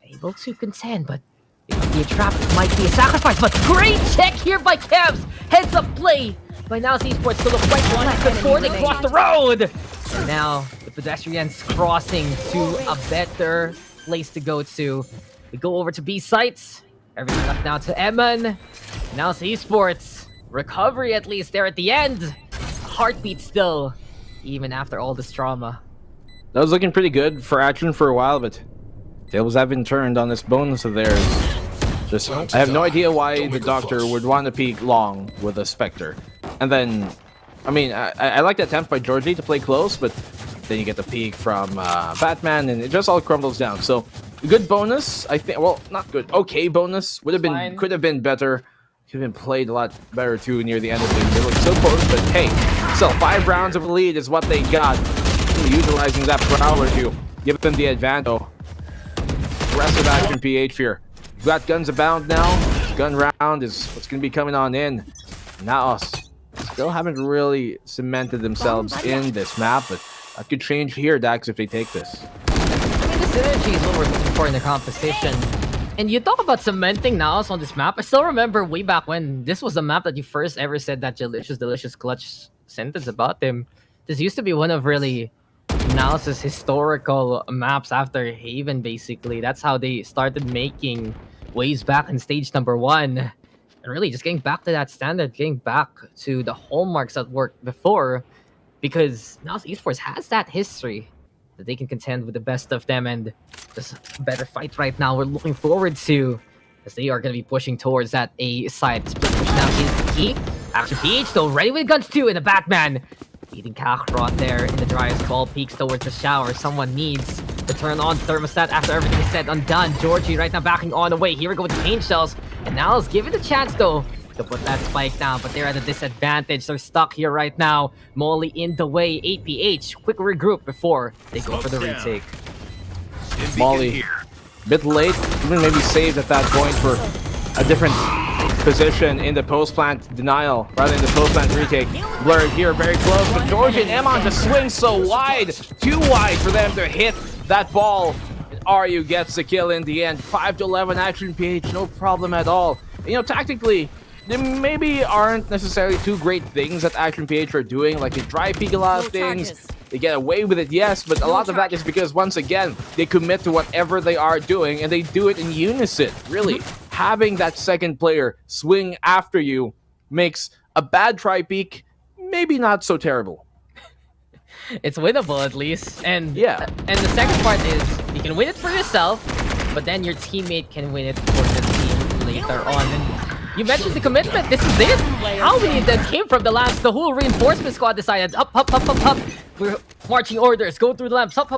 Speaker 20: Able to contend, but it might be a trap. It might be a sacrifice. But great check here by Kevs. Heads up play by Naos Esports to look right left before they cross the road. And now the pedestrians crossing to a better place to go to. We go over to B sites. Everything left now to Eman. Naos Esports. Recovery at least there at the end. Heartbeat still, even after all this trauma.
Speaker 21: That was looking pretty good for action for a while, but tables have been turned on this bonus of theirs. Just, I have no idea why the doctor would want to peek long with a Spectre. And then, I mean, I like the attempt by Georgie to play close, but then you get the peek from Batman, and it just all crumbles down. So, good bonus, I think. Well, not good. Okay bonus. Would have been, could have been better. Could have been played a lot better too near the end of it. They look so close, but hey, so 5 rounds of lead is what they got. Utilizing that prowler to give them the advantage. Aggressive action PH here. You've got guns abound now. Gun round is what's going to be coming on in. Naos still haven't really cemented themselves in this map, but that could change here, Dax, if they take this.
Speaker 20: I mean, the synergy is what we're looking for in the competition. And you talk about cementing Naos on this map. I still remember way back when this was the map that you first ever said that delicious clutch sentence about him. This used to be one of really Naos' historical maps after Haven, basically. That's how they started making waves back in stage number 1. And really just getting back to that standard, getting back to the hallmarks that worked before. Because Naos Esports has that history that they can contend with the best of them, and just a better fight right now we're looking forward to, as they are going to be pushing towards that A side. Split push now is the key. Action PH though, ready with guns too, and the Batman beating Kakarot there in the driest ball, peeks towards the shower. Someone needs to turn on thermostat after everything is said and done. Georgie right now backing on away. Here we go with the paint shells, and now let's give it a chance though to put that spike down, but they're at a disadvantage. They're stuck here right now. Molly in the way. APH quick regroup before they go for the retake.
Speaker 21: Molly, bit late, even maybe saved at that point for a different position in the post plant denial, rather than the post plant retake. Blurred here, very close, but Georgie and Emon just swing so wide, too wide for them to hit that ball. RU gets the kill in the end. 5-11 Action PH, no problem at all. You know, tactically, there maybe aren't necessarily two great things that Action PH are doing, like they dry peek a lot of things. They get away with it, yes, but a lot of that is because, once again, they commit to whatever they are doing, and they do it in unison, really. Having that second player swing after you makes a bad try peek maybe not so terrible.
Speaker 20: It's winnable, at least. And
Speaker 21: yeah.
Speaker 20: And the second part is, you can win it for yourself, but then your teammate can win it for the team later on. And you mentioned the commitment. This is it. How many that came from the lamps? The whole reinforcement squad decided up. We're marching orders. Go through the lamps. Up.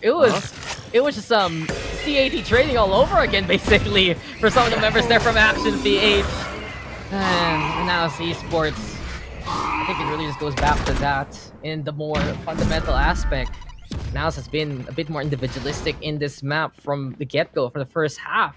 Speaker 20: It was just CAT training all over again, basically, for some of the members there from Action PH. And now Esports. I think it really just goes back to that in the more fundamental aspect. Naos has been a bit more individualistic in this map from the get-go, from the first half.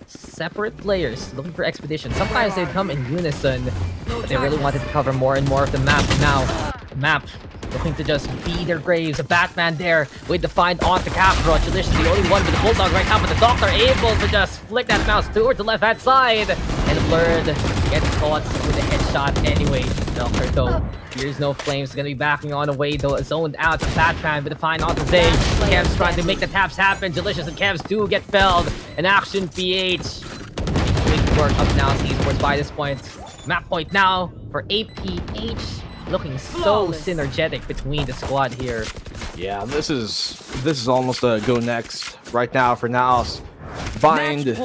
Speaker 20: Separate players looking for expedition. Sometimes they'd come in unison, but they really wanted to cover more and more of the map. Now, the map looking to just be their graves. A Batman there with the find on the Capra. Delicious, the only one with the Bulldog right now, but the Doctor able to just flick that mouse towards the left-hand side. And Blurred gets caught with a headshot anyway. Doctor, though, here's no flames. Gonna be backing on away, though. Zoned out to Batman with the find on to Zay. Kev's trying to make the taps happen. Delicious and Kevs do get felled. And Action PH. Quick work up now. Esports by this point. Map point now for APH. Looking so synergetic between the squad here.
Speaker 21: Yeah, this is almost a go next right now for Naos. Bind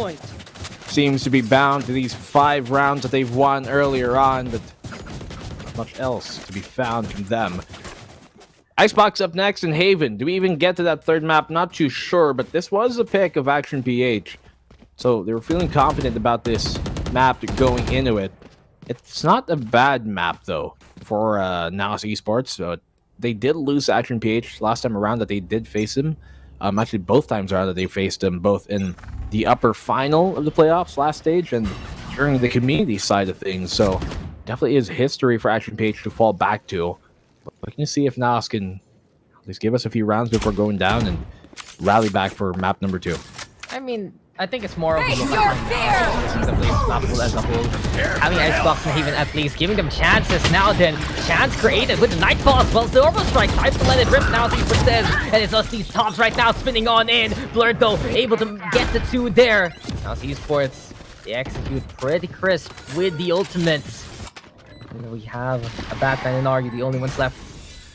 Speaker 21: seems to be bound to these 5 rounds that they've won earlier on, but not much else to be found from them. Icebox up next in Haven. Do we even get to that third map? Not too sure, but this was a pick of Action PH. So they were feeling confident about this map going into it. It's not a bad map, though, for Naos Esports. So they did lose Action PH last time around that they did face him. Actually, both times around that they faced him, both in the upper final of the playoffs last stage and during the community side of things. So definitely is history for Action PH to fall back to. But we can see if Naos can at least give us a few rounds before going down and rally back for map number 2.
Speaker 20: I mean, I think it's more of a look at the map as a whole. Having Icebox and Haven at least giving them chances now. Then chance created with the Nightfall as well as the Orbital Strike. Time to let it rip now. Esports says, and it's us these tops right now spinning on in. Blurred though able to get the 2 there. Now Esports, they execute pretty crisp with the ultimates. And we have a Batman and RU, the only ones left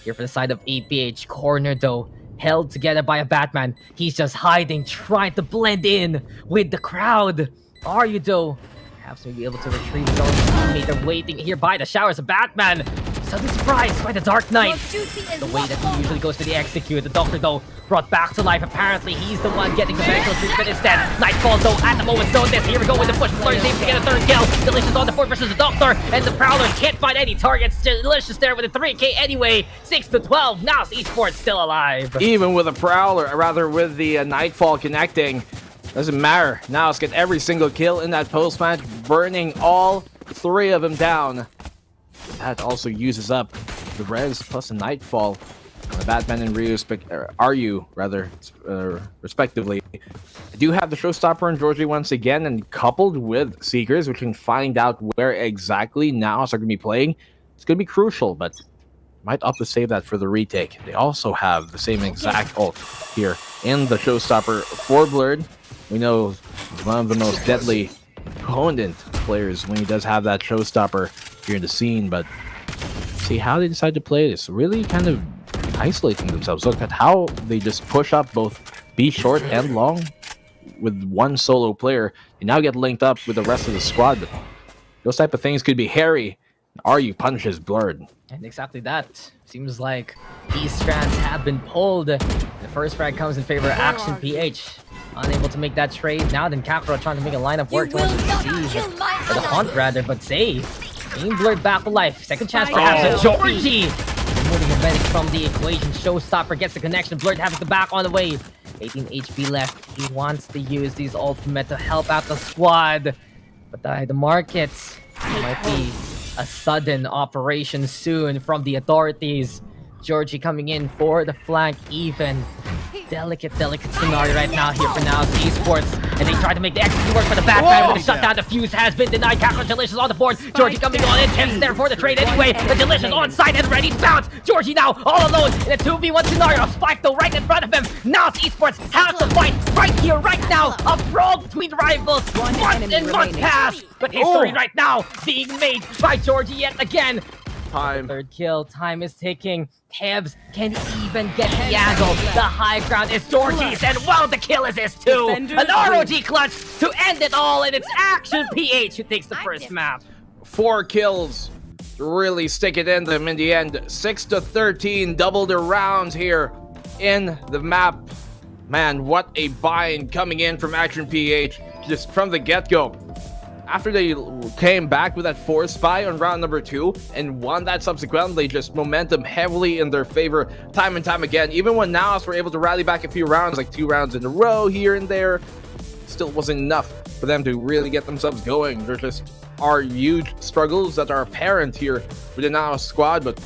Speaker 20: here for the side of APH. Corner though, held together by a Batman. He's just hiding, trying to blend in with the crowd. RU though, perhaps maybe able to retrieve his own teammate. They're waiting here by the showers of Batman. Suddenly surprised by the Dark Knight. The way that he usually goes to the execute. The Doctor though, brought back to life. Apparently he's the one getting the medical treatment instead. Nightfall though, at the moment's notice. Here we go with the push. Blurred is able to get a 3rd kill. Delicious on the 4 versus the Doctor. And the Prowler can't find any targets. Delicious there with a 3K anyway. 6-12. Now Esports still alive.
Speaker 21: Even with a Prowler, rather with the Nightfall connecting, doesn't matter. Now let's get every single kill in that post match, burning all 3 of them down. That also uses up the res plus a Nightfall. The Batman and RU respectively. I do have the Showstopper and Georgie once again, and coupled with Seekers, we can find out where exactly Naos are going to be playing. It's going to be crucial, but might opt to save that for the retake. They also have the same exact ult here in the Showstopper for Blurred. We know he's one of the most deadly opponent players when he does have that Showstopper here in the scene, but see how they decide to play this. Really kind of isolating themselves. Look at how they just push up both B short and long with one solo player. They now get linked up with the rest of the squad, but those type of things could be hairy. RU punishes Blurred.
Speaker 20: And exactly that. Seems like these strands have been pulled. The first frag comes in favor of Action PH. Unable to make that trade. Now then Kakarot trying to make a lineup work towards the siege. Or the hunt rather, but Zay being Blurred back to life. Second chance perhaps. Georgie removing a medic from the equation. Showstopper gets the connection. Blurred having the back on the way. 18 HP left. He wants to use these ultimate to help out the squad. But the markets might be a sudden operation soon from the authorities. Georgie coming in for the flank even. Delicate scenario right now here for Naos Esports. And they try to make the execute work for the background, but the shutdown defuse has been denied. Captain Delicious on the board. Georgie coming on in. Tim's there for the trade anyway. The Delicious on site and ready to bounce. Georgie now all alone in a 2v1 scenario. Spike though right in front of him. Naos Esports has to fight right here, right now. A brawl between rivals. Months and months pass. But history right now being made by Georgie yet again. Third kill, time is ticking. Tebs can even get the angle. The high ground is Georgie's, and well, the kill is his too. An ROG clutch to end it all, and it's Action PH who takes the first map.
Speaker 21: 4 kills to really stick it in them in the end. 6-13, double the rounds here in the map. Man, what a bind coming in from Action PH just from the get-go. After they came back with that force spy on round number 2 and won that subsequently, just momentum heavily in their favor time and time again. Even when Naos were able to rally back a few rounds, like 2 rounds in a row here and there, still wasn't enough for them to really get themselves going. There just are huge struggles that are apparent here with the Naos squad, but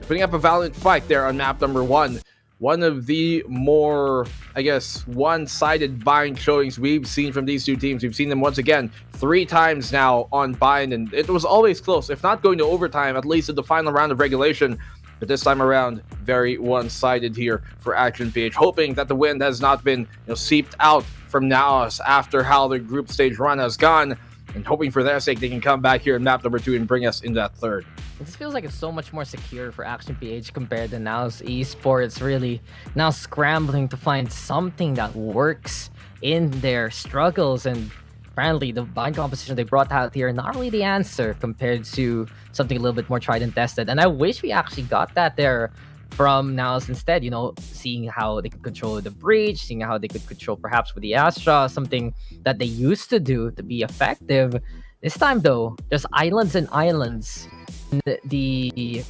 Speaker 21: putting up a valiant fight there on map number 1. One of the more, I guess, one-sided bind showings we've seen from these two teams. We've seen them once again 3 times now on bind, and it was always close, if not going to overtime, at least in the final round of regulation. But this time around, very one-sided here for Action PH, hoping that the wind has not been seeped out from Naos after how the group stage run has gone, and hoping for their sake they can come back here in map number 2 and bring us into that third.
Speaker 20: This feels like it's so much more secure for Action PH compared to Naos Esports, really now scrambling to find something that works in their struggles. And apparently the bind composition they brought out here, not really the answer compared to something a little bit more tried and tested. And I wish we actually got that there from Naos instead, seeing how they could control the breach, seeing how they could control perhaps with the Astra, something that they used to do to be effective. This time though, there's islands and islands in the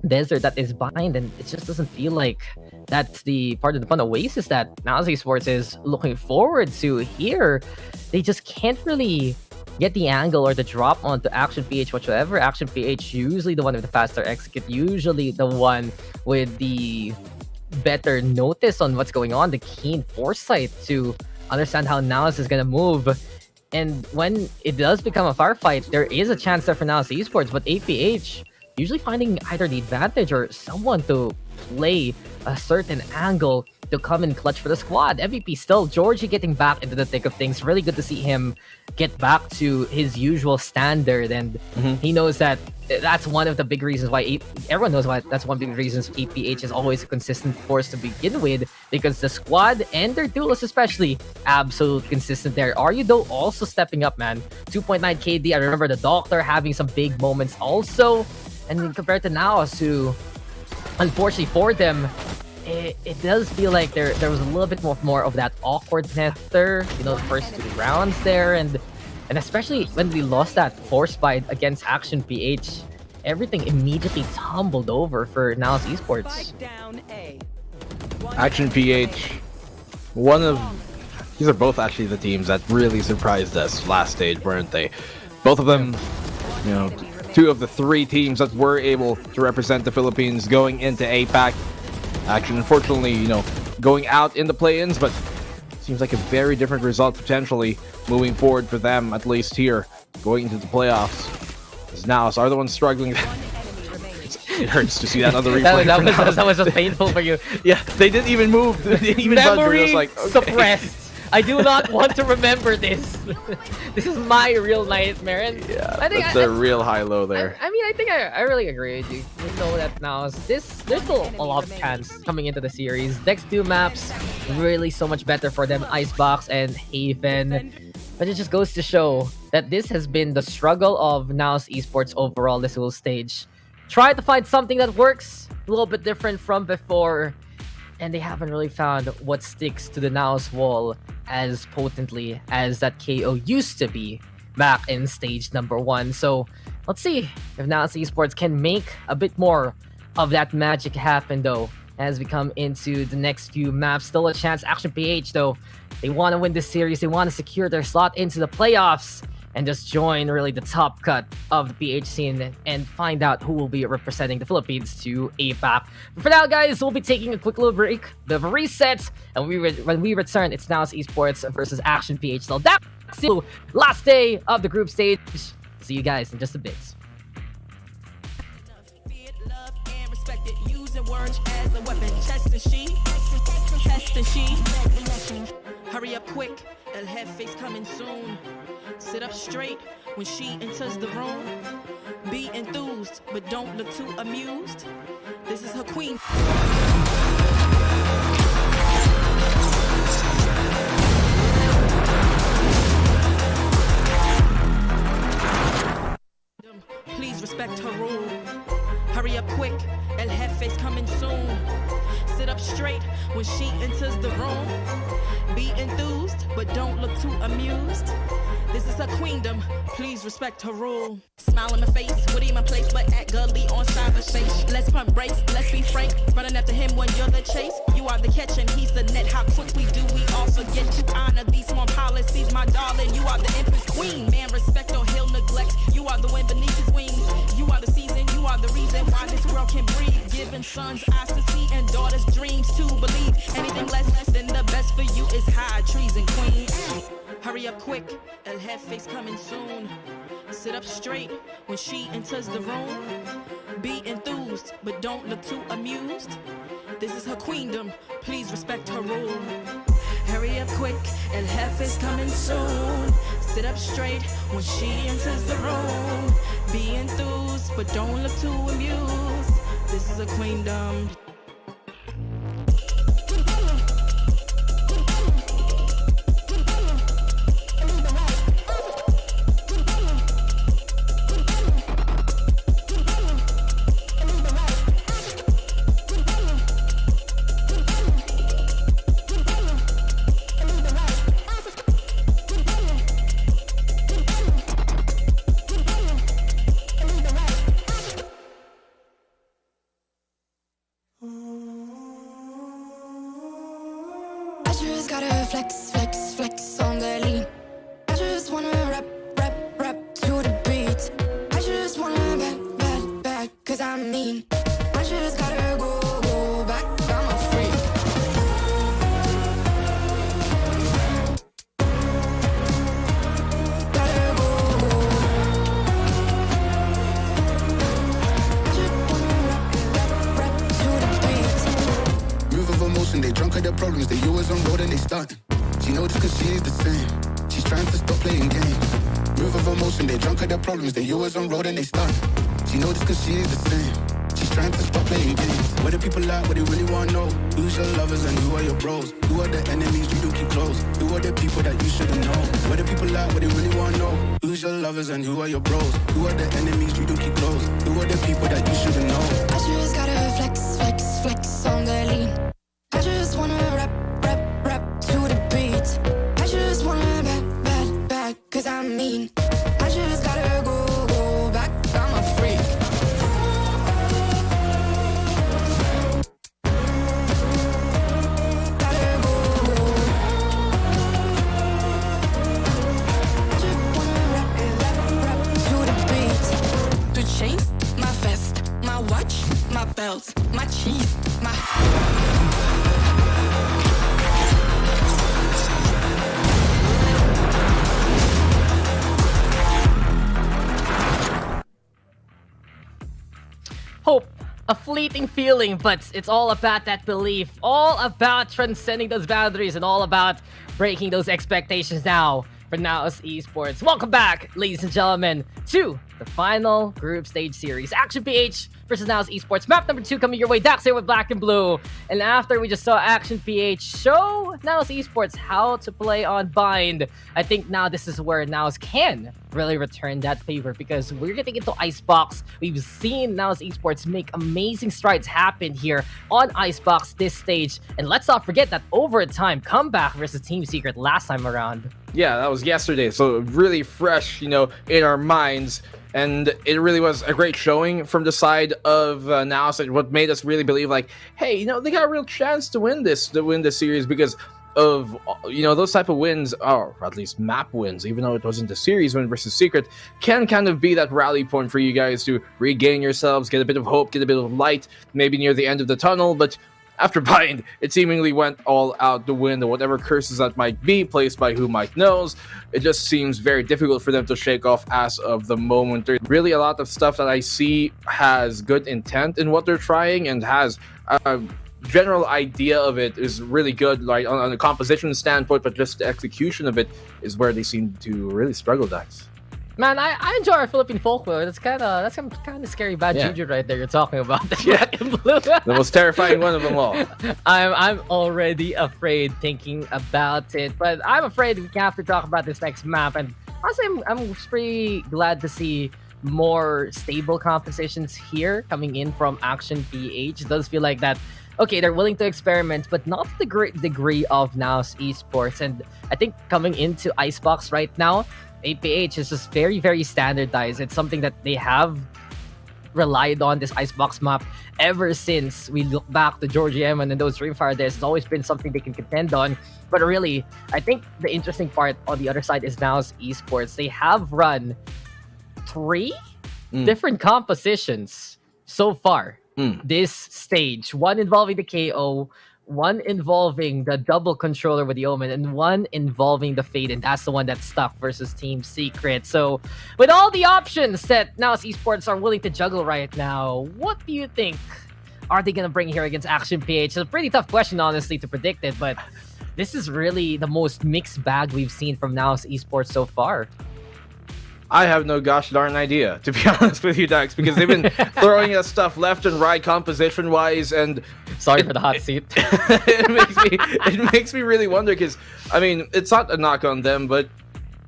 Speaker 20: desert that is bind, and it just doesn't feel like that's the part of the fun oasis that Naos Esports is looking forward to here. They just can't really get the angle or the drop onto Action PH whatsoever. Action PH usually the one with the faster execute, usually the one with the better notice on what's going on, the keen foresight to understand how Naos is going to move. And when it does become a firefight, there is a chance there for Naos Esports, but APH usually finding either the advantage or someone to play a certain angle to come and clutch for the squad. MVP still, Georgie getting back into the thick of things. Really good to see him get back to his usual standard, and he knows that that's one of the big reasons why everyone knows why that's one big reasons APH is always a consistent force to begin with, because the squad and their duelists especially absolutely consistent there. Are you though also stepping up, man? 2.9 KD. I remember the Doctor having some big moments also, and compared to Naos, who unfortunately for them, it does feel like there was a little bit more of that awkwardness there, the first 2 rounds there, and especially when we lost that force fight against Action PH, everything immediately tumbled over for Naos Esports.
Speaker 21: Action PH, these are both actually the teams that really surprised us last stage, weren't they? Both of them, 2 of the 3 teams that were able to represent the Philippines going into APAC. Action, unfortunately, going out in the play-ins, but seems like a very different result potentially moving forward for them, at least here, going into the playoffs. As Naos are the ones struggling. It hurts to see that on the replay.
Speaker 20: that was just painful for you.
Speaker 21: Yeah, they didn't even move. They didn't even
Speaker 20: Memory
Speaker 21: budge. Okay.
Speaker 20: suppressed. I do not want to remember this. This is my real nightmare. And
Speaker 21: Yeah,
Speaker 20: I think
Speaker 21: that's a real high-low there.
Speaker 20: I think I really agree with you. You know that now there's still a lot of chance coming into the series. Next 2 maps really so much better for them, Icebox and Haven. But it just goes to show that this has been the struggle of Naos Esports overall this whole stage. Try to find something that works a little bit different from before, and they haven't really found what sticks to the Naos wall as potently as that KO used to be back in stage number 1. So let's see if Naos Esports can make a bit more of that magic happen though as we come into the next few maps. Still a chance. Action PH though, they want to win this series. They want to secure their slot into the playoffs. and just join really the top cut of the PH scene and find out who will be representing the Philippines to APAC. But for now, guys, we'll be taking a quick little break, the reset, and when we return, it's Naos Esports versus Action PH. So that's the last day of the group stage. See you guys in just a bit.
Speaker 7: Using words as a weapon. Testing she. Hurry up quick, El Jefe's coming soon. Sit up straight when she enters the room. Be enthused, but don't look too amused. This is her queen. Please respect her rule. Hurry up quick, El Jefe's coming soon. Sit up straight when she enters the room. Be enthused, but don't look too amused. This is her queendom, please respect her rule. Smile in my face, would in my place, but act gully on cyberspace. Let's pump brakes, let's be frank. Running after him when you're the chase. You are the catch and he's the net. How quickly do we all forget to honor these small policies, my darling? You are the empress queen. Man, respect or he'll neglect. You are the wind beneath his wings. You are the season, you are the reason why this world can breathe. Giving sons eyes to see and daughters dreams to believe. Anything less than the best for you is high treason, queen. Hurry up quick, El Jefe's coming soon. Sit up straight when she enters the room. Be enthused, but don't look too amused. This is her queendom, please respect her rule. Hurry up quick, El Jefe's coming soon. Sit up straight when she enters the room. Be enthused, but don't look too amused. This is a queendom.
Speaker 8: They drunk at their problems, they always on road and they starting. She know this cause she is the same. She's trying to stop playing games. Move of emotion, they drunk at their problems, they always on road and they starting. She know this cause she is the same. She's trying to stop playing games. Where the people at, what they really wanna know. Who's your lovers and who are your bros? Who are the enemies you do keep close? Who are the people that you shouldn't know? Where the people at, what they really wanna know. Who's your lovers and who are your bros? Who are the enemies you do keep close? Who are the people that you shouldn't know?
Speaker 12: I just gotta flex on the lean. I just wanna rap to the beat. I just wanna back, cause I'm mean. I just gotta go back, I'm a freak. Gotta go. I just wanna rap to the beat. The chains, my vest, my watch, my belt, my cheese, my...
Speaker 20: Hope, a fleeting feeling, but it's all about that belief, all about transcending those boundaries, and all about breaking those expectations now for Naos Esports. Welcome back, ladies and gentlemen, to the final group stage series. Action PH versus Naos Esports. Map number 2 coming your way. Dax here with black and blue. And after we just saw Action PH show Naos Esports how to play on Bind, I think now this is where Naos can really return that favor, because we're getting into Icebox. We've seen Naos Esports make amazing strides happen here on Icebox this stage. And let's not forget that overtime comeback versus Team Secret last time around.
Speaker 21: Yeah, that was yesterday, so really fresh, in our minds. And it really was a great showing from the side of Naos. What made us really believe, like, hey, they got a real chance to win this series, because of those type of wins, or at least map wins, even though it wasn't a series win versus Secret, can kind of be that rally point for you guys to regain yourselves, get a bit of hope, get a bit of light, maybe near the end of the tunnel. But after Bind, it seemingly went all out the window. Whatever curses that might be placed by who might knows, it just seems very difficult for them to shake off as of the moment. There's really a lot of stuff that I see has good intent in what they're trying, and has general idea of it is really good, like on a composition standpoint, but just the execution of it is where they seem to really struggle, guys.
Speaker 20: Man, I enjoy our Philippine folklore. That's kind of scary bad juju right there. You're talking about the black and blue.
Speaker 21: The most terrifying one of them all.
Speaker 20: I'm already afraid thinking about it, but I'm afraid we have to talk about this next map. And honestly, I'm pretty glad to see more stable compositions here coming in from Action PH. It does feel like that. Okay, they're willing to experiment, but not to the great degree of Naos Esports. And I think coming into Icebox right now, APH is just very, very standardized. It's something that they have relied on, this Icebox map, ever since we look back to Georgie M and those Dreamfire days. It's always been something they can contend on. But really, I think the interesting part on the other side is Naos Esports. They have run 3 different compositions so far. This stage, one involving the KO, one involving the double controller with the Omen, and one involving the Fade, and that's the one that's stuck versus Team Secret. So with all the options that Naos Esports are willing to juggle right now, what do you think are they going to bring here against Action PH? It's a pretty tough question, honestly, to predict it, but this is really the most mixed bag we've seen from Naos Esports so far.
Speaker 21: I have no gosh darn idea, to be honest with you, Dax, because they've been throwing us stuff left and right composition-wise, and...
Speaker 20: Sorry for the hot seat.
Speaker 21: it makes me really wonder, because, I mean, it's not a knock on them, but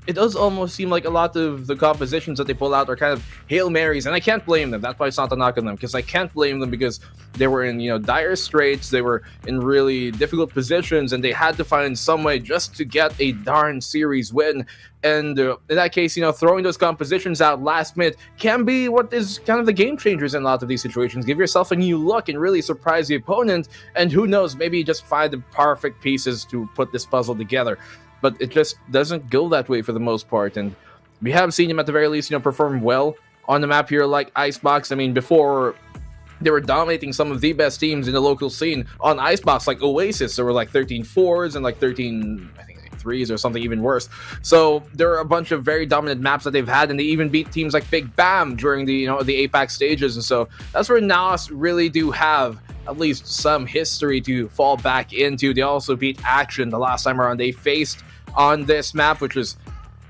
Speaker 21: it does almost seem like a lot of the compositions that they pull out are kind of Hail Marys, and I can't blame them. That's why it's not a knock on them, because I can't blame them, because they were in, dire straits, they were in really difficult positions, and they had to find some way just to get a darn series win. And in that case, throwing those compositions out last minute can be what is kind of the game changers in a lot of these situations. Give yourself a new look and really surprise the opponent, and who knows, maybe just find the perfect pieces to put this puzzle together. But it just doesn't go that way for the most part, and we have seen him at the very least, perform well on the map here like Icebox. I mean, before they were dominating some of the best teams in the local scene on Icebox, like Oasis. There were like 13 4s and like 13, I think, 3s or something even worse. So there are a bunch of very dominant maps that they've had, and they even beat teams like Big Bam during the the APAC stages. And so that's where Naos really do have at least some history to fall back into. They also beat Action the last time around they faced on this map, which was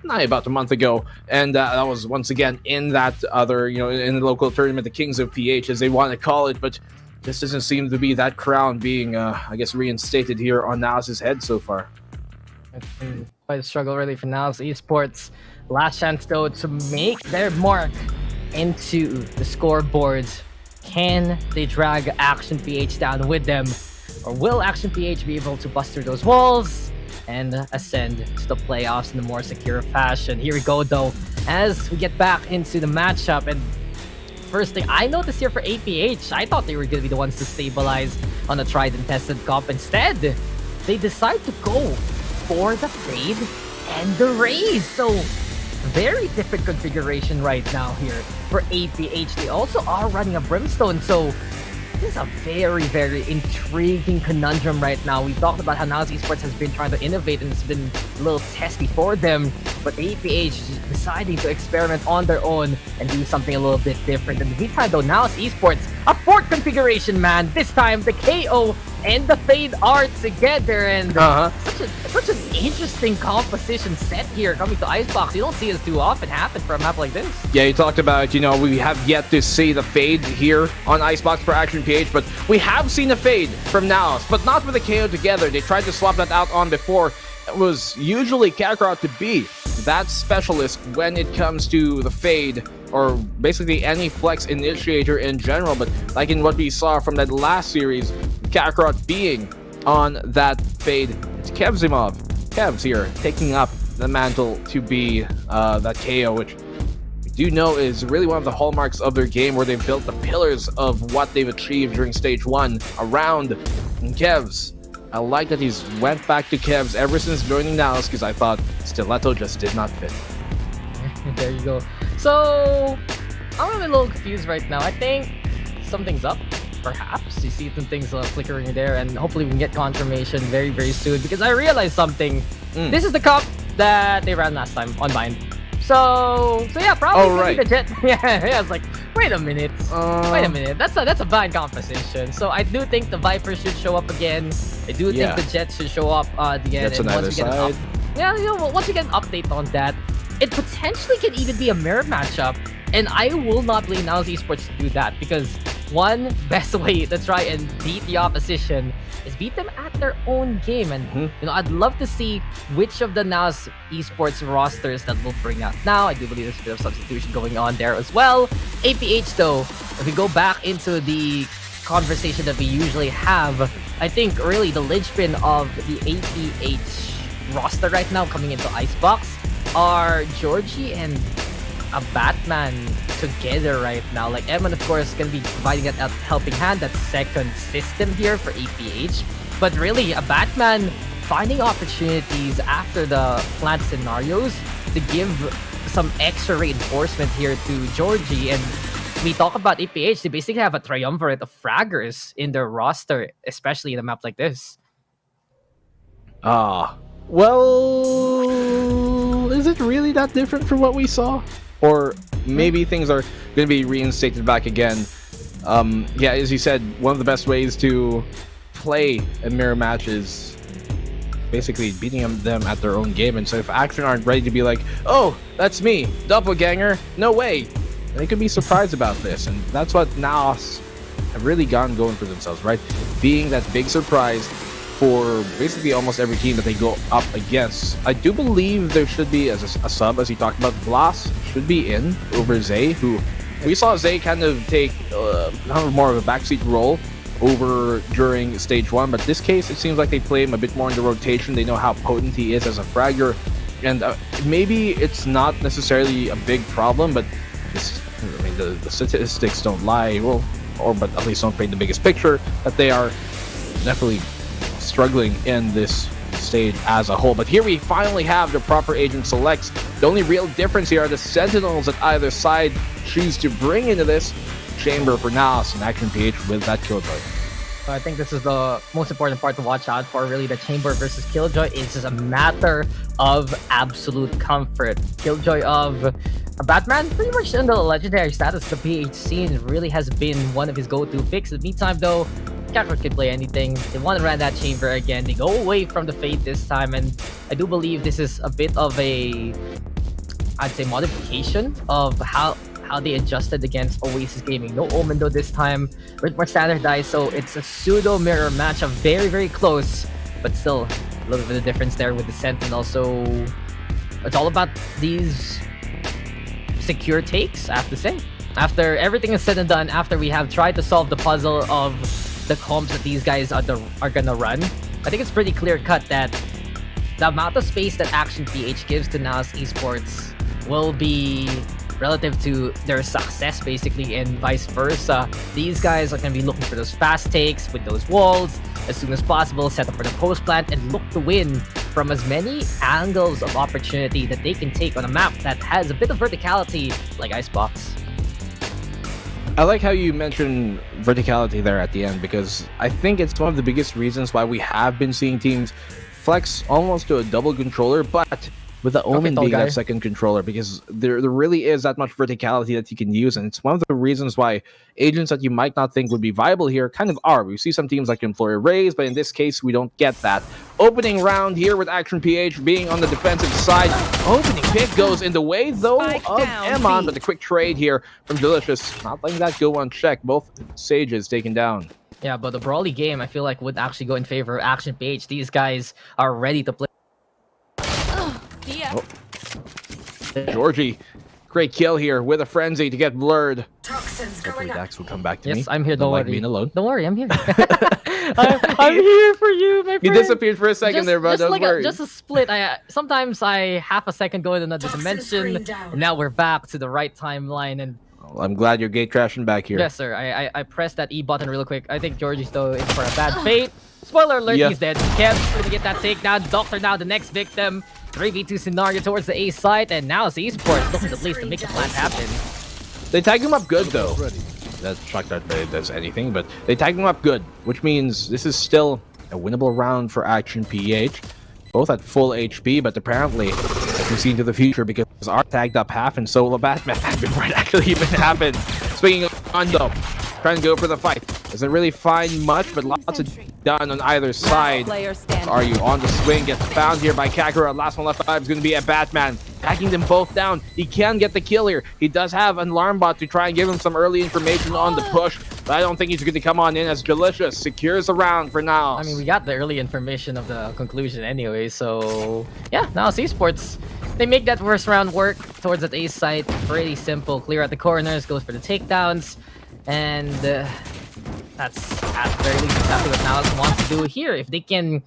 Speaker 21: about a month ago, and that was once again in that other, in the local tournament, the Kings of PH, as they want to call it. But this doesn't seem to be that crown being, I guess, reinstated here on Naos' head so far.
Speaker 20: It's been quite a struggle really for Naos Esports. Last chance though to make their mark into the scoreboards. Can they drag Action PH down with them, or will Action PH be able to bust through those walls and ascend to the playoffs in a more secure fashion? Here we go though, as we get back into the matchup. And first thing I noticed here for APH, I thought they were going to be the ones to stabilize on a tried and tested comp. Instead, they decide to go for the Fade and the Raze. So very different configuration right now here for APH. They also are running a Brimstone, so this is a very, very intriguing conundrum right now. We talked about how Naos Esports has been trying to innovate, and it's been a little testy for them, but APH is deciding to experiment on their own and do something a little bit different. In the meantime though, Naos Esports, a fourth configuration, man. This time the KO and the Fade are together, and such an interesting composition set here coming to Icebox. You don't see this too often happen for a map like this.
Speaker 21: Yeah, you talked about, we have yet to see the Fade here on Icebox for Action PH, but we have seen a Fade from Naos, but not with the KO together. They tried to swap that out on before. It was usually Kakarot to be that specialist when it comes to the Fade, or basically any flex initiator in general. But like in what we saw from that last series, Kakarot being on that Fade, it's Kevzimov. Kevs here taking up the mantle to be that KO, which we do know is really one of the hallmarks of their game, where they've built the pillars of what they've achieved during stage 1 around Kevs. I like that he's went back to Kevs ever since joining Naos because I thought Stiletto just did not fit.
Speaker 20: There you go. So, I'm a little confused right now. I think something's up, perhaps. You see some things flickering there, and hopefully we can get confirmation very, very soon because I realized something. This is the cup that they ran last time on Bind. So yeah, probably
Speaker 21: right.
Speaker 20: the Jet. yeah, I was like, wait a minute. That's a Bind composition. So I do think the Viper should show up again. I do think the Jet should show up again.
Speaker 21: Jets on either side.
Speaker 20: Once we get an update on that, it potentially can even be a mirror matchup. And I will not blame Naos Esports to do that because one best way to try and beat the opposition is beat them at their own game. And I'd love to see which of the Naos Esports rosters that will bring out. Now, I do believe there's a bit of substitution going on there as well. APH though, if we go back into the conversation that we usually have, I think really the linchpin of the APH roster right now coming into Icebox are Georgie and a Batman together right now. Like Eman, of course, can be providing that helping hand, that second system here for APH. But really, a Batman finding opportunities after the plant scenarios to give some extra reinforcement here to Georgie. And we talk about APH, they basically have a triumvirate of fraggers in their roster, especially in a map like this.
Speaker 21: Well, is it really that different from what we saw? Or maybe things are going to be reinstated back again. Yeah, as you said, one of the best ways to play a mirror match is basically beating them at their own game. And so if Action aren't ready to be like, oh, that's me, doppelganger, no way, they could be surprised about this. And that's what Naos have really gotten going for themselves, right? Being that big surprise for basically almost every team that they go up against. I do believe there should be, as a sub, as he talked about, Blas should be in over Zay, who we saw Zay kind of take more of a backseat role over during stage 1, but this case it seems like they play him a bit more in the rotation. They know how potent he is as a fragger, and maybe it's not necessarily a big problem, but the statistics don't lie, but at least don't paint the biggest picture that they are definitely struggling in this stage as a whole. But here we finally have the proper agent selects. The only real difference here are the sentinels that either side choose to bring into this chamber for Naos and Action PH with that Killjoy.
Speaker 20: I think this is the most important part to watch out for. Really, the chamber versus Killjoy is just a matter of absolute comfort. Killjoy of a Batman, pretty much in the legendary status, the PH scene really has been one of his go-to picks. In the meantime, though, Kakarot can play anything. They want to run that chamber again. They go away from the Fate this time, and I do believe this is a bit of a, I'd say, modification of how they adjusted against Oasis Gaming. No Omen though this time, with more standardized, so it's a pseudo mirror matchup, very, very close, but still a little bit of difference there with the Sentinel. So it's all about these secure takes, I have to say. After everything is said and done, after we have tried to solve the puzzle of the comps that these guys are gonna run, I think it's pretty clear cut that the amount of space that Action PH gives to Naos Esports will be relative to their success, basically, and vice versa. These guys are going to be looking for those fast takes with those walls as soon as possible, set up for the post plant, and look to win from as many angles of opportunity that they can take on a map that has a bit of verticality like Icebox.
Speaker 21: I like how you mentioned verticality there at the end, because I think it's one of the biggest reasons why we have been seeing teams flex almost to a double controller, but with the Omen being that second controller, because there really is that much verticality that you can use, and it's one of the reasons why agents that you might not think would be viable here kind of are. We see some teams like Employer Rays, but in this case, we don't get that. Opening round here with Action PH being on the defensive side. Opening pick goes in the way, though, of Emon, but the quick trade here from Delicious, not letting that go unchecked. Both Sages taken down.
Speaker 20: Yeah, but the Brawly game, I feel like, would actually go in favor of Action PH. These guys are ready to play.
Speaker 21: Oh. Georgie, great kill here with a frenzy to get blurred. Hopefully Dax will come back to me.
Speaker 20: Yes, I'm here. Don't worry.
Speaker 21: Being alone.
Speaker 20: Don't worry, I'm here. I'm here for you, my friend.
Speaker 21: You disappeared for a second there, bro. Don't worry.
Speaker 20: Just a split. Sometimes I half a second go in another dimension, and now we're back to the right timeline. And
Speaker 21: well, I'm glad you're gate crashing back here.
Speaker 20: Yes, sir. I pressed that E button real quick. I think Georgie's though in for a bad fate. Spoiler alert,
Speaker 21: Yeah.
Speaker 20: he's dead. Kev's gonna get that takedown. Doctor now the next victim. 3v2 scenario towards the A site, and now it's Esports looking at least to make the plan happen.
Speaker 21: They tagged him up good though. That's shocked that it does anything, but they tagged him up good, which means this is still a winnable round for Action PH. Both at full HP, but apparently I can see into the future because our tagged up half and solo Batman before it actually even happened. Speaking of Kondo, trying to go for the fight. Doesn't really find much, but lots of done on either side. Are you on the swing? Gets found here by Kakura. Last one left alive is going to be a Batman. Tagging them both down. He can get the kill here. He does have an alarm bot to try and give him some early information on the push, but I don't think he's going to come on in as Delicious secures the round for now.
Speaker 20: I mean, we got the early information of the conclusion anyway, so yeah, now it's Esports. They make that first round work towards that A site. Pretty simple. Clear at the corners, goes for the takedowns, and that's at the very least exactly what Naos wants to do here. If they can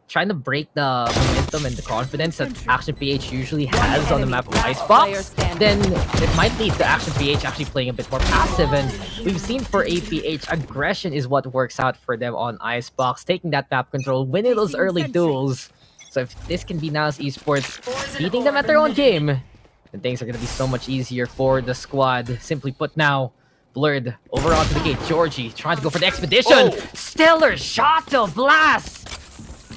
Speaker 20: try to break the momentum and the confidence that Action PH usually has on the map of Icebox, then it might lead to Action PH actually playing a bit more passive. And we've seen for APH, aggression is what works out for them on Icebox, taking that map control, winning those early duels. So if this can be Naos Esports beating them at their own game, then things are going to be so much easier for the squad. Simply put now, Blurred over onto the gate. Georgie trying to go for the expedition. Stellar shot to Blast.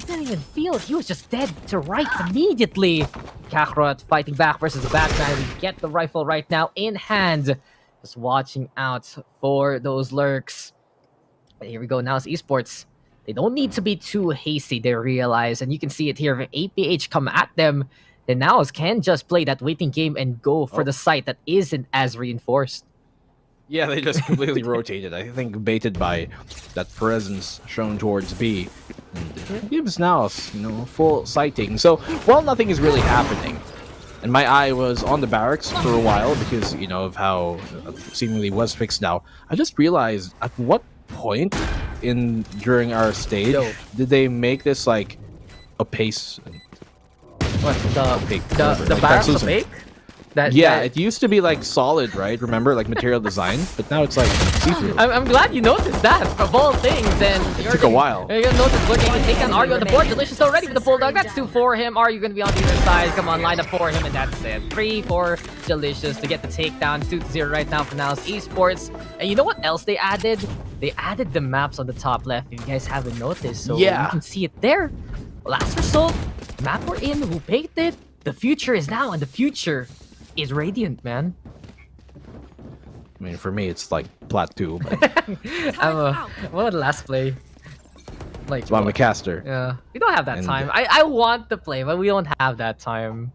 Speaker 20: Didn't even feel it. He was just dead to right immediately. Kakarot fighting back versus the Batman. We get the rifle right now in hand. Just watching out for those lurks. And here we go. Now it's Esports. They don't need to be too hasty, they realize. And you can see it here. If APH come at them, then Naos can just play that waiting game and go for the site that isn't as reinforced.
Speaker 21: Yeah, they just completely rotated. I think baited by that presence shown towards B. And it gives Naos, full sighting. So, while nothing is really happening, and my eye was on the barracks for a while because, of how seemingly was fixed now, I just realized at what point during our stage did they make this like a pace?
Speaker 20: What, the
Speaker 21: Like,
Speaker 20: barracks opaque?
Speaker 21: It used to be like solid, right? Remember, like material design, but now it's like see-through.
Speaker 20: I'm glad you noticed that. Of all things, then
Speaker 21: it took a while.
Speaker 20: You're gonna notice looking to take down Aryu on the board. Delicious already with the Bulldog. That's 2 for him. Aryu gonna be on the other side. Come on, line up for him, and that's it. 3 for Delicious to get the takedown. 2-0 right now for Naos Esports. And you know what else they added? They added the maps on the top left. If you guys haven't noticed, so you can see it there. Last result, map we're in. Who picked it? The future is now, and the future is radiant, man.
Speaker 21: I mean, for me, it's like plat 2. But
Speaker 20: What would the last play? Like,
Speaker 21: so I'm a caster.
Speaker 20: Yeah, we don't have that time. I want to play, but we don't have that time.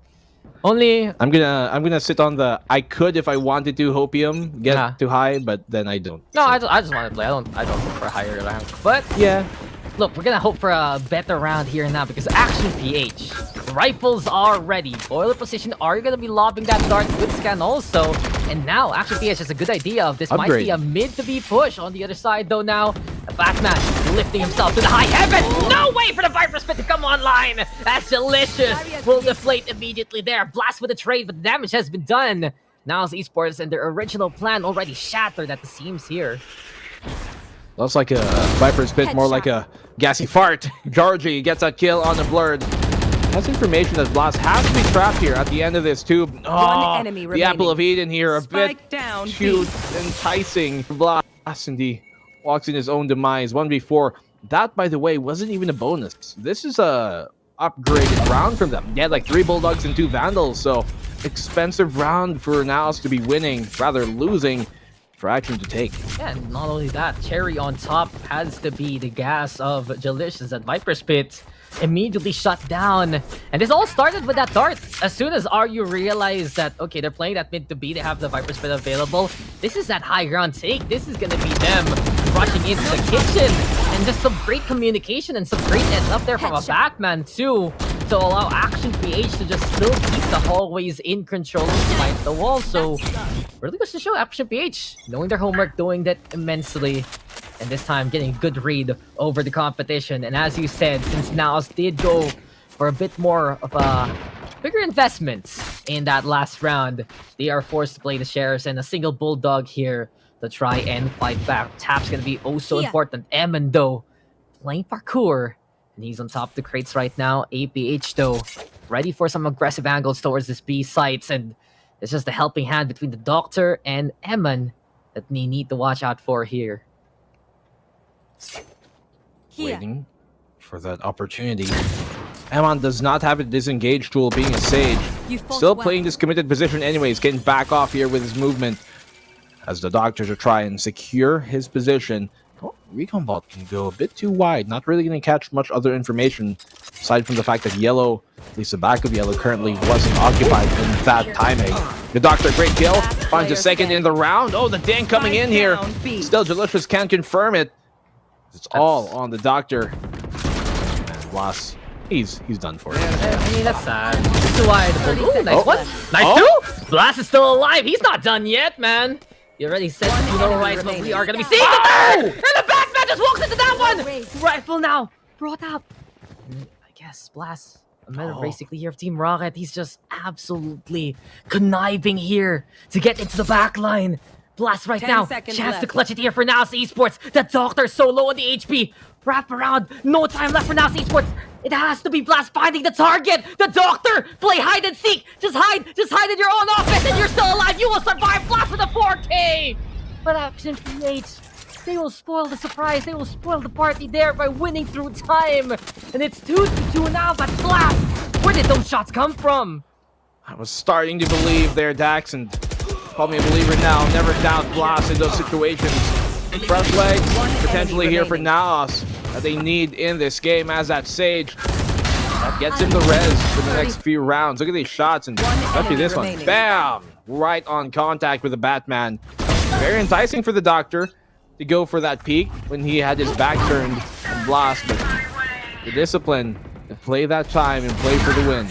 Speaker 20: Only
Speaker 21: I'm gonna sit on the I could if I wanted to hopium get too high, but then I don't.
Speaker 20: No, I just want to play. I don't hope for a higher rank. But
Speaker 21: yeah,
Speaker 20: look, we're gonna hope for a better round here now because Action PH rifles are ready. Boiler position. Are you gonna be lobbing that dart with scan also? And now Action PH has a good idea of this. Might be a mid to be push on the other side though. Now the Batman lifting himself to the high heaven. No way for the Viper Spit to come online. That's Delicious. Will deflate immediately there. Blast with the trade, but the damage has been done. Now it's Esports and their original plan already shattered at the seams here.
Speaker 21: Looks like a Viper Spit, more like a gassy fart. Georgie gets a kill on the Blurred. That's information that Blast has to be trapped here at the end of this tube.
Speaker 16: One enemy
Speaker 21: the Apple of Eden here, a
Speaker 16: Spike
Speaker 21: bit
Speaker 16: down,
Speaker 21: cute, enticing for Blast, and he walks in his own demise. 1v4. That, by the way, wasn't even a bonus. This is a upgraded round from them. They had like 3 Bulldogs and 2 Vandals, so expensive round for Naos to be winning, rather losing, for Action to take.
Speaker 20: Yeah, and not only that, cherry on top has to be the gas of Delicious at Viper Spit. Immediately shut down. And this all started with that dart. As soon as RU realized that, okay, they're playing that mid to B, they have the Viper Spit available. This is that high ground take. This is gonna be them rushing into the kitchen. And just some great communication and some great heads up there from a Batman too, to allow Action PH to just still keep the hallways in control despite the wall. So really goes to show Action PH knowing their homework, doing that immensely. And this time getting a good read over the competition. And as you said, since Naos did go for a bit more of a bigger investment in that last round, they are forced to play the Sheriffs and a single Bulldog here to try and fight back. Tap's gonna be oh so important. Emon though, playing parkour. And he's on top of the crates right now. APH, though, ready for some aggressive angles towards this B sites. And it's just a helping hand between the Doctor and Eman that we need to watch out for here.
Speaker 21: Waiting for that opportunity. Eman does not have a disengage tool, being a Sage. Still playing this committed position anyways, getting back off here with his movement. As the Doctor to try and secure his position. Oh, Recon Bot can go a bit too wide, not really going to catch much other information, aside from the fact that Yellow, at least the back of Yellow, currently wasn't occupied in that timing. The Doctor, great kill, finds a second in the round. Oh, the ding coming in here. Still, Delicious can't confirm it. It's all on the Doctor. And Blas, he's done for it.
Speaker 20: I mean, that's sad. It's too wide. Ooh, nice one. Nice two. Blas is still alive. He's not done yet, man. You already said you know right, but we are gonna be seeing the third! And the Batman just walks into that one! Rifle now, brought up. I guess Blas, a minute basically here of Team Rocket. He's just absolutely conniving here to get into the back line. Blas right now, chance to clutch it here for Naos Esports. The Doctor so low on the HP. Wrap around, no time left for Naos Esports. It has to be Blas finding the target. The Doctor, play hide and seek. Just hide in your own offense and you're still alive. You will survive. Blas with a 4K. But Action PH, they will spoil the surprise. They will spoil the party there by winning through time. And it's 2-2 now, but Blas, where did those shots come from?
Speaker 21: I was starting to believe there, Dax, and call me a believer now. Never doubt Blas in those situations. Front leg, potentially here for Naos, that they need in this game as that Sage. That gets him the res for the next few rounds. Look at these shots, and especially this one. Bam! Right on contact with the Batman. Very enticing for the Doctor to go for that peek when he had his back turned and Blas, but the discipline to play that time and play for the win.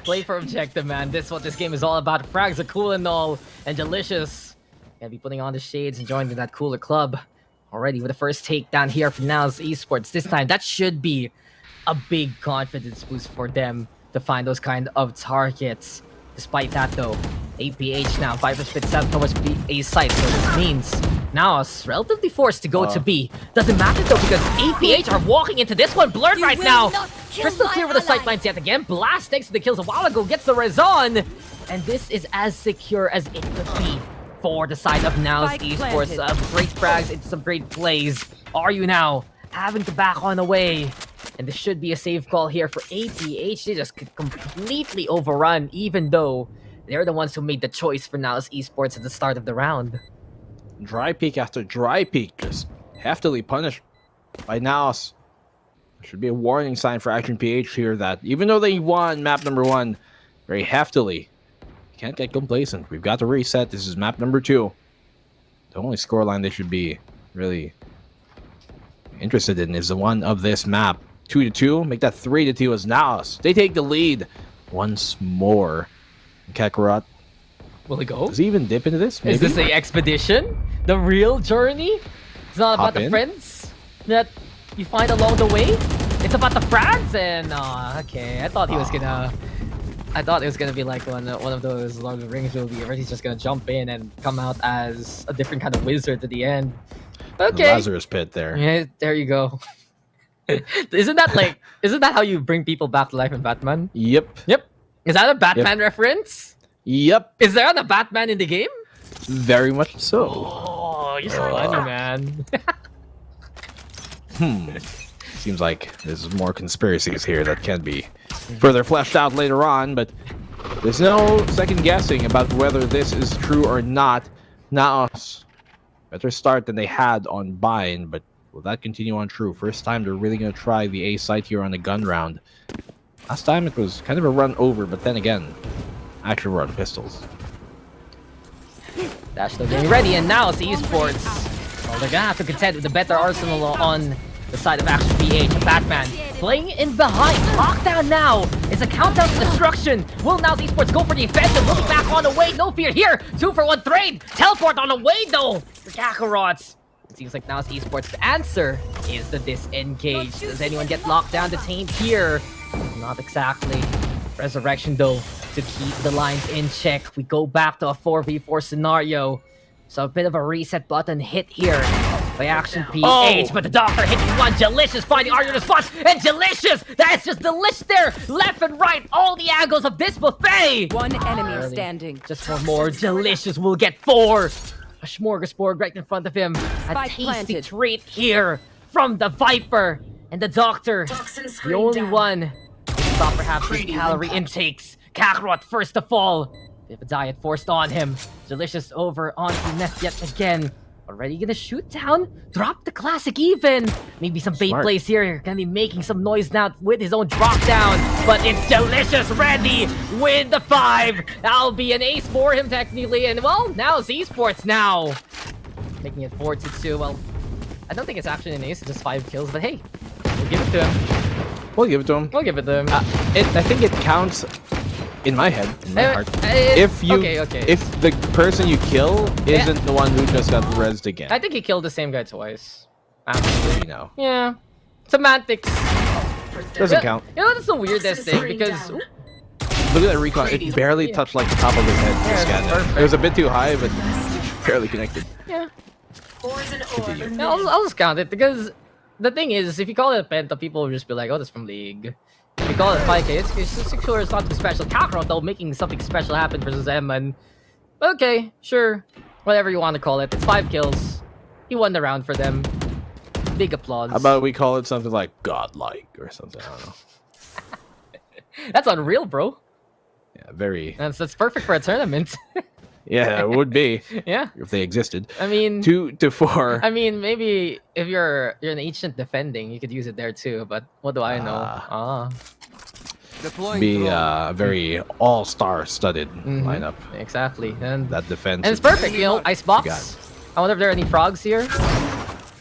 Speaker 20: Play for objective, man. This is what this game is all about. Frags are cool and all, and Delicious. Gonna be putting on the shades and joining that cooler club. Already with the first takedown here for Naos Esports. This time, that should be a big confidence boost for them to find those kind of targets. Despite that, though, APH now, Viper spit 7 towards A site, so this means Naos relatively forced to go to B. Doesn't matter, though, because APH are walking into this one blurred right now. Crystal clear with the sight lines yet again. Blast thanks to the kills a while ago, gets the res on. And this is as secure as it could be for the side of Naos Esports. Great frags into some great plays. Are you now having to back on away? And this should be a safe call here for APH. They just completely overrun, even though they're the ones who made the choice for Naos Esports at the start of the round.
Speaker 21: Dry peek after dry peek, just heftily punished by Naos. Should be a warning sign for Action PH here that even though they won map number 1 very heftily, can't get complacent. We've got to reset. This is map number 2. The only scoreline they should be really interested in is the one of this map. 2-2. Make that 3-2 as Naos. They take the lead once more. Kakarot.
Speaker 20: Will he go?
Speaker 21: Does he even dip into this? Maybe?
Speaker 20: Is this the expedition? The real journey? It's not about the friends that you find along the way? It's about the frags and... okay. I thought he was gonna... I thought it was gonna be like one of those Lord of the Rings movie where he's just gonna jump in and come out as a different kind of wizard at the end. Okay.
Speaker 21: The Lazarus pit there.
Speaker 20: Yeah, there you go. Isn't that how you bring people back to life in Batman?
Speaker 21: Yep.
Speaker 20: Is that a Batman reference?
Speaker 21: Yep.
Speaker 20: Is there a Batman in the game?
Speaker 21: Very much so.
Speaker 20: Oh, you're funny, man.
Speaker 21: Seems like there's more conspiracies here that can be further fleshed out later on, but there's no second guessing about whether this is true or not. Naos, better start than they had on Bind, but will that continue on true? First time they're really going to try the A site here on the gun round. Last time it was kind of a run over, but then again, actually run pistols.
Speaker 20: Dash still getting ready, and now it's Esports. Well, they're gonna have to contend with the better arsenal on the side of Action PH. Batman playing in behind. Lockdown now. It's a countdown to destruction. Will now Esports go for the offensive? Looking back on the way. No fear here. 2-for-1 trade. Teleport on the way though. For Kakarots. It seems like now Esports. The answer is the disengage. Does anyone get locked down, detained here? Not exactly. Resurrection though to keep the lines in check. We go back to a 4v4 scenario. So a bit of a reset button hit here. by Action PH, but the Doctor hitting one. Delicious finding Arya response, and Delicious! That's just Delicious there! Left and right, all the angles of this buffet!
Speaker 16: One enemy standing.
Speaker 20: Just one more. Delicious will get 4. A smorgasbord right in front of him. A
Speaker 16: Spike
Speaker 20: tasty
Speaker 16: planted.
Speaker 20: treat here from the Viper. And the Doctor, the only one who can stop perhaps his calorie intakes. Kakarot first to fall. Bit of a diet forced on him. Delicious over onto Nest yet again. Already gonna shoot down. Drop the classic even. Maybe some bait
Speaker 21: Smart.
Speaker 20: plays here. Gonna be making some noise now with his own drop down. But it's Delicious ready with the 5. That'll be an ace for him technically. And well, now it's Esports now. Making it 4-2. Well, I don't think it's actually an ace. It's just 5 kills. But hey, we'll give it to him.
Speaker 21: We'll give it to him.
Speaker 20: We'll give it to him.
Speaker 21: I think it counts in my head, in my heart.
Speaker 20: Okay.
Speaker 21: If the person you kill isn't the one who just got rezzed again.
Speaker 20: I think he killed the same guy twice.
Speaker 21: You know.
Speaker 20: Yeah. Semantics.
Speaker 21: Doesn't count.
Speaker 20: You know, that's the weirdest thing because...
Speaker 21: Look at that recon. It barely touched like the top of his head. It was a bit too high, but barely connected.
Speaker 20: Yeah. I'll just count it because the thing is, if you call it a penta, people will just be like, oh, that's from League. If you call it 5k, it's sure it's not too special. Kakarot, though, making something special happen versus Emman. Okay, sure. Whatever you want to call it. It's 5 kills. He won the round for them. Big applause.
Speaker 21: How about we call it something like godlike or something? I don't know.
Speaker 20: That's unreal, bro.
Speaker 21: Yeah, very.
Speaker 20: That's perfect for a tournament.
Speaker 21: Yeah, it would be.
Speaker 20: Yeah.
Speaker 21: If they existed.
Speaker 20: I mean,
Speaker 21: 2 to 4.
Speaker 20: I mean, maybe if you're an ancient defending, you could use it there too. But what do I know?
Speaker 21: Be a very all-star studded lineup.
Speaker 20: Exactly, and
Speaker 21: that defense.
Speaker 20: And it's perfect, you know. Icebox. I wonder if there are any frogs here.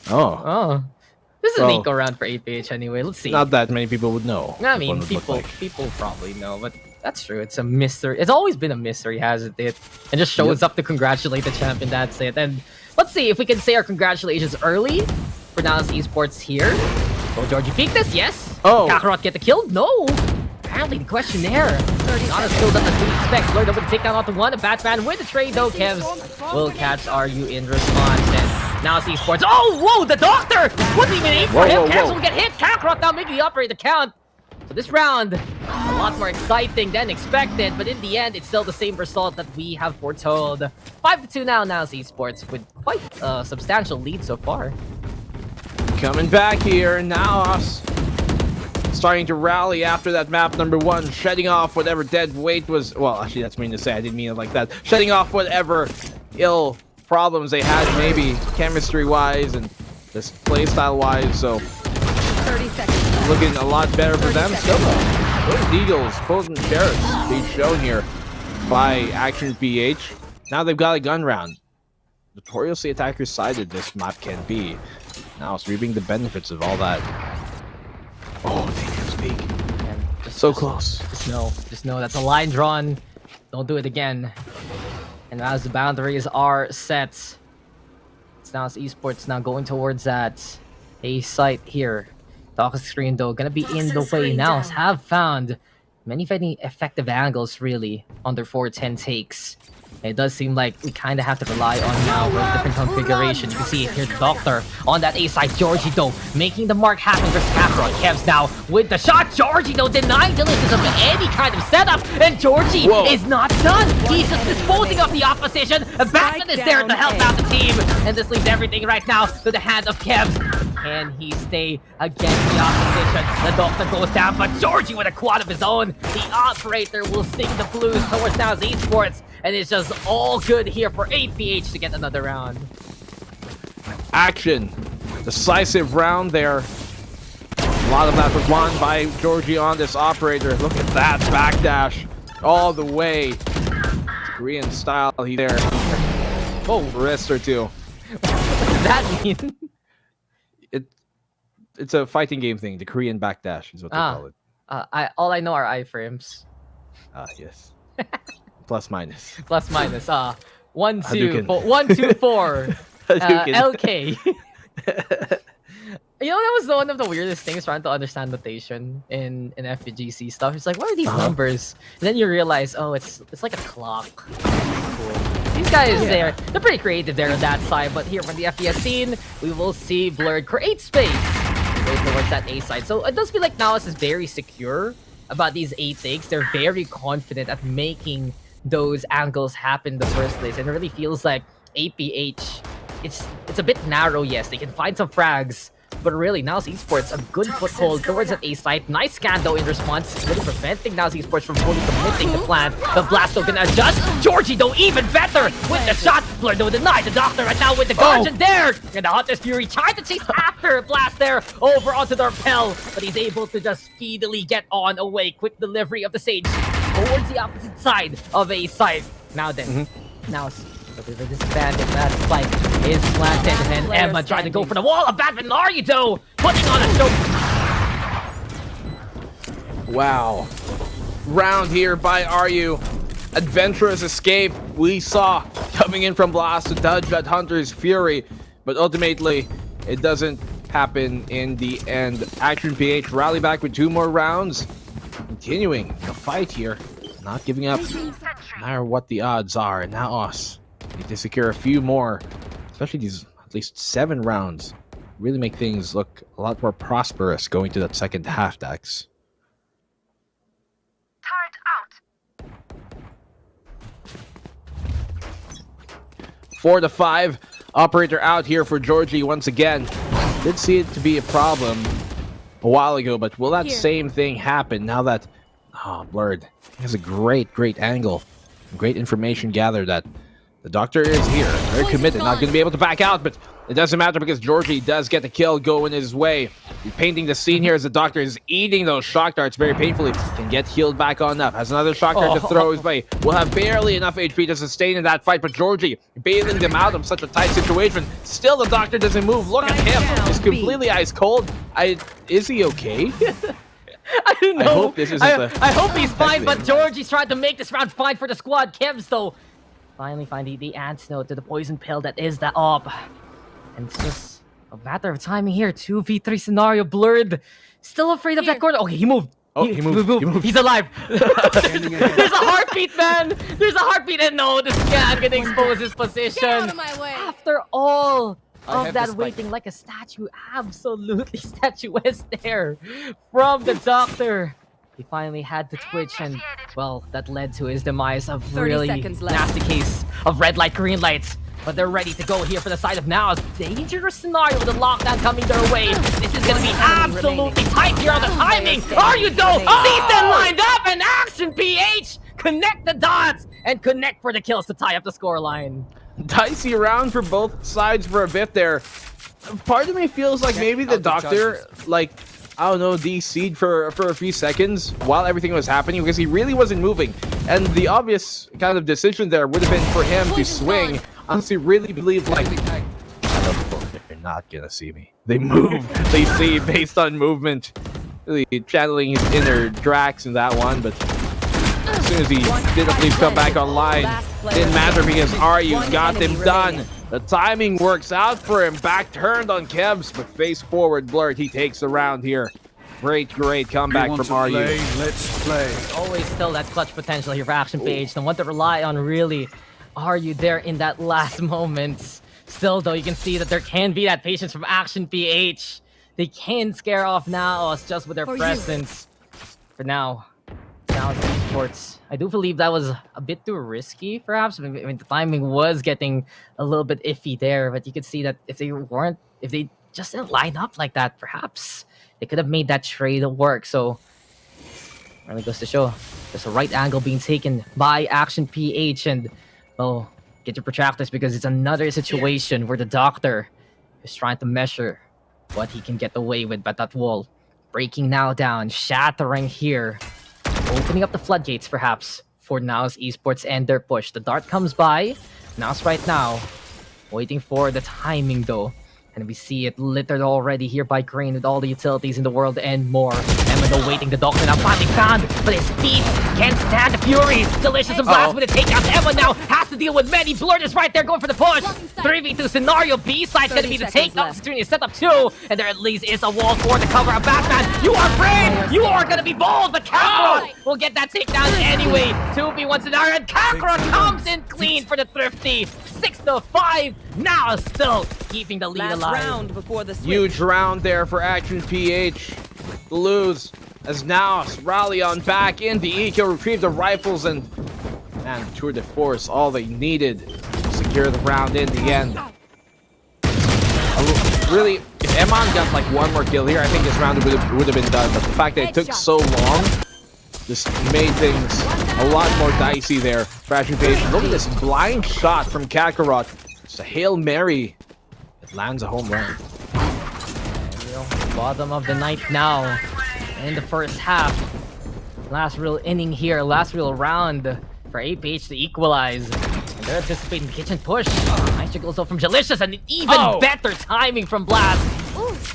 Speaker 21: Oh.
Speaker 20: This is an eco round for APH anyway. Let's see.
Speaker 21: Not that many people would know.
Speaker 20: I mean, people probably know, but that's true. It's a mystery. It's always been a mystery, hasn't it? And just shows up to congratulate the champion. That's it. And let's see if we can say our congratulations early for Naos Esports here. Will Georgie peek this? Yes. Kakarot get the kill? No. Apparently the question there. Not as skilled as we expect. Lord over to take down onto one. A Batman with the trade though. Kevs will catch RU in response. And Naos Esports. Oh, whoa, the Doctor! Wasn't even aim for him. Kevs will get hit. Kakarot now making the operator count. So this round, a lot more exciting than expected, but in the end, it's still the same result that we have foretold. 5-2 now, Naos Esports, with quite a substantial lead so far.
Speaker 21: Coming back here, Naos starting to rally after that map number 1, shedding off whatever dead weight was. Well, actually, that's mean to say. I didn't mean it like that. Shedding off whatever ill problems they had, maybe chemistry-wise and this playstyle-wise. So
Speaker 16: 30 seconds.
Speaker 21: looking a lot better for them still. Those Eagles, potent sheriffs being shown here by Action PH. Now they've got a gun round. Notoriously attackers sided this map can be. Now it's reaping the benefits of all that. Oh, dangerous peek. So close.
Speaker 20: Just know that's a line drawn. Don't do it again. And as the boundaries are set, it's now Esports now going towards that A site here. Talk screen though gonna be in the way now. Have found many effective angles really on their 410 takes. It does seem like we kind of have to rely on now with different configuration. You can see it here, the Doctor on that A side. Georgie though making the mark happen versus Kakarot. Kevs now with the shot. Georgie though denying Delicious of any kind of setup, and Georgie is not done. He's just disposing of the opposition. Batman is there to help out the team, and this leaves everything right now to the hand of Kevs. Can he stay against the opposition? The Doctor goes down, but Georgie with a quad of his own. The operator will sing the blues towards now Esports. And it's just all good here for APH to get another round.
Speaker 21: Action. Decisive round there. A lot of that was won by Georgie on this operator. Look at that backdash all the way. Korean style, he's there. Oh, wrist or two.
Speaker 20: What does that mean?
Speaker 21: It's a fighting game thing. The Korean backdash is what they call it.
Speaker 20: All I know are iframes.
Speaker 21: Yes. Plus minus.
Speaker 20: Plus minus. 1, 2, 4. 1, 2, 4. LK. You know, that was one of the weirdest things trying to understand notation in FPGC stuff. It's like, what are these numbers? And then you realize, oh, it's like a clock. Cool. these guys they're pretty creative there on that side. But here from the FPS scene, we will see Blurred create space go towards that A side. So it does feel like Naos is very secure about these A takes. They're very confident at making those angles happen in the first place. And it really feels like APH, it's a bit narrow, yes. They can find some frags, but really, Naos Esports, a good foothold towards that A site. Nice scan though in response, really preventing Naos Esports from fully committing the plan. The Blasto can adjust. Georgie though, even better with the shot. Blur though denied. The Doctor right now with the guardian there. And the Hunter's Fury tried to chase after Blast there over onto the rappel, but he's able to just speedily get on away. Quick delivery of the Sage towards the opposite side of A site. Now then, Naos. The disadvantage that spike is planted, and Emma trying to go for the wall. A bad Naruto putting on a show.
Speaker 21: Wow. Round here by RU. Adventurous escape we saw coming in from Blast to dodge that Hunter's Fury, but ultimately it doesn't happen in the end. Action PH rally back with 2 more rounds, continuing the fight here, not giving up no matter what the odds are. Naos need to secure a few more, especially these at least 7 rounds. Really make things look a lot more prosperous going to that second half, Dax. 4-5. Operator out here for Georgie once again. Did see it to be a problem a while ago, but will that same thing happen now that Blurred has a great angle, great information gathered that the Doctor is here. Very committed, not going to be able to back out, but it doesn't matter because Georgie does get the kill going his way. He's painting the scene here as the Doctor is eating those shock darts very painfully. Can get healed back on up. Has another shock dart to throw his way. Will have barely enough HP to sustain in that fight, but Georgie bailing them out of such a tight situation. Still, the Doctor doesn't move. Look at him. He's completely ice cold. Is he okay?
Speaker 20: I don't know.
Speaker 21: I hope this isn't
Speaker 20: I hope he's fine, but Georgie's trying to make this round fine for the squad. Kevs, though, finally find the antidote to the poison pill that is the op. And it's just a matter of timing here. 2v3 scenario. Blurred. Still afraid of that corner. Okay, he moved.
Speaker 21: He moved.
Speaker 20: He's alive. There's a heartbeat, man. There's a heartbeat. And no, the scan can expose his position.
Speaker 14: Get out of my way.
Speaker 20: After all of that waiting like a statue. Absolutely statuesque there from the Doctor. He finally had to twitch, and well, that led to his demise. Of really nasty case of red light, green lights. But they're ready to go here for the side of Naos. Dangerous scenario with the lockdown coming their way. This is gonna be absolutely tight here on the timing. Are you though? Season lined up, and Action PH connect the dots and connect for the kills to tie up the scoreline.
Speaker 21: Dicey round for both sides for a bit there. Part of me feels like maybe the Doctor, like, I don't know, DC'd for a few seconds while everything was happening because he really wasn't moving. And the obvious kind of decision there would have been for him to swing. Honestly, really believe, like, they're not gonna see me. They move. They see based on movement. Really channeling his inner Drax in that one, but as soon as he did at least come back online, didn't matter because RU got them done. The timing works out for him. Back turned on Kebs, but face forward Blurred. He takes the round here. Great comeback from RU.
Speaker 15: Let's play.
Speaker 20: Always still that clutch potential here for Action PH. The one to rely on really. RU there in that last moment. Still though, you can see that there can be that patience from Action PH. They can scare off Naos just with their presence. For now, Naos Esports. I do believe that was a bit too risky, perhaps. I mean, the timing was getting a little bit iffy there, but you could see that if they just didn't line up like that, perhaps they could have made that trade work. So, really goes to show there's a right angle being taken by Action PH, and well, get your protractors because it's another situation where the Doctor is trying to measure what he can get away with, but that wall breaking now down, shattering here. Opening up the floodgates, perhaps, for Naos Esports and their push. The dart comes by. Naos right now, waiting for the timing, though. And we see it littered already here by Crane with all the utilities in the world and more. Emma, though, waiting. The Doctor now finally found, but his feet can't stand the fury. Delicious and Blast with a takedown. Emma now has to deal with many. Blurred is right there going for the push. 3v2 scenario. B-side's gonna be the takedown. Screen is set up too. And there at least is a wall for the cover of Batman. You are brave! You are gonna be bold, but Kakarot will get that takedown anyway. 2v1 scenario, and Kakarot comes in clean for the Thrifty. 6-5. Now still keeping the lead
Speaker 16: Last
Speaker 20: alive.
Speaker 16: round before the switch.
Speaker 21: Huge round there for Action PH. The lose as Naos rally on back in the EQ, retrieve the rifles, and tour de force, all they needed to secure the round in the end. Really, if Emon got like one more kill here, I think this round would have been done. But the fact that it took so long just made things a lot more dicey there for Action PH. Look at this blind shot from Kakarot. It's a Hail Mary. It lands a home run.
Speaker 20: Bottom of the ninth now in the first half. Last real inning here, last real round for APH to equalize. And they're anticipating the kitchen push. Nice goes up from Jalicious, and even better timing from Blast.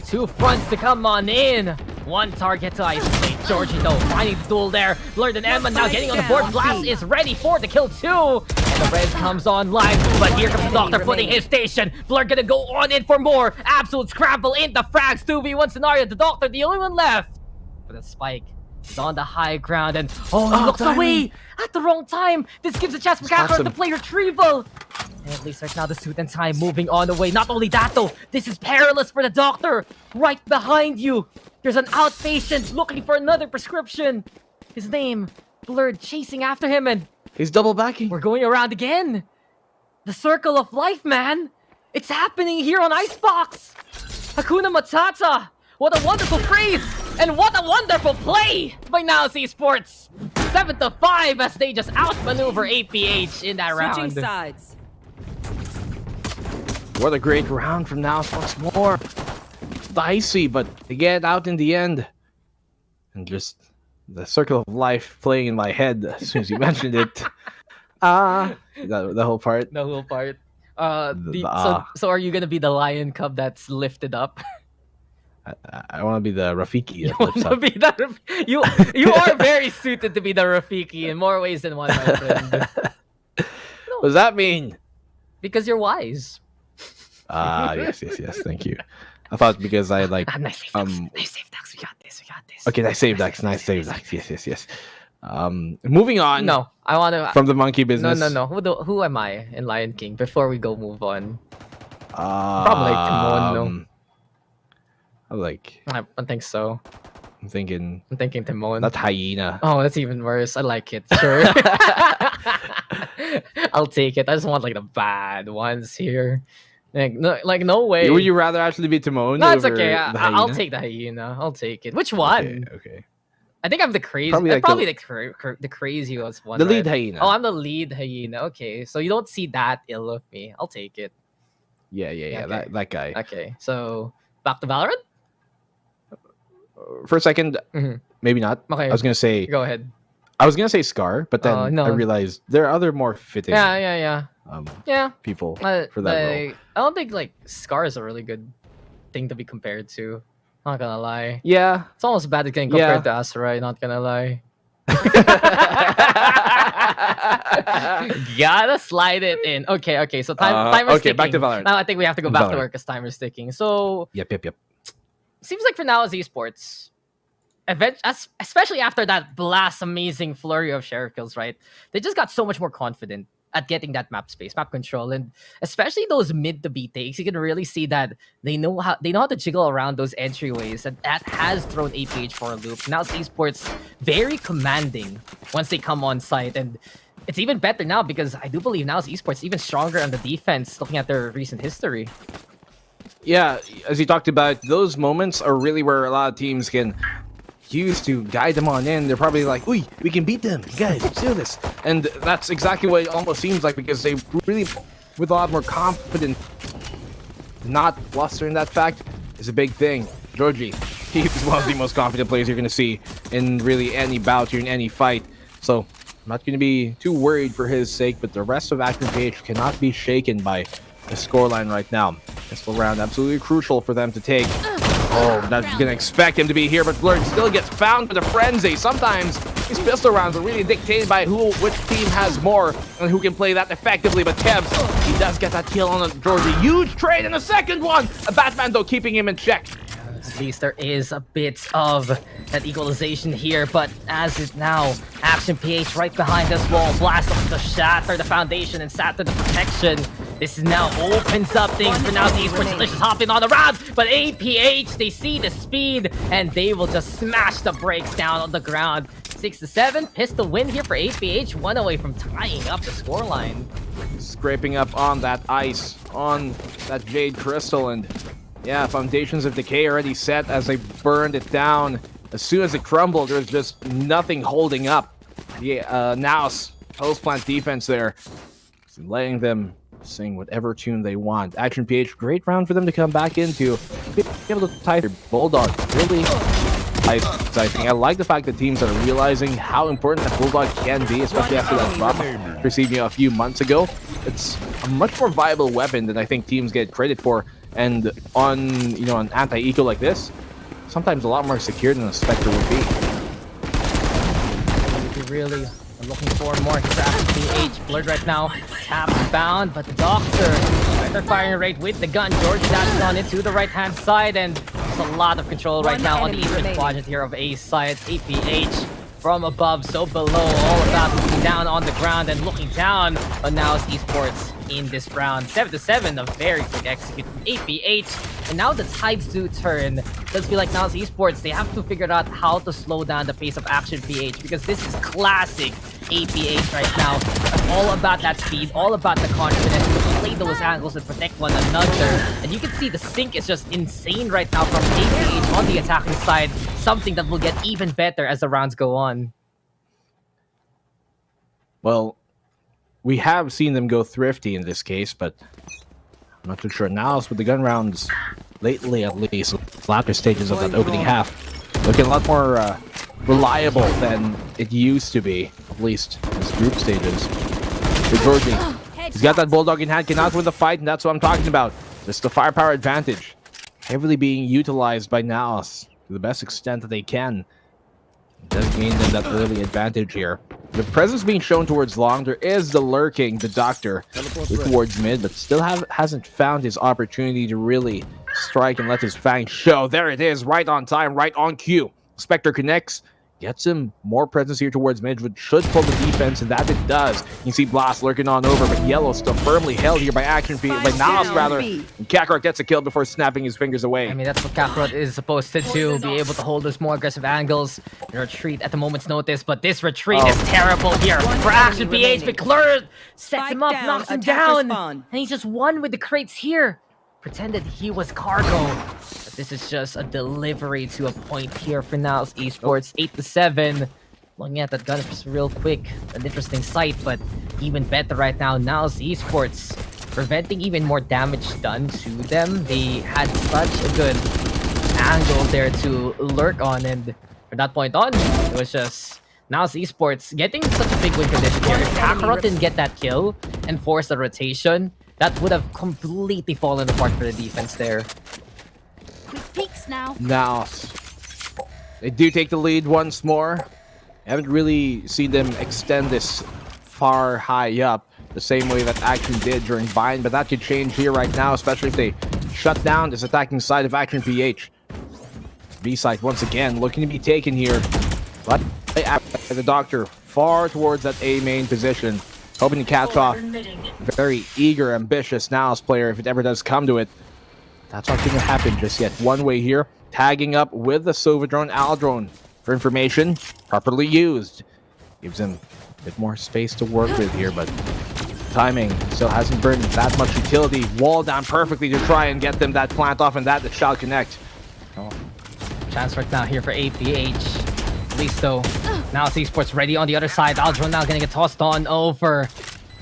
Speaker 20: 2 fronts to come on in. 1 target to isolate. Georgie though finding the duel there. Blurred and Emma now getting on the board. Blast is ready for the kill too. And the res comes online, but here comes the Doctor putting his station. Blur gonna go on in for more. Absolute scramble in the frags. 2v1 scenario. The Doctor, the only one left. But the Spike is on the high ground, and he looks away at the wrong time. This gives a chance for Kakarot to play retrieval. And at least right now the suit and time moving on the way. Not only that though, this is perilous for the Doctor. Right behind you, there's an outpatient looking for another prescription. His name, Blurred, chasing after him, and
Speaker 21: he's double backing.
Speaker 20: We're going around again. The circle of life, man. It's happening here on Icebox. Hakuna Matata. What a wonderful phrase! And what a wonderful play by Naos Esports! 7-5 as they just outmaneuver APH in that round.
Speaker 16: Switching sides.
Speaker 21: What a great round from Naos once more. Dicey, but they get out in the end. And just the circle of life playing in my head as soon as you mentioned it. The whole part.
Speaker 20: The whole part. So are you gonna be the lion cub that's lifted up?
Speaker 21: I want to be the Rafiki.
Speaker 20: You want to be the you are very suited to be the Rafiki in more ways than one, my friend.
Speaker 21: What does that mean?
Speaker 20: Because you're wise.
Speaker 21: Yes. Thank you. I thought because I like
Speaker 20: nice save Dax. We got this.
Speaker 21: Okay, nice save Dax. Yes. Moving on.
Speaker 20: No, I want to
Speaker 21: from the monkey business.
Speaker 20: No. Who am I in Lion King? Before we go move on. Probably Timon. No. I think so.
Speaker 21: I'm thinking
Speaker 20: Timon.
Speaker 21: Not hyena.
Speaker 20: Oh, that's even worse. I like it. Sure. I'll take it. I just want like the bad ones here. No way.
Speaker 21: Would you rather actually be Timon?
Speaker 20: No, it's okay. I'll take the hyena. I'll take it. Which one?
Speaker 21: Okay.
Speaker 20: I think I'm the crazy. Probably the craziest one.
Speaker 21: The lead hyena.
Speaker 20: Oh, I'm the lead hyena. Okay, so you don't see that ill of me. I'll take it.
Speaker 21: Yeah.
Speaker 20: Okay.
Speaker 21: That guy.
Speaker 20: Okay, so back to Valorant.
Speaker 21: For a second, maybe not.
Speaker 20: Okay.
Speaker 21: I was gonna say.
Speaker 20: Go ahead.
Speaker 21: I was gonna say Scar, but then I realized there are other more fitting.
Speaker 20: Yeah.
Speaker 21: People for that role.
Speaker 20: I don't think like Scar is a really good thing to be compared to. Not gonna lie.
Speaker 21: Yeah.
Speaker 20: It's almost bad getting compared to Asarai, not gonna lie. Gotta slide it in. Okay. So timer's ticking.
Speaker 21: Back to Valorant.
Speaker 20: Now I think we have to go back to work because timer's ticking. So
Speaker 21: Yep.
Speaker 20: Seems like for now as Esports, especially after that blast amazing flurry of sheriff kills, right? They just got so much more confident at getting that map space, map control, and especially those mid to B takes. You can really see that they know how to jiggle around those entryways, and that has thrown APH for a loop. Now Esports very commanding once they come on site, and it's even better now because I do believe now Esports even stronger on the defense, looking at their recent history.
Speaker 21: Yeah, as you talked about, those moments are really where a lot of teams can use to guide them on in. They're probably like, "Oi, we can beat them, guys, let's do this." And that's exactly what it almost seems like, because they really, with a lot more confidence, not blustering that fact is a big thing. Georgie, he's one of the most confident players you're going to see in really any bout here, in any fight. So I'm not going to be too worried for his sake, but the rest of Action PH cannot be shaken by the scoreline right now. Pistol round absolutely crucial for them to take. Oh, not gonna expect him to be here, but Blurred still gets found with a frenzy. Sometimes these pistol rounds are really dictated by which team has more and who can play that effectively. But Kevs, he does get that kill on Georgie. Huge trade in the second one. A Batman though keeping him in check.
Speaker 20: At least there is a bit of that equalization here, but as is now, Action PH right behind this wall, blast off the shatter, the foundation, and shatter the protection. This is now opens up things for now. Esports Delicious hopping on the round, but APH, they see the speed, and they will just smash the brakes down on the ground. 6-7, pistol win here for APH, one away from tying up the scoreline.
Speaker 21: Scraping up on that ice, on that Jade Crystal, and yeah, Foundations of Decay already set as they burned it down. As soon as it crumbled, there's just nothing holding up the Naos post plant defense there, letting them sing whatever tune they want. Action PH, great round for them to come back into. Be able to tie their Bulldog really exciting. I like the fact that teams are realizing how important that Bulldog can be, especially after that drop received a few months ago. It's a much more viable weapon than I think teams get credit for. And on an anti-eco like this, sometimes a lot more secure than a Spectre would be.
Speaker 20: Really looking for more Action PH. Blurred right now, taps bound, but the Doctor, better firing rate with the gun. George dashes on it to the right-hand side, and there's a lot of control right now on the eastern quadrant here of A side. APH from above, so below, all about looking down on the ground and looking down on Naos Esports in this round. 7-7, a very quick execute from APH, and now the tides do turn. Does feel like Naos Esports, they have to figure out how to slow down the pace of Action PH, because this is classic APH right now. All about that speed, all about the confidence to play those angles and protect one another. And you can see the sync is just insane right now from APH on the attacking side, something that will get even better as the rounds go on.
Speaker 21: Well, we have seen them go thrifty in this case, but I'm not too sure. Naos with the gun rounds, lately at least, latter stages of that opening half, looking a lot more reliable than it used to be, at least in this group stages. Georgie, he's got that Bulldog in hand, cannot win the fight, and that's what I'm talking about. This is the firepower advantage, heavily being utilized by Naos to the best extent that they can. It does gain them that early advantage here. The presence being shown towards long, there is the lurking, the Doctor, towards mid, but still hasn't found his opportunity to really strike and let his fang show. There it is, right on time, right on cue. Spectre connects, gets him more presence here towards mid, which should pull the defense, and that it does. You can see Blast lurking on over, but Yellow still firmly held here by Naos rather. And Kakarot gets a kill before snapping his fingers away.
Speaker 20: I mean, that's what Kakarot is supposed to do, be able to hold those more aggressive angles and retreat at the moment's notice, but this retreat is terrible here for Action PH. McClure sets him up, knocks him down, and he's just one with the crates here. Pretended he was cargo. But this is just a delivery to a point here for Naos Esports. 8-7. Looking at that gun just real quick. An interesting sight, but even better right now. Naos Esports preventing even more damage done to them. They had such a good angle there to lurk on, and from that point on, it was just Naos Esports getting such a big win condition here. If Kakarot didn't get that kill and force the rotation, that would have completely fallen apart for the defense there.
Speaker 14: Quick peeks now.
Speaker 21: Naos, they do take the lead once more. Haven't really seen them extend this far high up the same way that Action did during Bind, but that could change here right now, especially if they shut down this attacking side of Action PH. B-side once again looking to be taken here, but the Doctor far towards that A main position, hoping to catch off very eager, ambitious Naos player if it ever does come to it. That's not going to happen just yet. One way here, tagging up with the Sovidrone Aldrone for information, properly used. Gives him a bit more space to work with here, but timing still hasn't burned that much utility. Wall down perfectly to try and get them that plant off, and that shall connect.
Speaker 20: Chance right now here for APH. At least though, now Esports ready on the other side. Aldrone now gonna get tossed on over.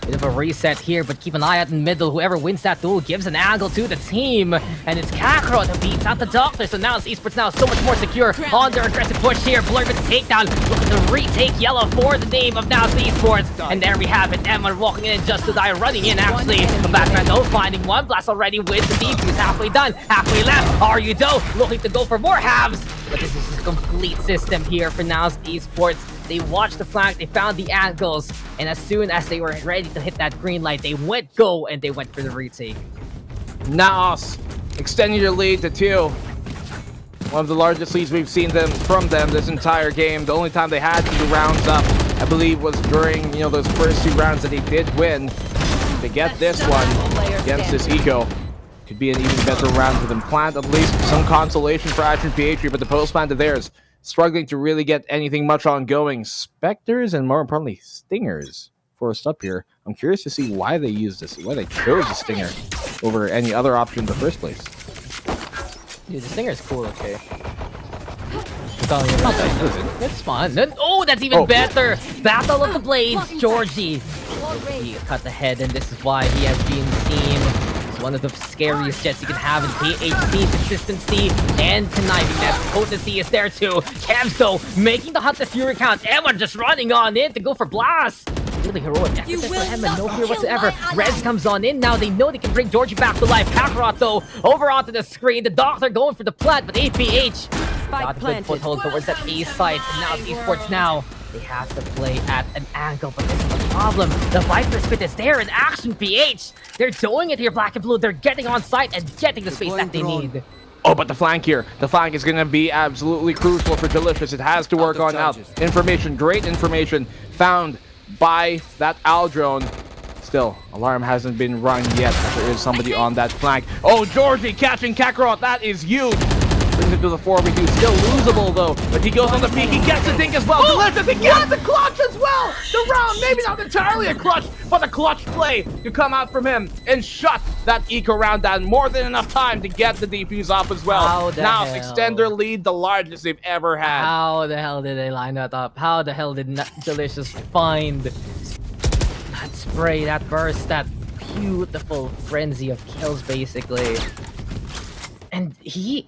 Speaker 20: Bit of a reset here, but keep an eye out in the middle. Whoever wins that duel gives an angle to the team. And it's Kakarot who beats out the Doctor. So now Esports now so much more secure on their aggressive push here. Blurred with the takedown. Looking to retake Yellow for the name of Naos Esports. And there we have it. Emma walking in just to die, running in actually. The backman though, finding one blast already with the defuse. Halfway done, halfway left. Are you though? Looking to go for more halves. But this is a complete system here for Naos Esports. They watched the flank, they found the angles, and as soon as they were ready to hit that green light, they went go and they went for the retake.
Speaker 21: Naos extending your lead to 2. One of the largest leads we've seen from them this entire game. The only time they had 2 rounds up, I believe, was during those first 2 rounds that they did win. They get this one against this Eco. Could be an even better round for them. Plant, at least some consolation for Action PH, but the post plant of theirs struggling to really get anything much ongoing. Spectres and more importantly, Stingers forced up here. I'm curious to see why they used this, why they chose a Stinger over any other option in the first place.
Speaker 20: Dude, the Stinger's cool, okay. It's fun. Oh, that's even better! Battle of the Blades, Georgie! He cut the head, and this is why he has been seen as one of the scariest jets you can have in PHC. Consistency and conniving. That potency is there too. Kevs, though, making the Hunt the Fury count. Emma just running on in to go for blast. Really heroic effort for Emma, no fear whatsoever. Rez comes on in now. They know they can bring Georgie back to life. Kakarot, though, over onto the screen. The Doctor going for the plant, but APH got a good foothold towards that A site. And now Esports now. They have to play at an angle, but this is the problem. The Viper Spit is there in Action PH. They're doing it here, Black and Blue. They're getting on site and getting the space that they need.
Speaker 21: Oh, but the flank here. The flank is going to be absolutely crucial for Delicious. It has to work on out. Information, great information found by that Owl drone. Still, alarm hasn't been rung yet. There is somebody on that flank. Oh, Georgie catching Kakarot. That is huge. Brings it to the 4v2. Still losable, though. But he goes on the peak. He gets the dink as well. Delicious, he gets the clutch as well. The round, maybe not entirely a clutch, but a clutch play to come out from him and shut that eco round down. More than enough time to get the defuse off as well. Now, extend their lead, the largest they've ever had.
Speaker 20: How the hell did they line that up? How the hell did Delicious find that spray, that burst, that beautiful frenzy of kills, basically? And he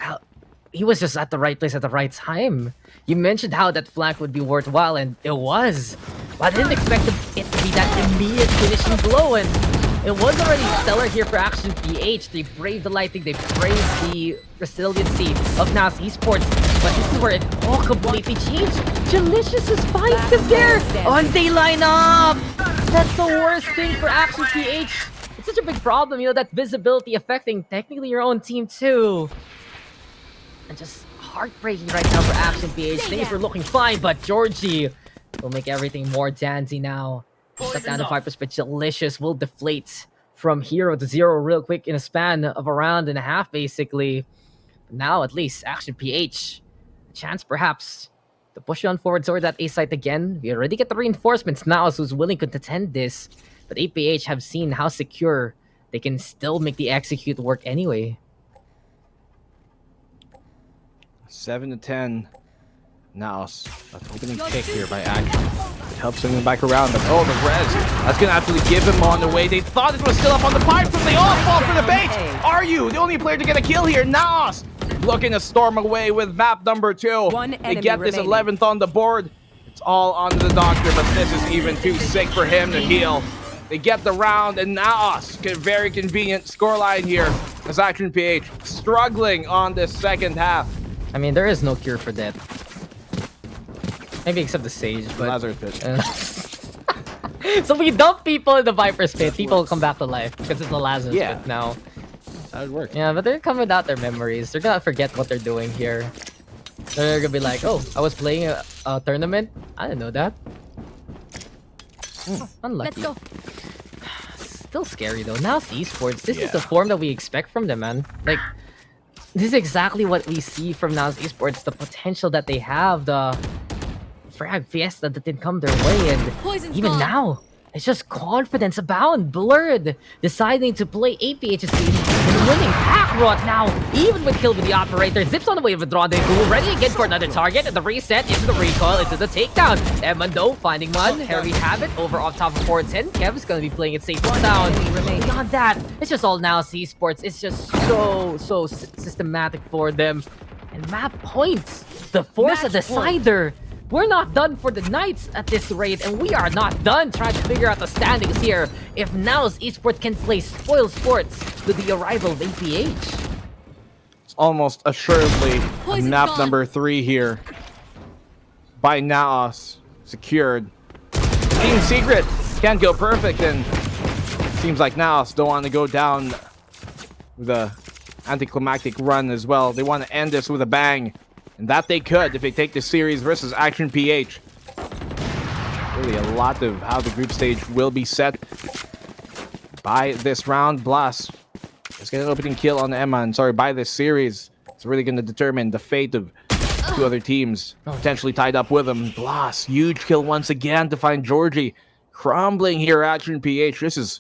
Speaker 20: was just at the right place at the right time. You mentioned how that flank would be worthwhile, and it was. But I didn't expect it to be that immediate finishing blow, and it was already stellar here for Action PH. They braved the lighting, they braved the resiliency of Naos Esports, but this is where it all completely changed. Delicious is fine because they're on they line up. That's the worst thing for Action PH. It's such a big problem, that visibility affecting technically your own team too. And just heartbreaking right now for Action PH. Things were looking fine, but Georgie will make everything more dandy now. Stuck down to 5%, but Delicious will deflate from 0 to 0 real quick in a span of a round and a half, basically. But now, at least, Action PH, a chance perhaps to push on forward toward that A site again. We already get the reinforcements now, so who's willing to contend this. But APH have seen how secure they can still make the execute work anyway.
Speaker 21: 7-10. Naos. That's opening kick here by Action. It helps him back around. But oh, the res. That's going to actually give him on the way. They thought it was still up on the pipe, but they all fall for the bait. Are you the only player to get a kill here? Naos looking to storm away with map number 2. They get this 11th on the board. It's all on the Doctor, but this is even too sick for him to heal. They get the round, and Naos, very convenient scoreline here as Action PH struggling on this second half.
Speaker 20: I mean, there is no cure for that. Maybe except the Sage, but...
Speaker 21: Lazarus Pit.
Speaker 20: So we dump people in the Viper's Pit, people will come back to life because it's the Lazarus Pit now.
Speaker 21: That's how it works.
Speaker 20: Yeah, but they're coming without their memories. They're gonna forget what they're doing here. They're gonna be like, oh, I was playing a tournament? I didn't know that. Unlucky.
Speaker 14: Let's go.
Speaker 20: Still scary though. Now Esports, this is the form that we expect from them, man. Like, this is exactly what we see from Naos Esports, the potential that they have, the frag fiesta that didn't come their way, and even now, it's just confidence abound. Blurred deciding to play APH's team and winning. Kakarot now, even with kill with the operator, zips on the way of a draw. They go ready again for another target, and the reset into the recoil, into the takedown. Emando finding one. Harry Habit over on top of 410. Kev's gonna be playing it safe down. Beyond that, it's just all Naos Esports. It's just so systematic for them. And map points, the force of the decider. We're not done for the Knights at this rate, and we are not done trying to figure out the standings here. If Naos Esports can play spoil sports with the arrival of APH.
Speaker 21: It's almost assuredly map number 3 here by Naos. Secured. Team Secret can't go perfect, and seems like Naos don't want to go down with a anticlimactic run as well. They want to end this with a bang, and that they could if they take this series versus Action PH. Really a lot of how the group stage will be set by this round. Blast let's get an opening kill on Emma, and by this series. It's really going to determine the fate of two other teams potentially tied up with them. Blast, huge kill once again to find Georgie. Crumbling here, Action PH. This is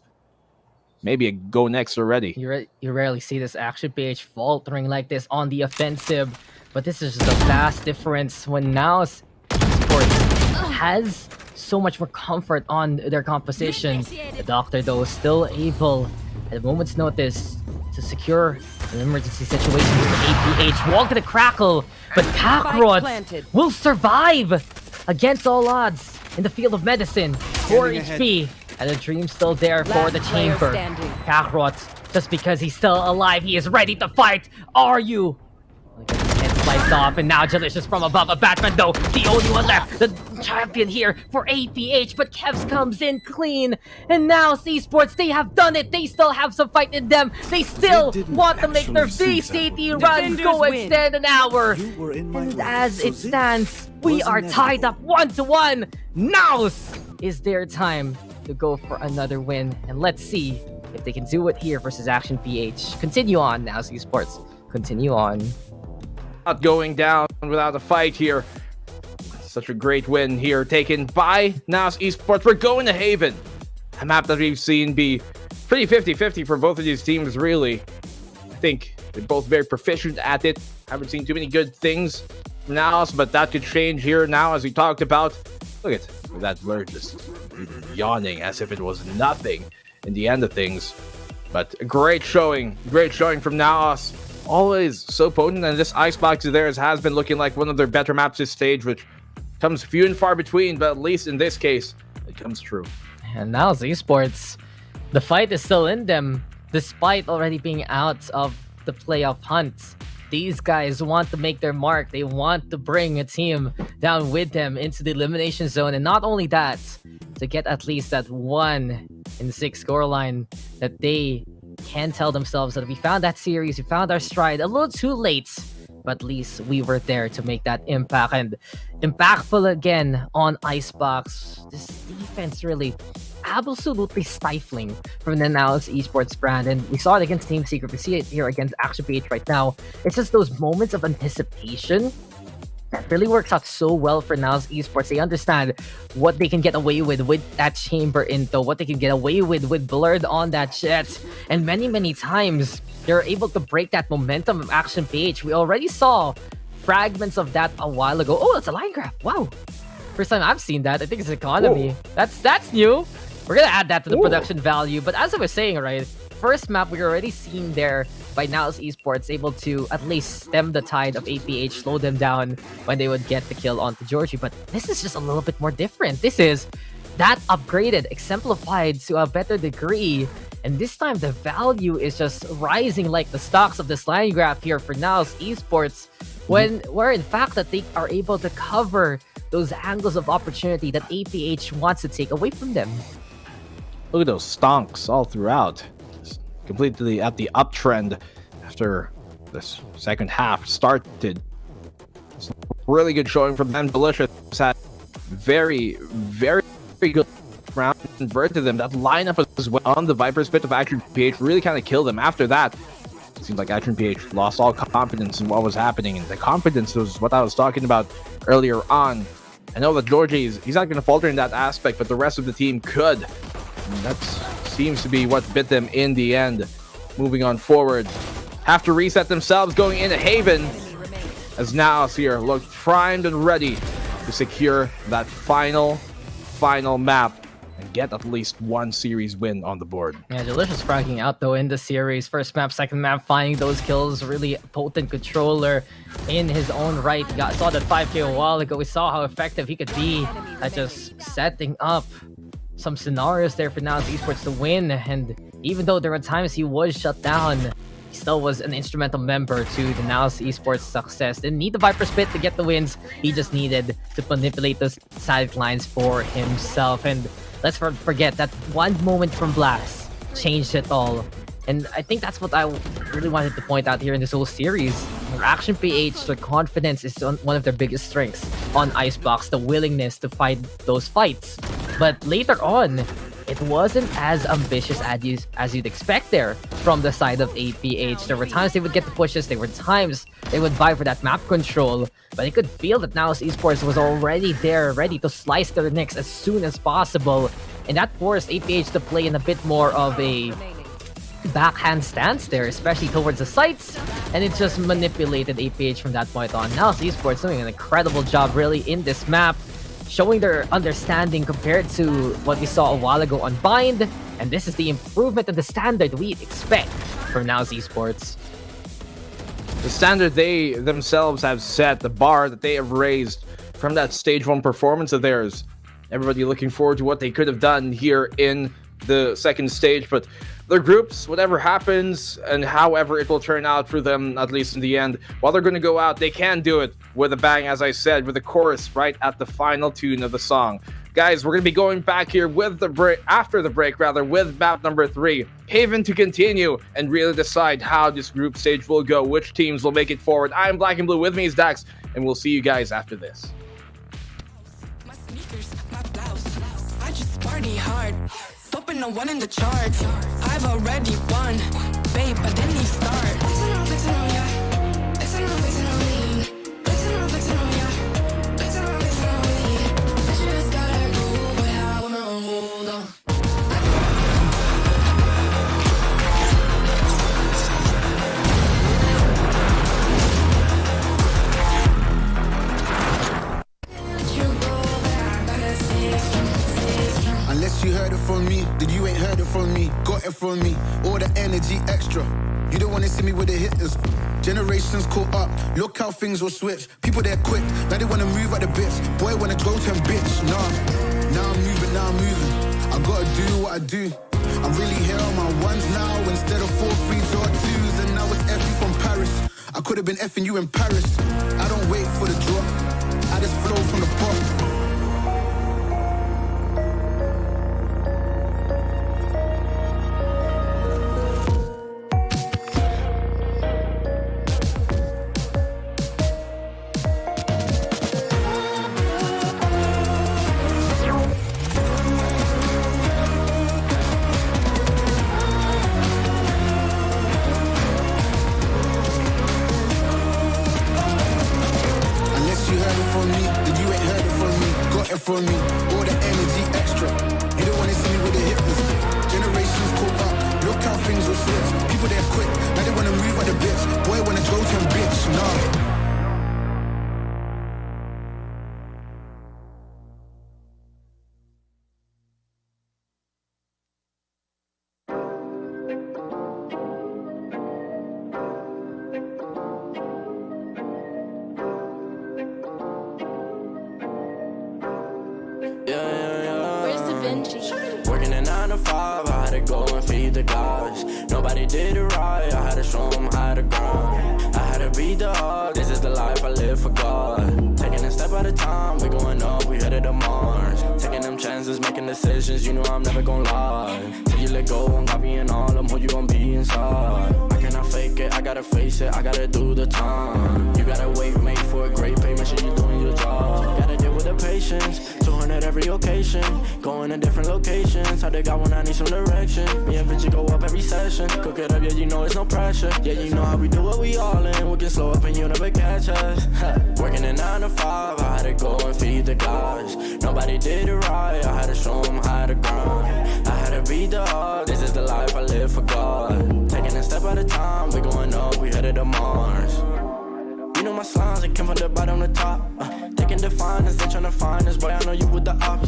Speaker 21: maybe a go next already.
Speaker 20: You rarely see this Action PH faltering like this on the offensive, but this is the vast difference when Naos Esports has so much more comfort on their composition. The Doctor, though, still able at a moment's notice to secure an emergency situation with APH. Walk to the crackle, but Kakarot will survive against all odds in the field of medicine. 4 HP, and the dream's still there for the chamber. Kakarot, just because he's still alive, he is ready to fight. Are you? Sliced off, and now Delicious from above. A Batman, though, the only one left. The champion here for APH, but Kevs comes in clean. And now Esports, they have done it. They still have some fight in them. They still want to make their VCT run go extend an hour. And as it stands, we are tied up 1-1. Naos is their time to go for another win. And let's see if they can do it here versus Action PH. Continue on, Naos Esports. Continue on.
Speaker 21: Not going down without a fight here. Such a great win here taken by Naos Esports. We're going to Haven. A map that we've seen be pretty 50-50 for both of these teams, really. I think they're both very proficient at it. Haven't seen too many good things from Naos, but that could change here now, as we talked about. Look at that blur just yawning as if it was nothing in the end of things. But a great showing from Naos. Always so potent, and this icebox of theirs has been looking like one of their better maps this stage, which comes few and far between, but at least in this case, it comes true.
Speaker 20: And now Esports, the fight is still in them, despite already being out of the playoff hunt. These guys want to make their mark. They want to bring a team down with them into the elimination zone, and not only that, to get at least that 1-6 scoreline that they can tell themselves that we found that series, we found our stride a little too late, but at least we were there to make that impact. And impactful again on Icebox. This defense really absolutely stifling from the Naos Esports brand, and we saw it against Team Secret. We see it here against Action PH right now. It's just those moments of anticipation that really works out so well for Naos Esports. They understand what they can get away with that chamber into, what they can get away with blurred on that jet. And many times, they're able to break that momentum of Action PH. We already saw fragments of that a while ago. Oh, it's a line grab. Wow. First time I've seen that. I think it's Economy.
Speaker 21: Whoa.
Speaker 20: That's new. We're gonna add that to the production value. But as I was saying, right, first map we're already seeing there by Naos Esports, able to at least stem the tide of APH, slow them down when they would get the kill onto Georgie. But this is just a little bit more different. This is that upgraded, exemplified to a better degree. And this time the value is just rising like the stocks of this line graph here for Naos Esports, where in fact that they are able to cover those angles of opportunity that APH wants to take away from them.
Speaker 21: Look at those stonks all throughout. Completely at the uptrend after this second half started. Really good showing from them. Delicious had very good round converted them. That lineup as well on the Viper's Pit of Action PH really kind of killed them. After that, it seems like Action PH lost all confidence in what was happening, and the confidence was what I was talking about earlier on. I know that Georgie he's not going to falter in that aspect, but the rest of the team could. And that seems to be what bit them in the end. Moving on forward, have to reset themselves going into Haven, as Naos here look primed and ready to secure that final map and get at least one series win on the board.
Speaker 20: Yeah, Delicious fragging out though in the series. First map, second map, finding those kills. Really potent controller in his own right. Saw that 5k a while ago. We saw how effective he could be at just setting up some scenarios there for Naos Esports to win. And even though there were times he was shut down, he still was an instrumental member to the Naos Esports success. Didn't need the Viper Spit to get the wins. He just needed to manipulate those sidelines for himself. And let's forget that one moment from Blast changed it all. And I think that's what I really wanted to point out here in this whole series. Action PH, their confidence is one of their biggest strengths on Icebox, the willingness to fight those fights. But later on, it wasn't as ambitious as you'd expect there from the side of APH. There were times they would get the pushes, there were times they would vie for that map control, but you could feel that Naos Esports was already there, ready to slice their necks as soon as possible. And that forced APH to play in a bit more of a backhand stance there, especially towards the sites, and it just manipulated APH from that point on. Naos Esports doing an incredible job really in this map, showing their understanding compared to what we saw a while ago on Bind, and this is the improvement of the standard we expect from Naos Esports.
Speaker 21: The standard they themselves have set, the bar that they have raised from that stage 1 performance of theirs. Everybody looking forward to what they could have done here in the second stage, but their groups, whatever happens and however it will turn out for them, at least in the end, while they're going to go out, they can do it with a bang, as I said, with the chorus right at the final tune of the song. Guys, we're going to be going back here with the break, after the break rather, with map number 3, Haven, to continue and really decide how this group stage will go, which teams will make it forward. I'm Black and Blue, with me is Dax, and we'll see you guys after this.
Speaker 12: My sneakers, my blouse, I just party hard. Open the one in the chart. I've already won, babe, but then you start. Flexing on ya, flexing on me. Flexing on ya, flexing on me. I just gotta go, but I wanna hold on.
Speaker 8: Unless you heard it from me, then you ain't heard it from me. Got it from me, all the energy extra. You don't wanna see me with the hitters. Generations caught up, look how things will switch. People they're quick, now they wanna move at the bits. Boy wanna go to bitch, nah. Now I'm moving. I gotta do what I do. I'm really here on my ones now instead of 4 3s or 2s. And now it's Effie from Paris. I could have been effing you in Paris. I don't wait for the drop, I just flow from the pop. From me, all the energy extra. You don't wanna see me with the hitters. Generations caught up, look how things will switch. People they're quick, now they wanna move at the bits. Boy wanna go to bitch, nah.
Speaker 2: Working a 9 to 5, I had to go and feed the guys. Nobody did it right, I had to show them how to grind. I had to beat the odds, this is the life I live for God. Taking a step at a time, we going up, we headed to Mars. Taking them chances, making decisions, you know I'm never gonna lie. Till you let go, I'm copying all them, who you gon' be inside. I cannot fake it, I gotta face it, I gotta do the time. You gotta wait, mate, for a great pay, make sure you're doing your job. Gotta deal with the patience, 200 every occasion. Going to different locations, how they got when I need some direction. Me and Vinci go up every session. Cook it up, yeah, you know it's no pressure. Yeah, you know how we do it, we all in. We can slow up and you never catch us. Working a 9 to 5, I had to go and feed the guys. Nobody did it right, I had to show them how to grind. I had to beat the odds, this is the life I live for God. Taking a step at a time, we going up, we headed to Mars. You know my slimes, they came from the bottom to top. Taking the finest, they tryna find us. Boy, I know you with the ops.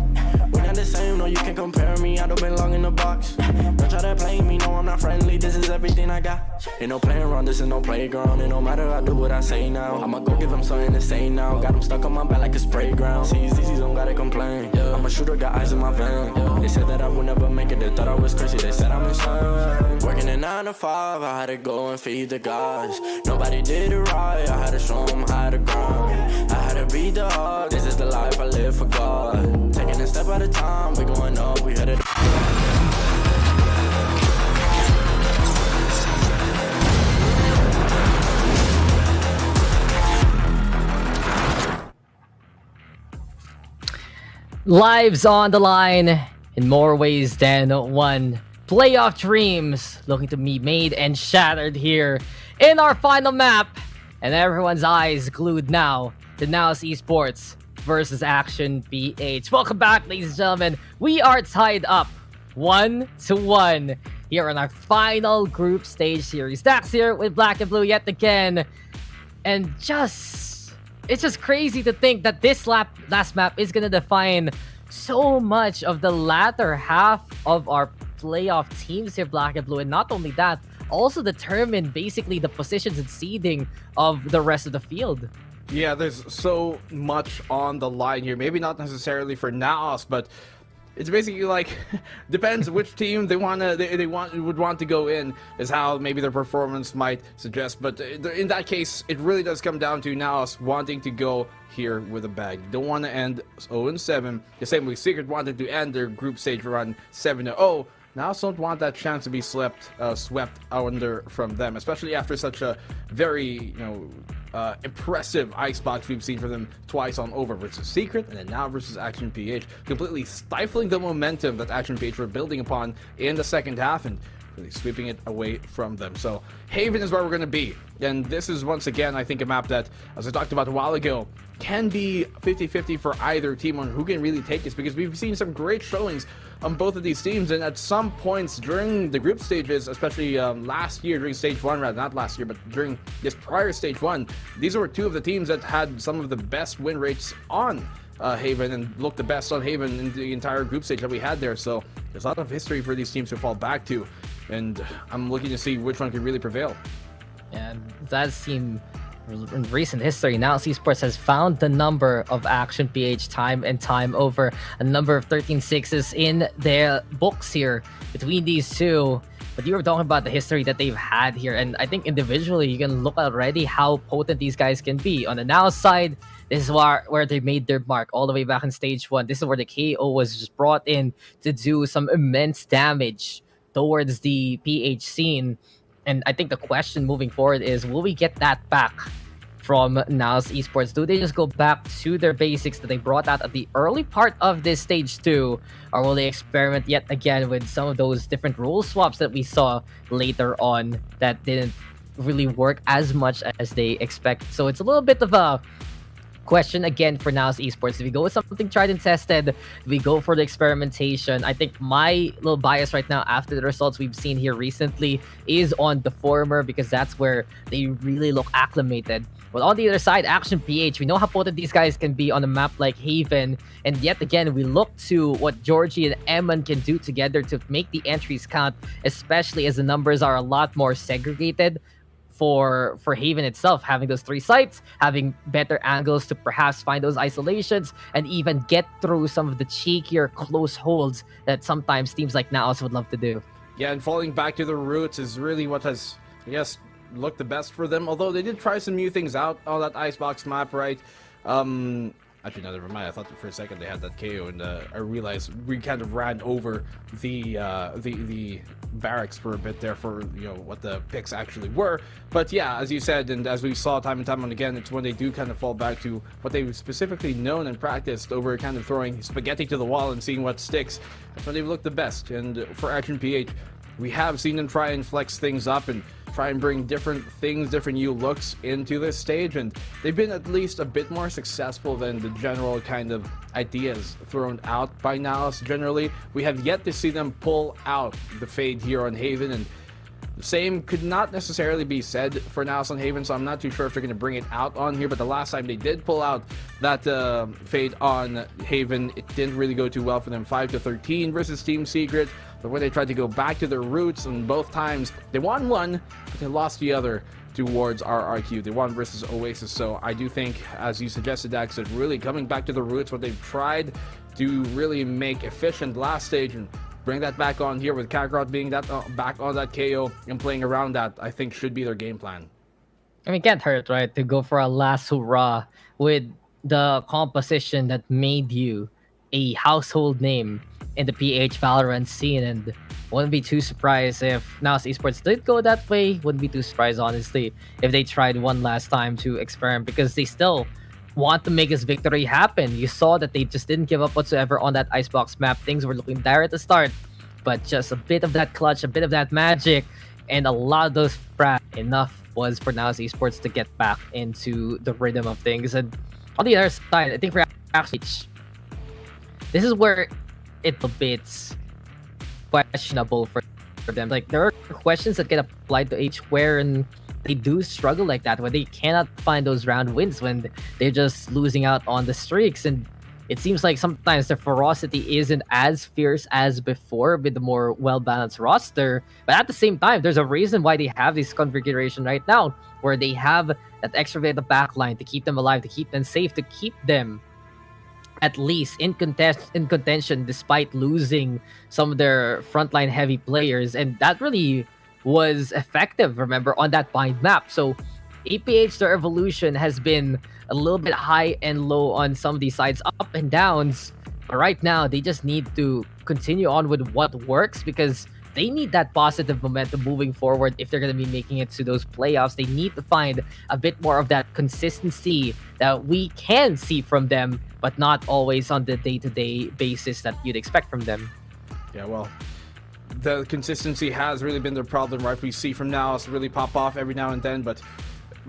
Speaker 2: We're not the same, no, you can't compare me. I don't belong in the box. Don't try to play me, no, I'm not friendly. This is everything I got. Ain't no playing around, this is no playground. It no matter, I do what I say now. I'ma go give them something to say now. Got them stuck on my back like a spray ground. See, these don't gotta complain. I'm a shooter, got eyes in my van. They said that I would never make it, they thought I was crazy. They said I'm insane. Working a 9 to 5, I had to go and feed the guys. Nobody did it right, I had to show them how to grind. I had to beat the odds, this is the life I live for God. Taking a step at a time, we going up, we headed.
Speaker 20: Lives on the line in more ways than one. Playoff dreams looking to be made and shattered here in our final map. And everyone's eyes glued now to Naos Esports versus Action PH. Welcome back, ladies and gentlemen. We are tied up 1-1 here on our final group stage series. Dax here with Black and Blue yet again. And it's just crazy to think that this last map is going to define so much of the latter half of our playoff teams here, Black and Blue. And not only that, also determine basically the positions and seeding of the rest of the field.
Speaker 21: Yeah, there's so much on the line here. Maybe not necessarily for Naos, but it's basically like depends which team they would want to go in is how maybe their performance might suggest. But in that case, it really does come down to Naos wanting to go here with a bag. Don't want to end 0-7 the same way Secret wanted to end their group stage run 7-0. Naos don't want that chance to be swept under from them, especially after such a very impressive icebox we've seen from them twice on over versus Secret and then now versus Action PH, completely stifling the momentum that Action PH were building upon in the second half and really sweeping it away from them. So Haven is where we're going to be, and this is once again I think a map that, as I talked about a while ago, can be 50-50 for either team on who can really take this, because we've seen some great showings on both of these teams, and at some points during the group stages, especially last year during stage 1, rather not last year but during this prior stage 1, these were two of the teams that had some of the best win rates on Haven and looked the best on Haven in the entire group stage that we had there. So there's a lot of history for these teams to fall back to, and I'm looking to see which one can really prevail.
Speaker 20: And that seemed in recent history, Naos Esports has found the number of Action PH time and time over. A number of 13-6s in their books here between these two. But you were talking about the history that they've had here, and I think individually you can look already how potent these guys can be. On the Naos side, this is where they made their mark all the way back in stage 1. This is where the KO was just brought in to do some immense damage towards the PH scene. And I think the question moving forward is, will we get that back from Naos Esports? Do they just go back to their basics that they brought out at the early part of this stage 2? Or will they experiment yet again with some of those different rule swaps that we saw later on that didn't really work as much as they expect? So it's a little bit of a question again for Naos Esports. If we go with something tried and tested, we go for the experimentation. I think my little bias right now after the results we've seen here recently is on the former, because that's where they really look acclimated. But on the other side, Action PH, we know how potent these guys can be on a map like Haven, and yet again we look to what Georgie and Eman can do together to make the entries count, especially as the numbers are a lot more segregated for Haven itself, having those 3 sites, having better angles to perhaps find those isolations, and even get through some of the cheekier close holds that sometimes teams like Naos would love to do.
Speaker 21: Yeah, and falling back to the roots is really what has, I guess, looked the best for them, although they did try some new things out on that icebox map, right? Actually, no, never mind. I thought for a second they had that KO, and I realized we kind of ran over the barracks for a bit there for what the picks actually were. But yeah, as you said, and as we saw time and time again, it's when they do kind of fall back to what they've specifically known and practiced over kind of throwing spaghetti to the wall and seeing what sticks. That's when they've looked the best. And for Action PH, we have seen them try and flex things up and try and bring different things, different new looks into this stage, and they've been at least a bit more successful than the general kind of ideas thrown out by Naos. Generally, we have yet to see them pull out the fade here on Haven, and the same could not necessarily be said for Naos on Haven, so I'm not too sure if they're going to bring it out on here. But the last time they did pull out that fade on Haven, it didn't really go too well for them. 5-13 versus Team Secret. But when they tried to go back to their roots, and both times they won one, but they lost the other towards RRQ. They won versus Oasis. So I do think, as you suggested, Dax, that really coming back to the roots, what they've tried to really make efficient last stage and bring that back on here with Kakarot being that back on that KO and playing around that, I think should be their game plan.
Speaker 20: I mean, it can't hurt, right, to go for a last hurrah with the composition that made you a household name in the PH Valorant scene, and wouldn't be too surprised if Naos Esports did go that way. Wouldn't be too surprised, honestly, if they tried one last time to experiment, because they still want to make this victory happen. You saw that they just didn't give up whatsoever on that icebox map. Things were looking dire at the start, but just a bit of that clutch, a bit of that magic, and a lot of those enough was for Naos Esports to get back into the rhythm of things. And on the other side, I think for actually, this is where it's a bit questionable for them. Like, there are questions that get applied to H where they do struggle like that, where they cannot find those round wins when they're just losing out on the streaks. And it seems like sometimes the ferocity isn't as fierce as before with the more well-balanced roster. But at the same time, there's a reason why they have this configuration right now, where they have that extra bit of backline to keep them alive, to keep them safe, to keep them at least in contention despite losing some of their frontline heavy players. And that really was effective, remember, on that bind map. So APH, their evolution has been a little bit high and low on some of these sides, up and downs. But right now, they just need to continue on with what works, because they need that positive momentum moving forward if they're going to be making it to those playoffs. They need to find a bit more of that consistency that we can see from them, but not always on the day-to-day basis that you'd expect from them.
Speaker 21: Yeah, well, the consistency has really been their problem, right? We see from Naos really pop off every now and then, but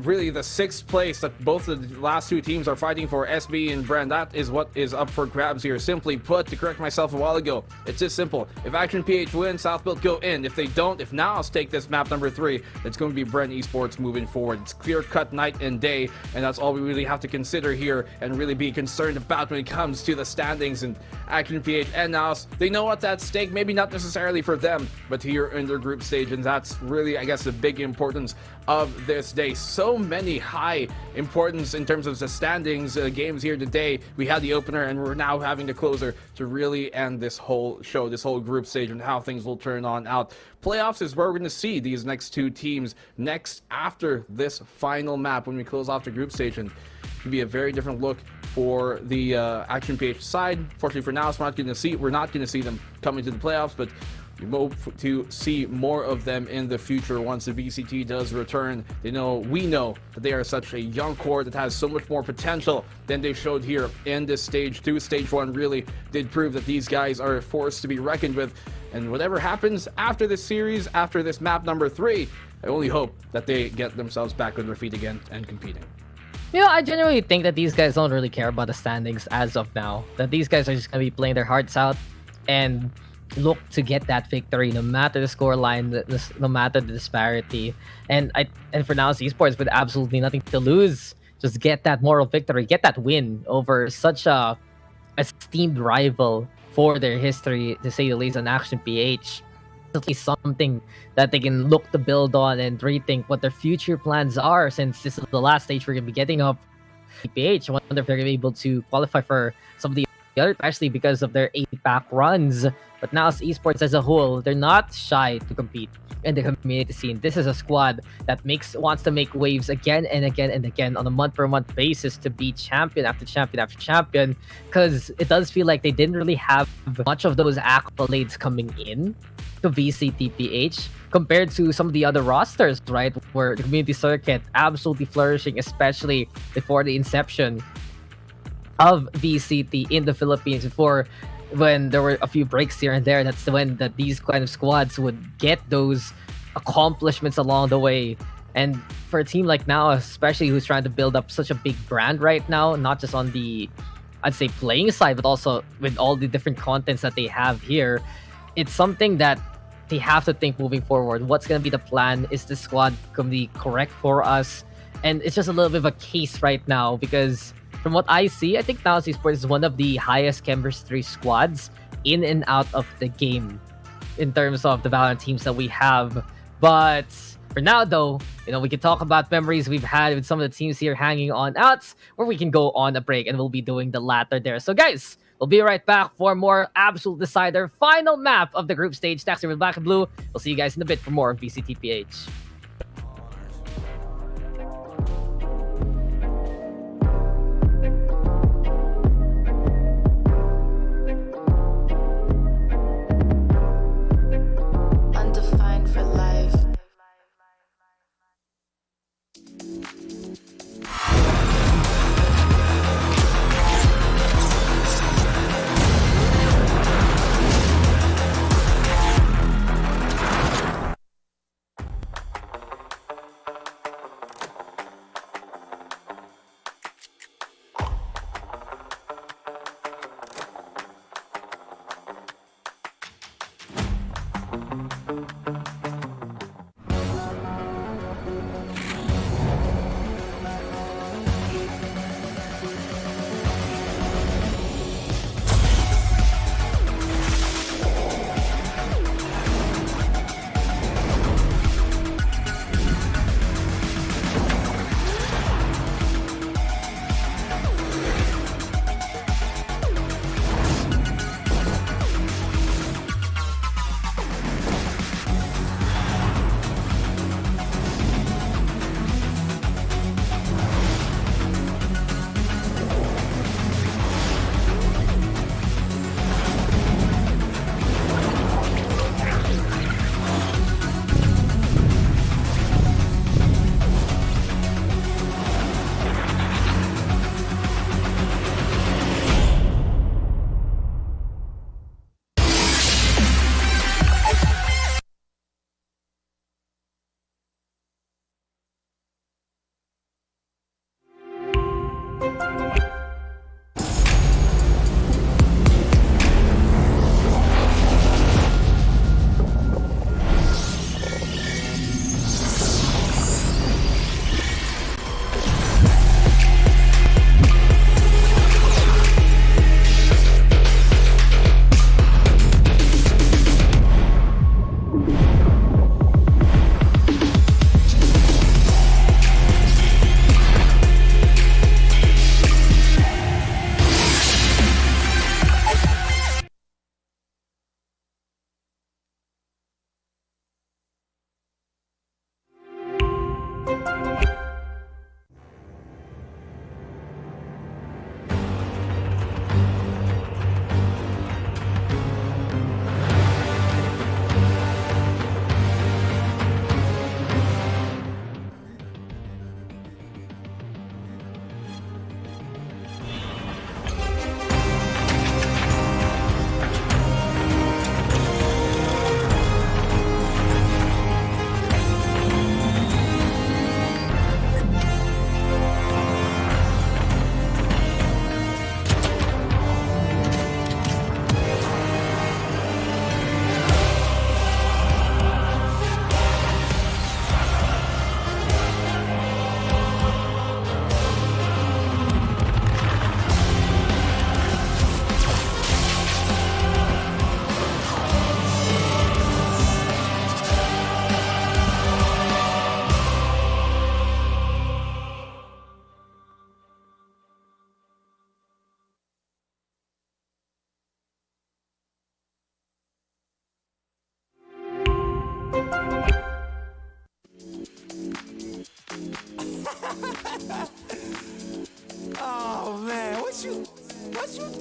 Speaker 21: really the 6th place that both of the last two teams are fighting for, SB and Bren, that is what is up for grabs here. Simply put, to correct myself a while ago, it's just simple. If Action PH wins, Southbuilt go in. If they don't, if Naos take this map number 3, it's going to be Bren Esports moving forward. It's clear-cut night and day, and that's all we really have to consider here and really be concerned about when it comes to the standings. And Action PH and Naos, they know what's at stake, maybe not necessarily for them, but here in their group stage, and that's really, I guess, the big importance of this day. So many high importance in terms of the standings games here today. We had the opener, and we're now having the closer to really end this whole show, this whole group stage, and how things will turn on out. Playoffs is where we're going to see these next two teams next after this final map when we close off the group stage. And it can be a very different look for the Action PH side. Fortunately for now, we're not going to see them coming to the playoffs, but we hope to see more of them in the future once the VCT does return. We know that they are such a young core that has so much more potential than they showed here in this stage 2. Stage 1 really did prove that these guys are a force to be reckoned with. And whatever happens after this series, after this map number 3, I only hope that they get themselves back on their feet again and competing.
Speaker 20: You know, I genuinely think that these guys don't really care about the standings as of now. That these guys are just going to be playing their hearts out and look to get that victory, no matter the scoreline, no matter the disparity. And for Naos Esports, with absolutely nothing to lose, just get that moral victory, get that win over such a esteemed rival for their history, to say the least, on Action PH. It's something that they can look to build on and rethink what their future plans are, since this is the last stage we're going to be getting of PH. I wonder if they're going to be able to qualify for some of the other, especially because of their APAC runs. But now as Esports as a whole, they're not shy to compete in the community scene. This is a squad that wants to make waves again and again and again on a month-per-month basis to be champion after champion after champion, because it does feel like they didn't really have much of those accolades coming in to VCTPH compared to some of the other rosters, right? Where the community circuit absolutely flourishing, especially before the inception of VCT in the Philippines, before when there were a few breaks here and there. That's when that these kind of squads would get those accomplishments along the way. And for a team like now, especially who's trying to build up such a big brand right now, not just on the, I'd say, playing side, but also with all the different contents that they have here, it's something that they have to think moving forward. What's going to be the plan? Is the squad going to be correct for us? And it's just a little bit of a case right now, because from what I see, I think Naos Esports is one of the highest chemistry squads in and out of the game in terms of the Valorant teams that we have. But for now, though, we can talk about memories we've had with some of the teams here hanging on outs, or we can go on a break, and we'll be doing the latter there. So, guys, we'll be right back for more Absolute Decider final map of the group stage. Taxi with Black and Blue. We'll see you guys in a bit for more of VCTPH.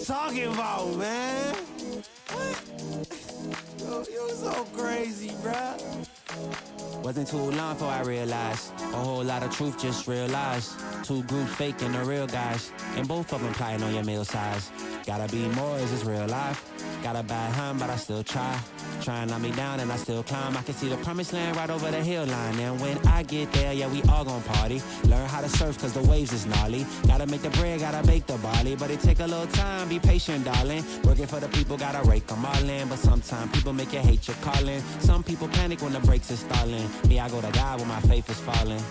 Speaker 2: talking about, man? You're so crazy, bruh. Wasn't too long before I realized a whole lot of truth just realized. Two groups faking the real guys, and both of them plotting on your meal size. Gotta be more, is this real life? Got a bad hand, but I still try. Try and knock me down and I still climb. I can see the promised land right over the hill line. And when I get there, yeah, we all gon' party. Learn how to surf cause the waves is gnarly. Gotta make the bread, gotta bake the barley. But it take a little time, be patient, darling. Working for the people, gotta rake them all in. But sometimes people make you hate your calling. Some people panic when the brakes is stalling. Me, I go to God when my faith is falling.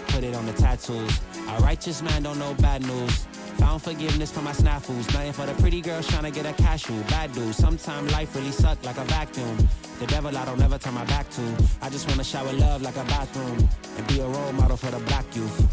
Speaker 2: Put it on the tattoos. A righteous man don't know bad news. Found forgiveness for my snafus. Nothing for the pretty girls trying to get a cashew. Bad dude. Sometimes life really suck like a vacuum. The devil I don't never turn my back to. I just wanna shower love like a bathroom. And be a role model for the black youth.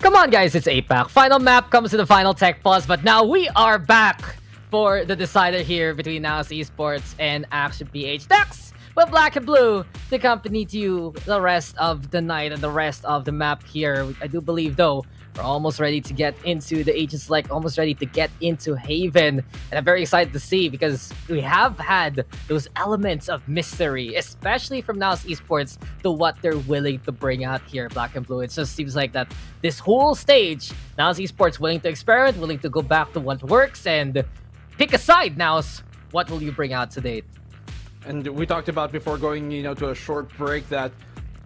Speaker 20: Come on, guys, it's APAC. Final map comes to the final tech pause, but now we are back for the decider here between Naos Esports and Action PH. Next, with Black and Blue to accompany to you the rest of the night and the rest of the map here. I do believe, though, we're almost ready to get into the Agent Select, almost ready to get into Haven. And I'm very excited to see because we have had those elements of mystery, especially from Naos Esports, to what they're willing to bring out here, Black and Blue. It just seems like that this whole stage, Naos Esports willing to experiment, willing to go back to what works, and pick a side, Naos. What will you bring out today?
Speaker 21: And we talked about before going, to a short break that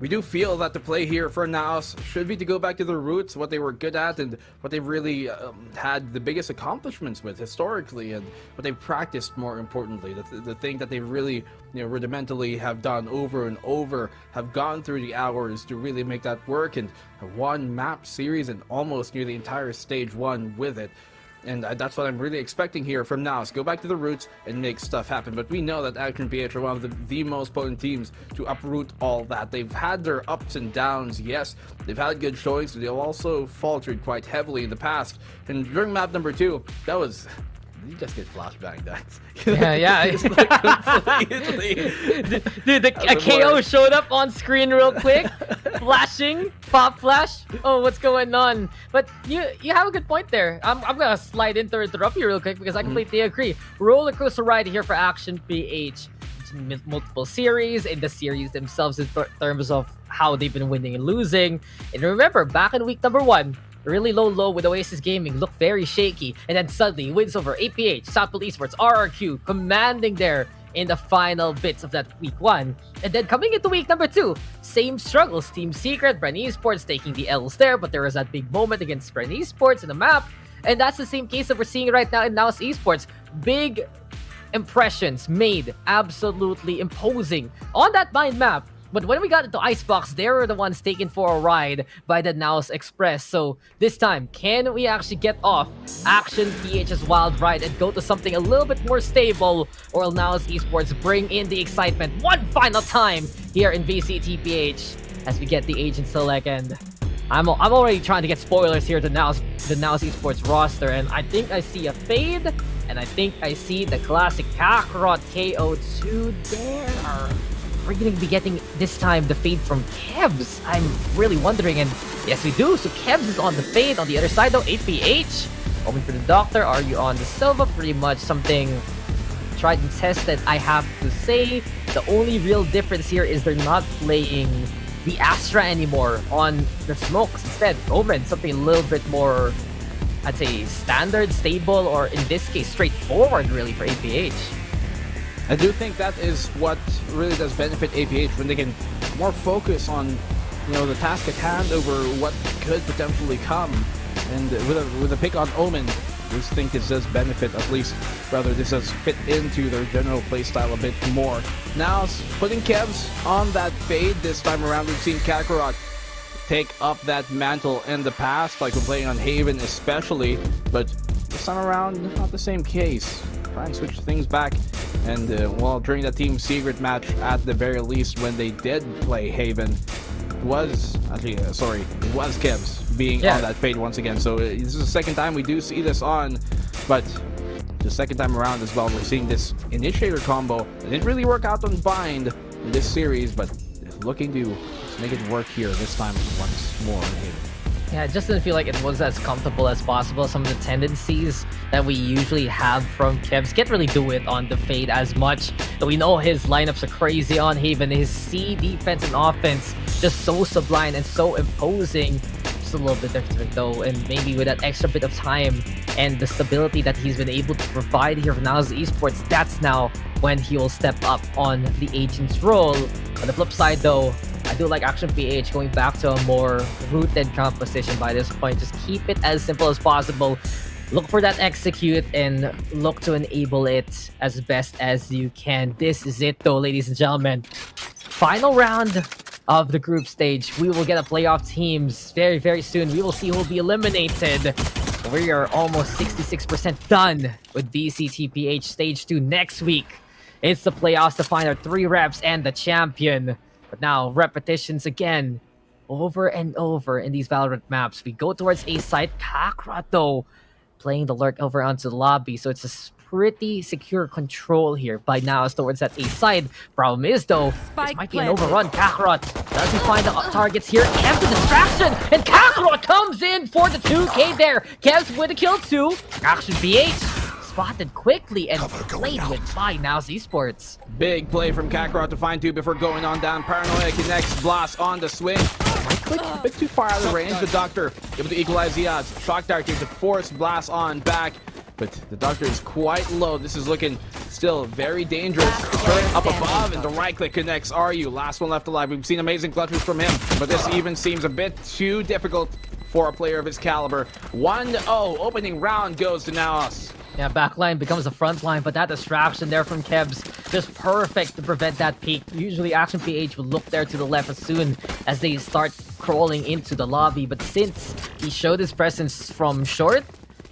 Speaker 21: we do feel that the play here for Naos should be to go back to their roots, what they were good at, and what they really had the biggest accomplishments with historically, and what they've practiced more importantly. The thing that they really, rudimentally have done over and over, have gone through the hours to really make that work, and one map series and almost near the entire stage one with it. And that's what I'm really expecting here from Naos. Go back to the roots and make stuff happen. But we know that Action PH are one of the most potent teams to uproot all that. They've had their ups and downs, yes. They've had good showings, but they've also faltered quite heavily in the past. And during map number 2, that was... You just get flashbang that.
Speaker 20: Yeah. Dude, a KO showed up on screen real quick. Flashing, pop flash. Oh, what's going on? But you have a good point there. I'm gonna slide in to interrupt you real quick because I completely agree. Roller coaster ride here for Action PH. Multiple series, in the series themselves in terms of how they've been winning and losing. And remember, back in week number 1, really low with Oasis Gaming, looked very shaky, and then suddenly wins over APH, Southpool Esports, RRQ, commanding there in the final bits of that week 1. And then coming into week number 2, same struggles. Team Secret, Bren Esports taking the L's there, but there was that big moment against Bren Esports in the map, and that's the same case that we're seeing right now in Naos Esports. Big impressions made, absolutely imposing on that mind map. But when we got into Icebox, they were the ones taken for a ride by the Naos Express. So this time, can we actually get off Action PH's wild ride and go to something a little bit more stable? Or will Naos Esports bring in the excitement one final time here in VCTPH as we get the Agent Select? And I'm already trying to get spoilers here to the Naos Esports roster. And I think I see a fade. And I think I see the classic Kakarot KO2 there. We're going to be getting, this time, the fade from Kevs. I'm really wondering, and yes, we do. So Kevs is on the fade. On the other side, though, APH. Going for the Doctor. Are you on the Silva? Pretty much something tried and tested, I have to say. The only real difference here is they're not playing the Astra anymore on the Smokes. Instead, Omen, something a little bit more, I'd say, standard, stable, or in this case, straightforward, really, for APH.
Speaker 21: I do think that is what really does benefit APH when they can more focus on, the task at hand over what could potentially come. And with a pick on Omen, I just think it does benefit, at least, rather this does fit into their general playstyle a bit more. Now, putting Kevs on that fade this time around, we've seen Kakarot take up that mantle in the past, like we're playing on Haven especially, but this time around, not the same case. Try and switch things back. And during the Team Secret match, at the very least, when they did play Haven, it was Kevs being on that fade once again. So this is the second time we do see this on, but the second time around as well. We're seeing this initiator combo. It didn't really work out on Bind in this series, but looking to make it work here this time once more.
Speaker 20: Yeah, it just didn't feel like it was as comfortable as possible. Some of the tendencies that we usually have from Kevs can't really do it on the Fade as much. We know his lineups are crazy on Haven. His C defense and offense just so sublime and so imposing. Just a little bit different though, and maybe with that extra bit of time and the stability that he's been able to provide here for Naos Esports, that's now when he will step up on the agent's role. On the flip side though, I do like Action PH going back to a more rooted composition by this point. Just keep it as simple as possible. Look for that execute and look to enable it as best as you can. This is it though, ladies and gentlemen. Final round of the group stage. We will get a playoff teams very, very soon. We will see who will be eliminated. We are almost 66% done with VCTPH Stage 2 next week. It's the playoffs to find our 3 reps and the champion. But now, repetitions again, over and over in these Valorant maps. We go towards A site. Kakarot, though, playing the lurk over onto the lobby. So it's a pretty secure control here by Naos towards that A side. Problem is, though, this might be an overrun. Kakarot doesn't find the targets here. Kev the distraction, and Kakarot comes in for the 2K there. Kev's with a kill too. Action BH spotted quickly and played with by Naos Esports.
Speaker 21: Big play from Kakarot to find 2 before going on down. Paranoia connects, Blast on the swing. Right click, a bit too far out of range. The Doctor able to equalize the odds. Shock Dart to force Blast on back, but the Doctor is quite low. This is looking still very dangerous. Turn up above, and the right click connects RU. Last one left alive. We've seen amazing clutches from him, but this even seems a bit too difficult for a player of his caliber. 1-0, opening round goes to Naos.
Speaker 20: Yeah, backline becomes the front line, but that distraction there from Kebs, just perfect to prevent that peek. Usually Action PH would look there to the left as soon as they start crawling into the lobby, but since he showed his presence from short,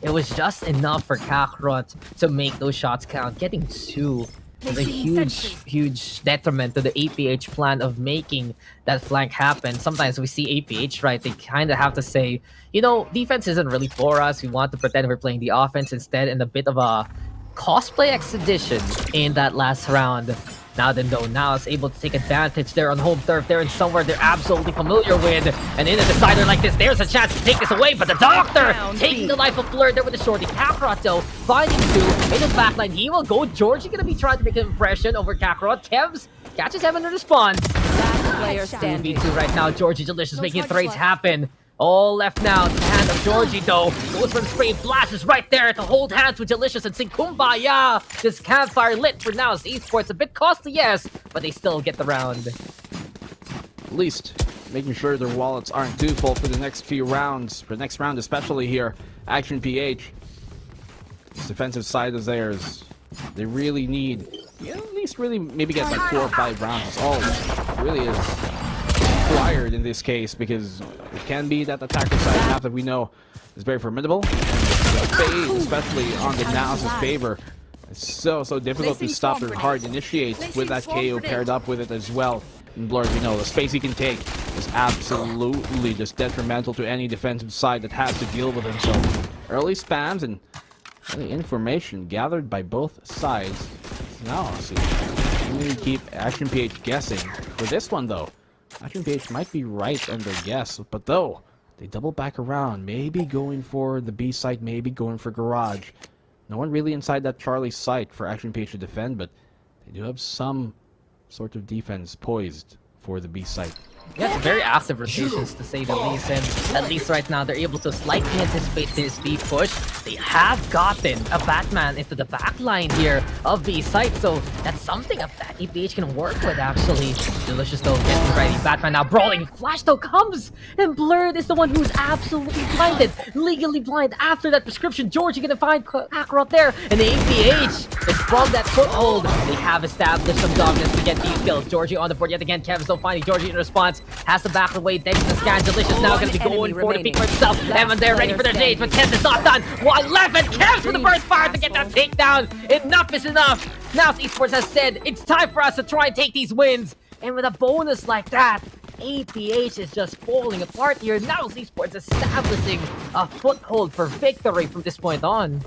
Speaker 20: it was just enough for Kakarot to make those shots count. Getting 2 was a huge detriment to the APH plan of making that flank happen. Sometimes we see APH, right, they kind of have to say, you know, defense isn't really for us. We want to pretend we're playing the offense instead, in a bit of a cosplay expedition in that last round. Now then though, now is able to take advantage there on home turf. They're in somewhere they're absolutely familiar with. And in a decider like this, there's a chance to take this away. But the Doctor taking the life of Blur there with the shorty. Kakarot though, finding 2 in his backline. He will go. Georgie gonna be trying to make an impression over Kakarot. Kevs catches him in the response.
Speaker 16: Last player standing.
Speaker 20: 2v2 right now. Georgie Delicious making trades happen. All left now to the hand of Georgie though. Goes for the spray, Blast is right there to hold hands with Delicious and sing Kumbaya. This campfire lit for Naos Esports. A bit costly, yes, but they still get the round.
Speaker 21: At least making sure their wallets aren't too full for the next few rounds. For the next round especially here, Action PH. This defensive side is theirs. They really need, at least really maybe get like 4 or 5 rounds. It's all it really is required in this case, because it can be that attacker side map that we know is very formidable. And the Fade, especially on the Naos' favor, it's so difficult to stop their hard initiate with that KO paired up with it as well. And Blur, we know the space he can take is absolutely just detrimental to any defensive side that has to deal with him. So early spams and early information gathered by both sides. Now see, we keep Action PH guessing. For this one though, Action PH might be right in their guess, but though they double back around, maybe going for the B site, maybe going for Garage. No one really inside that Charlie site for Action PH to defend, but they do have some sort of defense poised for the B site.
Speaker 20: Yeah, it's very active rotations to say the least, and at least right now they're able to slightly anticipate this B push. They have gotten a Batman into the back line here of B site, so that's something that EPH can work with actually. Delicious though getting ready. Batman now brawling. Flash though comes, and Blurred is the one who's absolutely blinded, legally blind after that prescription. Georgie gonna find Kakarot there, and the APH is from that foothold. They have established some dominance to get these kills. Georgie on the board yet again. Kevin's still finding Georgie in response. Has to back away thanks to the scan. Delicious now going to be going for the peak for himself. Evan there ready for their nades, but Kev is not done. 1-11. Kev's with the burst fire to get that takedown. Enough is enough. Now Esports has said it's time for us to try and take these wins. And with a bonus like that, APH is just falling apart here. Now Esports establishing a foothold for victory from this point on.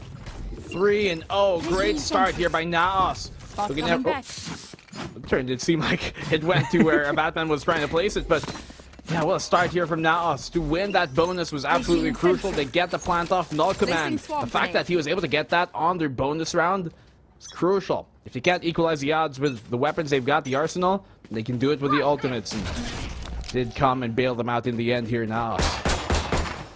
Speaker 21: 3-0. Great start here by Naos. Looking at, it turned it seemed like it went to where a Batman was trying to place it, but yeah, well, a start here from Naos. To win that bonus was absolutely crucial. They get the plant off null command. The fact that he was able to get that on their bonus round is crucial. If you can't equalize the odds with the weapons they've got, the arsenal, they can do it with the ultimates. And did come and bail them out in the end here now.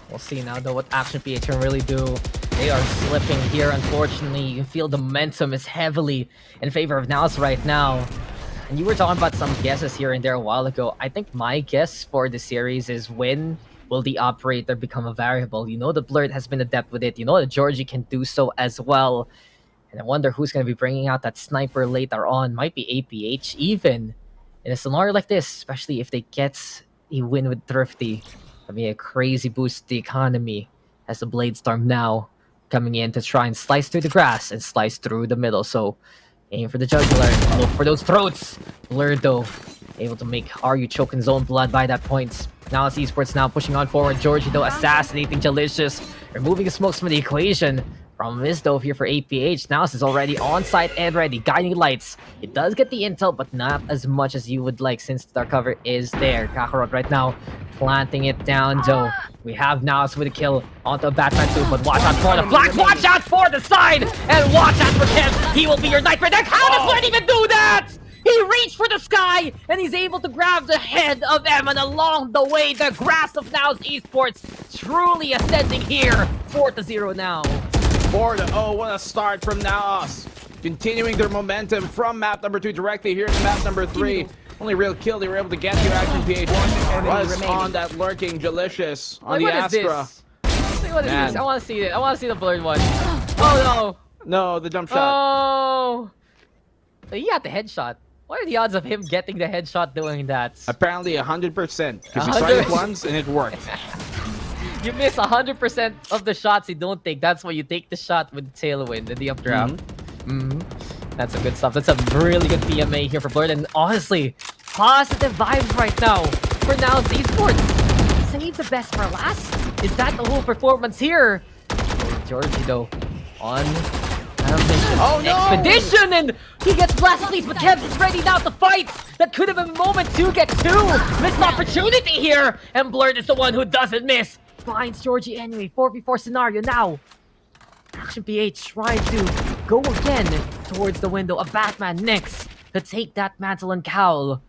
Speaker 20: We'll see now though what Action PH can really do. They are slipping here, unfortunately. You can feel the momentum is heavily in favor of Naos right now. And you were talking about some guesses here and there a while ago. I think my guess for the series is when will the operator become a variable? You know the Blurred has been adept with it. You know that Georgie can do so as well. And I wonder who's going to be bringing out that sniper later on. Might be APH even. In a scenario like this, especially if they get a win with Thrifty, that'd be a crazy boost to the economy as the Blade Storm now coming in to try and slice through the grass and slice through the middle. So aim for the jugular, look for those throats. Blurred though, able to make RU choke in his own blood by that point. Now it's Esports now pushing on forward. Georgie though assassinating Delicious, removing the smokes from the equation. Problem is though here for APH, Naos is already on site and ready. Guiding lights. It does get the intel, but not as much as you would like since the cover is there. Kakarot right now planting it down though. We have Naos with a kill onto a Batman 2, but watch out for the flash, watch out for the side, and watch out for Kev. He will be your nightmare. How does Bren even do that? He reached for the sky, and he's able to grab the head of Eman along the way. The grass of Naos Esports truly ascending here. 4-0 now.
Speaker 21: 4-0, what a start from Naos. Continuing their momentum from map number 2 directly here to map number 3. Only real kill they were able to get here. Action PH was on that lurking Delicious on the Astra.
Speaker 20: What is this? I want to see it. I want to see the Blurred one. Oh no.
Speaker 21: No, the jump shot.
Speaker 20: Oh. He got the headshot. What are the odds of him getting the headshot doing that?
Speaker 21: Apparently 100%. Because he tried it once and it worked.
Speaker 20: You miss 100% of the shots you don't take. That's why you take the shot with Tailwind in the updraft. That's a good stuff. That's a really good PMA here for Blurred. And honestly, positive vibes right now for Naos Esports. Save the best for last. Is that the whole performance here? Georgie though on
Speaker 21: oh, no!
Speaker 20: expedition, and he gets blasted least, but Kevs is ready now to fight. That could have been a moment to get 2. Missed opportunity here, and Blurred is the one who doesn't miss. Finds Georgie anyway. 4v4 scenario now. Action PH tried to go again towards the window. A Batman next to take that mantle and cowl.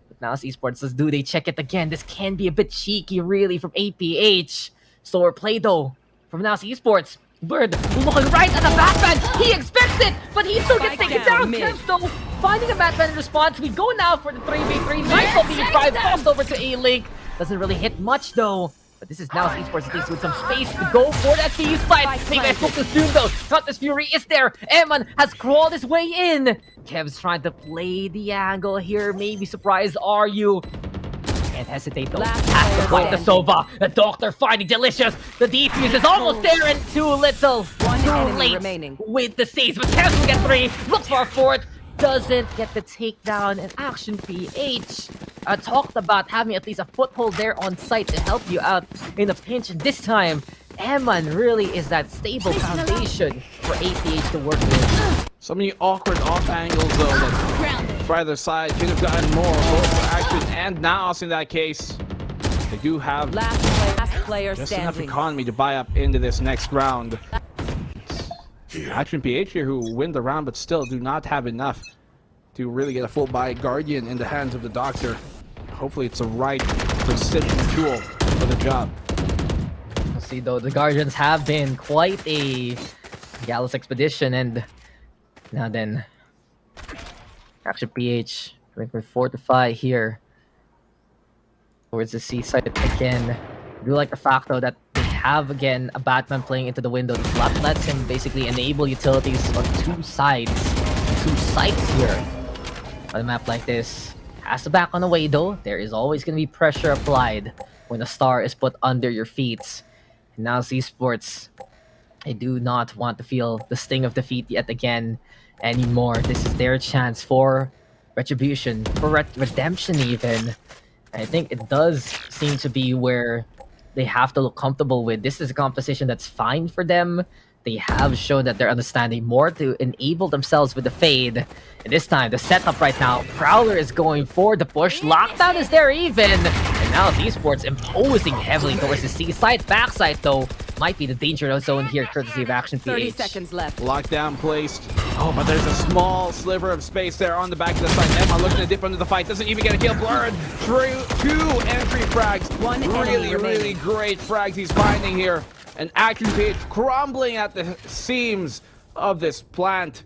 Speaker 20: But now Esports says, do they check it again? This can be a bit cheeky, really, from APH. Slower play though from Naos Esports. Blurred looking right at the Batman. He expects it, but he still gets taken down. Kevs though finding a Batman in response. We go now for the 3v3. Michael being 5 passed over to A-Link. Doesn't really hit much though. But this is Naos Esports, at least with some space to go for that B side. Big guys focus soon though. Countless Fury is there. Eman has crawled his way in. Kev's trying to play the angle here. Maybe surprise RU. Can't hesitate though. Has to fight the Sova. The Doctor finding Delicious. The defuse is almost there and too little. Too late with the saves. But Kev will get 3. Looks for a 4th. Doesn't get the takedown, and Action PH talked about having at least a foothold there on site to help you out in a pinch. And this time, Eman really is that stable foundation for APH to work with.
Speaker 21: So many awkward off angles though that for either side could have gotten more, both for Action and Naos in that case. They do have
Speaker 16: last player
Speaker 21: just
Speaker 16: standing.
Speaker 21: enough economy to buy up into this next round. Action PH here who win the round but still do not have enough to really get a full buy Guardian in the hands of the Doctor. Hopefully it's the right precision tool for the job.
Speaker 20: We'll see though, the Guardians have been quite a Gallus expedition, and now then Action PH going for fortify here towards the seaside again. I do like the fact though that have again a Batman playing into the window. This lets him basically enable utilities on 2 sides, 2 sites here on a map like this. Has to back on the way though. There is always going to be pressure applied when a star is put under your feet. And now Esports, they do not want to feel the sting of defeat yet again anymore. This is their chance for retribution, for redemption even. I think it does seem to be where they have to look comfortable with. This is a composition that's fine for them. they have shown that they're understanding more to enable themselves with the fade. And this time, the setup right now, Prowler is going for the push. Lockdown is there even. And now Esports imposing heavily towards the C side. Backside, though, might be the danger zone here, courtesy of Action
Speaker 16: 30
Speaker 20: PH.
Speaker 16: seconds left.
Speaker 21: Lockdown placed. Oh, but there's a small sliver of space there on the back of the side. Emma looking to dip under the fight. Doesn't even get a kill. Blurred. Two entry frags.
Speaker 16: One enemy
Speaker 21: really
Speaker 16: remaining.
Speaker 21: great frags he's finding here. And Action PH crumbling at the seams of this plant.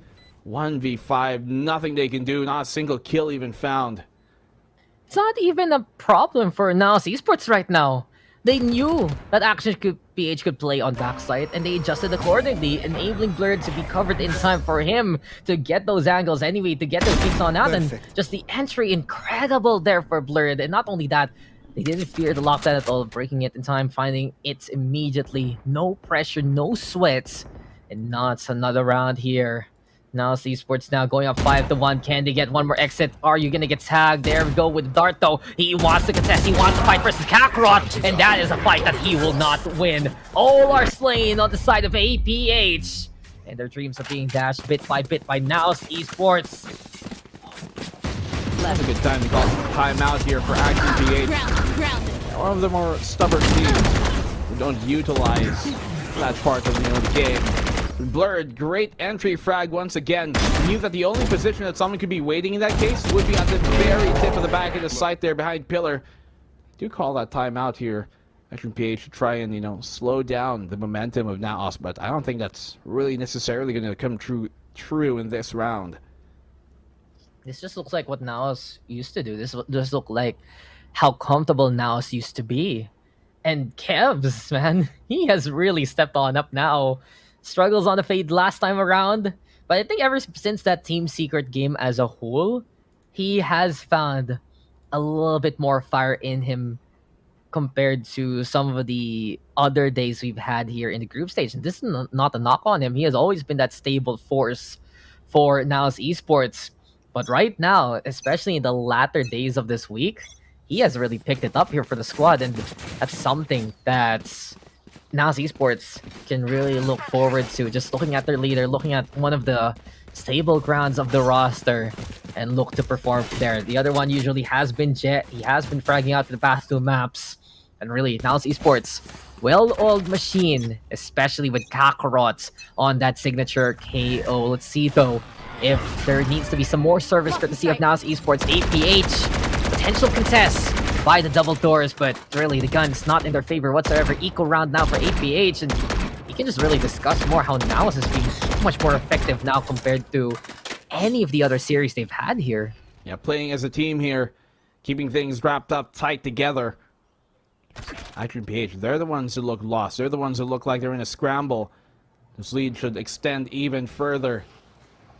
Speaker 21: 1v5. Nothing they can do. Not a single kill even found.
Speaker 20: It's not even a problem for Naos Esports right now. They knew that Action PH could play on backside, and they adjusted accordingly, enabling Blurred to be covered in time for him to get those angles anyway, to get those peaks on out, and just the entry, incredible there for Blurred. And not only that, they didn't fear the lockdown at all, breaking it in time, finding it immediately. No pressure, no sweats, and not another round here. Now Esports now going up 5-1. Can they get one more exit? Are you gonna get tagged? There we go with Dart though. He wants to contest. He wants to fight versus Kakarot, and that is a fight that he will not win. All are slain on the side of APH, and their dreams are being dashed bit by Naos Esports.
Speaker 21: That's a good time to call timeout here for Action PH. One of the more stubborn teams who don't utilize that part of the game. Blurred, great entry frag once again. Knew that the only position that someone could be waiting in that case would be at the very tip of the back of the site there behind Pillar. Do call that timeout here. Action PH to try and, slow down the momentum of Naos, but I don't think that's really necessarily going to come true in this round.
Speaker 20: This just looks like what Naos used to do. This just looks like how comfortable Naos used to be. And Kevs, man, he has really stepped on up now. Struggles on the fade last time around, but I think ever since that Team Secret game as a whole, he has found a little bit more fire in him compared to some of the other days we've had here in the group stage. And this is not a knock on him. He has always been that stable force for Naos Esports. But right now, especially in the latter days of this week, he has really picked it up here for the squad, and that's something that's Naos Esports can really look forward to. Just looking at their leader, looking at one of the stable grounds of the roster, and look to perform there. The other one usually has been Jet. He has been fragging out the past 2 maps. And really, Naos Esports, well-oiled machine, especially with Kakarot on that signature KO. Let's see, though, if there needs to be some more service courtesy of Naos Esports. APH, potential contest by the double doors, but really the gun's not in their favor whatsoever. Eco round now for APH, and you can just really discuss more how Naos is being so much more effective now compared to any of the other series they've had here.
Speaker 21: Yeah, playing as a team here, keeping things wrapped up tight together. Action PH, they're the ones who look lost. They're the ones who look like they're in a scramble. This lead should extend even further.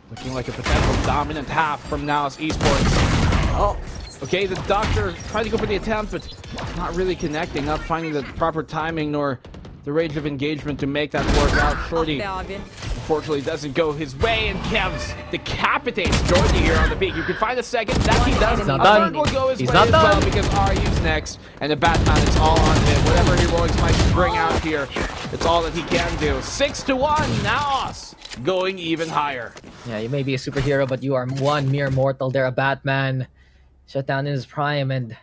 Speaker 21: Looking like a potential dominant half from Naos Esports. Oh, okay, the Doctor tried to go for the attempt, but not really connecting, not finding the proper timing nor the range of engagement to make that work out. Shorty, unfortunately, doesn't go his way, and Kevs decapitates Jordy here on the peak. You can find a second. That he does.
Speaker 20: He's not
Speaker 21: A
Speaker 20: done.
Speaker 21: third will go his
Speaker 20: He's
Speaker 21: way
Speaker 20: not
Speaker 21: as well
Speaker 20: done.
Speaker 21: because Ryu's next, and the Batman is all on him. Whatever heroics might bring out here, it's all that he can do. 6-1, Naos going even higher.
Speaker 20: Yeah, you may be a superhero, but you are one mere mortal. They're a Batman. Shut down in his prime, and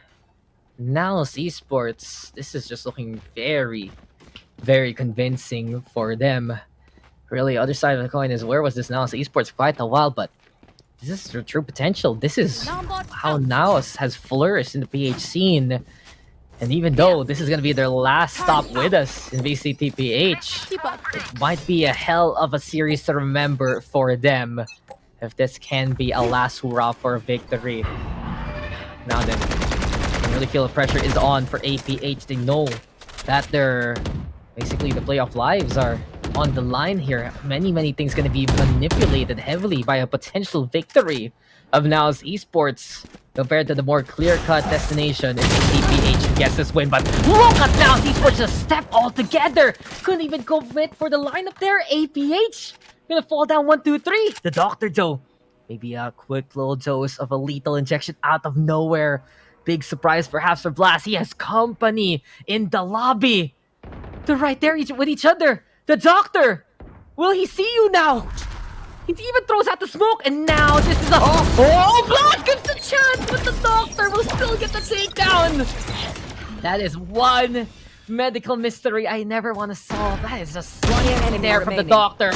Speaker 20: Naos Esports, this is just looking very, very convincing for them. Really, other side of the coin is, where was this Naos Esports quite a while, but this is their true potential. This is how Naos has flourished in the PH scene. And even though this is going to be their last stop with us in VCTPH, it might be a hell of a series to remember for them if this can be a last hurrah for a victory. Now then, I really feel the pressure is on for APH. They know that they're basically the playoff lives are on the line here. Many things going to be manipulated heavily by a potential victory of Naos Esports compared to the more clear-cut destination if APH who gets this win. But look at Naos Esports just step all together. Couldn't even commit for the lineup there. APH gonna fall down 1, 2, 3. The Doctor Joe. Maybe a quick little dose of a lethal injection out of nowhere. Big surprise perhaps for Blast. He has company in the lobby. They're right there with each other. The Doctor Will he see you now? He even throws out the smoke, and now this is a... Oh, Blood gives the chance, but the Doctor will still get the takedown. That is one medical mystery I never want to solve. That is just in there from the Doctor.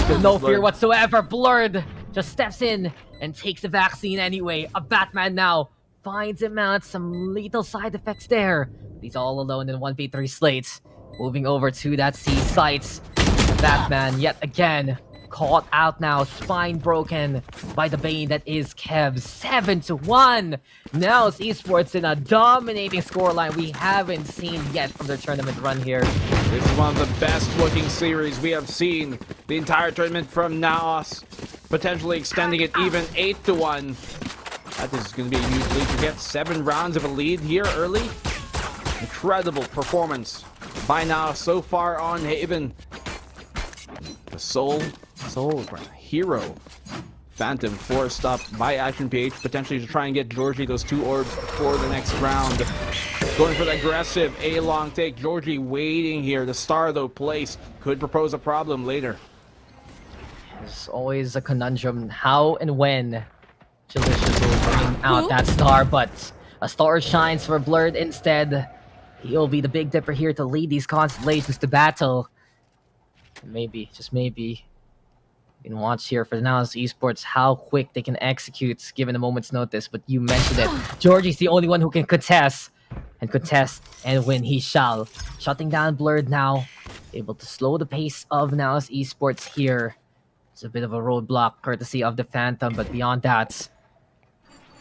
Speaker 20: With no fear whatsoever. Blurred just steps in and takes the vaccine anyway. A Batman now finds him out. Some lethal side effects there. He's all alone in 1v3 slate. Moving over to that C site. Batman yet again caught out now, spine broken by the Bane that is Kev. 7-1. Now it's Esports in a dominating scoreline we haven't seen yet from their tournament run here.
Speaker 21: This is one of the best looking series we have seen the entire tournament from Naos, potentially extending it even 8-1. That is going to be a huge lead to get 7 rounds of a lead here early. Incredible performance by Naos so far on Haven. The Soul Hero Phantom forced up by Action PH, potentially to try and get Georgie those 2 orbs for the next round. Going for the aggressive A-long take. Georgie waiting here. The star, though, placed. Could propose a problem later.
Speaker 20: There's always a conundrum how and when Jalicious will bring out that star, but a star shines for Blurred instead. He'll be the Big Dipper here to lead these constellations to battle. Maybe, just maybe, you can watch here for Naos Esports how quick they can execute given a moment's notice. But you mentioned it. Georgie's the only one who can contest and win he shall. Shutting down Blurred now, able to slow the pace of Naos Esports here. It's a bit of a roadblock courtesy of the Phantom, but beyond that,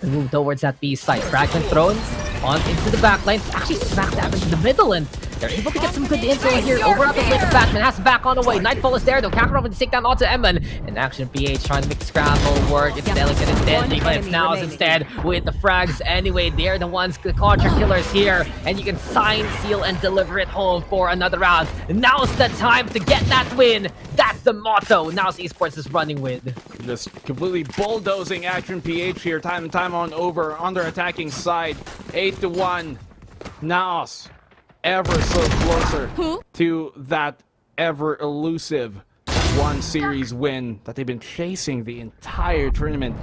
Speaker 20: they move towards that B site. Fragment thrown on into the backline. Actually smack dab into the middle, and they're able to get some good intel here. Over at the Blade of Batman has him back on the way. Nightfall is there though. Kakarot with the takedown onto Emman. And Action PH trying to make the scramble work. It's delicate and deadly, but it's Naos instead with the frags anyway. They're the ones, the contra killers here. And you can sign, seal, and deliver it home for another round. Now's the time to get that win. That's the motto Naos Esports is running with.
Speaker 21: Just completely bulldozing Action PH here, time and time on their attacking side. 8-1. Naos ever so closer to that ever elusive 1 series win that they've been chasing the entire tournament.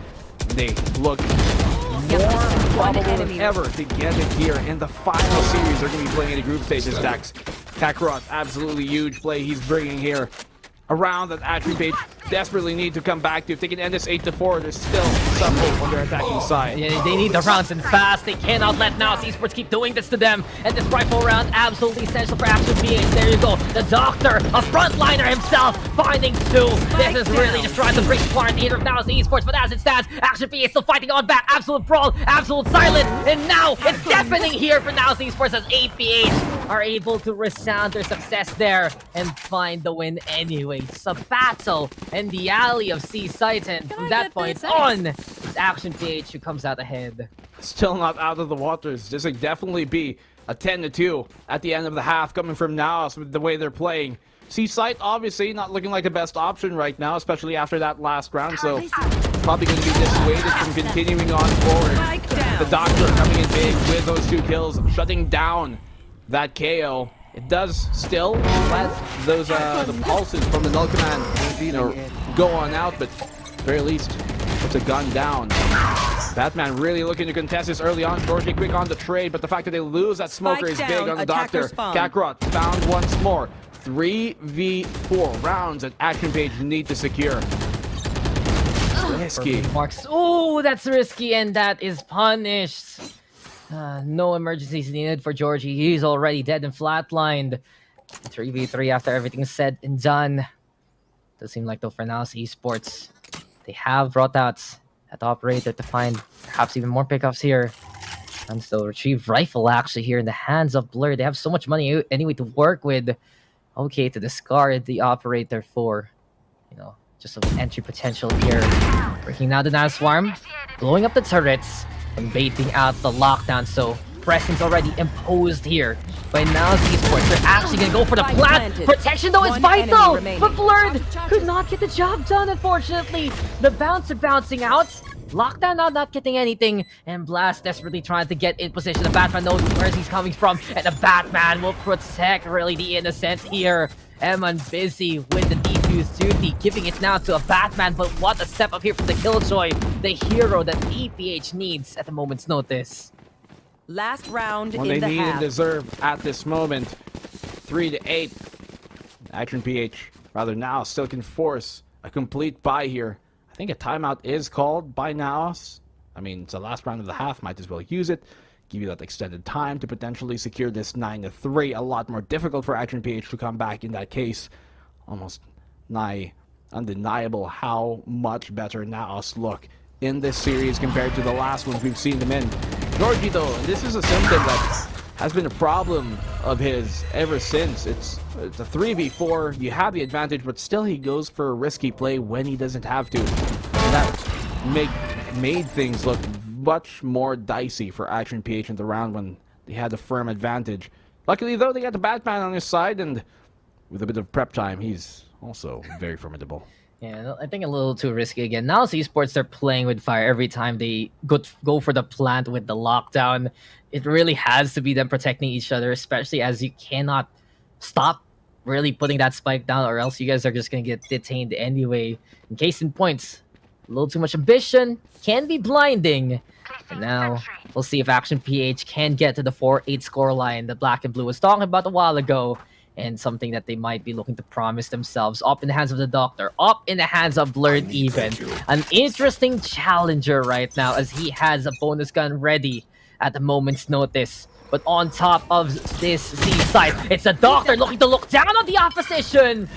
Speaker 21: They look more probable than ever to get it here in the final series. They're going to be playing in the group stages. Dax Kakarot, absolutely huge play he's bringing here. Around that Action PH desperately need to come back to. If they can end this 8-4, there's still some hope on their attacking side.
Speaker 20: Yeah, they need the rounds and fast. They cannot let Naos Esports keep doing this to them. And this rifle round, absolutely essential for Action PH. There you go. The Doctor, a frontliner himself, finding 2. This is really just trying to break apart the of Naos Esports. But as it stands, Action PH still fighting on back. Absolute brawl, absolute silence. And now it's deafening here for Naos Esports as APH are able to resound their success there and find the win anyway. It's a battle in the alley of C site, and from that point on, it's Action PH who comes out ahead.
Speaker 21: Still not out of the waters. This would definitely be a 10-2 at the end of the half coming from Naos with the way they're playing. C site obviously not looking like the best option right now, especially after that last round, so probably going to be dissuaded from continuing on forward. The Doctor coming in big with those 2 kills, shutting down that KO. It does still let those the pulses from the null command, go on out, but at the very least, puts a gun down. Batman really looking to contest this early on. Georgie quick on the trade, but the fact that they lose that smoker is big on the Doctor. Kakarot found once more. 3v4 rounds that Action PH need to secure. Risky.
Speaker 20: Oh, that's risky, and that is punished. No emergencies needed for Georgie. He's already dead and flatlined. 3v3 after everything's said and done. Does seem like though for Naos Esports, they have brought out that operator to find perhaps even more pickups here. And so retrieve rifle actually here in the hands of Blur. They have so much money anyway to work with. Okay, to discard the operator for, just some entry potential here. Breaking down the Naos Swarm, blowing up the turrets, and baiting out the lockdown. So presence already imposed here by Naos Esports. They're actually gonna go for the plant. Protection though is vital, but Blurred could not get the job done, unfortunately. The bouncer bouncing out. Lockdown now not getting anything, and Blast desperately trying to get in position. The Batman knows where he's coming from, and the Batman will protect really the innocent here. Eman busy with the defuse duty, giving it now to a Batman, but what a step up here from the Killjoy, the hero that PPH needs at the moment's notice.
Speaker 16: Last round
Speaker 21: What
Speaker 16: in
Speaker 21: they
Speaker 16: the
Speaker 21: need
Speaker 16: half.
Speaker 21: and deserve at this moment. 3-8. Action PH, rather now, still can force a complete buy here. I think a timeout is called by Naos. I mean, it's the last round of the half, might as well use it. Give you that extended time to potentially secure this 9-3. A lot more difficult for Action PH to come back in that case. Almost nigh undeniable how much better Naos look in this series compared to the last ones we've seen them in. Georgie, though, and this is a symptom that has been a problem of his ever since. It's a 3v4, you have the advantage, but still he goes for a risky play when he doesn't have to. And that made things look much more dicey for Action PH in the round when they had the firm advantage. Luckily, though, they got the Batman on his side, and with a bit of prep time, he's also very formidable.
Speaker 20: Yeah, I think a little too risky again. Now Esports, they're playing with fire every time they go for the plant with the lockdown. It really has to be them protecting each other, especially as you cannot stop really putting that spike down, or else you guys are just going to get detained anyway. In case in points, a little too much ambition can be blinding. And now we'll see if Action PH can get to the 4-8 scoreline that Black and Blue was talking about a while ago. And something that they might be looking to promise themselves. Up in the hands of the Doctor. Up in the hands of Blurred even. An interesting challenger right now as he has a bonus gun ready at the moment's notice. But on top of this seaside, it's the Doctor looking to look down on the opposition.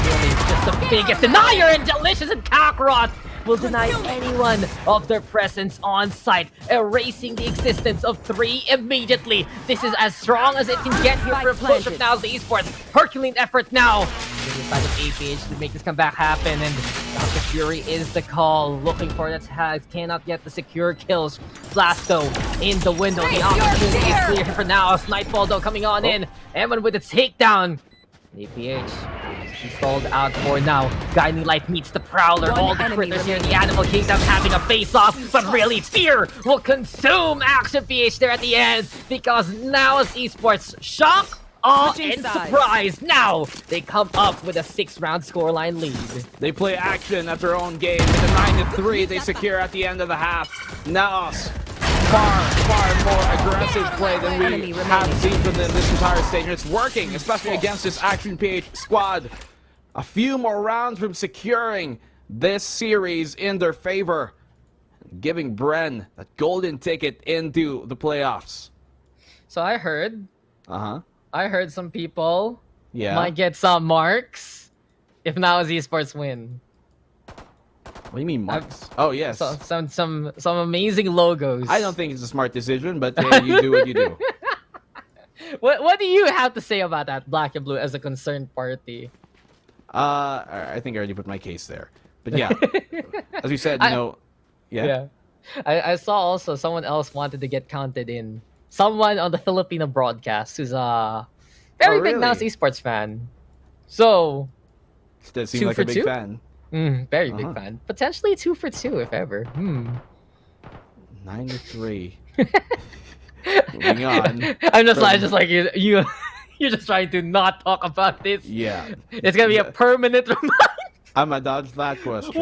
Speaker 20: Really just the biggest denier, and Delicious and Kakarot will deny anyone of their presence on site, erasing the existence of 3 immediately. This is as strong as it can get here for a push-up now as the Esports. Herculean effort now. They decide of APH to make this comeback happen, and Dr. Fury is the call. Looking for the tags, cannot get the secure kills. Blasto in the window. The opportunity is clear for now. Nightfall though coming on in. Eman with a takedown. APH installed out for now. Guiding Light meets the Prowler. All the critters here in the Animal Kingdom having a face-off, but really fear will consume Action PH there at the end, because now it's Esports shock, awe, and surprise. Now they come up with a 6-round scoreline lead.
Speaker 21: They play Action at their own game. With a 9-3 they secure at the end of the half. Naos, far more aggressive play than we have seen from them this entire stage. And it's working, especially against this Action PH squad. A few more rounds from securing this series in their favor, giving Bren that golden ticket into the playoffs.
Speaker 20: So I heard some people might get some marks if Naos Esports win.
Speaker 21: What do you mean marks? Oh yes,
Speaker 20: so, some amazing logos.
Speaker 21: I don't think it's a smart decision, but you do what you do.
Speaker 20: What do you have to say about that, Black and Blue, as a concerned party?
Speaker 21: I think I already put my case there. But yeah, as you said, yeah.
Speaker 20: I saw also someone else wanted to get counted in. Someone on the Filipino broadcast who's a very big Naos Esports fan. So,
Speaker 21: that seems like a big fan.
Speaker 20: Very big fan. Potentially 2 for 2 if ever.
Speaker 21: 9-3. Moving on.
Speaker 20: I'm just like you. You're just trying to not talk about this.
Speaker 21: Yeah.
Speaker 20: It's gonna be a permanent reminder.
Speaker 21: I'm gonna dodge that question.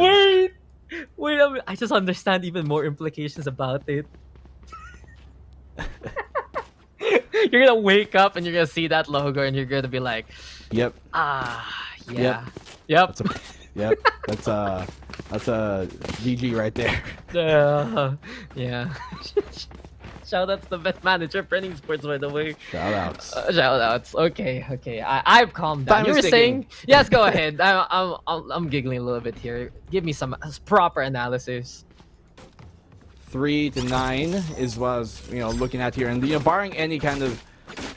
Speaker 20: Wait a minute. I just understand even more implications about it. You're gonna wake up and you're gonna see that logo and you're gonna be like,
Speaker 21: yep.
Speaker 20: Yep.
Speaker 21: Yep. That's a GG right there.
Speaker 20: Yeah. Shout out to the best manager for Esports, by the way.
Speaker 21: Shout outs.
Speaker 20: Okay. I've calmed down. You were saying? Yes, go ahead. I'm giggling a little bit here. Give me some proper analysis.
Speaker 21: 3-9 is what I was looking at here, and barring any kind of,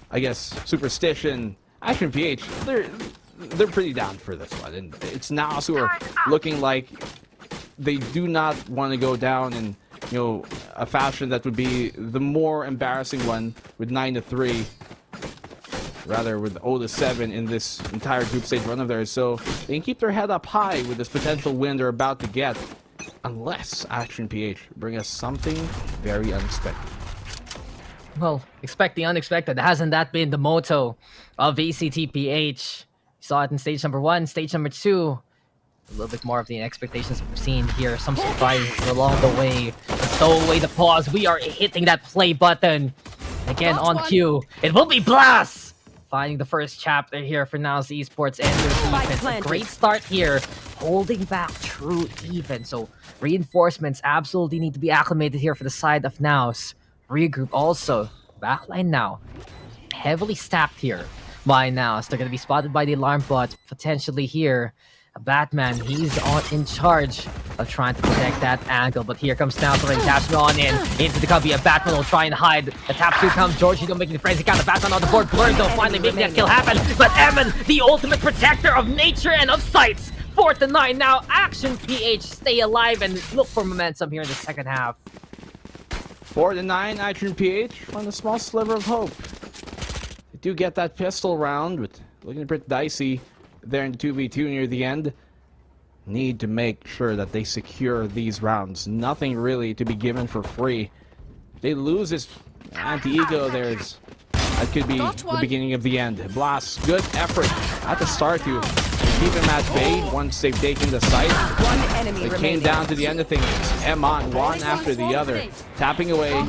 Speaker 21: I guess, superstition, Action PH they're pretty down for this one, and it's Naos who are looking like they do not want to go down in a fashion that would be the more embarrassing one with 9-3, rather with 0-7 in this entire group stage run of theirs. So they can keep their head up high with this potential win they're about to get. unless Action PH bring us something very unexpected.
Speaker 20: Well, expect the unexpected. Hasn't that been the motto of VCTPH? You saw it in stage number 1, stage number 2. A little bit more of the expectations we've seen here. Some surprises along the way. Stow away the pause. We are hitting that play button. Again on cue. It will be Blast! Finding the first chapter here for Naos Esports and their defense. A great start here. Holding back true even. So reinforcements absolutely need to be acclimated here for the side of Naos. Regroup also. Backline now. Heavily stacked here by Naos. They're going to be spotted by the alarm bot. Potentially here. A Batman, he's in charge of trying to protect that angle, but here comes Naos already dashing on into the cubby. A Batman will try and hide. The tap 2 comes, Georgie don't making the frenzy count. The Batman on the board, Blur though finally making that kill happen, but Evan, the ultimate protector of nature and of sights. 4-9 now, Action PH stay alive and look for momentum here in the second half.
Speaker 21: 4-9, Action PH on a small sliver of hope. They do get that pistol round, but looking a bit dicey there in 2v2 near the end. Need to make sure that they secure these rounds. Nothing really to be given for free. If they lose this anti-ego, that could be the beginning of the end. Blast, good effort at the start to keep him at bay once they've taken the site. It came down to the end of things. Eman, one after the other, tapping away,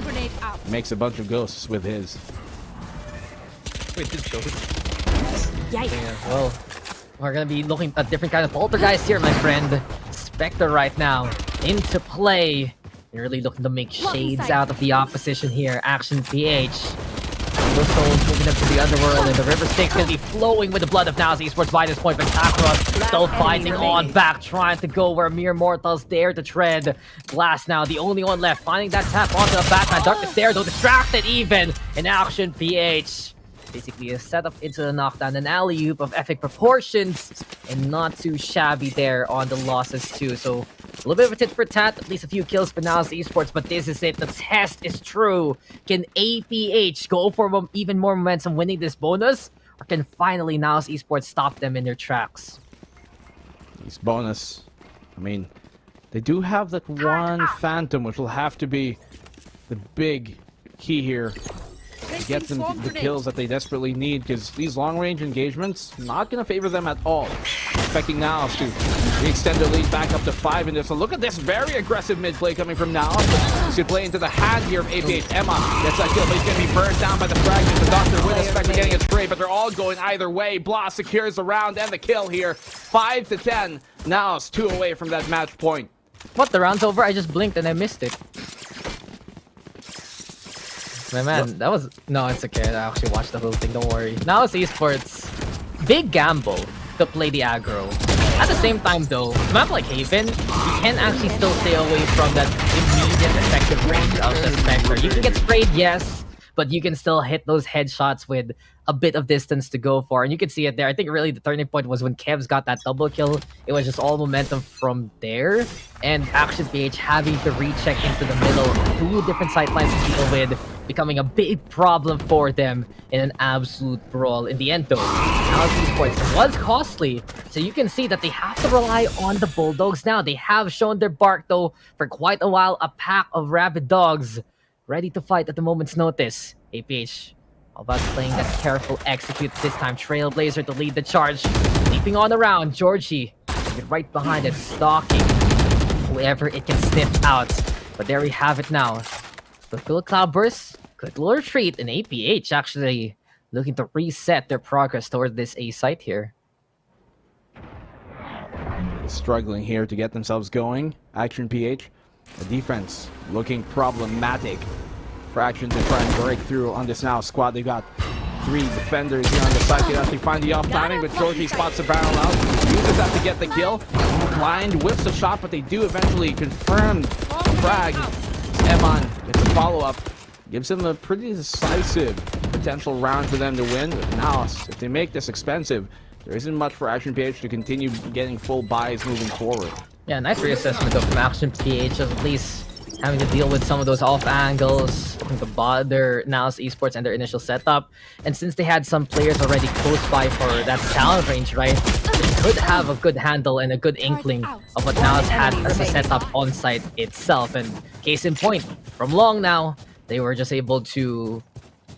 Speaker 21: makes a bunch of ghosts with his.
Speaker 20: Wait, did George? Yeah, well, we're gonna be looking at different kind of poltergeist here, my friend. Spectre right now into play. You're really looking to make shades out of the opposition here. Action PH. Those souls moving up to the underworld, and the River Styx gonna be flowing with the blood of Naos Esports by this point. But Kakarot still fighting on back, trying to go where mere mortals dare to tread. Blast now, the only one left, finding that tap onto the Batman. Darkness there, though distracted even in Action PH. Basically a setup into the knockdown, an alley-oop of epic proportions, and not too shabby there on the losses too. So a little bit of a tit for tat, at least a few kills for Naos Esports, but this is it. The test is true. Can APH go for even more momentum winning this bonus, or can finally Naos Esports stop them in their tracks?
Speaker 21: These bonus, I mean, they do have that one Phantom, which will have to be the big key here. Get them the kills that they desperately need, because these long-range engagements not going to favor them at all. Expecting Naos to extend their lead back up to 5 in this one. Look at this very aggressive mid-play coming from Naos. This could play into the hand here of APH. Emma gets that kill, but he's going to be burned down by the fragment. The Doctor with a Spectre getting a spray, but they're all going either way. Blast secures the round and the kill here. 5-10. Naos 2 away from that match point.
Speaker 20: What, the round's over? I just blinked and I missed it. My man, that was... No, it's okay. I actually watched the whole thing. Don't worry. Now it's Esports. Big gamble to play the aggro. At the same time, though, a map like Haven, you can actually still stay away from that immediate effective range of the Spectre. You can get sprayed, yes, but you can still hit those headshots with a bit of distance to go for. And you can see it there. I think really the turning point was when Kev's got that double kill. It was just all momentum from there. And Action PH having to recheck into the middle. 2 different sightlines to deal with, becoming a big problem for them in an absolute brawl. In the end, though, Naos Esports was costly. So you can see that they have to rely on the Bulldogs now. They have shown their bark, though, for quite a while. A pack of rabid dogs ready to fight at the moment's notice. APH all about playing that careful execute this time. Trailblazer to lead the charge. Leaping on around. Georgie right behind it, stalking whoever it can sniff out. But there we have it now. The Phil Cloudburst, good little retreat, and APH actually looking to reset their progress toward this A site here.
Speaker 21: Struggling here to get themselves going. Action PH. The defense looking problematic for Action to try and break through on this now squad. They've got 3 defenders here on the side. They actually find the off timing, but Georgie spots the barrel out. Uses that to get the kill. Blind whips the shot, but they do eventually confirm the frag. Eman gets a follow-up. Gives him a pretty decisive potential round for them to win. But now, if they make this expensive, there isn't much for Action PH to continue getting full buys moving forward.
Speaker 20: Yeah, nice reassessment though from Action PH, of at least having to deal with some of those off angles, looking to bother Naos Esports and their initial setup. And since they had some players already close by for that sound range, right? could have a good handle and a good inkling of what Naos had as a setup on site itself. And case in point, from long now, they were just able to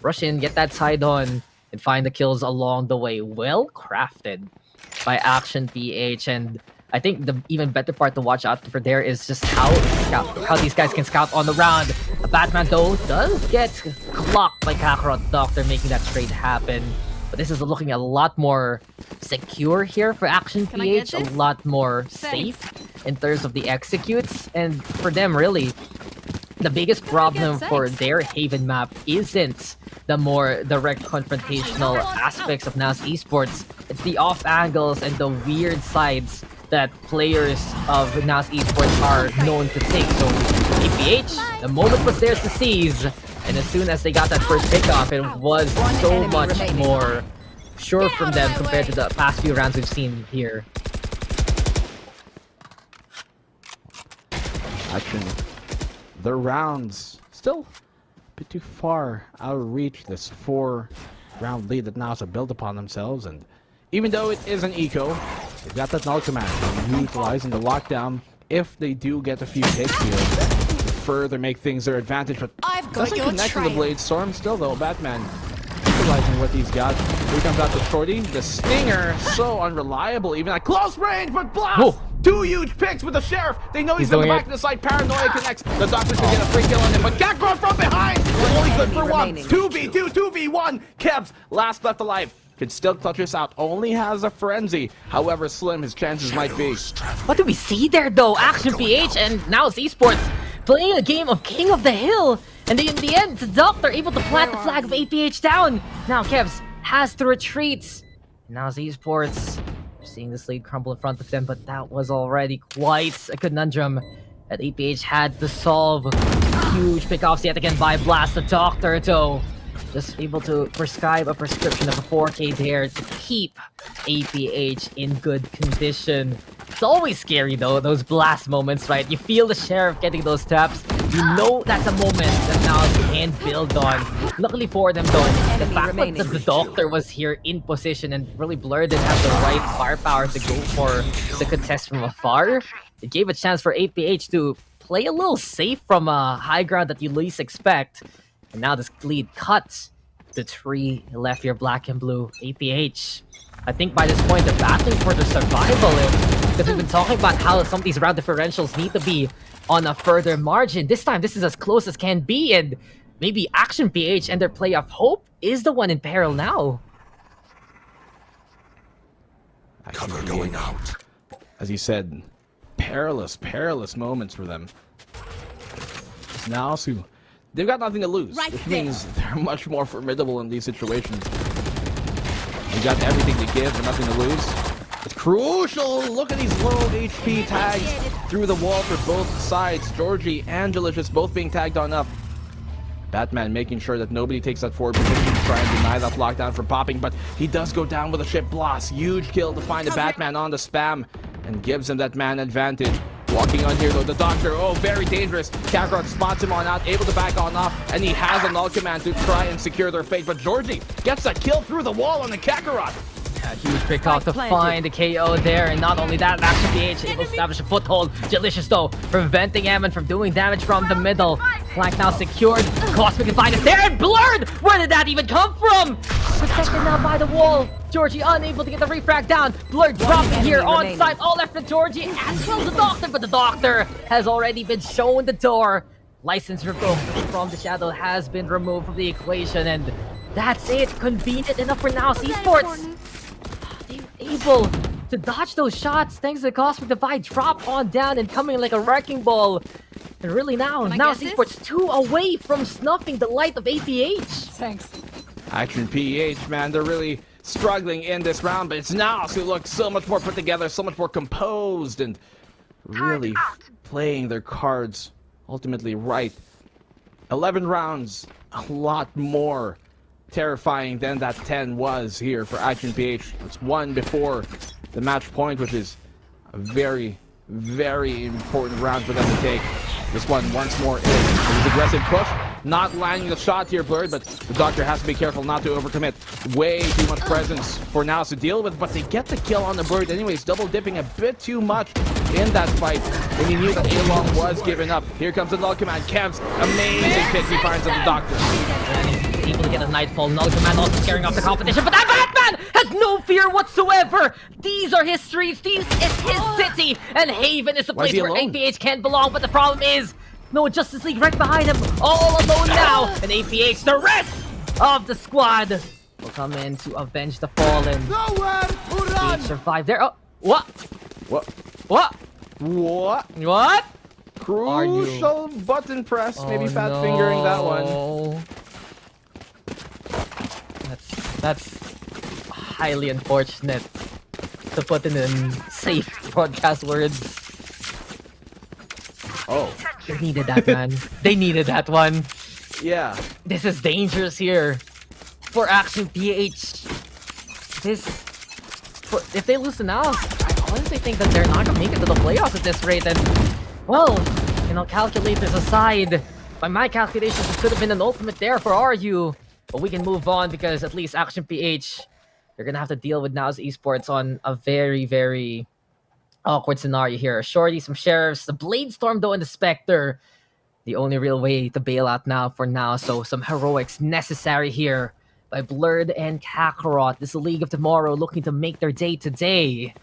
Speaker 20: rush in, get that side on, and find the kills along the way. Well crafted by Action PH, and I think the even better part to watch out for there is just how these guys can scout on the round. The Batman though does get clocked by Kakarot Doctor, making that trade happen. But this is looking a lot more secure here for Action PH, a lot more safe in terms of the executes. And for them, really, the biggest problem for their Haven map isn't the more direct confrontational aspects of Naos Esports. It's the off angles and the weird sides that players of Naos Esports are known to take. So APH, the moment was theirs to seize. And as soon as they got that first pickoff, it was so much more sure from them compared to the past few rounds we've seen here.
Speaker 21: Actually, the rounds still a bit too far out of reach. This 4-round lead that Naos have built upon themselves, and even though it is an eco, they've got that null command, utilizing the lockdown if they do get a few hits here to further make things their advantage. But doesn't connect to the Blade Storm still though. Batman utilizing what he's got. Here comes out the Shorty. The Stinger, so unreliable even at close range, but Blast! Whoa. 2 huge picks with the Sheriff. They know he's in the back of the side. Paranoia connects. The Doctor should get a free kill on him, but Kakarot from behind! Only good for one. 2v2, 2v1. Kebs, last left alive. Could still clutch this out. Only has a frenzy. However slim his chances might be.
Speaker 20: What do we see there though? Action PH and Naos Esports playing a game of King of the Hill. And in the end, the Doctor able to plant the flag of APH down. Now Kevs has to retreat. Naos Esports seeing this lead crumble in front of them, but that was already quite a conundrum that APH had to solve. Huge pickoffs yet again by Blast. The Doctor though just able to prescribe a prescription of a 4K there to keep APH in good condition. It's always scary though, those blast moments, right? You feel the Sheriff getting those taps. You know that's a moment that Naos can build on. Luckily for them though, the fact that the Doctor was here in position and really Blur didn't have the right firepower to go for the contest from afar, it gave a chance for APH to play a little safe from a high ground that you least expect. And now this lead cuts the tree left here, black and blue. APH, I think by this point they're battling for their survival, because we've been talking about how some of these round differentials need to be on a further margin. This time, this is as close as can be, and maybe Action PH and their playoff hope is the one in peril now.
Speaker 21: Cover going out. As you said, perilous moments for them. It's Naos who they've got nothing to lose, which means they're much more formidable in these situations. They got everything to give and nothing to lose. It's crucial! Look at these low HP tags through the wall for both sides. Georgie and Delicious both being tagged on up. Batman making sure that nobody takes that forward position to try and deny that lockdown from popping, but he does go down with a ship blast. Huge kill to find the Batman on the spam and gives him that man advantage. Walking on here though, the Doctor, oh, very dangerous. Kakarot spots him on out, able to back on off, and he has a null command to try and secure their fate. But Georgie gets a kill through the wall on the Kakarot.
Speaker 20: A huge pickoff to find the KO there, and not only that, Action PH able to establish a foothold. Delicious though, preventing Ammon from doing damage from the middle. Flank now secured. Cosmic Divide is there and Blurred! Where did that even come from? Protected now by the wall. Georgie unable to get the refrag down. Blurred dropping here on site. All left for Georgie as well as the Doctor, but the Doctor has already been shown the door. License revoked from the Shadow has been removed from the equation, and that's it. Convenient enough for Naos Esports. Able to dodge those shots thanks to the Cosmic Divide drop on down and coming like a wrecking ball. And really now Esports 2 away from snuffing the light of APH.
Speaker 14: Thanks.
Speaker 21: Action PH, man, they're really struggling in this round, but it's Naos who looks so much more put together, so much more composed, and really playing their cards ultimately right. 11 rounds, a lot more terrifying than that 10 was here for Action PH. It's one before the match point, which is a very, very important round for them to take. This one once more is aggressive push. not landing the shot here, Blurred, but the Doctor has to be careful not to overcommit. Way too much presence for Naos to deal with, but they get the kill on the Blurred anyways, double dipping a bit too much in that fight when he knew that A-Long was given up. Here comes the null command. Kev's amazing pick he finds on the Doctor.
Speaker 20: Able to get a Nightfall. Null command also scaring off the competition, but that Batman has no fear whatsoever. These are his streets, this is his city, and Haven is the place where APH can't belong, but the problem is no Justice League right behind him, all alone now, and APH, the rest of the squad, will come in to avenge the fallen.
Speaker 2: Nowhere to run!
Speaker 20: Survive there. Oh, what?
Speaker 21: What?
Speaker 20: What?
Speaker 21: What?
Speaker 20: What?
Speaker 21: Crucial button press. Maybe fat fingering that one.
Speaker 20: That's highly unfortunate, to put it in safe broadcast words.
Speaker 21: Oh.
Speaker 20: They needed that, man. They needed that one.
Speaker 21: Yeah.
Speaker 20: This is dangerous here for Action PH. If they lose to Naos, I honestly think that they're not gonna make it to the playoffs at this rate. And, well, you know, calculators aside, by my calculations, it could have been an ultimate there for RU. But we can move on because at least Action PH, they're gonna have to deal with Naos Esports on a very, very awkward scenario here. Shorty, some sheriffs, the Bladestorm though, and the Spectre. The only real way to bail out now for now. So some heroics necessary here by Blurred and Kakarot. This is the League of Tomorrow looking to make their day today.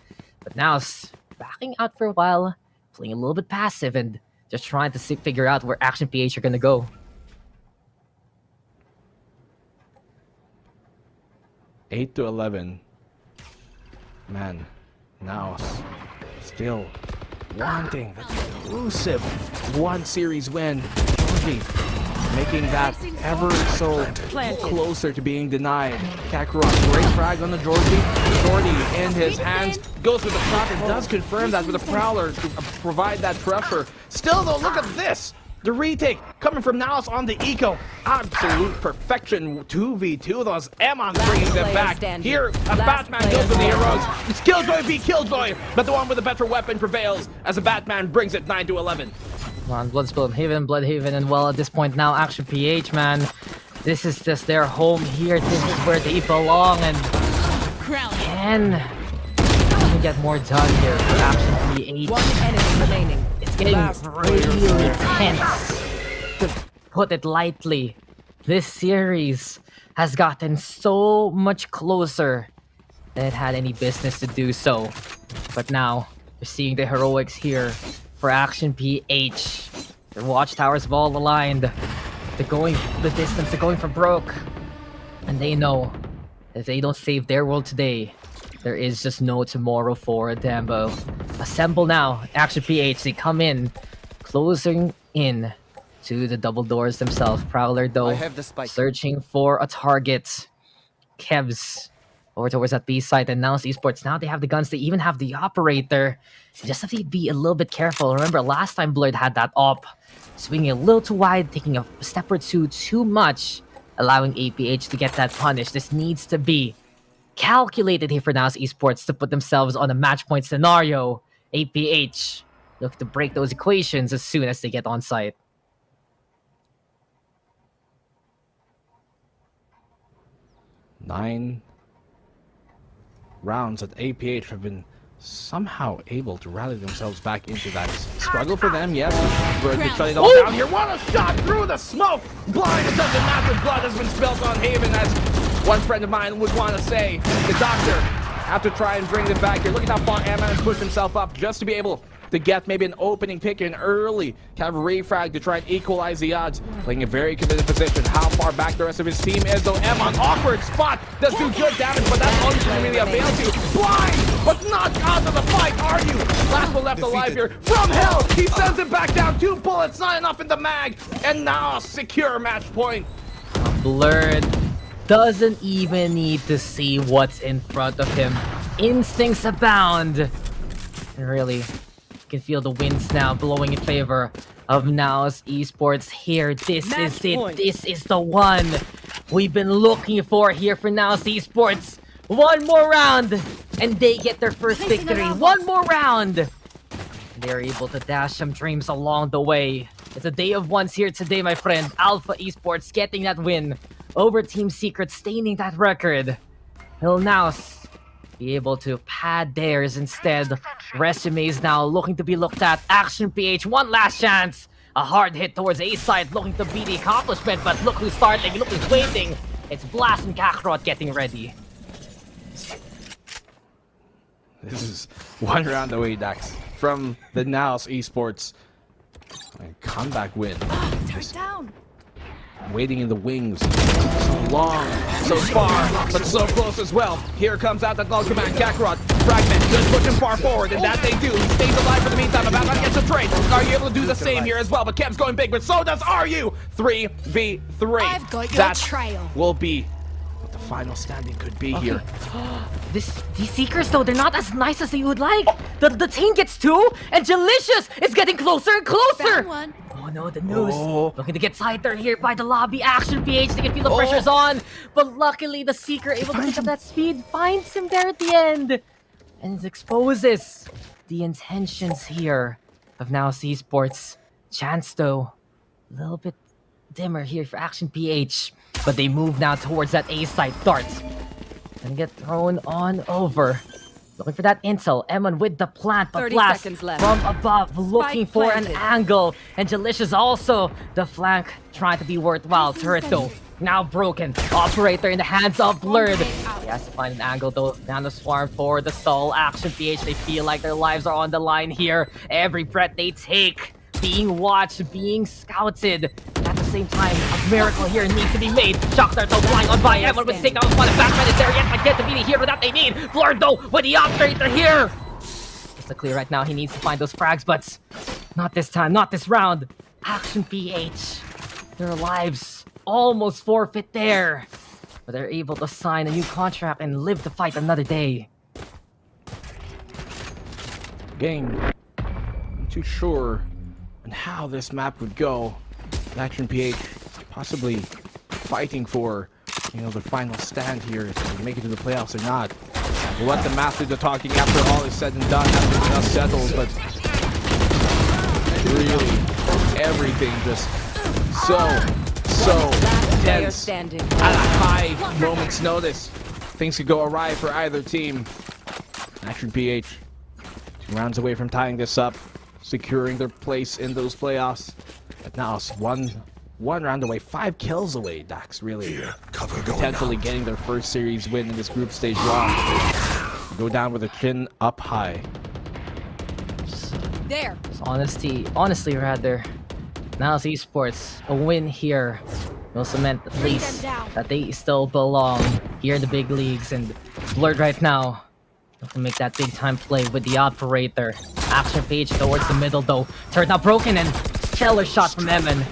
Speaker 20: But Naos backing out for a while, playing a little bit passive and just trying to figure out where Action PH are gonna go.
Speaker 21: 8-11. Man, Naos still wanting that elusive one series win. Georgie making that ever so closer to being denied. Kakarot, great frag on the Georgie. Georgie in his hands, goes with the trap and does confirm that with a Prowler to provide that pressure. Still though, look at this! The retake coming from Naos on the eco. Absolute perfection. 2v2 those. Emon bringing them back. Here, a Batman goes with the heroes. It's Killjoy v Killjoy, but the one with the better weapon prevails as the Batman brings it 9-11.
Speaker 20: Come on, Bloodspill Haven, Bloodhaven, and well, at this point now, Action PH, man. This is just their home here. This is where they belong, and can we get more done here for Action PH?
Speaker 16: One enemy remaining.
Speaker 20: It's getting really tense, to put it lightly. This series has gotten so much closer than it had any business to do so. But now, we're seeing the heroics here for Action PH. Their watchtowers have all aligned. They're going the distance, they're going for broke. And they know if they don't save their world today, there is just no tomorrow for them. Assemble now, Action PH. They come in, closing in to the double doors themselves. Prowler though, searching for a target. Kevs over towards that B site, and Naos Esports. Now they have the guns. They even have the operator. You just have to be a little bit careful. Remember, last time Blurred had that op, swinging a little too wide, taking a step or two too much, allowing APH to get that punish. This needs to be calculated here for Naos Esports to put themselves on a match point scenario. APH look to break those equations as soon as they get on site.
Speaker 21: Nine rounds that APH have been somehow able to rally themselves back into that struggle for them. Yes, we're shutting it all down here. What a shot through the smoke! Blind, it doesn't matter. Blood has been spilled on Haven, as one friend of mine would want to say. The Doctor have to try and bring them back here. Look at how far Emma has pushed himself up just to be able to get maybe an opening pick in early. Kind of refrag to try and equalize the odds. Playing a very committed position. How far back the rest of his team is though. Emma, awkward spot. Does do good damage, but that's all you can really avail to. Blind, but not out of the fight, are you? Last one left alive here. From hell, he sends it back down. 2 bullets, not enough in the mag. And now a secure match point.
Speaker 20: Blurred doesn't even need to see what's in front of him. Instincts abound. And really, you can feel the winds now blowing in favor of Naos Esports here. This is it. This is the one we've been looking for here for Naos Esports. One more round, and they get their first victory. One more round. They're able to dash some dreams along the way. It's a day of ones here today, my friend. Alpha Esports getting that win over Team Secret, staining that record. Will Naos be able to pad theirs instead? Resumes now looking to be looked at. Action PH, one last chance. A hard hit towards A side, looking to be the accomplishment, but look who's starting, look who's waiting. It's Blast and Kakarot getting ready.
Speaker 21: This is one round away, Dax, from the Naos Esports. A comeback win.
Speaker 14: Turn down.
Speaker 21: Waiting in the wings. So long, so far, but so close as well. Here comes out that long command. Kakarot, Fragment, just pushing far forward, and that they do. He stays alive for the meantime. About to get the trade. Are you able to do the same here as well? But Kev's going big, but so does RU. 3v3.
Speaker 14: I've got your
Speaker 21: That
Speaker 14: trail.
Speaker 21: will be what the final standing could be here.
Speaker 20: These Seekers, though, they're not as nice as you would like. The team gets 2, and Delicious is getting closer and closer.
Speaker 14: Found one.
Speaker 20: Oh no, the Naos looking to get sighted here by the lobby. Action PH, they can feel the pressure's on. But luckily, the Seeker able to pick up that speed, finds him there at the end. And it exposes the intentions here of Naos Esports. Chance, though, a little bit dimmer here for Action PH. But they move now towards that A side. Dart and get thrown on over. Looking for that intel. Emon with the plant, but
Speaker 16: 30
Speaker 20: Blast
Speaker 16: seconds left.
Speaker 20: from above, looking
Speaker 16: Spike
Speaker 20: for
Speaker 16: planted.
Speaker 20: an angle. And Delicious also the flank, trying to be worthwhile. Turret though, now broken. Operator in the hands of Blurred. He has to find an angle though. Down the swarm for the stall. Action PH, they feel like their lives are on the line here. Every breath they take, being watched, being scouted. At the same time, a miracle here needs to be made. Shock Dart though flying on by Emon with the takedown on the back. Is there yet? I get to be the hero that they need. Blurred though with the operator here. It's a clear right now. He needs to find those frags, but not this time, not this round. Action PH, their lives almost forfeit there, but they're able to sign a new contract and live to fight another day.
Speaker 21: Game. I'm too sure on how this map would go. Action PH possibly fighting for, the final stand here, if they make it to the playoffs or not. We'll let the map do the talking after all is said and done, after enough settles, but really, everything just so tense. At a high moment's notice, things could go awry for either team. Action PH, 2 rounds away from tying this up, securing their place in those playoffs. But now it's one round away, 5 kills away, Dax, really. Potentially getting their first series win in this group stage round. Go down with a chin up high.
Speaker 14: There.
Speaker 20: Honestly, rather, Naos Esports, a win here will cement at least that they still belong here in the big leagues. And Blurred right now, to make that big time play with the operator. Action PH towards the middle though. Turret now broken and stellar shot from Emon.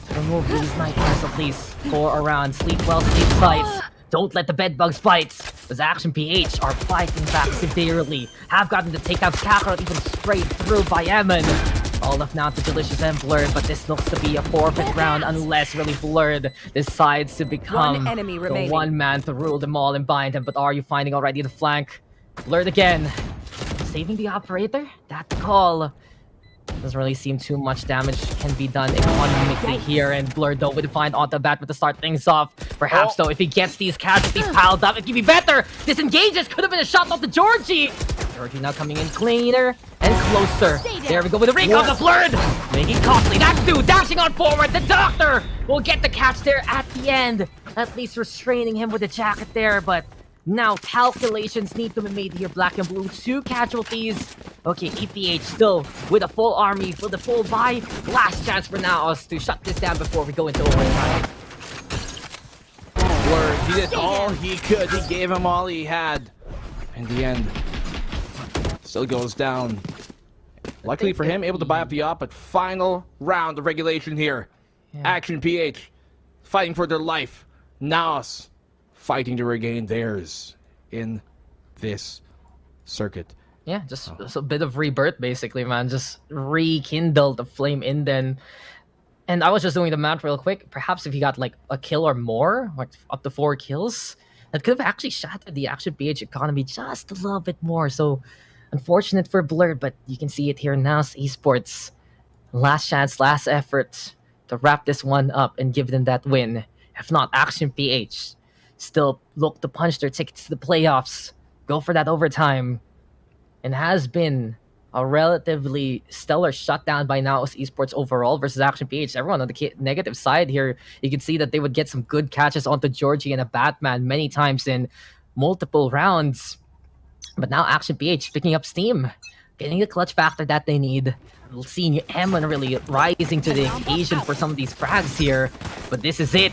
Speaker 20: To remove these nightmares at least for a round. Sleep well, sleep tight. Don't let the bedbugs bite. As Action PH are fighting back severely. Have gotten the takedown. Kakarot even sprayed through by Emon. All left now to Delicious and Blurred, but this looks to be a forfeit round unless really Blurred decides to become
Speaker 16: One enemy
Speaker 20: the
Speaker 16: remaining.
Speaker 20: one man to rule them all and bind them. But are you finding already the flank? Blurred again. Saving the operator? That call. Doesn't really seem too much damage can be done economically here. And Blurred though would find on the bat with to start things off. Perhaps though, if he gets these casualties piled up, it could be better. Disengages, could have been a shot off the Georgie. Georgie now coming in cleaner and closer. There we go with the recon of Blurred. Making costly. That dude dashing on forward. The doctor will get the catch there at the end. At least restraining him with the jacket there, but now calculations need to be made here. Black and blue, 2 casualties. Okay, EPH still with a full army for the full buy. Last chance for Naos to shut this down before we go into overtime.
Speaker 21: Blurred, he did all he could. He gave him all he had. In the end, still goes down. Luckily for him, able to buy up the op, but final round of regulation here. Action PH fighting for their life. Naos fighting to regain theirs in this circuit.
Speaker 20: Yeah, just a bit of rebirth, basically, man. Just rekindle the flame in them. And I was just doing the math real quick. Perhaps if he got like a kill or more, like up to 4 kills, that could have actually shattered the Action PH economy just a little bit more. So, unfortunate for Blurred, but you can see it here now. Esports Last chance, last effort to wrap this one up and give them that win. If not, Action PH still look to punch their tickets to the playoffs, go for that overtime, and has been a relatively stellar shutdown by Naos Esports overall versus Action PH. Everyone on the negative side here, you can see that they would get some good catches onto Georgie and a Batman many times in multiple rounds. But now Action PH picking up steam, getting the clutch factor that they need. Seeing Eamon really rising to the occasion for some of these frags here. But this is it.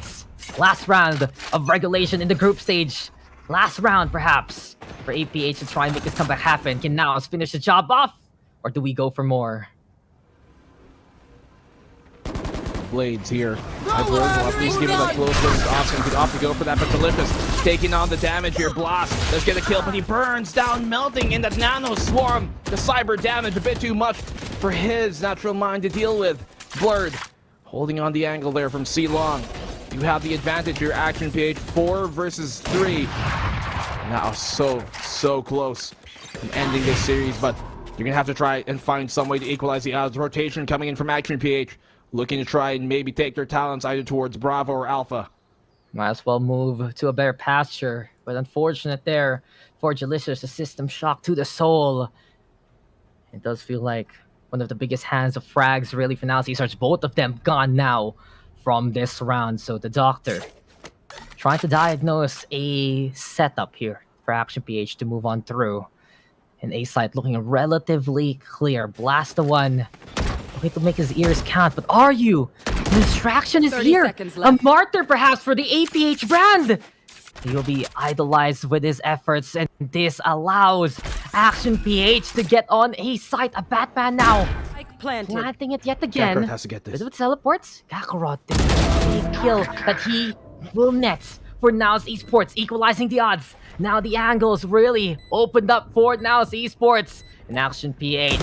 Speaker 20: Last round of regulation in the group stage. Last round, perhaps, for APH to try and make this comeback happen. Can Naos finish the job off? Or do we go for more?
Speaker 21: Blades here. He's giving a close look. Austin could opt to go for that, but Delicious taking on the damage here. Blast does get a kill, but he burns down, melting in that nano swarm. The cyber damage a bit too much for his natural mind to deal with. Blurred holding on the angle there from C-Long. You have the advantage here. Action PH 4 versus 3. Now so close from ending this series, but you're gonna have to try and find some way to equalize the odds. Rotation coming in from Action PH, looking to try and maybe take their talents either towards Bravo or Alpha.
Speaker 20: Might as well move to a better pasture, but unfortunate there for Delicious, a system shock to the soul. It does feel like one of the biggest hands of frags really for Naos Esports. Both of them gone now from this round, so the doctor trying to diagnose a setup here for Action PH to move on through. And A-site looking relatively clear. Blast the one. Way to make his ears count, but are you? The distraction is here. A martyr perhaps for the APH brand. He will be idolized with his efforts, and this allows Action PH to get on A-site. A Batman now. Planting it yet again.
Speaker 21: Kakarot has to get this.
Speaker 20: With teleports, Kakarot did a kill that he will net for Naos Esports, equalizing the odds. Now the angles really opened up for Naos Esports. And Action PH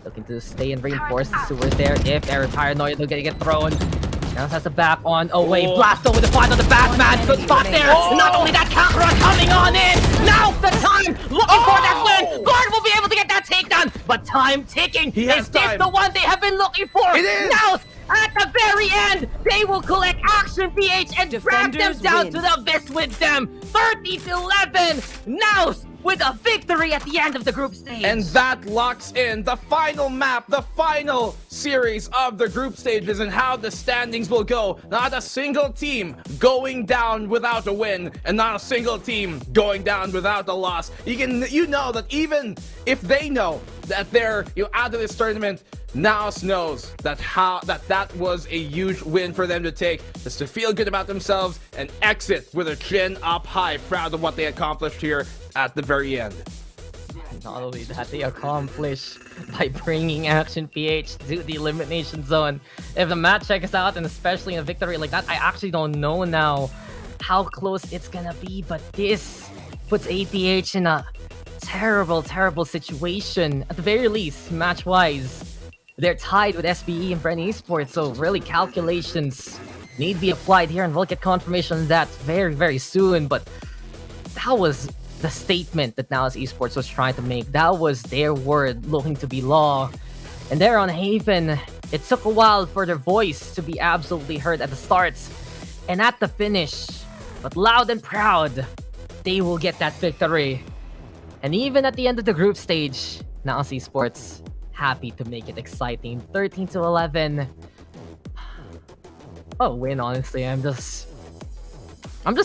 Speaker 20: looking to stay and reinforce the sewers there. If Eric Paranoid will get thrown. Naos has the back on. Oh wait, Blast over the fight on the Batman. Good spot there. Not only that, Kakarot coming on in. Now's the time. Looking for that win. Guard will be able to get that takedown. But time ticking. Is this the one they have been looking for?
Speaker 21: It is.
Speaker 20: Naos at the very end, they will collect Action PH and drag them down to the abyss with them. 30-11. Naos with a victory at the end of the group stage.
Speaker 21: And that locks in the final map, the final series of the group stages and how the standings will go. Not a single team going down without a win, and not a single team going down without a loss. You know that even if they know that they're out of this tournament, Naos knows that was a huge win for them to take, just to feel good about themselves and exit with a chin up high, proud of what they accomplished here at the very end.
Speaker 20: Not only that, they accomplished by bringing Action PH to the elimination zone. If the match checks out, and especially in a victory like that, I actually don't know now how close it's gonna be, but this puts APH in a terrible situation. At the very least, match-wise, they're tied with SBE and Bren Esports, so really calculations need to be applied here, and we'll get confirmation of that very soon. But that was the statement that Naos Esports was trying to make. That was their word looking to be law. And there on Haven, it took a while for their voice to be absolutely heard at the starts and at the finish. But loud and proud, they will get that victory. And even at the end of the group stage, Naos Esports happy to make it exciting. 13-11. Oh, win, honestly. I'm just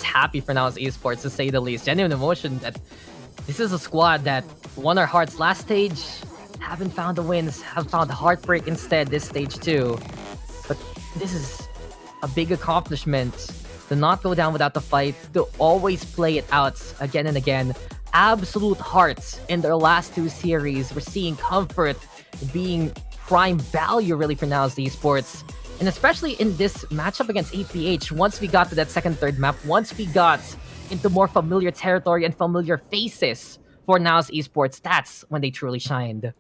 Speaker 20: happy for Naos Esports, to say the least. Genuine emotion that this is a squad that won our hearts last stage, haven't found the wins, have found heartbreak instead this stage too. But this is a big accomplishment to not go down without the fight, to always play it out again and again. Absolute hearts in their last two series. We're seeing comfort being prime value really for Naos Esports. And especially in this matchup against APH, once we got to that second, third map, once we got into more familiar territory and familiar faces for Naos Esports, that's when they truly shined.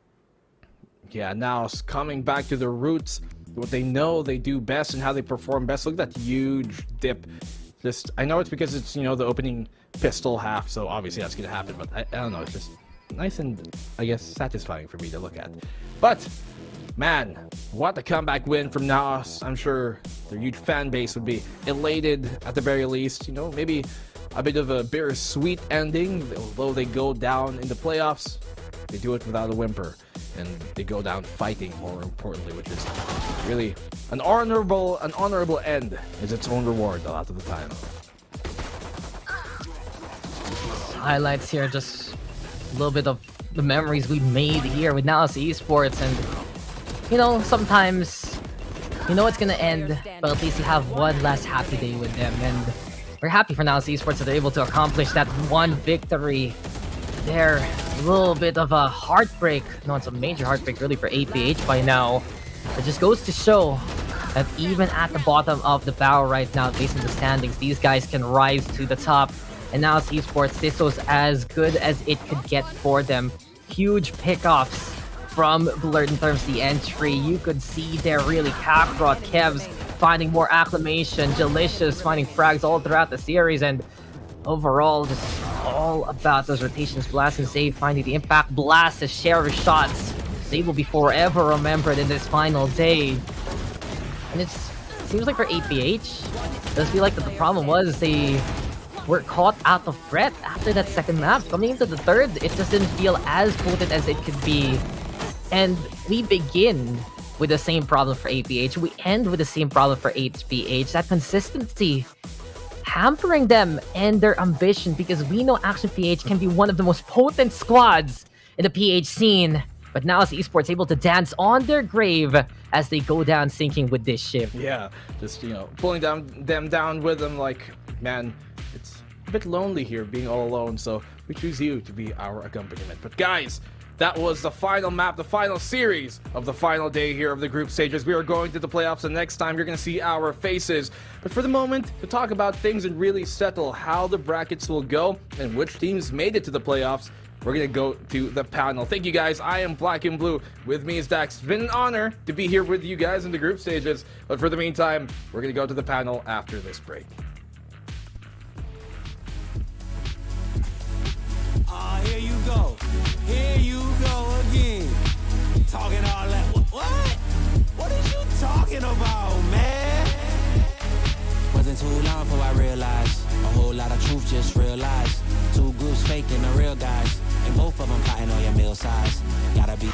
Speaker 21: Yeah, now coming back to their roots, what they know they do best and how they perform best. Look at that huge dip. I know it's because it's, the opening pistol half, so obviously that's going to happen, but I don't know, it's just nice and, I guess, satisfying for me to look at. But Man, what a comeback win from Naos. I'm sure their huge fan base would be elated at the very least. You know, maybe a bit of a bittersweet ending. Although they go down in the playoffs, they do it without a whimper. And they go down fighting, more importantly, which is really an honorable end is its own reward a lot of the time.
Speaker 20: Highlights here, just a little bit of the memories we made here with Naos Esports, and you know, sometimes you know it's gonna end, but at least you have one last happy day with them, and we're happy for Naos Esports that they're able to accomplish that one victory. There, a little bit of a heartbreak. No, it's a major heartbreak really for APH by now. It just goes to show that even at the bottom of the barrel right now, based on the standings, these guys can rise to the top. And now Esports, this was as good as it could get for them. Huge pickoffs from Blurred in terms of the entry. You could see there really Kakarot, Kevs finding more acclamation, Delicious finding frags all throughout the series, and overall just all about those rotations. Blast and Save finding the impact. Blast, the share of shots. They will be forever remembered in this final day. And it seems like for APH, it does feel like that the problem was they were caught out of breath after that second map. Coming into the third, it just didn't feel as potent as it could be. And we begin with the same problem for APH. We end with the same problem for HPH. That consistency hampering them and their ambition, because we know Action PH can be one of the most potent squads in the PH scene. But now is Esports able to dance on their grave as they go down sinking with this shift.
Speaker 21: Yeah, just, you know, pulling them down with them like, man, it's a bit lonely here being all alone, so we choose you to be our accompaniment. But guys, that was the final map, the final series of the final day here of the group stages. We are going to the playoffs, and next time you're going to see our faces. But for the moment, to talk about things and really settle how the brackets will go and which teams made it to the playoffs, we're going to go to the panel. Thank you guys. I am Black and Blue. With me is Dax. It's been an honor to be here with you guys in the group stages. But for the meantime, we're going to go to the panel after this break.
Speaker 2: Here you go. Here you go again. Talking all that. What? What are you talking about, man? Wasn't too long before I realized a whole lot of truth just realized. Two groups faking the real guys, and both of them plotting on your meal size. Gotta be.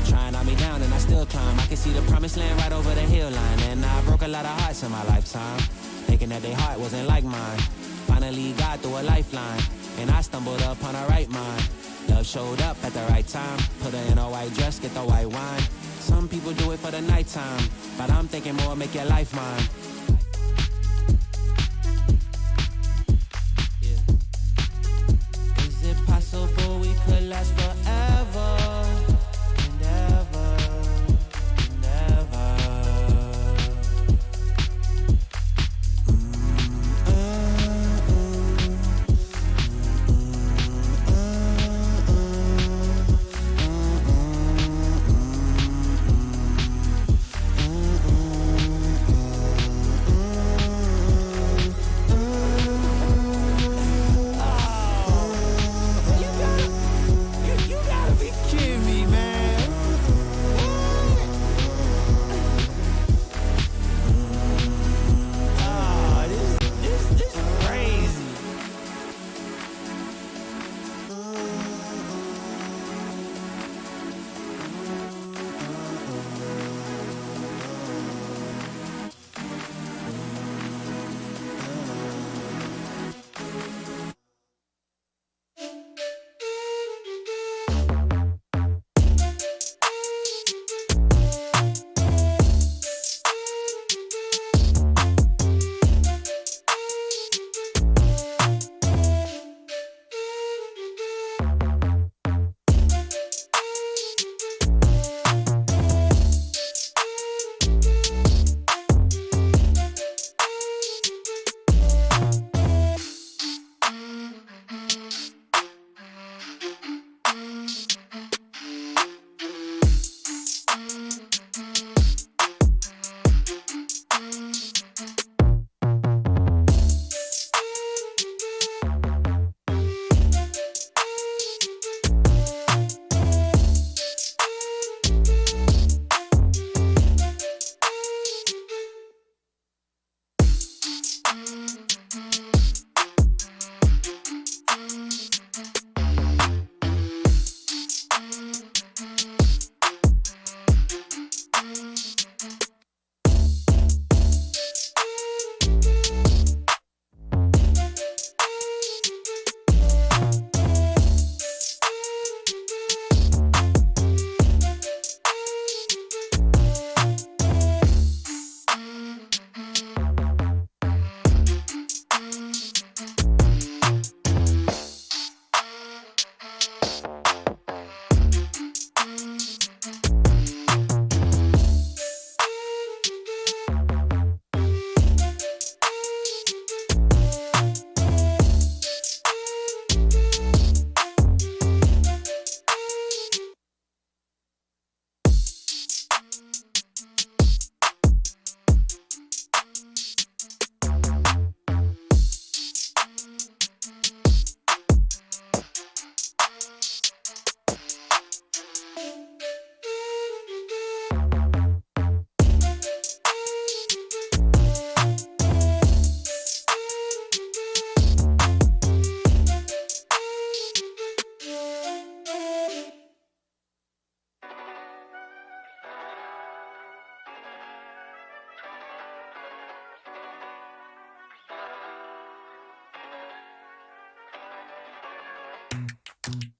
Speaker 2: Trying on me down and I still climb. I can see the promised land right over the hill line. And I broke a lot of hearts in my lifetime, thinking that their heart wasn't like mine. Finally got through a lifeline, and I stumbled upon a right mind. Love showed up at the right time. Put her in a white dress, get the white wine. Some people do it for the nighttime, but I'm thinking more, make your life mine. Yeah. Is it possible we could last forever?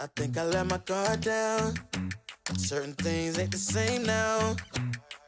Speaker 2: I think I let my guard down. Certain things ain't the same now.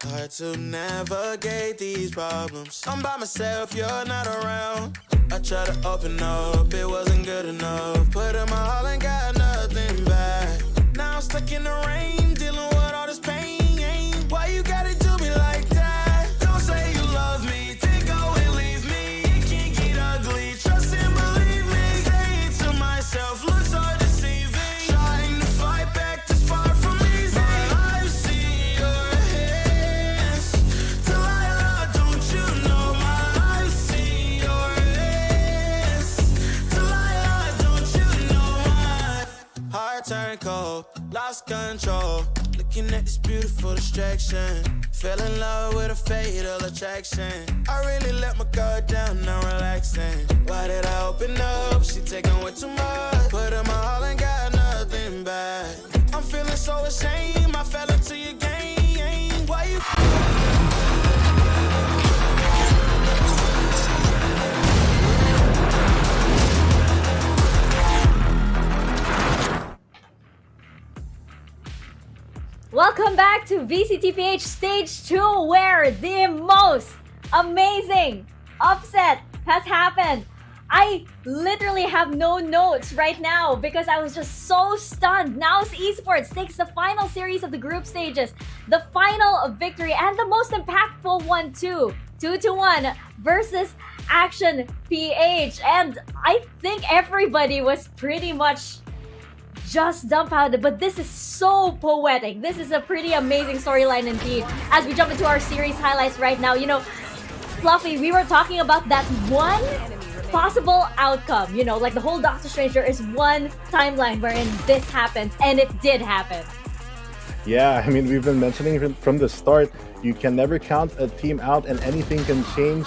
Speaker 2: Hard to navigate these problems. I'm by myself, you're not around. I tried to open up, it wasn't good enough. Put in my all and got nothing back. Now I'm stuck in the rain, dealing with all this pain. Why you gotta do me like that? Don't say you love me, then go and leave me. It can get ugly, trust and believe me. Saying to myself, looks so deceiving. Trying to fight back, this far from easy. I've seen your hands. Delilah, don't you know I've seen your hands. Delilah, don't you know my heart turned cold, lost control. Looking at this beautiful distraction. Fell in love with a fatal attraction. I really let my guard down, now relaxing. Why did I open up? She taking way too much. Put in my all and got nothing back. I'm feeling so ashamed, I fell into your game. Why you...
Speaker 9: Welcome back to VCTPH Stage 2, where the most amazing upset has happened. I literally have no notes right now because I was just so stunned. Naos Esports takes the final series of the group stages, the final victory, and the most impactful one too. 2-1 versus Action PH. And I think everybody was pretty much just dumbfounded, but this is so poetic. This is a pretty amazing storyline indeed. As we jump into our series highlights right now, you know, Fluffy, we were talking about that one possible outcome. You know, like the whole Doctor Strange, there is one timeline wherein this happens, and it did happen.
Speaker 10: Yeah, I mean, we've been mentioning from the start, you can never count a team out and anything can change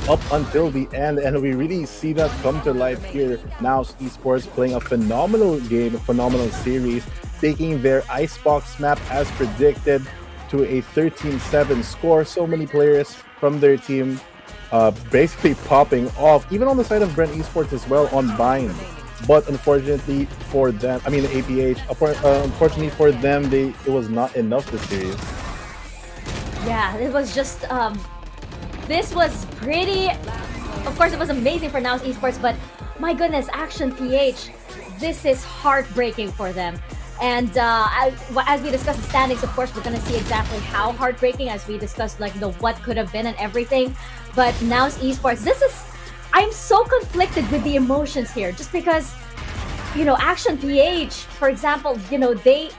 Speaker 10: up until the end, and we really see that come to life here. Now Esports playing a phenomenal game, a phenomenal series, taking their Icebox map as predicted to a 13-7 score. So many players from their team basically popping off, even on the side of Bren Esports as well on Bind. But unfortunately for them, I mean APH, unfortunately for them, it was not enough this series.
Speaker 9: Yeah, it was just, this was pretty, of course it was amazing for Naos Esports, but my goodness, Action PH, this is heartbreaking for them. And as we discuss the standings, of course, we're going to see exactly how heartbreaking as we discuss like the what could have been and everything. But Naos Esports, I'm so conflicted with the emotions here, just because, you know, Action PH, for example, you know, they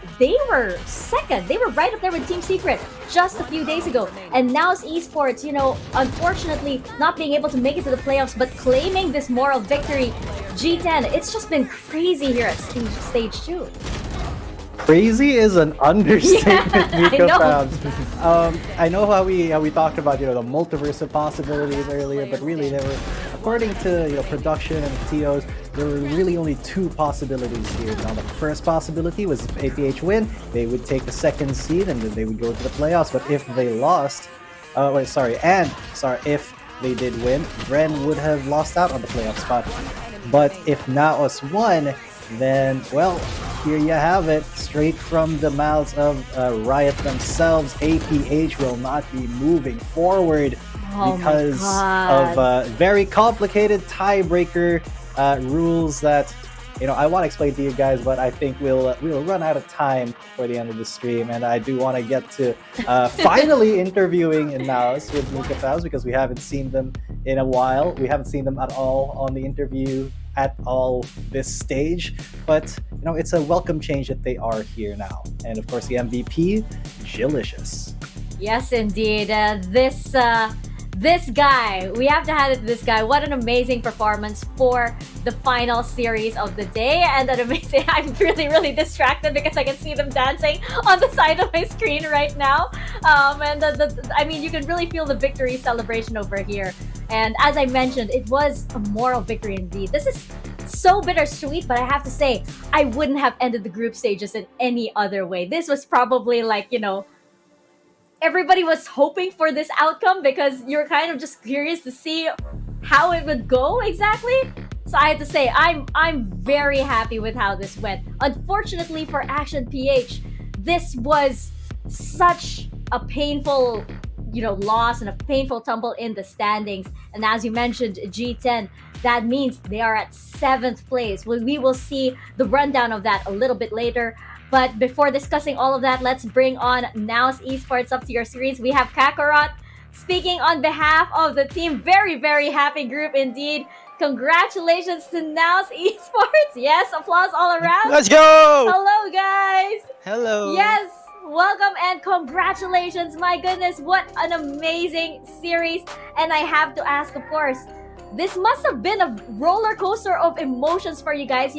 Speaker 9: were second. They were right up there with Team Secret just a few days ago. And Naos Esports, you know, unfortunately not being able to make it to the playoffs, but claiming this moral victory. G10, it's just been crazy here at Stage 2.
Speaker 11: Crazy is an understatement,
Speaker 9: Yeah,
Speaker 11: Mika
Speaker 9: I know.
Speaker 11: Fabs. I know how we talked about, you know, the multiverse of possibilities earlier, but really there were, according to, you know, production and TOs, there were really only two possibilities here. Now the first possibility was if APH win, they would take the second seed and then they would go to the playoffs. But if they lost, if they did win, Bren would have lost out on the playoff spot. But if Naos won, then, well, here you have it, straight from the mouths of Riot themselves. APH will not be moving forward because of very complicated tiebreaker rules that, you know, I want to explain to you guys, but I think we'll run out of time for the end of the stream, and I do want to get to finally interviewing in Naos with Mika Fabs, because we haven't seen them in a while. We haven't seen them at all on the interview at all this stage, but you know, it's a welcome change that they are here now. And of course the MVP, Jillicious.
Speaker 9: Yes, indeed. This guy, we have to hand it to this guy. What an amazing performance for the final series of the day. And an amazing, I'm really distracted because I can see them dancing on the side of my screen right now. I mean, you can really feel the victory celebration over here. And as I mentioned, it was a moral victory indeed. This is so bittersweet, but I have to say, I wouldn't have ended the group stages in any other way. This was probably like, you know, everybody was hoping for this outcome because you're kind of just curious to see how it would go exactly. So I have to say, I'm very happy with how this went. Unfortunately for Action PH, this was such a painful, loss and a painful tumble in the standings. And as you mentioned, G10, that means they are at 7th place. We will see the rundown of that a little bit later. But before discussing all of that, let's bring on Naos Esports up to your series. We have Kakarot speaking on behalf of the team. Very, very happy group indeed. Congratulations to Naos Esports. Yes, applause all around.
Speaker 1: Let's go!
Speaker 9: Hello, guys.
Speaker 1: Hello.
Speaker 9: Yes, welcome and congratulations. My goodness, what an amazing series. And I have to ask, of course, this must have been a roller coaster of emotions for you guys.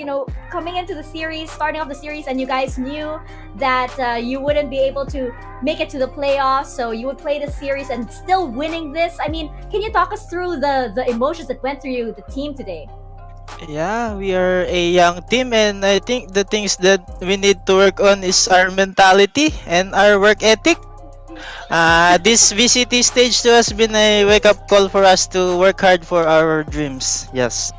Speaker 9: Coming into the series, starting off the series, and you guys knew that you wouldn't be able to make it to the playoffs, so you would play the series and still winning this. I mean, can you talk us through the emotions that went through the team today?
Speaker 1: Yeah, we are a young team, and I think the things that we need to work on is our mentality and our work ethic. This VCT stage too has been a wake-up call for us to work hard for our dreams. Yes.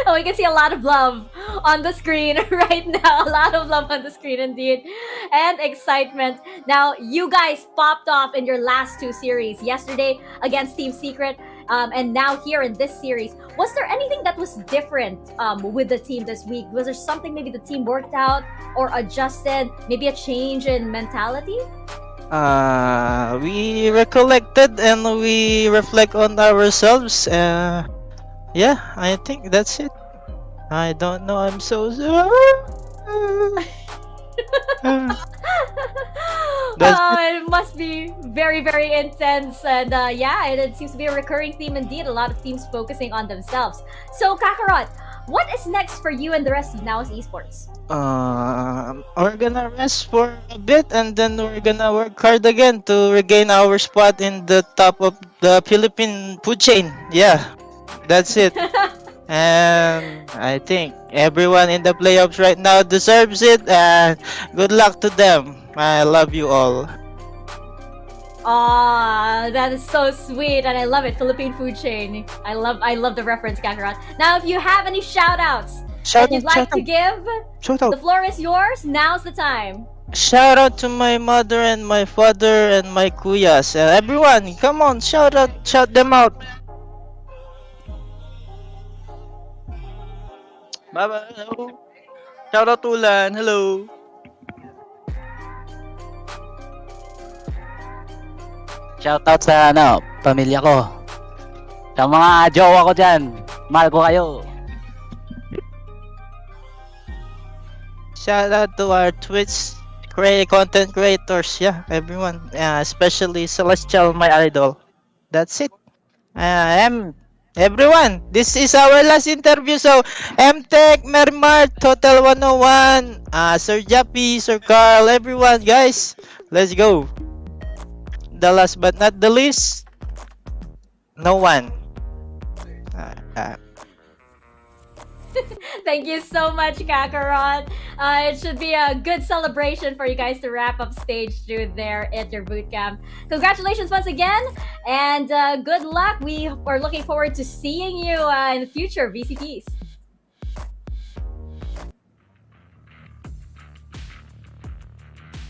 Speaker 9: Oh, we can see a lot of love on the screen right now. A lot of love on the screen indeed. And excitement. Now, you guys popped off in your last 2 series. Yesterday against Team Secret, and now here in this series. Was there anything that was different with the team this week? Was there something maybe the team worked out or adjusted? Maybe a change in mentality?
Speaker 1: We recollected and we reflect on ourselves. Yeah, I think that's it. I don't know. I'm so
Speaker 9: it must be very, very intense. And it seems to be a recurring theme indeed. A lot of teams focusing on themselves. So, Kakarot, what is next for you and the rest of Naos Esports?
Speaker 1: We're gonna rest for a bit and then we're gonna work hard again to regain our spot in the top of the Philippine food chain. Yeah, that's it. And I think everyone in the playoffs right now deserves it, and good luck to them. I love you all.
Speaker 9: Aw, that is so sweet, and I love it. Philippine food chain. I love the reference, Kakarot. Now, if you have any shout-outs that you'd like to give, the floor is yours. Now's the time.
Speaker 1: Shout out to my mother and my father and my kuyas. Everyone, come on, shout them out. Bye-bye. Hello. Shout out to Ulan. Hello.
Speaker 13: Shoutout sa pamilya ko. Sa mga jowa ko dyan. Mahal ko kayo.
Speaker 1: Shout out to our Twitch content creators. Yeah, everyone. Especially Celestial, my idol. That's it. Everyone, this is our last interview. So, MTech, Mermart, Total 101, Sir Jappy, Sir Carl, everyone, guys, let's go. The last but not the least, no one.
Speaker 9: Thank you so much, Kakarot. It should be a good celebration for you guys to wrap up stage 2 there at your bootcamp. Congratulations once again, and good luck. We are looking forward to seeing you in the future VCTs.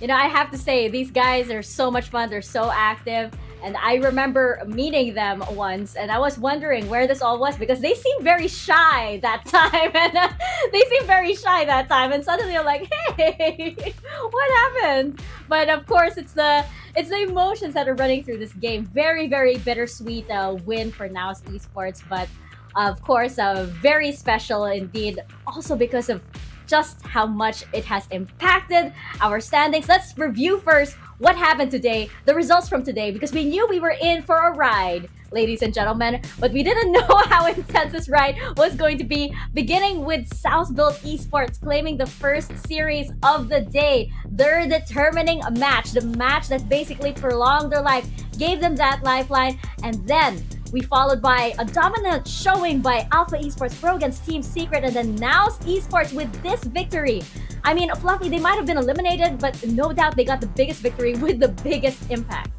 Speaker 9: I have to say, these guys are so much fun. They're so active. And I remember meeting them once, and I was wondering where this all was because they seemed very shy that time. And suddenly I'm like, hey, what happened? But of course, it's the emotions that are running through this game. Very, very bittersweet win for Naos Esports, but of course, very special indeed. Also because of just how much it has impacted our standings. Let's review first what happened today, the results from today, because we knew we were in for a ride, ladies and gentlemen, but we didn't know how intense this ride was going to be, beginning with Southbuilt Esports claiming the first series of the day, their determining match, the match that basically prolonged their life, gave them that lifeline, and then we followed by a dominant showing by Alpha Esports Pro against Team Secret, and then Naos Esports with this victory. I mean, Fluffy, they might have been eliminated, but no doubt they got the biggest victory with the biggest impact.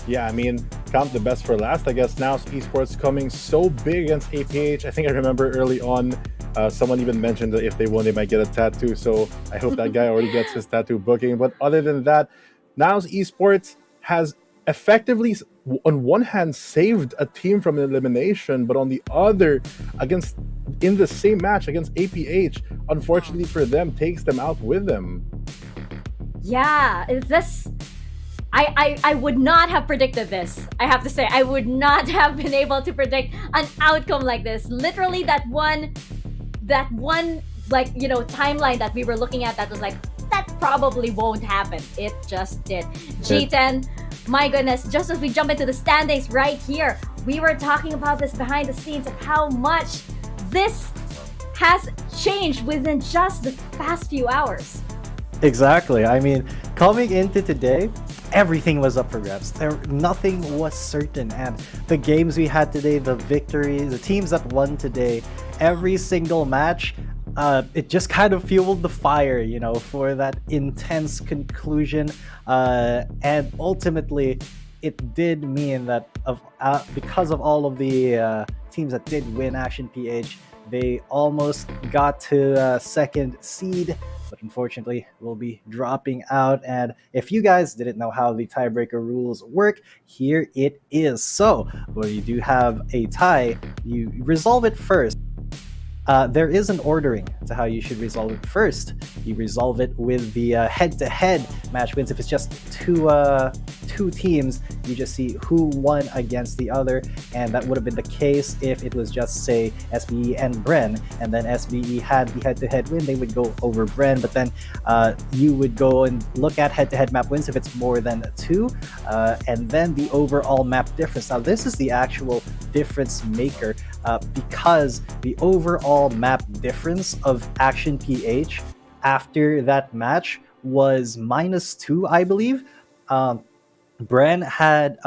Speaker 10: Yeah, I mean, count the best for last. I guess Naos Esports coming so big against APH. I think I remember early on, someone even mentioned that if they won, they might get a tattoo. So I hope that guy already gets his tattoo booking. But other than that, Naos Esports has effectively, on one hand, saved a team from elimination, but on the other, in the same match against APH, unfortunately for them, takes them out with them.
Speaker 9: Yeah, this I would not have predicted this. I have to say, I would not have been able to predict an outcome like this. Literally that one like, you know, timeline that we were looking at that was like, that probably won't happen. It just did. G10, my goodness, just as we jump into the standings right here, we were talking about this behind the scenes of how much this has changed within just the past few hours.
Speaker 11: Exactly. I mean, coming into today, everything was up for grabs. Nothing was certain, and the games we had today, the victories, the teams that won today, every single match, it just kind of fueled the fire, you know, for that intense conclusion. And ultimately, it did mean that because of all of the teams that did win Action PH, they almost got to second seed, but unfortunately will be dropping out. And if you guys didn't know how the tiebreaker rules work, here it is. So when you do have a tie, you resolve it first. There is an ordering to how you should resolve it first. You resolve it with the head-to-head match wins. If it's just two teams, you just see who won against the other, and that would have been the case if it was just, say, SBE and Bren, and then SBE had the head-to-head win, they would go over Bren, but then you would go and look at head-to-head map wins if it's more than 2, and then the overall map difference. Now, this is the actual difference maker, because the overall map difference of Action PH after that match was -2, I believe. Bren had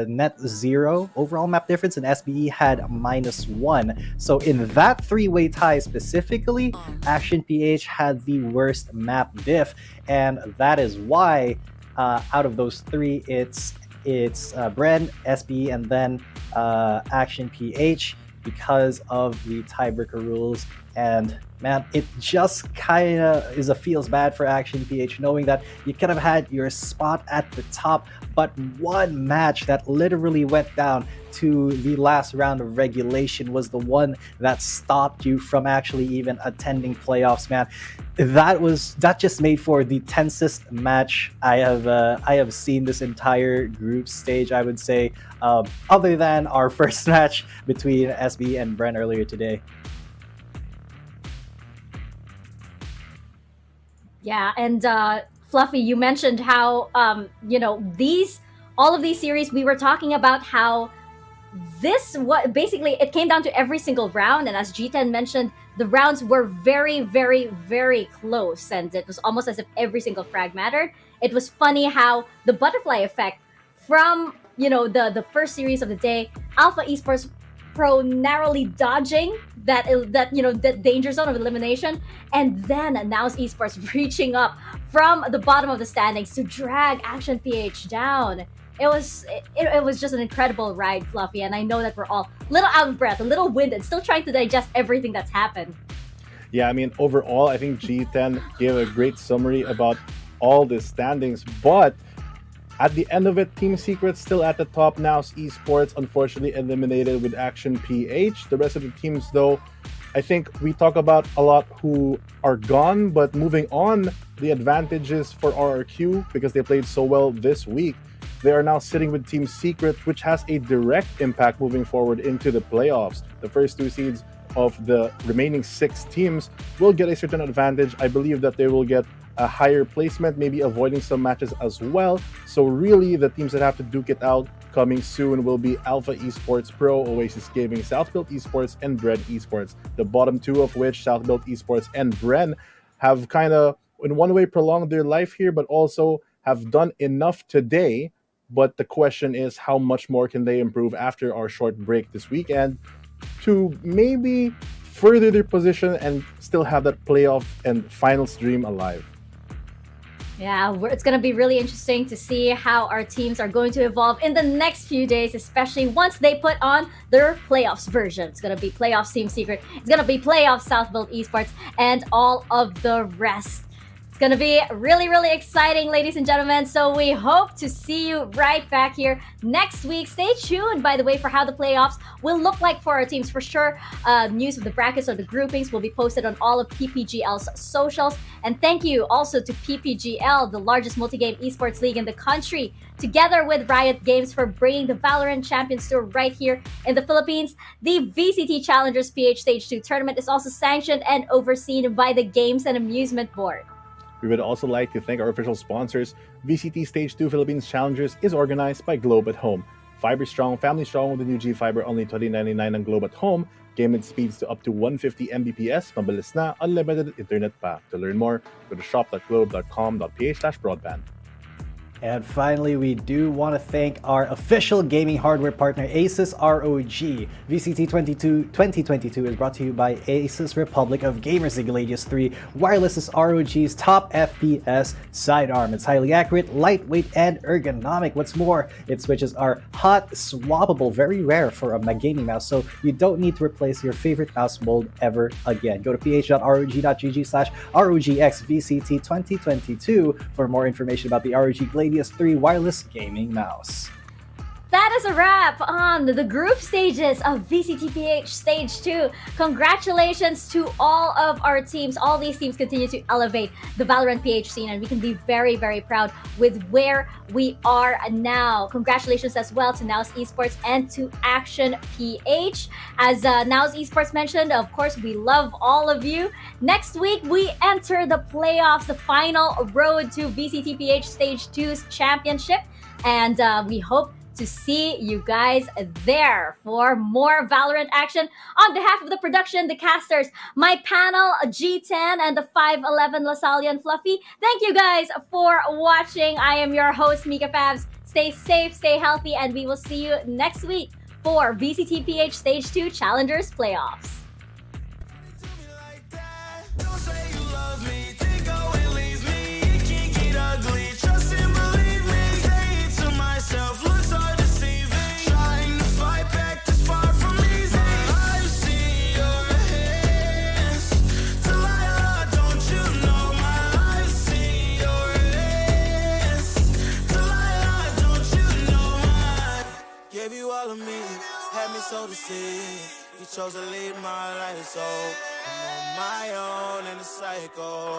Speaker 11: net 0 overall map difference, and SBE had -1. So in that three-way tie specifically, Action PH had the worst map diff, and that is why out of those three, it's Bren, SBE, and then Action PH, because of the tiebreaker rules. And man, it just kind of feels bad for Action PH, knowing that you could have had your spot at the top, but one match that literally went down to the last round of regulation was the one that stopped you from actually even attending playoffs, man. That just made for the tensest match I have seen this entire group stage, I would say, other than our first match between SB and Bren earlier today.
Speaker 9: Yeah, and Fluffy, you mentioned how you know, all of these series, we were talking about how basically it came down to every single round, and as G10 mentioned, the rounds were very, very, very close, and it was almost as if every single frag mattered. It was funny how the butterfly effect from, you know, the first series of the day, Alpha Esports Pro narrowly dodging that danger zone of elimination, and then Naos Esports reaching up from the bottom of the standings to drag Action PH down. It was just an incredible ride, Fluffy, and I know that we're all a little out of breath, a little winded, still trying to digest everything that's happened.
Speaker 10: Yeah, I mean, overall, I think G10 gave a great summary about all the standings, but at the end of it, Team Secret still at the top. Naos Esports unfortunately eliminated with Action PH. The rest of the teams, though, I think we talk about a lot who are gone, but moving on, the advantages for RRQ, because they played so well this week, they are now sitting with Team Secret, which has a direct impact moving forward into the playoffs. The first 2 seeds of the remaining 6 teams will get a certain advantage. I believe that they will get a higher placement, maybe avoiding some matches as well. So really, the teams that have to duke it out coming soon will be Alpha Esports Pro, Oasis Gaming, Southbuilt Esports, and Bren Esports. The bottom 2 of which, Southbuilt Esports and Bren, have kind of, in one way, prolonged their life here, but also have done enough today. But the question is, how much more can they improve after our short break this weekend to maybe further their position and still have that playoff and finals dream alive?
Speaker 9: Yeah, it's going to be really interesting to see how our teams are going to evolve in the next few days, especially once they put on their playoffs version. It's going to be playoffs Team Secret, it's going to be playoffs Southbuild Esports, and all of the rest. It's going to be really, really exciting, ladies and gentlemen. So we hope to see you right back here next week. Stay tuned, by the way, for how the playoffs will look like for our teams. For sure, news of the brackets or the groupings will be posted on all of PPGL's socials. And thank you also to PPGL, the largest multi-game esports league in the country, together with Riot Games, for bringing the Valorant Champions Tour right here in the Philippines. The VCT Challengers PH Stage 2 tournament is also sanctioned and overseen by the Games and Amusement Board.
Speaker 10: We would also like to thank our official sponsors. VCT Stage 2 Philippines Challengers is organized by Globe at Home. Fiber strong, family strong with the new G Fiber, only $20.99 on Globe at Home. Game speeds to up to 150 Mbps, mabilis na, unlimited internet pa. To learn more, go to shop.globe.com.ph/broadband.
Speaker 11: And finally, we do want to thank our official gaming hardware partner, Asus ROG. VCT 2022 is brought to you by Asus Republic of Gamers. The Gladius 3 wireless is ROG's top FPS sidearm. It's highly accurate, lightweight, and ergonomic. What's more, its switches are hot swappable, very rare for a gaming mouse, so you don't need to replace your favorite mouse mold ever again. Go to ph.rog.gg/ROGXVCT 2022 for more information about the ROG Gladius 3 wireless gaming mouse.
Speaker 9: That is a wrap on the group stages of VCTPH Stage 2. Congratulations to all of our teams. All these teams continue to elevate the Valorant PH scene, and we can be very, very proud with where we are now. Congratulations as well to Naos Esports and to Action PH. As Naos Esports mentioned, of course, we love all of you. Next week, we enter the playoffs, the final road to VCTPH Stage 2's championship, and we hope to see you guys there for more Valorant action. On behalf of the production, the casters, my panel, G10, and the 5'11 Lasalle and Fluffy, thank you guys for watching. I am your host, Mika Fabs. Stay safe, stay healthy, and we will see you next week for VCTPH Stage 2 Challengers Playoffs.
Speaker 2: Don't say you love me, then go and leave me. It can get ugly, trust and believe me. Say it to myself, looks are deceiving. Trying to fight back this far from easy. I've seen your hands. Delilah, don't you know I've seen your hands. Delilah, don't you know gave you all of me, had me so deceived. You chose to lead my life, so I'm on my own in the cycle.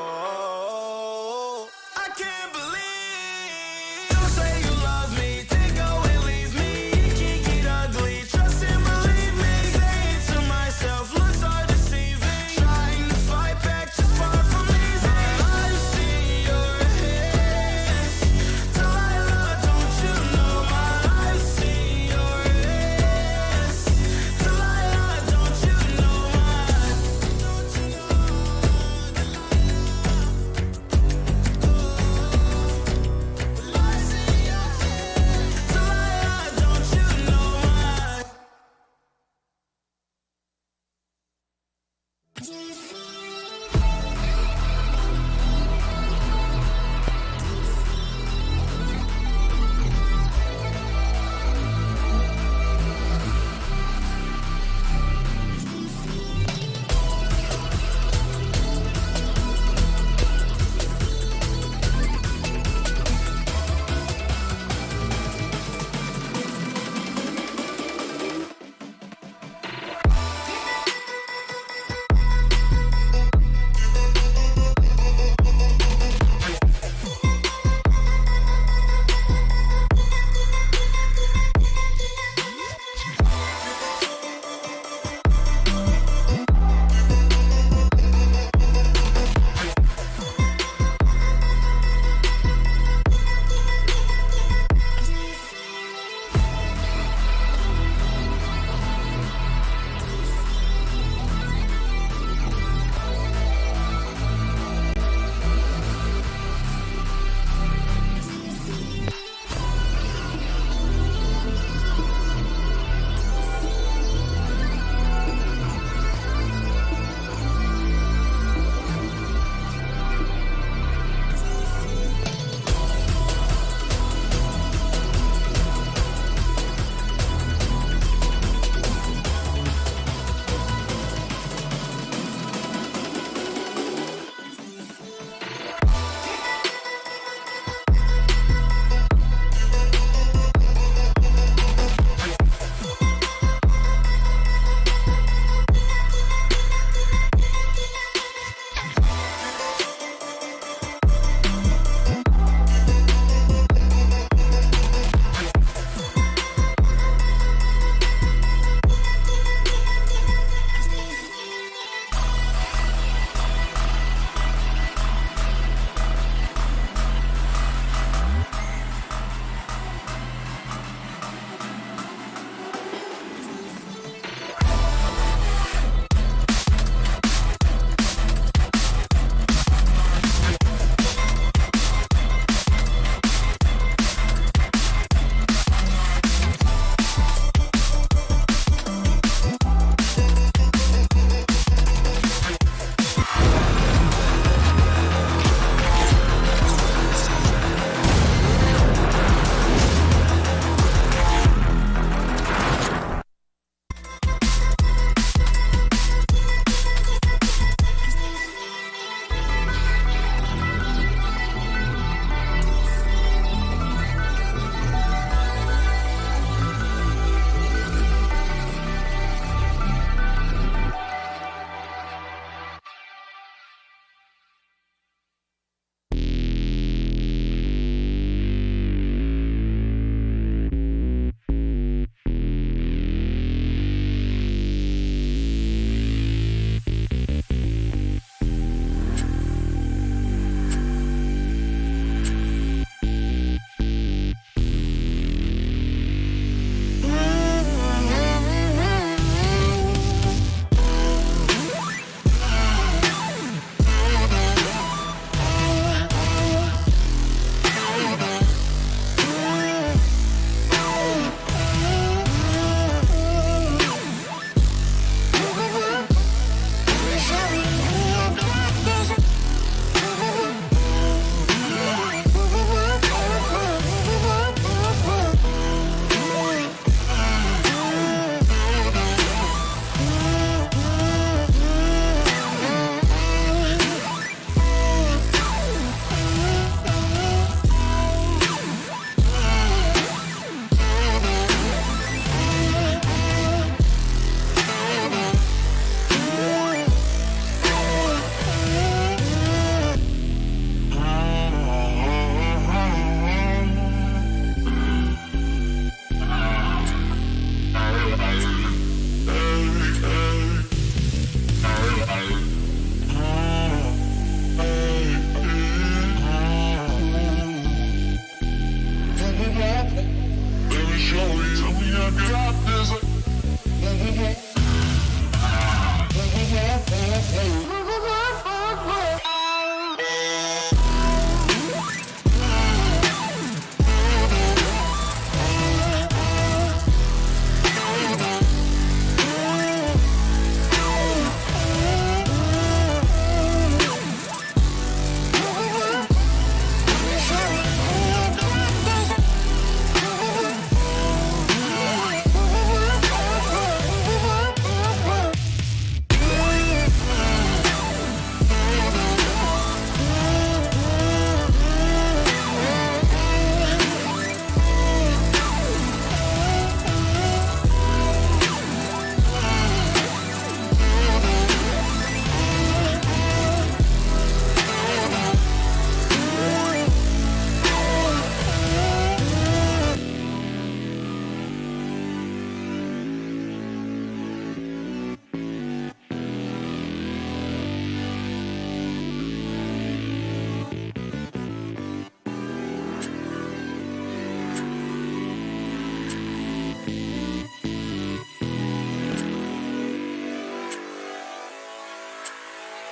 Speaker 2: I can't believe. Don't say you love me, then go and leave me. It can get ugly, trust and believe me. Say it to myself, looks are deceiving. Trying to fight back, too far from easy. I've seen your hands. Delilah, don't you know I've seen your hands. Delilah, don't you know don't you know?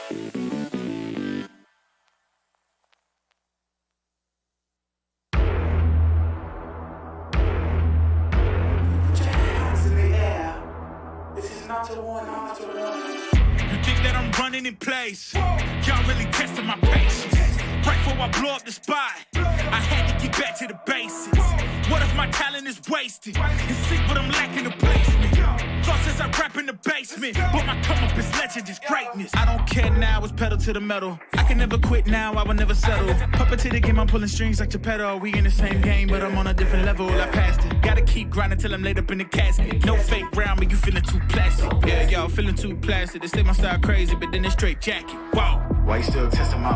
Speaker 3: You think that I'm running in place? Y'all really testing my patience. Right before I blow up the spot, I had to get back to the basics. What if my talent is wasted? It's sick, but I'm lacking the placement. Thought since I rap in the basement, but my come up is legend, is greatness. I don't care now, it's pedal to the metal. I can never quit now, I will never settle. Puppet to the game, I'm pulling strings like Geppetto. We in the same game, but I'm on a different level. I passed it. Gotta keep grinding till I'm laid up in the casket. No fake round, but you feeling too plastic. Yeah, y'all feeling too plastic. They say my style crazy, but then it's straight jacket. Wow.
Speaker 4: Why you still testing my